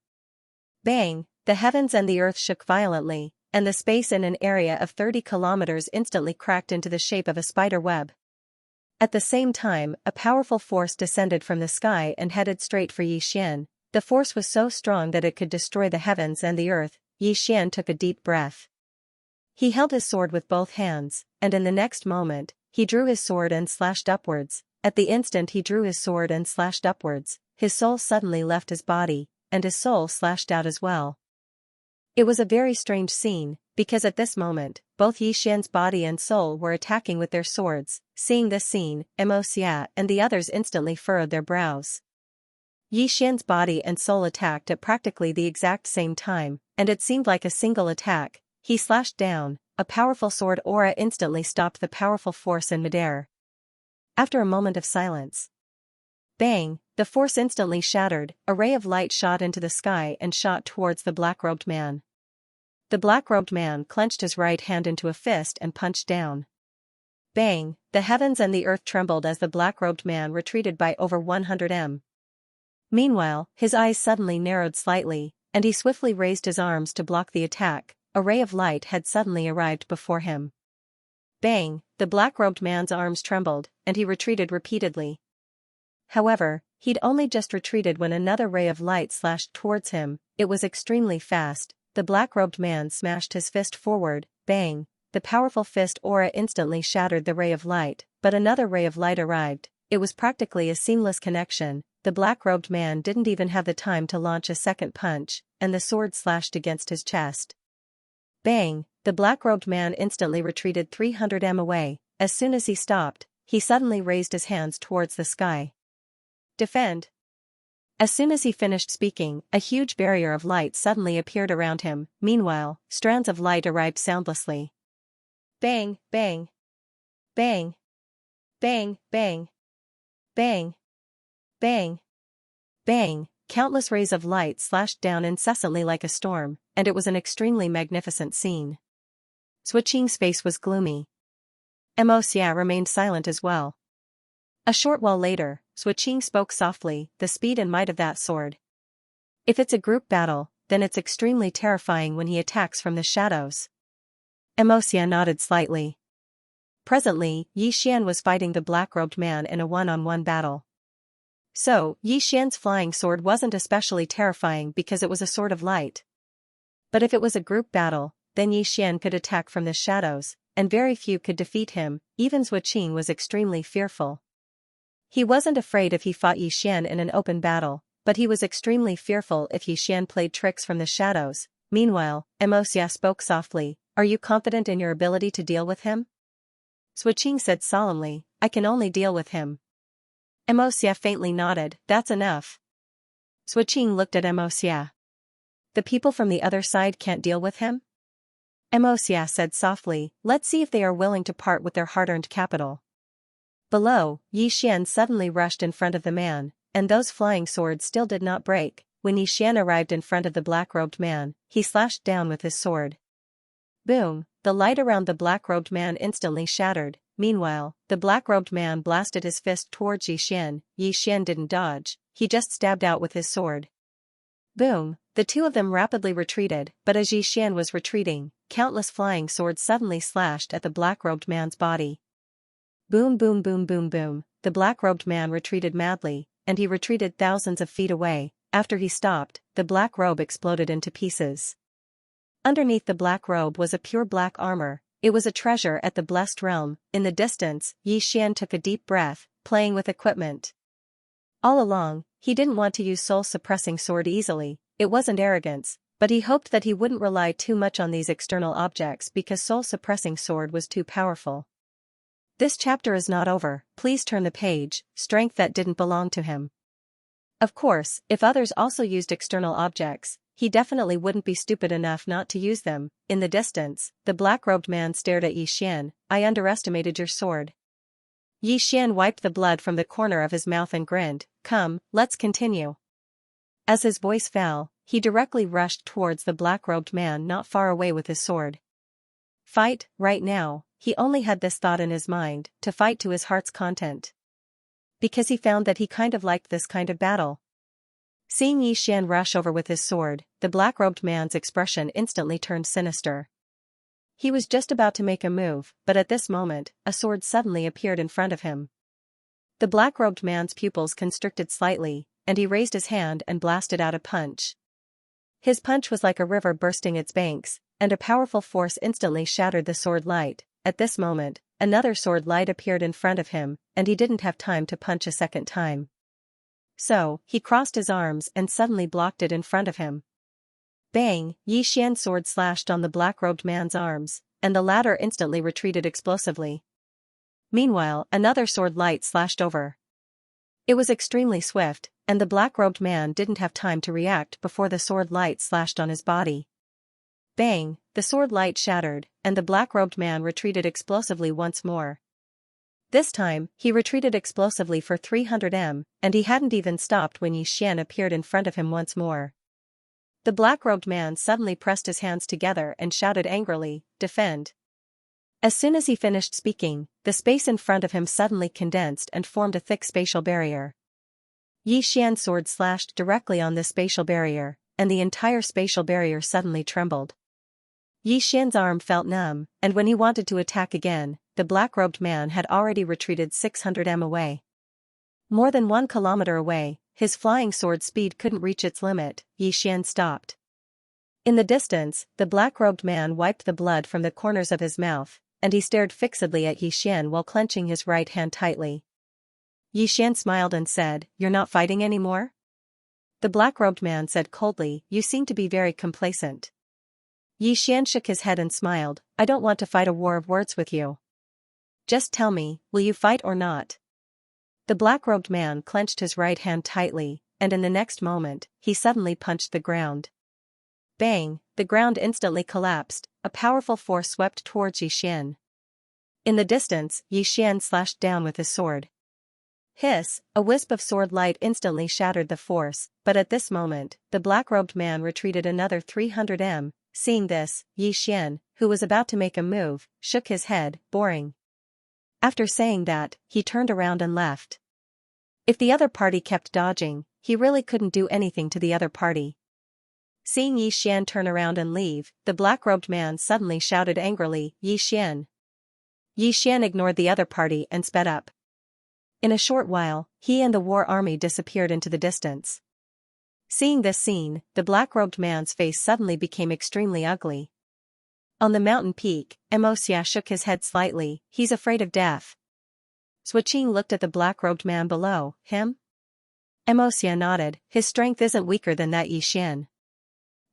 Bang! The heavens and the earth shook violently, and the space in an area of 30 kilometers instantly cracked into the shape of a spider web. At the same time, a powerful force descended from the sky and headed straight for Yi Xian. The force was so strong that it could destroy the heavens and the earth. Yi Xian took a deep breath. He held his sword with both hands, and in the next moment, he drew his sword and slashed upwards. At the instant he drew his sword and slashed upwards, his soul suddenly left his body, and his soul slashed out as well. It was a very strange scene, because at this moment, both Yi Xian's body and soul were attacking with their swords. Seeing this scene, Xianxia and the others instantly furrowed their brows. Yi Xian's body and soul attacked at practically the exact same time, and it seemed like a single attack. He slashed down. A powerful sword aura instantly stopped the powerful force in midair. After a moment of silence, bang! The force instantly shattered. A ray of light shot into the sky and shot towards the black-robed man. The black-robed man clenched his right hand into a fist and punched down. Bang! The heavens and the earth trembled as the black-robed man retreated by over 100 m. Meanwhile, his eyes suddenly narrowed slightly, and he swiftly raised his arms to block the attack. A ray of light had suddenly arrived before him. Bang! The black-robed man's arms trembled, and he retreated repeatedly. However, he'd only just retreated when another ray of light slashed towards him. It was extremely fast. The black-robed man smashed his fist forward. Bang! The powerful fist aura instantly shattered the ray of light, but another ray of light arrived. It was practically a seamless connection. The black-robed man didn't even have the time to launch a second punch, and the sword slashed against his chest. Bang! The black-robed man instantly retreated 300 m away. As soon as he stopped, he suddenly raised his hands towards the sky. Defend! As soon as he finished speaking, a huge barrier of light suddenly appeared around him. Meanwhile, strands of light arrived soundlessly. Bang! Bang! Bang! Bang! Bang! Bang! Bang! Bang! Countless rays of light slashed down incessantly like a storm, and it was an extremely magnificent scene. Shuqing's face was gloomy. Xianxia remained silent as well. A short while later, Shuqing spoke softly. The speed and might of that sword. If it's a group battle, then it's extremely terrifying when he attacks from the shadows. Xianxia nodded slightly. Presently, Yi Xian was fighting the black-robed man in a one-on-one battle. So, Yi Xian's flying sword wasn't especially terrifying because it was a sword of light. But if it was a group battle, then Yi Xian could attack from the shadows, and very few could defeat him. Even Shuqing was extremely fearful. He wasn't afraid if he fought Yi Xian in an open battle, but he was extremely fearful if Yi Xian played tricks from the shadows. Meanwhile, Xianxia spoke softly. Are you confident in your ability to deal with him? Shuqing said solemnly, I can only deal with him. Xianxia faintly nodded. That's enough. Shuqing looked at Xianxia. The people from the other side can't deal with him? Xianxia said softly, let's see if they are willing to part with their hard-earned capital. Below, Yi Xian suddenly rushed in front of the man, and those flying swords still did not break. When Yi Xian arrived in front of the black-robed man, he slashed down with his sword. Boom! The light around the black-robed man instantly shattered. Meanwhile, the black-robed man blasted his fist towards Yi Xian. Yi Xian didn't dodge, he just stabbed out with his sword. Boom! The two of them rapidly retreated, but as Yi Xian was retreating, countless flying swords suddenly slashed at the black-robed man's body. Boom boom boom boom boom, the black-robed man retreated madly, and he retreated thousands of feet away. After he stopped, the black robe exploded into pieces. Underneath the black robe was a pure black armor. It was a treasure at the blessed realm. In the distance, Yi Xian took a deep breath, playing with equipment. All along, he didn't want to use soul-suppressing sword easily. It wasn't arrogance, but he hoped that he wouldn't rely too much on these external objects because soul-suppressing sword was too powerful. This chapter is not over. Please turn the page. Strength that didn't belong to him. Of course, if others also used external objects, he definitely wouldn't be stupid enough not to use them. In the distance, the black-robed man stared at Yi Xian. I underestimated your sword. Yi Xian wiped the blood from the corner of his mouth and grinned. Come, let's continue. As his voice fell, he directly rushed towards the black-robed man not far away with his sword. Fight, right now. He only had this thought in his mind, to fight to his heart's content. Because he found that he kind of liked this kind of battle. Seeing Yi Xian rush over with his sword, the black-robed man's expression instantly turned sinister. He was just about to make a move, but at this moment, a sword suddenly appeared in front of him. The black-robed man's pupils constricted slightly, and he raised his hand and blasted out a punch. His punch was like a river bursting its banks, and a powerful force instantly shattered the sword light. At this moment, another sword light appeared in front of him, and he didn't have time to punch a second time. So, he crossed his arms and suddenly blocked it in front of him. Bang! Yi Xian's sword slashed on the black-robed man's arms, and the latter instantly retreated explosively. Meanwhile, another sword light slashed over. It was extremely swift, and the black-robed man didn't have time to react before the sword light slashed on his body. Bang! The sword light shattered, and the black-robed man retreated explosively once more. This time, he retreated explosively for 300 m, and he hadn't even stopped when Yi Xian appeared in front of him once more. The black-robed man suddenly pressed his hands together and shouted angrily, "Defend!" As soon as he finished speaking, the space in front of him suddenly condensed and formed a thick spatial barrier. Yi Xian's sword slashed directly on this spatial barrier, and the entire spatial barrier suddenly trembled. Yi Xian's arm felt numb, and when he wanted to attack again, the black-robed man had already retreated 600 m away. More than 1 kilometer away, his flying sword speed couldn't reach its limit. Yi Xian stopped. In the distance, the black-robed man wiped the blood from the corners of his mouth, and he stared fixedly at Yi Xian while clenching his right hand tightly. Yi Xian smiled and said, "You're not fighting anymore?" The black-robed man said coldly, "You seem to be very complacent." Yi Xian shook his head and smiled, "I don't want to fight a war of words with you. Just tell me, will you fight or not?" The black-robed man clenched his right hand tightly, and in the next moment, he suddenly punched the ground. Bang! The ground instantly collapsed, a powerful force swept towards Yi Xian. In the distance, Yi Xian slashed down with his sword. Hiss! A wisp of sword light instantly shattered the force, but at this moment, the black-robed man retreated another 300 m. Seeing this, Yi Xian, who was about to make a move, shook his head, boring. After saying that, he turned around and left. If the other party kept dodging, he really couldn't do anything to the other party. Seeing Yi Xian turn around and leave, the black-robed man suddenly shouted angrily, "Yi Xian!" Yi Xian ignored the other party and sped up. In a short while, he and the war army disappeared into the distance. Seeing this scene, the black-robed man's face suddenly became extremely ugly. On the mountain peak, Xianxia shook his head slightly, "He's afraid of death." Shuqing looked at the black-robed man below, "Him?" Xianxia nodded, "His strength isn't weaker than that Yi Xian.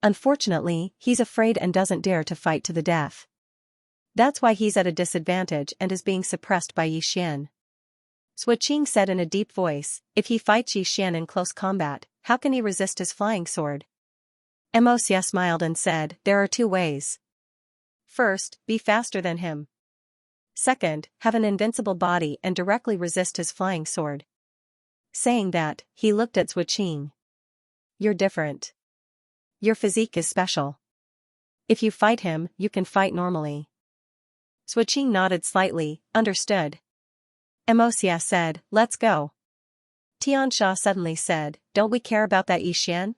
Unfortunately, he's afraid and doesn't dare to fight to the death. That's why he's at a disadvantage and is being suppressed by Yi Xian." Shuqing said in a deep voice, "If he fights Yi Xian in close combat, how can he resist his flying sword?" Xianxia smiled and said, "There are 2 ways. First, be faster than him. Second, have an invincible body and directly resist his flying sword." Saying that, he looked at Shuqing. "You're different. Your physique is special. If you fight him, you can fight normally. Swiqing nodded slightly, understood. Xianxia said, let's go. Xianxia suddenly said, don't we care about that Yixian?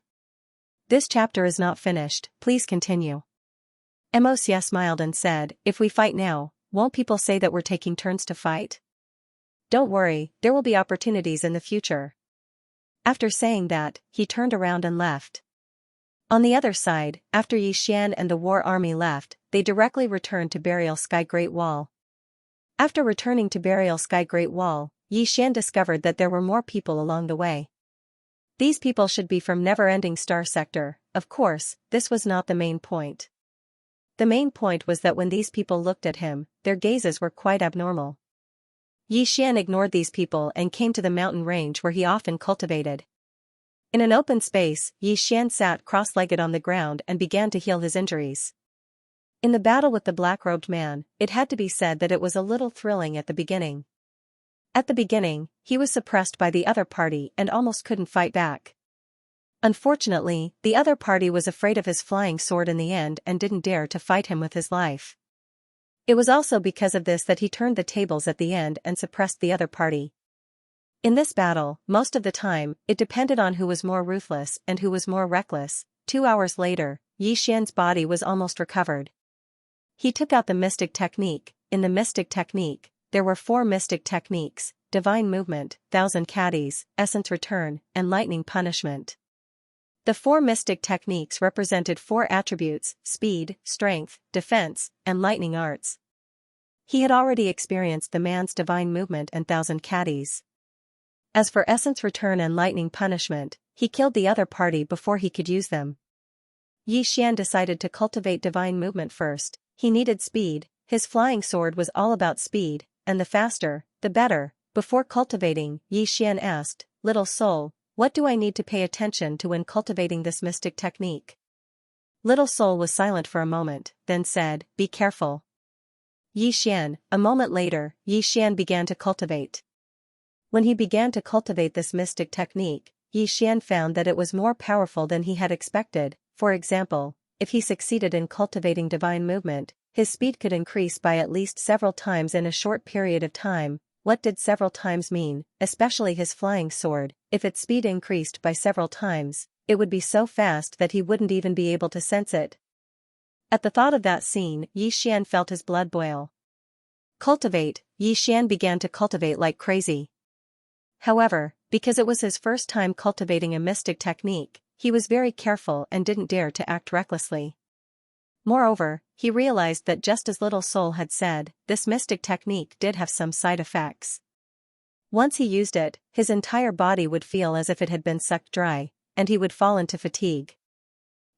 This chapter is not finished, please continue. Xianxia smiled and said, if we fight now, won't people say that we're taking turns to fight? Don't worry, there will be opportunities in the future. After saying that, he turned around and left. On the other side, after Yixian and the war army left, they directly returned to Burial Sky Great Wall. After returning to Burial Sky Great Wall, Yixian discovered that there were more people along the way. These people should be from Never-Ending Star Sector. Of course, this was not the main point. The main point was that when these people looked at him, their gazes were quite abnormal. Yixian ignored these people and came to the mountain range where he often cultivated. In an open space, Yixian sat cross-legged on the ground and began to heal his injuries. In the battle with the black-robed man, it had to be said that it was a little thrilling at the beginning. At the beginning, he was suppressed by the other party and almost couldn't fight back. Unfortunately, the other party was afraid of his flying sword in the end and didn't dare to fight him with his life. It was also because of this that he turned the tables at the end and suppressed the other party. In this battle, most of the time, it depended on who was more ruthless and who was more reckless. 2 hours later, Yixian's body was almost recovered. He took out the mystic technique. In the mystic technique, there were 4 mystic techniques: divine movement, thousand caddies, essence return, and lightning punishment. The 4 mystic techniques represented 4 attributes: speed, strength, defense, and lightning arts. He had already experienced the man's divine movement and thousand caddies. As for essence return and lightning punishment, he killed the other party before he could use them. Yixian decided to cultivate divine movement first. He needed speed, his flying sword was all about speed, and the faster, the better. Before cultivating, Yixian asked, Little Soul, what do I need to pay attention to when cultivating this mystic technique? Little Soul was silent for a moment, then said, be careful. Yixian. A moment later, Yixian began to cultivate. When he began to cultivate this mystic technique, Yixian found that it was more powerful than he had expected. For example, if he succeeded in cultivating divine movement, his speed could increase by at least several times in a short period of time. What did several times mean? Especially his flying sword, if its speed increased by several times, it would be so fast that he wouldn't even be able to sense it. At the thought of that scene, Yixian felt his blood boil. Cultivate. Yixian began to cultivate like crazy. However, because it was his first time cultivating a mystic technique, he was very careful and didn't dare to act recklessly. Moreover, he realized that just as Little Soul had said, this mystic technique did have some side effects. Once he used it, his entire body would feel as if it had been sucked dry, and he would fall into fatigue.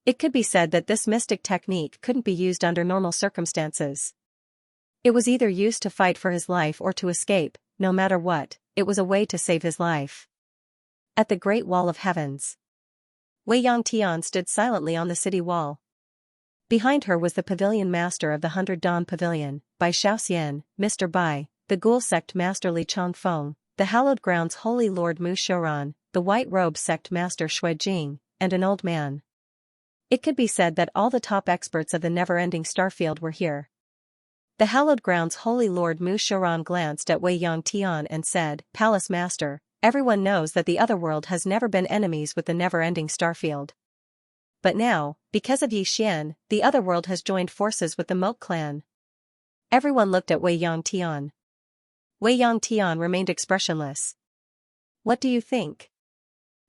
It could be said that this mystic technique couldn't be used under normal circumstances. It was either used to fight for his life or to escape. No matter what, it was a way to save his life. At the Great Wall of Heavens, Wei Yangtian stood silently on the city wall. Behind her was the pavilion master of the 100 Dawn Pavilion, Bai Shaoxian, Mr. Bai, the Ghoul Sect Master Li Changfeng, the Hallowed Grounds Holy Lord Mu Xiuran, the White Robe Sect Master Shui Jing, and an old man. It could be said that all the top experts of the never-ending starfield were here. The Hallowed Grounds Holy Lord Mu Xiuran glanced at Wei Yangtian and said, Palace Master, everyone knows that the Otherworld has never been enemies with the never-ending starfield. But now, because of Yixian, the Otherworld has joined forces with the Moat clan. Everyone looked at Wei Yangtian. Wei Yangtian remained expressionless. What do you think?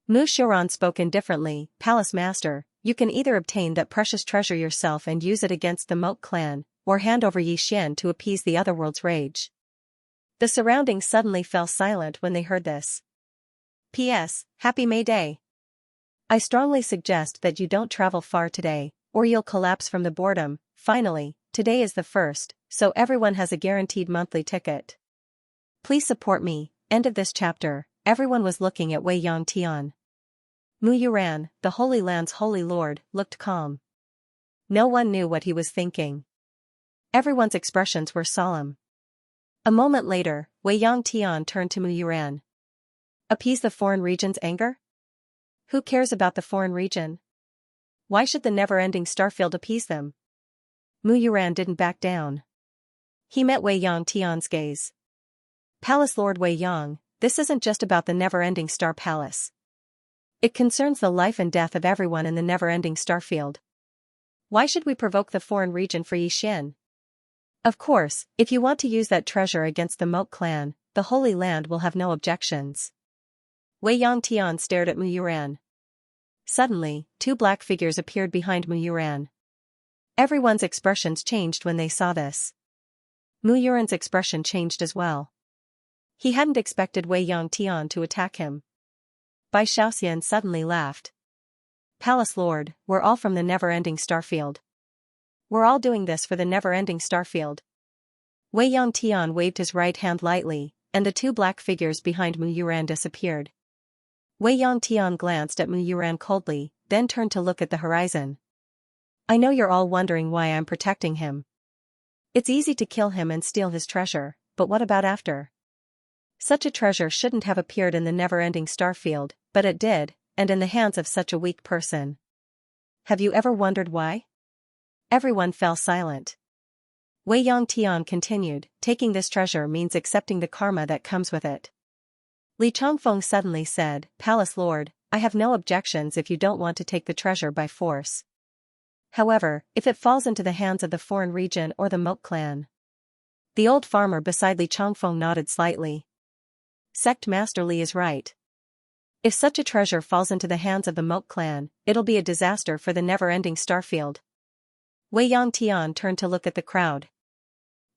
Mu Xiuran spoke indifferently, Palace Master, you can either obtain that precious treasure yourself and use it against the Moat clan, or hand over Yixian to appease the Otherworld's rage. The surroundings suddenly fell silent when they heard this. P.S. Happy May Day. I strongly suggest that you don't travel far today, or you'll collapse from the boredom. Finally, today is the 1st, so everyone has a guaranteed monthly ticket. Please support me. End of this chapter. Everyone was looking at Wei Yangtian. Mu Yuran, the Holy Land's Holy Lord, looked calm. No one knew what he was thinking. Everyone's expressions were solemn. A moment later, Wei Yangtian turned to Mu Yuran. Appease the foreign region's anger? Who cares about the foreign region? Why should the never-ending starfield appease them? Mu Yuran didn't back down. He met Wei Yang Tian's gaze. Palace Lord Wei Yang, this isn't just about the never-ending Star Palace. It concerns the life and death of everyone in the never-ending Starfield. Why should we provoke the foreign region for Yixian? Of course, if you want to use that treasure against the Moat clan, the Holy Land will have no objections. Wei Yang Tian stared at Mu Yuran. Suddenly, two black figures appeared behind Mu Yuran. Everyone's expressions changed when they saw this. Mu Yuran's expression changed as well. He hadn't expected Wei Yang Tian to attack him. Bai Xiaoxian suddenly laughed. Palace Lord, we're all from the never-ending Starfield. We're all doing this for the never-ending Starfield. Wei Yang Tian waved his right hand lightly, and the two black figures behind Mu Yuran disappeared. Wei Yang Tian glanced at Mu Yuran coldly, then turned to look at the horizon. I know you're all wondering why I'm protecting him. It's easy to kill him and steal his treasure, but what about after? Such a treasure shouldn't have appeared in the never-ending Starfield, but it did, and in the hands of such a weak person. Have you ever wondered why? Everyone fell silent. Wei Yang Tian continued, taking this treasure means accepting the karma that comes with it. Li Changfeng suddenly said, Palace Lord, I have no objections if you don't want to take the treasure by force. However, if it falls into the hands of the foreign region or the Moat clan. The old farmer beside Li Changfeng nodded slightly. Sect Master Li is right. If such a treasure falls into the hands of the Moat clan, it'll be a disaster for the never-ending Starfield. Wei Yang Tian turned to look at the crowd.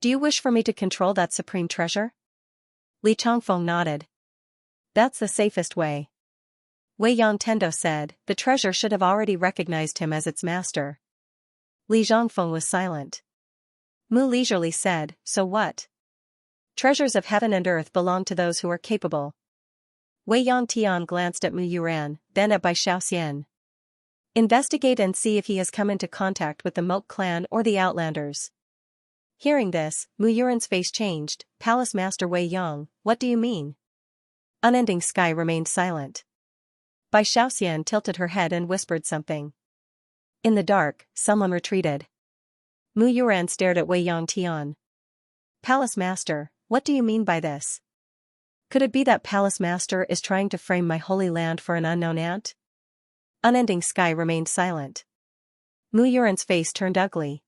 Do you wish for me to control that supreme treasure? Li Changfeng nodded. That's the safest way. Wei Yang Tendo said, the treasure should have already recognized him as its master. Li Zhongfeng was silent. Mu leisurely said, so what? Treasures of heaven and earth belong to those who are capable. Wei Yang Tian glanced at Mu Yuran, then at Bai Xiaoxian. Investigate and see if he has come into contact with the Moat clan or the Outlanders. Hearing this, Mu Yuran's face changed. Palace Master Wei Yang, what do you mean? Unending Sky remained silent. Bai Xiaoxian tilted her head and whispered something. In the dark, someone retreated. Mu Yuran stared at Wei Yang Tian. Palace Master, what do you mean by this? Could it be that Palace Master is trying to frame my holy land for an unknown ant? Unending Sky remained silent. Mu Yuran's face turned ugly.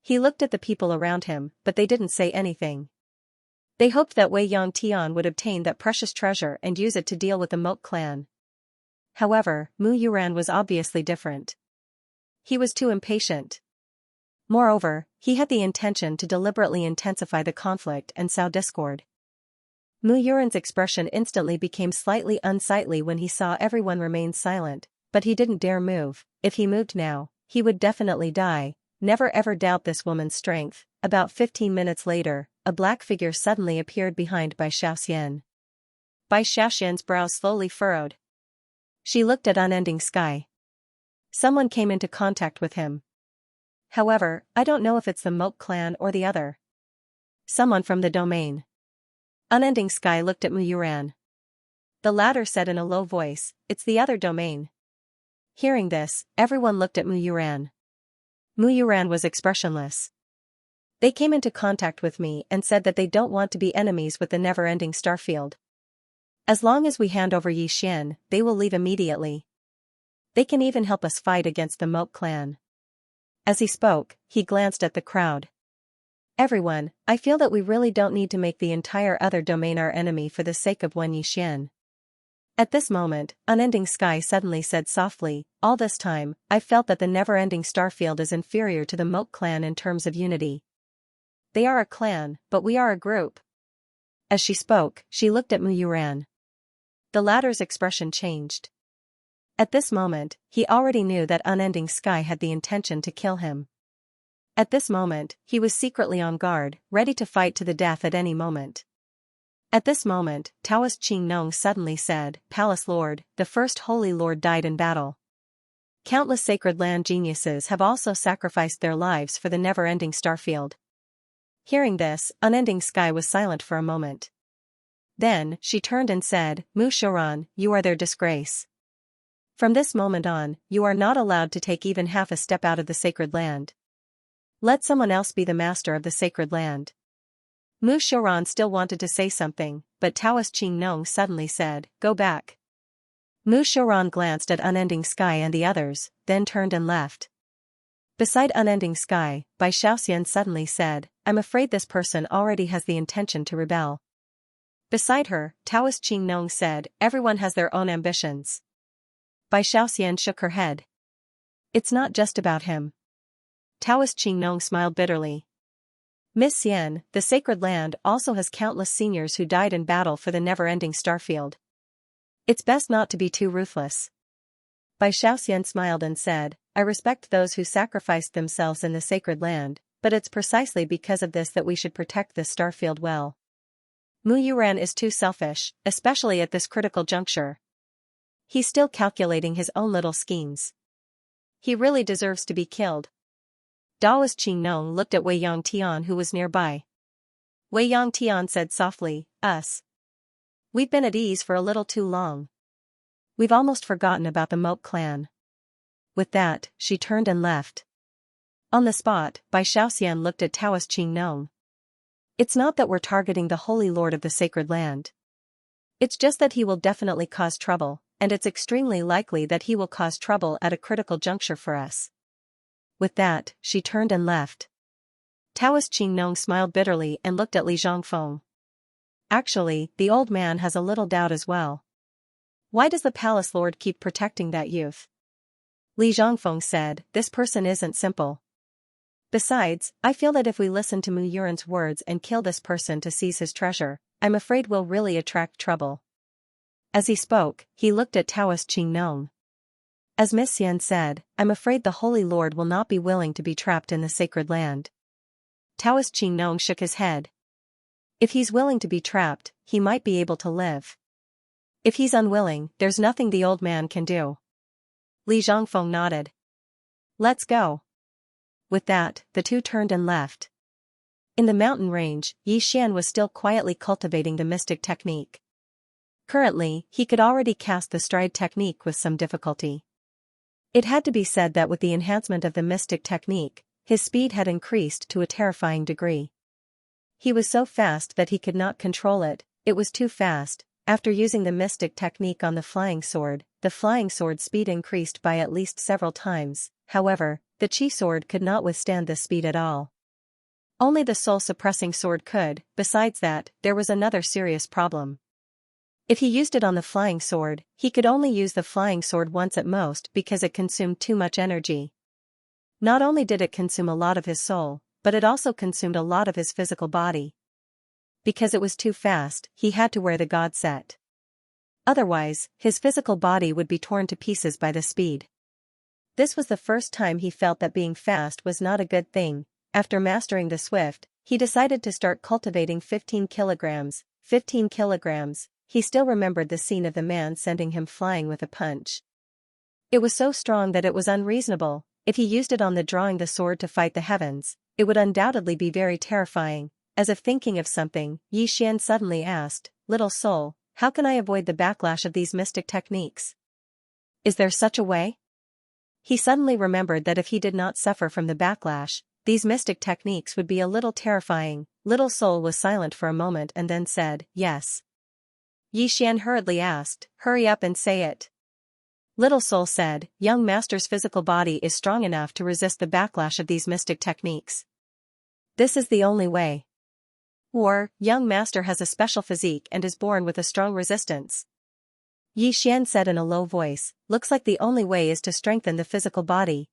He looked at the people around him, but they didn't say anything. They hoped that Wei Yang Tian would obtain that precious treasure and use it to deal with the Moat clan. However, Mu Yuran was obviously different. He was too impatient. Moreover, he had the intention to deliberately intensify the conflict and sow discord. Mu Yuran's expression instantly became slightly unsightly when he saw everyone remain silent, but he didn't dare move. If he moved now, he would definitely die. Never ever doubt this woman's strength. About 15 minutes later, a black figure suddenly appeared behind Bai Xiaoxian. Bai Xiaoxian's brows slowly furrowed. She looked at Unending Sky. Someone came into contact with him. However, I don't know if it's the Moat clan or the other. Someone from the domain. Unending Sky looked at Mu Yuran. The latter said in a low voice, it's the other domain. Hearing this, everyone looked at Mu Yuran. Mu Yuran was expressionless. They came into contact with me and said that they don't want to be enemies with the never-ending Starfield. As long as we hand over Yixian, they will leave immediately. They can even help us fight against the Moat clan. As he spoke, he glanced at the crowd. Everyone, I feel that we really don't need to make the entire other domain our enemy for the sake of one Yixian. At this moment, Unending Sky suddenly said softly, all this time, I've felt that the never-ending Starfield is inferior to the Moat clan in terms of unity. They are a clan, but we are a group. As she spoke, she looked at Mu Yuran. The latter's expression changed. At this moment, he already knew that Unending Sky had the intention to kill him. At this moment, he was secretly on guard, ready to fight to the death at any moment. At this moment, Taoist Qing Nong suddenly said, Palace Lord, the first Holy Lord died in battle. Countless sacred land geniuses have also sacrificed their lives for the never-ending Starfield. Hearing this, Unending Sky was silent for a moment. Then, she turned and said, Mu Shuran, you are their disgrace. From this moment on, you are not allowed to take even half a step out of the sacred land. Let someone else be the master of the sacred land. Mu Xiaoran still wanted to say something, but Taoist Qingnong suddenly said, go back. Mu Xiaoran glanced at Unending Sky and the others, then turned and left. Beside Unending Sky, Bai Shaoxian suddenly said, I'm afraid this person already has the intention to rebel. Beside her, Taoist Qingnong said, everyone has their own ambitions. Bai Shaoxian shook her head. It's not just about him. Taoist Qingnong smiled bitterly. Miss Xian, the sacred land also has countless seniors who died in battle for the never-ending starfield. It's best not to be too ruthless. Bai Shaoxian smiled and said, I respect those who sacrificed themselves in the sacred land, but it's precisely because of this that we should protect this starfield well. Mu Yuran is too selfish, especially at this critical juncture. He's still calculating his own little schemes. He really deserves to be killed. Taoist Qingnong looked at Wei Yangtian who was nearby. Wei Yangtian said softly, us. We've been at ease for a little too long. We've almost forgotten about the Moke clan. With that, she turned and left. On the spot, Bai Shaoxian looked at Taoist Qingnong. It's not that we're targeting the Holy Lord of the Sacred Land. It's just that he will definitely cause trouble, and it's extremely likely that he will cause trouble at a critical juncture for us. With that, she turned and left. Taoist Qingnong smiled bitterly and looked at Li Zhongfeng. Actually, the old man has a little doubt as well. Why does the palace lord keep protecting that youth? Li Zhongfeng said, this person isn't simple. Besides, I feel that if we listen to Mu Yuran's words and kill this person to seize his treasure, I'm afraid we'll really attract trouble. As he spoke, he looked at Taoist Qingnong. As Miss Xian said, I'm afraid the Holy Lord will not be willing to be trapped in the sacred land. Taoist Qingnong shook his head. If he's willing to be trapped, he might be able to live. If he's unwilling, there's nothing the old man can do. Li Zhongfeng nodded. Let's go. With that, the two turned and left. In the mountain range, Yi Xian was still quietly cultivating the mystic technique. Currently, he could already cast the stride technique with some difficulty. It had to be said that with the enhancement of the mystic technique, his speed had increased to a terrifying degree. He was so fast that he could not control it, it was too fast. After using the mystic technique on the flying sword's speed increased by at least several times. However, the Qi sword could not withstand this speed at all. Only the soul-suppressing sword could. Besides that, there was another serious problem. If he used it on the flying sword, he could only use the flying sword once at most because it consumed too much energy. Not only did it consume a lot of his soul, but it also consumed a lot of his physical body. Because it was too fast, he had to wear the god set. Otherwise, his physical body would be torn to pieces by the speed. This was the first time he felt that being fast was not a good thing. After mastering the Swift, he decided to start cultivating 15 kilograms. 15 kilograms. He still remembered the scene of the man sending him flying with a punch. It was so strong that it was unreasonable. If he used it on the drawing the sword to fight the heavens, it would undoubtedly be very terrifying. As if thinking of something, Yi Xian suddenly asked, Little soul, how can I avoid the backlash of these mystic techniques? Is there such a way? He suddenly remembered that if he did not suffer from the backlash, these mystic techniques would be a little terrifying. Little soul was silent for a moment and then said, yes. Yi Xian hurriedly asked, hurry up and say it. Little soul said, young master's physical body is strong enough to resist the backlash of these mystic techniques. This is the only way. Or, young master has a special physique and is born with a strong resistance. Yi Xian said in a low voice, looks like the only way is to strengthen the physical body.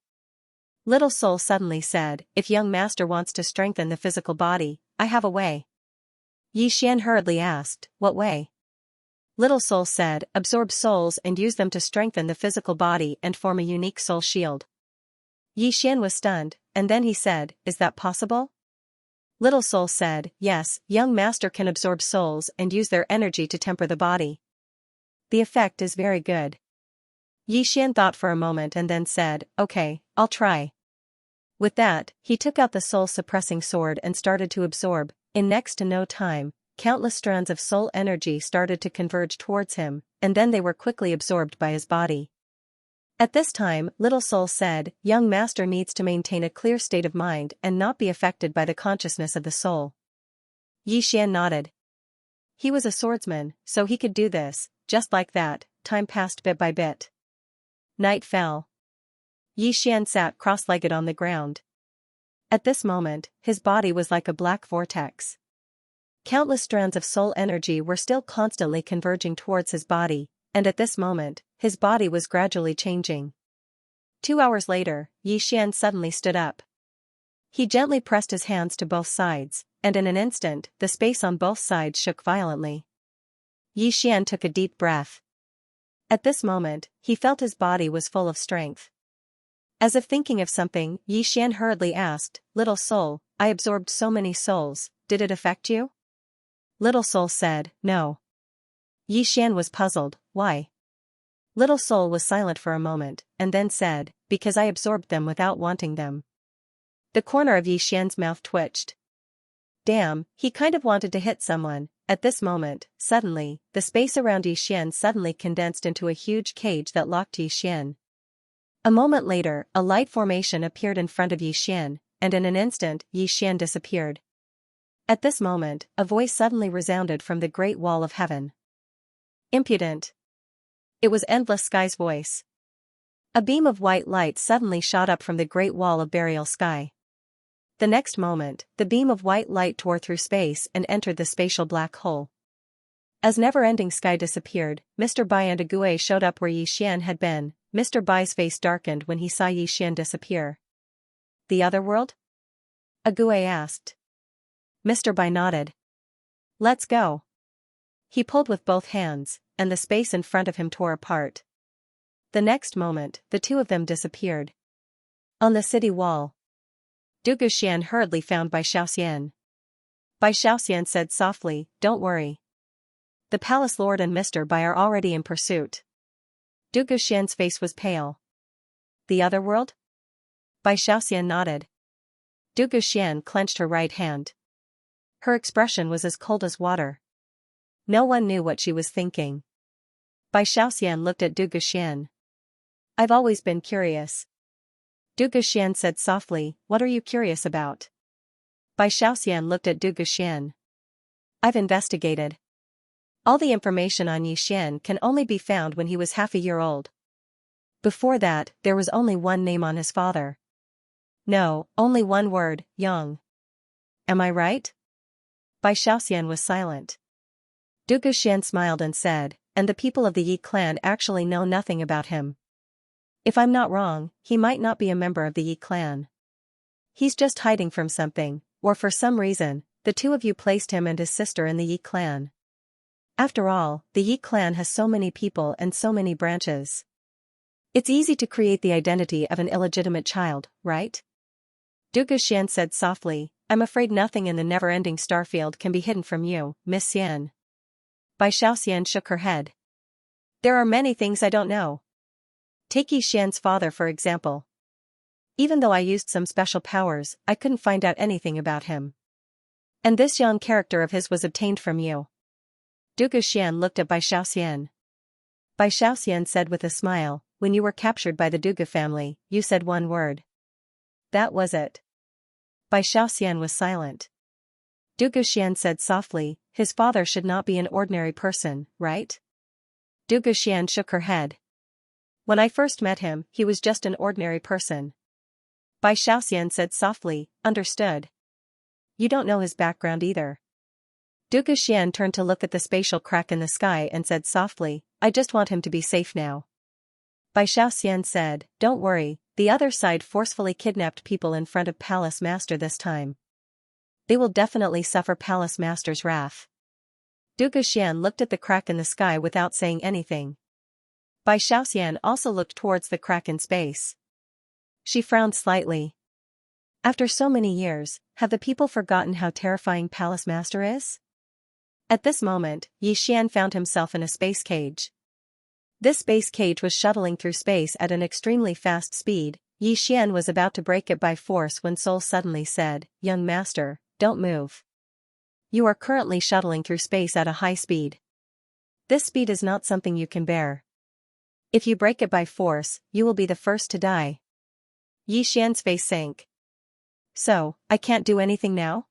Little soul suddenly said, if young master wants to strengthen the physical body, I have a way. Yi Xian hurriedly asked, what way? Little soul said, absorb souls and use them to strengthen the physical body and form a unique soul shield. Yi Xian was stunned, and then he said, is that possible? Little soul said, yes, young master can absorb souls and use their energy to temper the body. The effect is very good. Yi Xian thought for a moment and then said, okay, I'll try. With that, he took out the soul-suppressing sword and started to absorb. In next to no time, countless strands of soul energy started to converge towards him, and then they were quickly absorbed by his body. At this time, Little Soul said, young master needs to maintain a clear state of mind and not be affected by the consciousness of the soul. Xian nodded. He was a swordsman, so he could do this. Just like that, time passed bit by bit. Night fell. Xian sat cross-legged on the ground. At this moment, his body was like a black vortex. Countless strands of soul energy were still constantly converging towards his body, and at this moment, his body was gradually changing. 2 hours later, Xian suddenly stood up. He gently pressed his hands to both sides, and in an instant, the space on both sides shook violently. Xian took a deep breath. At this moment, he felt his body was full of strength. As if thinking of something, Xian hurriedly asked, Little Soul, I absorbed so many souls, did it affect you? Little Soul said, no. Xian was puzzled, why? Little Soul was silent for a moment, and then said, because I absorbed them without wanting them. The corner of Xian's mouth twitched. Damn, he kind of wanted to hit someone. At this moment, suddenly, the space around Xian suddenly condensed into a huge cage that locked Xian. A moment later, a light formation appeared in front of Xian, and in an instant, Xian disappeared. At this moment, a voice suddenly resounded from the great wall of heaven. Impudent. It was Endless Sky's voice. A beam of white light suddenly shot up from the great wall of burial sky. The next moment, the beam of white light tore through space and entered the spatial black hole. As Never-Ending Sky disappeared, Mr. Bai and Ague showed up where Xian had been. Mr. Bai's face darkened when he saw Xian disappear. The other world? Ague asked. Mr. Bai nodded. Let's go. He pulled with both hands, and the space in front of him tore apart. The next moment, the two of them disappeared. On the city wall, Duguxian hurriedly found Bai Xiaoxian. Bai Xiaoxian said softly, don't worry. The palace lord and Mr. Bai are already in pursuit. Duguxian's face was pale. The other world? Bai Xiaoxian nodded. Duguxian clenched her right hand. Her expression was as cold as water. No one knew what she was thinking. Bai Xiaoxian looked at Duguxian. I've always been curious. Duguxian said softly, what are you curious about? Bai Xiaoxian looked at Duguxian. I've investigated. All the information on Xian can only be found when he was half a year old. Before that, there was only one name on his father. No, only one word, Yang. Am I right? Bai Xiaoxian was silent. Duguxian smiled and said, and the people of the Yi clan actually know nothing about him. If I'm not wrong, he might not be a member of the Yi clan. He's just hiding from something, or for some reason, the two of you placed him and his sister in the Yi clan. After all, the Yi clan has so many people and so many branches. It's easy to create the identity of an illegitimate child, right? Duguxian said softly, I'm afraid nothing in the never-ending starfield can be hidden from you, Miss Xian. Bai Xiaoxian shook her head. There are many things I don't know. Take Xian's father for example. Even though I used some special powers, I couldn't find out anything about him. And this young character of his was obtained from you. Duguxian looked at Bai Xiaoxian. Bai Xiaoxian said with a smile, when you were captured by the Dugu family, you said one word. That was it. Bai Xiaoxian was silent. Duguxian said softly, his father should not be an ordinary person, right? Duguxian shook her head. When I first met him, he was just an ordinary person. Bai Xiaoxian said softly, understood. You don't know his background either. Duguxian turned to look at the spatial crack in the sky and said softly, I just want him to be safe now. Bai Xiaoxian said, don't worry, the other side forcefully kidnapped people in front of Palace Master this time. They will definitely suffer Palace Master's wrath. Duguxian looked at the crack in the sky without saying anything. Bai Xiaoxian also looked towards the crack in space. She frowned slightly. After so many years, have the people forgotten how terrifying Palace Master is? At this moment, Xian found himself in a space cage. This space cage was shuttling through space at an extremely fast speed. Xian was about to break it by force when Soul suddenly said, Young Master, don't move. You are currently shuttling through space at a high speed. This speed is not something you can bear. If you break it by force, you will be the first to die. Yi Xian's face sank. So, I can't do anything now?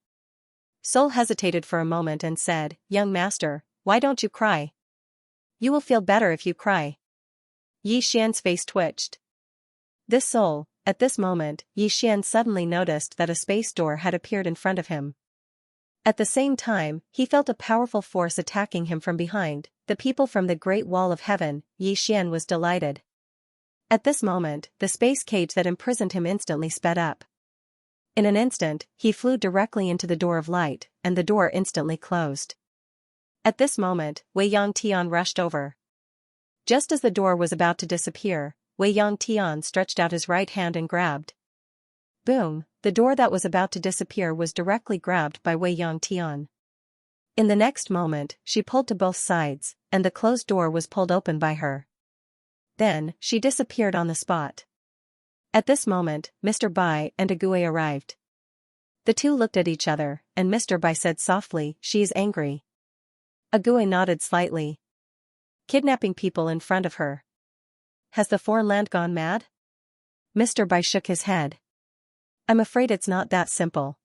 Soul hesitated for a moment and said, Young master, why don't you cry? You will feel better if you cry. Yi Xian's face twitched. This soul, at this moment, Yi Xian suddenly noticed that a space door had appeared in front of him. At the same time, he felt a powerful force attacking him from behind, the people from the Great Wall of Heaven. Yi Xian was delighted. At this moment, the space cage that imprisoned him instantly sped up. In an instant, he flew directly into the door of light, and the door instantly closed. At this moment, Wei Yangtian rushed over. Just as the door was about to disappear, Wei Yangtian stretched out his right hand and grabbed. Boom, the door that was about to disappear was directly grabbed by Wei Yangtian. In the next moment, she pulled to both sides, and the closed door was pulled open by her. Then, she disappeared on the spot. At this moment, Mr. Bai and Ague arrived. The two looked at each other, and Mr. Bai said softly, She is angry. Ague nodded slightly. Kidnapping people in front of her. Has the foreign land gone mad? Mr. Bai shook his head. I'm afraid it's not that simple.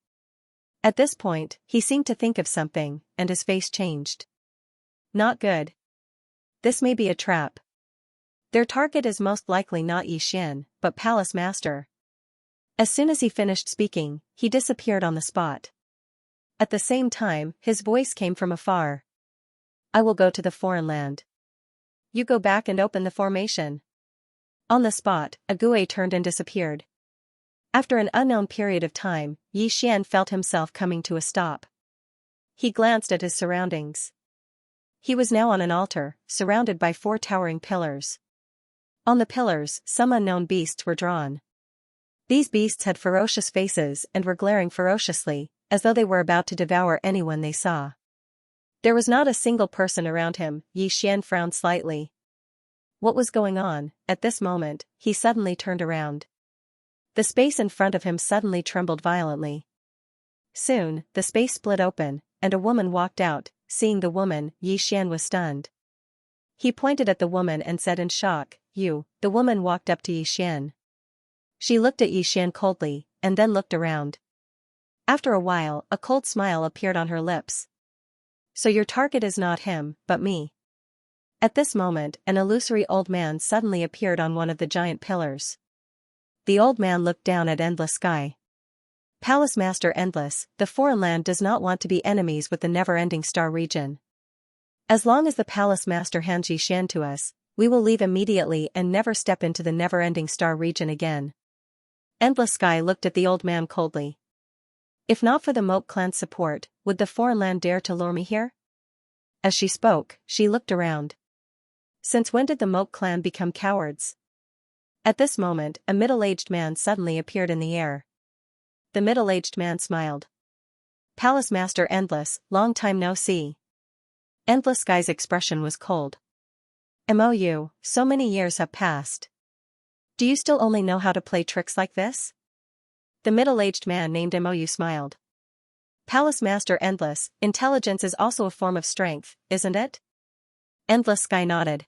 At this point, he seemed to think of something, and his face changed. Not good. This may be a trap. Their target is most likely not Yi Xian, but Palace Master. As soon as he finished speaking, he disappeared on the spot. At the same time, his voice came from afar. I will go to the foreign land. You go back and open the formation. On the spot, Ague turned and disappeared. After an unknown period of time, Yi Xian felt himself coming to a stop. He glanced at his surroundings. He was now on an altar, surrounded by 4 towering pillars. On the pillars, some unknown beasts were drawn. These beasts had ferocious faces and were glaring ferociously, as though they were about to devour anyone they saw. There was not a single person around him. Yi Xian frowned slightly. What was going on? At this moment, he suddenly turned around. The space in front of him suddenly trembled violently. Soon, the space split open, and a woman walked out. Seeing the woman, Yi Xian was stunned. He pointed at the woman and said in shock, You. The woman walked up to Yi Xian. She looked at Yi Xian coldly, and then looked around. After a while, a cold smile appeared on her lips. So your target is not him, but me. At this moment, an illusory old man suddenly appeared on one of the giant pillars. The old man looked down at Endless Sky. Palace Master Endless, the foreign land does not want to be enemies with the never-ending star region. As long as the Palace Master hands Yi Xian to us, we will leave immediately and never step into the never-ending star region again. Endless Sky looked at the old man coldly. If not for the Moat clan's support, would the foreign land dare to lure me here? As she spoke, she looked around. Since when did the Moat clan become cowards? At this moment, a middle-aged man suddenly appeared in the air. The middle-aged man smiled. Palace Master Endless, long time no see. Endless Sky's expression was cold. MOU, so many years have passed. Do you still only know how to play tricks like this? The middle-aged man named MOU smiled. Palace Master Endless, intelligence is also a form of strength, isn't it? Endless Sky nodded.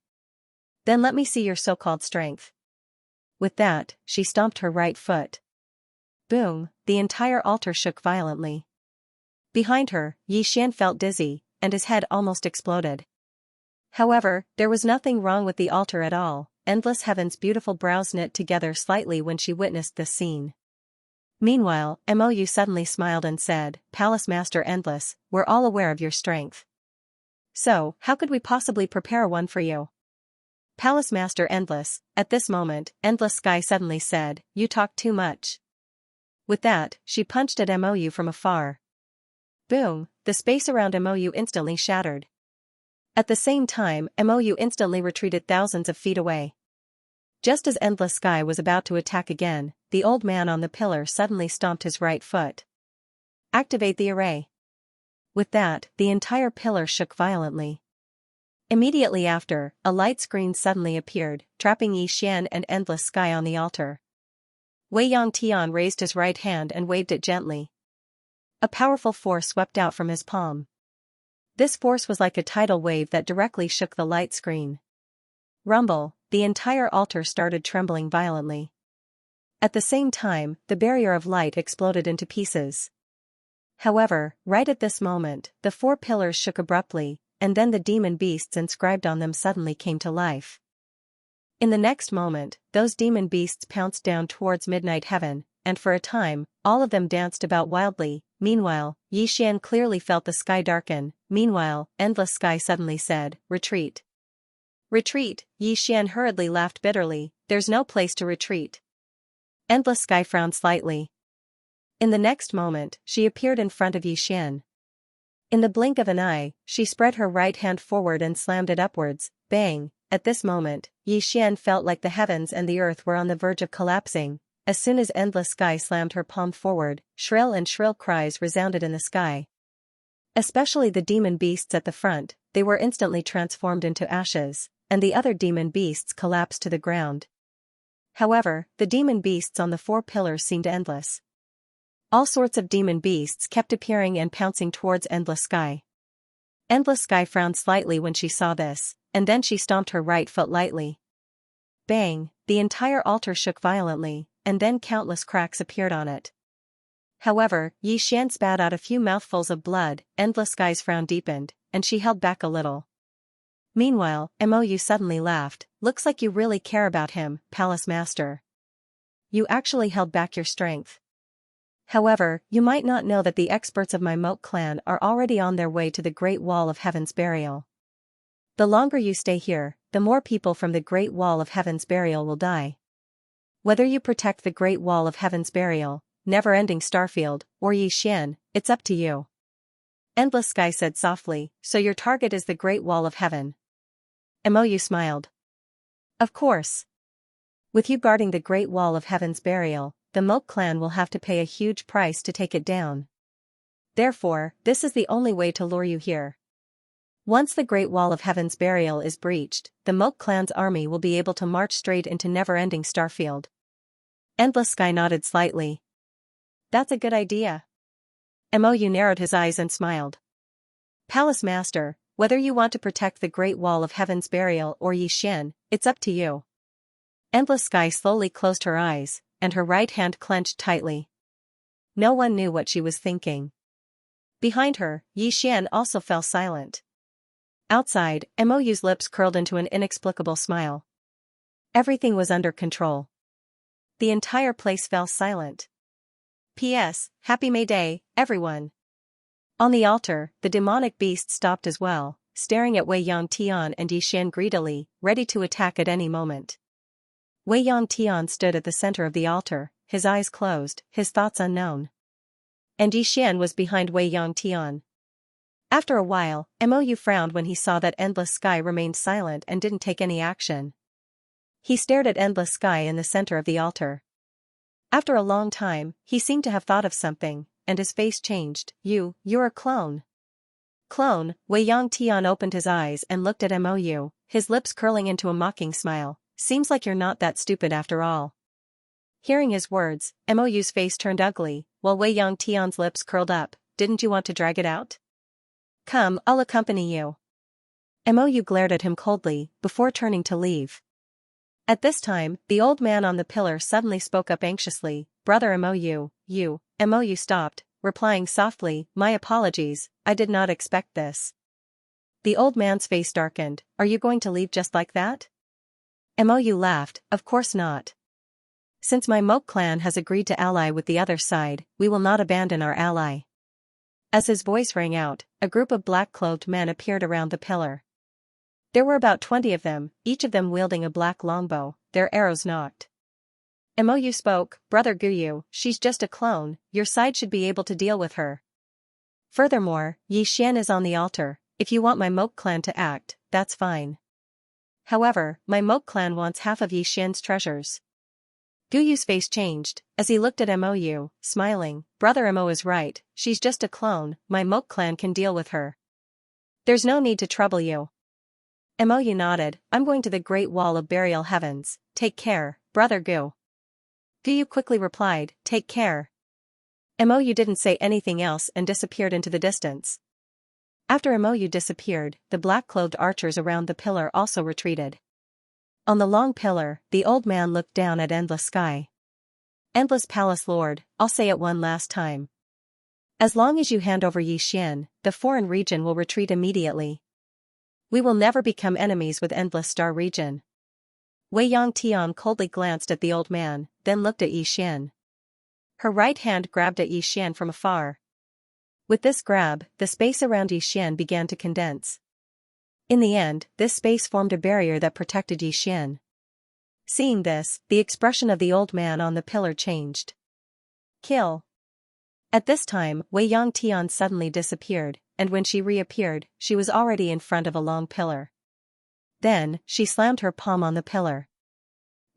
Then let me see your so-called strength. With that, she stomped her right foot. Boom, the entire altar shook violently. Behind her, Yi Xian felt dizzy, and his head almost exploded. However, there was nothing wrong with the altar at all. Endless Heaven's beautiful brows knit together slightly when she witnessed this scene. Meanwhile, MOU suddenly smiled and said, Palace Master Endless, we're all aware of your strength. So, how could we possibly prepare one for you? Palace Master Endless, at this moment, Endless Sky suddenly said, You talk too much. With that, she punched at MOU from afar. Boom, the space around MOU instantly shattered. At the same time, MOU instantly retreated thousands of feet away. Just as Endless Sky was about to attack again, the old man on the pillar suddenly stomped his right foot. Activate the array. With that, the entire pillar shook violently. Immediately after, a light screen suddenly appeared, trapping Yi Xian and Endless Sky on the altar. Wei Yangtian raised his right hand and waved it gently. A powerful force swept out from his palm. This force was like a tidal wave that directly shook the light screen. Rumble, the entire altar started trembling violently. At the same time, the barrier of light exploded into pieces. However, right at this moment, the 4 pillars shook abruptly, and then the demon beasts inscribed on them suddenly came to life. In the next moment, those demon beasts pounced down towards midnight heaven, and for a time, all of them danced about wildly. Meanwhile, Xian clearly felt the sky darken. Meanwhile, Endless Sky suddenly said, "Retreat." "Retreat," Xian hurriedly laughed bitterly, "there's no place to retreat." Endless Sky frowned slightly. In the next moment, she appeared in front of Xian. In the blink of an eye, she spread her right hand forward and slammed it upwards. Bang! At this moment, Xian felt like the heavens and the earth were on the verge of collapsing. As soon as Endless Sky slammed her palm forward, shrill cries resounded in the sky. Especially the demon beasts at the front, they were instantly transformed into ashes, and the other demon beasts collapsed to the ground. However, the demon beasts on the 4 pillars seemed endless. All sorts of demon beasts kept appearing and pouncing towards Endless Sky. Endless Sky frowned slightly when she saw this, and then she stomped her right foot lightly. Bang! The entire altar shook violently, and then countless cracks appeared on it. However, Xian spat out a few mouthfuls of blood. Endless Sky's frown deepened, and she held back a little. Meanwhile, Mou suddenly laughed. "Looks like you really care about him, Palace Master. You actually held back your strength. However, you might not know that the experts of my Moat clan are already on their way to the Great Wall of Heaven's burial. The longer you stay here, the more people from the Great Wall of Heaven's burial will die. Whether you protect the Great Wall of Heaven's burial, Never-Ending Starfield, or Xian, it's up to you." Endless Sky said softly, "So your target is the Great Wall of Heaven?" Mou smiled. "Of course. With you guarding the Great Wall of Heaven's burial, the Moat clan will have to pay a huge price to take it down. Therefore, this is the only way to lure you here. Once the Great Wall of Heaven's burial is breached, the Moat clan's army will be able to march straight into Never-Ending Starfield." Endless Sky nodded slightly. "That's a good idea." Mou narrowed his eyes and smiled. "Palace Master, whether you want to protect the Great Wall of Heaven's burial or Xian, it's up to you." Endless Sky slowly closed her eyes, and her right hand clenched tightly. No one knew what she was thinking. Behind her, Xian also fell silent. Outside, Mou's lips curled into an inexplicable smile. Everything was under control. The entire place fell silent. P.S. Happy May Day, everyone. On the altar, the demonic beast stopped as well, staring at Wei Yangtian and Xian greedily, ready to attack at any moment. Wei Yangtian stood at the center of the altar, his eyes closed, his thoughts unknown. And Xian was behind Wei Yangtian. After a while, Mou frowned when he saw that Endless Sky remained silent and didn't take any action. He stared at Endless Sky in the center of the altar. After a long time, he seemed to have thought of something, and his face changed. You're a clone." "Clone?" Wei Yangtian opened his eyes and looked at Mou, his lips curling into a mocking smile. "Seems like you're not that stupid after all." Hearing his words, Mou's face turned ugly, while Wei Yangtian's lips curled up. "Didn't you want to drag it out? Come, I'll accompany you." Mou glared at him coldly, before turning to leave. At this time, the old man on the pillar suddenly spoke up anxiously. "Brother Mou, you." Mou stopped, replying softly, "My apologies, I did not expect this." The old man's face darkened. "Are you going to leave just like that?" Mou laughed. "Of course not. Since my Moat clan has agreed to ally with the other side, we will not abandon our ally." As his voice rang out, a group of black-clothed men appeared around the pillar. There were about 20 of them, each of them wielding a black longbow, their arrows nocked. Mou spoke. "Brother Guyu, she's just a clone, your side should be able to deal with her. Furthermore, Xian is on the altar, if you want my Moat clan to act, that's fine. However, my Moat clan wants half of Xian's treasures." Guyu's face changed, as he looked at Mou, smiling. "Brother Mo is right, she's just a clone, my Moat clan can deal with her. There's no need to trouble you." Mou nodded. "I'm going to the Great Wall of Burial Heavens, take care, Brother Gu." Guyu quickly replied, "Take care." Mou didn't say anything else and disappeared into the distance. After Mou disappeared, the black-clothed archers around the pillar also retreated. On the long pillar, the old man looked down at endless sky. Endless palace lord, I'll say it one last time. As long as you hand over Yixian, the foreign region will retreat immediately. We will never become enemies with Endless Star region. Wei Yangtian coldly glanced at the old man, then looked at Yixian. Her right hand grabbed at Yixian from afar. With this grab, the space around Yixian began to condense. In the end, this space formed a barrier that protected Yixian. Seeing this, the expression of the old man on the pillar changed. Kill. At this time, Wei Yangtian suddenly disappeared, and when she reappeared, she was already in front of a long pillar. Then, she slammed her palm on the pillar.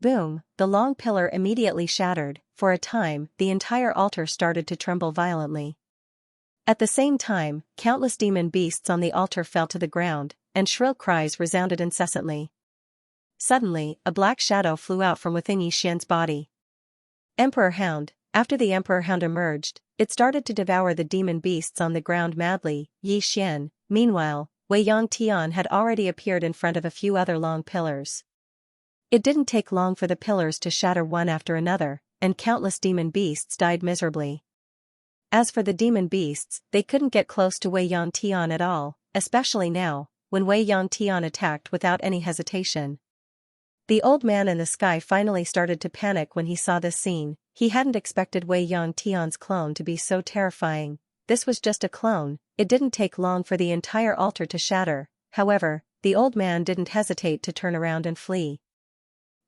Boom, the long pillar immediately shattered. For a time, the entire altar started to tremble violently. At the same time, countless demon beasts on the altar fell to the ground, and shrill cries resounded incessantly. Suddenly, a black shadow flew out from within Yixian's body. Emperor Hound. After the Emperor Hound emerged, it started to devour the demon beasts on the ground madly. Yixian, meanwhile, Wei Yangtian had already appeared in front of a few other long pillars. It didn't take long for the pillars to shatter one after another, and countless demon beasts died miserably. As for the demon beasts, they couldn't get close to Wei Yangtian at all, especially now, when Wei Yangtian attacked without any hesitation. The old man in the sky finally started to panic when he saw this scene. He hadn't expected Wei Yangtian's clone to be so terrifying. This was just a clone. It didn't take long for the entire altar to shatter. However, the old man didn't hesitate to turn around and flee.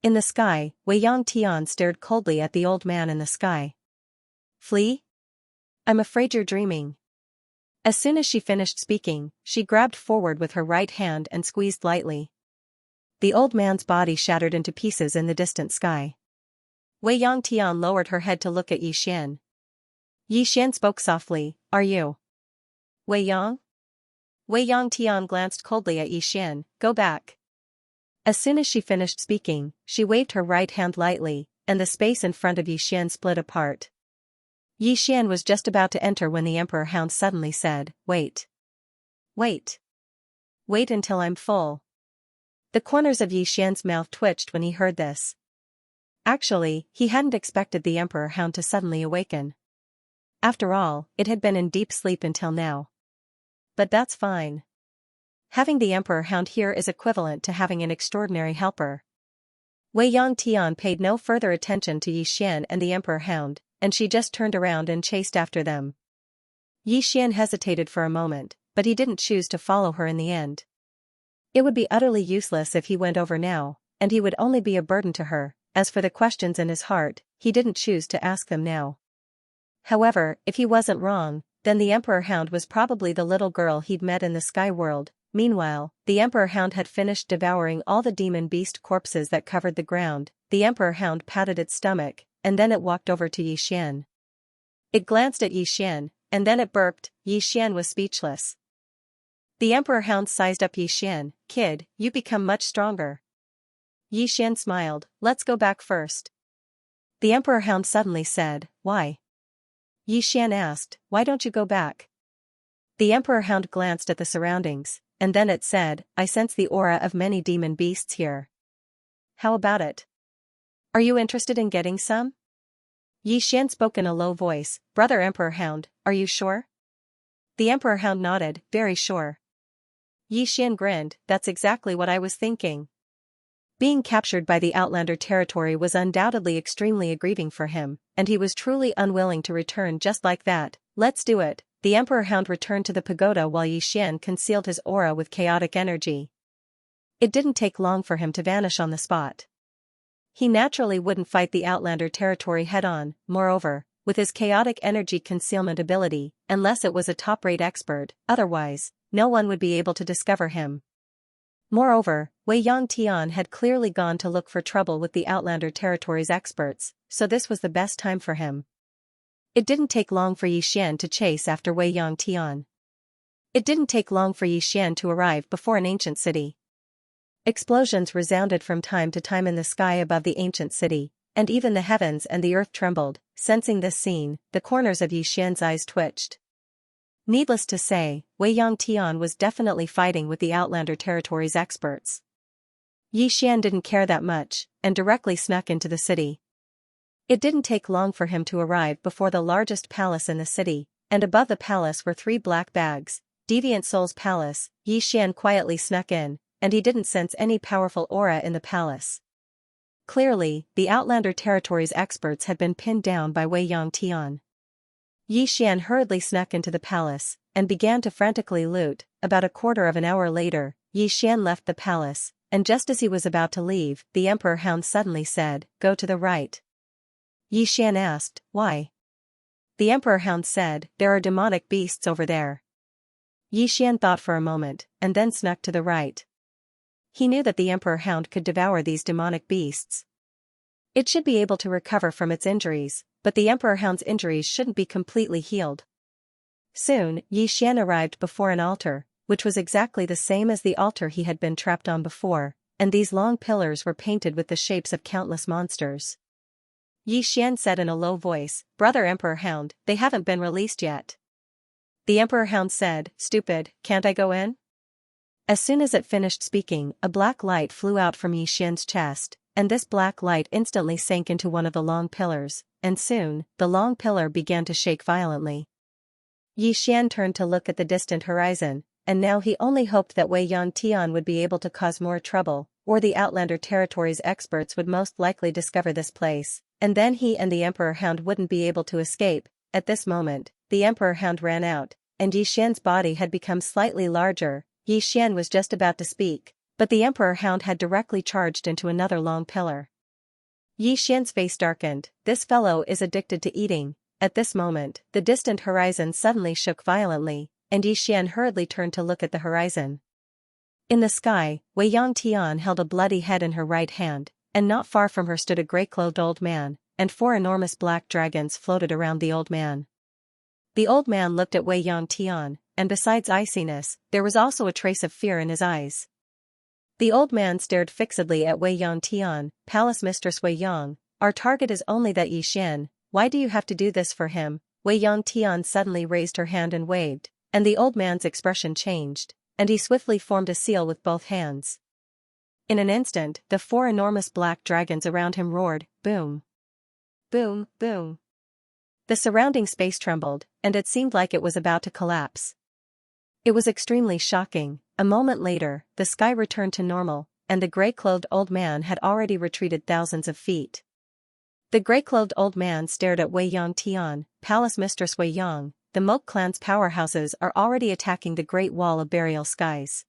In the sky, Wei Yangtian stared coldly at the old man in the sky. Flee? I'm afraid you're dreaming. As soon as she finished speaking, she grabbed forward with her right hand and squeezed lightly. The old man's body shattered into pieces in the distant sky. Wei Yangtian lowered her head to look at Yixian. Yixian spoke softly, "Are you Wei Yang?" Wei Yangtian glanced coldly at Yixian. "Go back." As soon as she finished speaking, she waved her right hand lightly, and the space in front of Yixian split apart. Yixian was just about to enter when the Emperor Hound suddenly said, "Wait. Wait. Wait until I'm full." The corners of Yixian's mouth twitched when he heard this. Actually, he hadn't expected the Emperor Hound to suddenly awaken. After all, it had been in deep sleep until now. But that's fine. Having the Emperor Hound here is equivalent to having an extraordinary helper. Wei Yangtian paid no further attention to Yixian and the Emperor Hound, and she just turned around and chased after them. Yixian hesitated for a moment, but he didn't choose to follow her in the end. It would be utterly useless if he went over now, and he would only be a burden to her. As for the questions in his heart, he didn't choose to ask them now. However, if he wasn't wrong, then the Emperor Hound was probably the little girl he'd met in the sky world. Meanwhile, the Emperor Hound had finished devouring all the demon beast corpses that covered the ground. The Emperor Hound patted its stomach, and then it walked over to Yixian. It glanced at Yixian, and then it burped. Yixian was speechless. The Emperor Hound sized up Yixian. "Kid, you become much stronger." Yixian smiled. "Let's go back first." The Emperor Hound suddenly said, "Why?" Yixian asked, "Why don't you go back?" The Emperor Hound glanced at the surroundings, and then it said, "I sense the aura of many demon beasts here. How about it? Are you interested in getting some?" Yixian spoke in a low voice. "Brother Emperor Hound, are you sure?" The Emperor Hound nodded, "Very sure." Yixian grinned. "That's exactly what I was thinking." Being captured by the Outlander territory was undoubtedly extremely grieving for him, and he was truly unwilling to return just like that. "Let's do it." The Emperor Hound returned to the pagoda while Yixian concealed his aura with chaotic energy. It didn't take long for him to vanish on the spot. He naturally wouldn't fight the Outlander territory head-on. Moreover, with his chaotic energy concealment ability, unless it was a top-rate expert, otherwise, no one would be able to discover him. Moreover, Wei Yangtian had clearly gone to look for trouble with the Outlander territory's experts, so this was the best time for him. It didn't take long for Yixian to chase after Wei Yangtian. It didn't take long for Yixian to arrive before an ancient city. Explosions resounded from time to time in the sky above the ancient city, and even the heavens and the earth trembled. Sensing this scene, the corners of Yixian's eyes twitched. Needless to say, Wei Yangtian was definitely fighting with the Outlander territory's experts. Yi Xian didn't care that much, and directly snuck into the city. It didn't take long for him to arrive before the largest palace in the city, and above the palace were 3 black bags. Deviant Soul's palace. Yi Xian quietly snuck in, and he didn't sense any powerful aura in the palace. Clearly, the Outlander Territories experts had been pinned down by Wei Yangtian. Yi Xian hurriedly snuck into the palace, and began to frantically loot. About a quarter of an hour later, Yi Xian left the palace, and just as he was about to leave, the Emperor Hound suddenly said, "Go to the right." Yi Xian asked, "Why?" The Emperor Hound said, "There are demonic beasts over there." Yi Xian thought for a moment, and then snuck to the right. He knew that the Emperor Hound could devour these demonic beasts. It should be able to recover from its injuries, but the Emperor Hound's injuries shouldn't be completely healed. Soon, Yi Xian arrived before an altar, which was exactly the same as the altar he had been trapped on before, and these long pillars were painted with the shapes of countless monsters. Yi Xian said in a low voice, "Brother Emperor Hound, they haven't been released yet." The Emperor Hound said, "Stupid, can't I go in?" As soon as it finished speaking, a black light flew out from Yi Xian's chest, and this black light instantly sank into one of the long pillars, and soon, the long pillar began to shake violently. Yi Xian turned to look at the distant horizon, and now he only hoped that Wei Yangtian would be able to cause more trouble, or the Outlander Territories experts would most likely discover this place, and then he and the Emperor Hound wouldn't be able to escape. At this moment, the Emperor Hound ran out, and Yi Xian's body had become slightly larger. Yi Xian was just about to speak, but the Emperor Hound had directly charged into another long pillar. Yi Xian's face darkened. This fellow is addicted to eating. At this moment, the distant horizon suddenly shook violently, and Yi Xian hurriedly turned to look at the horizon. In the sky, Wei Yangtian held a bloody head in her right hand, and not far from her stood a grey-clothed old man, and 4 enormous black dragons floated around the old man. The old man looked at Wei Yangtian, and besides iciness, there was also a trace of fear in his eyes. The old man stared fixedly at Wei Yangtian. "Palace Mistress Wei Yang, our target is only that Yi Xian. Why do you have to do this for him?" Wei Yangtian suddenly raised her hand and waved, and the old man's expression changed, and he swiftly formed a seal with both hands. In an instant, the 4 enormous black dragons around him roared, boom. Boom, boom. The surrounding space trembled, and it seemed like it was about to collapse. It was extremely shocking. A moment later, the sky returned to normal, and the grey-clothed old man had already retreated thousands of feet. The grey-clothed old man stared at Wei Yangtian. "Palace Mistress Wei Yang, the Moke clan's powerhouses are already attacking the Great Wall of Burial Skies.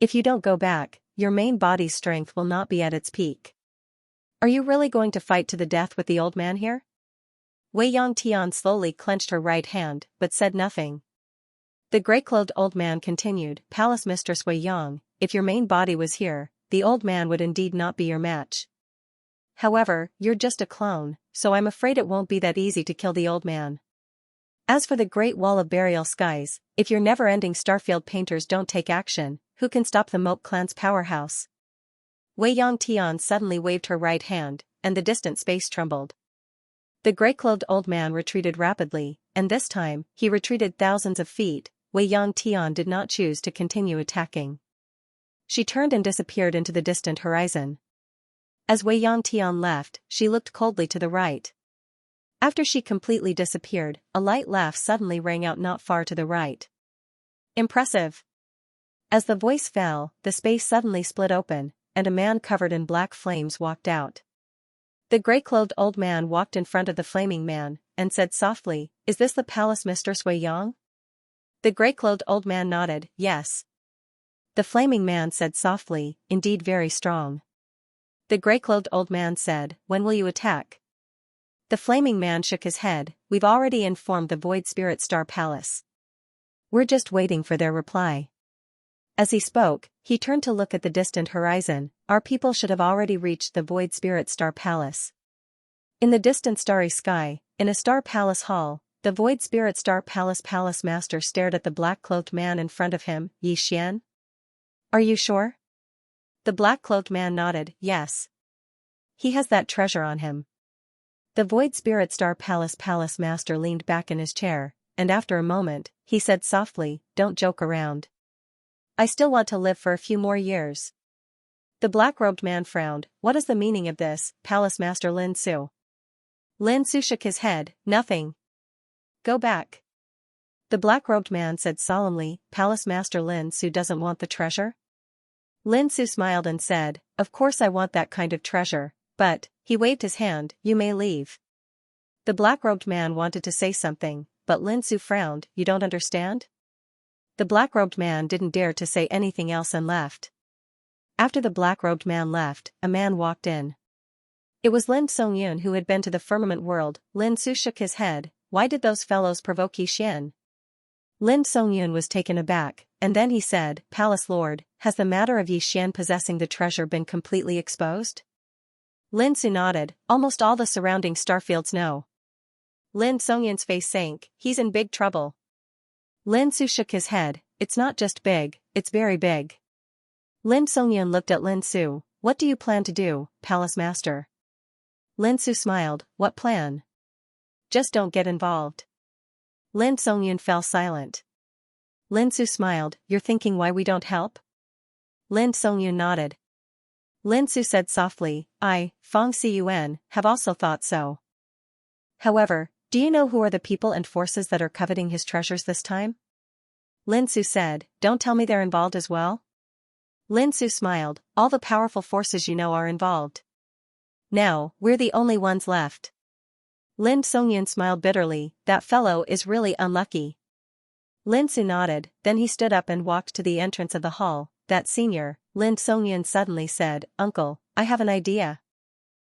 If you don't go back, your main body's strength will not be at its peak. Are you really going to fight to the death with the old man here?" Wei Yangtian slowly clenched her right hand, but said nothing. The grey-clothed old man continued, "Palace Mistress Wei Yang, if your main body was here, the old man would indeed not be your match. However, you're just a clone, so I'm afraid it won't be that easy to kill the old man. As for the Great Wall of Burial Skies, if your never-ending Starfield painters don't take action, who can stop the Moke clan's powerhouse?" Wei Yangtian suddenly waved her right hand, and the distant space trembled. The grey-clothed old man retreated rapidly, and this time, he retreated thousands of feet. Wei Yangtian did not choose to continue attacking. She turned and disappeared into the distant horizon. As Wei Yangtian left, she looked coldly to the right. After she completely disappeared, a light laugh suddenly rang out not far to the right. "Impressive." As the voice fell, the space suddenly split open, and a man covered in black flames walked out. The grey-clothed old man walked in front of the flaming man, and said softly, "Is this the Palace Mistress Wei Yang?" The grey-clothed old man nodded, "Yes." The flaming man said softly, "Indeed very strong." The grey-clothed old man said, "When will you attack?" The flaming man shook his head, "We've already informed the Void Spirit Star Palace. We're just waiting for their reply." As he spoke, he turned to look at the distant horizon. "Our people should have already reached the Void Spirit Star Palace." In the distant starry sky, in a Star Palace hall, the Void Spirit Star Palace Palace Master stared at the black-clothed man in front of him. "Yi Xian? Are you sure?" The black-clothed man nodded, "Yes. He has that treasure on him." The Void Spirit Star Palace Palace Master leaned back in his chair, and after a moment, he said softly, "Don't joke around. I still want to live for a few more years." The black-robed man frowned. What is the meaning of this, Palace Master Lin Su? Lin Su shook his head. Nothing. Go back. The black-robed man said solemnly, Palace Master Lin Su doesn't want the treasure? Lin Su smiled and said, of course I want that kind of treasure, but, he waved his hand, you may leave. The black-robed man wanted to say something, but Lin Su frowned, you don't understand? The black-robed man didn't dare to say anything else and left. After the black-robed man left, a man walked in. It was Lin Songyun who had been to the firmament world. Lin Su shook his head, why did those fellows provoke Yixian? Lin Songyun was taken aback, and then he said, Palace Lord, has the matter of Yixian possessing the treasure been completely exposed? Lin Su nodded, almost all the surrounding starfields know. Lin Songyun's face sank, he's in big trouble. Lin Su shook his head, it's not just big, it's very big. Lin Songyun looked at Lin Su, what do you plan to do, Palace Master? Lin Su smiled, what plan? Just don't get involved. Lin Songyun fell silent. Lin Su smiled, you're thinking why we don't help? Lin Songyun nodded. Lin Su said softly, I, Fong Cun, have also thought so. However, do you know who are the people and forces that are coveting his treasures this time? Lin Su said, don't tell me they're involved as well? Lin Su smiled, all the powerful forces you know are involved. Now, we're the only ones left. Lin Songyun smiled bitterly, that fellow is really unlucky. Lin Su nodded, then he stood up and walked to the entrance of the hall. That senior, Lin Songyun suddenly said, Uncle, I have an idea.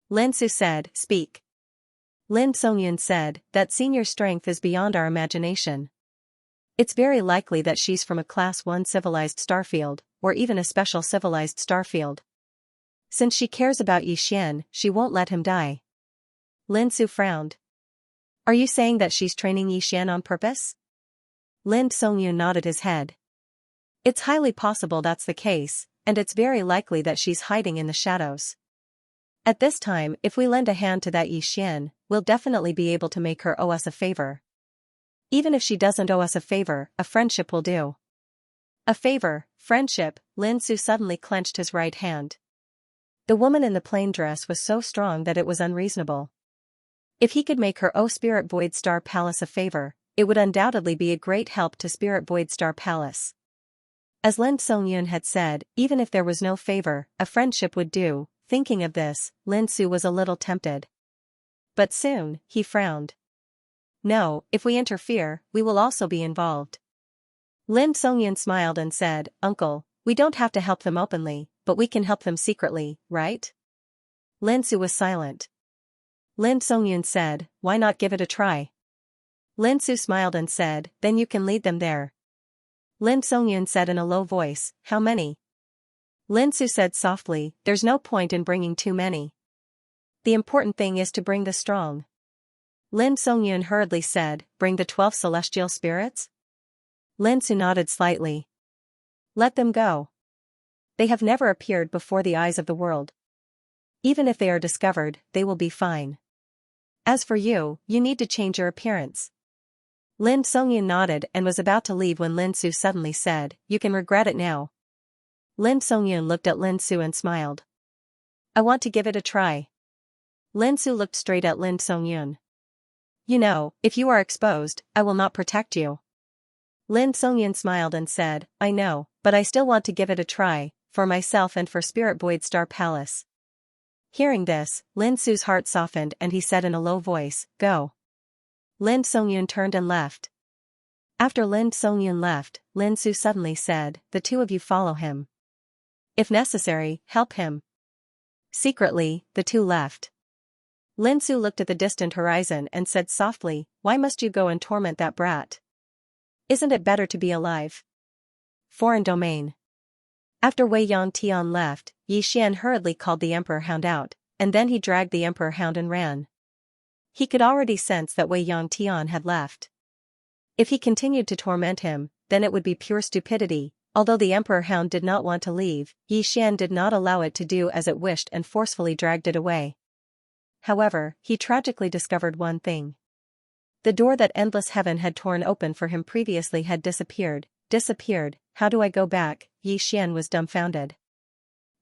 Lin Su said, speak. Lin Songyun said, that senior's strength is beyond our imagination. It's very likely that she's from a Class 1 civilized starfield, or even a special civilized starfield. Since she cares about Yixian, she won't let him die. Lin Su frowned. Are you saying that she's training Yixian on purpose? Lin Songyun nodded his head. It's highly possible that's the case, and it's very likely that she's hiding in the shadows. At this time, if we lend a hand to that Yixian, we'll definitely be able to make her owe us a favor. Even if she doesn't owe us a favor, a friendship will do. A favor, friendship, Lin Su suddenly clenched his right hand. The woman in the plain dress was so strong that it was unreasonable. If he could make her owe Spirit Void Star Palace a favor, it would undoubtedly be a great help to Spirit Void Star Palace. As Lin Songyun had said, even if there was no favor, a friendship would do. Thinking of this, Lin Su was a little tempted. But soon, he frowned. No, if we interfere, we will also be involved. Lin Songyun smiled and said, Uncle, we don't have to help them openly, but we can help them secretly, right? Lin Su was silent. Lin Songyun said, why not give it a try? Lin Su smiled and said, then you can lead them there. Lin Songyun said in a low voice, how many? Lin Su said softly, there's no point in bringing too many. The important thing is to bring the strong. Lin Songyun hurriedly said, bring the 12 celestial spirits? Lin Su nodded slightly. Let them go. They have never appeared before the eyes of the world. Even if they are discovered, they will be fine. As for you, you need to change your appearance. Lin Songyun nodded and was about to leave when Lin Su suddenly said, you can regret it now. Lin Songyun looked at Lin Su and smiled. I want to give it a try. Lin Su looked straight at Lin Songyun. You know, if you are exposed, I will not protect you. Lin Songyun smiled and said, I know, but I still want to give it a try, for myself and for Spirit Void Star Palace. Hearing this, Lin Su's heart softened and he said in a low voice, go. Lin Songyun turned and left. After Lin Songyun left, Lin Su suddenly said, the two of you follow him. If necessary, help him. Secretly, the two left. Lin Su looked at the distant horizon and said softly, why must you go and torment that brat? Isn't it better to be alive? Foreign domain. After Wei Yangtian left, Yixian hurriedly called the Emperor Hound out, and then he dragged the Emperor Hound and ran. He could already sense that Wei Yangtian had left. If he continued to torment him, then it would be pure stupidity. Although the Emperor Hound did not want to leave, Yixian did not allow it to do as it wished and forcefully dragged it away. However, he tragically discovered one thing. The door that endless heaven had torn open for him previously had disappeared. How do I go back? Yixian was dumbfounded.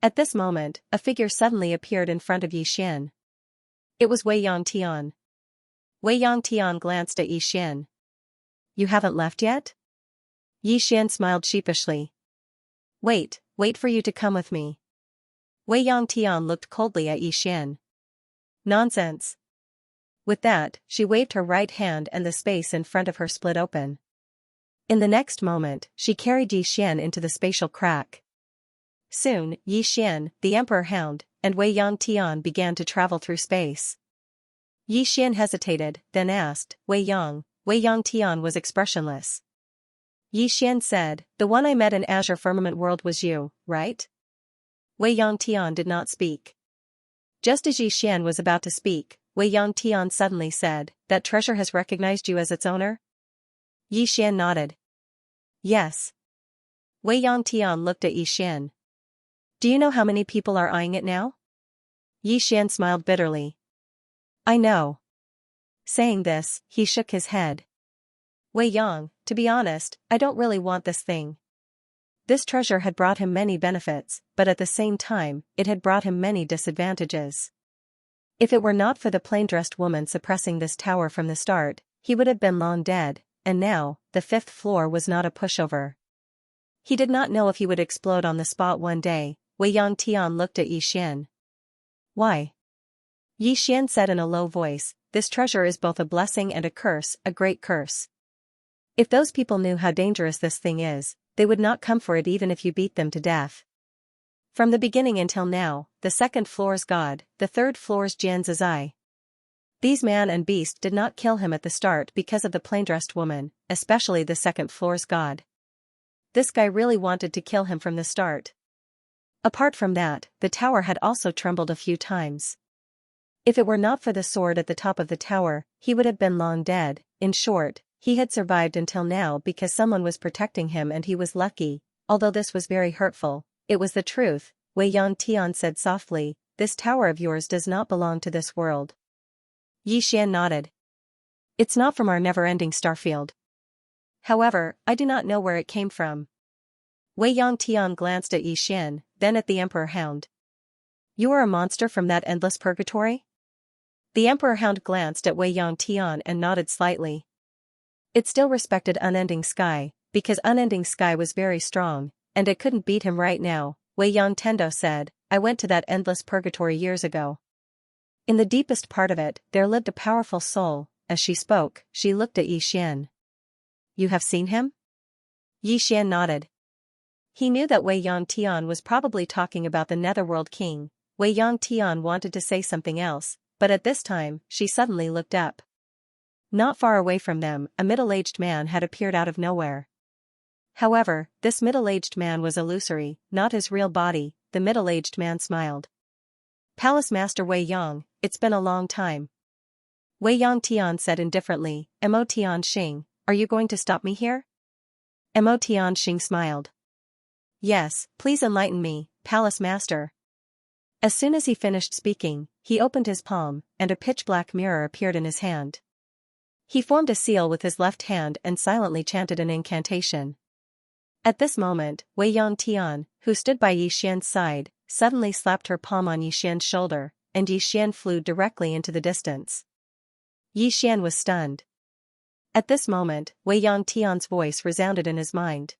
At this moment, a figure suddenly appeared in front of Yi Xian. It was Wei Yangtian. Wei Yangtian glanced at Yi Xian. You haven't left yet? Yi Xian smiled sheepishly. Wait for you to come with me. Wei Yangtian looked coldly at Yi Xian. Nonsense. With that, she waved her right hand and the space in front of her split open. In the next moment, she carried Yi Xian into the spatial crack. Soon, Yi Xian, the Emperor Hound, and Wei Yangtian began to travel through space. Yi Xian hesitated, then asked, Wei Yang. Wei Yangtian was expressionless. Yi Xian said, the one I met in Azure Firmament World was you, right? Wei Yangtian did not speak. Just as Yi Xian was about to speak, Wei Yangtian suddenly said, that treasure has recognized you as its owner? Yi Xian nodded. Yes. Wei Yangtian looked at Yi Xian. Do you know how many people are eyeing it now? Yi Xian smiled bitterly. I know. Saying this, he shook his head. Wei Yang, to be honest, I don't really want this thing. This treasure had brought him many benefits, but at the same time, it had brought him many disadvantages. If it were not for the plain-dressed woman suppressing this tower from the start, he would have been long dead, and now, the 5th floor was not a pushover. He did not know if he would explode on the spot one day. Wei Yangtian looked at Yi Xian. Why? Yi Xian said in a low voice, this treasure is both a blessing and a curse, a great curse. If those people knew how dangerous this thing is, they would not come for it even if you beat them to death. From the beginning until now, the 2nd floor's god, the 3rd floor's Jian Zizai. These man and beast did not kill him at the start because of the plain-dressed woman, especially the 2nd floor's god. This guy really wanted to kill him from the start. Apart from that, the tower had also trembled a few times. If it were not for the sword at the top of the tower, he would have been long dead. In short, he had survived until now because someone was protecting him and he was lucky. Although this was very hurtful, it was the truth. Wei Yangtian said softly, this tower of yours does not belong to this world. Yi Xian nodded. It's not from our never-ending starfield. However, I do not know where it came from. Wei Yangtian glanced at Yi Xian, then at the Emperor Hound. You are a monster from that endless purgatory? The Emperor Hound glanced at Wei Yangtian and nodded slightly. It still respected Unending Sky, because Unending Sky was very strong, and it couldn't beat him right now. Wei Yangtendo said, I went to that endless purgatory years ago. In the deepest part of it, there lived a powerful soul. As she spoke, she looked at Yi Xian. You have seen him? Yi Xian nodded. He knew that Wei Yangtian was probably talking about the Netherworld King. Wei Yangtian wanted to say something else, but at this time, she suddenly looked up. Not far away from them, a middle-aged man had appeared out of nowhere. However, this middle-aged man was illusory, not his real body. The middle-aged man smiled. Palace Master Wei Yang, it's been a long time. Wei Yangtian said indifferently, Mo Tianxing, are you going to stop me here? Mo Tianxing smiled. Yes, please enlighten me, Palace Master. As soon as he finished speaking, he opened his palm, and a pitch-black mirror appeared in his hand. He formed a seal with his left hand and silently chanted an incantation. At this moment, Wei Yangtian, who stood by Yi Xian's side, suddenly slapped her palm on Yi Xian's shoulder, and Yi Xian flew directly into the distance. Yi Xian was stunned. At this moment, Wei Yangtian's voice resounded in his mind.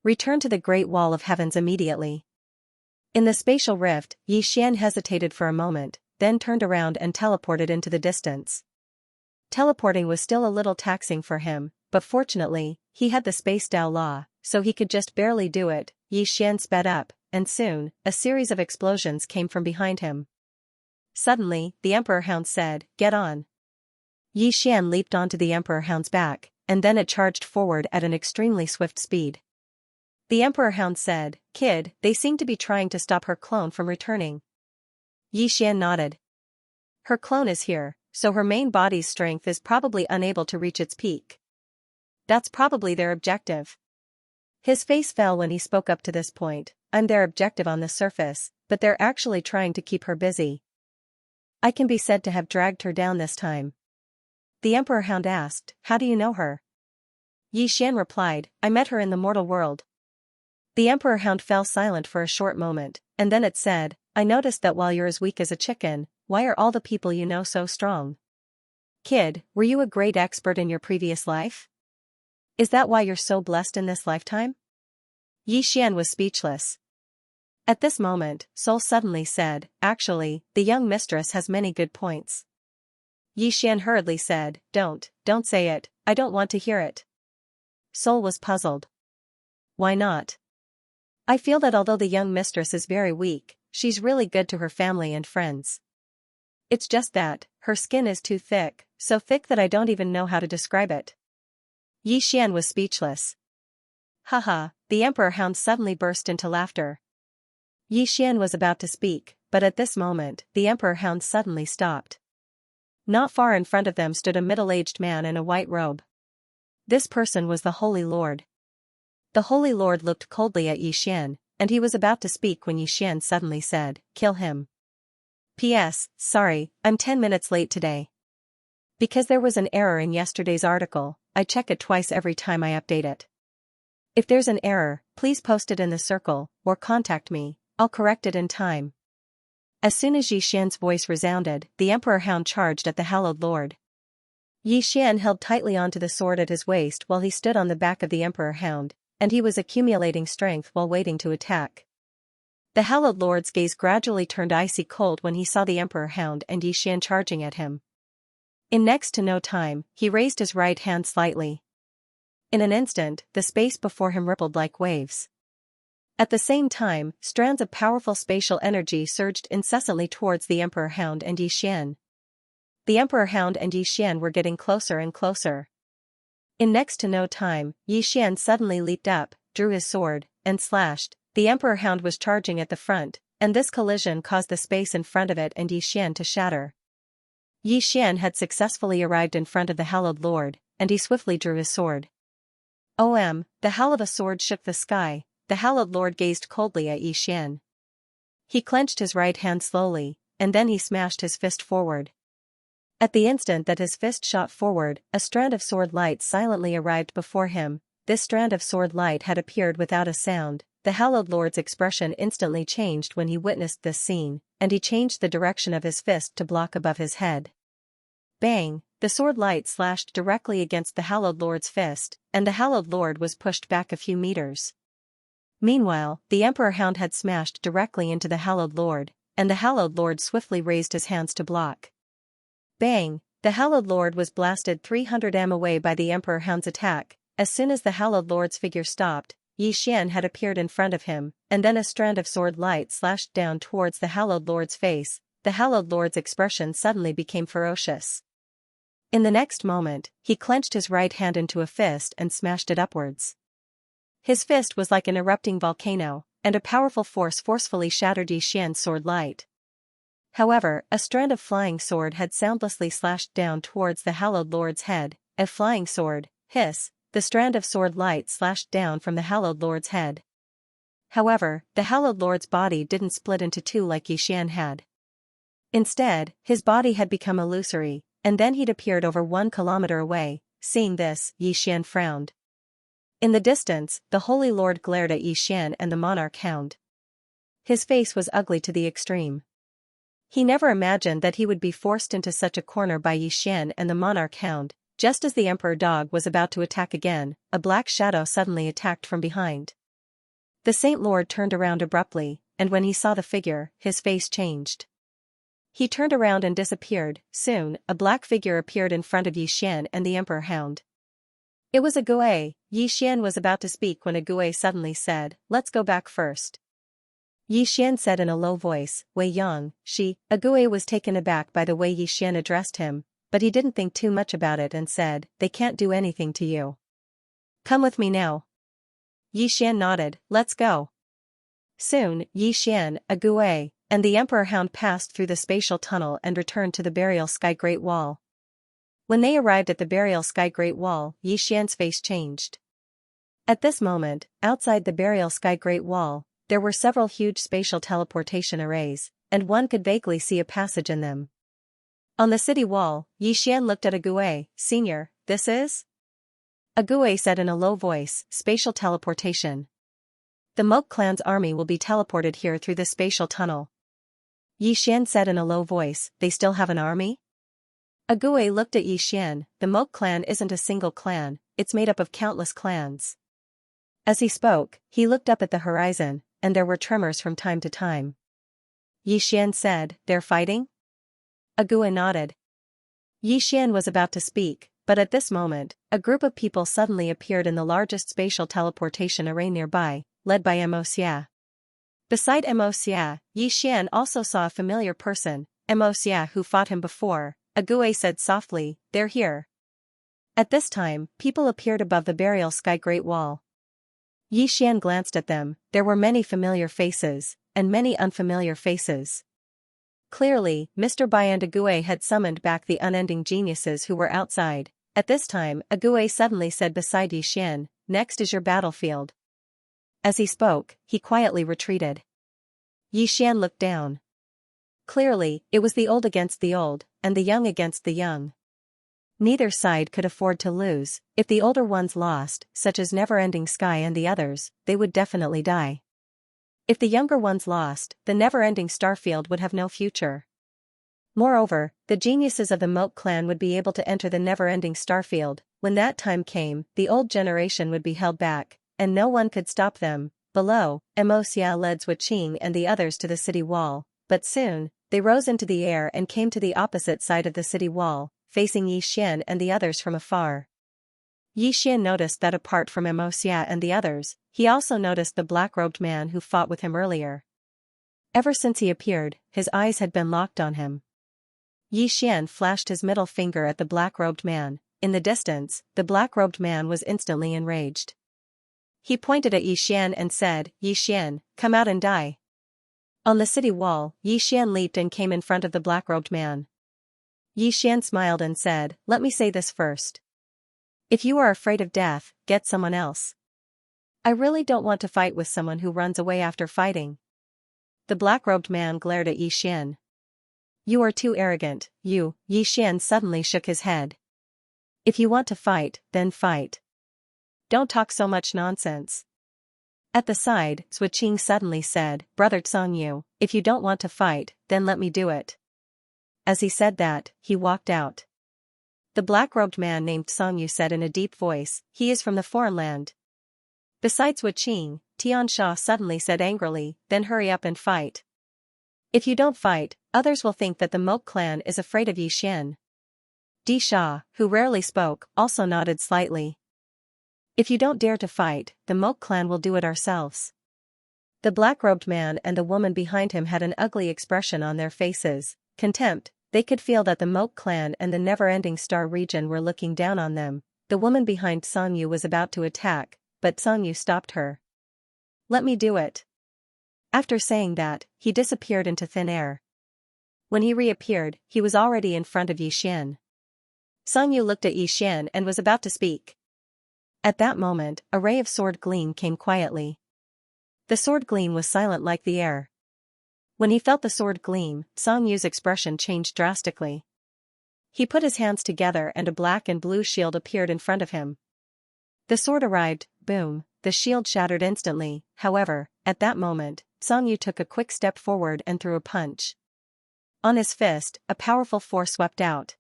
Return to the Great Wall of Heavens immediately. In the spatial rift, Yi Xian hesitated for a moment, then turned around and teleported into the distance. Teleporting was still a little taxing for him, but fortunately, he had the Space Dao Law, so he could just barely do it. Yi Xian sped up, and soon, a series of explosions came from behind him. Suddenly, the Emperor Hound said, Get on. Yi Xian leaped onto the Emperor Hound's back, and then it charged forward at an extremely swift speed. The Emperor Hound said, Kid, they seem to be trying to stop her clone from returning. Yi Xian nodded. Her clone is here, so her main body's strength is probably unable to reach its peak. That's probably their objective. His face fell when he spoke up to this point. I'm their objective on the surface, but they're actually trying to keep her busy. I can be said to have dragged her down this time. The Emperor Hound asked, How do you know her? Yi Xian replied, I met her in the mortal world. The Emperor Hound fell silent for a short moment, and then it said, I noticed that while you're as weak as a chicken, why are all the people you know so strong? Kid, were you a great expert in your previous life? Is that why you're so blessed in this lifetime? Yi Xian was speechless. At this moment, Sol suddenly said, actually, the young mistress has many good points. Yi Xian hurriedly said, don't say it, I don't want to hear it. Sol was puzzled. Why not? I feel that although the young mistress is very weak, she's really good to her family and friends. It's just that, her skin is too thick, so thick that I don't even know how to describe it. Yi Xian was speechless. Haha, the emperor hound suddenly burst into laughter. Yi Xian was about to speak, but at this moment, the emperor hound suddenly stopped. Not far in front of them stood a middle-aged man in a white robe. This person was the Holy Lord. The Holy Lord looked coldly at Yi Xian, and he was about to speak when Yi Xian suddenly said, kill him. P.S. Sorry, I'm 10 minutes late today. Because there was an error in yesterday's article, I check it twice every time I update it. If there's an error, please post it in the circle, or contact me, I'll correct it in time. As soon as Yi Xian's voice resounded, the Emperor Hound charged at the Hallowed Lord. Yi Xian held tightly onto the sword at his waist while he stood on the back of the Emperor Hound, and he was accumulating strength while waiting to attack. The Hallowed Lord's gaze gradually turned icy cold when he saw the Emperor Hound and Yi Xian charging at him. In next to no time, he raised his right hand slightly. In an instant, the space before him rippled like waves. At the same time, strands of powerful spatial energy surged incessantly towards the Emperor Hound and Yi Xian. The Emperor Hound and Yi Xian were getting closer and closer. In next to no time, Yi Xian suddenly leaped up, drew his sword, and slashed. The Emperor Hound was charging at the front, and this collision caused the space in front of it and Yi Xian to shatter. Yi Xian had successfully arrived in front of the Hallowed Lord, and he swiftly drew his sword. The howl of a sword shook the sky. The Hallowed Lord gazed coldly at Yi Xian. He clenched his right hand slowly, and then he smashed his fist forward. At the instant that his fist shot forward, a strand of sword light silently arrived before him. This strand of sword light had appeared without a sound. The Hallowed Lord's expression instantly changed when he witnessed this scene, and he changed the direction of his fist to block above his head. Bang! The sword light slashed directly against the Hallowed Lord's fist, and the Hallowed Lord was pushed back a few meters. Meanwhile, the Emperor Hound had smashed directly into the Hallowed Lord, and the Hallowed Lord swiftly raised his hands to block. Bang! The Hallowed Lord was blasted 300 m away by the Emperor Hound's attack. As soon as the Hallowed Lord's figure stopped, Yi Xian had appeared in front of him, and then a strand of sword light slashed down towards the Hallowed Lord's face. The Hallowed Lord's expression suddenly became ferocious. In the next moment, he clenched his right hand into a fist and smashed it upwards. His fist was like an erupting volcano, and a powerful force forcefully shattered Yi Xian's sword light. However, a strand of flying sword had soundlessly slashed down towards the Hallowed Lord's head. A flying sword, hiss, the strand of sword light slashed down from the Hallowed Lord's head. However, the Hallowed Lord's body didn't split into two like Yi Xian had. Instead, his body had become illusory, and then he'd appeared over 1 kilometer away. Seeing this, Yi Xian frowned. In the distance, the Holy Lord glared at Yi Xian and the Monarch Hound. His face was ugly to the extreme. He never imagined that he would be forced into such a corner by Yi Xian and the Monarch Hound. Just as the Emperor Dog was about to attack again, a black shadow suddenly attacked from behind. The Saint Lord turned around abruptly, and when he saw the figure, his face changed. He turned around and disappeared. Soon, a black figure appeared in front of Yi Xian and the Emperor Hound. It was a Gui. Yi Xian was about to speak when a Gui suddenly said, "Let's go back first." Yi Xian said in a low voice, "Wei Yang, A Gui was taken aback by the way Yi Xian addressed him, but he didn't think too much about it and said, "They can't do anything to you. Come with me now." Yi Xian nodded, "Let's go." Soon, Yi Xian, a Gui, and the Emperor Hound passed through the spatial tunnel and returned to the Burial Sky Great Wall. When they arrived at the Burial Sky Great Wall, Yi Xian's face changed. At this moment, outside the Burial Sky Great Wall, there were several huge spatial teleportation arrays, and one could vaguely see a passage in them. On the city wall, Yi Xian looked at a Gui. "Senior, this is?" A Gui said in a low voice, "Spatial teleportation." The Moke clan's army will be teleported here through this spatial tunnel. Xian said in a low voice, they still have an army? Ague looked at Xian. The Moke clan isn't a single clan, it's made up of countless clans. As he spoke, he looked up at the horizon, and there were tremors from time to time. Xian said, they're fighting? Ague nodded. Xian was about to speak, but at this moment, a group of people suddenly appeared in the largest spatial teleportation array nearby, led by Xianxia. Beside Xianxia, Xian also saw a familiar person, Xianxia who fought him before. Ague said softly, they're here. At this time, people appeared above the burial sky Great Wall. Xian glanced at them. There were many familiar faces, and many unfamiliar faces. Clearly, Mr. Bai and Ague had summoned back the unending geniuses who were outside. At this time, Ague suddenly said beside Xian, next is your battlefield. As he spoke, he quietly retreated. Xian looked down. Clearly, it was the old against the old, and the young against the young. Neither side could afford to lose. If the older ones lost, such as Never-Ending Sky and the others, they would definitely die. If the younger ones lost, the Never-Ending Starfield would have no future. Moreover, the geniuses of the Moke clan would be able to enter the Never-Ending Starfield. When that time came, the old generation would be held back, and no one could stop them. Below, Xianxia led Swordsman and the others to the city wall, but soon, they rose into the air and came to the opposite side of the city wall, facing Xian and the others from afar. Xian noticed that apart from Xianxia and the others, he also noticed the black-robed man who fought with him earlier. Ever since he appeared, his eyes had been locked on him. Xian flashed his middle finger at the black-robed man. In the distance, the black-robed man was instantly enraged. He pointed at Xian and said, Xian, come out and die. On the city wall, Xian leaped and came in front of the black-robed man. Xian smiled and said, let me say this first. If you are afraid of death, get someone else. I really don't want to fight with someone who runs away after fighting. The black-robed man glared at Xian. You are too arrogant, you. Xian suddenly shook his head. If you want to fight, then fight. Don't talk so much nonsense. At the side, Swordsman suddenly said, Brother Xianxia, if you don't want to fight, then let me do it. As he said that, he walked out. The black-robed man named Xianxia said in a deep voice, he is from the foreign land. Besides Swordsman, Xianxia suddenly said angrily, then hurry up and fight. If you don't fight, others will think that the Moke clan is afraid of Xian. Di Sha, who rarely spoke, also nodded slightly. If you don't dare to fight, the Moke clan will do it ourselves. The black-robed man and the woman behind him had an ugly expression on their faces, contempt. They could feel that the Moke clan and the Never-Ending Star region were looking down on them. The woman behind Xianxia was about to attack, but Xianxia stopped her. Let me do it. After saying that, he disappeared into thin air. When he reappeared, he was already in front of Xian. Xianxia looked at Xian and was about to speak. At that moment, a ray of sword gleam came quietly. The sword gleam was silent like the air. When he felt the sword gleam, Xianxia's expression changed drastically. He put his hands together and a black and blue shield appeared in front of him. The sword arrived, boom, the shield shattered instantly. However, at that moment, Xianxia took a quick step forward and threw a punch. On his fist, a powerful force swept out.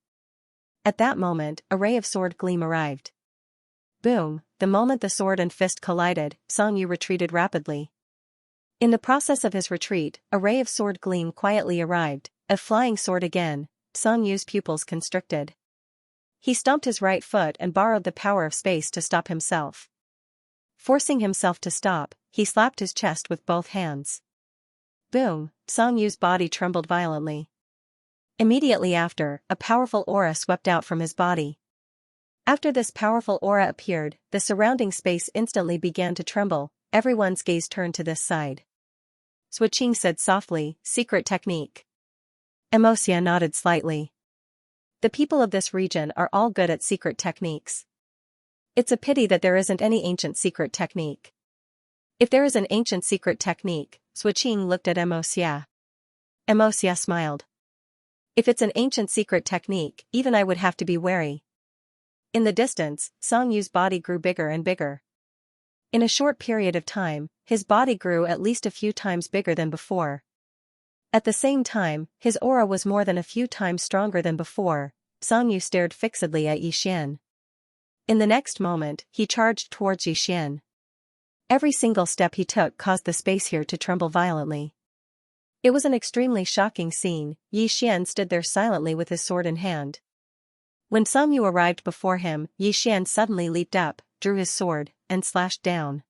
At that moment, a ray of sword gleam arrived. Boom, the moment the sword and fist collided, Xianxia retreated rapidly. In the process of his retreat, a ray of sword gleam quietly arrived, a flying sword again. Xianxia's pupils constricted. He stomped his right foot and borrowed the power of space to stop himself. Forcing himself to stop, he slapped his chest with both hands. Boom, Xianxia's body trembled violently. Immediately after, a powerful aura swept out from his body. After this powerful aura appeared, the surrounding space instantly began to tremble. Everyone's gaze turned to this side. Swordsman said softly, secret technique. Xianxia nodded slightly. The people of this region are all good at secret techniques. It's a pity that there isn't any ancient secret technique. If there is an ancient secret technique, Swordsman looked at Xianxia. Xianxia smiled. If it's an ancient secret technique, even I would have to be wary. In the distance, Xianxia's body grew bigger and bigger. In a short period of time, his body grew at least a few times bigger than before. At the same time, his aura was more than a few times stronger than before. Song Yu stared fixedly at Yixian. In the next moment, he charged towards Yixian. Every single step he took caused the space here to tremble violently. It was an extremely shocking scene. Yixian stood there silently with his sword in hand. When Song Yu arrived before him, Yixian suddenly leaped up, drew his sword, and slashed down.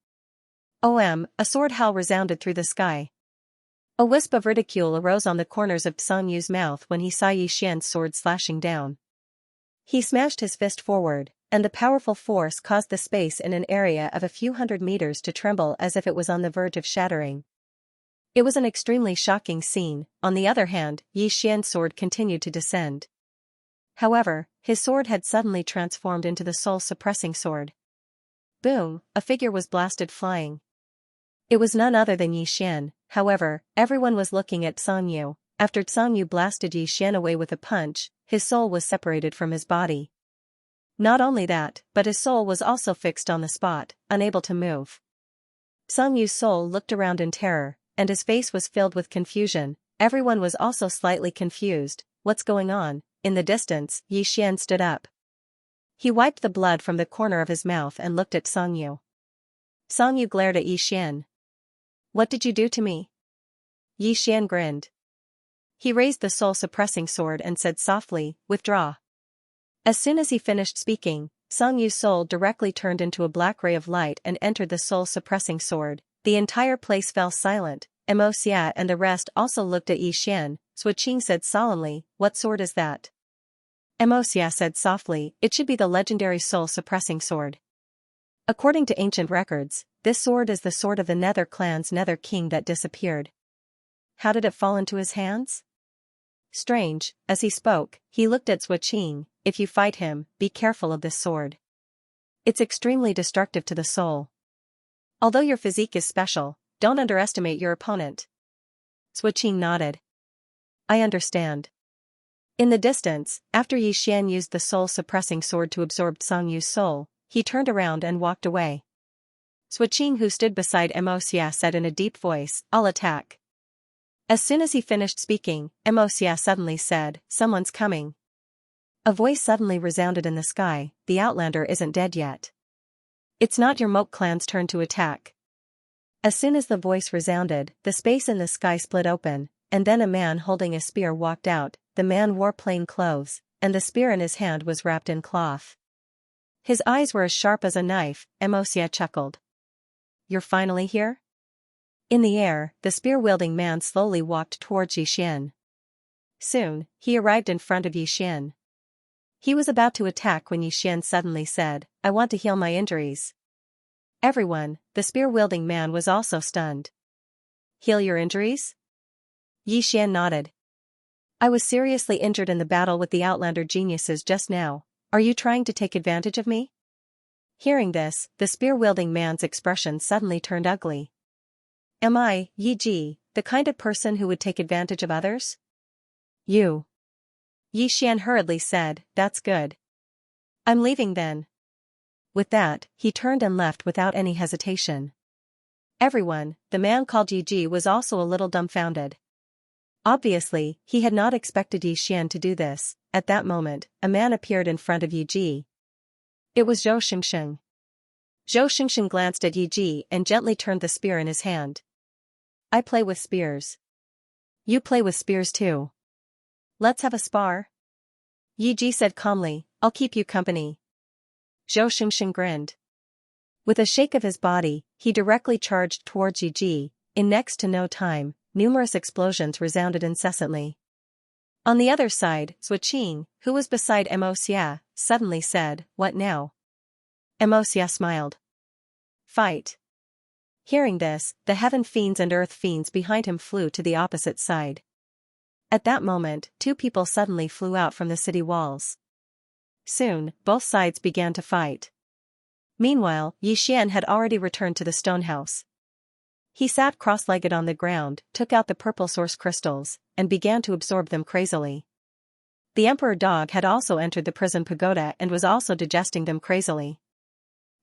A sword howl resounded through the sky. A wisp of ridicule arose on the corners of Song Yu's mouth when he saw Yixian's sword slashing down. He smashed his fist forward, and the powerful force caused the space in an area of a few hundred meters to tremble as if it was on the verge of shattering. It was an extremely shocking scene. On the other hand, Yixian's sword continued to descend. However, his sword had suddenly transformed into the soul-suppressing sword. Boom, a figure was blasted flying. It was none other than Yixian. However, everyone was looking at Song Yu. After Song Yu blasted Yixian away with a punch, his soul was separated from his body. Not only that, but his soul was also fixed on the spot, unable to move. Song Yu's soul looked around in terror, and his face was filled with confusion. Everyone was also slightly confused. What's going on? In the distance, Yixian stood up. He wiped the blood from the corner of his mouth and looked at Song Yu. Song Yu glared at Yixian. What did you do to me? Yixian grinned. He raised the soul-suppressing sword and said softly, withdraw. As soon as he finished speaking, Song Yu's soul directly turned into a black ray of light and entered the soul-suppressing sword. The entire place fell silent. Xianxia and the rest also looked at Yixian. Swordsman said solemnly, what sword is that? Xianxia said softly, it should be the legendary soul-suppressing sword. According to ancient records, this sword is the sword of the Nether clan's Nether king that disappeared. How did it fall into his hands? Strange. As he spoke, he looked at Swordsman. If you fight him, be careful of this sword. It's extremely destructive to the soul. Although your physique is special, don't underestimate your opponent. Swordsman nodded. I understand. In the distance, after Yixian used the soul-suppressing sword to absorb Song Yu's soul, he turned around and walked away. Swordsman, who stood beside Xianxia, said in a deep voice, I'll attack. As soon as he finished speaking, Xianxia suddenly said, someone's coming. A voice suddenly resounded in the sky, the Outlander isn't dead yet. It's not your Moat clan's turn to attack. As soon as the voice resounded, the space in the sky split open, and then a man holding a spear walked out. The man wore plain clothes, and the spear in his hand was wrapped in cloth. His eyes were as sharp as a knife. Xianxia chuckled. You're finally here? In the air, the spear-wielding man slowly walked towards Yixian. Soon, he arrived in front of Yixian. He was about to attack when Yixian suddenly said, I want to heal my injuries. Everyone, the spear-wielding man was also stunned. Heal your injuries? Yixian nodded. I was seriously injured in the battle with the Outlander geniuses just now. Are you trying to take advantage of me? Hearing this, the spear-wielding man's expression suddenly turned ugly. Am I, Yi Ji, the kind of person who would take advantage of others? You. Yixian hurriedly said, that's good. I'm leaving then. With that, he turned and left without any hesitation. Everyone, the man called Yi Ji was also a little dumbfounded. Obviously, he had not expected Yixian to do this. At that moment, a man appeared in front of Yi Ji. It was Zhou Xingxing. Zhou Xingxing glanced at Yi Ji and gently turned the spear in his hand. I play with spears. You play with spears too. Let's have a spar. Yi Ji said calmly, I'll keep you company. Zhou Xingxing grinned. With a shake of his body, he directly charged towards Yi Ji. In next to no time, numerous explosions resounded incessantly. On the other side, Swordsman, who was beside Xianxia, suddenly said, what now? Xianxia smiled. Fight. Hearing this, the heaven fiends and earth fiends behind him flew to the opposite side. At that moment, two people suddenly flew out from the city walls. Soon, both sides began to fight. Meanwhile, Yixian had already returned to the stone house. He sat cross-legged on the ground, took out the purple source crystals, and began to absorb them crazily. The emperor dog had also entered the prison pagoda and was also digesting them crazily.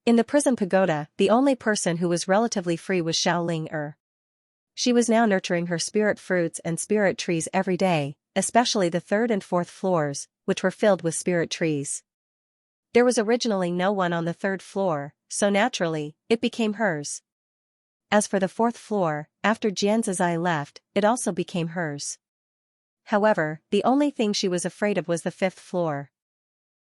In the prison pagoda, the only person who was relatively free was Xianxia. She was now nurturing her spirit fruits and spirit trees every day, especially the third and fourth floors, which were filled with spirit trees. There was originally no one on the third floor, so naturally, it became hers. As for the fourth floor, after Xianxia left, it also became hers. However, the only thing she was afraid of was the fifth floor.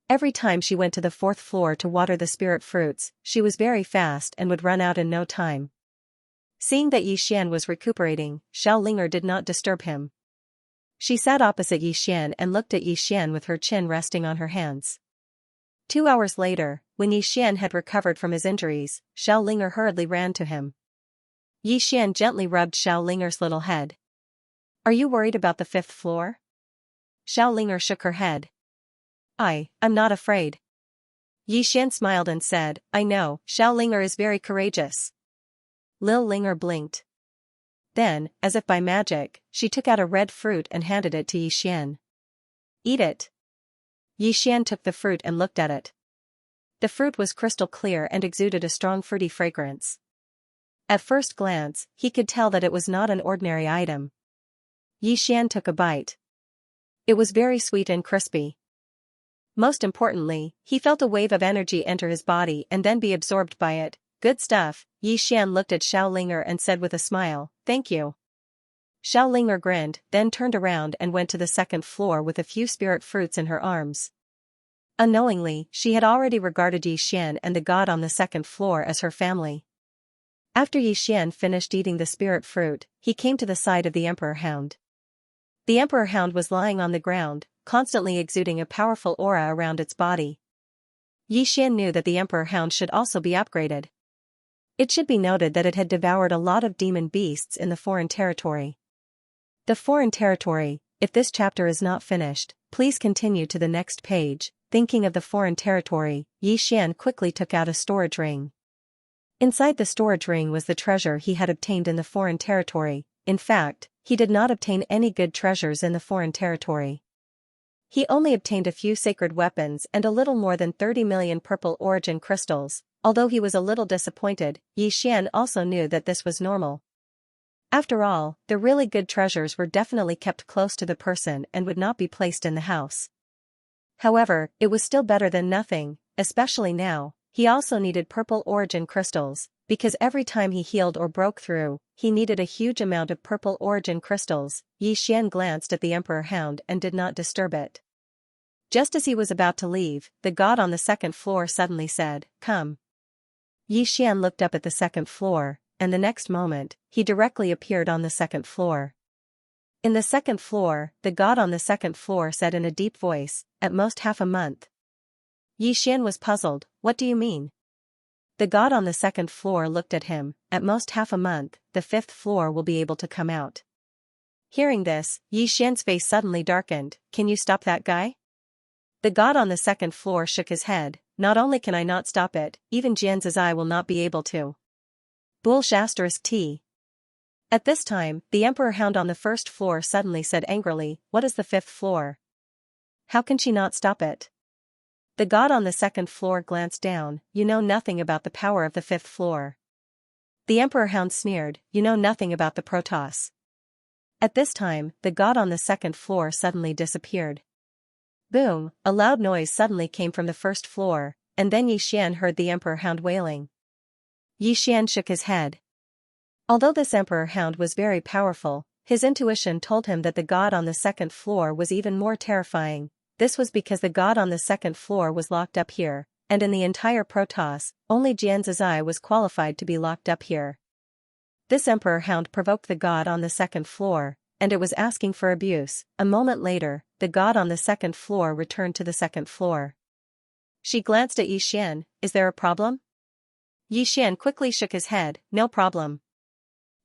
Every time she went to the fourth floor to water the spirit fruits, she was very fast and would run out in no time. Seeing that Yixian was recuperating, Xianxia did not disturb him. She sat opposite Yixian and looked at Yixian with her chin resting on her hands. 2 hours later, when Yixian had recovered from his injuries, Xianxia hurriedly ran to him. Yixian gently rubbed Xianxia's little head. "Are you worried about the fifth floor?" Xianxia shook her head. I'm not afraid." Yixian smiled and said, "I know, Xianxia is very courageous." Liu blinked. Then, as if by magic, she took out a red fruit and handed it to Yixian. "Eat it." Yixian took the fruit and looked at it. The fruit was crystal clear and exuded a strong fruity fragrance. At first glance, he could tell that it was not an ordinary item. Yixian took a bite. It was very sweet and crispy. Most importantly, he felt a wave of energy enter his body and then be absorbed by it. "Good stuff." Yixian looked at Xianxia and said with a smile, "Thank you." Xianxia grinned, then turned around and went to the second floor with a few spirit fruits in her arms. Unknowingly, she had already regarded Yixian and the god on the second floor as her family. After Yixian finished eating the spirit fruit, he came to the side of the emperor hound. The emperor hound was lying on the ground, constantly exuding a powerful aura around its body. Yixian knew that the emperor hound should also be upgraded. It should be noted that it had devoured a lot of demon beasts in the foreign territory. The foreign territory, if this chapter is not finished, please continue to the next page. Thinking of the foreign territory, Yixian quickly took out a storage ring. Inside the storage ring was the treasure he had obtained in the foreign territory. In fact, he did not obtain any good treasures in the foreign territory. He only obtained a few sacred weapons and a little more than 30 million purple origin crystals. Although he was a little disappointed, Yixian also knew that this was normal. After all, the really good treasures were definitely kept close to the person and would not be placed in the house. However, it was still better than nothing, especially now. He also needed purple origin crystals, because every time he healed or broke through, he needed a huge amount of purple origin crystals. Yixian glanced at the emperor hound and did not disturb it. Just as he was about to leave, the god on the second floor suddenly said, "Come." Yixian looked up at the second floor, and the next moment, he directly appeared on the second floor. In the second floor, the god on the second floor said in a deep voice, "At most half a month." Yixian was puzzled. "What do you mean?" The god on the second floor looked at him. "At most half a month, the fifth floor will be able to come out." Hearing this, Yixian's face suddenly darkened. "Can you stop that guy?" The god on the second floor shook his head. "Not only can I not stop it, even Xianxia will not be able to." T. At this time, the emperor hound on the first floor suddenly said angrily, "What is the fifth floor? How can she not stop it?" The god on the second floor glanced down. "You know nothing about the power of the fifth floor." The emperor hound sneered, "You know nothing about the Protoss." At this time, the god on the second floor suddenly disappeared. Boom, a loud noise suddenly came from the first floor, and then Yixian heard the emperor hound wailing. Yixian shook his head. Although this emperor hound was very powerful, his intuition told him that the god on the second floor was even more terrifying. This was because the god on the second floor was locked up here, and in the entire Protoss, only Xianxia was qualified to be locked up here. This emperor hound provoked the god on the second floor, and it was asking for abuse. A moment later, the god on the second floor returned to the second floor. She glanced at Yixian. "Is there a problem?" Yixian quickly shook his head. "No problem."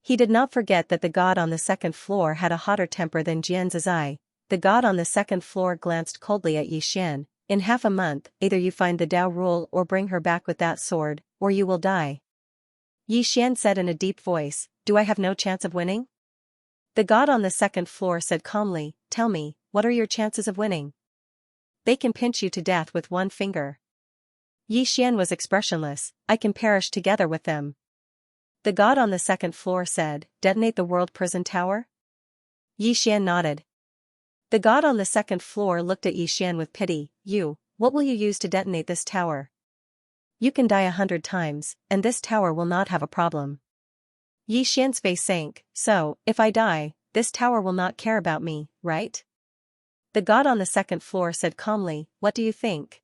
He did not forget that the god on the second floor had a hotter temper than Xianxia. The god on the second floor glanced coldly at Yixian. "In half a month, either you find the Dao rule or bring her back with that sword, or you will die." Yixian said in a deep voice, "Do I have no chance of winning?" The god on the second floor said calmly, "Tell me, what are your chances of winning?" "They can pinch you to death with one finger." Yi Xian was expressionless. I can perish together with them. The god on the second floor said, detonate the world prison tower? Yi Xian nodded. The god on the second floor looked at Yi Xian with pity. What will you use to detonate this tower? You can die 100 times, and this tower will not have a problem. Yi Xian's face sank. So, if I die, this tower will not care about me, right? The god on the second floor said calmly, what do you think?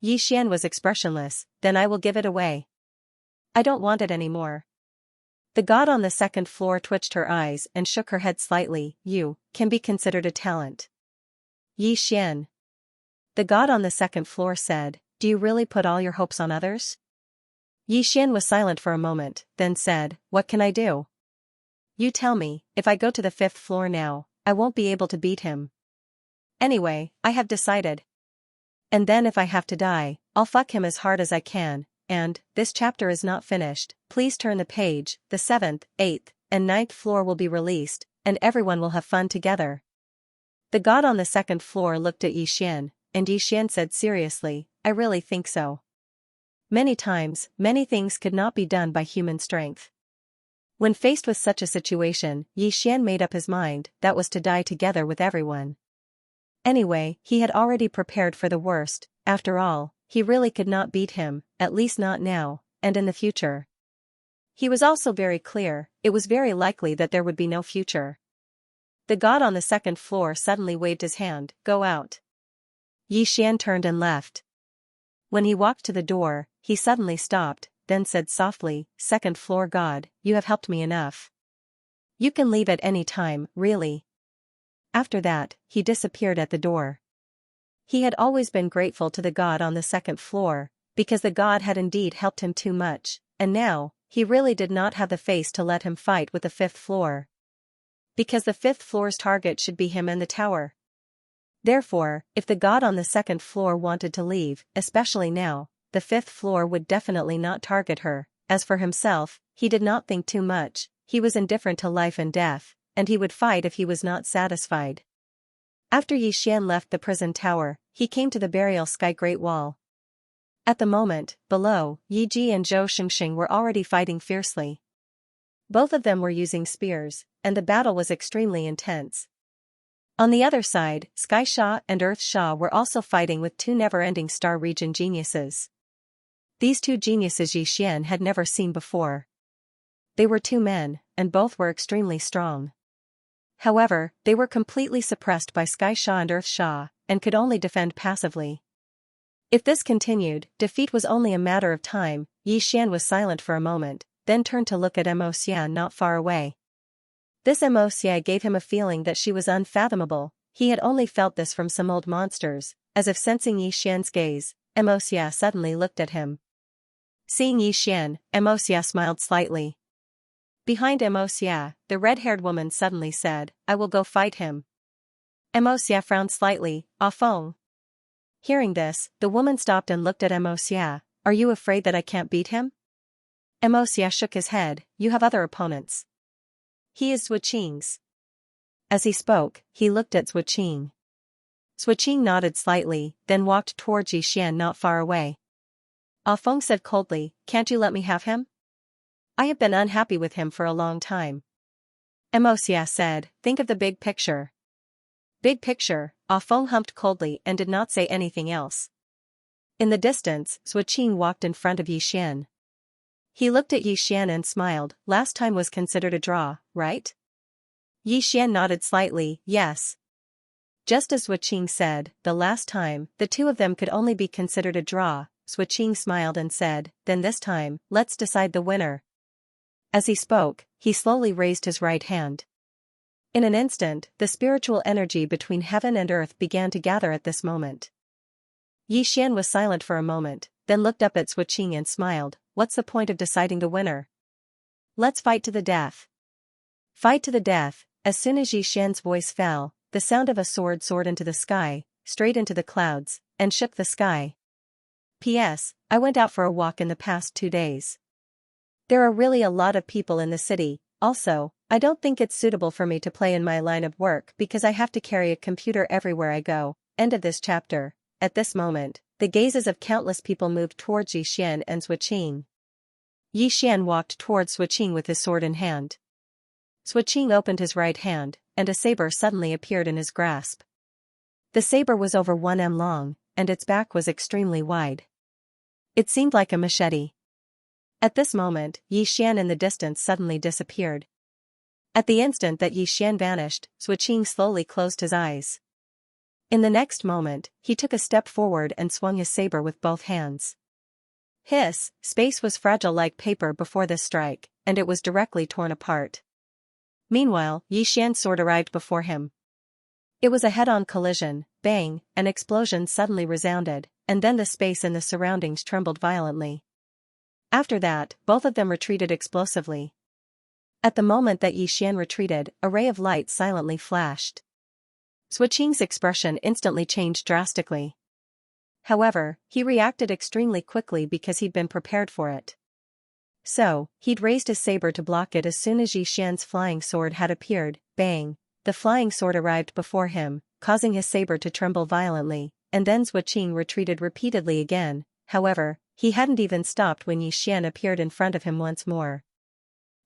Yi Xian was expressionless. Then I will give it away. I don't want it anymore. The god on the second floor twitched her eyes and shook her head slightly. You can be considered a talent. Yi Xian. The god on the second floor said, do you really put all your hopes on others? Yi Xian was silent for a moment, then said, what can I do? You tell me. If I go to the 5th floor now, I won't be able to beat him. Anyway, I have decided. And then if I have to die, I'll fuck him as hard as I can. And, this chapter is not finished, please turn the page. The 7th, 8th, and 9th floor will be released, and everyone will have fun together. The god on the second floor looked at Yi Xian, and Yi Xian said seriously, I really think so. Many times, many things could not be done by human strength. When faced with such a situation, Yi Xian made up his mind, that was to die together with everyone. Anyway, he had already prepared for the worst. After all, he really could not beat him, at least not now, and in the future. He was also very clear, it was very likely that there would be no future. The god on the second floor suddenly waved his hand, go out. Yi Xian turned and left. When he walked to the door, he suddenly stopped, then said softly, second floor god, you have helped me enough. You can leave at any time, really. After that, he disappeared at the door. He had always been grateful to the god on the second floor, because the god had indeed helped him too much, and now, he really did not have the face to let him fight with the 5th floor. Because the 5th floor's target should be him and the tower. Therefore, if the god on the second floor wanted to leave, especially now, the 5th floor would definitely not target her. As for himself, he did not think too much, he was indifferent to life and death, and he would fight if he was not satisfied. After Yi Xian left the prison tower, he came to the burial sky Great Wall. At the moment, below, Yi Ji and Zhou Xingxing were already fighting fiercely. Both of them were using spears, and the battle was extremely intense. On the other side, Sky Sha and Earth Sha were also fighting with 2 never-ending star region geniuses. These 2 geniuses Yi Xian had never seen before. They were 2 men, and both were extremely strong. However, they were completely suppressed by Sky Sha and Earth Sha, and could only defend passively. If this continued, defeat was only a matter of time. Yi Xian was silent for a moment, then turned to look at Xianxia not far away. This Xianxia gave him a feeling that she was unfathomable. He had only felt this from some old monsters. As if sensing Yi Xian's gaze, Xianxia suddenly looked at him. Seeing Yi Xian, Xianxia smiled slightly. Behind Xianxia, the red-haired woman suddenly said, I will go fight him. Xianxia frowned slightly. Ah Feng. Hearing this, the woman stopped and looked at Xianxia. Are you afraid that I can't beat him? Xianxia shook his head. You have other opponents. He is Zhuqing's. As he spoke, he looked at Zhuqing. Zhuqing nodded slightly, then walked towards Yi Xian not far away. Ah Feng said coldly, can't you let me have him? I have been unhappy with him for a long time. Xianxia said, think of the big picture. Big picture. Ah Feng humped coldly and did not say anything else. In the distance, Zhuqing walked in front of Yi Xian. He looked at Yi Xian and smiled. Last time was considered a draw, right? Yi Xian nodded slightly, yes. Just as Zhuqing said, the last time, the 2 of them could only be considered a draw. Zhuqing smiled and said, then this time, let's decide the winner. As he spoke, he slowly raised his right hand. In an instant, the spiritual energy between heaven and earth began to gather at this moment. Yi Xian was silent for a moment, then looked up at Zhuqing and smiled. What's the point of deciding the winner? Let's fight to the death. Fight to the death. As soon as Yi Xian's voice fell, the sound of a sword soared into the sky, straight into the clouds, and shook the sky. P.S. I went out for a walk in the past 2 days. There are really a lot of people in the city. Also, I don't think it's suitable for me to play in my line of work because I have to carry a computer everywhere I go. End of this chapter. At this moment, the gazes of countless people moved towards Yixian and Suoqing. Yixian walked towards Suoqing with his sword in hand. Suoqing opened his right hand, and a saber suddenly appeared in his grasp. The saber was over 1 m long, and its back was extremely wide. It seemed like a machete. At this moment, Yixian in the distance suddenly disappeared. At the instant that Yixian vanished, Suoqing slowly closed his eyes. In the next moment, he took a step forward and swung his saber with both hands. Hiss, space was fragile like paper before this strike, and it was directly torn apart. Meanwhile, Yixian's sword arrived before him. It was a head-on collision. Bang, an explosion suddenly resounded, and then the space and the surroundings trembled violently. After that, both of them retreated explosively. At the moment that Yixian retreated, a ray of light silently flashed. Suoqing's expression instantly changed drastically. However, he reacted extremely quickly because he'd been prepared for it. So, he'd raised his saber to block it as soon as Yixian's flying sword had appeared. Bang, the flying sword arrived before him, causing his saber to tremble violently, and then Suoqing retreated repeatedly again. However, he hadn't even stopped when Yixian appeared in front of him once more.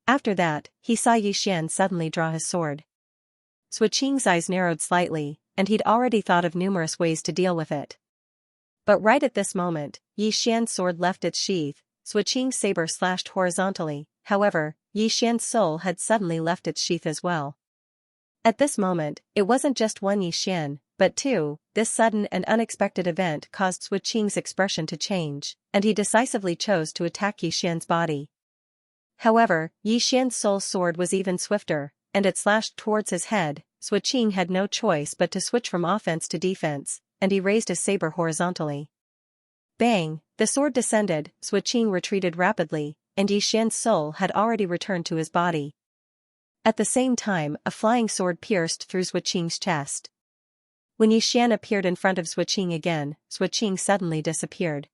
After that, he saw Yixian suddenly draw his sword. Suoqing's eyes narrowed slightly, and he'd already thought of numerous ways to deal with it. But right at this moment, Yixian's sword left its sheath. Suoqing's saber slashed horizontally. However, Yixian's soul had suddenly left its sheath as well. At this moment, it wasn't just one Yixian, but two. This sudden and unexpected event caused Suoqing's expression to change, and he decisively chose to attack Yixian's body. However, Yixian's soul sword was even swifter, and it slashed towards his head. Suoqing had no choice but to switch from offense to defense, and he raised his saber horizontally. Bang, the sword descended. Suoqing retreated rapidly, and Yixian's soul had already returned to his body. At the same time, a flying sword pierced through Suoqing's chest. When Yixian appeared in front of Suoqing again, Suoqing suddenly disappeared.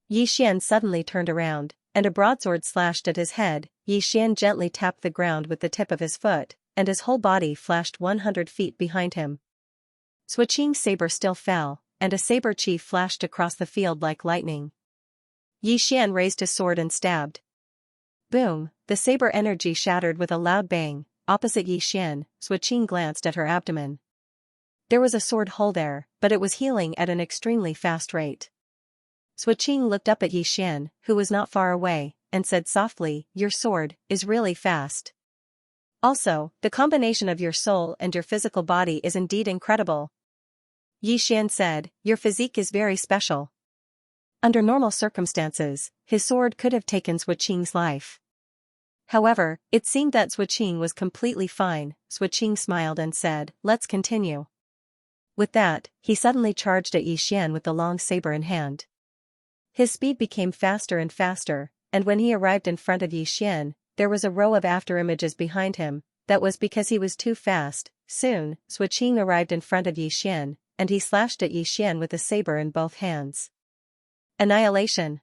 Yixian suddenly turned around, and a broadsword slashed at his head. Yixian gently tapped the ground with the tip of his foot, and his whole body flashed 100 feet behind him. Suoqing's saber still fell, and a saber chief flashed across the field like lightning. Yixian raised his sword and stabbed. Boom, the saber energy shattered with a loud bang. Opposite Yixian, Suoqing glanced at her abdomen. There was a sword hole there, but it was healing at an extremely fast rate. Suoqing looked up at Yixian, who was not far away, and said softly, "Your sword is really fast. Also, the combination of your soul and your physical body is indeed incredible." Yixian said, "Your physique is very special." Under normal circumstances, his sword could have taken Suoqing's life. However, it seemed that Suoqing was completely fine. Suoqing smiled and said, "Let's continue." With that, he suddenly charged at Yixian with the long saber in hand. His speed became faster and faster, and when he arrived in front of Yixian, there was a row of afterimages behind him. That was because he was too fast. Soon, Suoqing arrived in front of Yixian, and he slashed at Yixian with a saber in both hands. Annihilation.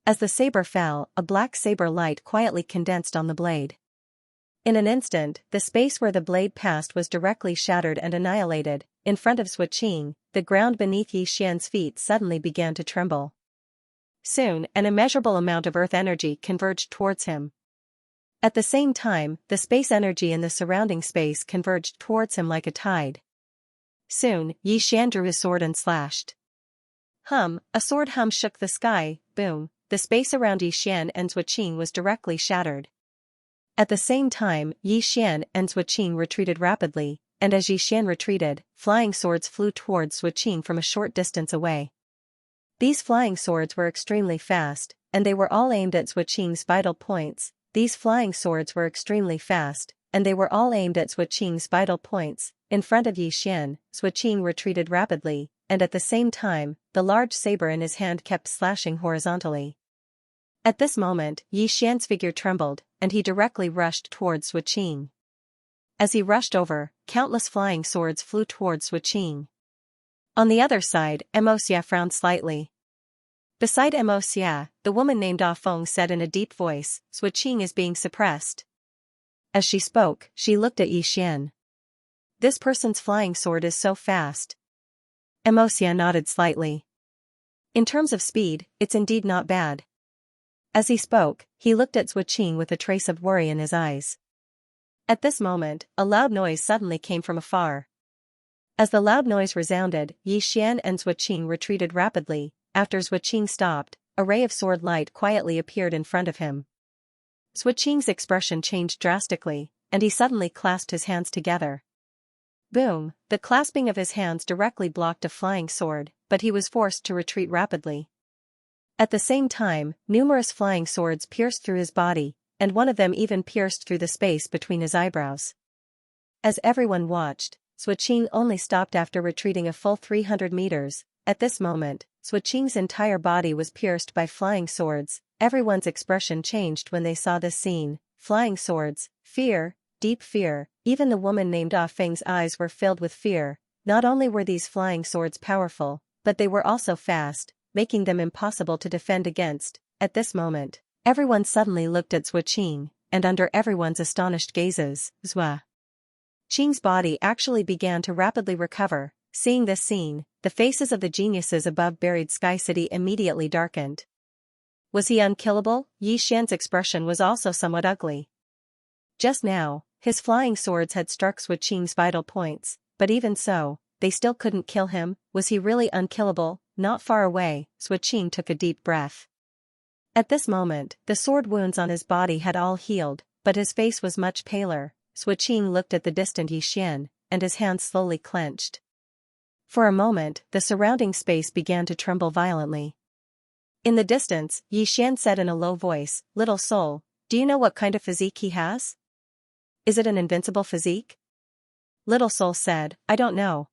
As the saber fell, a black saber light quietly condensed on the blade. In an instant, the space where the blade passed was directly shattered and annihilated. In front of Suoqing, the ground beneath Yixian's feet suddenly began to tremble. Soon, an immeasurable amount of earth energy converged towards him. At the same time, the space energy in the surrounding space converged towards him like a tide. Soon, Yixian drew his sword and slashed. A sword hum shook the sky. Boom, the space around Yixian and Suoqing was directly shattered. At the same time, Yixian and Suoqing retreated rapidly, and as Yixian retreated, flying swords flew towards Suoqing from a short distance away. These flying swords were extremely fast, and they were all aimed at Suoqing's vital points. These flying swords were extremely fast, and they were all aimed at Suoqing's vital points. In front of Yixian, Suoqing retreated rapidly, and at the same time, the large saber in his hand kept slashing horizontally. At this moment, Yixian's figure trembled, and he directly rushed towards Suoqing. As he rushed over, countless flying swords flew towards Suoqing. On the other side, Xianxia frowned slightly. Beside Xianxia, the woman named Ah Feng said in a deep voice, "Suoqing is being suppressed." As she spoke, she looked at Yixian. "This person's flying sword is so fast." Xianxia nodded slightly. In terms of speed, it's indeed not bad. As he spoke, he looked at Swiqing with a trace of worry in his eyes. At this moment, a loud noise suddenly came from afar. As the loud noise resounded, Yi Xian and Swiqing retreated rapidly. After Swiqing stopped, a ray of sword light quietly appeared in front of him. Swiqing's expression changed drastically, and he suddenly clasped his hands together. Boom! The clasping of his hands directly blocked a flying sword, but he was forced to retreat rapidly. At the same time, numerous flying swords pierced through his body, and one of them even pierced through the space between his eyebrows. As everyone watched, Swiqing only stopped after retreating a full 300 meters. At this moment, Swiqing's entire body was pierced by flying swords. Everyone's expression changed when they saw this scene. Flying swords, fear, deep fear. Even the woman named Ah Feng's eyes were filled with fear. Not only were these flying swords powerful, but they were also fast, making them impossible to defend against. At this moment, everyone suddenly looked at Swiqing, and under everyone's astonished gazes, Qing's body actually began to rapidly recover. Seeing this scene, the faces of the geniuses above Buried Sky City immediately darkened. Was he unkillable? Yi Xian's expression was also somewhat ugly. Just now, his flying swords had struck Swiqing's vital points, but even so, they still couldn't kill him. Was he really unkillable? Not far away, Swiqing took a deep breath. At this moment, the sword wounds on his body had all healed, but his face was much paler. Swiqing looked at the distant Yi Xian, and his hands slowly clenched. For a moment, the surrounding space began to tremble violently. In the distance, Yi Xian said in a low voice, "Little soul, do you know what kind of physique he has? Is it an invincible physique?" Little soul said, "I don't know."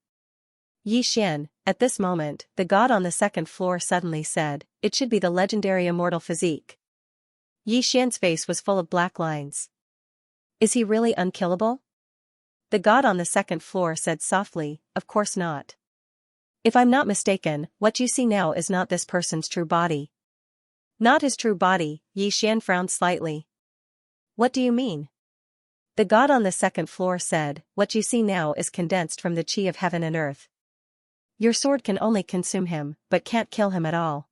Yi Xian, at this moment, the god on the second floor suddenly said, "It should be the legendary immortal physique." Yi Xian's face was full of black lines. Is he really unkillable? The god on the second floor said softly, "Of course not. If I'm not mistaken, what you see now is not this person's true body." Not his true body, Yi Xian frowned slightly. What do you mean? The god on the second floor said, "What you see now is condensed from the chi of heaven and earth. Your sword can only consume him, but can't kill him at all.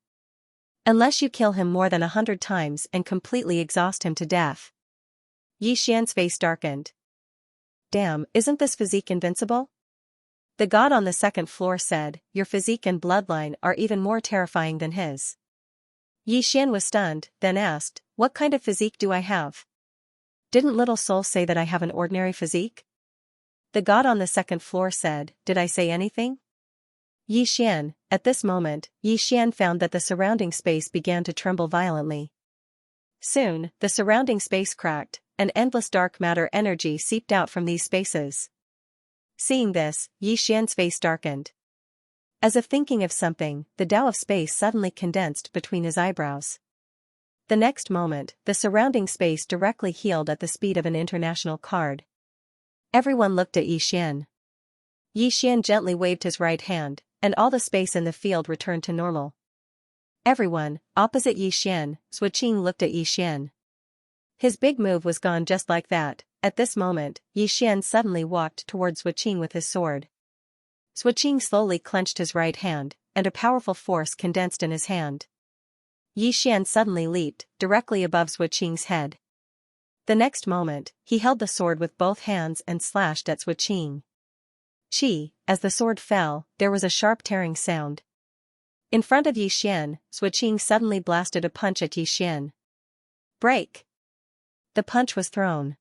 Unless you kill him more than 100 times and completely exhaust him to death." Yi Xian's face darkened. Damn, isn't this physique invincible? The god on the second floor said, "Your physique and bloodline are even more terrifying than his." Yi Xian was stunned, then asked, "What kind of physique do I have? Didn't Little Soul say that I have an ordinary physique?" The god on the second floor said, "Did I say anything?" Yi Xian, at this moment, Yi Xian found that the surrounding space began to tremble violently. Soon, the surrounding space cracked, and endless dark matter energy seeped out from these spaces. Seeing this, Yi Xian's face darkened. As if thinking of something, the Tao of space suddenly condensed between his eyebrows. The next moment, the surrounding space directly healed at the speed of an international card. Everyone looked at Yi Xian. Yi Xian gently waved his right hand, and all the space in the field returned to normal. Everyone, opposite Yi Xian, Swiqing looked at Yi Xian. His big move was gone just like that. At this moment, Yi Xian suddenly walked towards Swiqing with his sword. Swiqing slowly clenched his right hand, and a powerful force condensed in his hand. Yi Xian suddenly leaped, directly above Swiqing's head. The next moment, he held the sword with both hands and slashed at Swiqing. Chi, as the sword fell, there was a sharp tearing sound. In front of Yi Xian, Swiqing suddenly blasted a punch at Yi Xian. Break! The punch was thrown.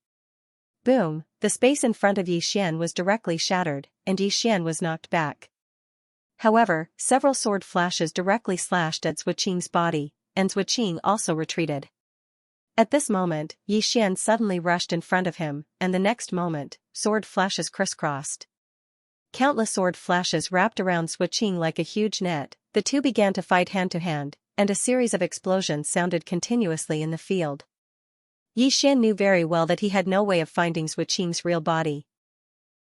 Boom! The space in front of Yi Xian was directly shattered, and Yi Xian was knocked back. However, several sword flashes directly slashed at Swiqing's body, and Swiqing also retreated. At this moment, Yi Xian suddenly rushed in front of him, and the next moment, sword flashes crisscrossed. Countless sword flashes wrapped around Swiqing like a huge net. The two began to fight hand to hand, and a series of explosions sounded continuously in the field. Yi Xian knew very well that he had no way of finding Swiqing's real body.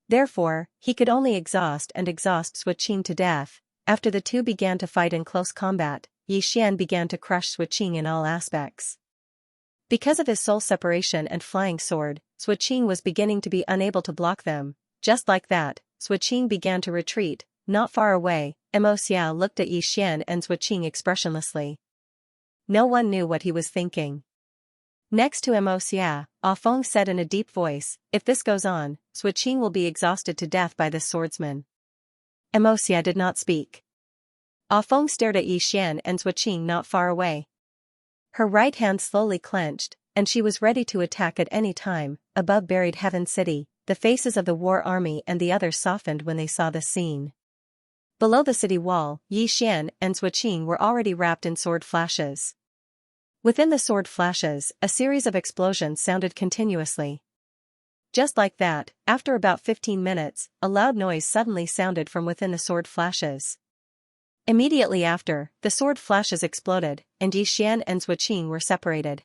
Therefore, he could only exhaust Swiqing to death. After the two began to fight in close combat, Yi Xian began to crush Swiqing in all aspects. Because of his soul separation and flying sword, Swiqing was beginning to be unable to block them. Just like that, Swiqing began to retreat. Not far away, Xiao looked at Yi Xian and Zhuqing expressionlessly. No one knew what he was thinking. Next to Xiao, Ah Feng said in a deep voice, "If this goes on, Zhuqing will be exhausted to death by this swordsman." Xiao did not speak. Ah Feng stared at Yi Xian and Zhuqing not far away. Her right hand slowly clenched, and she was ready to attack at any time. Above buried Heaven City, the faces of the war army and the others softened when they saw the scene. Below the city wall, Yi Xian and Zhuqing were already wrapped in sword flashes. Within the sword flashes, a series of explosions sounded continuously. Just like that, after about 15 minutes, a loud noise suddenly sounded from within the sword flashes. Immediately after, the sword flashes exploded, and Yi Xian and Zhuqing were separated.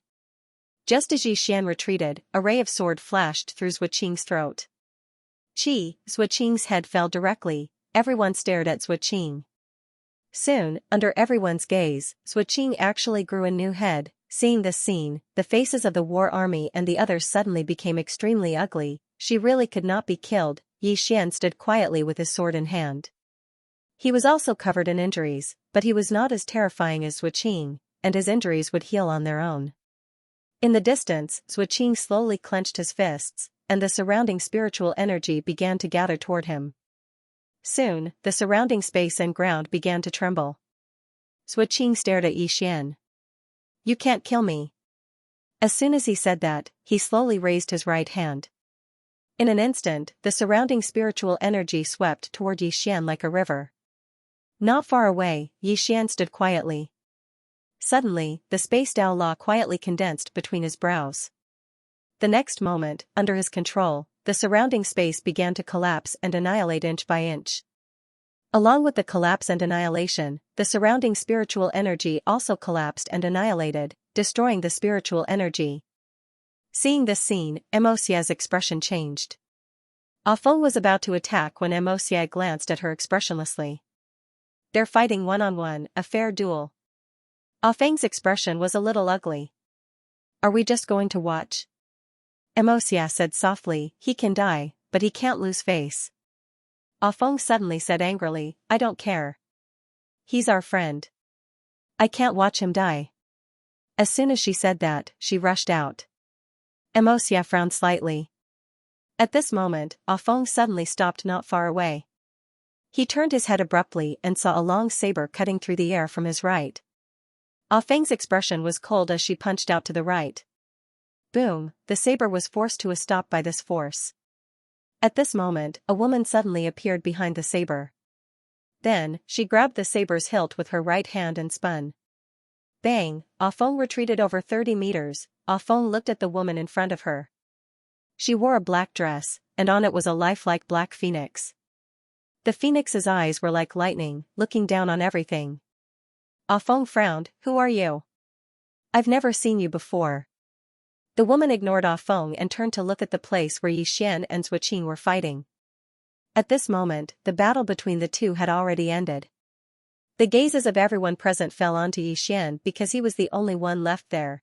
Just as Yi Xian retreated, a ray of sword flashed through Zhuqing's throat. Zhuqing's head fell directly. Everyone stared at Zhuqing. Soon, under everyone's gaze, Zhuqing actually grew a new head. Seeing this scene, the faces of the war army and the others suddenly became extremely ugly. She really could not be killed. Yi Xian stood quietly with his sword in hand. He was also covered in injuries, but he was not as terrifying as Zhuqing, and his injuries would heal on their own. In the distance, Zhuqing slowly clenched his fists, and the surrounding spiritual energy began to gather toward him. Soon, the surrounding space and ground began to tremble. Zhuqing stared at Yi Xian. "You can't kill me." As soon as he said that, he slowly raised his right hand. In an instant, the surrounding spiritual energy swept toward Yi Xian like a river. Not far away, Yi Xian stood quietly. Suddenly, the space Dao Law quietly condensed between his brows. The next moment, under his control, the surrounding space began to collapse and annihilate inch by inch. Along with the collapse and annihilation, the surrounding spiritual energy also collapsed and annihilated, destroying the spiritual energy. Seeing this scene, Xia's expression changed. Ah Feng was about to attack when Xia glanced at her expressionlessly. "They're fighting one-on-one, a fair duel." Ah Feng's expression was a little ugly. "Are we just going to watch?" Xia said softly, "He can die, but he can't lose face." Ah Feng suddenly said angrily, "I don't care. He's our friend. I can't watch him die." As soon as she said that, she rushed out. Xia frowned slightly. At this moment, Ah Feng suddenly stopped not far away. He turned his head abruptly and saw a long saber cutting through the air from his right. Ah Feng's expression was cold as she punched out to the right. Boom, the saber was forced to a stop by this force. At this moment, a woman suddenly appeared behind the saber. Then, she grabbed the saber's hilt with her right hand and spun. Bang, Ah Feng retreated over 30 meters. Ah Feng looked at the woman in front of her. She wore a black dress, and on it was a lifelike black phoenix. The phoenix's eyes were like lightning, looking down on everything. Ah Feng frowned, "Who are you? I've never seen you before." The woman ignored Ah Feng and turned to look at the place where Yi Xian and Zhuqing were fighting. At this moment, the battle between the two had already ended. The gazes of everyone present fell onto Yi Xian because he was the only one left there.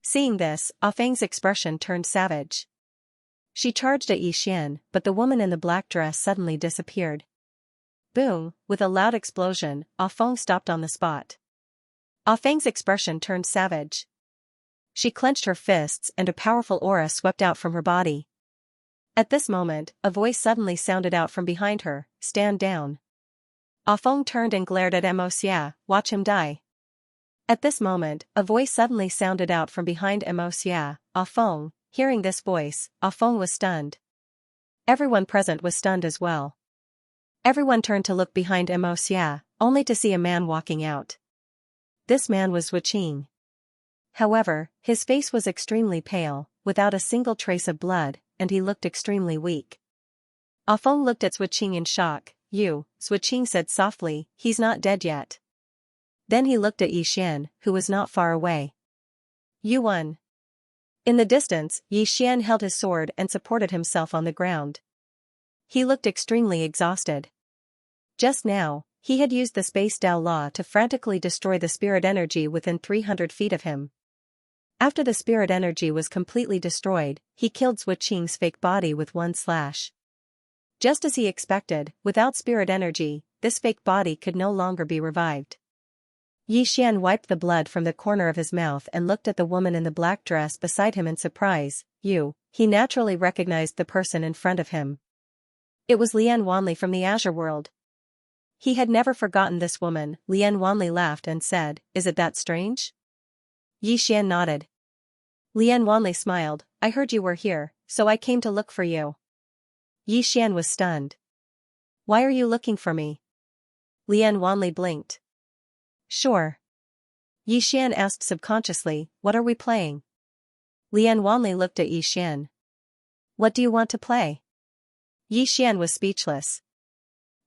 Seeing this, Ah Feng's expression turned savage. She charged at Yi Xian, but the woman in the black dress suddenly disappeared. Boom, with a loud explosion, Ah Feng stopped on the spot. Ah Feng's expression turned savage. She clenched her fists and a powerful aura swept out from her body. At this moment, a voice suddenly sounded out from behind her, "Stand down." Ah Feng turned and glared at Xia, "Watch him die." At this moment, a voice suddenly sounded out from behind Xia, "Ah Feng." Hearing this voice, Ah Feng was stunned. Everyone present was stunned as well. Everyone turned to look behind Xia, only to see a man walking out. This man was Zhuqing. However, his face was extremely pale, without a single trace of blood, and he looked extremely weak. Ah Feng looked at Zhuqing in shock. Zhuqing said softly, "He's not dead yet." Then he looked at Yi Xian, who was not far away. "You won." In the distance, Yi Xian held his sword and supported himself on the ground. He looked extremely exhausted. Just now, he had used the Space Dao Law to frantically destroy the spirit energy within 300 feet of him. After the spirit energy was completely destroyed, he killed Zhuqing's fake body with one slash. Just as he expected, without spirit energy, this fake body could no longer be revived. Yi Xian wiped the blood from the corner of his mouth and looked at the woman in the black dress beside him in surprise. He naturally recognized the person in front of him. It was Lian Wanli from the Azure world. He had never forgotten this woman. Lian Wanli laughed and said, "Is it that strange?" Yi Xian nodded. Lian Wanli smiled, "I heard you were here, so I came to look for you." Yi Xian was stunned. "Why are you looking for me?" Lian Wanli blinked. "Sure." Yi Xian asked subconsciously, "What are we playing?" Lian Wanli looked at Yi Xian. "What do you want to play?" Yi Xian was speechless.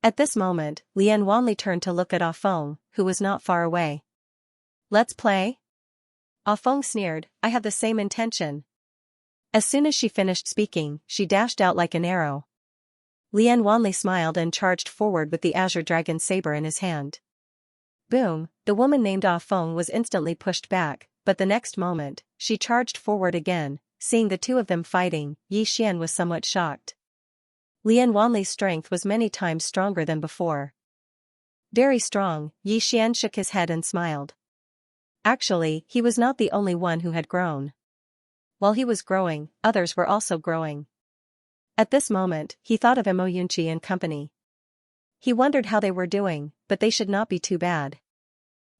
At this moment, Lian Wanli turned to look at Ah Feng, who was not far away. "Let's play?" Ah Feng sneered, "I have the same intention." As soon as she finished speaking, she dashed out like an arrow. Lian Wanli smiled and charged forward with the azure dragon saber in his hand. Boom, the woman named Ah Feng was instantly pushed back, but the next moment, she charged forward again. Seeing the two of them fighting, Yi Xian was somewhat shocked. Lian Wanli's strength was many times stronger than before. Very strong, Yi Xian shook his head and smiled. Actually, he was not the only one who had grown. While he was growing, others were also growing. At this moment, he thought of Xianxia and company. He wondered how they were doing, but they should not be too bad.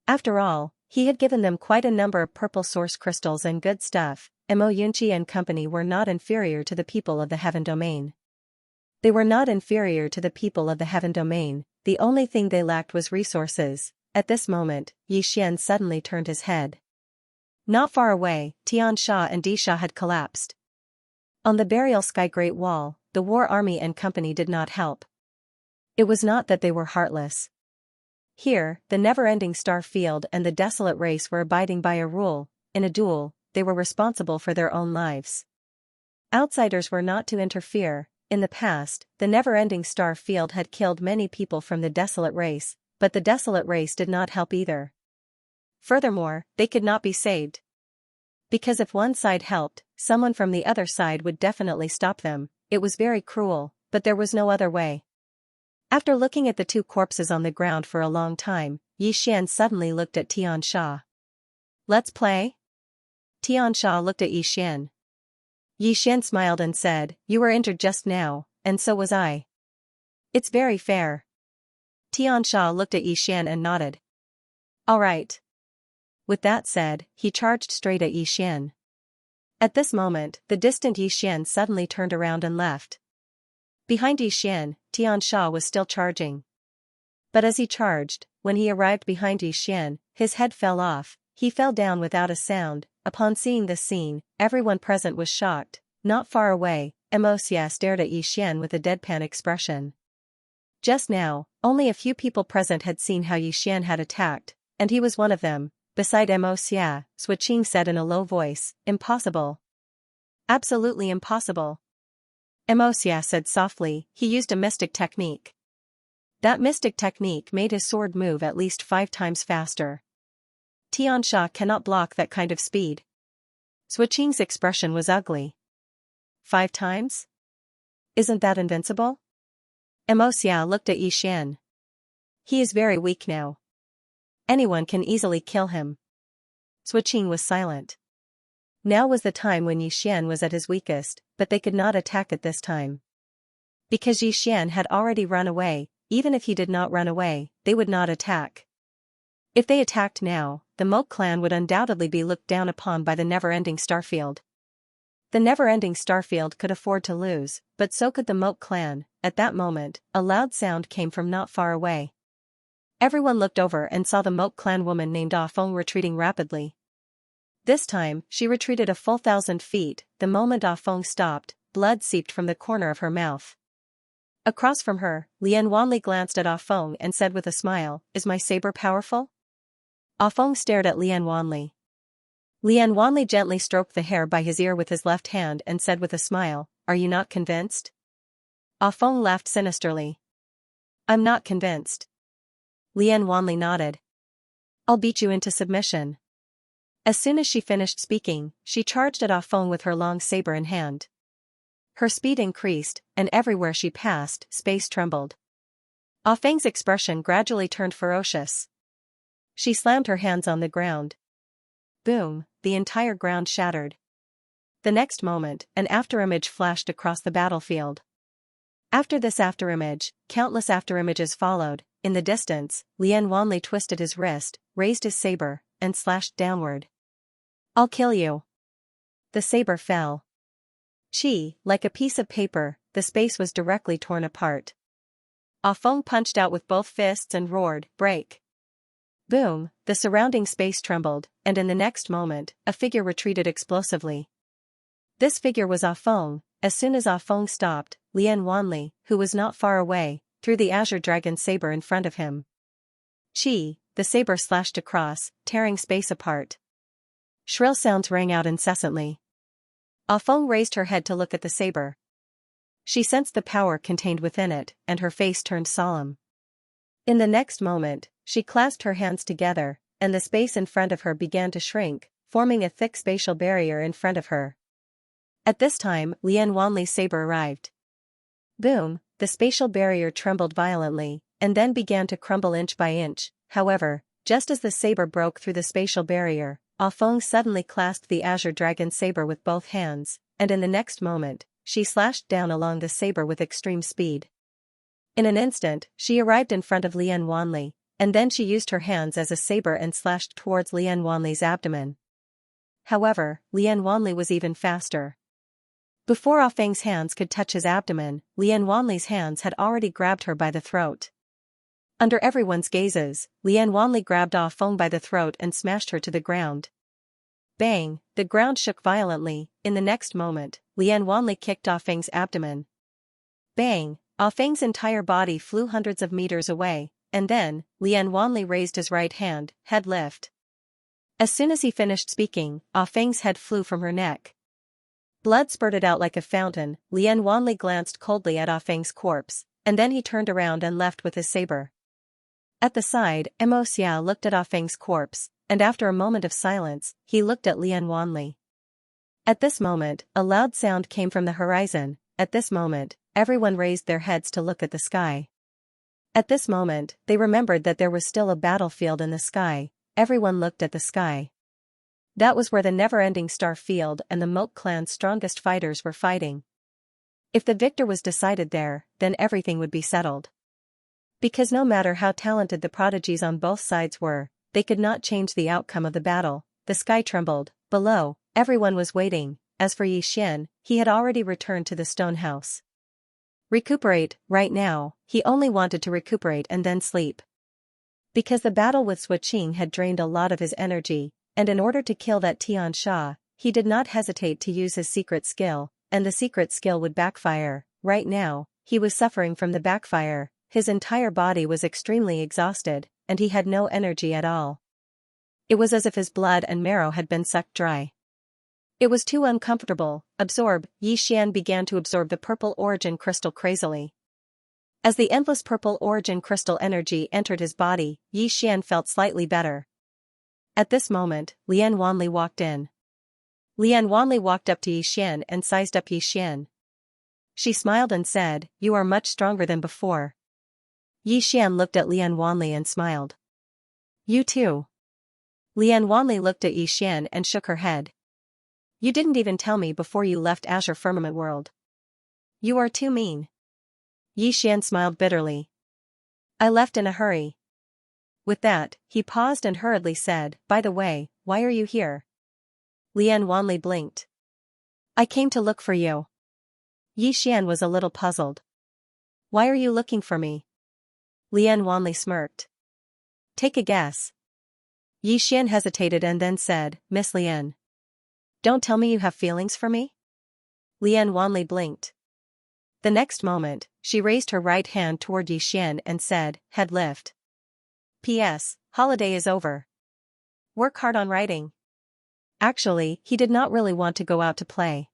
After all, he had given them quite a number of purple source crystals and good stuff. Xianxia and company were not inferior to the people of the Heaven Domain. They were not inferior to the people of the Heaven Domain, the only thing they lacked was resources. At this moment, Yi Xian suddenly turned his head. Not far away, Xianxia and Disha had collapsed. On the burial sky Great Wall, the war army and company did not help. It was not that they were heartless. Here, the never-ending star field and the desolate race were abiding by a rule. In a duel, they were responsible for their own lives. Outsiders were not to interfere. In the past, the never-ending star field had killed many people from the desolate race, but the desolate race did not help either. Furthermore, they could not be saved. Because if one side helped, someone from the other side would definitely stop them. It was very cruel, but there was no other way. After looking at the two corpses on the ground for a long time, Yi Xian suddenly looked at Xianxia. "Let's play?" Xianxia looked at Yi Xian. Yi Xian smiled and said, "You were injured just now, and so was I. It's very fair." Xianxia looked at Yi Xian and nodded. "All right." With that said, he charged straight at Yi Xian. At this moment, the distant Yi Xian suddenly turned around and left. Behind Yi Xian, Xianxia was still charging. But as he charged, when he arrived behind Yi Xian, his head fell off. He fell down without a sound. Upon seeing this scene, everyone present was shocked. Not far away, Xianxia stared at Yi Xian with a deadpan expression. Just now, only a few people present had seen how Yi Xian had attacked, and he was one of them. Beside Xianxia, Suqing said in a low voice, "Impossible. Absolutely impossible." Xianxia said softly, "He used a mystic technique. That mystic technique made his sword move at least 5 times faster. Xianxia cannot block that kind of speed." Suqing's expression was ugly. 5 times? Isn't that invincible? Xianxia looked at Yi Xian. He is very weak now. Anyone can easily kill him. Suqing was silent. Now was the time when Yi Xian was at his weakest, but they could not attack at this time. Because Yi Xian had already run away, even if he did not run away, they would not attack. If they attacked now, the Moke clan would undoubtedly be looked down upon by the never-ending Starfield. The never-ending Starfield could afford to lose, but so could the Moke clan. At that moment, a loud sound came from not far away. Everyone looked over and saw the Moke clan woman named Ah Feng retreating rapidly. This time, she retreated a full 1,000 feet. The moment Ah Feng stopped, blood seeped from the corner of her mouth. Across from her, Lian Wanli glanced at Ah Feng and said with a smile, "Is my saber powerful?" Ah Feng stared at Lian Wanli. Lian Wanli gently stroked the hair by his ear with his left hand and said with a smile, "Are you not convinced?" Ah Feng laughed sinisterly. "I'm not convinced." Lian Wanli nodded. "I'll beat you into submission." As soon as she finished speaking, she charged at Ah Feng with her long saber in hand. Her speed increased, and everywhere she passed, space trembled. Ah Feng's expression gradually turned ferocious. She slammed her hands on the ground. Boom, the entire ground shattered. The next moment, an afterimage flashed across the battlefield. After this afterimage, countless afterimages followed. In the distance, Lian Wanli twisted his wrist, raised his saber, and slashed downward. I'll kill you. The saber fell. Like a piece of paper, the space was directly torn apart. Ah Feng punched out with both fists and roared, break. Boom, the surrounding space trembled, and in the next moment, a figure retreated explosively. This figure was Ah Feng. As soon as Ah Feng stopped, Lian Wanli, who was not far away, threw the azure dragon saber in front of him. The saber slashed across, tearing space apart. Shrill sounds rang out incessantly. Ah Feng raised her head to look at the saber. She sensed the power contained within it, and her face turned solemn. In the next moment, she clasped her hands together, and the space in front of her began to shrink, forming a thick spatial barrier in front of her. At this time, Lian Wanli's saber arrived. Boom, the spatial barrier trembled violently, and then began to crumble inch by inch. However, just as the saber broke through the spatial barrier, Ah Feng suddenly clasped the azure dragon saber with both hands, and in the next moment, she slashed down along the saber with extreme speed. In an instant, she arrived in front of Lian Wanli, and then she used her hands as a saber and slashed towards Lian Wanli's abdomen. However, Lian Wanli was even faster. Before Ah Feng's hands could touch his abdomen, Lian Wanli's hands had already grabbed her by the throat. Under everyone's gazes, Lian Wanli grabbed Ah Feng by the throat and smashed her to the ground. Bang, the ground shook violently. In the next moment, Lian Wanli kicked Ah Feng's abdomen. Bang, Ah Feng's entire body flew hundreds of meters away, and then, Lian Wanli raised his right hand, head lift. As soon as he finished speaking, Ah Feng's head flew from her neck. Blood spurted out like a fountain. Lian Wanli glanced coldly at Ah Feng's corpse, and then he turned around and left with his saber. At the side, Mo Xia looked at Ah Feng's corpse, and after a moment of silence, he looked at Lian Wanli. At this moment, a loud sound came from the horizon. At this moment, everyone raised their heads to look at the sky. At this moment, they remembered that there was still a battlefield in the sky. Everyone looked at the sky. That was where the never-ending star field and the Moke clan's strongest fighters were fighting. If the victor was decided there, then everything would be settled. Because no matter how talented the prodigies on both sides were, they could not change the outcome of the battle. The sky trembled. Below, everyone was waiting. As for Xian, he had already returned to the stone house. Recuperate, right now, he only wanted to recuperate and then sleep. Because the battle with Suoqing had drained a lot of his energy, and in order to kill that Xianxia, he did not hesitate to use his secret skill, and the secret skill would backfire. Right now, he was suffering from the backfire. His entire body was extremely exhausted, and he had no energy at all. It was as if his blood and marrow had been sucked dry. It was too uncomfortable. Absorb. Xian began to absorb the purple origin crystal crazily. As the endless purple origin crystal energy entered his body, Xian felt slightly better. At this moment, Lian Wanli walked in. Lian Wanli walked up to Xian and sized up Xian. She smiled and said, "You are much stronger than before." Xian looked at Lian Wanli and smiled. "You too." Lian Wanli looked at Xian and shook her head. "You didn't even tell me before you left Azure Firmament World. You are too mean." Xian smiled bitterly. "I left in a hurry." With that, he paused and hurriedly said, "By the way, why are you here?" Lian Wanli blinked. "I came to look for you." Xian was a little puzzled. "Why are you looking for me?" Lian Wanli smirked. "Take a guess." Xian hesitated and then said, "Miss Lian. Don't tell me you have feelings for me?" Lian Wanli blinked. The next moment, she raised her right hand toward Xian and said, "Head lift." P.S. Holiday is over. Work hard on writing. Actually, he did not really want to go out to play.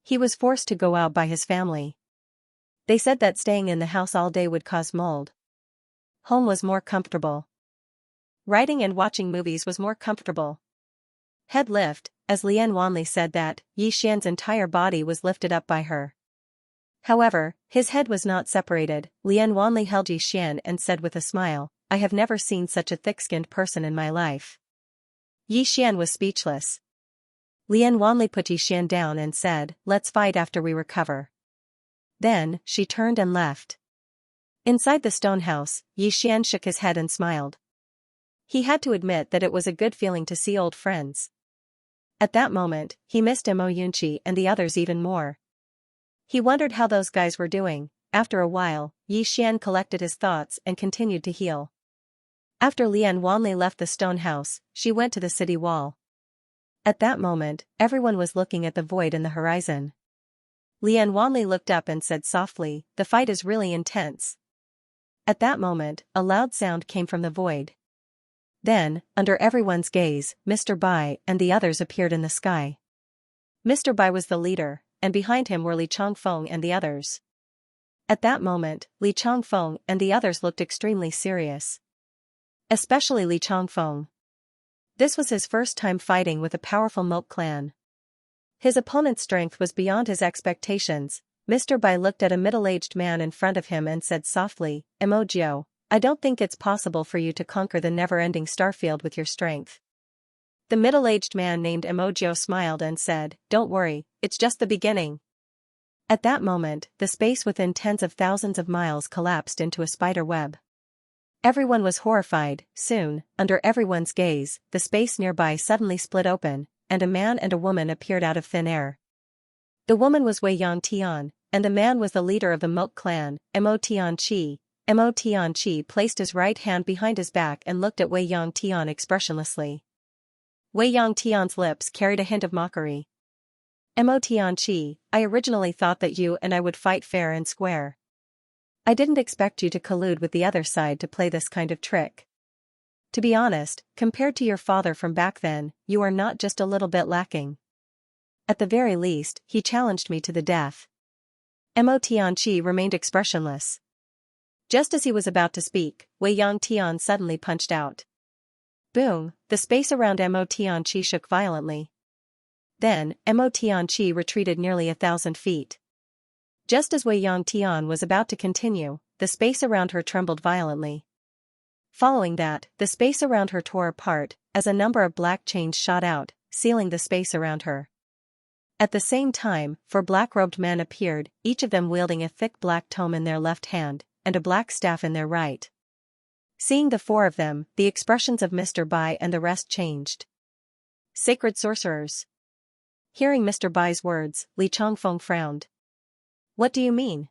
He was forced to go out by his family. They said that staying in the house all day would cause mold. Home was more comfortable. Writing and watching movies was more comfortable. Head lift, as Lian Wanli said that, Xian's entire body was lifted up by her. However, his head was not separated. Lian Wanli held Yi Xian and said with a smile, I have never seen such a thick-skinned person in my life. Yi Xian was speechless. Lian Wanli put Yi Xian down and said, let's fight after we recover. Then, she turned and left. Inside the stone house, Yi Xian shook his head and smiled. He had to admit that it was a good feeling to see old friends. At that moment, he missed Mo Yunqi and the others even more. He wondered how those guys were doing. After a while, Yi Xian collected his thoughts and continued to heal. After Lian Wanli left the stone house, she went to the city wall. At that moment, everyone was looking at the void in the horizon. Lian Wanli looked up and said softly, the fight is really intense. At that moment, a loud sound came from the void. Then, under everyone's gaze, Mr. Bai and the others appeared in the sky. Mr. Bai was the leader, and behind him were Li Changfeng and the others. At that moment, Li Changfeng and the others looked extremely serious. Especially Li Changfeng. This was his first time fighting with a powerful Moke clan. His opponent's strength was beyond his expectations. Mr. Bai looked at a middle-aged man in front of him and said softly, Emojio, I don't think it's possible for you to conquer the never-ending starfield with your strength. The middle-aged man named Emojio smiled and said, don't worry, it's just the beginning. At that moment, the space within tens of thousands of miles collapsed into a spider web. Everyone was horrified. Soon, under everyone's gaze, the space nearby suddenly split open, and a man and a woman appeared out of thin air. The woman was Wei Yang Tian, and the man was the leader of the Moke clan, Mo Tianqi. Mo Tianqi placed his right hand behind his back and looked at Wei Yang Tian expressionlessly. Wei Yang Tian's lips carried a hint of mockery. Mo Tianqi, I originally thought that you and I would fight fair and square. I didn't expect you to collude with the other side to play this kind of trick. To be honest, compared to your father from back then, you are not just a little bit lacking. At the very least, he challenged me to the death. Mo Tianqi remained expressionless. Just as he was about to speak, Wei Yang Tian suddenly punched out. Boom, the space around Mo Tianqi shook violently. Then, Mo Tianqi retreated nearly 1,000 feet. Just as Wei Yang Tian was about to continue, the space around her trembled violently. Following that, the space around her tore apart, as a number of black chains shot out, sealing the space around her. At the same time, 4 black-robed men appeared, each of them wielding a thick black tome in their left hand, and a black staff in their right. Seeing the 4 of them, the expressions of Mr. Bai and the rest changed. Sacred sorcerers. Hearing Mr. Bai's words, Li Changfeng frowned. What do you mean?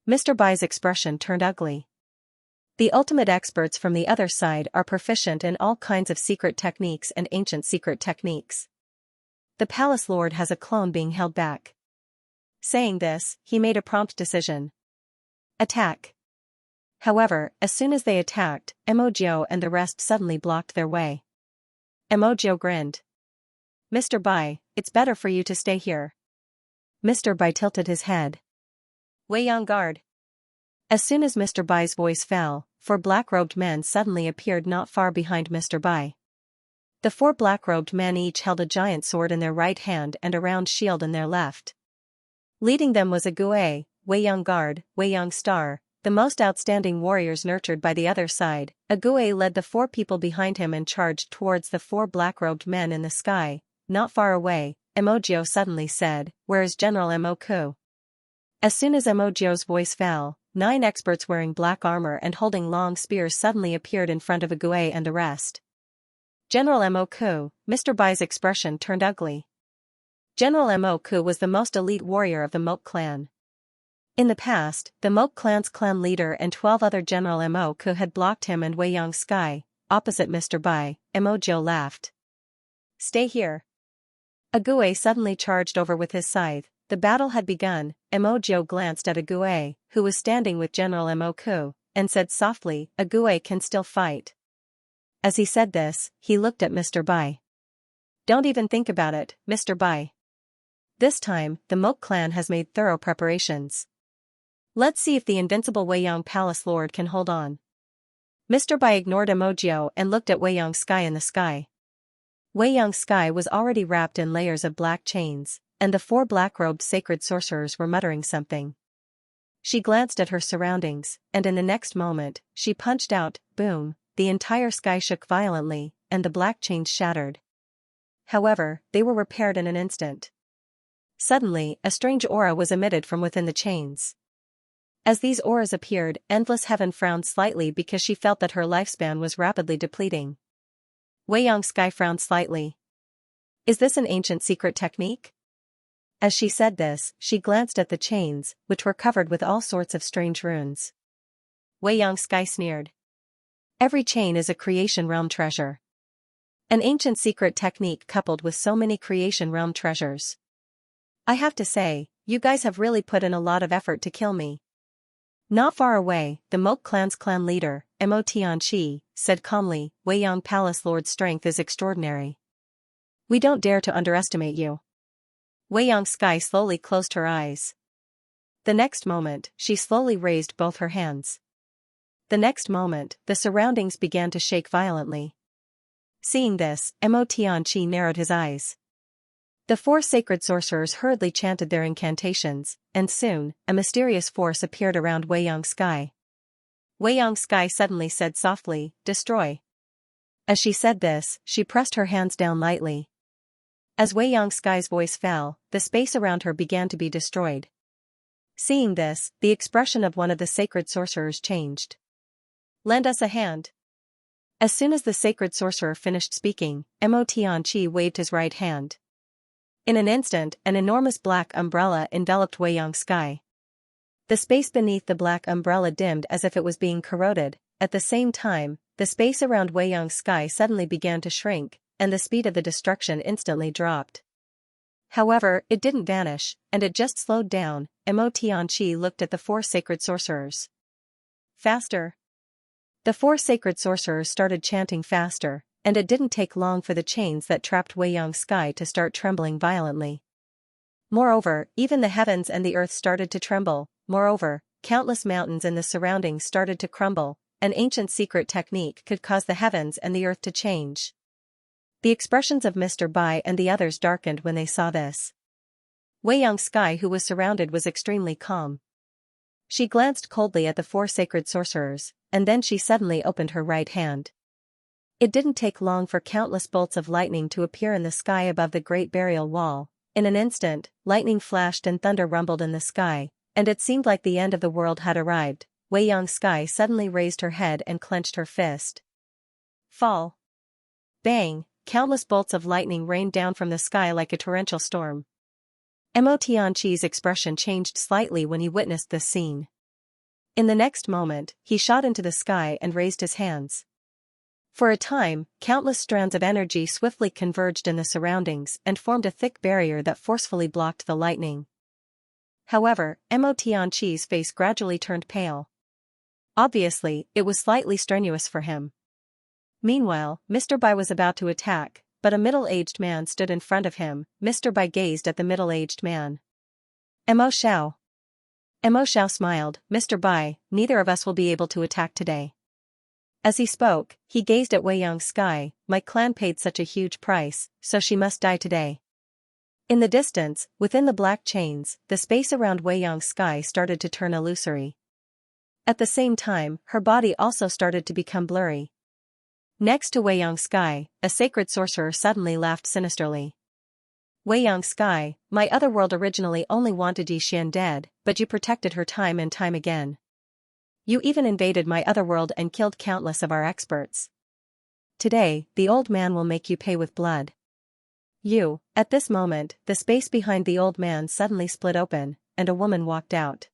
Mr. Bai's expression turned ugly. The ultimate experts from the other side are proficient in all kinds of secret techniques and ancient secret techniques. The palace lord has a clone being held back. Saying this, he made a prompt decision. Attack. However, as soon as they attacked, Emojio and the rest suddenly blocked their way. Emojio grinned. Mr. Bai, it's better for you to stay here. Mr. Bai tilted his head. Wei Yang guard. As soon as Mr. Bai's voice fell, 4 black-robed men suddenly appeared not far behind Mr. Bai. The 4 black-robed men each held a giant sword in their right hand and a round shield in their left. Leading them was a Gue, Wei Yang guard, Wei Yang star, the most outstanding warriors nurtured by the other side. A Gue led the 4 people behind him and charged towards the 4 black-robed men in the sky. Not far away, Emojio suddenly said, where is General Mo Ku? As soon as Emojio's voice fell, 9 experts wearing black armor and holding long spears suddenly appeared in front of a Gue and the rest. General Mo Ku, Mr. Bai's expression turned ugly. General Mo Ku was the most elite warrior of the Moke clan. In the past, the Moke clan's clan leader and 12 other General Mo Ku had blocked him and Wei Yang sky. Opposite Mr. Bai, Emojio laughed. Stay here. A Gue suddenly charged over with his scythe. The battle had begun. Emojio glanced at a Gue, who was standing with General Mo Ku, and said softly, a Gue can still fight. As he said this, he looked at Mr. Bai. Don't even think about it, Mr. Bai. This time, the Moke clan has made thorough preparations. Let's see if the invincible Wei Yang Palace Lord can hold on. Mr. Bai ignored Emojio and looked at Wei Yang's sky in the sky. Wei Yang's sky was already wrapped in layers of black chains, and the 4 black-robed sacred sorcerers were muttering something. She glanced at her surroundings, and in the next moment, she punched out, boom, the entire sky shook violently, and the black chains shattered. However, they were repaired in an instant. Suddenly, a strange aura was emitted from within the chains. As these auras appeared, Endless Heaven frowned slightly because she felt that her lifespan was rapidly depleting. Xianxia frowned slightly. Is this an ancient secret technique? As she said this, she glanced at the chains, which were covered with all sorts of strange runes. Xianxia sneered. Every chain is a creation realm treasure. An ancient secret technique coupled with so many creation realm treasures. I have to say, you guys have really put in a lot of effort to kill me. Not far away, the Moke clan's clan leader, Mo Tianqi, said calmly, Weiyang Palace Lord's strength is extraordinary. We don't dare to underestimate you. Xianxia slowly closed her eyes. The next moment, she slowly raised both her hands. The next moment, the surroundings began to shake violently. Seeing this, Mo Tianqi narrowed his eyes. The four sacred sorcerers hurriedly chanted their incantations, and soon, a mysterious force appeared around Xianxia. Xianxia suddenly said softly, "Destroy." As she said this, she pressed her hands down lightly. As Xianxia's voice fell, the space around her began to be destroyed. Seeing this, the expression of one of the sacred sorcerers changed. "Lend us a hand." As soon as the sacred sorcerer finished speaking, Mo Tianqi waved his right hand. In an instant, an enormous black umbrella enveloped Xianxia. The space beneath the black umbrella dimmed as if it was being corroded. At the same time, the space around Xianxia suddenly began to shrink, and the speed of the destruction instantly dropped. However, it didn't vanish, and it just slowed down. Mo Tianqi looked at the four sacred sorcerers. Faster. The four sacred sorcerers started chanting faster, and it didn't take long for the chains that trapped Xianxia to start trembling violently. Moreover, even the heavens and the earth started to tremble. Moreover, countless mountains in the surroundings started to crumble. An ancient secret technique could cause the heavens and the earth to change. The expressions of Mr. Bai and the others darkened when they saw this. Xianxia, who was surrounded, was extremely calm. She glanced coldly at the four sacred sorcerers, and then she suddenly opened her right hand. It didn't take long for countless bolts of lightning to appear in the sky above the great burial wall. In an instant, lightning flashed and thunder rumbled in the sky, and it seemed like the end of the world had arrived. Xianxia suddenly raised her head and clenched her fist. Fall. Bang, countless bolts of lightning rained down from the sky like a torrential storm. Mo Tianqi's expression changed slightly when he witnessed this scene. In the next moment, he shot into the sky and raised his hands. For a time, countless strands of energy swiftly converged in the surroundings and formed a thick barrier that forcefully blocked the lightning. However, Mo Tianqi's face gradually turned pale. Obviously, it was slightly strenuous for him. Meanwhile, Mr. Bai was about to attack, but a middle-aged man stood in front of him. Mr. Bai gazed at the middle-aged man. Mo Xiao. Mo Xiao smiled. Mr. Bai, neither of us will be able to attack today. As he spoke, he gazed at Xianxia. My clan paid such a huge price, so she must die today. In the distance, within the black chains, the space around Xianxia started to turn illusory. At the same time, her body also started to become blurry. Next to Xianxia, a sacred sorcerer suddenly laughed sinisterly. Xianxia, my other world originally only wanted Yi Xian dead, but you protected her time and time again. You even invaded my other world and killed countless of our experts. Today, the old man will make you pay with blood. You, at this moment, the space behind the old man suddenly split open, and a woman walked out.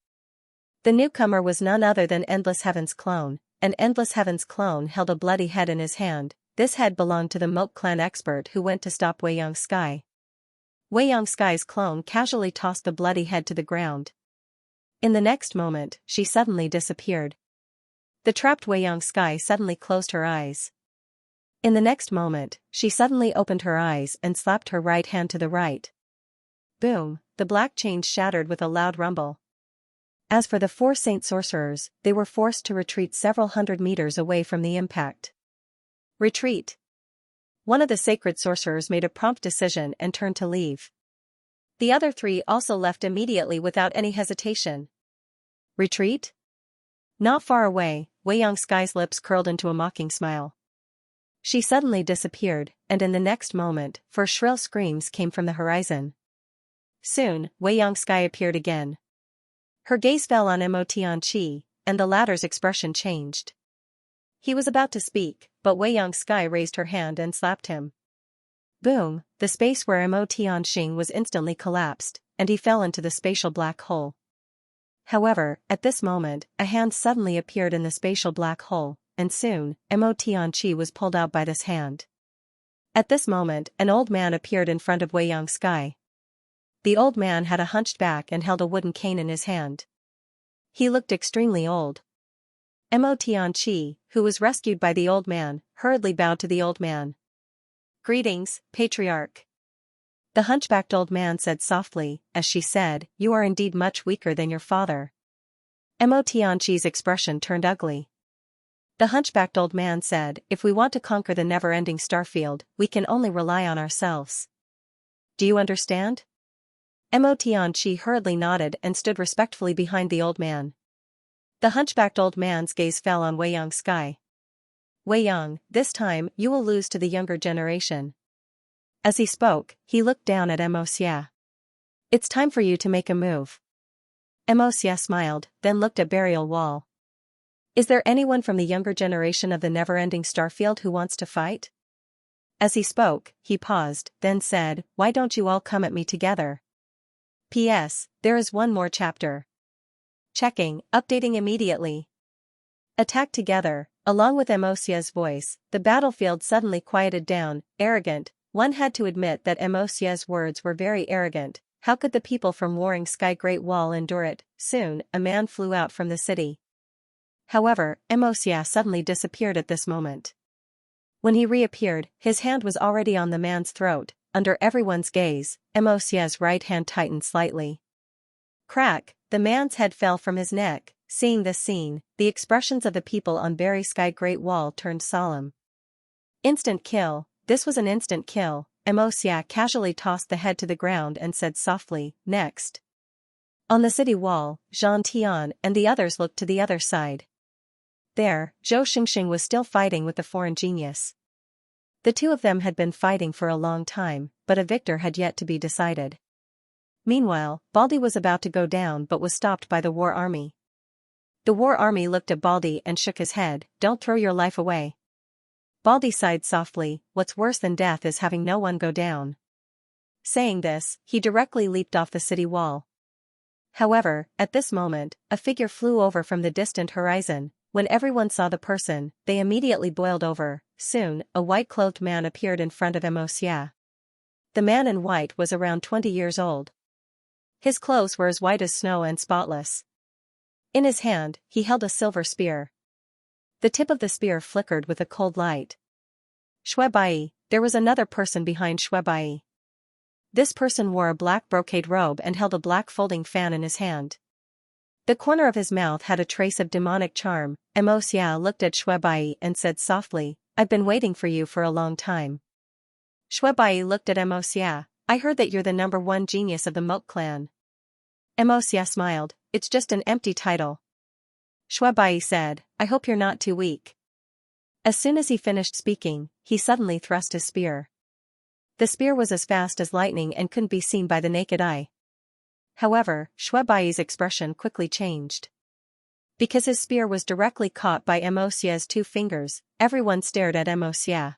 The newcomer was none other than Endless Heaven's clone, and Endless Heaven's clone held a bloody head in his hand. This head belonged to the Moke clan expert who went to stop Xianxia. Xianxia's clone casually tossed the bloody head to the ground. In the next moment, she suddenly disappeared. The trapped Xianxia suddenly closed her eyes. In the next moment, she suddenly opened her eyes and slapped her right hand to the right. Boom, the black chains shattered with a loud rumble. As for the four saint sorcerers, they were forced to retreat several hundred meters away from the impact. Retreat. One of the sacred sorcerers made a prompt decision and turned to leave. The other three also left immediately without any hesitation. Retreat? Not far away, Wei Xianxia's lips curled into a mocking smile. She suddenly disappeared, and in the next moment, 4 shrill screams came from the horizon. Soon, Wei Xianxia appeared again. Her gaze fell on Mo Tianqi, and the latter's expression changed. He was about to speak, but Wei Xianxia raised her hand and slapped him. Boom, the space where Mo Tianqi was instantly collapsed, and he fell into the spatial black hole. However, at this moment, a hand suddenly appeared in the spatial black hole, and soon, Mo Tianqi was pulled out by this hand. At this moment, an old man appeared in front of Wei Xianxia. The old man had a hunched back and held a wooden cane in his hand. He looked extremely old. Mo Tianqi, who was rescued by the old man, hurriedly bowed to the old man. "Greetings, Patriarch." The hunchbacked old man said softly, as she said, "You are indeed much weaker than your father." Mo Tianqi's expression turned ugly. The hunchbacked old man said, "If we want to conquer the never-ending starfield, we can only rely on ourselves. Do you understand?" Mo Tianqi hurriedly nodded and stood respectfully behind the old man. The hunchbacked old man's gaze fell on Wei Xianxia. "Wei Yang, this time, you will lose to the younger generation." As he spoke, he looked down at Mo Xia. "It's time for you to make a move." Mo Xia smiled, then looked at Burial Wall. "Is there anyone from the younger generation of the never-ending starfield who wants to fight?" As he spoke, he paused, then said, "Why don't you all come at me together? P.S. There is one more chapter. Checking, updating immediately." Attack together. Along with Mo Xia's voice, the battlefield suddenly quieted down. Arrogant. One had to admit that Mo Xia's words were very arrogant. How could the people from Warring Sky Great Wall endure it? Soon, a man flew out from the city. However, Mo Xia suddenly disappeared at this moment. When he reappeared, his hand was already on the man's throat. Under everyone's gaze, Mo Xia's right hand tightened slightly. Crack, the man's head fell from his neck. Seeing this scene, the expressions of the people on Very Sky Great Wall turned solemn. Instant kill. This was an instant kill. Mo Xia casually tossed the head to the ground and said softly, "Next." On the city wall, Zhang Tian and the others looked to the other side. There, Zhou Xingxing was still fighting with the foreign genius. The two of them had been fighting for a long time, but a victor had yet to be decided. Meanwhile, Baldi was about to go down but was stopped by the war army. The war army looked at Baldi and shook his head. "Don't throw your life away." Baldi sighed softly, "What's worse than death is having no one go down." Saying this, he directly leaped off the city wall. However, at this moment, a figure flew over from the distant horizon. When everyone saw the person, they immediately boiled over. Soon, a white-clothed man appeared in front of Mo Xia. The man in white was around 20 years old. His clothes were as white as snow and spotless. In his hand, he held a silver spear. The tip of the spear flickered with a cold light. Xue Bai. There was another person behind Xue Bai. This person wore a black brocade robe and held a black folding fan in his hand. The corner of his mouth had a trace of demonic charm. Mo Xia looked at Xue Bai and said softly, "I've been waiting for you for a long time." Xue Bai looked at Mo Xia. "I heard that you're the #1 genius of the Moke clan." Mo Xia smiled, "It's just an empty title." Xue Bai said, "I hope you're not too weak." As soon as he finished speaking, he suddenly thrust his spear. The spear was as fast as lightning and couldn't be seen by the naked eye. However, Xue Bai's expression quickly changed. Because his spear was directly caught by Mo Xia's 2 fingers, everyone stared at Mo Xia.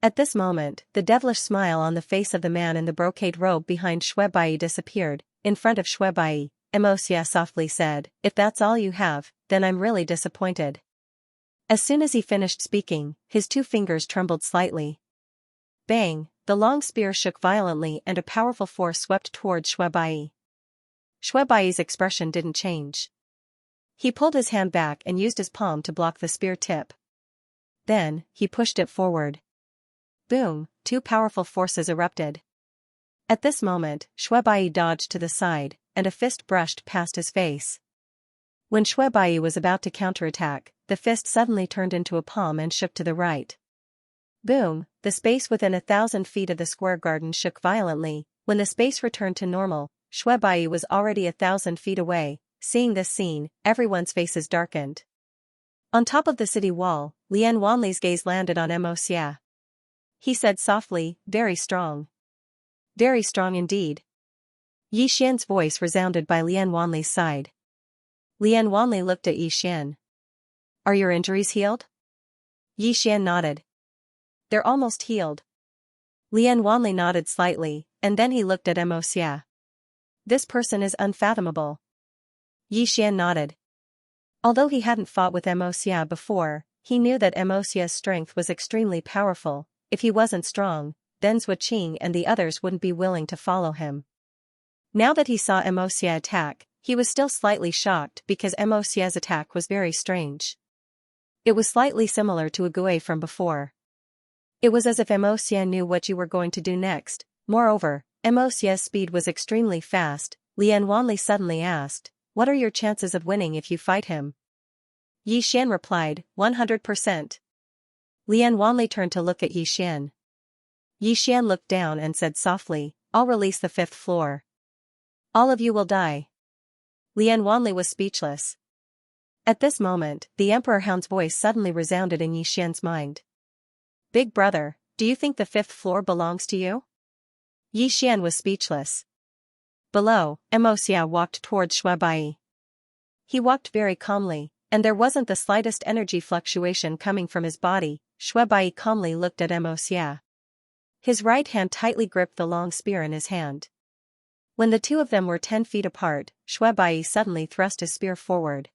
At this moment, the devilish smile on the face of the man in the brocade robe behind Xue Bai disappeared. In front of Xue Bai, Mo Xia softly said, "If that's all you have, then I'm really disappointed." As soon as he finished speaking, his 2 fingers trembled slightly. Bang, the long spear shook violently and a powerful force swept towards Xue Bai. Xue Bai's expression didn't change. He pulled his hand back and used his palm to block the spear tip. Then, he pushed it forward. Boom, 2 powerful forces erupted. At this moment, Xue Bai dodged to the side, and a fist brushed past his face. When Xue Bai was about to counterattack, the fist suddenly turned into a palm and shook to the right. Boom, the space within 1,000 feet of the square garden shook violently. When the space returned to normal, Xue Bai was already 1,000 feet away. Seeing this scene, everyone's faces darkened. On top of the city wall, Lian Wanli's gaze landed on Xianxia. He said softly, very strong. Very strong indeed. Xian's voice resounded by Lian Wanli's side. Lian Wanli looked at Xian. Are your injuries healed? Xian nodded. They're almost healed. Lian Wanli nodded slightly, and then he looked at Xianxia. This person is unfathomable. Xian nodded. Although he hadn't fought with Xianxia before, he knew that Xia's strength was extremely powerful. If he wasn't strong, then Zhuqing and the others wouldn't be willing to follow him. Now that he saw Xianxia attack, he was still slightly shocked because Xia's attack was very strange. It was slightly similar to a Gui from before. It was as if Xianxia knew what you were going to do next. Moreover, Xia's speed was extremely fast. Lian Wanli suddenly asked, "What are your chances of winning if you fight him?" Xian replied, 100%. Lian Wanli turned to look at Xian. Xian looked down and said softly, "I'll release the 5th floor. All of you will die." Lian Wanli was speechless. At this moment, the Emperor Hound's voice suddenly resounded in Xian's mind. "Big brother, do you think the 5th floor belongs to you?" Xian was speechless. Below, Xianxia walked towards Shuaibai. He walked very calmly, and there wasn't the slightest energy fluctuation coming from his body. Shuaibai calmly looked at Xianxia. His right hand tightly gripped the long spear in his hand. When the two of them were 10 feet apart, Shuaibai suddenly thrust his spear forward.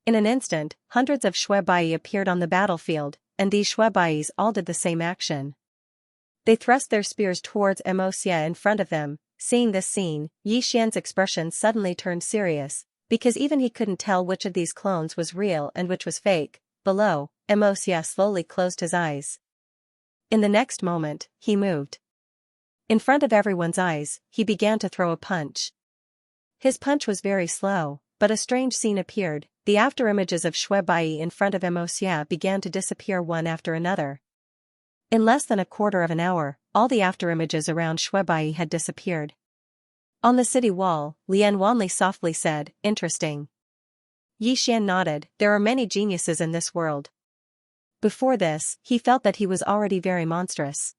In an instant, hundreds of Shuaibai appeared on the battlefield, and these Shuaibais all did the same action. They thrust their spears towards Xianxia in front of them. Seeing this scene, Xian's expression suddenly turned serious, because even he couldn't tell which of these clones was real and which was fake. Below, Xianxia slowly closed his eyes. In the next moment, he moved. In front of everyone's eyes, he began to throw a punch. His punch was very slow, but a strange scene appeared. The afterimages of Shuaibai in front of Xianxia began to disappear one after another. In less than a quarter of an hour, all the afterimages around Shuaibai had disappeared. On the city wall, Lian Wanli softly said, "Interesting." Xian nodded. There are many geniuses in this world. Before this, he felt that he was already very monstrous.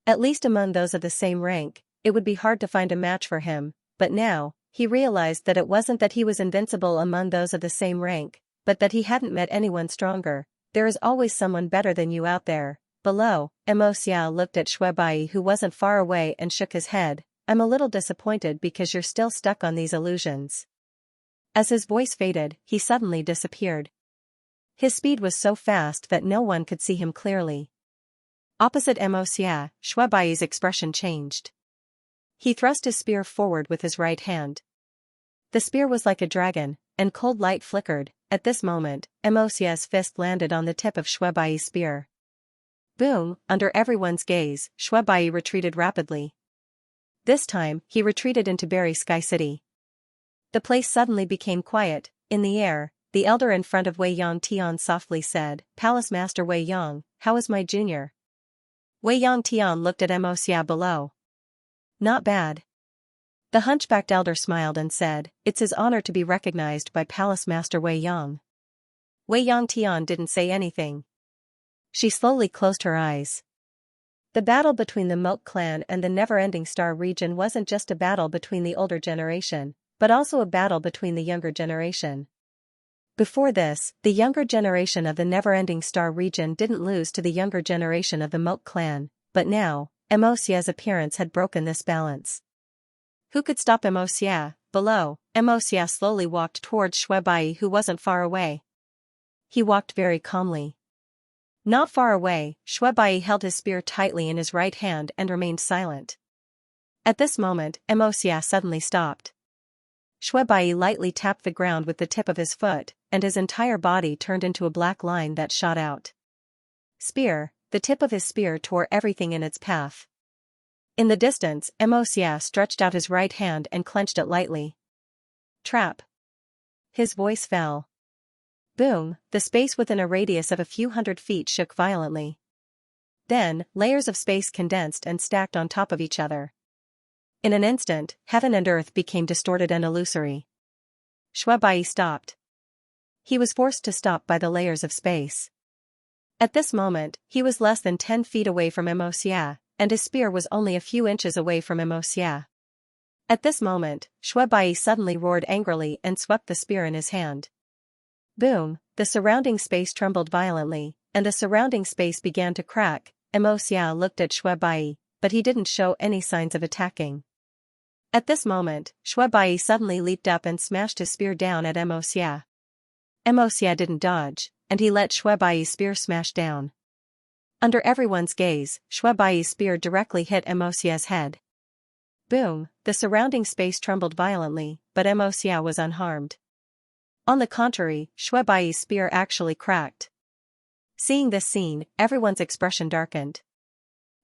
At least among those of the same rank, it would be hard to find a match for him, but now, he realized that it wasn't that he was invincible among those of the same rank, but that he hadn't met anyone stronger. There is always someone better than you out there. Below, Xianxia looked at Shuaibai, who wasn't far away, and shook his head. "I'm a little disappointed because you're still stuck on these illusions." As his voice faded, he suddenly disappeared. His speed was so fast that no one could see him clearly. Opposite Xianxia, Shuaibai's expression changed. He thrust his spear forward with his right hand. The spear was like a dragon, and cold light flickered. At this moment, Xia's fist landed on the tip of Shuaibai's spear. Boom! Under everyone's gaze, Shuaibai retreated rapidly. This time, he retreated into Berry Sky City. The place suddenly became quiet. In the air, the elder in front of Wei Yang Tian softly said, "Palace Master Wei Yang, how is my junior?" Wei Yang Tian looked at Xianxia below. "Not bad." The hunchbacked elder smiled and said, "It's his honor to be recognized by Palace Master Wei Yang." Wei Yang Tian didn't say anything. She slowly closed her eyes. The battle between the Moat clan and the Never-Ending Star region wasn't just a battle between the older generation, but also a battle between the younger generation. Before this, the younger generation of the Never-Ending Star region didn't lose to the younger generation of the Moat clan, but now, Xia's appearance had broken this balance. Who could stop Xianxia? Below, Xianxia slowly walked towards Shuaibai, who wasn't far away. He walked very calmly. Not far away, Shuaibai held his spear tightly in his right hand and remained silent. At this moment, Xianxia suddenly stopped. Shuaibai lightly tapped the ground with the tip of his foot, and his entire body turned into a black line that shot out. Spear, the tip of his spear tore everything in its path. In the distance, Xianxia stretched out his right hand and clenched it lightly. Trap. His voice fell. Boom, the space within a radius of a few hundred feet shook violently. Then, layers of space condensed and stacked on top of each other. In an instant, heaven and earth became distorted and illusory. Shuebai stopped. He was forced to stop by the layers of space. At this moment, he was less than 10 feet away from Xianxia, and his spear was only a few inches away from Xianxia. At this moment, Shuebai suddenly roared angrily and swept the spear in his hand. Boom, the surrounding space trembled violently, and the surrounding space began to crack. Xianxia looked at Shuebai, but he didn't show any signs of attacking. At this moment, Shuebai suddenly leaped up and smashed his spear down at Xianxia. Xianxia didn't dodge, and he let Shuebai's spear smash down. Under everyone's gaze, Shuebai's spear directly hit Xianxia's head. Boom, the surrounding space trembled violently, but Xianxia was unharmed. On the contrary, Shuebai's spear actually cracked. Seeing this scene, everyone's expression darkened.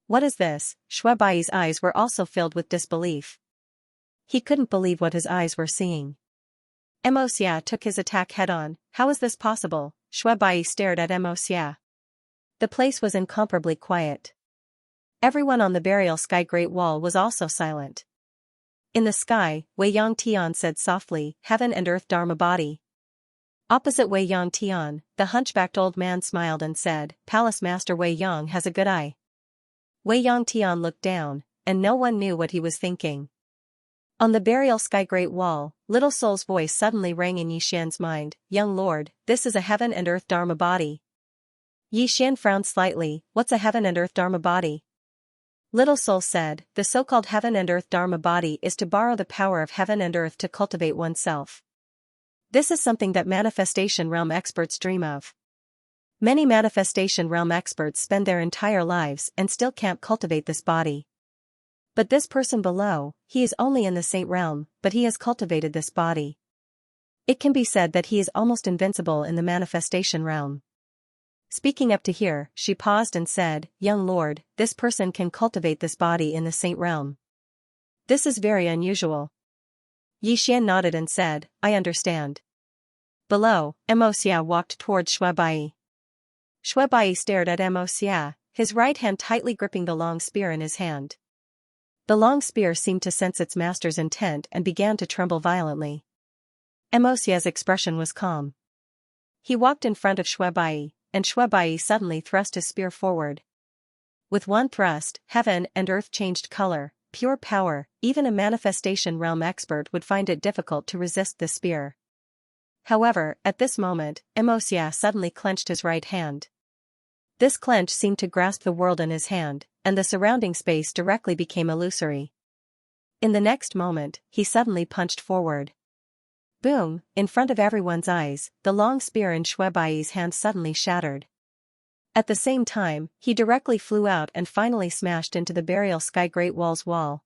What is this? Shuebai's eyes were also filled with disbelief. He couldn't believe what his eyes were seeing. Xianxia took his attack head-on. How is this possible? Shuebai stared at Xianxia. The place was incomparably quiet. Everyone on the burial sky Great Wall was also silent. In the sky, Wei Yang Tian said softly, "Heaven and earth Dharma body." Opposite Wei Yang Tian, the hunchbacked old man smiled and said, "Palace Master Wei Yang has a good eye." Wei Yang Tian looked down, and no one knew what he was thinking. On the burial sky Great Wall, Little Soul's voice suddenly rang in Yixian's mind, "Young lord, this is a heaven and earth Dharma body." Yixian frowned slightly. "What's a heaven and earth Dharma body?" Little Soul said, "The so-called heaven and earth Dharma body is to borrow the power of heaven and earth to cultivate oneself. This is something that manifestation realm experts dream of. Many manifestation realm experts spend their entire lives and still can't cultivate this body. But this person below, he is only in the saint realm, but he has cultivated this body. It can be said that he is almost invincible in the manifestation realm." Speaking up to here, she paused and said, "Young lord, this person can cultivate this body in the saint realm. This is very unusual." Yixian nodded and said, "I understand." Below, Xianxia walked towards Shuebai. Shuebai stared at Xianxia, his right hand tightly gripping the long spear in his hand. The long spear seemed to sense its master's intent and began to tremble violently. Xianxia's expression was calm. He walked in front of Shuebai, and Shuebai suddenly thrust his spear forward. With one thrust, heaven and earth changed color, pure power. Even a manifestation realm expert would find it difficult to resist this spear. However, at this moment, Xianxia suddenly clenched his right hand. This clench seemed to grasp the world in his hand, and the surrounding space directly became illusory. In the next moment, he suddenly punched forward. Boom, in front of everyone's eyes, the long spear in Shuebai's hand suddenly shattered. At the same time, he directly flew out and finally smashed into the burial sky Great Wall's wall.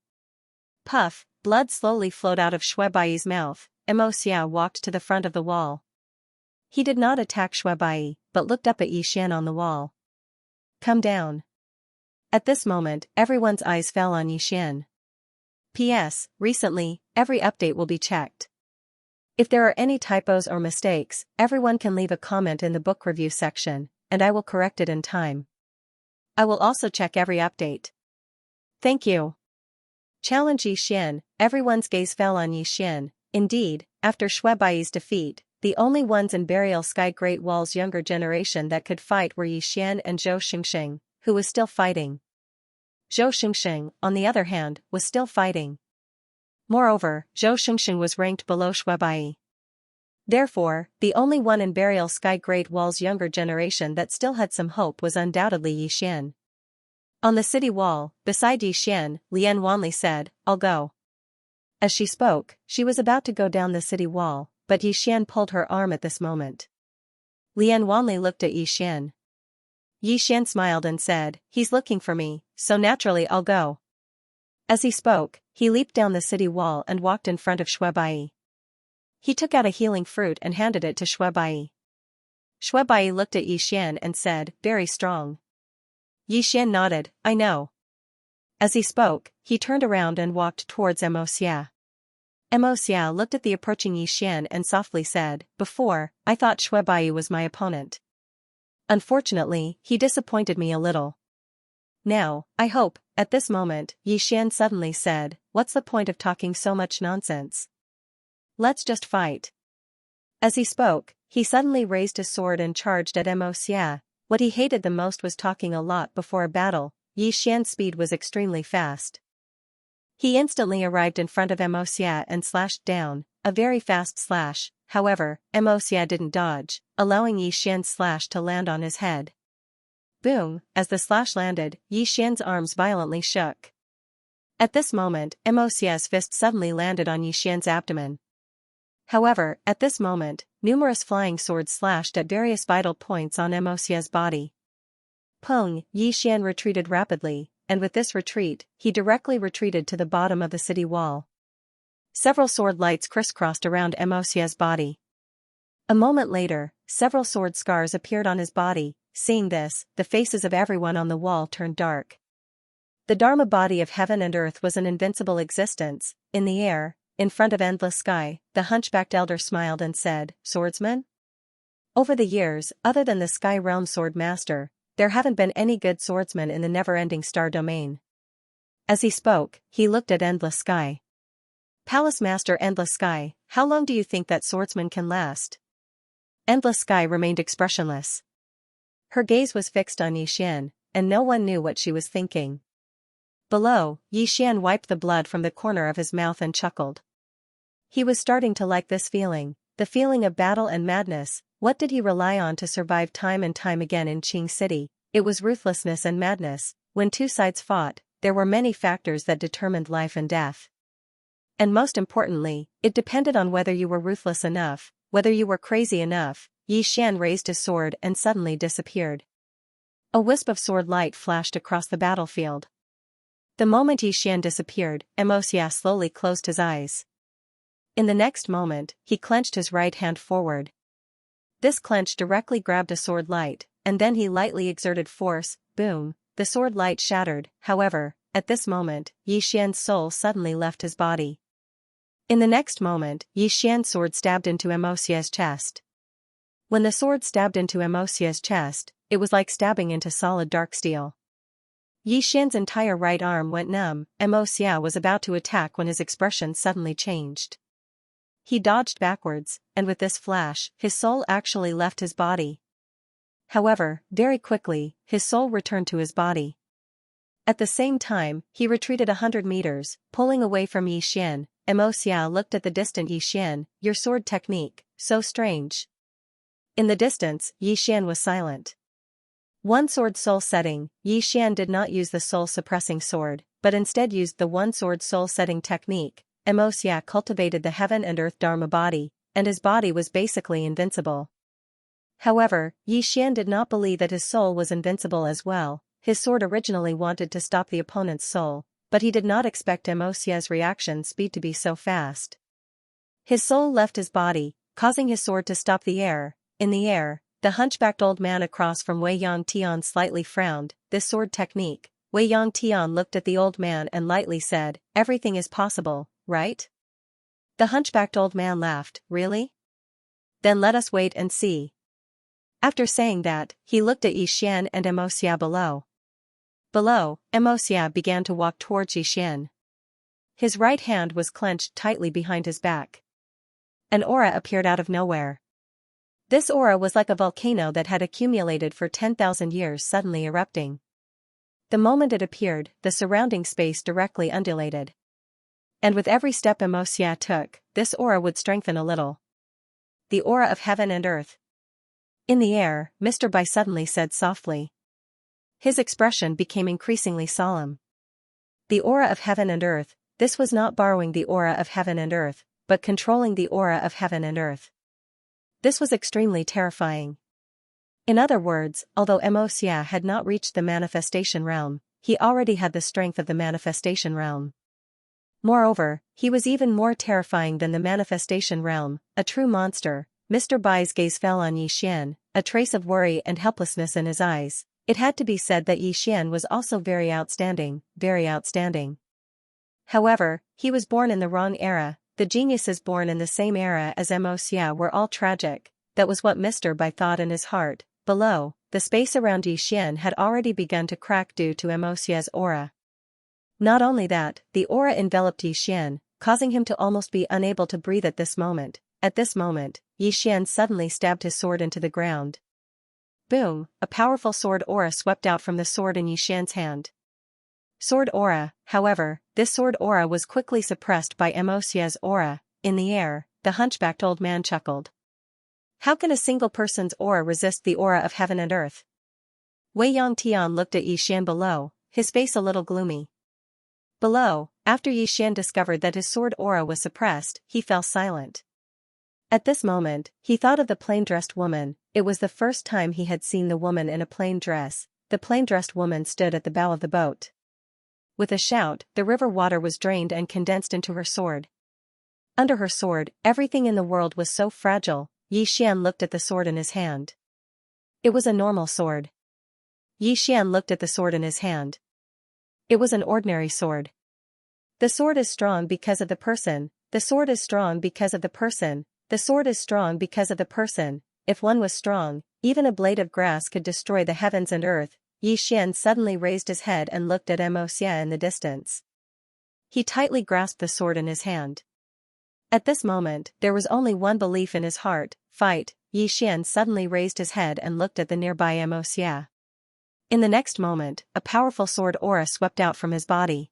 Puff, blood slowly flowed out of Shuebai's mouth. Xianxia walked to the front of the wall. He did not attack Shuebai, but looked up at Yixian on the wall. "Come down." At this moment, everyone's eyes fell on Yixian. P.S. Recently, every update will be checked. If there are any typos or mistakes, everyone can leave a comment in the book review section, and I will correct it in time. I will also check every update. Thank you. Challenge Yixian. Everyone's gaze fell on Yixian. Indeed, after Shuebai's defeat, the only ones in Burial Sky Great Wall's younger generation that could fight were Yixian and Zhou Xingxing, who was still fighting. Zhou Xingxing, on the other hand, was still fighting. Moreover, Zhou Xingxing was ranked below Shuebai. Therefore, the only one in Burial Sky Great Wall's younger generation that still had some hope was undoubtedly Yixian. On the city wall, beside Yixian, Lian Wanli said, "I'll go." As she spoke, she was about to go down the city wall, but Yixian pulled her arm at this moment. Lian Wanli looked at Yixian. Yixian smiled and said, "He's looking for me, so naturally I'll go." As he spoke, he leaped down the city wall and walked in front of Shuebai. He took out a healing fruit and handed it to Shuebai. Shuebai looked at Yixian and said, "Very strong." Yixian nodded, "I know." As he spoke, he turned around and walked towards Xianxia. Xianxia looked at the approaching Yixian and softly said, "Before, I thought Shuebai was my opponent. Unfortunately, he disappointed me a little. Now, I hope." At this moment, Yixian suddenly said, "What's the point of talking so much nonsense? Let's just fight." As he spoke, he suddenly raised his sword and charged at Xianxia. What he hated the most was talking a lot before a battle. Xian's speed was extremely fast. He instantly arrived in front of Xianxia and slashed down, a very fast slash. However, Xianxia didn't dodge, allowing Xian's slash to land on his head. Boom! As the slash landed, Xian's arms violently shook. At this moment, Xia's fist suddenly landed on Xian's abdomen. However, at this moment, numerous flying swords slashed at various vital points on Xia's body. Peng, Xian retreated rapidly, and with this retreat, he directly retreated to the bottom of the city wall. Several sword lights crisscrossed around Xia's body. A moment later, several sword scars appeared on his body. Seeing this, the faces of everyone on the wall turned dark. The Dharma body of heaven and earth was an invincible existence. In the air, in front of endless sky, the hunchbacked elder smiled and said, "Swordsman? Over the years, other than the Sky Realm Sword Master, there haven't been any good swordsmen in the never-ending star domain." As he spoke, he looked at endless sky. "Palace Master Endless Sky, how long do you think that swordsman can last?" Endless Sky remained expressionless. Her gaze was fixed on Xian, and no one knew what she was thinking. Below, Xian wiped the blood from the corner of his mouth and chuckled. He was starting to like this feeling, the feeling of battle and madness. What did he rely on to survive time and time again in Qing City? It was ruthlessness and madness. When two sides fought, there were many factors that determined life and death. And most importantly, it depended on whether you were ruthless enough, whether you were crazy enough. Xian raised his sword and suddenly disappeared. A wisp of sword light flashed across the battlefield. The moment Xian disappeared, Xia slowly closed his eyes. In the next moment, he clenched his right hand forward. This clench directly grabbed a sword light, and then he lightly exerted force. Boom! The sword light shattered. However, at this moment, Xian's soul suddenly left his body. In the next moment, Xian's sword stabbed into Xia's chest. When the sword stabbed into Xia's chest, it was like stabbing into solid dark steel. Xian's entire right arm went numb. Xia was about to attack when his expression suddenly changed. He dodged backwards, and with this flash, his soul actually left his body. However, very quickly, his soul returned to his body. At the same time, he retreated 100 meters, pulling away from Xian. Xia looked at the distant Xian. "Your sword technique, so strange." In the distance, Xian was silent. One sword soul setting, Xian did not use the soul suppressing sword, but instead used the one sword soul setting technique. Xia cultivated the heaven and earth Dharma body, and his body was basically invincible. However, Xian did not believe that his soul was invincible as well. His sword originally wanted to stop the opponent's soul, but he did not expect Xia's reaction speed to be so fast. His soul left his body, causing his sword to stop the air. In the air, the hunchbacked old man across from Wei Yangtian slightly frowned. "This sword technique." Wei Yangtian looked at the old man and lightly said, "Everything is possible, right?" The hunchbacked old man laughed. "Really? Then let us wait and see." After saying that, he looked at Xian and Xia below. Below, Xia began to walk towards Xian. His right hand was clenched tightly behind his back. An aura appeared out of nowhere. This aura was like a volcano that had accumulated for 10,000 years suddenly erupting. The moment it appeared, the surrounding space directly undulated. And with every step Xia took, this aura would strengthen a little. "The aura of heaven and earth." "In the air," Mr. Bai suddenly said softly. His expression became increasingly solemn. The aura of heaven and earth. This was not borrowing the aura of heaven and earth, but controlling the aura of heaven and earth. This was extremely terrifying. In other words, although Xia had not reached the manifestation realm, he already had the strength of the manifestation realm. Moreover, he was even more terrifying than the manifestation realm, a true monster. Mr. Bai's gaze fell on Xian, a trace of worry and helplessness in his eyes. It had to be said that Xian was also very outstanding, very outstanding. However, he was born in the wrong era. The geniuses born in the same era as Xia were all tragic. That was what Mr. Bai thought in his heart. Below, the space around Xian had already begun to crack due to Xia's aura. Not only that, the aura enveloped Xian, causing him to almost be unable to breathe at this moment. At this moment, Yi Xian suddenly stabbed his sword into the ground. Boom, a powerful sword aura swept out from the sword in Yi Xian's hand. Sword aura, however, this sword aura was quickly suppressed by Xia's aura. In the air, the hunchbacked old man chuckled. How can a single person's aura resist the aura of heaven and earth? Wei Yangtian looked at Yi Xian below, his face a little gloomy. Below, after Yi Xian discovered that his sword aura was suppressed, he fell silent. At this moment, he thought of the plain-dressed woman. It was the first time he had seen the woman in a plain dress. The plain-dressed woman stood at the bow of the boat. With a shout, the river water was drained and condensed into her sword. Under her sword, everything in the world was so fragile. Yi Xian looked at the sword in his hand. It was a normal sword. Yi Xian looked at the sword in his hand. It was an ordinary sword. The sword is strong because of the person. The sword is strong because of the person. The sword is strong because of the person. If one was strong, even a blade of grass could destroy the heavens and earth. Yi Xian suddenly raised his head and looked at Xianxia in the distance. He tightly grasped the sword in his hand. At this moment, there was only one belief in his heart: fight. Yi Xian suddenly raised his head and looked at the nearby Xianxia. In the next moment, a powerful sword aura swept out from his body.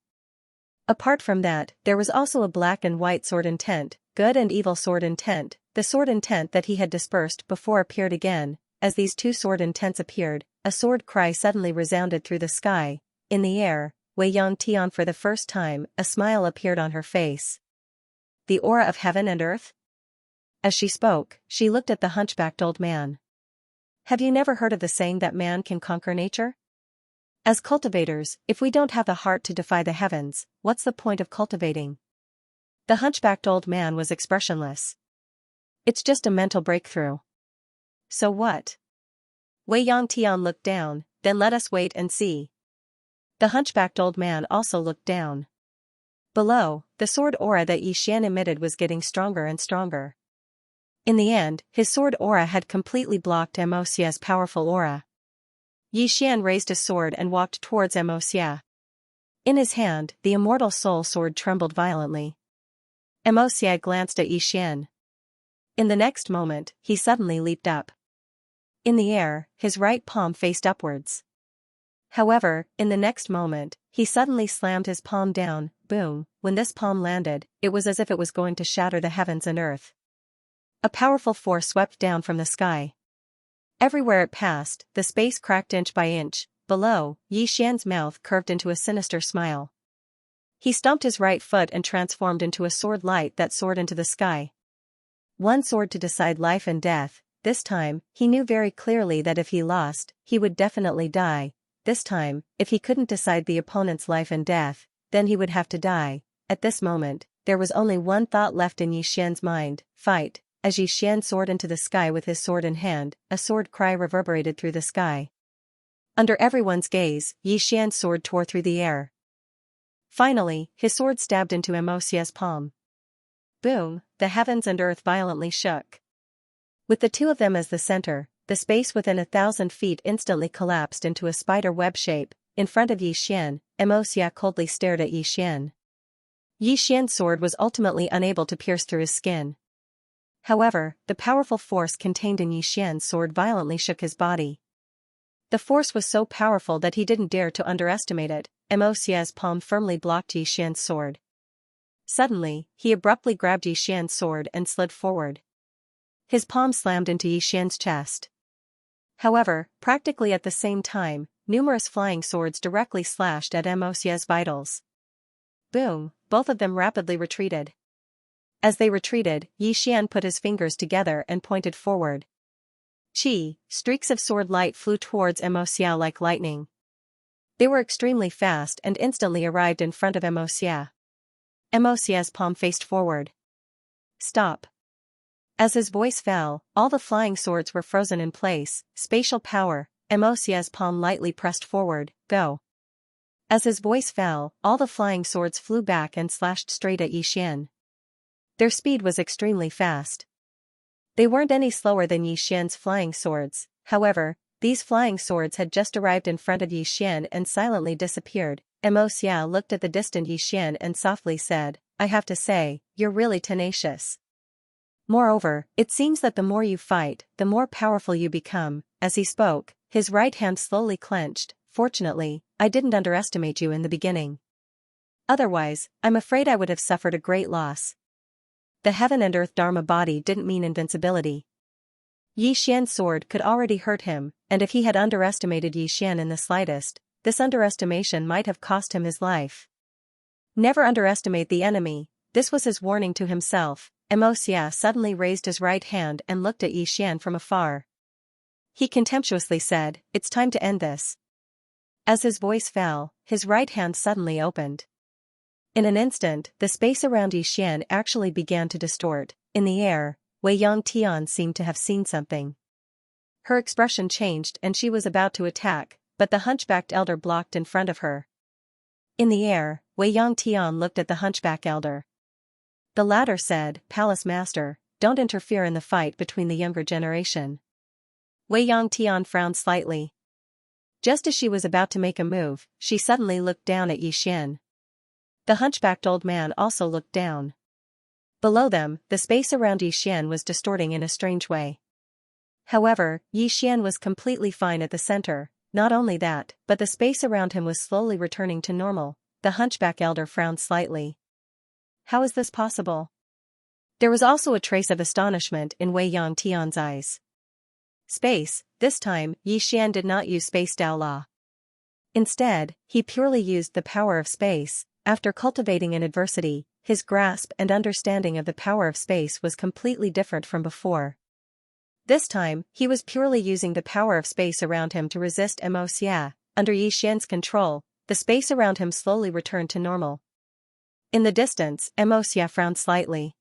Apart from that, there was also a black and white sword intent, good and evil sword intent. The sword intent that he had dispersed before appeared again. As these two sword intents appeared, a sword cry suddenly resounded through the sky. In the air, Wei Yangtian for the first time, a smile appeared on her face. The aura of heaven and earth? As she spoke, she looked at the hunchbacked old man. Have you never heard of the saying that man can conquer nature? As cultivators, if we don't have the heart to defy the heavens, what's the point of cultivating? The hunchbacked old man was expressionless. It's just a mental breakthrough. So what? Wei Yangtian looked down, then let us wait and see. The hunchbacked old man also looked down. Below, the sword aura that Yi Xian emitted was getting stronger and stronger. In the end, his sword aura had completely blocked Xia's powerful aura. Yi Xian raised his sword and walked towards Xia. In his hand, the immortal soul sword trembled violently. Xia glanced at Yi Xian. In the next moment, he suddenly leaped up. In the air, his right palm faced upwards. However, in the next moment, he suddenly slammed his palm down. Boom, when this palm landed, it was as if it was going to shatter the heavens and earth. A powerful force swept down from the sky. Everywhere it passed, the space cracked inch by inch. Below, Yi Xian's mouth curved into a sinister smile. He stomped his right foot and transformed into a sword light that soared into the sky. One sword to decide life and death. This time, he knew very clearly that if he lost, he would definitely die. This time, if he couldn't decide the opponent's life and death, then he would have to die. At this moment, there was only one thought left in Yi Xian's mind: fight. As Yi Xian soared into the sky with his sword in hand, a sword cry reverberated through the sky. Under everyone's gaze, Yi Xian's sword tore through the air. Finally, his sword stabbed into Xia's palm. Boom, the heavens and earth violently shook. With the two of them as the center, the space within 1,000 feet instantly collapsed into a spider web shape. In front of Yi Xian, Xia coldly stared at Yi Xian. Yi Xian's sword was ultimately unable to pierce through his skin. However, the powerful force contained in Yi Xian's sword violently shook his body. The force was so powerful that he didn't dare to underestimate it. Xia's palm firmly blocked Yi Xian's sword. Suddenly, he abruptly grabbed Yi Xian's sword and slid forward. His palm slammed into Yi Xian's chest. However, practically at the same time, numerous flying swords directly slashed at Xia's vitals. Boom, both of them rapidly retreated. As they retreated, Yi Xian put his fingers together and pointed forward. Chi, streaks of sword light flew towards Xia like lightning. They were extremely fast and instantly arrived in front of Xia. Xia's palm faced forward. Stop. As his voice fell, all the flying swords were frozen in place. Spatial power. Xia's palm lightly pressed forward. Go. As his voice fell, all the flying swords flew back and slashed straight at Yi Xian. Their speed was extremely fast. They weren't any slower than Yi Xian's flying swords. However, these flying swords had just arrived in front of Yi Xian and silently disappeared. Xia looked at the distant Yi Xian and softly said, "I have to say, you're really tenacious." Moreover, it seems that the more you fight, the more powerful you become." As he spoke, his right hand slowly clenched. "Fortunately, I didn't underestimate you in the beginning. Otherwise, I'm afraid I would have suffered a great loss." The heaven and earth Dharma body didn't mean invincibility. Yi Xian's sword could already hurt him, and if he had underestimated Yi Xian in the slightest, this underestimation might have cost him his life. Never underestimate the enemy, this was his warning to himself. Xianxia suddenly raised his right hand and looked at Yi Xian from afar. He contemptuously said, "It's time to end this." As his voice fell, his right hand suddenly opened. In an instant, the space around Yi Xian actually began to distort. In the air, Wei Yang Tian seemed to have seen something. Her expression changed and she was about to attack, but the hunchbacked elder blocked in front of her. In the air, Wei Yang Tian looked at the hunchback elder. The latter said, "Palace Master, don't interfere in the fight between the younger generation." Wei Yang Tian frowned slightly. Just as she was about to make a move, she suddenly looked down at Yi Xian. The hunchbacked old man also looked down. Below them, the space around Yi Xian was distorting in a strange way. However, Yi Xian was completely fine at the center. Not only that, but the space around him was slowly returning to normal. The hunchback elder frowned slightly. How is this possible? There was also a trace of astonishment in Wei Yang Tian's eyes. Space, this time, Yi Xian did not use space Dao law. Instead, he purely used the power of space. After cultivating in adversity, his grasp and understanding of the power of space was completely different from before. This time, he was purely using the power of space around him to resist Xianxia. Under Yi Xian's control, the space around him slowly returned to normal. In the distance, Xianxia frowned slightly.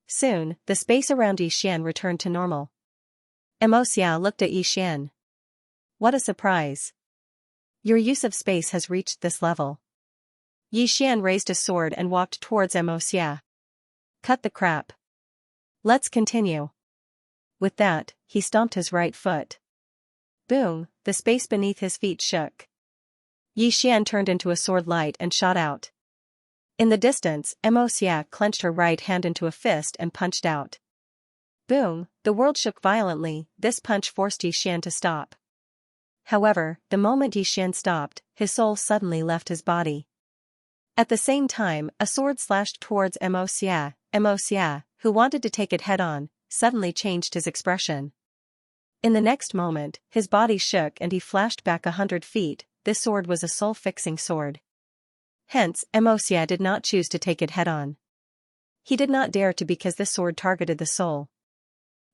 Soon, the space around Yi Xian returned to normal. Xianxia looked at Yi Xian. What a surprise. Your use of space has reached this level. Yi Xian raised his sword and walked towards Xianxia. Cut the crap. Let's continue. With that, he stomped his right foot. Boom, the space beneath his feet shook. Yi Xian turned into a sword light and shot out. In the distance, Xianxia clenched her right hand into a fist and punched out. Boom, the world shook violently. This punch forced Yi Xian to stop. However, the moment Yi Xian stopped, his soul suddenly left his body. At the same time, a sword slashed towards Xianxia. Xianxia, who wanted to take it head-on, suddenly changed his expression. In the next moment, his body shook and he flashed back 100 feet. This sword was a soul-fixing sword. Hence, Xianxia did not choose to take it head-on. He did not dare to because this sword targeted the soul.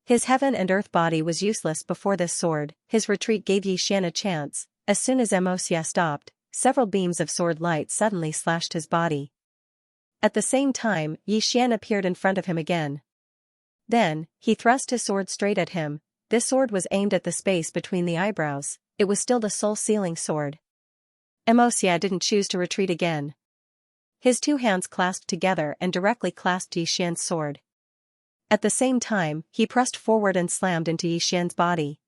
His heaven and earth body was useless before this sword. His retreat gave Yi Xian a chance. As soon as Xianxia stopped, several beams of sword light suddenly slashed his body. At the same time, Yi Xian appeared in front of him again. Then, he thrust his sword straight at him. This sword was aimed at the space between the eyebrows. It was still the soul-sealing sword. Xianxia didn't choose to retreat again. His two hands clasped together and directly clasped Yi Xian's sword. At the same time, he pressed forward and slammed into Yi Xian's body.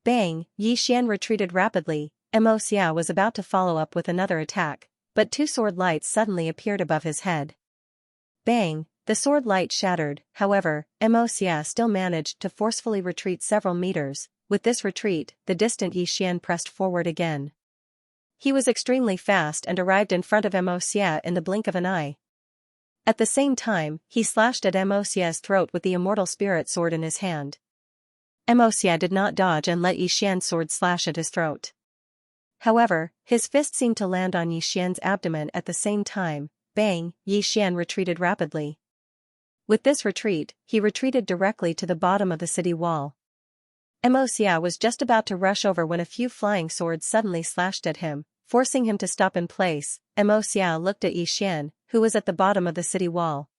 Bang! Yi Xian retreated rapidly. Xianxia was about to follow up with another attack, but two sword lights suddenly appeared above his head. Bang! The sword light shattered. However, Xianxia still managed to forcefully retreat several meters. With this retreat, the distant Yi Xian pressed forward again. He was extremely fast and arrived in front of Xianxia in the blink of an eye. At the same time, he slashed at Xianxia's throat with the immortal spirit sword in his hand. Xianxia did not dodge and let Yi Xian's sword slash at his throat. However, his fist seemed to land on Yi Xian's abdomen at the same time. Bang! Yi Xian retreated rapidly. With this retreat, he retreated directly to the bottom of the city wall. Xianxia was just about to rush over when a few flying swords suddenly slashed at him, forcing him to stop in place. Xianxia looked at Yi Xian, who was at the bottom of the city wall.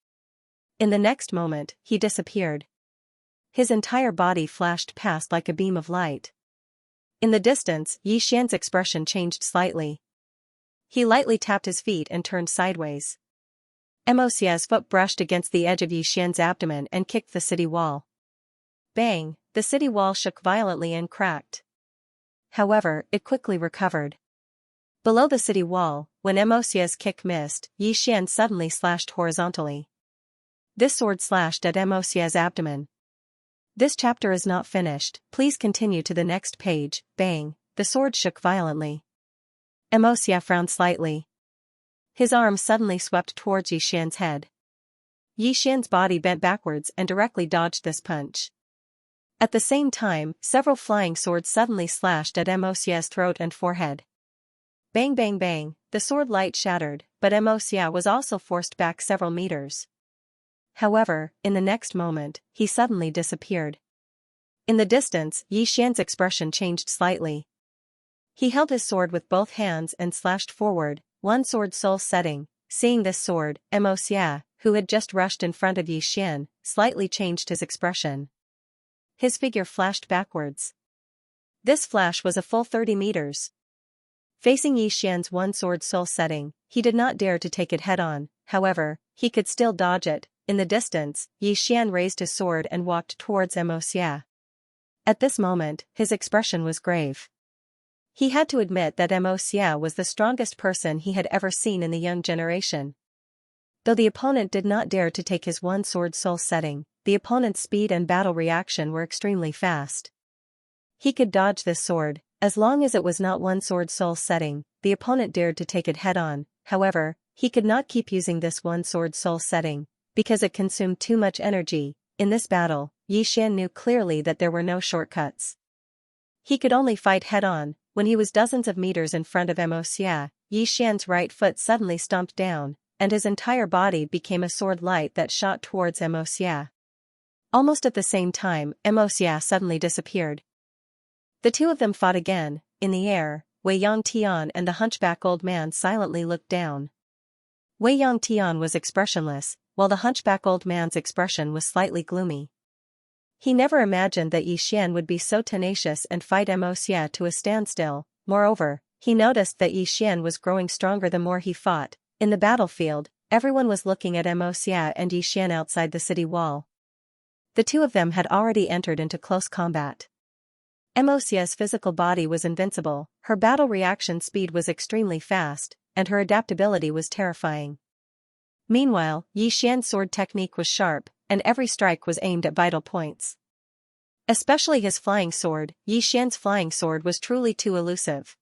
In the next moment, he disappeared. His entire body flashed past like a beam of light. In the distance, Yi Xian's expression changed slightly. He lightly tapped his feet and turned sideways. Xianxia's foot brushed against the edge of Yi Xian's abdomen and kicked the city wall. Bang! The city wall shook violently and cracked. However, it quickly recovered. Below the city wall, when Xianxia's kick missed, Yi Xian suddenly slashed horizontally. This sword slashed at Xianxia's abdomen. This chapter is not finished, please continue to the next page. Bang, the sword shook violently. Xianxia frowned slightly. His arm suddenly swept towards Yixian's head. Yixian's body bent backwards and directly dodged this punch. At the same time, several flying swords suddenly slashed at Xianxia's throat and forehead. Bang bang bang, the sword light shattered, but Xianxia was also forced back several meters. However, in the next moment, he suddenly disappeared. In the distance, Yixian's expression changed slightly. He held his sword with both hands and slashed forward, one sword soul setting. Seeing this sword, Xianxia, who had just rushed in front of Yixian, slightly changed his expression. His figure flashed backwards. This flash was a full 30 meters. Facing Yixian's one sword soul setting, he did not dare to take it head-on, however, he could still dodge it. In the distance, Yixian raised his sword and walked towards Xianxia. At this moment, his expression was grave. He had to admit that Xianxia was the strongest person he had ever seen in the young generation. Though the opponent did not dare to take his one sword soul setting, the opponent's speed and battle reaction were extremely fast. He could dodge this sword, as long as it was not one sword soul setting. The opponent dared to take it head-on, however, he could not keep using this one sword soul setting, because it consumed too much energy. In this battle, Yixian knew clearly that there were no shortcuts. He could only fight head-on. When he was dozens of meters in front of Xianxia, Yixian's right foot suddenly stomped down, and his entire body became a sword light that shot towards Xianxia. Almost at the same time, Xianxia suddenly disappeared. The two of them fought again. In the air, Wei Yangtian and the hunchback old man silently looked down. Wei Yangtian was expressionless, while the hunchback old man's expression was slightly gloomy. He never imagined that Yixian would be so tenacious and fight Xianxia to a standstill. Moreover, he noticed that Yixian was growing stronger the more he fought. In the battlefield, everyone was looking at Xianxia and Yixian outside the city wall. The two of them had already entered into close combat. Xianxia's physical body was invincible, her battle reaction speed was extremely fast, and her adaptability was terrifying. Meanwhile, Yixian's sword technique was sharp, and every strike was aimed at vital points. Especially his flying sword. Yixian's flying sword was truly too elusive.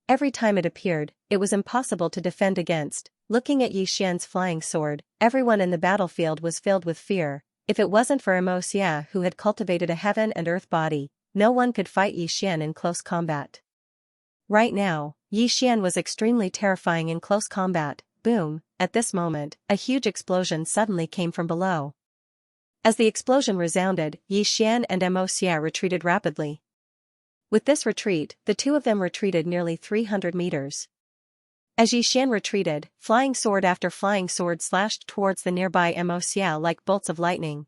Every time it appeared, it was impossible to defend against. Looking at Yixian's flying sword, everyone in the battlefield was filled with fear. If it wasn't for Xianxia, who had cultivated a heaven and earth body, no one could fight Yixian in close combat. Right now, Yixian was extremely terrifying in close combat. Boom! At this moment, a huge explosion suddenly came from below. As the explosion resounded, Yixian and Xianxia retreated rapidly. With this retreat, the two of them retreated nearly 300 meters. As Yixian retreated, flying sword after flying sword slashed towards the nearby Xianxia like bolts of lightning.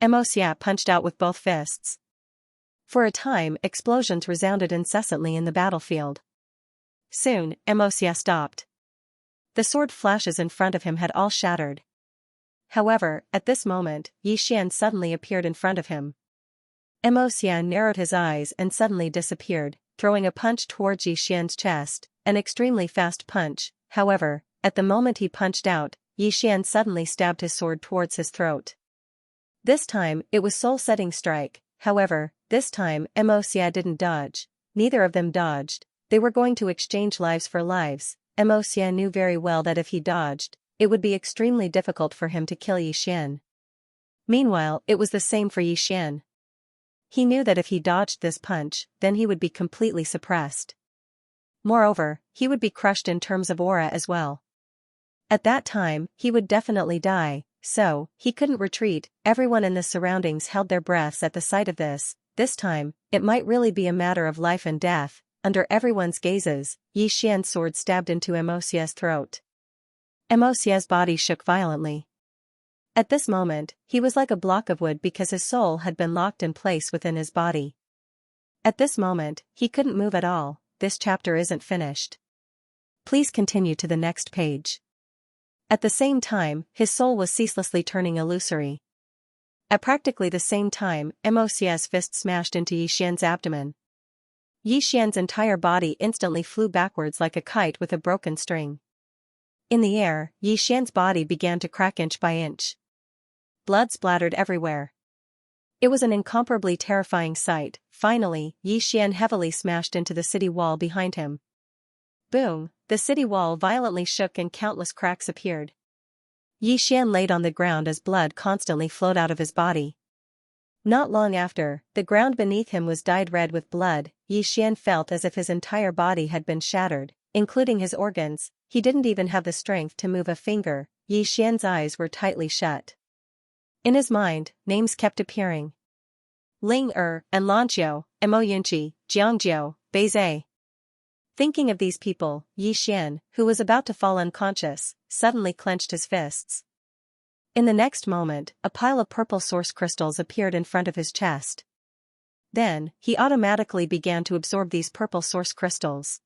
Xianxia punched out with both fists. For a time, explosions resounded incessantly in the battlefield. Soon, Xianxia stopped. The sword flashes in front of him had all shattered. However, at this moment, Yixian suddenly appeared in front of him. Xianxia narrowed his eyes and suddenly disappeared, throwing a punch towards Yixian's chest, an extremely fast punch. However, at the moment he punched out, Yixian suddenly stabbed his sword towards his throat. This time, it was soul-setting strike. However, this time, Xianxia didn't dodge. Neither of them dodged. They were going to exchange lives for lives. Xianxia knew very well that if he dodged, it would be extremely difficult for him to kill Yixian. Meanwhile, it was the same for Yixian. He knew that if he dodged this punch, then he would be completely suppressed. Moreover, he would be crushed in terms of aura as well. At that time, he would definitely die, so, he couldn't retreat. Everyone in the surroundings held their breaths at the sight of this. This time, it might really be a matter of life and death. Under everyone's gazes, Yixian's sword stabbed into Xianxia's throat. Xianxia's body shook violently. At this moment, he was like a block of wood because his soul had been locked in place within his body. At this moment, he couldn't move at all. This chapter isn't finished. Please continue to the next page. At the same time, his soul was ceaselessly turning illusory. At practically the same time, Xianxia's fist smashed into Yixian's abdomen. Yixian's entire body instantly flew backwards like a kite with a broken string. In the air, Yixian's body began to crack inch by inch. blood splattered everywhere. It was an incomparably terrifying sight. Finally, Xian heavily smashed into the city wall behind him. Boom! The city wall violently shook and countless cracks appeared. Xian laid on the ground as blood constantly flowed out of his body. Not long after, the ground beneath him was dyed red with blood. Xian felt as if his entire body had been shattered, including his organs. He didn't even have the strength to move a finger. Xian's eyes were tightly shut. In his mind, names kept appearing. Ling and Lanqiu, Mo Yunqi, Jiangjiu, Beizhe. Thinking of these people, Xian, who was about to fall unconscious, suddenly clenched his fists. In the next moment, a pile of purple source crystals appeared in front of his chest. Then, he automatically began to absorb these purple source crystals.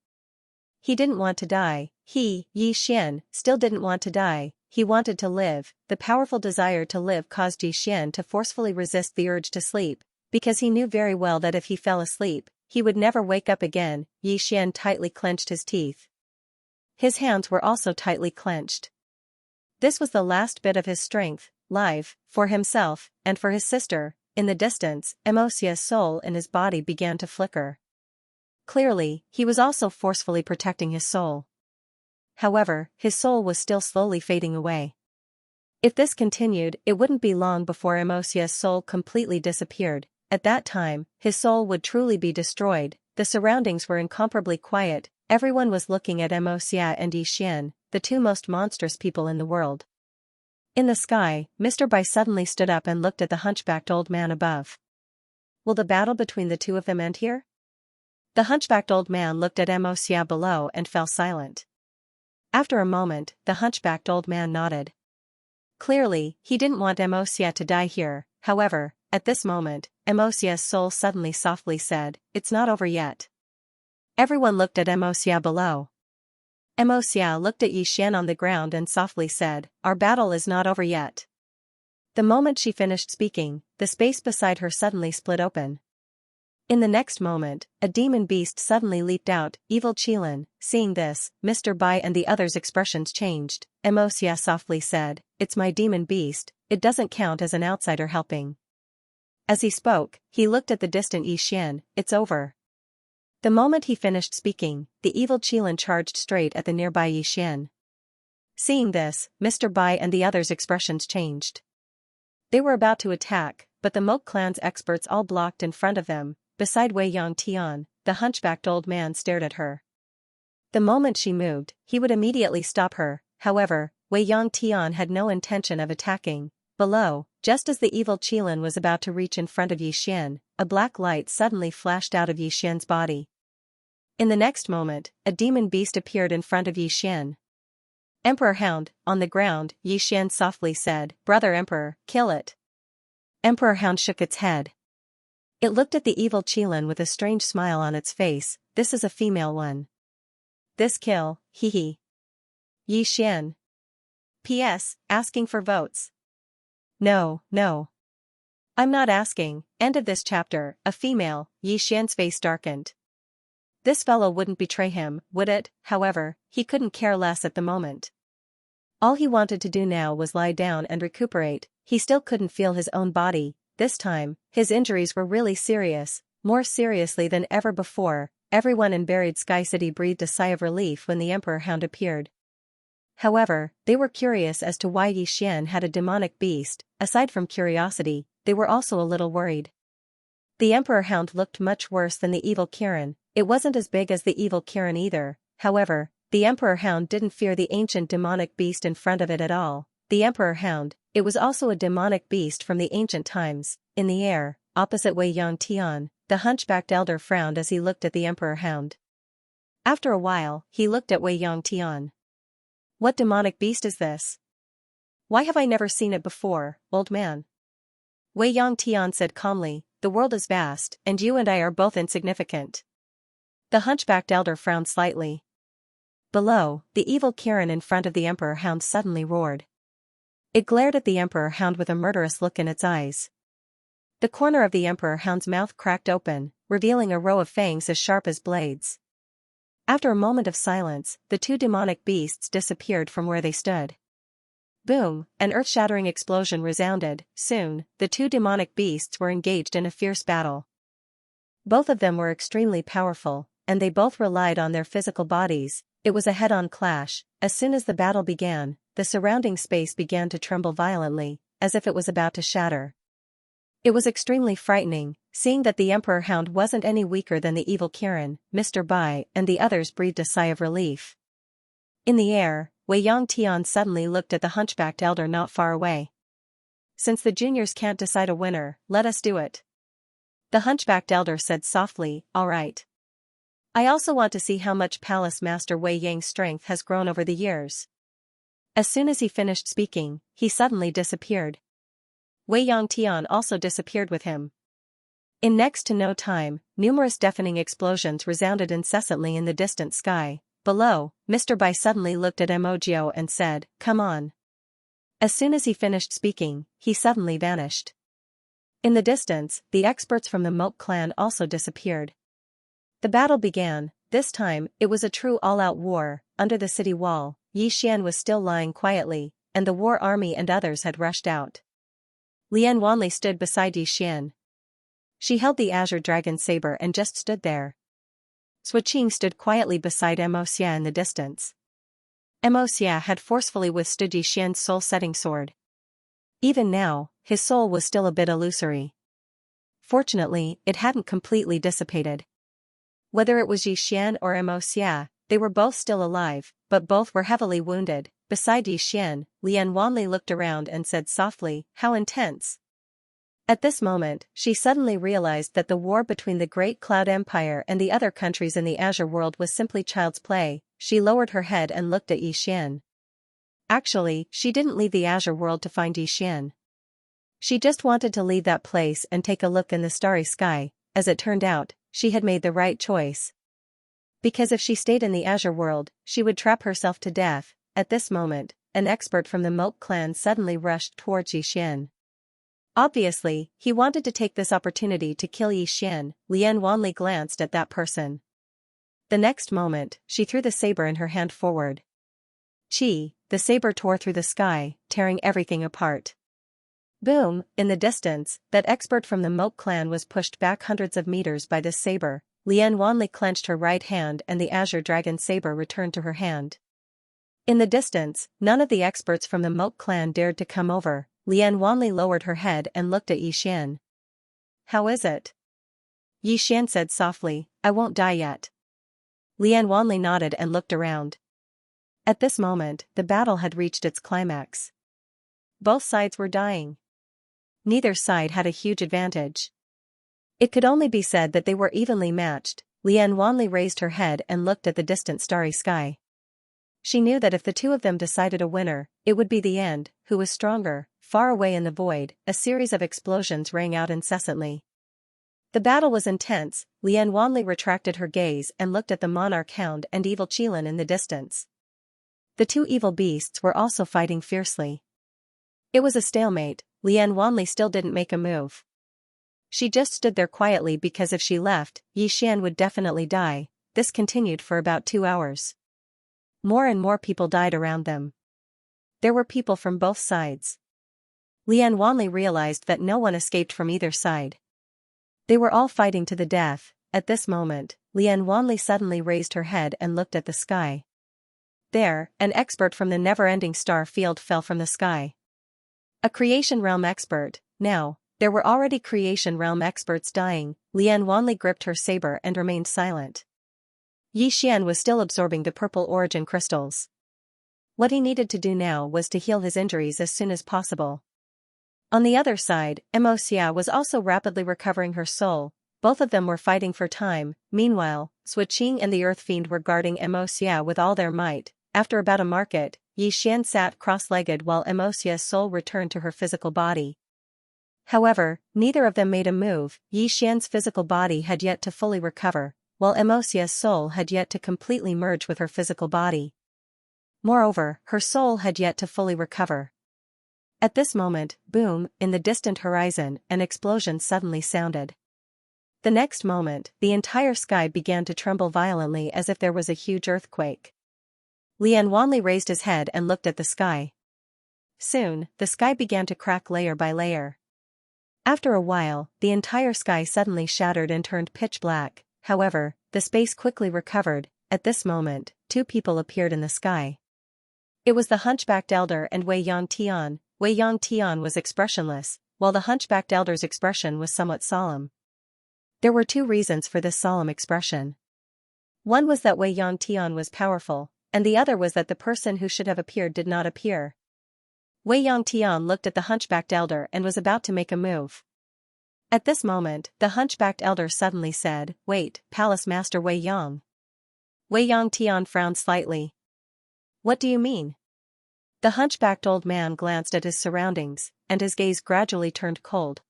He didn't want to die. Xian, still didn't want to die. He wanted to live. The powerful desire to live caused Xian to forcefully resist the urge to sleep, because he knew very well that if he fell asleep, he would never wake up again. Xian tightly clenched his teeth. His hands were also tightly clenched. This was the last bit of his strength, life, for himself, and for his sister. In the distance, Xia's soul in his body began to flicker. Clearly, he was also forcefully protecting his soul. However, his soul was still slowly fading away. If this continued, it wouldn't be long before Xia's soul completely disappeared. At that time, his soul would truly be destroyed. The surroundings were incomparably quiet. Everyone was looking at Xia and Xian, the two most monstrous people in the world. In the sky, Mr. Bai suddenly stood up and looked at the hunchbacked old man above. Will the battle between the two of them end here? The hunchbacked old man looked at Xia below and fell silent. After a moment, the hunchbacked old man nodded. Clearly, he didn't want Xia to die here. However, at this moment, Xia's soul suddenly softly said, "It's not over yet." Everyone looked at Xia below. Xia looked at Xian on the ground and softly said, "Our battle is not over yet." The moment she finished speaking, the space beside her suddenly split open. In the next moment, a demon beast suddenly leaped out, Evil Qilin. Seeing this, Mr. Bai and the others' expressions changed. Xia softly said, "It's my demon beast, it doesn't count as an outsider helping." As he spoke, he looked at the distant Xian. "It's over." The moment he finished speaking, the evil Qilin charged straight at the nearby Xian. Seeing this, Mr. Bai and the others' expressions changed. They were about to attack, but the Moke clan's experts all blocked in front of them. Beside Wei Yangtian, the hunchbacked old man stared at her. The moment she moved, he would immediately stop her. However, Wei Yangtian had no intention of attacking. Below, just as the evil Qilin was about to reach in front of Xian, a black light suddenly flashed out of Xian's body. In the next moment, a demon beast appeared in front of Xian. "Emperor Hound." On the ground, Xian softly said, "Brother Emperor, kill it." Emperor Hound shook its head. It looked at the evil Qilin with a strange smile on its face. "This is a female one. This kill, hee. Xian. P.S. Asking for votes. No. I'm not asking." End of this chapter. A female. Xian's face darkened. This fellow wouldn't betray him, would it? However, he couldn't care less at the moment. All he wanted to do now was lie down and recuperate. He still couldn't feel his own body. This time, his injuries were really serious, more seriously than ever before. Everyone in Buried Sky City breathed a sigh of relief when the Emperor Hound appeared. However, they were curious as to why Xian had a demonic beast. Aside from curiosity, they were also a little worried. The Emperor Hound looked much worse than the evil Kirin. It wasn't as big as the evil Kirin either. However, the Emperor Hound didn't fear the ancient demonic beast in front of it at all. The Emperor Hound, it was also a demonic beast from the ancient times. In the air, opposite Wei Yangtian, the hunchbacked elder frowned as he looked at the Emperor Hound. After a while, he looked at Wei Yangtian. "What demonic beast is this? Why have I never seen it before, old man?" Wei Yangtian said calmly, "The world is vast, and you and I are both insignificant." The hunchbacked elder frowned slightly. Below, the evil Kirin in front of the Emperor Hound suddenly roared. It glared at the Emperor Hound with a murderous look in its eyes. The corner of the Emperor Hound's mouth cracked open, revealing a row of fangs as sharp as blades. After a moment of silence, the two demonic beasts disappeared from where they stood. Boom, an earth-shattering explosion resounded. Soon, the two demonic beasts were engaged in a fierce battle. Both of them were extremely powerful, and they both relied on their physical bodies. It was a head-on clash. As soon as the battle began, the surrounding space began to tremble violently, as if it was about to shatter. It was extremely frightening, seeing that the Emperor Hound wasn't any weaker than the evil Kirin. Mr. Bai and the others breathed a sigh of relief. In the air, Wei Yangtian suddenly looked at the hunchbacked elder not far away. Since the juniors can't decide a winner, let us do it. The hunchbacked elder said softly, all right. I also want to see how much Palace Master Wei Yang's strength has grown over the years. As soon as he finished speaking, he suddenly disappeared. Wei Yangtian also disappeared with him. In next to no time, numerous deafening explosions resounded incessantly in the distant sky. Below, Mr. Bai suddenly looked at Emojio and said, come on. As soon as he finished speaking, he suddenly vanished. In the distance, the experts from the Moke clan also disappeared. The battle began. This time, it was a true all-out war. Under the city wall, Yixian was still lying quietly, and the war army and others had rushed out. Lian Wanli stood beside Yixian. She held the azure dragon saber and just stood there. Suoqing stood quietly beside Xianxia in the distance. Xianxia had forcefully withstood Yixian's soul-setting sword. Even now, his soul was still a bit illusory. Fortunately, it hadn't completely dissipated. Whether it was Yixian or Xianxia, they were both still alive, but both were heavily wounded. Beside Yixian, Lian Wanli looked around and said softly, how intense. At this moment, she suddenly realized that the war between the Great Cloud Empire and the other countries in the Azure world was simply child's play. She lowered her head and looked at Yixian. Actually, she didn't leave the Azure world to find Yixian. She just wanted to leave that place and take a look in the starry sky. As it turned out, she had made the right choice. Because if she stayed in the Azure world, she would trap herself to death. At this moment, an expert from the Moke clan suddenly rushed towards Yixian. Obviously, he wanted to take this opportunity to kill Yixian. Lian Wanli glanced at that person. The next moment, she threw the saber in her hand forward. Chi, the saber tore through the sky, tearing everything apart. Boom, in the distance, that expert from the Moke clan was pushed back hundreds of meters by this saber. Lian Wanli clenched her right hand and the azure dragon saber returned to her hand. In the distance, none of the experts from the Moke clan dared to come over. Lian Wanli lowered her head and looked at Yixian. How is it? Yixian said softly, I won't die yet. Lian Wanli nodded and looked around. At this moment, the battle had reached its climax. Both sides were dying. Neither side had a huge advantage. It could only be said that they were evenly matched. Lian Wanli raised her head and looked at the distant starry sky. She knew that if the two of them decided a winner, it would be the end. Who was stronger? Far away in the void, a series of explosions rang out incessantly. The battle was intense. Lian Wanli retracted her gaze and looked at the monarch hound and evil Qilin in the distance. The two evil beasts were also fighting fiercely. It was a stalemate. Lian Wanli still didn't make a move. She just stood there quietly because if she left, Yixian would definitely die. This continued for about 2 hours. More and more people died around them. There were people from both sides. Lian Wanli realized that no one escaped from either side. They were all fighting to the death. At this moment, Lian Wanli suddenly raised her head and looked at the sky. There, an expert from the never-ending star field fell from the sky. A creation realm expert. Now, there were already creation realm experts dying. Lian Wanli gripped her saber and remained silent. Yixian was still absorbing the purple origin crystals. What he needed to do now was to heal his injuries as soon as possible. On the other side, Xianxia was also rapidly recovering her soul. Both of them were fighting for time. Meanwhile, Suoqing and the Earth Fiend were guarding Xianxia with all their might. After about a market, Yixian sat cross-legged while Xianxia's soul returned to her physical body. However, neither of them made a move. Yixian's physical body had yet to fully recover, while Xianxia's soul had yet to completely merge with her physical body. Moreover, her soul had yet to fully recover. At this moment, boom, in the distant horizon, an explosion suddenly sounded. The next moment, the entire sky began to tremble violently as if there was a huge earthquake. Lian Wanli raised his head and looked at the sky. Soon, the sky began to crack layer by layer. After a while, the entire sky suddenly shattered and turned pitch black. However, the space quickly recovered. At this moment, two people appeared in the sky. It was the hunchbacked elder and Wei Yangtian. Wei Yangtian was expressionless, while the hunchbacked elder's expression was somewhat solemn. There were two reasons for this solemn expression. One was that Wei Yangtian was powerful, and the other was that the person who should have appeared did not appear. Wei Yangtian looked at the hunchbacked elder and was about to make a move. At this moment, the hunchbacked elder suddenly said, "Wait, Palace Master Wei Yang." Wei Yangtian frowned slightly. "What do you mean?" The hunchbacked old man glanced at his surroundings, and his gaze gradually turned cold.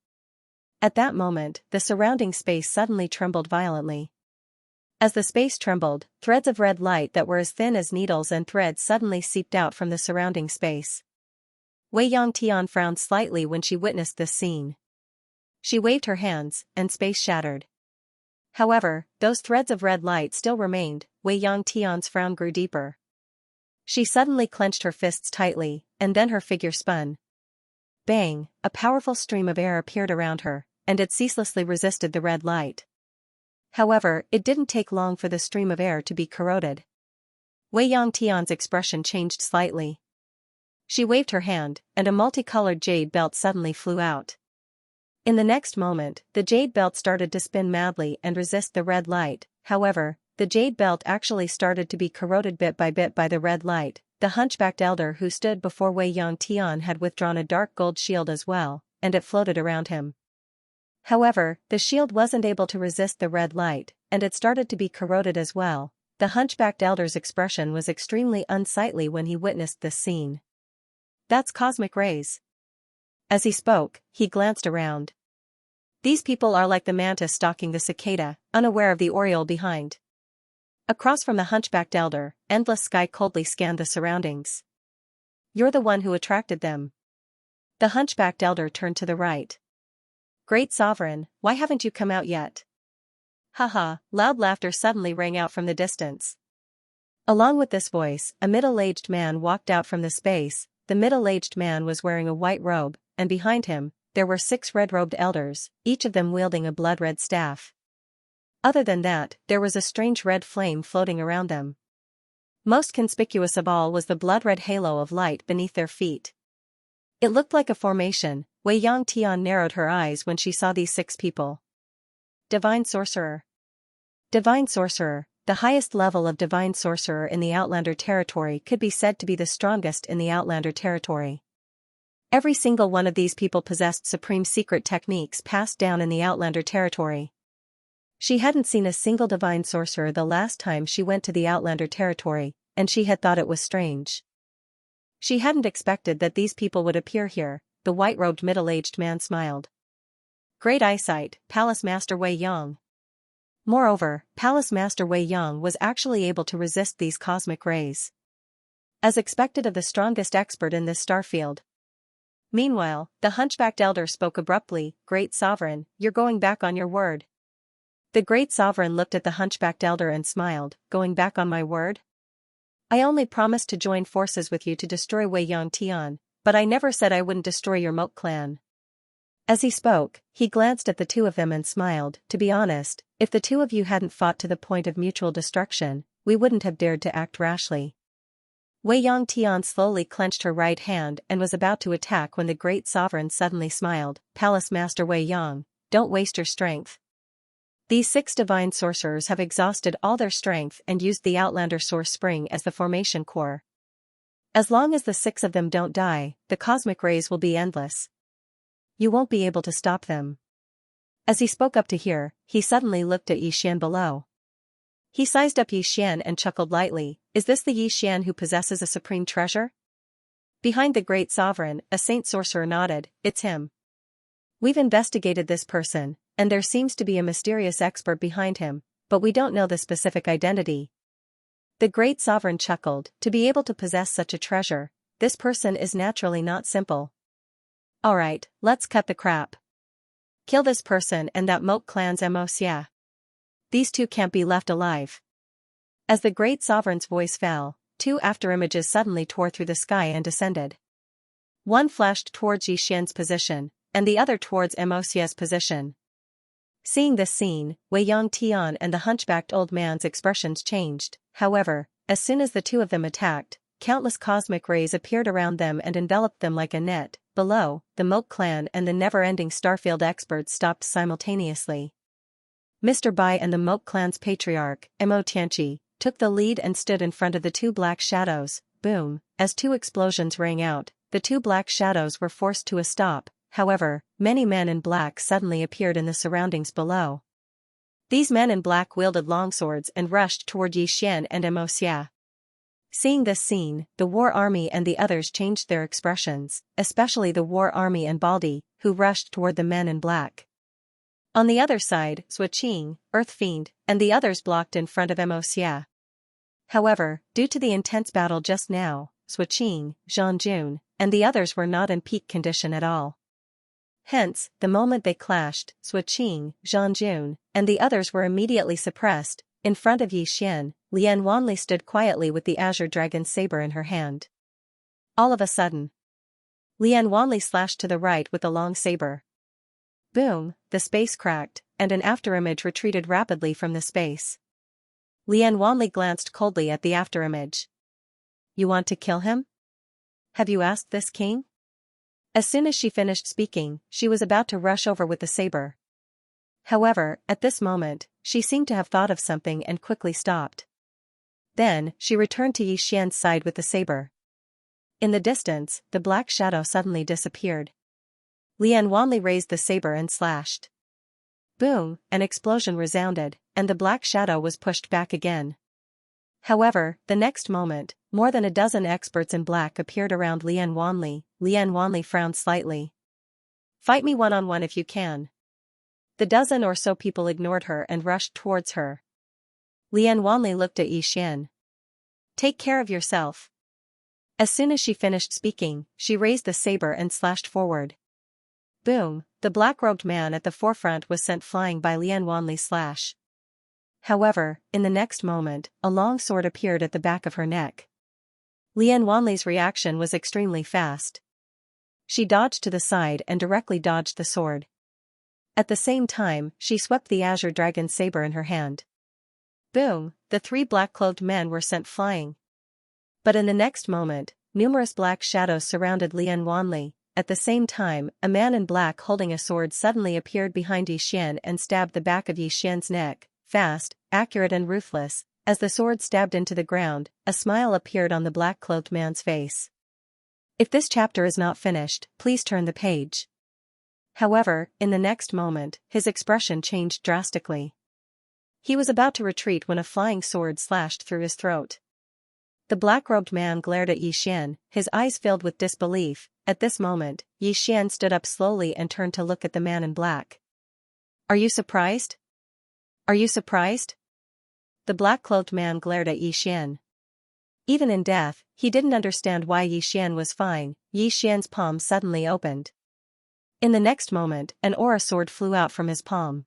At that moment, the surrounding space suddenly trembled violently. As the space trembled, threads of red light that were as thin as needles and threads suddenly seeped out from the surrounding space. Wei Yangtian frowned slightly when she witnessed this scene. She waved her hands, and space shattered. However, those threads of red light still remained. Wei Yangtian's frown grew deeper. She suddenly clenched her fists tightly, and then her figure spun. Bang! A powerful stream of air appeared around her, and it ceaselessly resisted the red light. However, it didn't take long for the stream of air to be corroded. Wei Yangtian's expression changed slightly. She waved her hand, and a multicolored jade belt suddenly flew out. In the next moment, the jade belt started to spin madly and resist the red light. However, the jade belt actually started to be corroded bit by the red light. The hunchbacked elder who stood before Wei Yangtian had withdrawn a dark gold shield as well, and it floated around him. However, the shield wasn't able to resist the red light, and it started to be corroded as well. The hunchbacked elder's expression was extremely unsightly when he witnessed this scene. "That's cosmic rays." As he spoke, he glanced around. These people are like the mantis stalking the cicada, unaware of the oriole behind. Across from the hunchbacked elder, endless sky coldly scanned the surroundings. "You're the one who attracted them." The hunchbacked elder turned to the right. "Great Sovereign, why haven't you come out yet?" Haha, loud laughter suddenly rang out from the distance. Along with this voice, a middle-aged man walked out from the space. The middle-aged man was wearing a white robe, and behind him, there were 6 red-robed elders, each of them wielding a blood-red staff. Other than that, there was a strange red flame floating around them. Most conspicuous of all was the blood-red halo of light beneath their feet. It looked like a formation. Wei Yangtian narrowed her eyes when she saw these 6 people. Divine Sorcerer. Divine Sorcerer. The highest level of Divine Sorcerer in the Outlander territory could be said to be the strongest in the Outlander territory. Every single one of these people possessed supreme secret techniques passed down in the Outlander territory. She hadn't seen a single Divine Sorcerer the last time she went to the Outlander territory, and she had thought it was strange. She hadn't expected that these people would appear here. The white-robed middle-aged man smiled. "Great eyesight, Palace Master Wei Yang." Moreover, Palace Master Wei Yang was actually able to resist these cosmic rays. As expected of the strongest expert in this starfield. Meanwhile, the hunchbacked elder spoke abruptly, "Great Sovereign, you're going back on your word." The Great Sovereign looked at the hunchbacked elder and smiled, "Going back on my word? I only promised to join forces with you to destroy Wei Yangtian, but I never said I wouldn't destroy your Moat clan." As he spoke, he glanced at the two of them and smiled. "To be honest, if the two of you hadn't fought to the point of mutual destruction, we wouldn't have dared to act rashly." Wei Yangtian slowly clenched her right hand and was about to attack when the Great Sovereign suddenly smiled. "Palace Master Wei Yang, don't waste your strength. These 6 divine sorcerers have exhausted all their strength and used the Outlander Source Spring as the formation core. As long as the 6 of them don't die, the cosmic rays will be endless. You won't be able to stop them." As he spoke up to here, he suddenly looked at Yixian below. He sized up Yixian and chuckled lightly. "Is this the Yixian who possesses a supreme treasure?" Behind the Great Sovereign, a saint sorcerer nodded. "It's him. We've investigated this person, and there seems to be a mysterious expert behind him, but we don't know the specific identity." The Great Sovereign chuckled. "To be able to possess such a treasure, this person is naturally not simple. Alright, let's cut the crap. Kill this person and that Moat clan's Xianxia. These 2 can't be left alive." As the Great Sovereign's voice fell, 2 afterimages suddenly tore through the sky and descended. One flashed towards Yixian's position, and the other towards Xianxia's position. Seeing this scene, Wei Yongtian and the hunchbacked old man's expressions changed. However, as soon as the two of them attacked, countless cosmic rays appeared around them and enveloped them like a net. Below, the Moke clan and the never-ending Starfield experts stopped simultaneously. Mr. Bai and the Moke clan's patriarch, Mo Tianqi, took the lead and stood in front of the two black shadows. Boom! As two explosions rang out, the two black shadows were forced to a stop. However, many men in black suddenly appeared in the surroundings below. These men in black wielded longswords and rushed toward Yixian and Xianxia. Seeing this scene, the war army and the others changed their expressions, especially the war army and Baldi, who rushed toward the men in black. On the other side, Suoqing, Earth Fiend, and the others blocked in front of Xianxia. However, due to the intense battle just now, Suoqing, Zhangjun, and the others were not in peak condition at all. Hence, the moment they clashed, Suoqing, Zhangjun, and the others were immediately suppressed. In front of Yixian, Lian Wanli stood quietly with the azure dragon's saber in her hand. All of a sudden, Lian Wanli slashed to the right with the long saber. Boom, the space cracked, and an afterimage retreated rapidly from the space. Lian Wanli glanced coldly at the afterimage. You want to kill him? Have you asked this king? As soon as she finished speaking, she was about to rush over with the saber. However, at this moment, she seemed to have thought of something and quickly stopped. Then, she returned to Yixian's side with the saber. In the distance, the black shadow suddenly disappeared. Lian Wanli raised the saber and slashed. Boom, an explosion resounded, and the black shadow was pushed back again. However, the next moment, more than a dozen experts in black appeared around Lian Wanli. Lian Wanli frowned slightly. Fight me one-on-one if you can. The dozen or so people ignored her and rushed towards her. Lian Wanli looked at Yixian. Take care of yourself. As soon as she finished speaking, she raised the saber and slashed forward. Boom, the black-robed man at the forefront was sent flying by Lian Wanli's slash. However, in the next moment, a long sword appeared at the back of her neck. Lian Wanli's reaction was extremely fast. She dodged to the side and directly dodged the sword. At the same time, she swept the azure dragon's saber in her hand. Boom, the three black-clothed men were sent flying. But in the next moment, numerous black shadows surrounded Lian Wanli. At the same time, a man in black holding a sword suddenly appeared behind Yixian and stabbed the back of Yixian's neck. Fast, accurate and ruthless, as the sword stabbed into the ground, a smile appeared on the black-clothed man's face. If this chapter is not finished, please turn the page. However, in the next moment, his expression changed drastically. He was about to retreat when a flying sword slashed through his throat. The black-robed man glared at Yixian, his eyes filled with disbelief. At this moment, Yixian stood up slowly and turned to look at the man in black. Are you surprised? Are you surprised? The black-clothed man glared at Yixian. Even in death, he didn't understand why Yixian was fine. Yixian's palm suddenly opened. In the next moment, an aura sword flew out from his palm.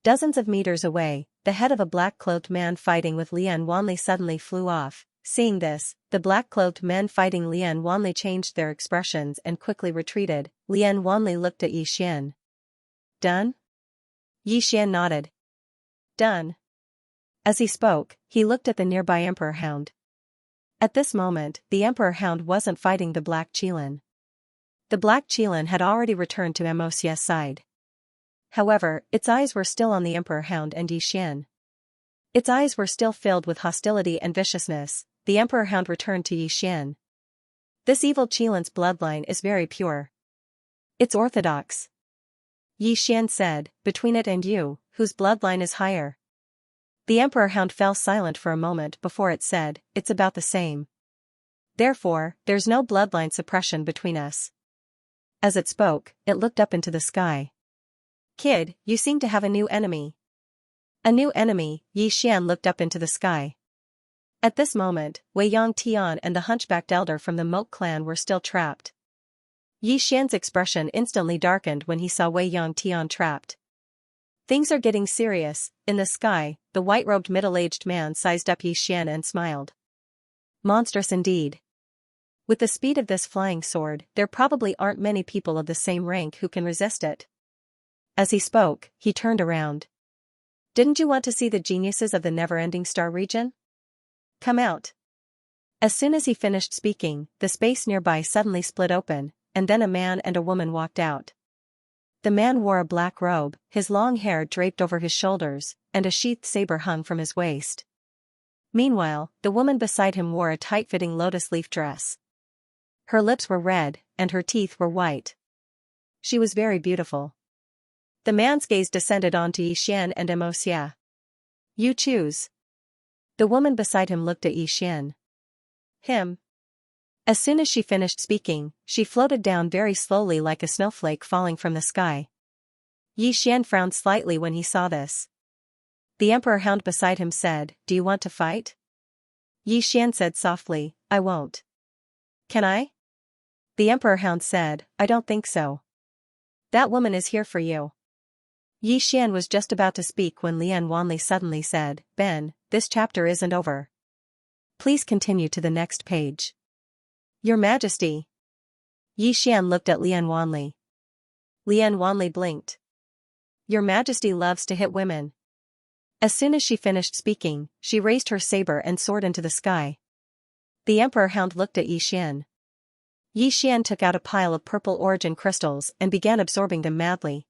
Dozens of meters away, the head of a black-clothed man fighting with Lian Wanli suddenly flew off. Seeing this, the black-clothed men fighting Lian Wanli changed their expressions and quickly retreated. Lian Wanli looked at Yixian. Done? Yixian nodded. Done. As he spoke, he looked at the nearby Emperor Hound. At this moment, the Emperor Hound wasn't fighting the Black Qilin. The Black Qilin had already returned to Xianxia's side. However, its eyes were still on the Emperor Hound and Yixian. Its eyes were still filled with hostility and viciousness. The Emperor Hound returned to Yixian. This evil Qilin's bloodline is very pure. It's orthodox. Yixian said, between it and you, whose bloodline is higher? The Emperor Hound fell silent for a moment before it said, it's about the same. Therefore, there's no bloodline suppression between us. As it spoke, it looked up into the sky. Kid, you seem to have a new enemy. A new enemy, Yixian looked up into the sky. At this moment, Wei Yongtian and the hunchbacked elder from the Moke clan were still trapped. Yixian's expression instantly darkened when he saw Wei Yongtian trapped. Things are getting serious. In the sky, the white-robed middle-aged man sized up Yixian and smiled. Monstrous indeed. With the speed of this flying sword, there probably aren't many people of the same rank who can resist it. As he spoke, he turned around. Didn't you want to see the geniuses of the never-ending star region? Come out. As soon as he finished speaking, the space nearby suddenly split open, and then a man and a woman walked out. The man wore a black robe, his long hair draped over his shoulders, and a sheathed saber hung from his waist. Meanwhile, the woman beside him wore a tight-fitting lotus-leaf dress. Her lips were red, and her teeth were white. She was very beautiful. The man's gaze descended onto Yixian and Xianxia. You choose. The woman beside him looked at Yixian. Him. As soon as she finished speaking, she floated down very slowly like a snowflake falling from the sky. Yixian frowned slightly when he saw this. The emperor hound beside him said, Do you want to fight? Yixian said softly, I won't. Can I? The emperor hound said, I don't think so. That woman is here for you. Yixian was just about to speak when Lian Wanli suddenly said, Ben, this chapter isn't over. Please continue to the next page. Your Majesty. Yixian looked at Lian Wanli. Lian Wanli blinked. Your Majesty loves to hit women. As soon as she finished speaking, she raised her saber and sword into the sky. The emperor hound looked at Yixian. Yixian took out a pile of purple origin crystals and began absorbing them madly.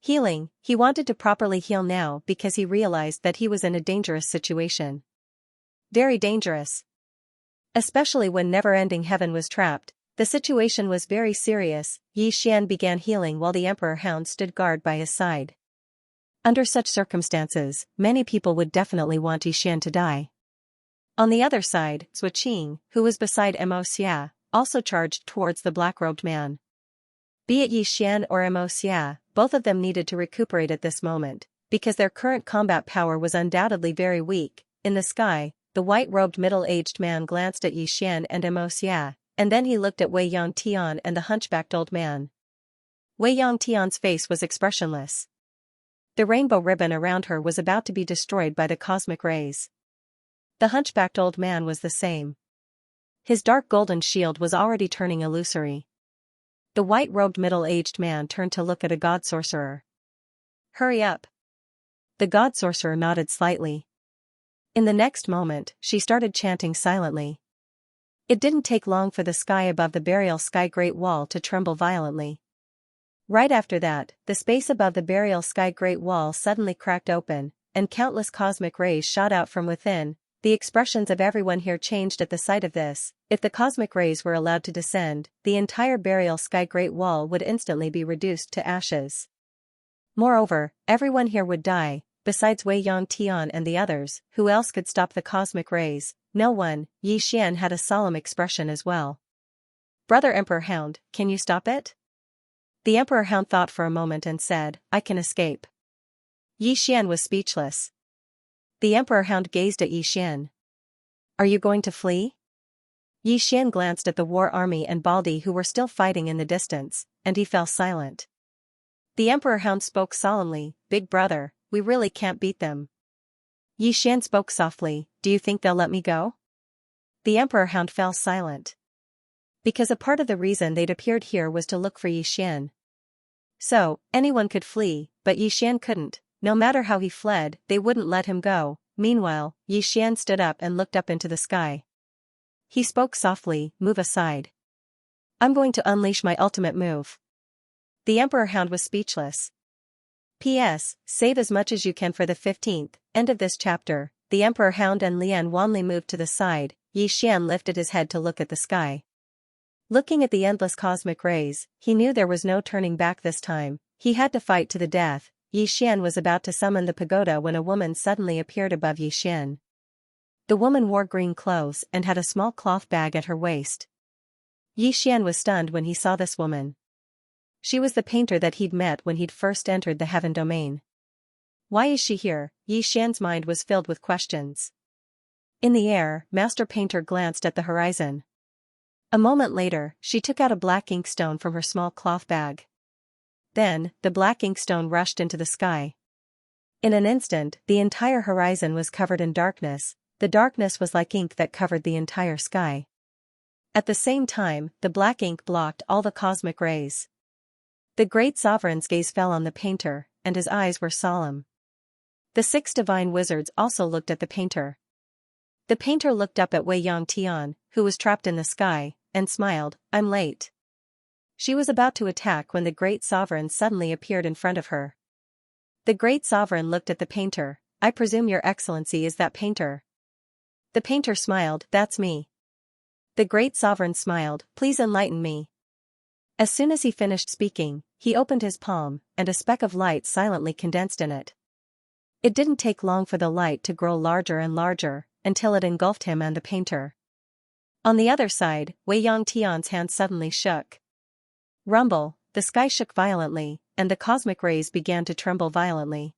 Healing, he wanted to properly heal now because he realized that he was in a dangerous situation. Very dangerous. Especially when never-ending heaven was trapped, the situation was very serious. Yixian began healing while the emperor hound stood guard by his side. Under such circumstances, many people would definitely want Yixian to die. On the other side, Zuoqing, who was beside Xianxia, also charged towards the black-robed man. Be it Yixian or Xianxia, both of them needed to recuperate at this moment, because their current combat power was undoubtedly very weak. In the sky, the white-robed middle-aged man glanced at Yixian and Xianxia, and then he looked at Wei Yangtian and the hunchbacked old man. Wei Yangtian's face was expressionless. The rainbow ribbon around her was about to be destroyed by the cosmic rays. The hunchbacked old man was the same. His dark golden shield was already turning illusory. The white-robed middle-aged man turned to look at a god-sorcerer. Hurry up. The god-sorcerer nodded slightly. In the next moment, she started chanting silently. It didn't take long for the sky above the burial sky great wall to tremble violently. Right after that, the space above the burial sky great wall suddenly cracked open, and countless cosmic rays shot out from within. The expressions of everyone here changed at the sight of this. If the cosmic rays were allowed to descend, the entire burial sky great wall would instantly be reduced to ashes. Moreover, everyone here would die. Besides Wei Yangtian and the others, who else could stop the cosmic rays? No one. Yixian had a solemn expression as well. Brother Emperor Hound, can you stop it? The Emperor Hound thought for a moment and said, I can escape. Yixian was speechless. The Emperor Hound gazed at Yixian. Are you going to flee? Yixian glanced at the war army and Baldi who were still fighting in the distance, and he fell silent. The Emperor Hound spoke solemnly, Big brother, we really can't beat them. Yixian spoke softly, Do you think they'll let me go? The Emperor Hound fell silent. Because a part of the reason they'd appeared here was to look for Yixian. So, anyone could flee, but Yixian couldn't. No matter how he fled, they wouldn't let him go. Meanwhile, Yixian stood up and looked up into the sky. He spoke softly, Move aside. I'm going to unleash my ultimate move. The Emperor Hound was speechless. P.S. Save as much as you can for the 15th, end of this chapter. The Emperor Hound and Lian Wanli moved to the side. Yixian lifted his head to look at the sky. Looking at the endless cosmic rays, he knew there was no turning back this time. He had to fight to the death. Yixian was about to summon the pagoda when a woman suddenly appeared above Yixian. The woman wore green clothes and had a small cloth bag at her waist. Yixian was stunned when he saw this woman. She was the painter that he'd met when he'd first entered the heaven domain. Why is she here? Yixian's mind was filled with questions. In the air, Master Painter glanced at the horizon. A moment later, she took out a black inkstone from her small cloth bag. Then, the black inkstone rushed into the sky. In an instant, the entire horizon was covered in darkness. The darkness was like ink that covered the entire sky. At the same time, the black ink blocked all the cosmic rays. The great sovereign's gaze fell on the painter, and his eyes were solemn. The 6 divine wizards also looked at the painter. The painter looked up at Wei Yangtian, who was trapped in the sky, and smiled. "I'm late." She was about to attack when the great sovereign suddenly appeared in front of her. The great sovereign looked at the painter. "I presume your excellency is that painter." The painter smiled. "That's me." The great sovereign smiled. "Please enlighten me." As soon as he finished speaking, he opened his palm, and a speck of light silently condensed in it. It didn't take long for the light to grow larger and larger, until it engulfed him and the painter. On the other side, Wei Yangtian's hand suddenly shook. Rumble, the sky shook violently, and the cosmic rays began to tremble violently.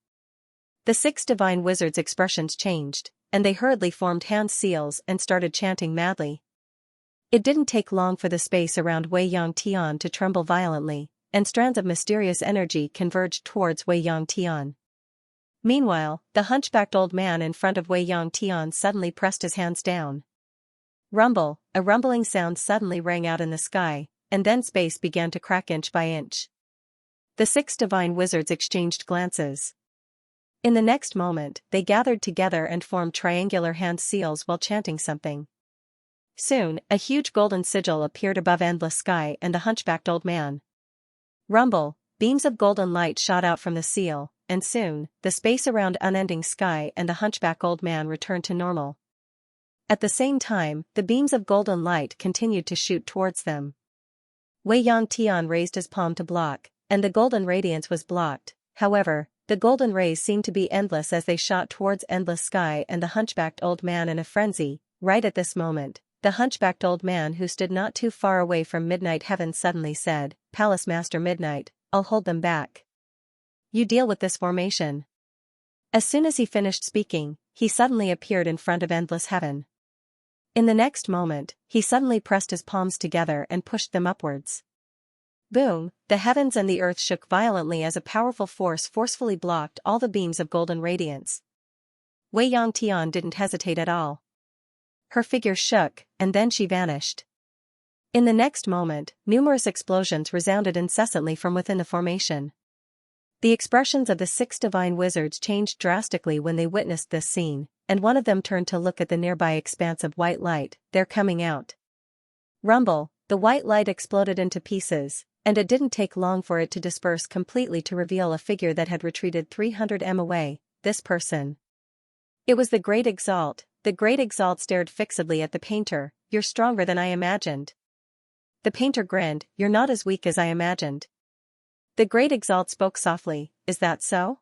The 6 divine wizards' expressions changed, and they hurriedly formed hand seals and started chanting madly. It didn't take long for the space around Wei Yangtian to tremble violently, and strands of mysterious energy converged towards Wei Yangtian. Meanwhile, the hunchbacked old man in front of Wei Yangtian suddenly pressed his hands down. Rumble, a rumbling sound suddenly rang out in the sky, and then space began to crack inch by inch. The 6 divine wizards exchanged glances. In the next moment, they gathered together and formed triangular hand seals while chanting something. Soon, a huge golden sigil appeared above endless sky and the hunchbacked old man. Rumble, beams of golden light shot out from the seal, and soon, the space around unending sky and the hunchback old man returned to normal. At the same time, the beams of golden light continued to shoot towards them. Wei Yangtian raised his palm to block, and the golden radiance was blocked. However, the golden rays seemed to be endless as they shot towards endless sky and the hunchbacked old man in a frenzy. Right at this moment, the hunchbacked old man who stood not too far away from Midnight Heaven suddenly said, "Palace Master Midnight, I'll hold them back. You deal with this formation." As soon as he finished speaking, he suddenly appeared in front of endless heaven. In the next moment, he suddenly pressed his palms together and pushed them upwards. Boom, the heavens and the earth shook violently as a powerful force forcefully blocked all the beams of golden radiance. Wei Yangtian didn't hesitate at all. Her figure shook, and then she vanished. In the next moment, numerous explosions resounded incessantly from within the formation. The expressions of the 6 divine wizards changed drastically when they witnessed this scene, and one of them turned to look at the nearby expanse of white light. "They're coming out." Rumble, the white light exploded into pieces, and it didn't take long for it to disperse completely to reveal a figure that had retreated 300 m away. This person. It was the Great Exalt. The Great Exalt stared fixedly at the painter. "You're stronger than I imagined." The painter grinned. "You're not as weak as I imagined." The Great Exalt spoke softly. "Is that so?"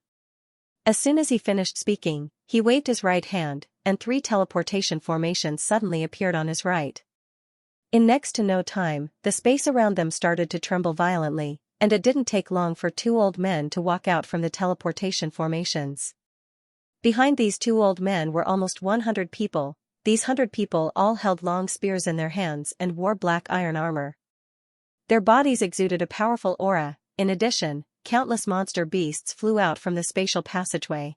As soon as he finished speaking, he waved his right hand, and 3 teleportation formations suddenly appeared on his right. In next to no time, the space around them started to tremble violently, and it didn't take long for 2 old men to walk out from the teleportation formations. Behind these 2 old men were almost 100 people. These 100 people all held long spears in their hands and wore black iron armor. Their bodies exuded a powerful aura. In addition, countless monster beasts flew out from the spatial passageway.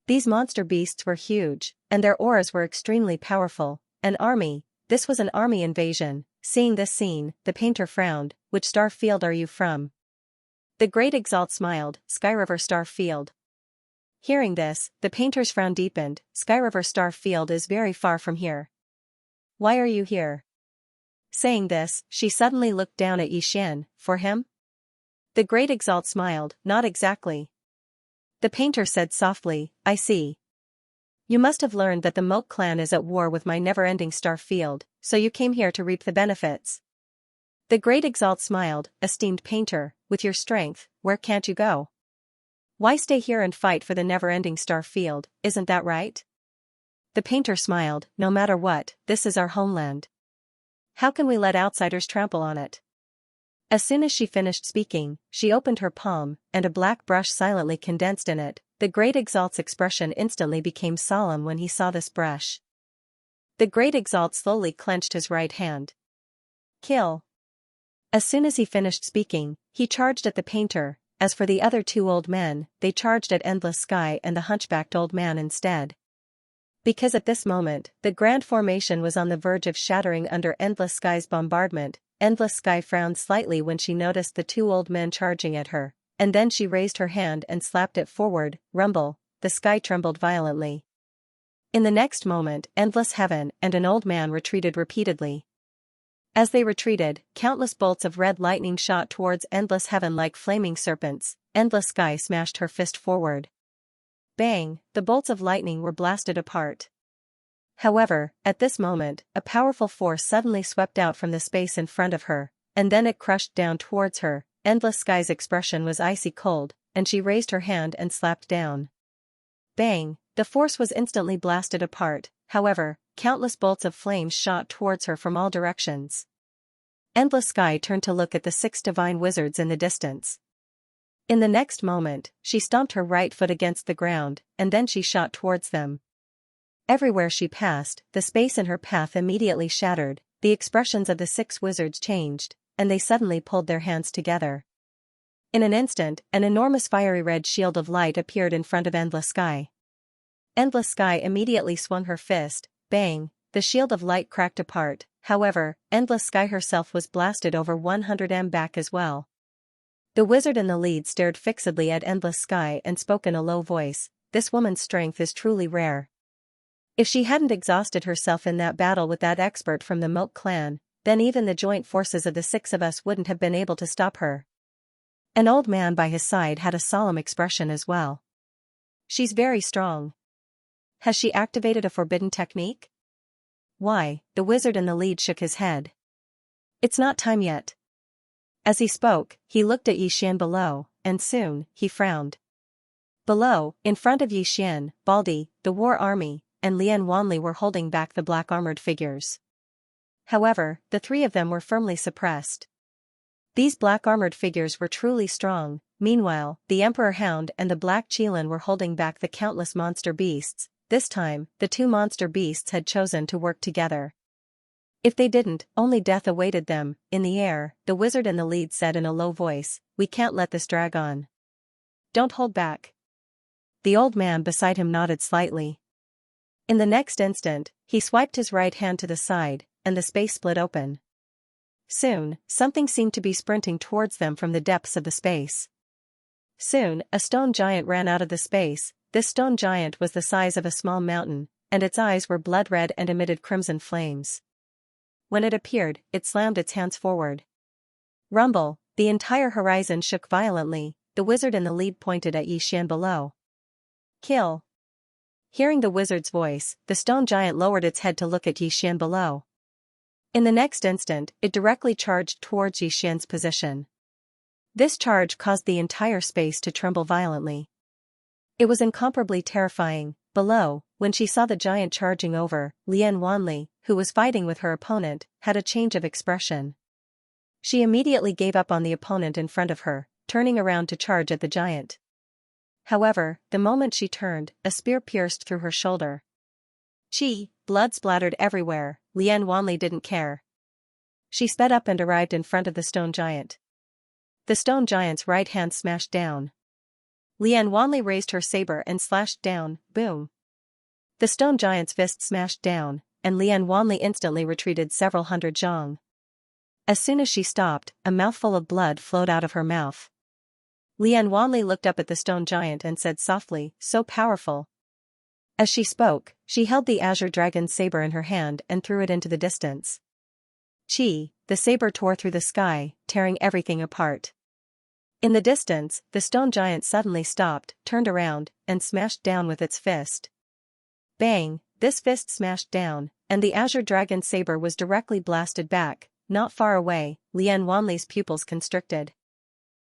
These monster beasts were huge, and their auras were extremely powerful. An army. This was an army invasion. Seeing this scene, the painter frowned. "Which star field are you from?" The Great Exalt smiled. "Skyriver Star Field." Hearing this, the painter's frown deepened. "Skyriver Star Field is very far from here. Why are you here?" Saying this, she suddenly looked down at Xianxia. "For him?" The Great Exalt smiled. "Not exactly." The painter said softly, "I see. You must have learned that the Moat clan is at war with my never-ending star field, so you came here to reap the benefits." The Great Exalt smiled. "Esteemed painter, with your strength, where can't you go? Why stay here and fight for the never-ending star field, isn't that right?" The painter smiled. "No matter what, this is our homeland. How can we let outsiders trample on it?" As soon as she finished speaking, she opened her palm, and a black brush silently condensed in it. The Great Exalt's expression instantly became solemn when he saw this brush. The Great Exalt slowly clenched his right hand. "Kill." As soon as he finished speaking, he charged at the painter. As for the other 2 old men, they charged at endless sky and the hunchbacked old man instead. Because at this moment, the Grand Formation was on the verge of shattering under Endless Sky's bombardment. Endless Sky frowned slightly when she noticed the two old men charging at her, and then she raised her hand and slapped it forward. Rumble, the sky trembled violently. In the next moment, Endless Heaven and an old man retreated repeatedly. As they retreated, countless bolts of red lightning shot towards Endless Heaven like flaming serpents. Endless Sky smashed her fist forward. Bang, the bolts of lightning were blasted apart. However, at this moment, a powerful force suddenly swept out from the space in front of her, and then it crushed down towards her. Endless Sky's expression was icy cold, and she raised her hand and slapped down. Bang, the force was instantly blasted apart. However, countless bolts of flames shot towards her from all directions. Endless Sky turned to look at the 6 divine wizards in the distance. In the next moment, she stomped her right foot against the ground, and then she shot towards them. Everywhere she passed, the space in her path immediately shattered. The expressions of the 6 wizards changed, and they suddenly pulled their hands together. In an instant, an enormous fiery red shield of light appeared in front of Endless Sky. Endless Sky immediately swung her fist. Bang, the shield of light cracked apart. However, Endless Sky herself was blasted over 100 back as well. The wizard in the lead stared fixedly at Endless Sky and spoke in a low voice. This woman's strength is truly rare. If she hadn't exhausted herself in that battle with that expert from the Milk Clan, then even the joint forces of the 6 of us wouldn't have been able to stop her. An old man by his side had a solemn expression as well. She's very strong. Has she activated a forbidden technique? Why, the wizard in the lead shook his head. It's not time yet. As he spoke, he looked at Xianxia below, and soon, he frowned. Below, in front of Xianxia, Baldi, the war army, and Lian Wanli were holding back the black-armored figures. However, the 3 of them were firmly suppressed. These black-armored figures were truly strong. Meanwhile, the Emperor Hound and the Black Qilin were holding back the countless monster beasts. This time, the 2 monster beasts had chosen to work together. If they didn't, only death awaited them. In the air, the wizard in the lead said in a low voice, "We can't let this drag on. Don't hold back." The old man beside him nodded slightly. In the next instant, he swiped his right hand to the side, and the space split open. Soon, something seemed to be sprinting towards them from the depths of the space. Soon, a stone giant ran out of the space. This stone giant was the size of a small mountain, and its eyes were blood red and emitted crimson flames. When it appeared, it slammed its hands forward. Rumble, the entire horizon shook violently. The wizard in the lead pointed at Xianxia below. Kill. Hearing the wizard's voice, the stone giant lowered its head to look at Xianxia below. In the next instant, it directly charged towards Xianxia's position. This charge caused the entire space to tremble violently. It was incomparably terrifying. Below, when she saw the giant charging over, Lian Wanli, who was fighting with her opponent, had a change of expression. She immediately gave up on the opponent in front of her, turning around to charge at the giant. However, the moment she turned, a spear pierced through her shoulder. Blood splattered everywhere. Lian Wanli didn't care. She sped up and arrived in front of the stone giant. The stone giant's right hand smashed down. Lian Wanli raised her saber and slashed down. Boom. The stone giant's fist smashed down, and Lian Wanli instantly retreated several hundred zhang. As soon as she stopped, a mouthful of blood flowed out of her mouth. Lian Wanli looked up at the stone giant and said softly, "So powerful." As she spoke, she held the azure dragon's saber in her hand and threw it into the distance. The saber tore through the sky, tearing everything apart. In the distance, the stone giant suddenly stopped, turned around, and smashed down with its fist. Bang, this fist smashed down, and the azure dragon's saber was directly blasted back. Not far away, Lian Wanli's pupils constricted.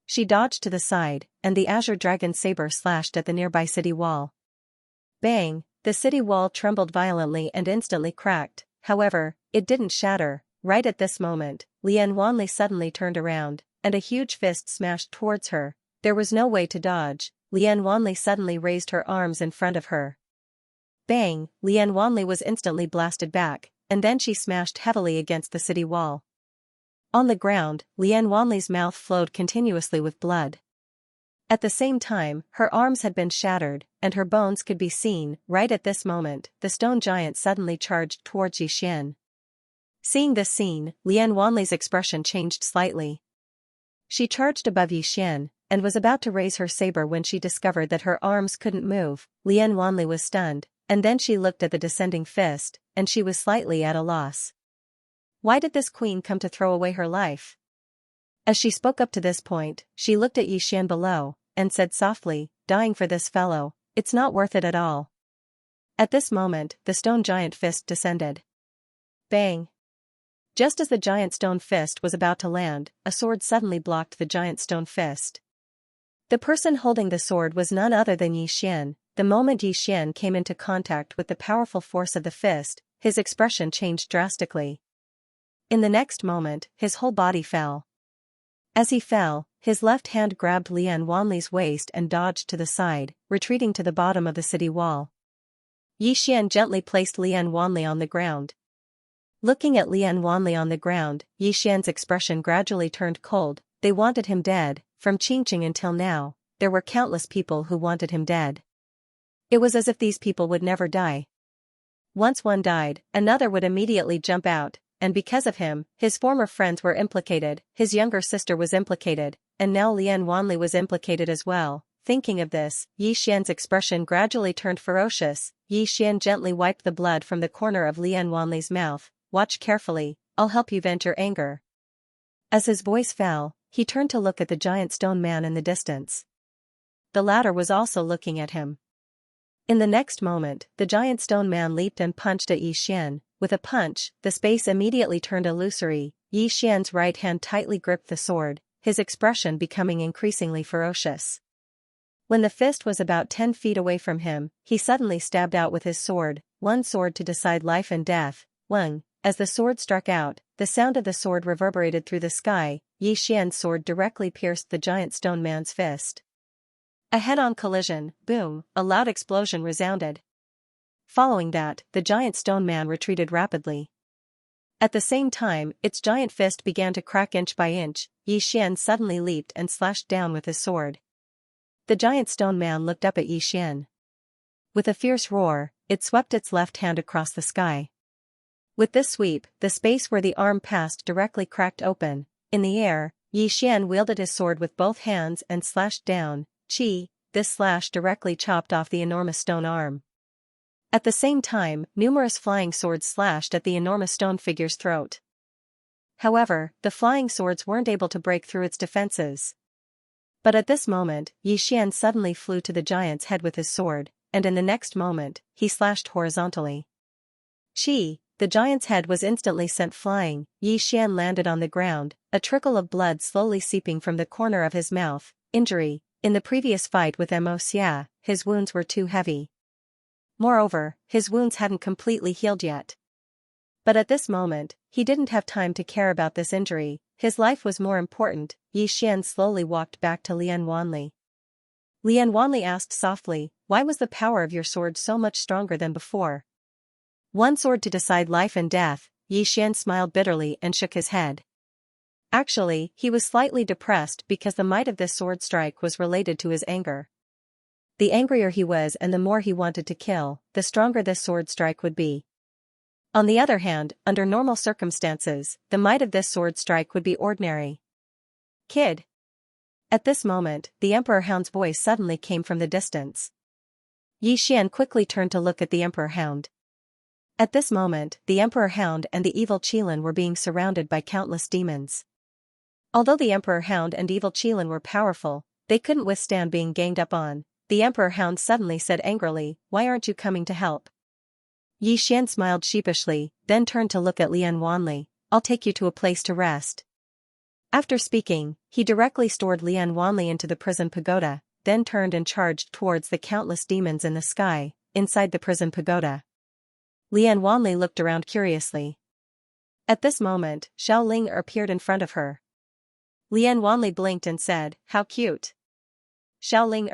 She dodged to the side, and the azure dragon's saber slashed at the nearby city wall. Bang, the city wall trembled violently and instantly cracked. However, it didn't shatter. Right at this moment, Lian Wanli suddenly turned around, and a huge fist smashed towards her. There was no way to dodge. Lian Wanli suddenly raised her arms in front of her. Bang, Lian Wanli was instantly blasted back, and then she smashed heavily against the city wall. On the ground, Lian Wanli's mouth flowed continuously with blood. At the same time, her arms had been shattered, and her bones could be seen. Right at this moment, the stone giant suddenly charged towards Yixian. Seeing this scene, Lian Wanli's expression changed slightly. She charged above Yixian, and was about to raise her saber when she discovered that her arms couldn't move. Lian Wanli was stunned, and then she looked at the descending fist, and she was slightly at a loss. Why did this queen come to throw away her life? As she spoke up to this point, she looked at Yixian below, and said softly, dying for this fellow, it's not worth it at all. At this moment, the stone giant fist descended. Bang! Just as the giant stone fist was about to land, a sword suddenly blocked the giant stone fist. The person holding the sword was none other than Yixian. The moment Yixian came into contact with the powerful force of the fist, his expression changed drastically. In the next moment, his whole body fell. As he fell, his left hand grabbed Lian Wanli's waist and dodged to the side, retreating to the bottom of the city wall. Yixian gently placed Lian Wanli on the ground. Looking at Lian Wanli on the ground, Yixian's expression gradually turned cold. They wanted him dead. From Qingqing until now, there were countless people who wanted him dead. It was as if these people would never die. Once one died, another would immediately jump out, and because of him, his former friends were implicated, his younger sister was implicated, and now Lian Wanli was implicated as well. Thinking of this, Yixian's expression gradually turned ferocious. Yixian gently wiped the blood from the corner of Lian Wanli's mouth. Watch carefully, I'll help you vent your anger. As his voice fell, he turned to look at the giant stone man in the distance. The latter was also looking at him. In the next moment, the giant stone man leaped and punched at Yixian. With a punch, the space immediately turned illusory. Yixian's right hand tightly gripped the sword, his expression becoming increasingly ferocious. When the fist was about 10 feet away from him, he suddenly stabbed out with his sword, one sword to decide life and death. Wang! As the sword struck out, the sound of the sword reverberated through the sky. Yixian's sword directly pierced the giant stone man's fist. A head-on collision, boom, a loud explosion resounded. Following that, the giant stone man retreated rapidly. At the same time, its giant fist began to crack inch by inch. Yixian suddenly leaped and slashed down with his sword. The giant stone man looked up at Yixian. With a fierce roar, it swept its left hand across the sky. With this sweep, the space where the arm passed directly cracked open. In the air, Yixian wielded his sword with both hands and slashed down. This slash directly chopped off the enormous stone arm. At the same time, numerous flying swords slashed at the enormous stone figure's throat. However, the flying swords weren't able to break through its defenses. But at this moment, Yixian suddenly flew to the giant's head with his sword, and in the next moment, he slashed horizontally. The giant's head was instantly sent flying. Yixian landed on the ground, a trickle of blood slowly seeping from the corner of his mouth. Injury. In the previous fight with Xianxia, his wounds were too heavy. Moreover, his wounds hadn't completely healed yet. But at this moment, he didn't have time to care about this injury. His life was more important. Yixian slowly walked back to Lian Wanli. Lian Wanli asked softly, "Why was the power of your sword so much stronger than before?" "One sword to decide life and death." Yixian smiled bitterly and shook his head. Actually, he was slightly depressed because the might of this sword strike was related to his anger. The angrier he was and the more he wanted to kill, the stronger this sword strike would be. On the other hand, under normal circumstances, the might of this sword strike would be ordinary. "Kid." At this moment, the Emperor Hound's voice suddenly came from the distance. Yixian quickly turned to look at the Emperor Hound. At this moment, the Emperor Hound and the evil Qilin were being surrounded by countless demons. Although the Emperor Hound and evil Qilin were powerful, they couldn't withstand being ganged up on. The Emperor Hound suddenly said angrily, "Why aren't you coming to help?" Yixian smiled sheepishly, then turned to look at Lian Wanli. "I'll take you to a place to rest." After speaking, he directly stored Lian Wanli into the prison pagoda, then turned and charged towards the countless demons in the sky, inside the prison pagoda. Lian Wanli looked around curiously. At this moment, Xiao Ling appeared in front of her. Lian Wanli blinked and said, "How cute." Xiao Ling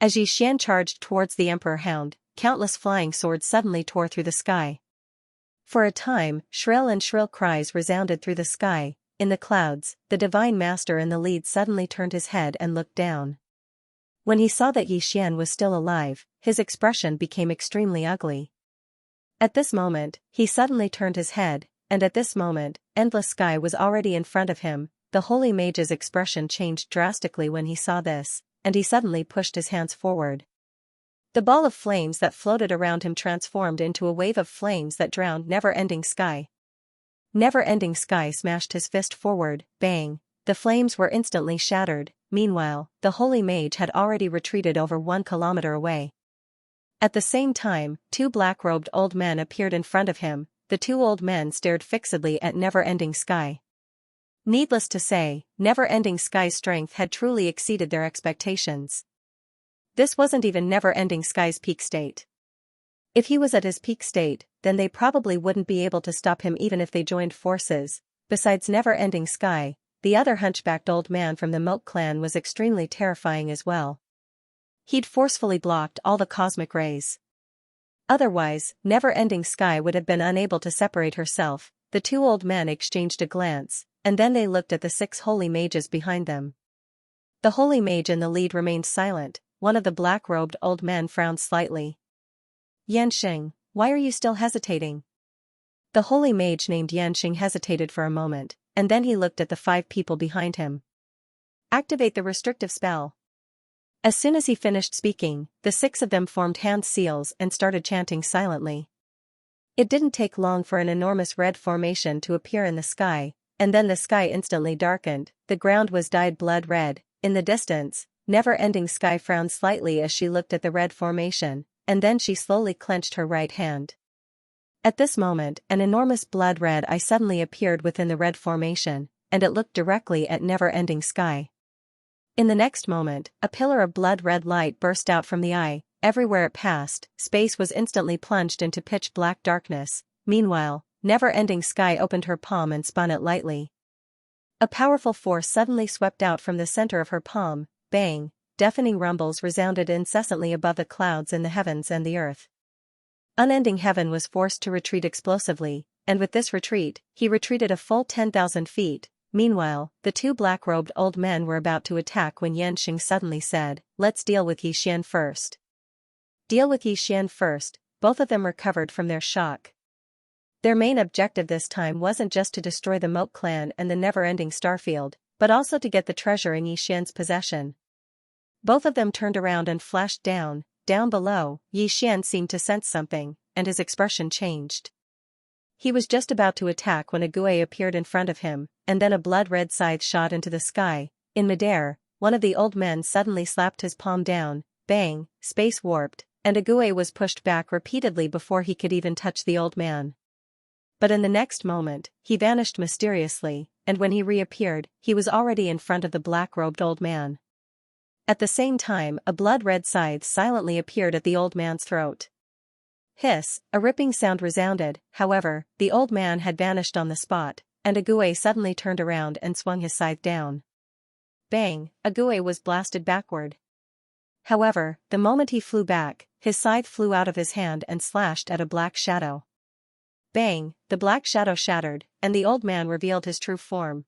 As Yixian charged towards the Emperor Hound, countless flying swords suddenly tore through the sky. For a time, shrill cries resounded through the sky. In the clouds, the Divine Master in the lead suddenly turned his head and looked down. When he saw that Yi Xian was still alive, his expression became extremely ugly. At this moment, he suddenly turned his head, and at this moment, endless sky was already in front of him. The holy mage's expression changed drastically when he saw this, and he suddenly pushed his hands forward. The ball of flames that floated around him transformed into a wave of flames that drowned never-ending sky. Never-ending sky smashed his fist forward, bang, the flames were instantly shattered. Meanwhile, the holy mage had already retreated over 1 kilometer away. At the same time, 2 black-robed old men appeared in front of him. The 2 old men stared fixedly at never-ending sky. Needless to say, never-ending sky's strength had truly exceeded their expectations. This wasn't even never-ending sky's peak state. If he was at his peak state, then they probably wouldn't be able to stop him even if they joined forces. Besides never-ending sky, the other hunchbacked old man from the Moat clan was extremely terrifying as well. He'd forcefully blocked all the cosmic rays. Otherwise, never-ending sky would have been unable to separate herself. The 2 old men exchanged a glance, and then they looked at the 6 holy mages behind them. The holy mage in the lead remained silent. One of the black-robed old men frowned slightly. Yanxing, why are you still hesitating? The holy mage named Yanxing hesitated for a moment, and then he looked at the 5 people behind him. Activate the restrictive spell. As soon as he finished speaking, the 6 of them formed hand seals and started chanting silently. It didn't take long for an enormous red formation to appear in the sky, and then the sky instantly darkened. The ground was dyed blood red. In the distance, never-ending sky frowned slightly as she looked at the red formation, and then she slowly clenched her right hand. At this moment, an enormous blood red eye suddenly appeared within the red formation, and it looked directly at never-ending sky. In the next moment, a pillar of blood-red light burst out from the eye. Everywhere it passed, space was instantly plunged into pitch-black darkness. Meanwhile, never-ending sky opened her palm and spun it lightly. A powerful force suddenly swept out from the center of her palm. Bang, deafening rumbles resounded incessantly above the clouds in the heavens and the earth. Unending heaven was forced to retreat explosively, and with this retreat, he retreated a full 10,000 feet. Meanwhile, the 2 black-robed old men were about to attack when Yanxing suddenly said, "Let's deal with Yi Xian first." Deal with Yi Xian first. Both of them recovered from their shock. Their main objective this time wasn't just to destroy the Moat clan and the never-ending starfield, but also to get the treasure in Yi Xian's possession. Both of them turned around and flashed down below. Yi Xian seemed to sense something, and his expression changed. He was just about to attack when a Gui appeared in front of him, and then a blood-red scythe shot into the sky. In midair, one of the old men suddenly slapped his palm down. Bang, space warped, and a Gui was pushed back repeatedly before he could even touch the old man. But in the next moment, he vanished mysteriously, and when he reappeared, he was already in front of the black-robed old man. At the same time, a blood-red scythe silently appeared at the old man's throat. Hiss, a ripping sound resounded. However, the old man had vanished on the spot, and a Gui suddenly turned around and swung his scythe down. Bang, a Gui was blasted backward. However, the moment he flew back, his scythe flew out of his hand and slashed at a black shadow. Bang, the black shadow shattered, and the old man revealed his true form.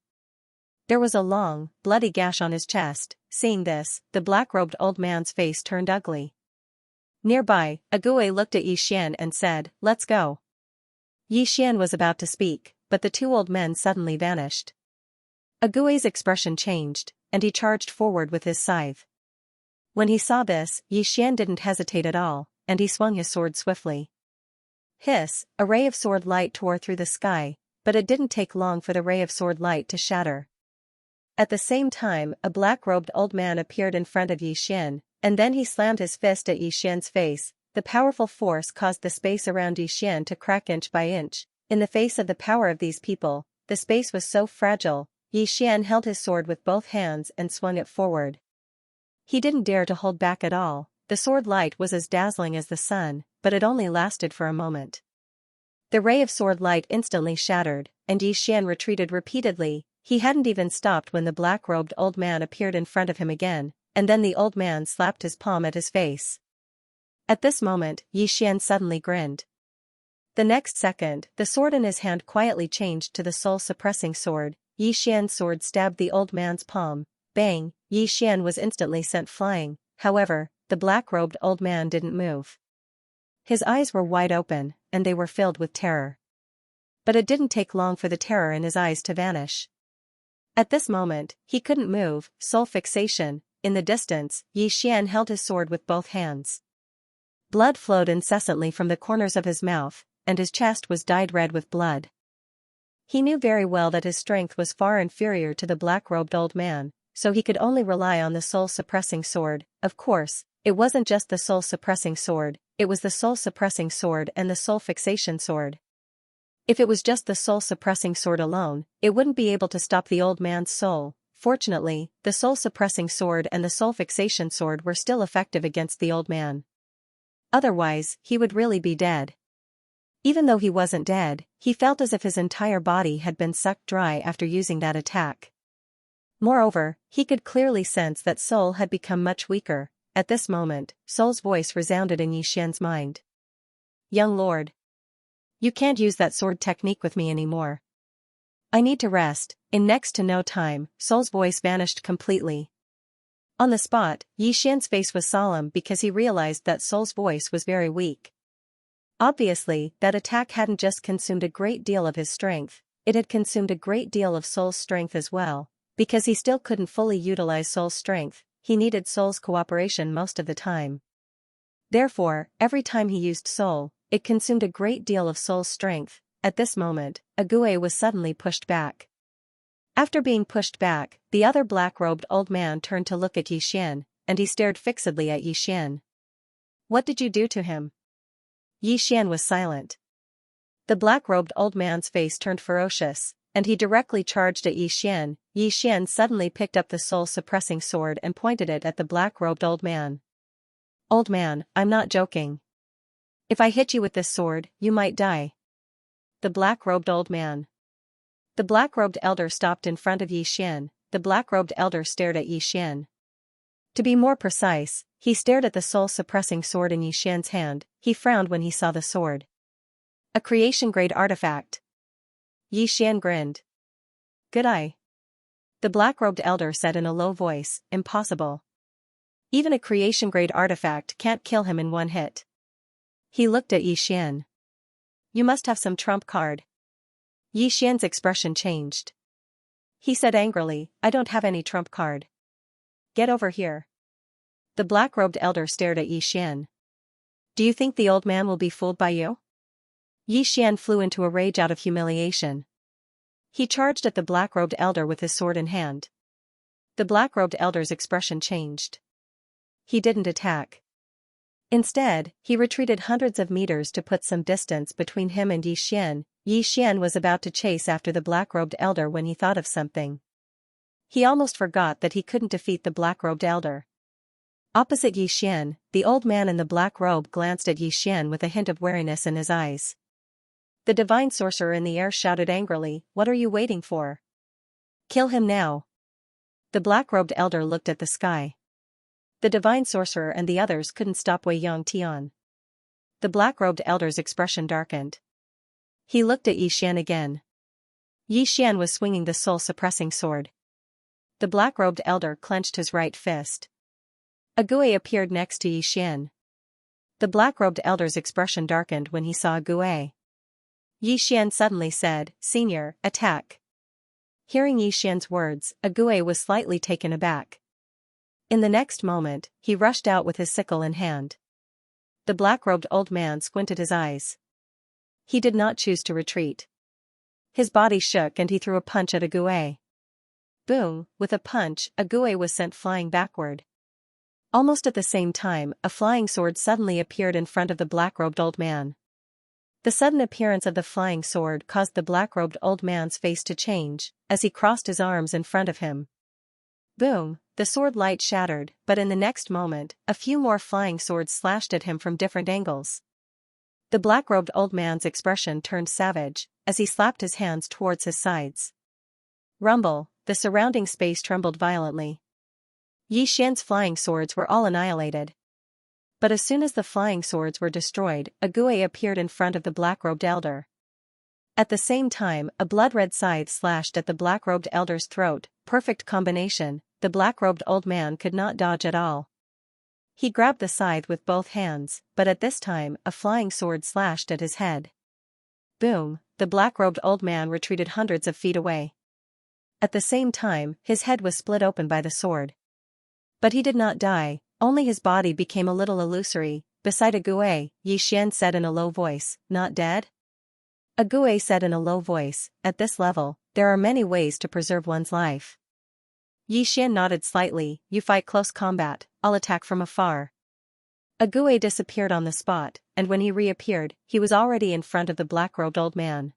There was a long, bloody gash on his chest. Seeing this, the black-robed old man's face turned ugly. Nearby, a Gui looked at Yi Xian and said, "Let's go." Yi Xian was about to speak, but the 2 old men suddenly vanished. A Gui's expression changed, and he charged forward with his scythe. When he saw this, Yi Xian didn't hesitate at all, and he swung his sword swiftly. Hiss, a ray of sword light tore through the sky, but it didn't take long for the ray of sword light to shatter. At the same time, a black-robed old man appeared in front of Yi Xian, and then he slammed his fist at Yi Xian's face. The powerful force caused the space around Yi Xian to crack inch by inch. In the face of the power of these people, the space was so fragile. Yi Xian held his sword with both hands and swung it forward. He didn't dare to hold back at all. The sword light was as dazzling as the sun, but it only lasted for a moment. The ray of sword light instantly shattered, and Yi Xian retreated repeatedly. He hadn't even stopped when the black-robed old man appeared in front of him again, and then the old man slapped his palm at his face. At this moment, Yi Xian suddenly grinned. The next second, the sword in his hand quietly changed to the soul-suppressing sword. Yi Xian's sword stabbed the old man's palm. Bang, Yi Xian was instantly sent flying. However, the black-robed old man didn't move. His eyes were wide open, and they were filled with terror. But it didn't take long for the terror in his eyes to vanish. At this moment, he couldn't move. Soul fixation. In the distance, Xian held his sword with both hands. Blood flowed incessantly from the corners of his mouth, and his chest was dyed red with blood. He knew very well that his strength was far inferior to the black-robed old man, so he could only rely on the soul-suppressing sword. Of course, it wasn't just the soul-suppressing sword, it was the soul-suppressing sword and the soul-fixation sword. If it was just the soul-suppressing sword alone, it wouldn't be able to stop the old man's soul. Fortunately, the soul-suppressing sword and the soul-fixation sword were still effective against the old man. Otherwise, he would really be dead. Even though he wasn't dead, he felt as if his entire body had been sucked dry after using that attack. Moreover, he could clearly sense that Soul had become much weaker. At this moment, Soul's voice resounded in Xian's mind. "Young lord. You can't use that sword technique with me anymore. I need to rest." In next to no time, Soul's voice vanished completely. On the spot, Xian's face was solemn because he realized that Soul's voice was very weak. Obviously, that attack hadn't just consumed a great deal of his strength, it had consumed a great deal of Soul's strength as well. Because he still couldn't fully utilize Soul's strength, he needed Soul's cooperation most of the time. Therefore, every time he used Soul, it consumed a great deal of Soul's strength. At this moment, Ague was suddenly pushed back. After being pushed back, the other black-robed old man turned to look at Xian, and he stared fixedly at Xian. "What did you do to him?" Xian was silent. The black-robed old man's face turned ferocious, and he directly charged at Xian. Xian suddenly picked up the soul-suppressing sword and pointed it at the black-robed old man. "Old man, I'm not joking. If I hit you with this sword, you might die." The black-robed old man. The black-robed elder stopped in front of Xian. The black-robed elder stared at Xian. To be more precise, he stared at the soul-suppressing sword in Xian's hand. He frowned when he saw the sword. "A creation-grade artifact." Xian grinned. "Good eye." The black-robed elder said in a low voice, "Impossible. Even a creation-grade artifact can't kill him in one hit." He looked at Xian. "You must have some trump card." Xian's expression changed. He said angrily, "I don't have any trump card." "Get over here." The black-robed elder stared at Xian. "Do you think the old man will be fooled by you?" Xian flew into a rage out of humiliation. He charged at the black-robed elder with his sword in hand. The black-robed elder's expression changed. He didn't attack. Instead, he retreated hundreds of meters to put some distance between him and Xian. Xian was about to chase after the black-robed elder when he thought of something. He almost forgot that he couldn't defeat the black-robed elder. Opposite Xian, the old man in the black robe glanced at Xian with a hint of wariness in his eyes. The divine sorcerer in the air shouted angrily, "What are you waiting for? Kill him now." The black-robed elder looked at the sky. The divine sorcerer and the others couldn't stop Wei Yongtian. The black-robed elder's expression darkened. He looked at Xian again. Xian was swinging the soul-suppressing sword. The black-robed elder clenched his right fist. Ague appeared next to Xian. The black-robed elder's expression darkened when he saw Ague. Xian suddenly said, "Senior, attack." Hearing Xian's words, Ague was slightly taken aback. In the next moment, he rushed out with his sickle in hand. The black-robed old man squinted his eyes. He did not choose to retreat. His body shook and he threw a punch at Ague. Boom! With a punch, Ague was sent flying backward. Almost at the same time, a flying sword suddenly appeared in front of the black-robed old man. The sudden appearance of the flying sword caused the black-robed old man's face to change, as he crossed his arms in front of him. Boom! The sword light shattered, but in the next moment, a few more flying swords slashed at him from different angles. The black-robed old man's expression turned savage, as he slapped his hands towards his sides. Rumble! The surrounding space trembled violently. Xian's flying swords were all annihilated. But as soon as the flying swords were destroyed, Ague appeared in front of the black-robed elder. At the same time, a blood-red scythe slashed at the black-robed elder's throat. Perfect combination, the black-robed old man could not dodge at all. He grabbed the scythe with both hands, but at this time a flying sword slashed at his head. Boom, the black-robed old man retreated hundreds of feet away. At the same time, his head was split open by the sword. But he did not die, only his body became a little illusory. Beside Ague, Xian said in a low voice, "Not dead?" Ague said in a low voice, "At this level, there are many ways to preserve one's life." Xian nodded slightly, "You fight close combat, I'll attack from afar." Ague disappeared on the spot, and when he reappeared, he was already in front of the black-robed old man.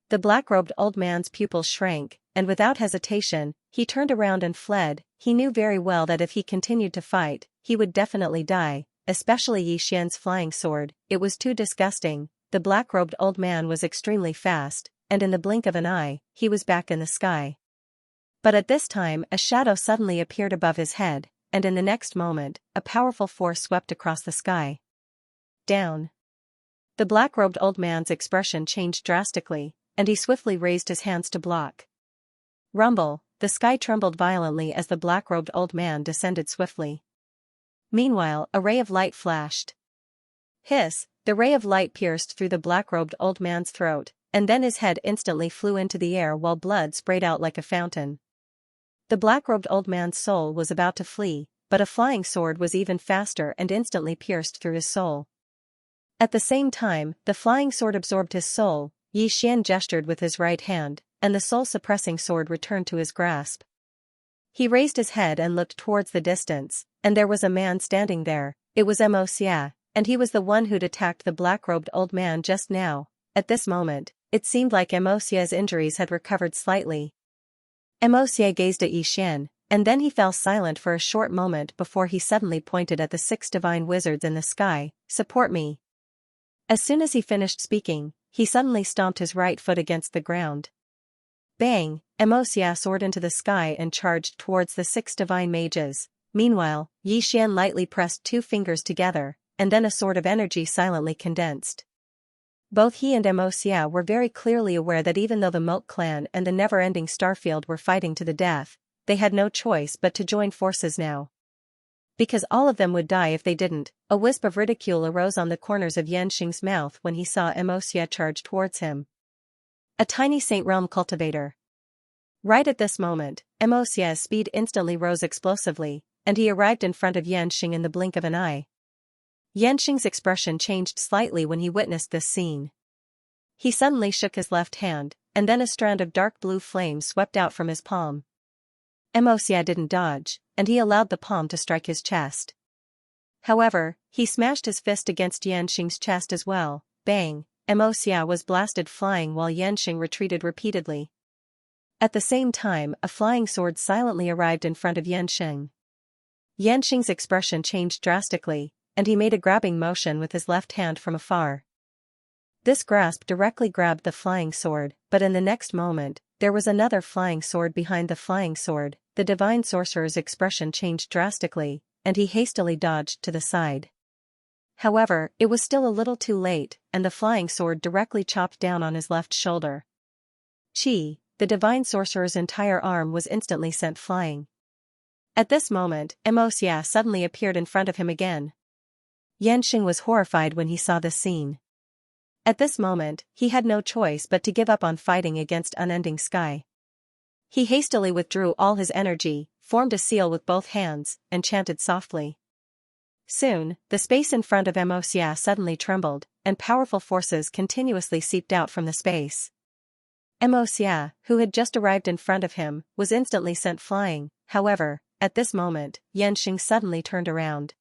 The black-robed old man's pupils shrank, and without hesitation, he turned around and fled. He knew very well that if he continued to fight, he would definitely die, especially Xian's flying sword. It was too disgusting. The black-robed old man was extremely fast, and in the blink of an eye, he was back in the sky. But at this time a shadow suddenly appeared above his head, and in the next moment, a powerful force swept across the sky. Down. The black-robed old man's expression changed drastically, and he swiftly raised his hands to block. Rumble, the sky trembled violently as the black-robed old man descended swiftly. Meanwhile, a ray of light flashed. Hiss, the ray of light pierced through the black-robed old man's throat, and then his head instantly flew into the air while blood sprayed out like a fountain. The black-robed old man's soul was about to flee, but a flying sword was even faster and instantly pierced through his soul. At the same time, the flying sword absorbed his soul. Xian gestured with his right hand, and the soul-suppressing sword returned to his grasp. He raised his head and looked towards the distance, and there was a man standing there. It was Xianxia, and he was the one who'd attacked the black-robed old man just now. At this moment, it seemed like Xianxia's injuries had recovered slightly. Xianxia gazed at Xian, and then he fell silent for a short moment before he suddenly pointed at the 6 divine wizards in the sky. "Support me." As soon as he finished speaking, he suddenly stomped his right foot against the ground. Bang! Xianxia soared into the sky and charged towards the 6 divine mages. Meanwhile, Xian lightly pressed 2 fingers together, and then a sword of energy silently condensed. Both he and Xianxia were very clearly aware that even though the Moat clan and the never-ending Starfield were fighting to the death, they had no choice but to join forces now. Because all of them would die if they didn't. A wisp of ridicule arose on the corners of Yanxing's mouth when he saw Xianxia charge towards him. A tiny Saint Realm cultivator. Right at this moment, Xianxia's speed instantly rose explosively, and he arrived in front of Yanxing in the blink of an eye. Yanxing's expression changed slightly when he witnessed this scene. He suddenly shook his left hand, and then a strand of dark blue flame swept out from his palm. Xianxia didn't dodge, and he allowed the palm to strike his chest. However, he smashed his fist against Yanxing's chest as well. Bang! Xianxia was blasted flying while Yanxing retreated repeatedly. At the same time, a flying sword silently arrived in front of Yanxing. Yanxing's expression changed drastically, and he made a grabbing motion with his left hand from afar. This grasp directly grabbed the flying sword, but in the next moment, there was another flying sword behind the flying sword. The divine sorcerer's expression changed drastically, and he hastily dodged to the side. However, it was still a little too late, and the flying sword directly chopped down on his left shoulder. Chi, the divine sorcerer's entire arm was instantly sent flying. At this moment, Xianxia suddenly appeared in front of him again. Yanxing was horrified when he saw this scene. At this moment, he had no choice but to give up on fighting against unending sky. He hastily withdrew all his energy, formed a seal with both hands, and chanted softly. Soon, the space in front of Xianxia suddenly trembled, and powerful forces continuously seeped out from the space. Xianxia, who had just arrived in front of him, was instantly sent flying. However, at this moment, Yanxing suddenly turned around.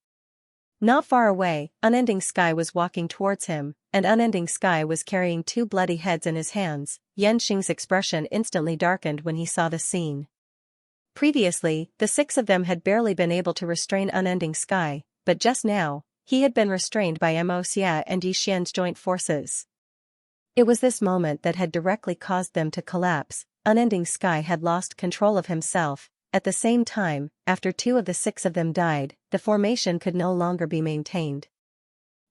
Not far away, Unending Sky was walking towards him, and Unending Sky was carrying 2 bloody heads in his hands. Yanxing's expression instantly darkened when he saw the scene. Previously, the 6 of them had barely been able to restrain Unending Sky, but just now, he had been restrained by Xianxia and Xian's joint forces. It was this moment that had directly caused them to collapse. Unending Sky had lost control of himself. At the same time, after 2 of the 6 of them died, the formation could no longer be maintained.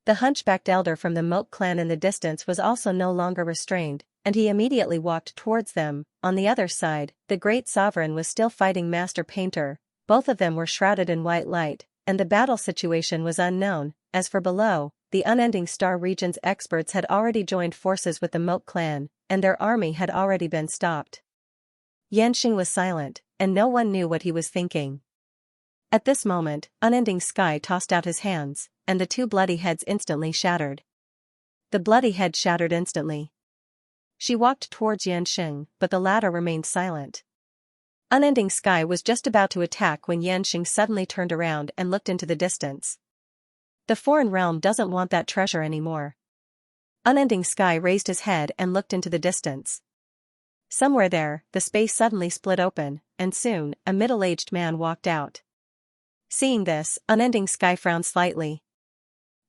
The hunchbacked elder from the Moat clan in the distance was also no longer restrained, and he immediately walked towards them. On the other side, the great sovereign was still fighting Master Painter. Both of them were shrouded in white light, and the battle situation was unknown. As for below, the Unending Star region's experts had already joined forces with the Moat clan, and their army had already been stopped. Xianxia was silent, and no one knew what he was thinking. At this moment, Unending Sky tossed out his hands, and the two bloody heads instantly shattered. The bloody head shattered instantly. She walked towards Xianxia, but the latter remained silent. Unending Sky was just about to attack when Xianxia suddenly turned around and looked into the distance. The foreign realm doesn't want that treasure anymore. Unending Sky raised his head and looked into the distance. Somewhere there, the space suddenly split open, and soon, a middle-aged man walked out. Seeing this, Unending Sky frowned slightly.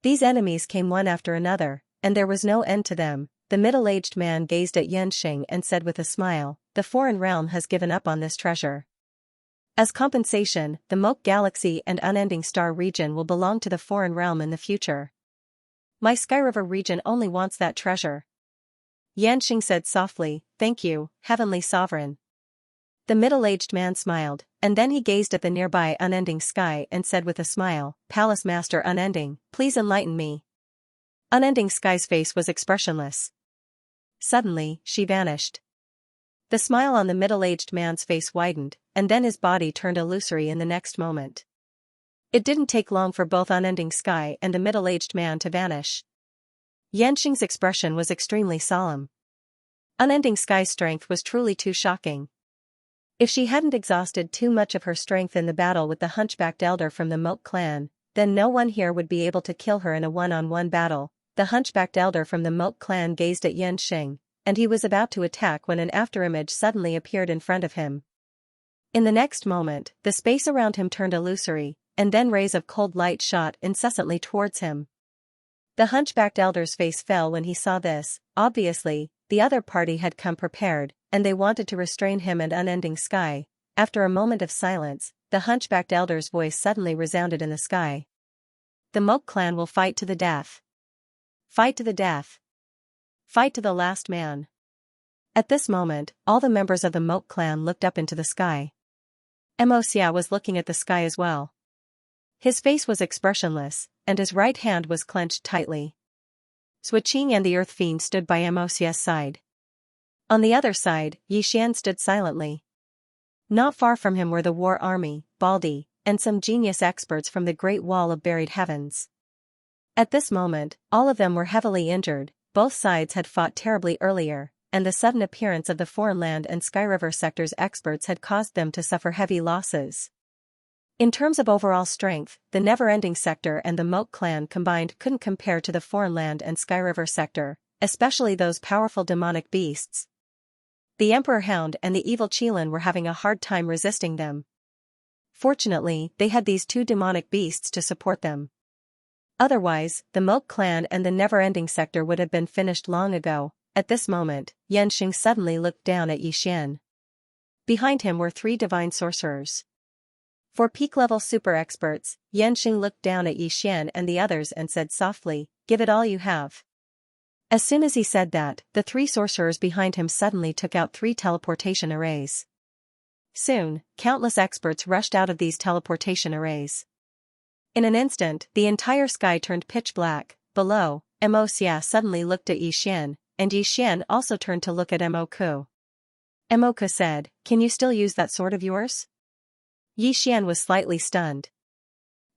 These enemies came one after another, and there was no end to them. The middle-aged man gazed at Xianxia and said with a smile, "The foreign realm has given up on this treasure. As compensation, the Moat Galaxy and Unending Star region will belong to the foreign realm in the future. My Skyriver region only wants that treasure." Xianxia said softly, "Thank you, Heavenly Sovereign." The middle-aged man smiled, and then he gazed at the nearby Unending Sky and said with a smile, "Palace Master Unending, please enlighten me." Unending Sky's face was expressionless. Suddenly, she vanished. The smile on the middle-aged man's face widened, and then his body turned illusory in the next moment. It didn't take long for both Unending Sky and the middle-aged man to vanish. Xianxia's expression was extremely solemn. Unending Sky's strength was truly too shocking. If she hadn't exhausted too much of her strength in the battle with the hunchbacked elder from the Moat clan, then no one here would be able to kill her in a one-on-one battle. The hunchbacked elder from the Moat clan gazed at Xianxia, and he was about to attack when an afterimage suddenly appeared in front of him. In the next moment, the space around him turned illusory, and then rays of cold light shot incessantly towards him. The hunchbacked elder's face fell when he saw this. Obviously, the other party had come prepared, and they wanted to restrain him and Unending Sky. After a moment of silence, the hunchbacked elder's voice suddenly resounded in the sky. "The Moat clan will fight to the death. Fight to the death. Fight to the last man." At this moment, all the members of the Moat clan looked up into the sky. Xianxia was looking at the sky as well. His face was expressionless, and his right hand was clenched tightly. Swiqing and the Earth Fiend stood by Xianxia's side. On the other side, Yixian stood silently. Not far from him were the war army, Baldi, and some genius experts from the Great Wall of Buried Heavens. At this moment, all of them were heavily injured. Both sides had fought terribly earlier, and the sudden appearance of the Foreign Land and Skyriver sector's experts had caused them to suffer heavy losses. In terms of overall strength, the Never-Ending sector and the Moat clan combined couldn't compare to the Foreign Land and Skyriver sector, especially those powerful demonic beasts. The Emperor Hound and the Evil Qilin were having a hard time resisting them. Fortunately, they had these two demonic beasts to support them. Otherwise, the Moat clan and the Never-Ending sector would have been finished long ago. At this moment, Xianxia suddenly looked down at Yixian. Behind him were three divine sorcerers. For peak-level super experts, Xianxia looked down at Yixian and the others and said softly, "Give it all you have." As soon as he said that, the three sorcerers behind him suddenly took out 3 teleportation arrays. Soon, countless experts rushed out of these teleportation arrays. In an instant, the entire sky turned pitch black. Below, Xianxia suddenly looked at Yixian, and Yixian also turned to look at Moku. Moku said, "Can you still use that sword of yours?" Yixian was slightly stunned.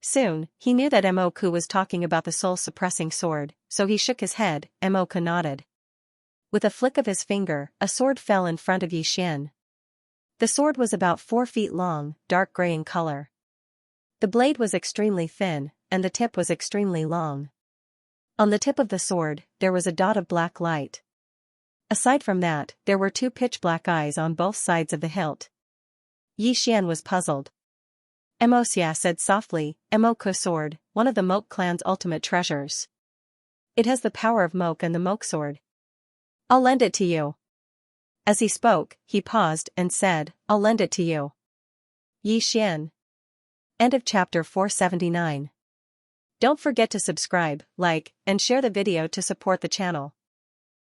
Soon, he knew that Moku was talking about the soul-suppressing sword, so he shook his head. Moku nodded. With a flick of his finger, a sword fell in front of Yixian. The sword was about 4 feet long, dark gray in color. The blade was extremely thin, and the tip was extremely long. On the tip of the sword, there was a dot of black light. Aside from that, there were 2 pitch-black eyes on both sides of the hilt. Yixian was puzzled. Xianxia said softly, "Moku sword, one of the Moat clan's ultimate treasures. It has the power of Moku and the Moku sword. I'll lend it to you." As he spoke, he paused and said, "I'll lend it to you." Yixian. End of chapter 479. Don't forget to subscribe, like, and share the video to support the channel.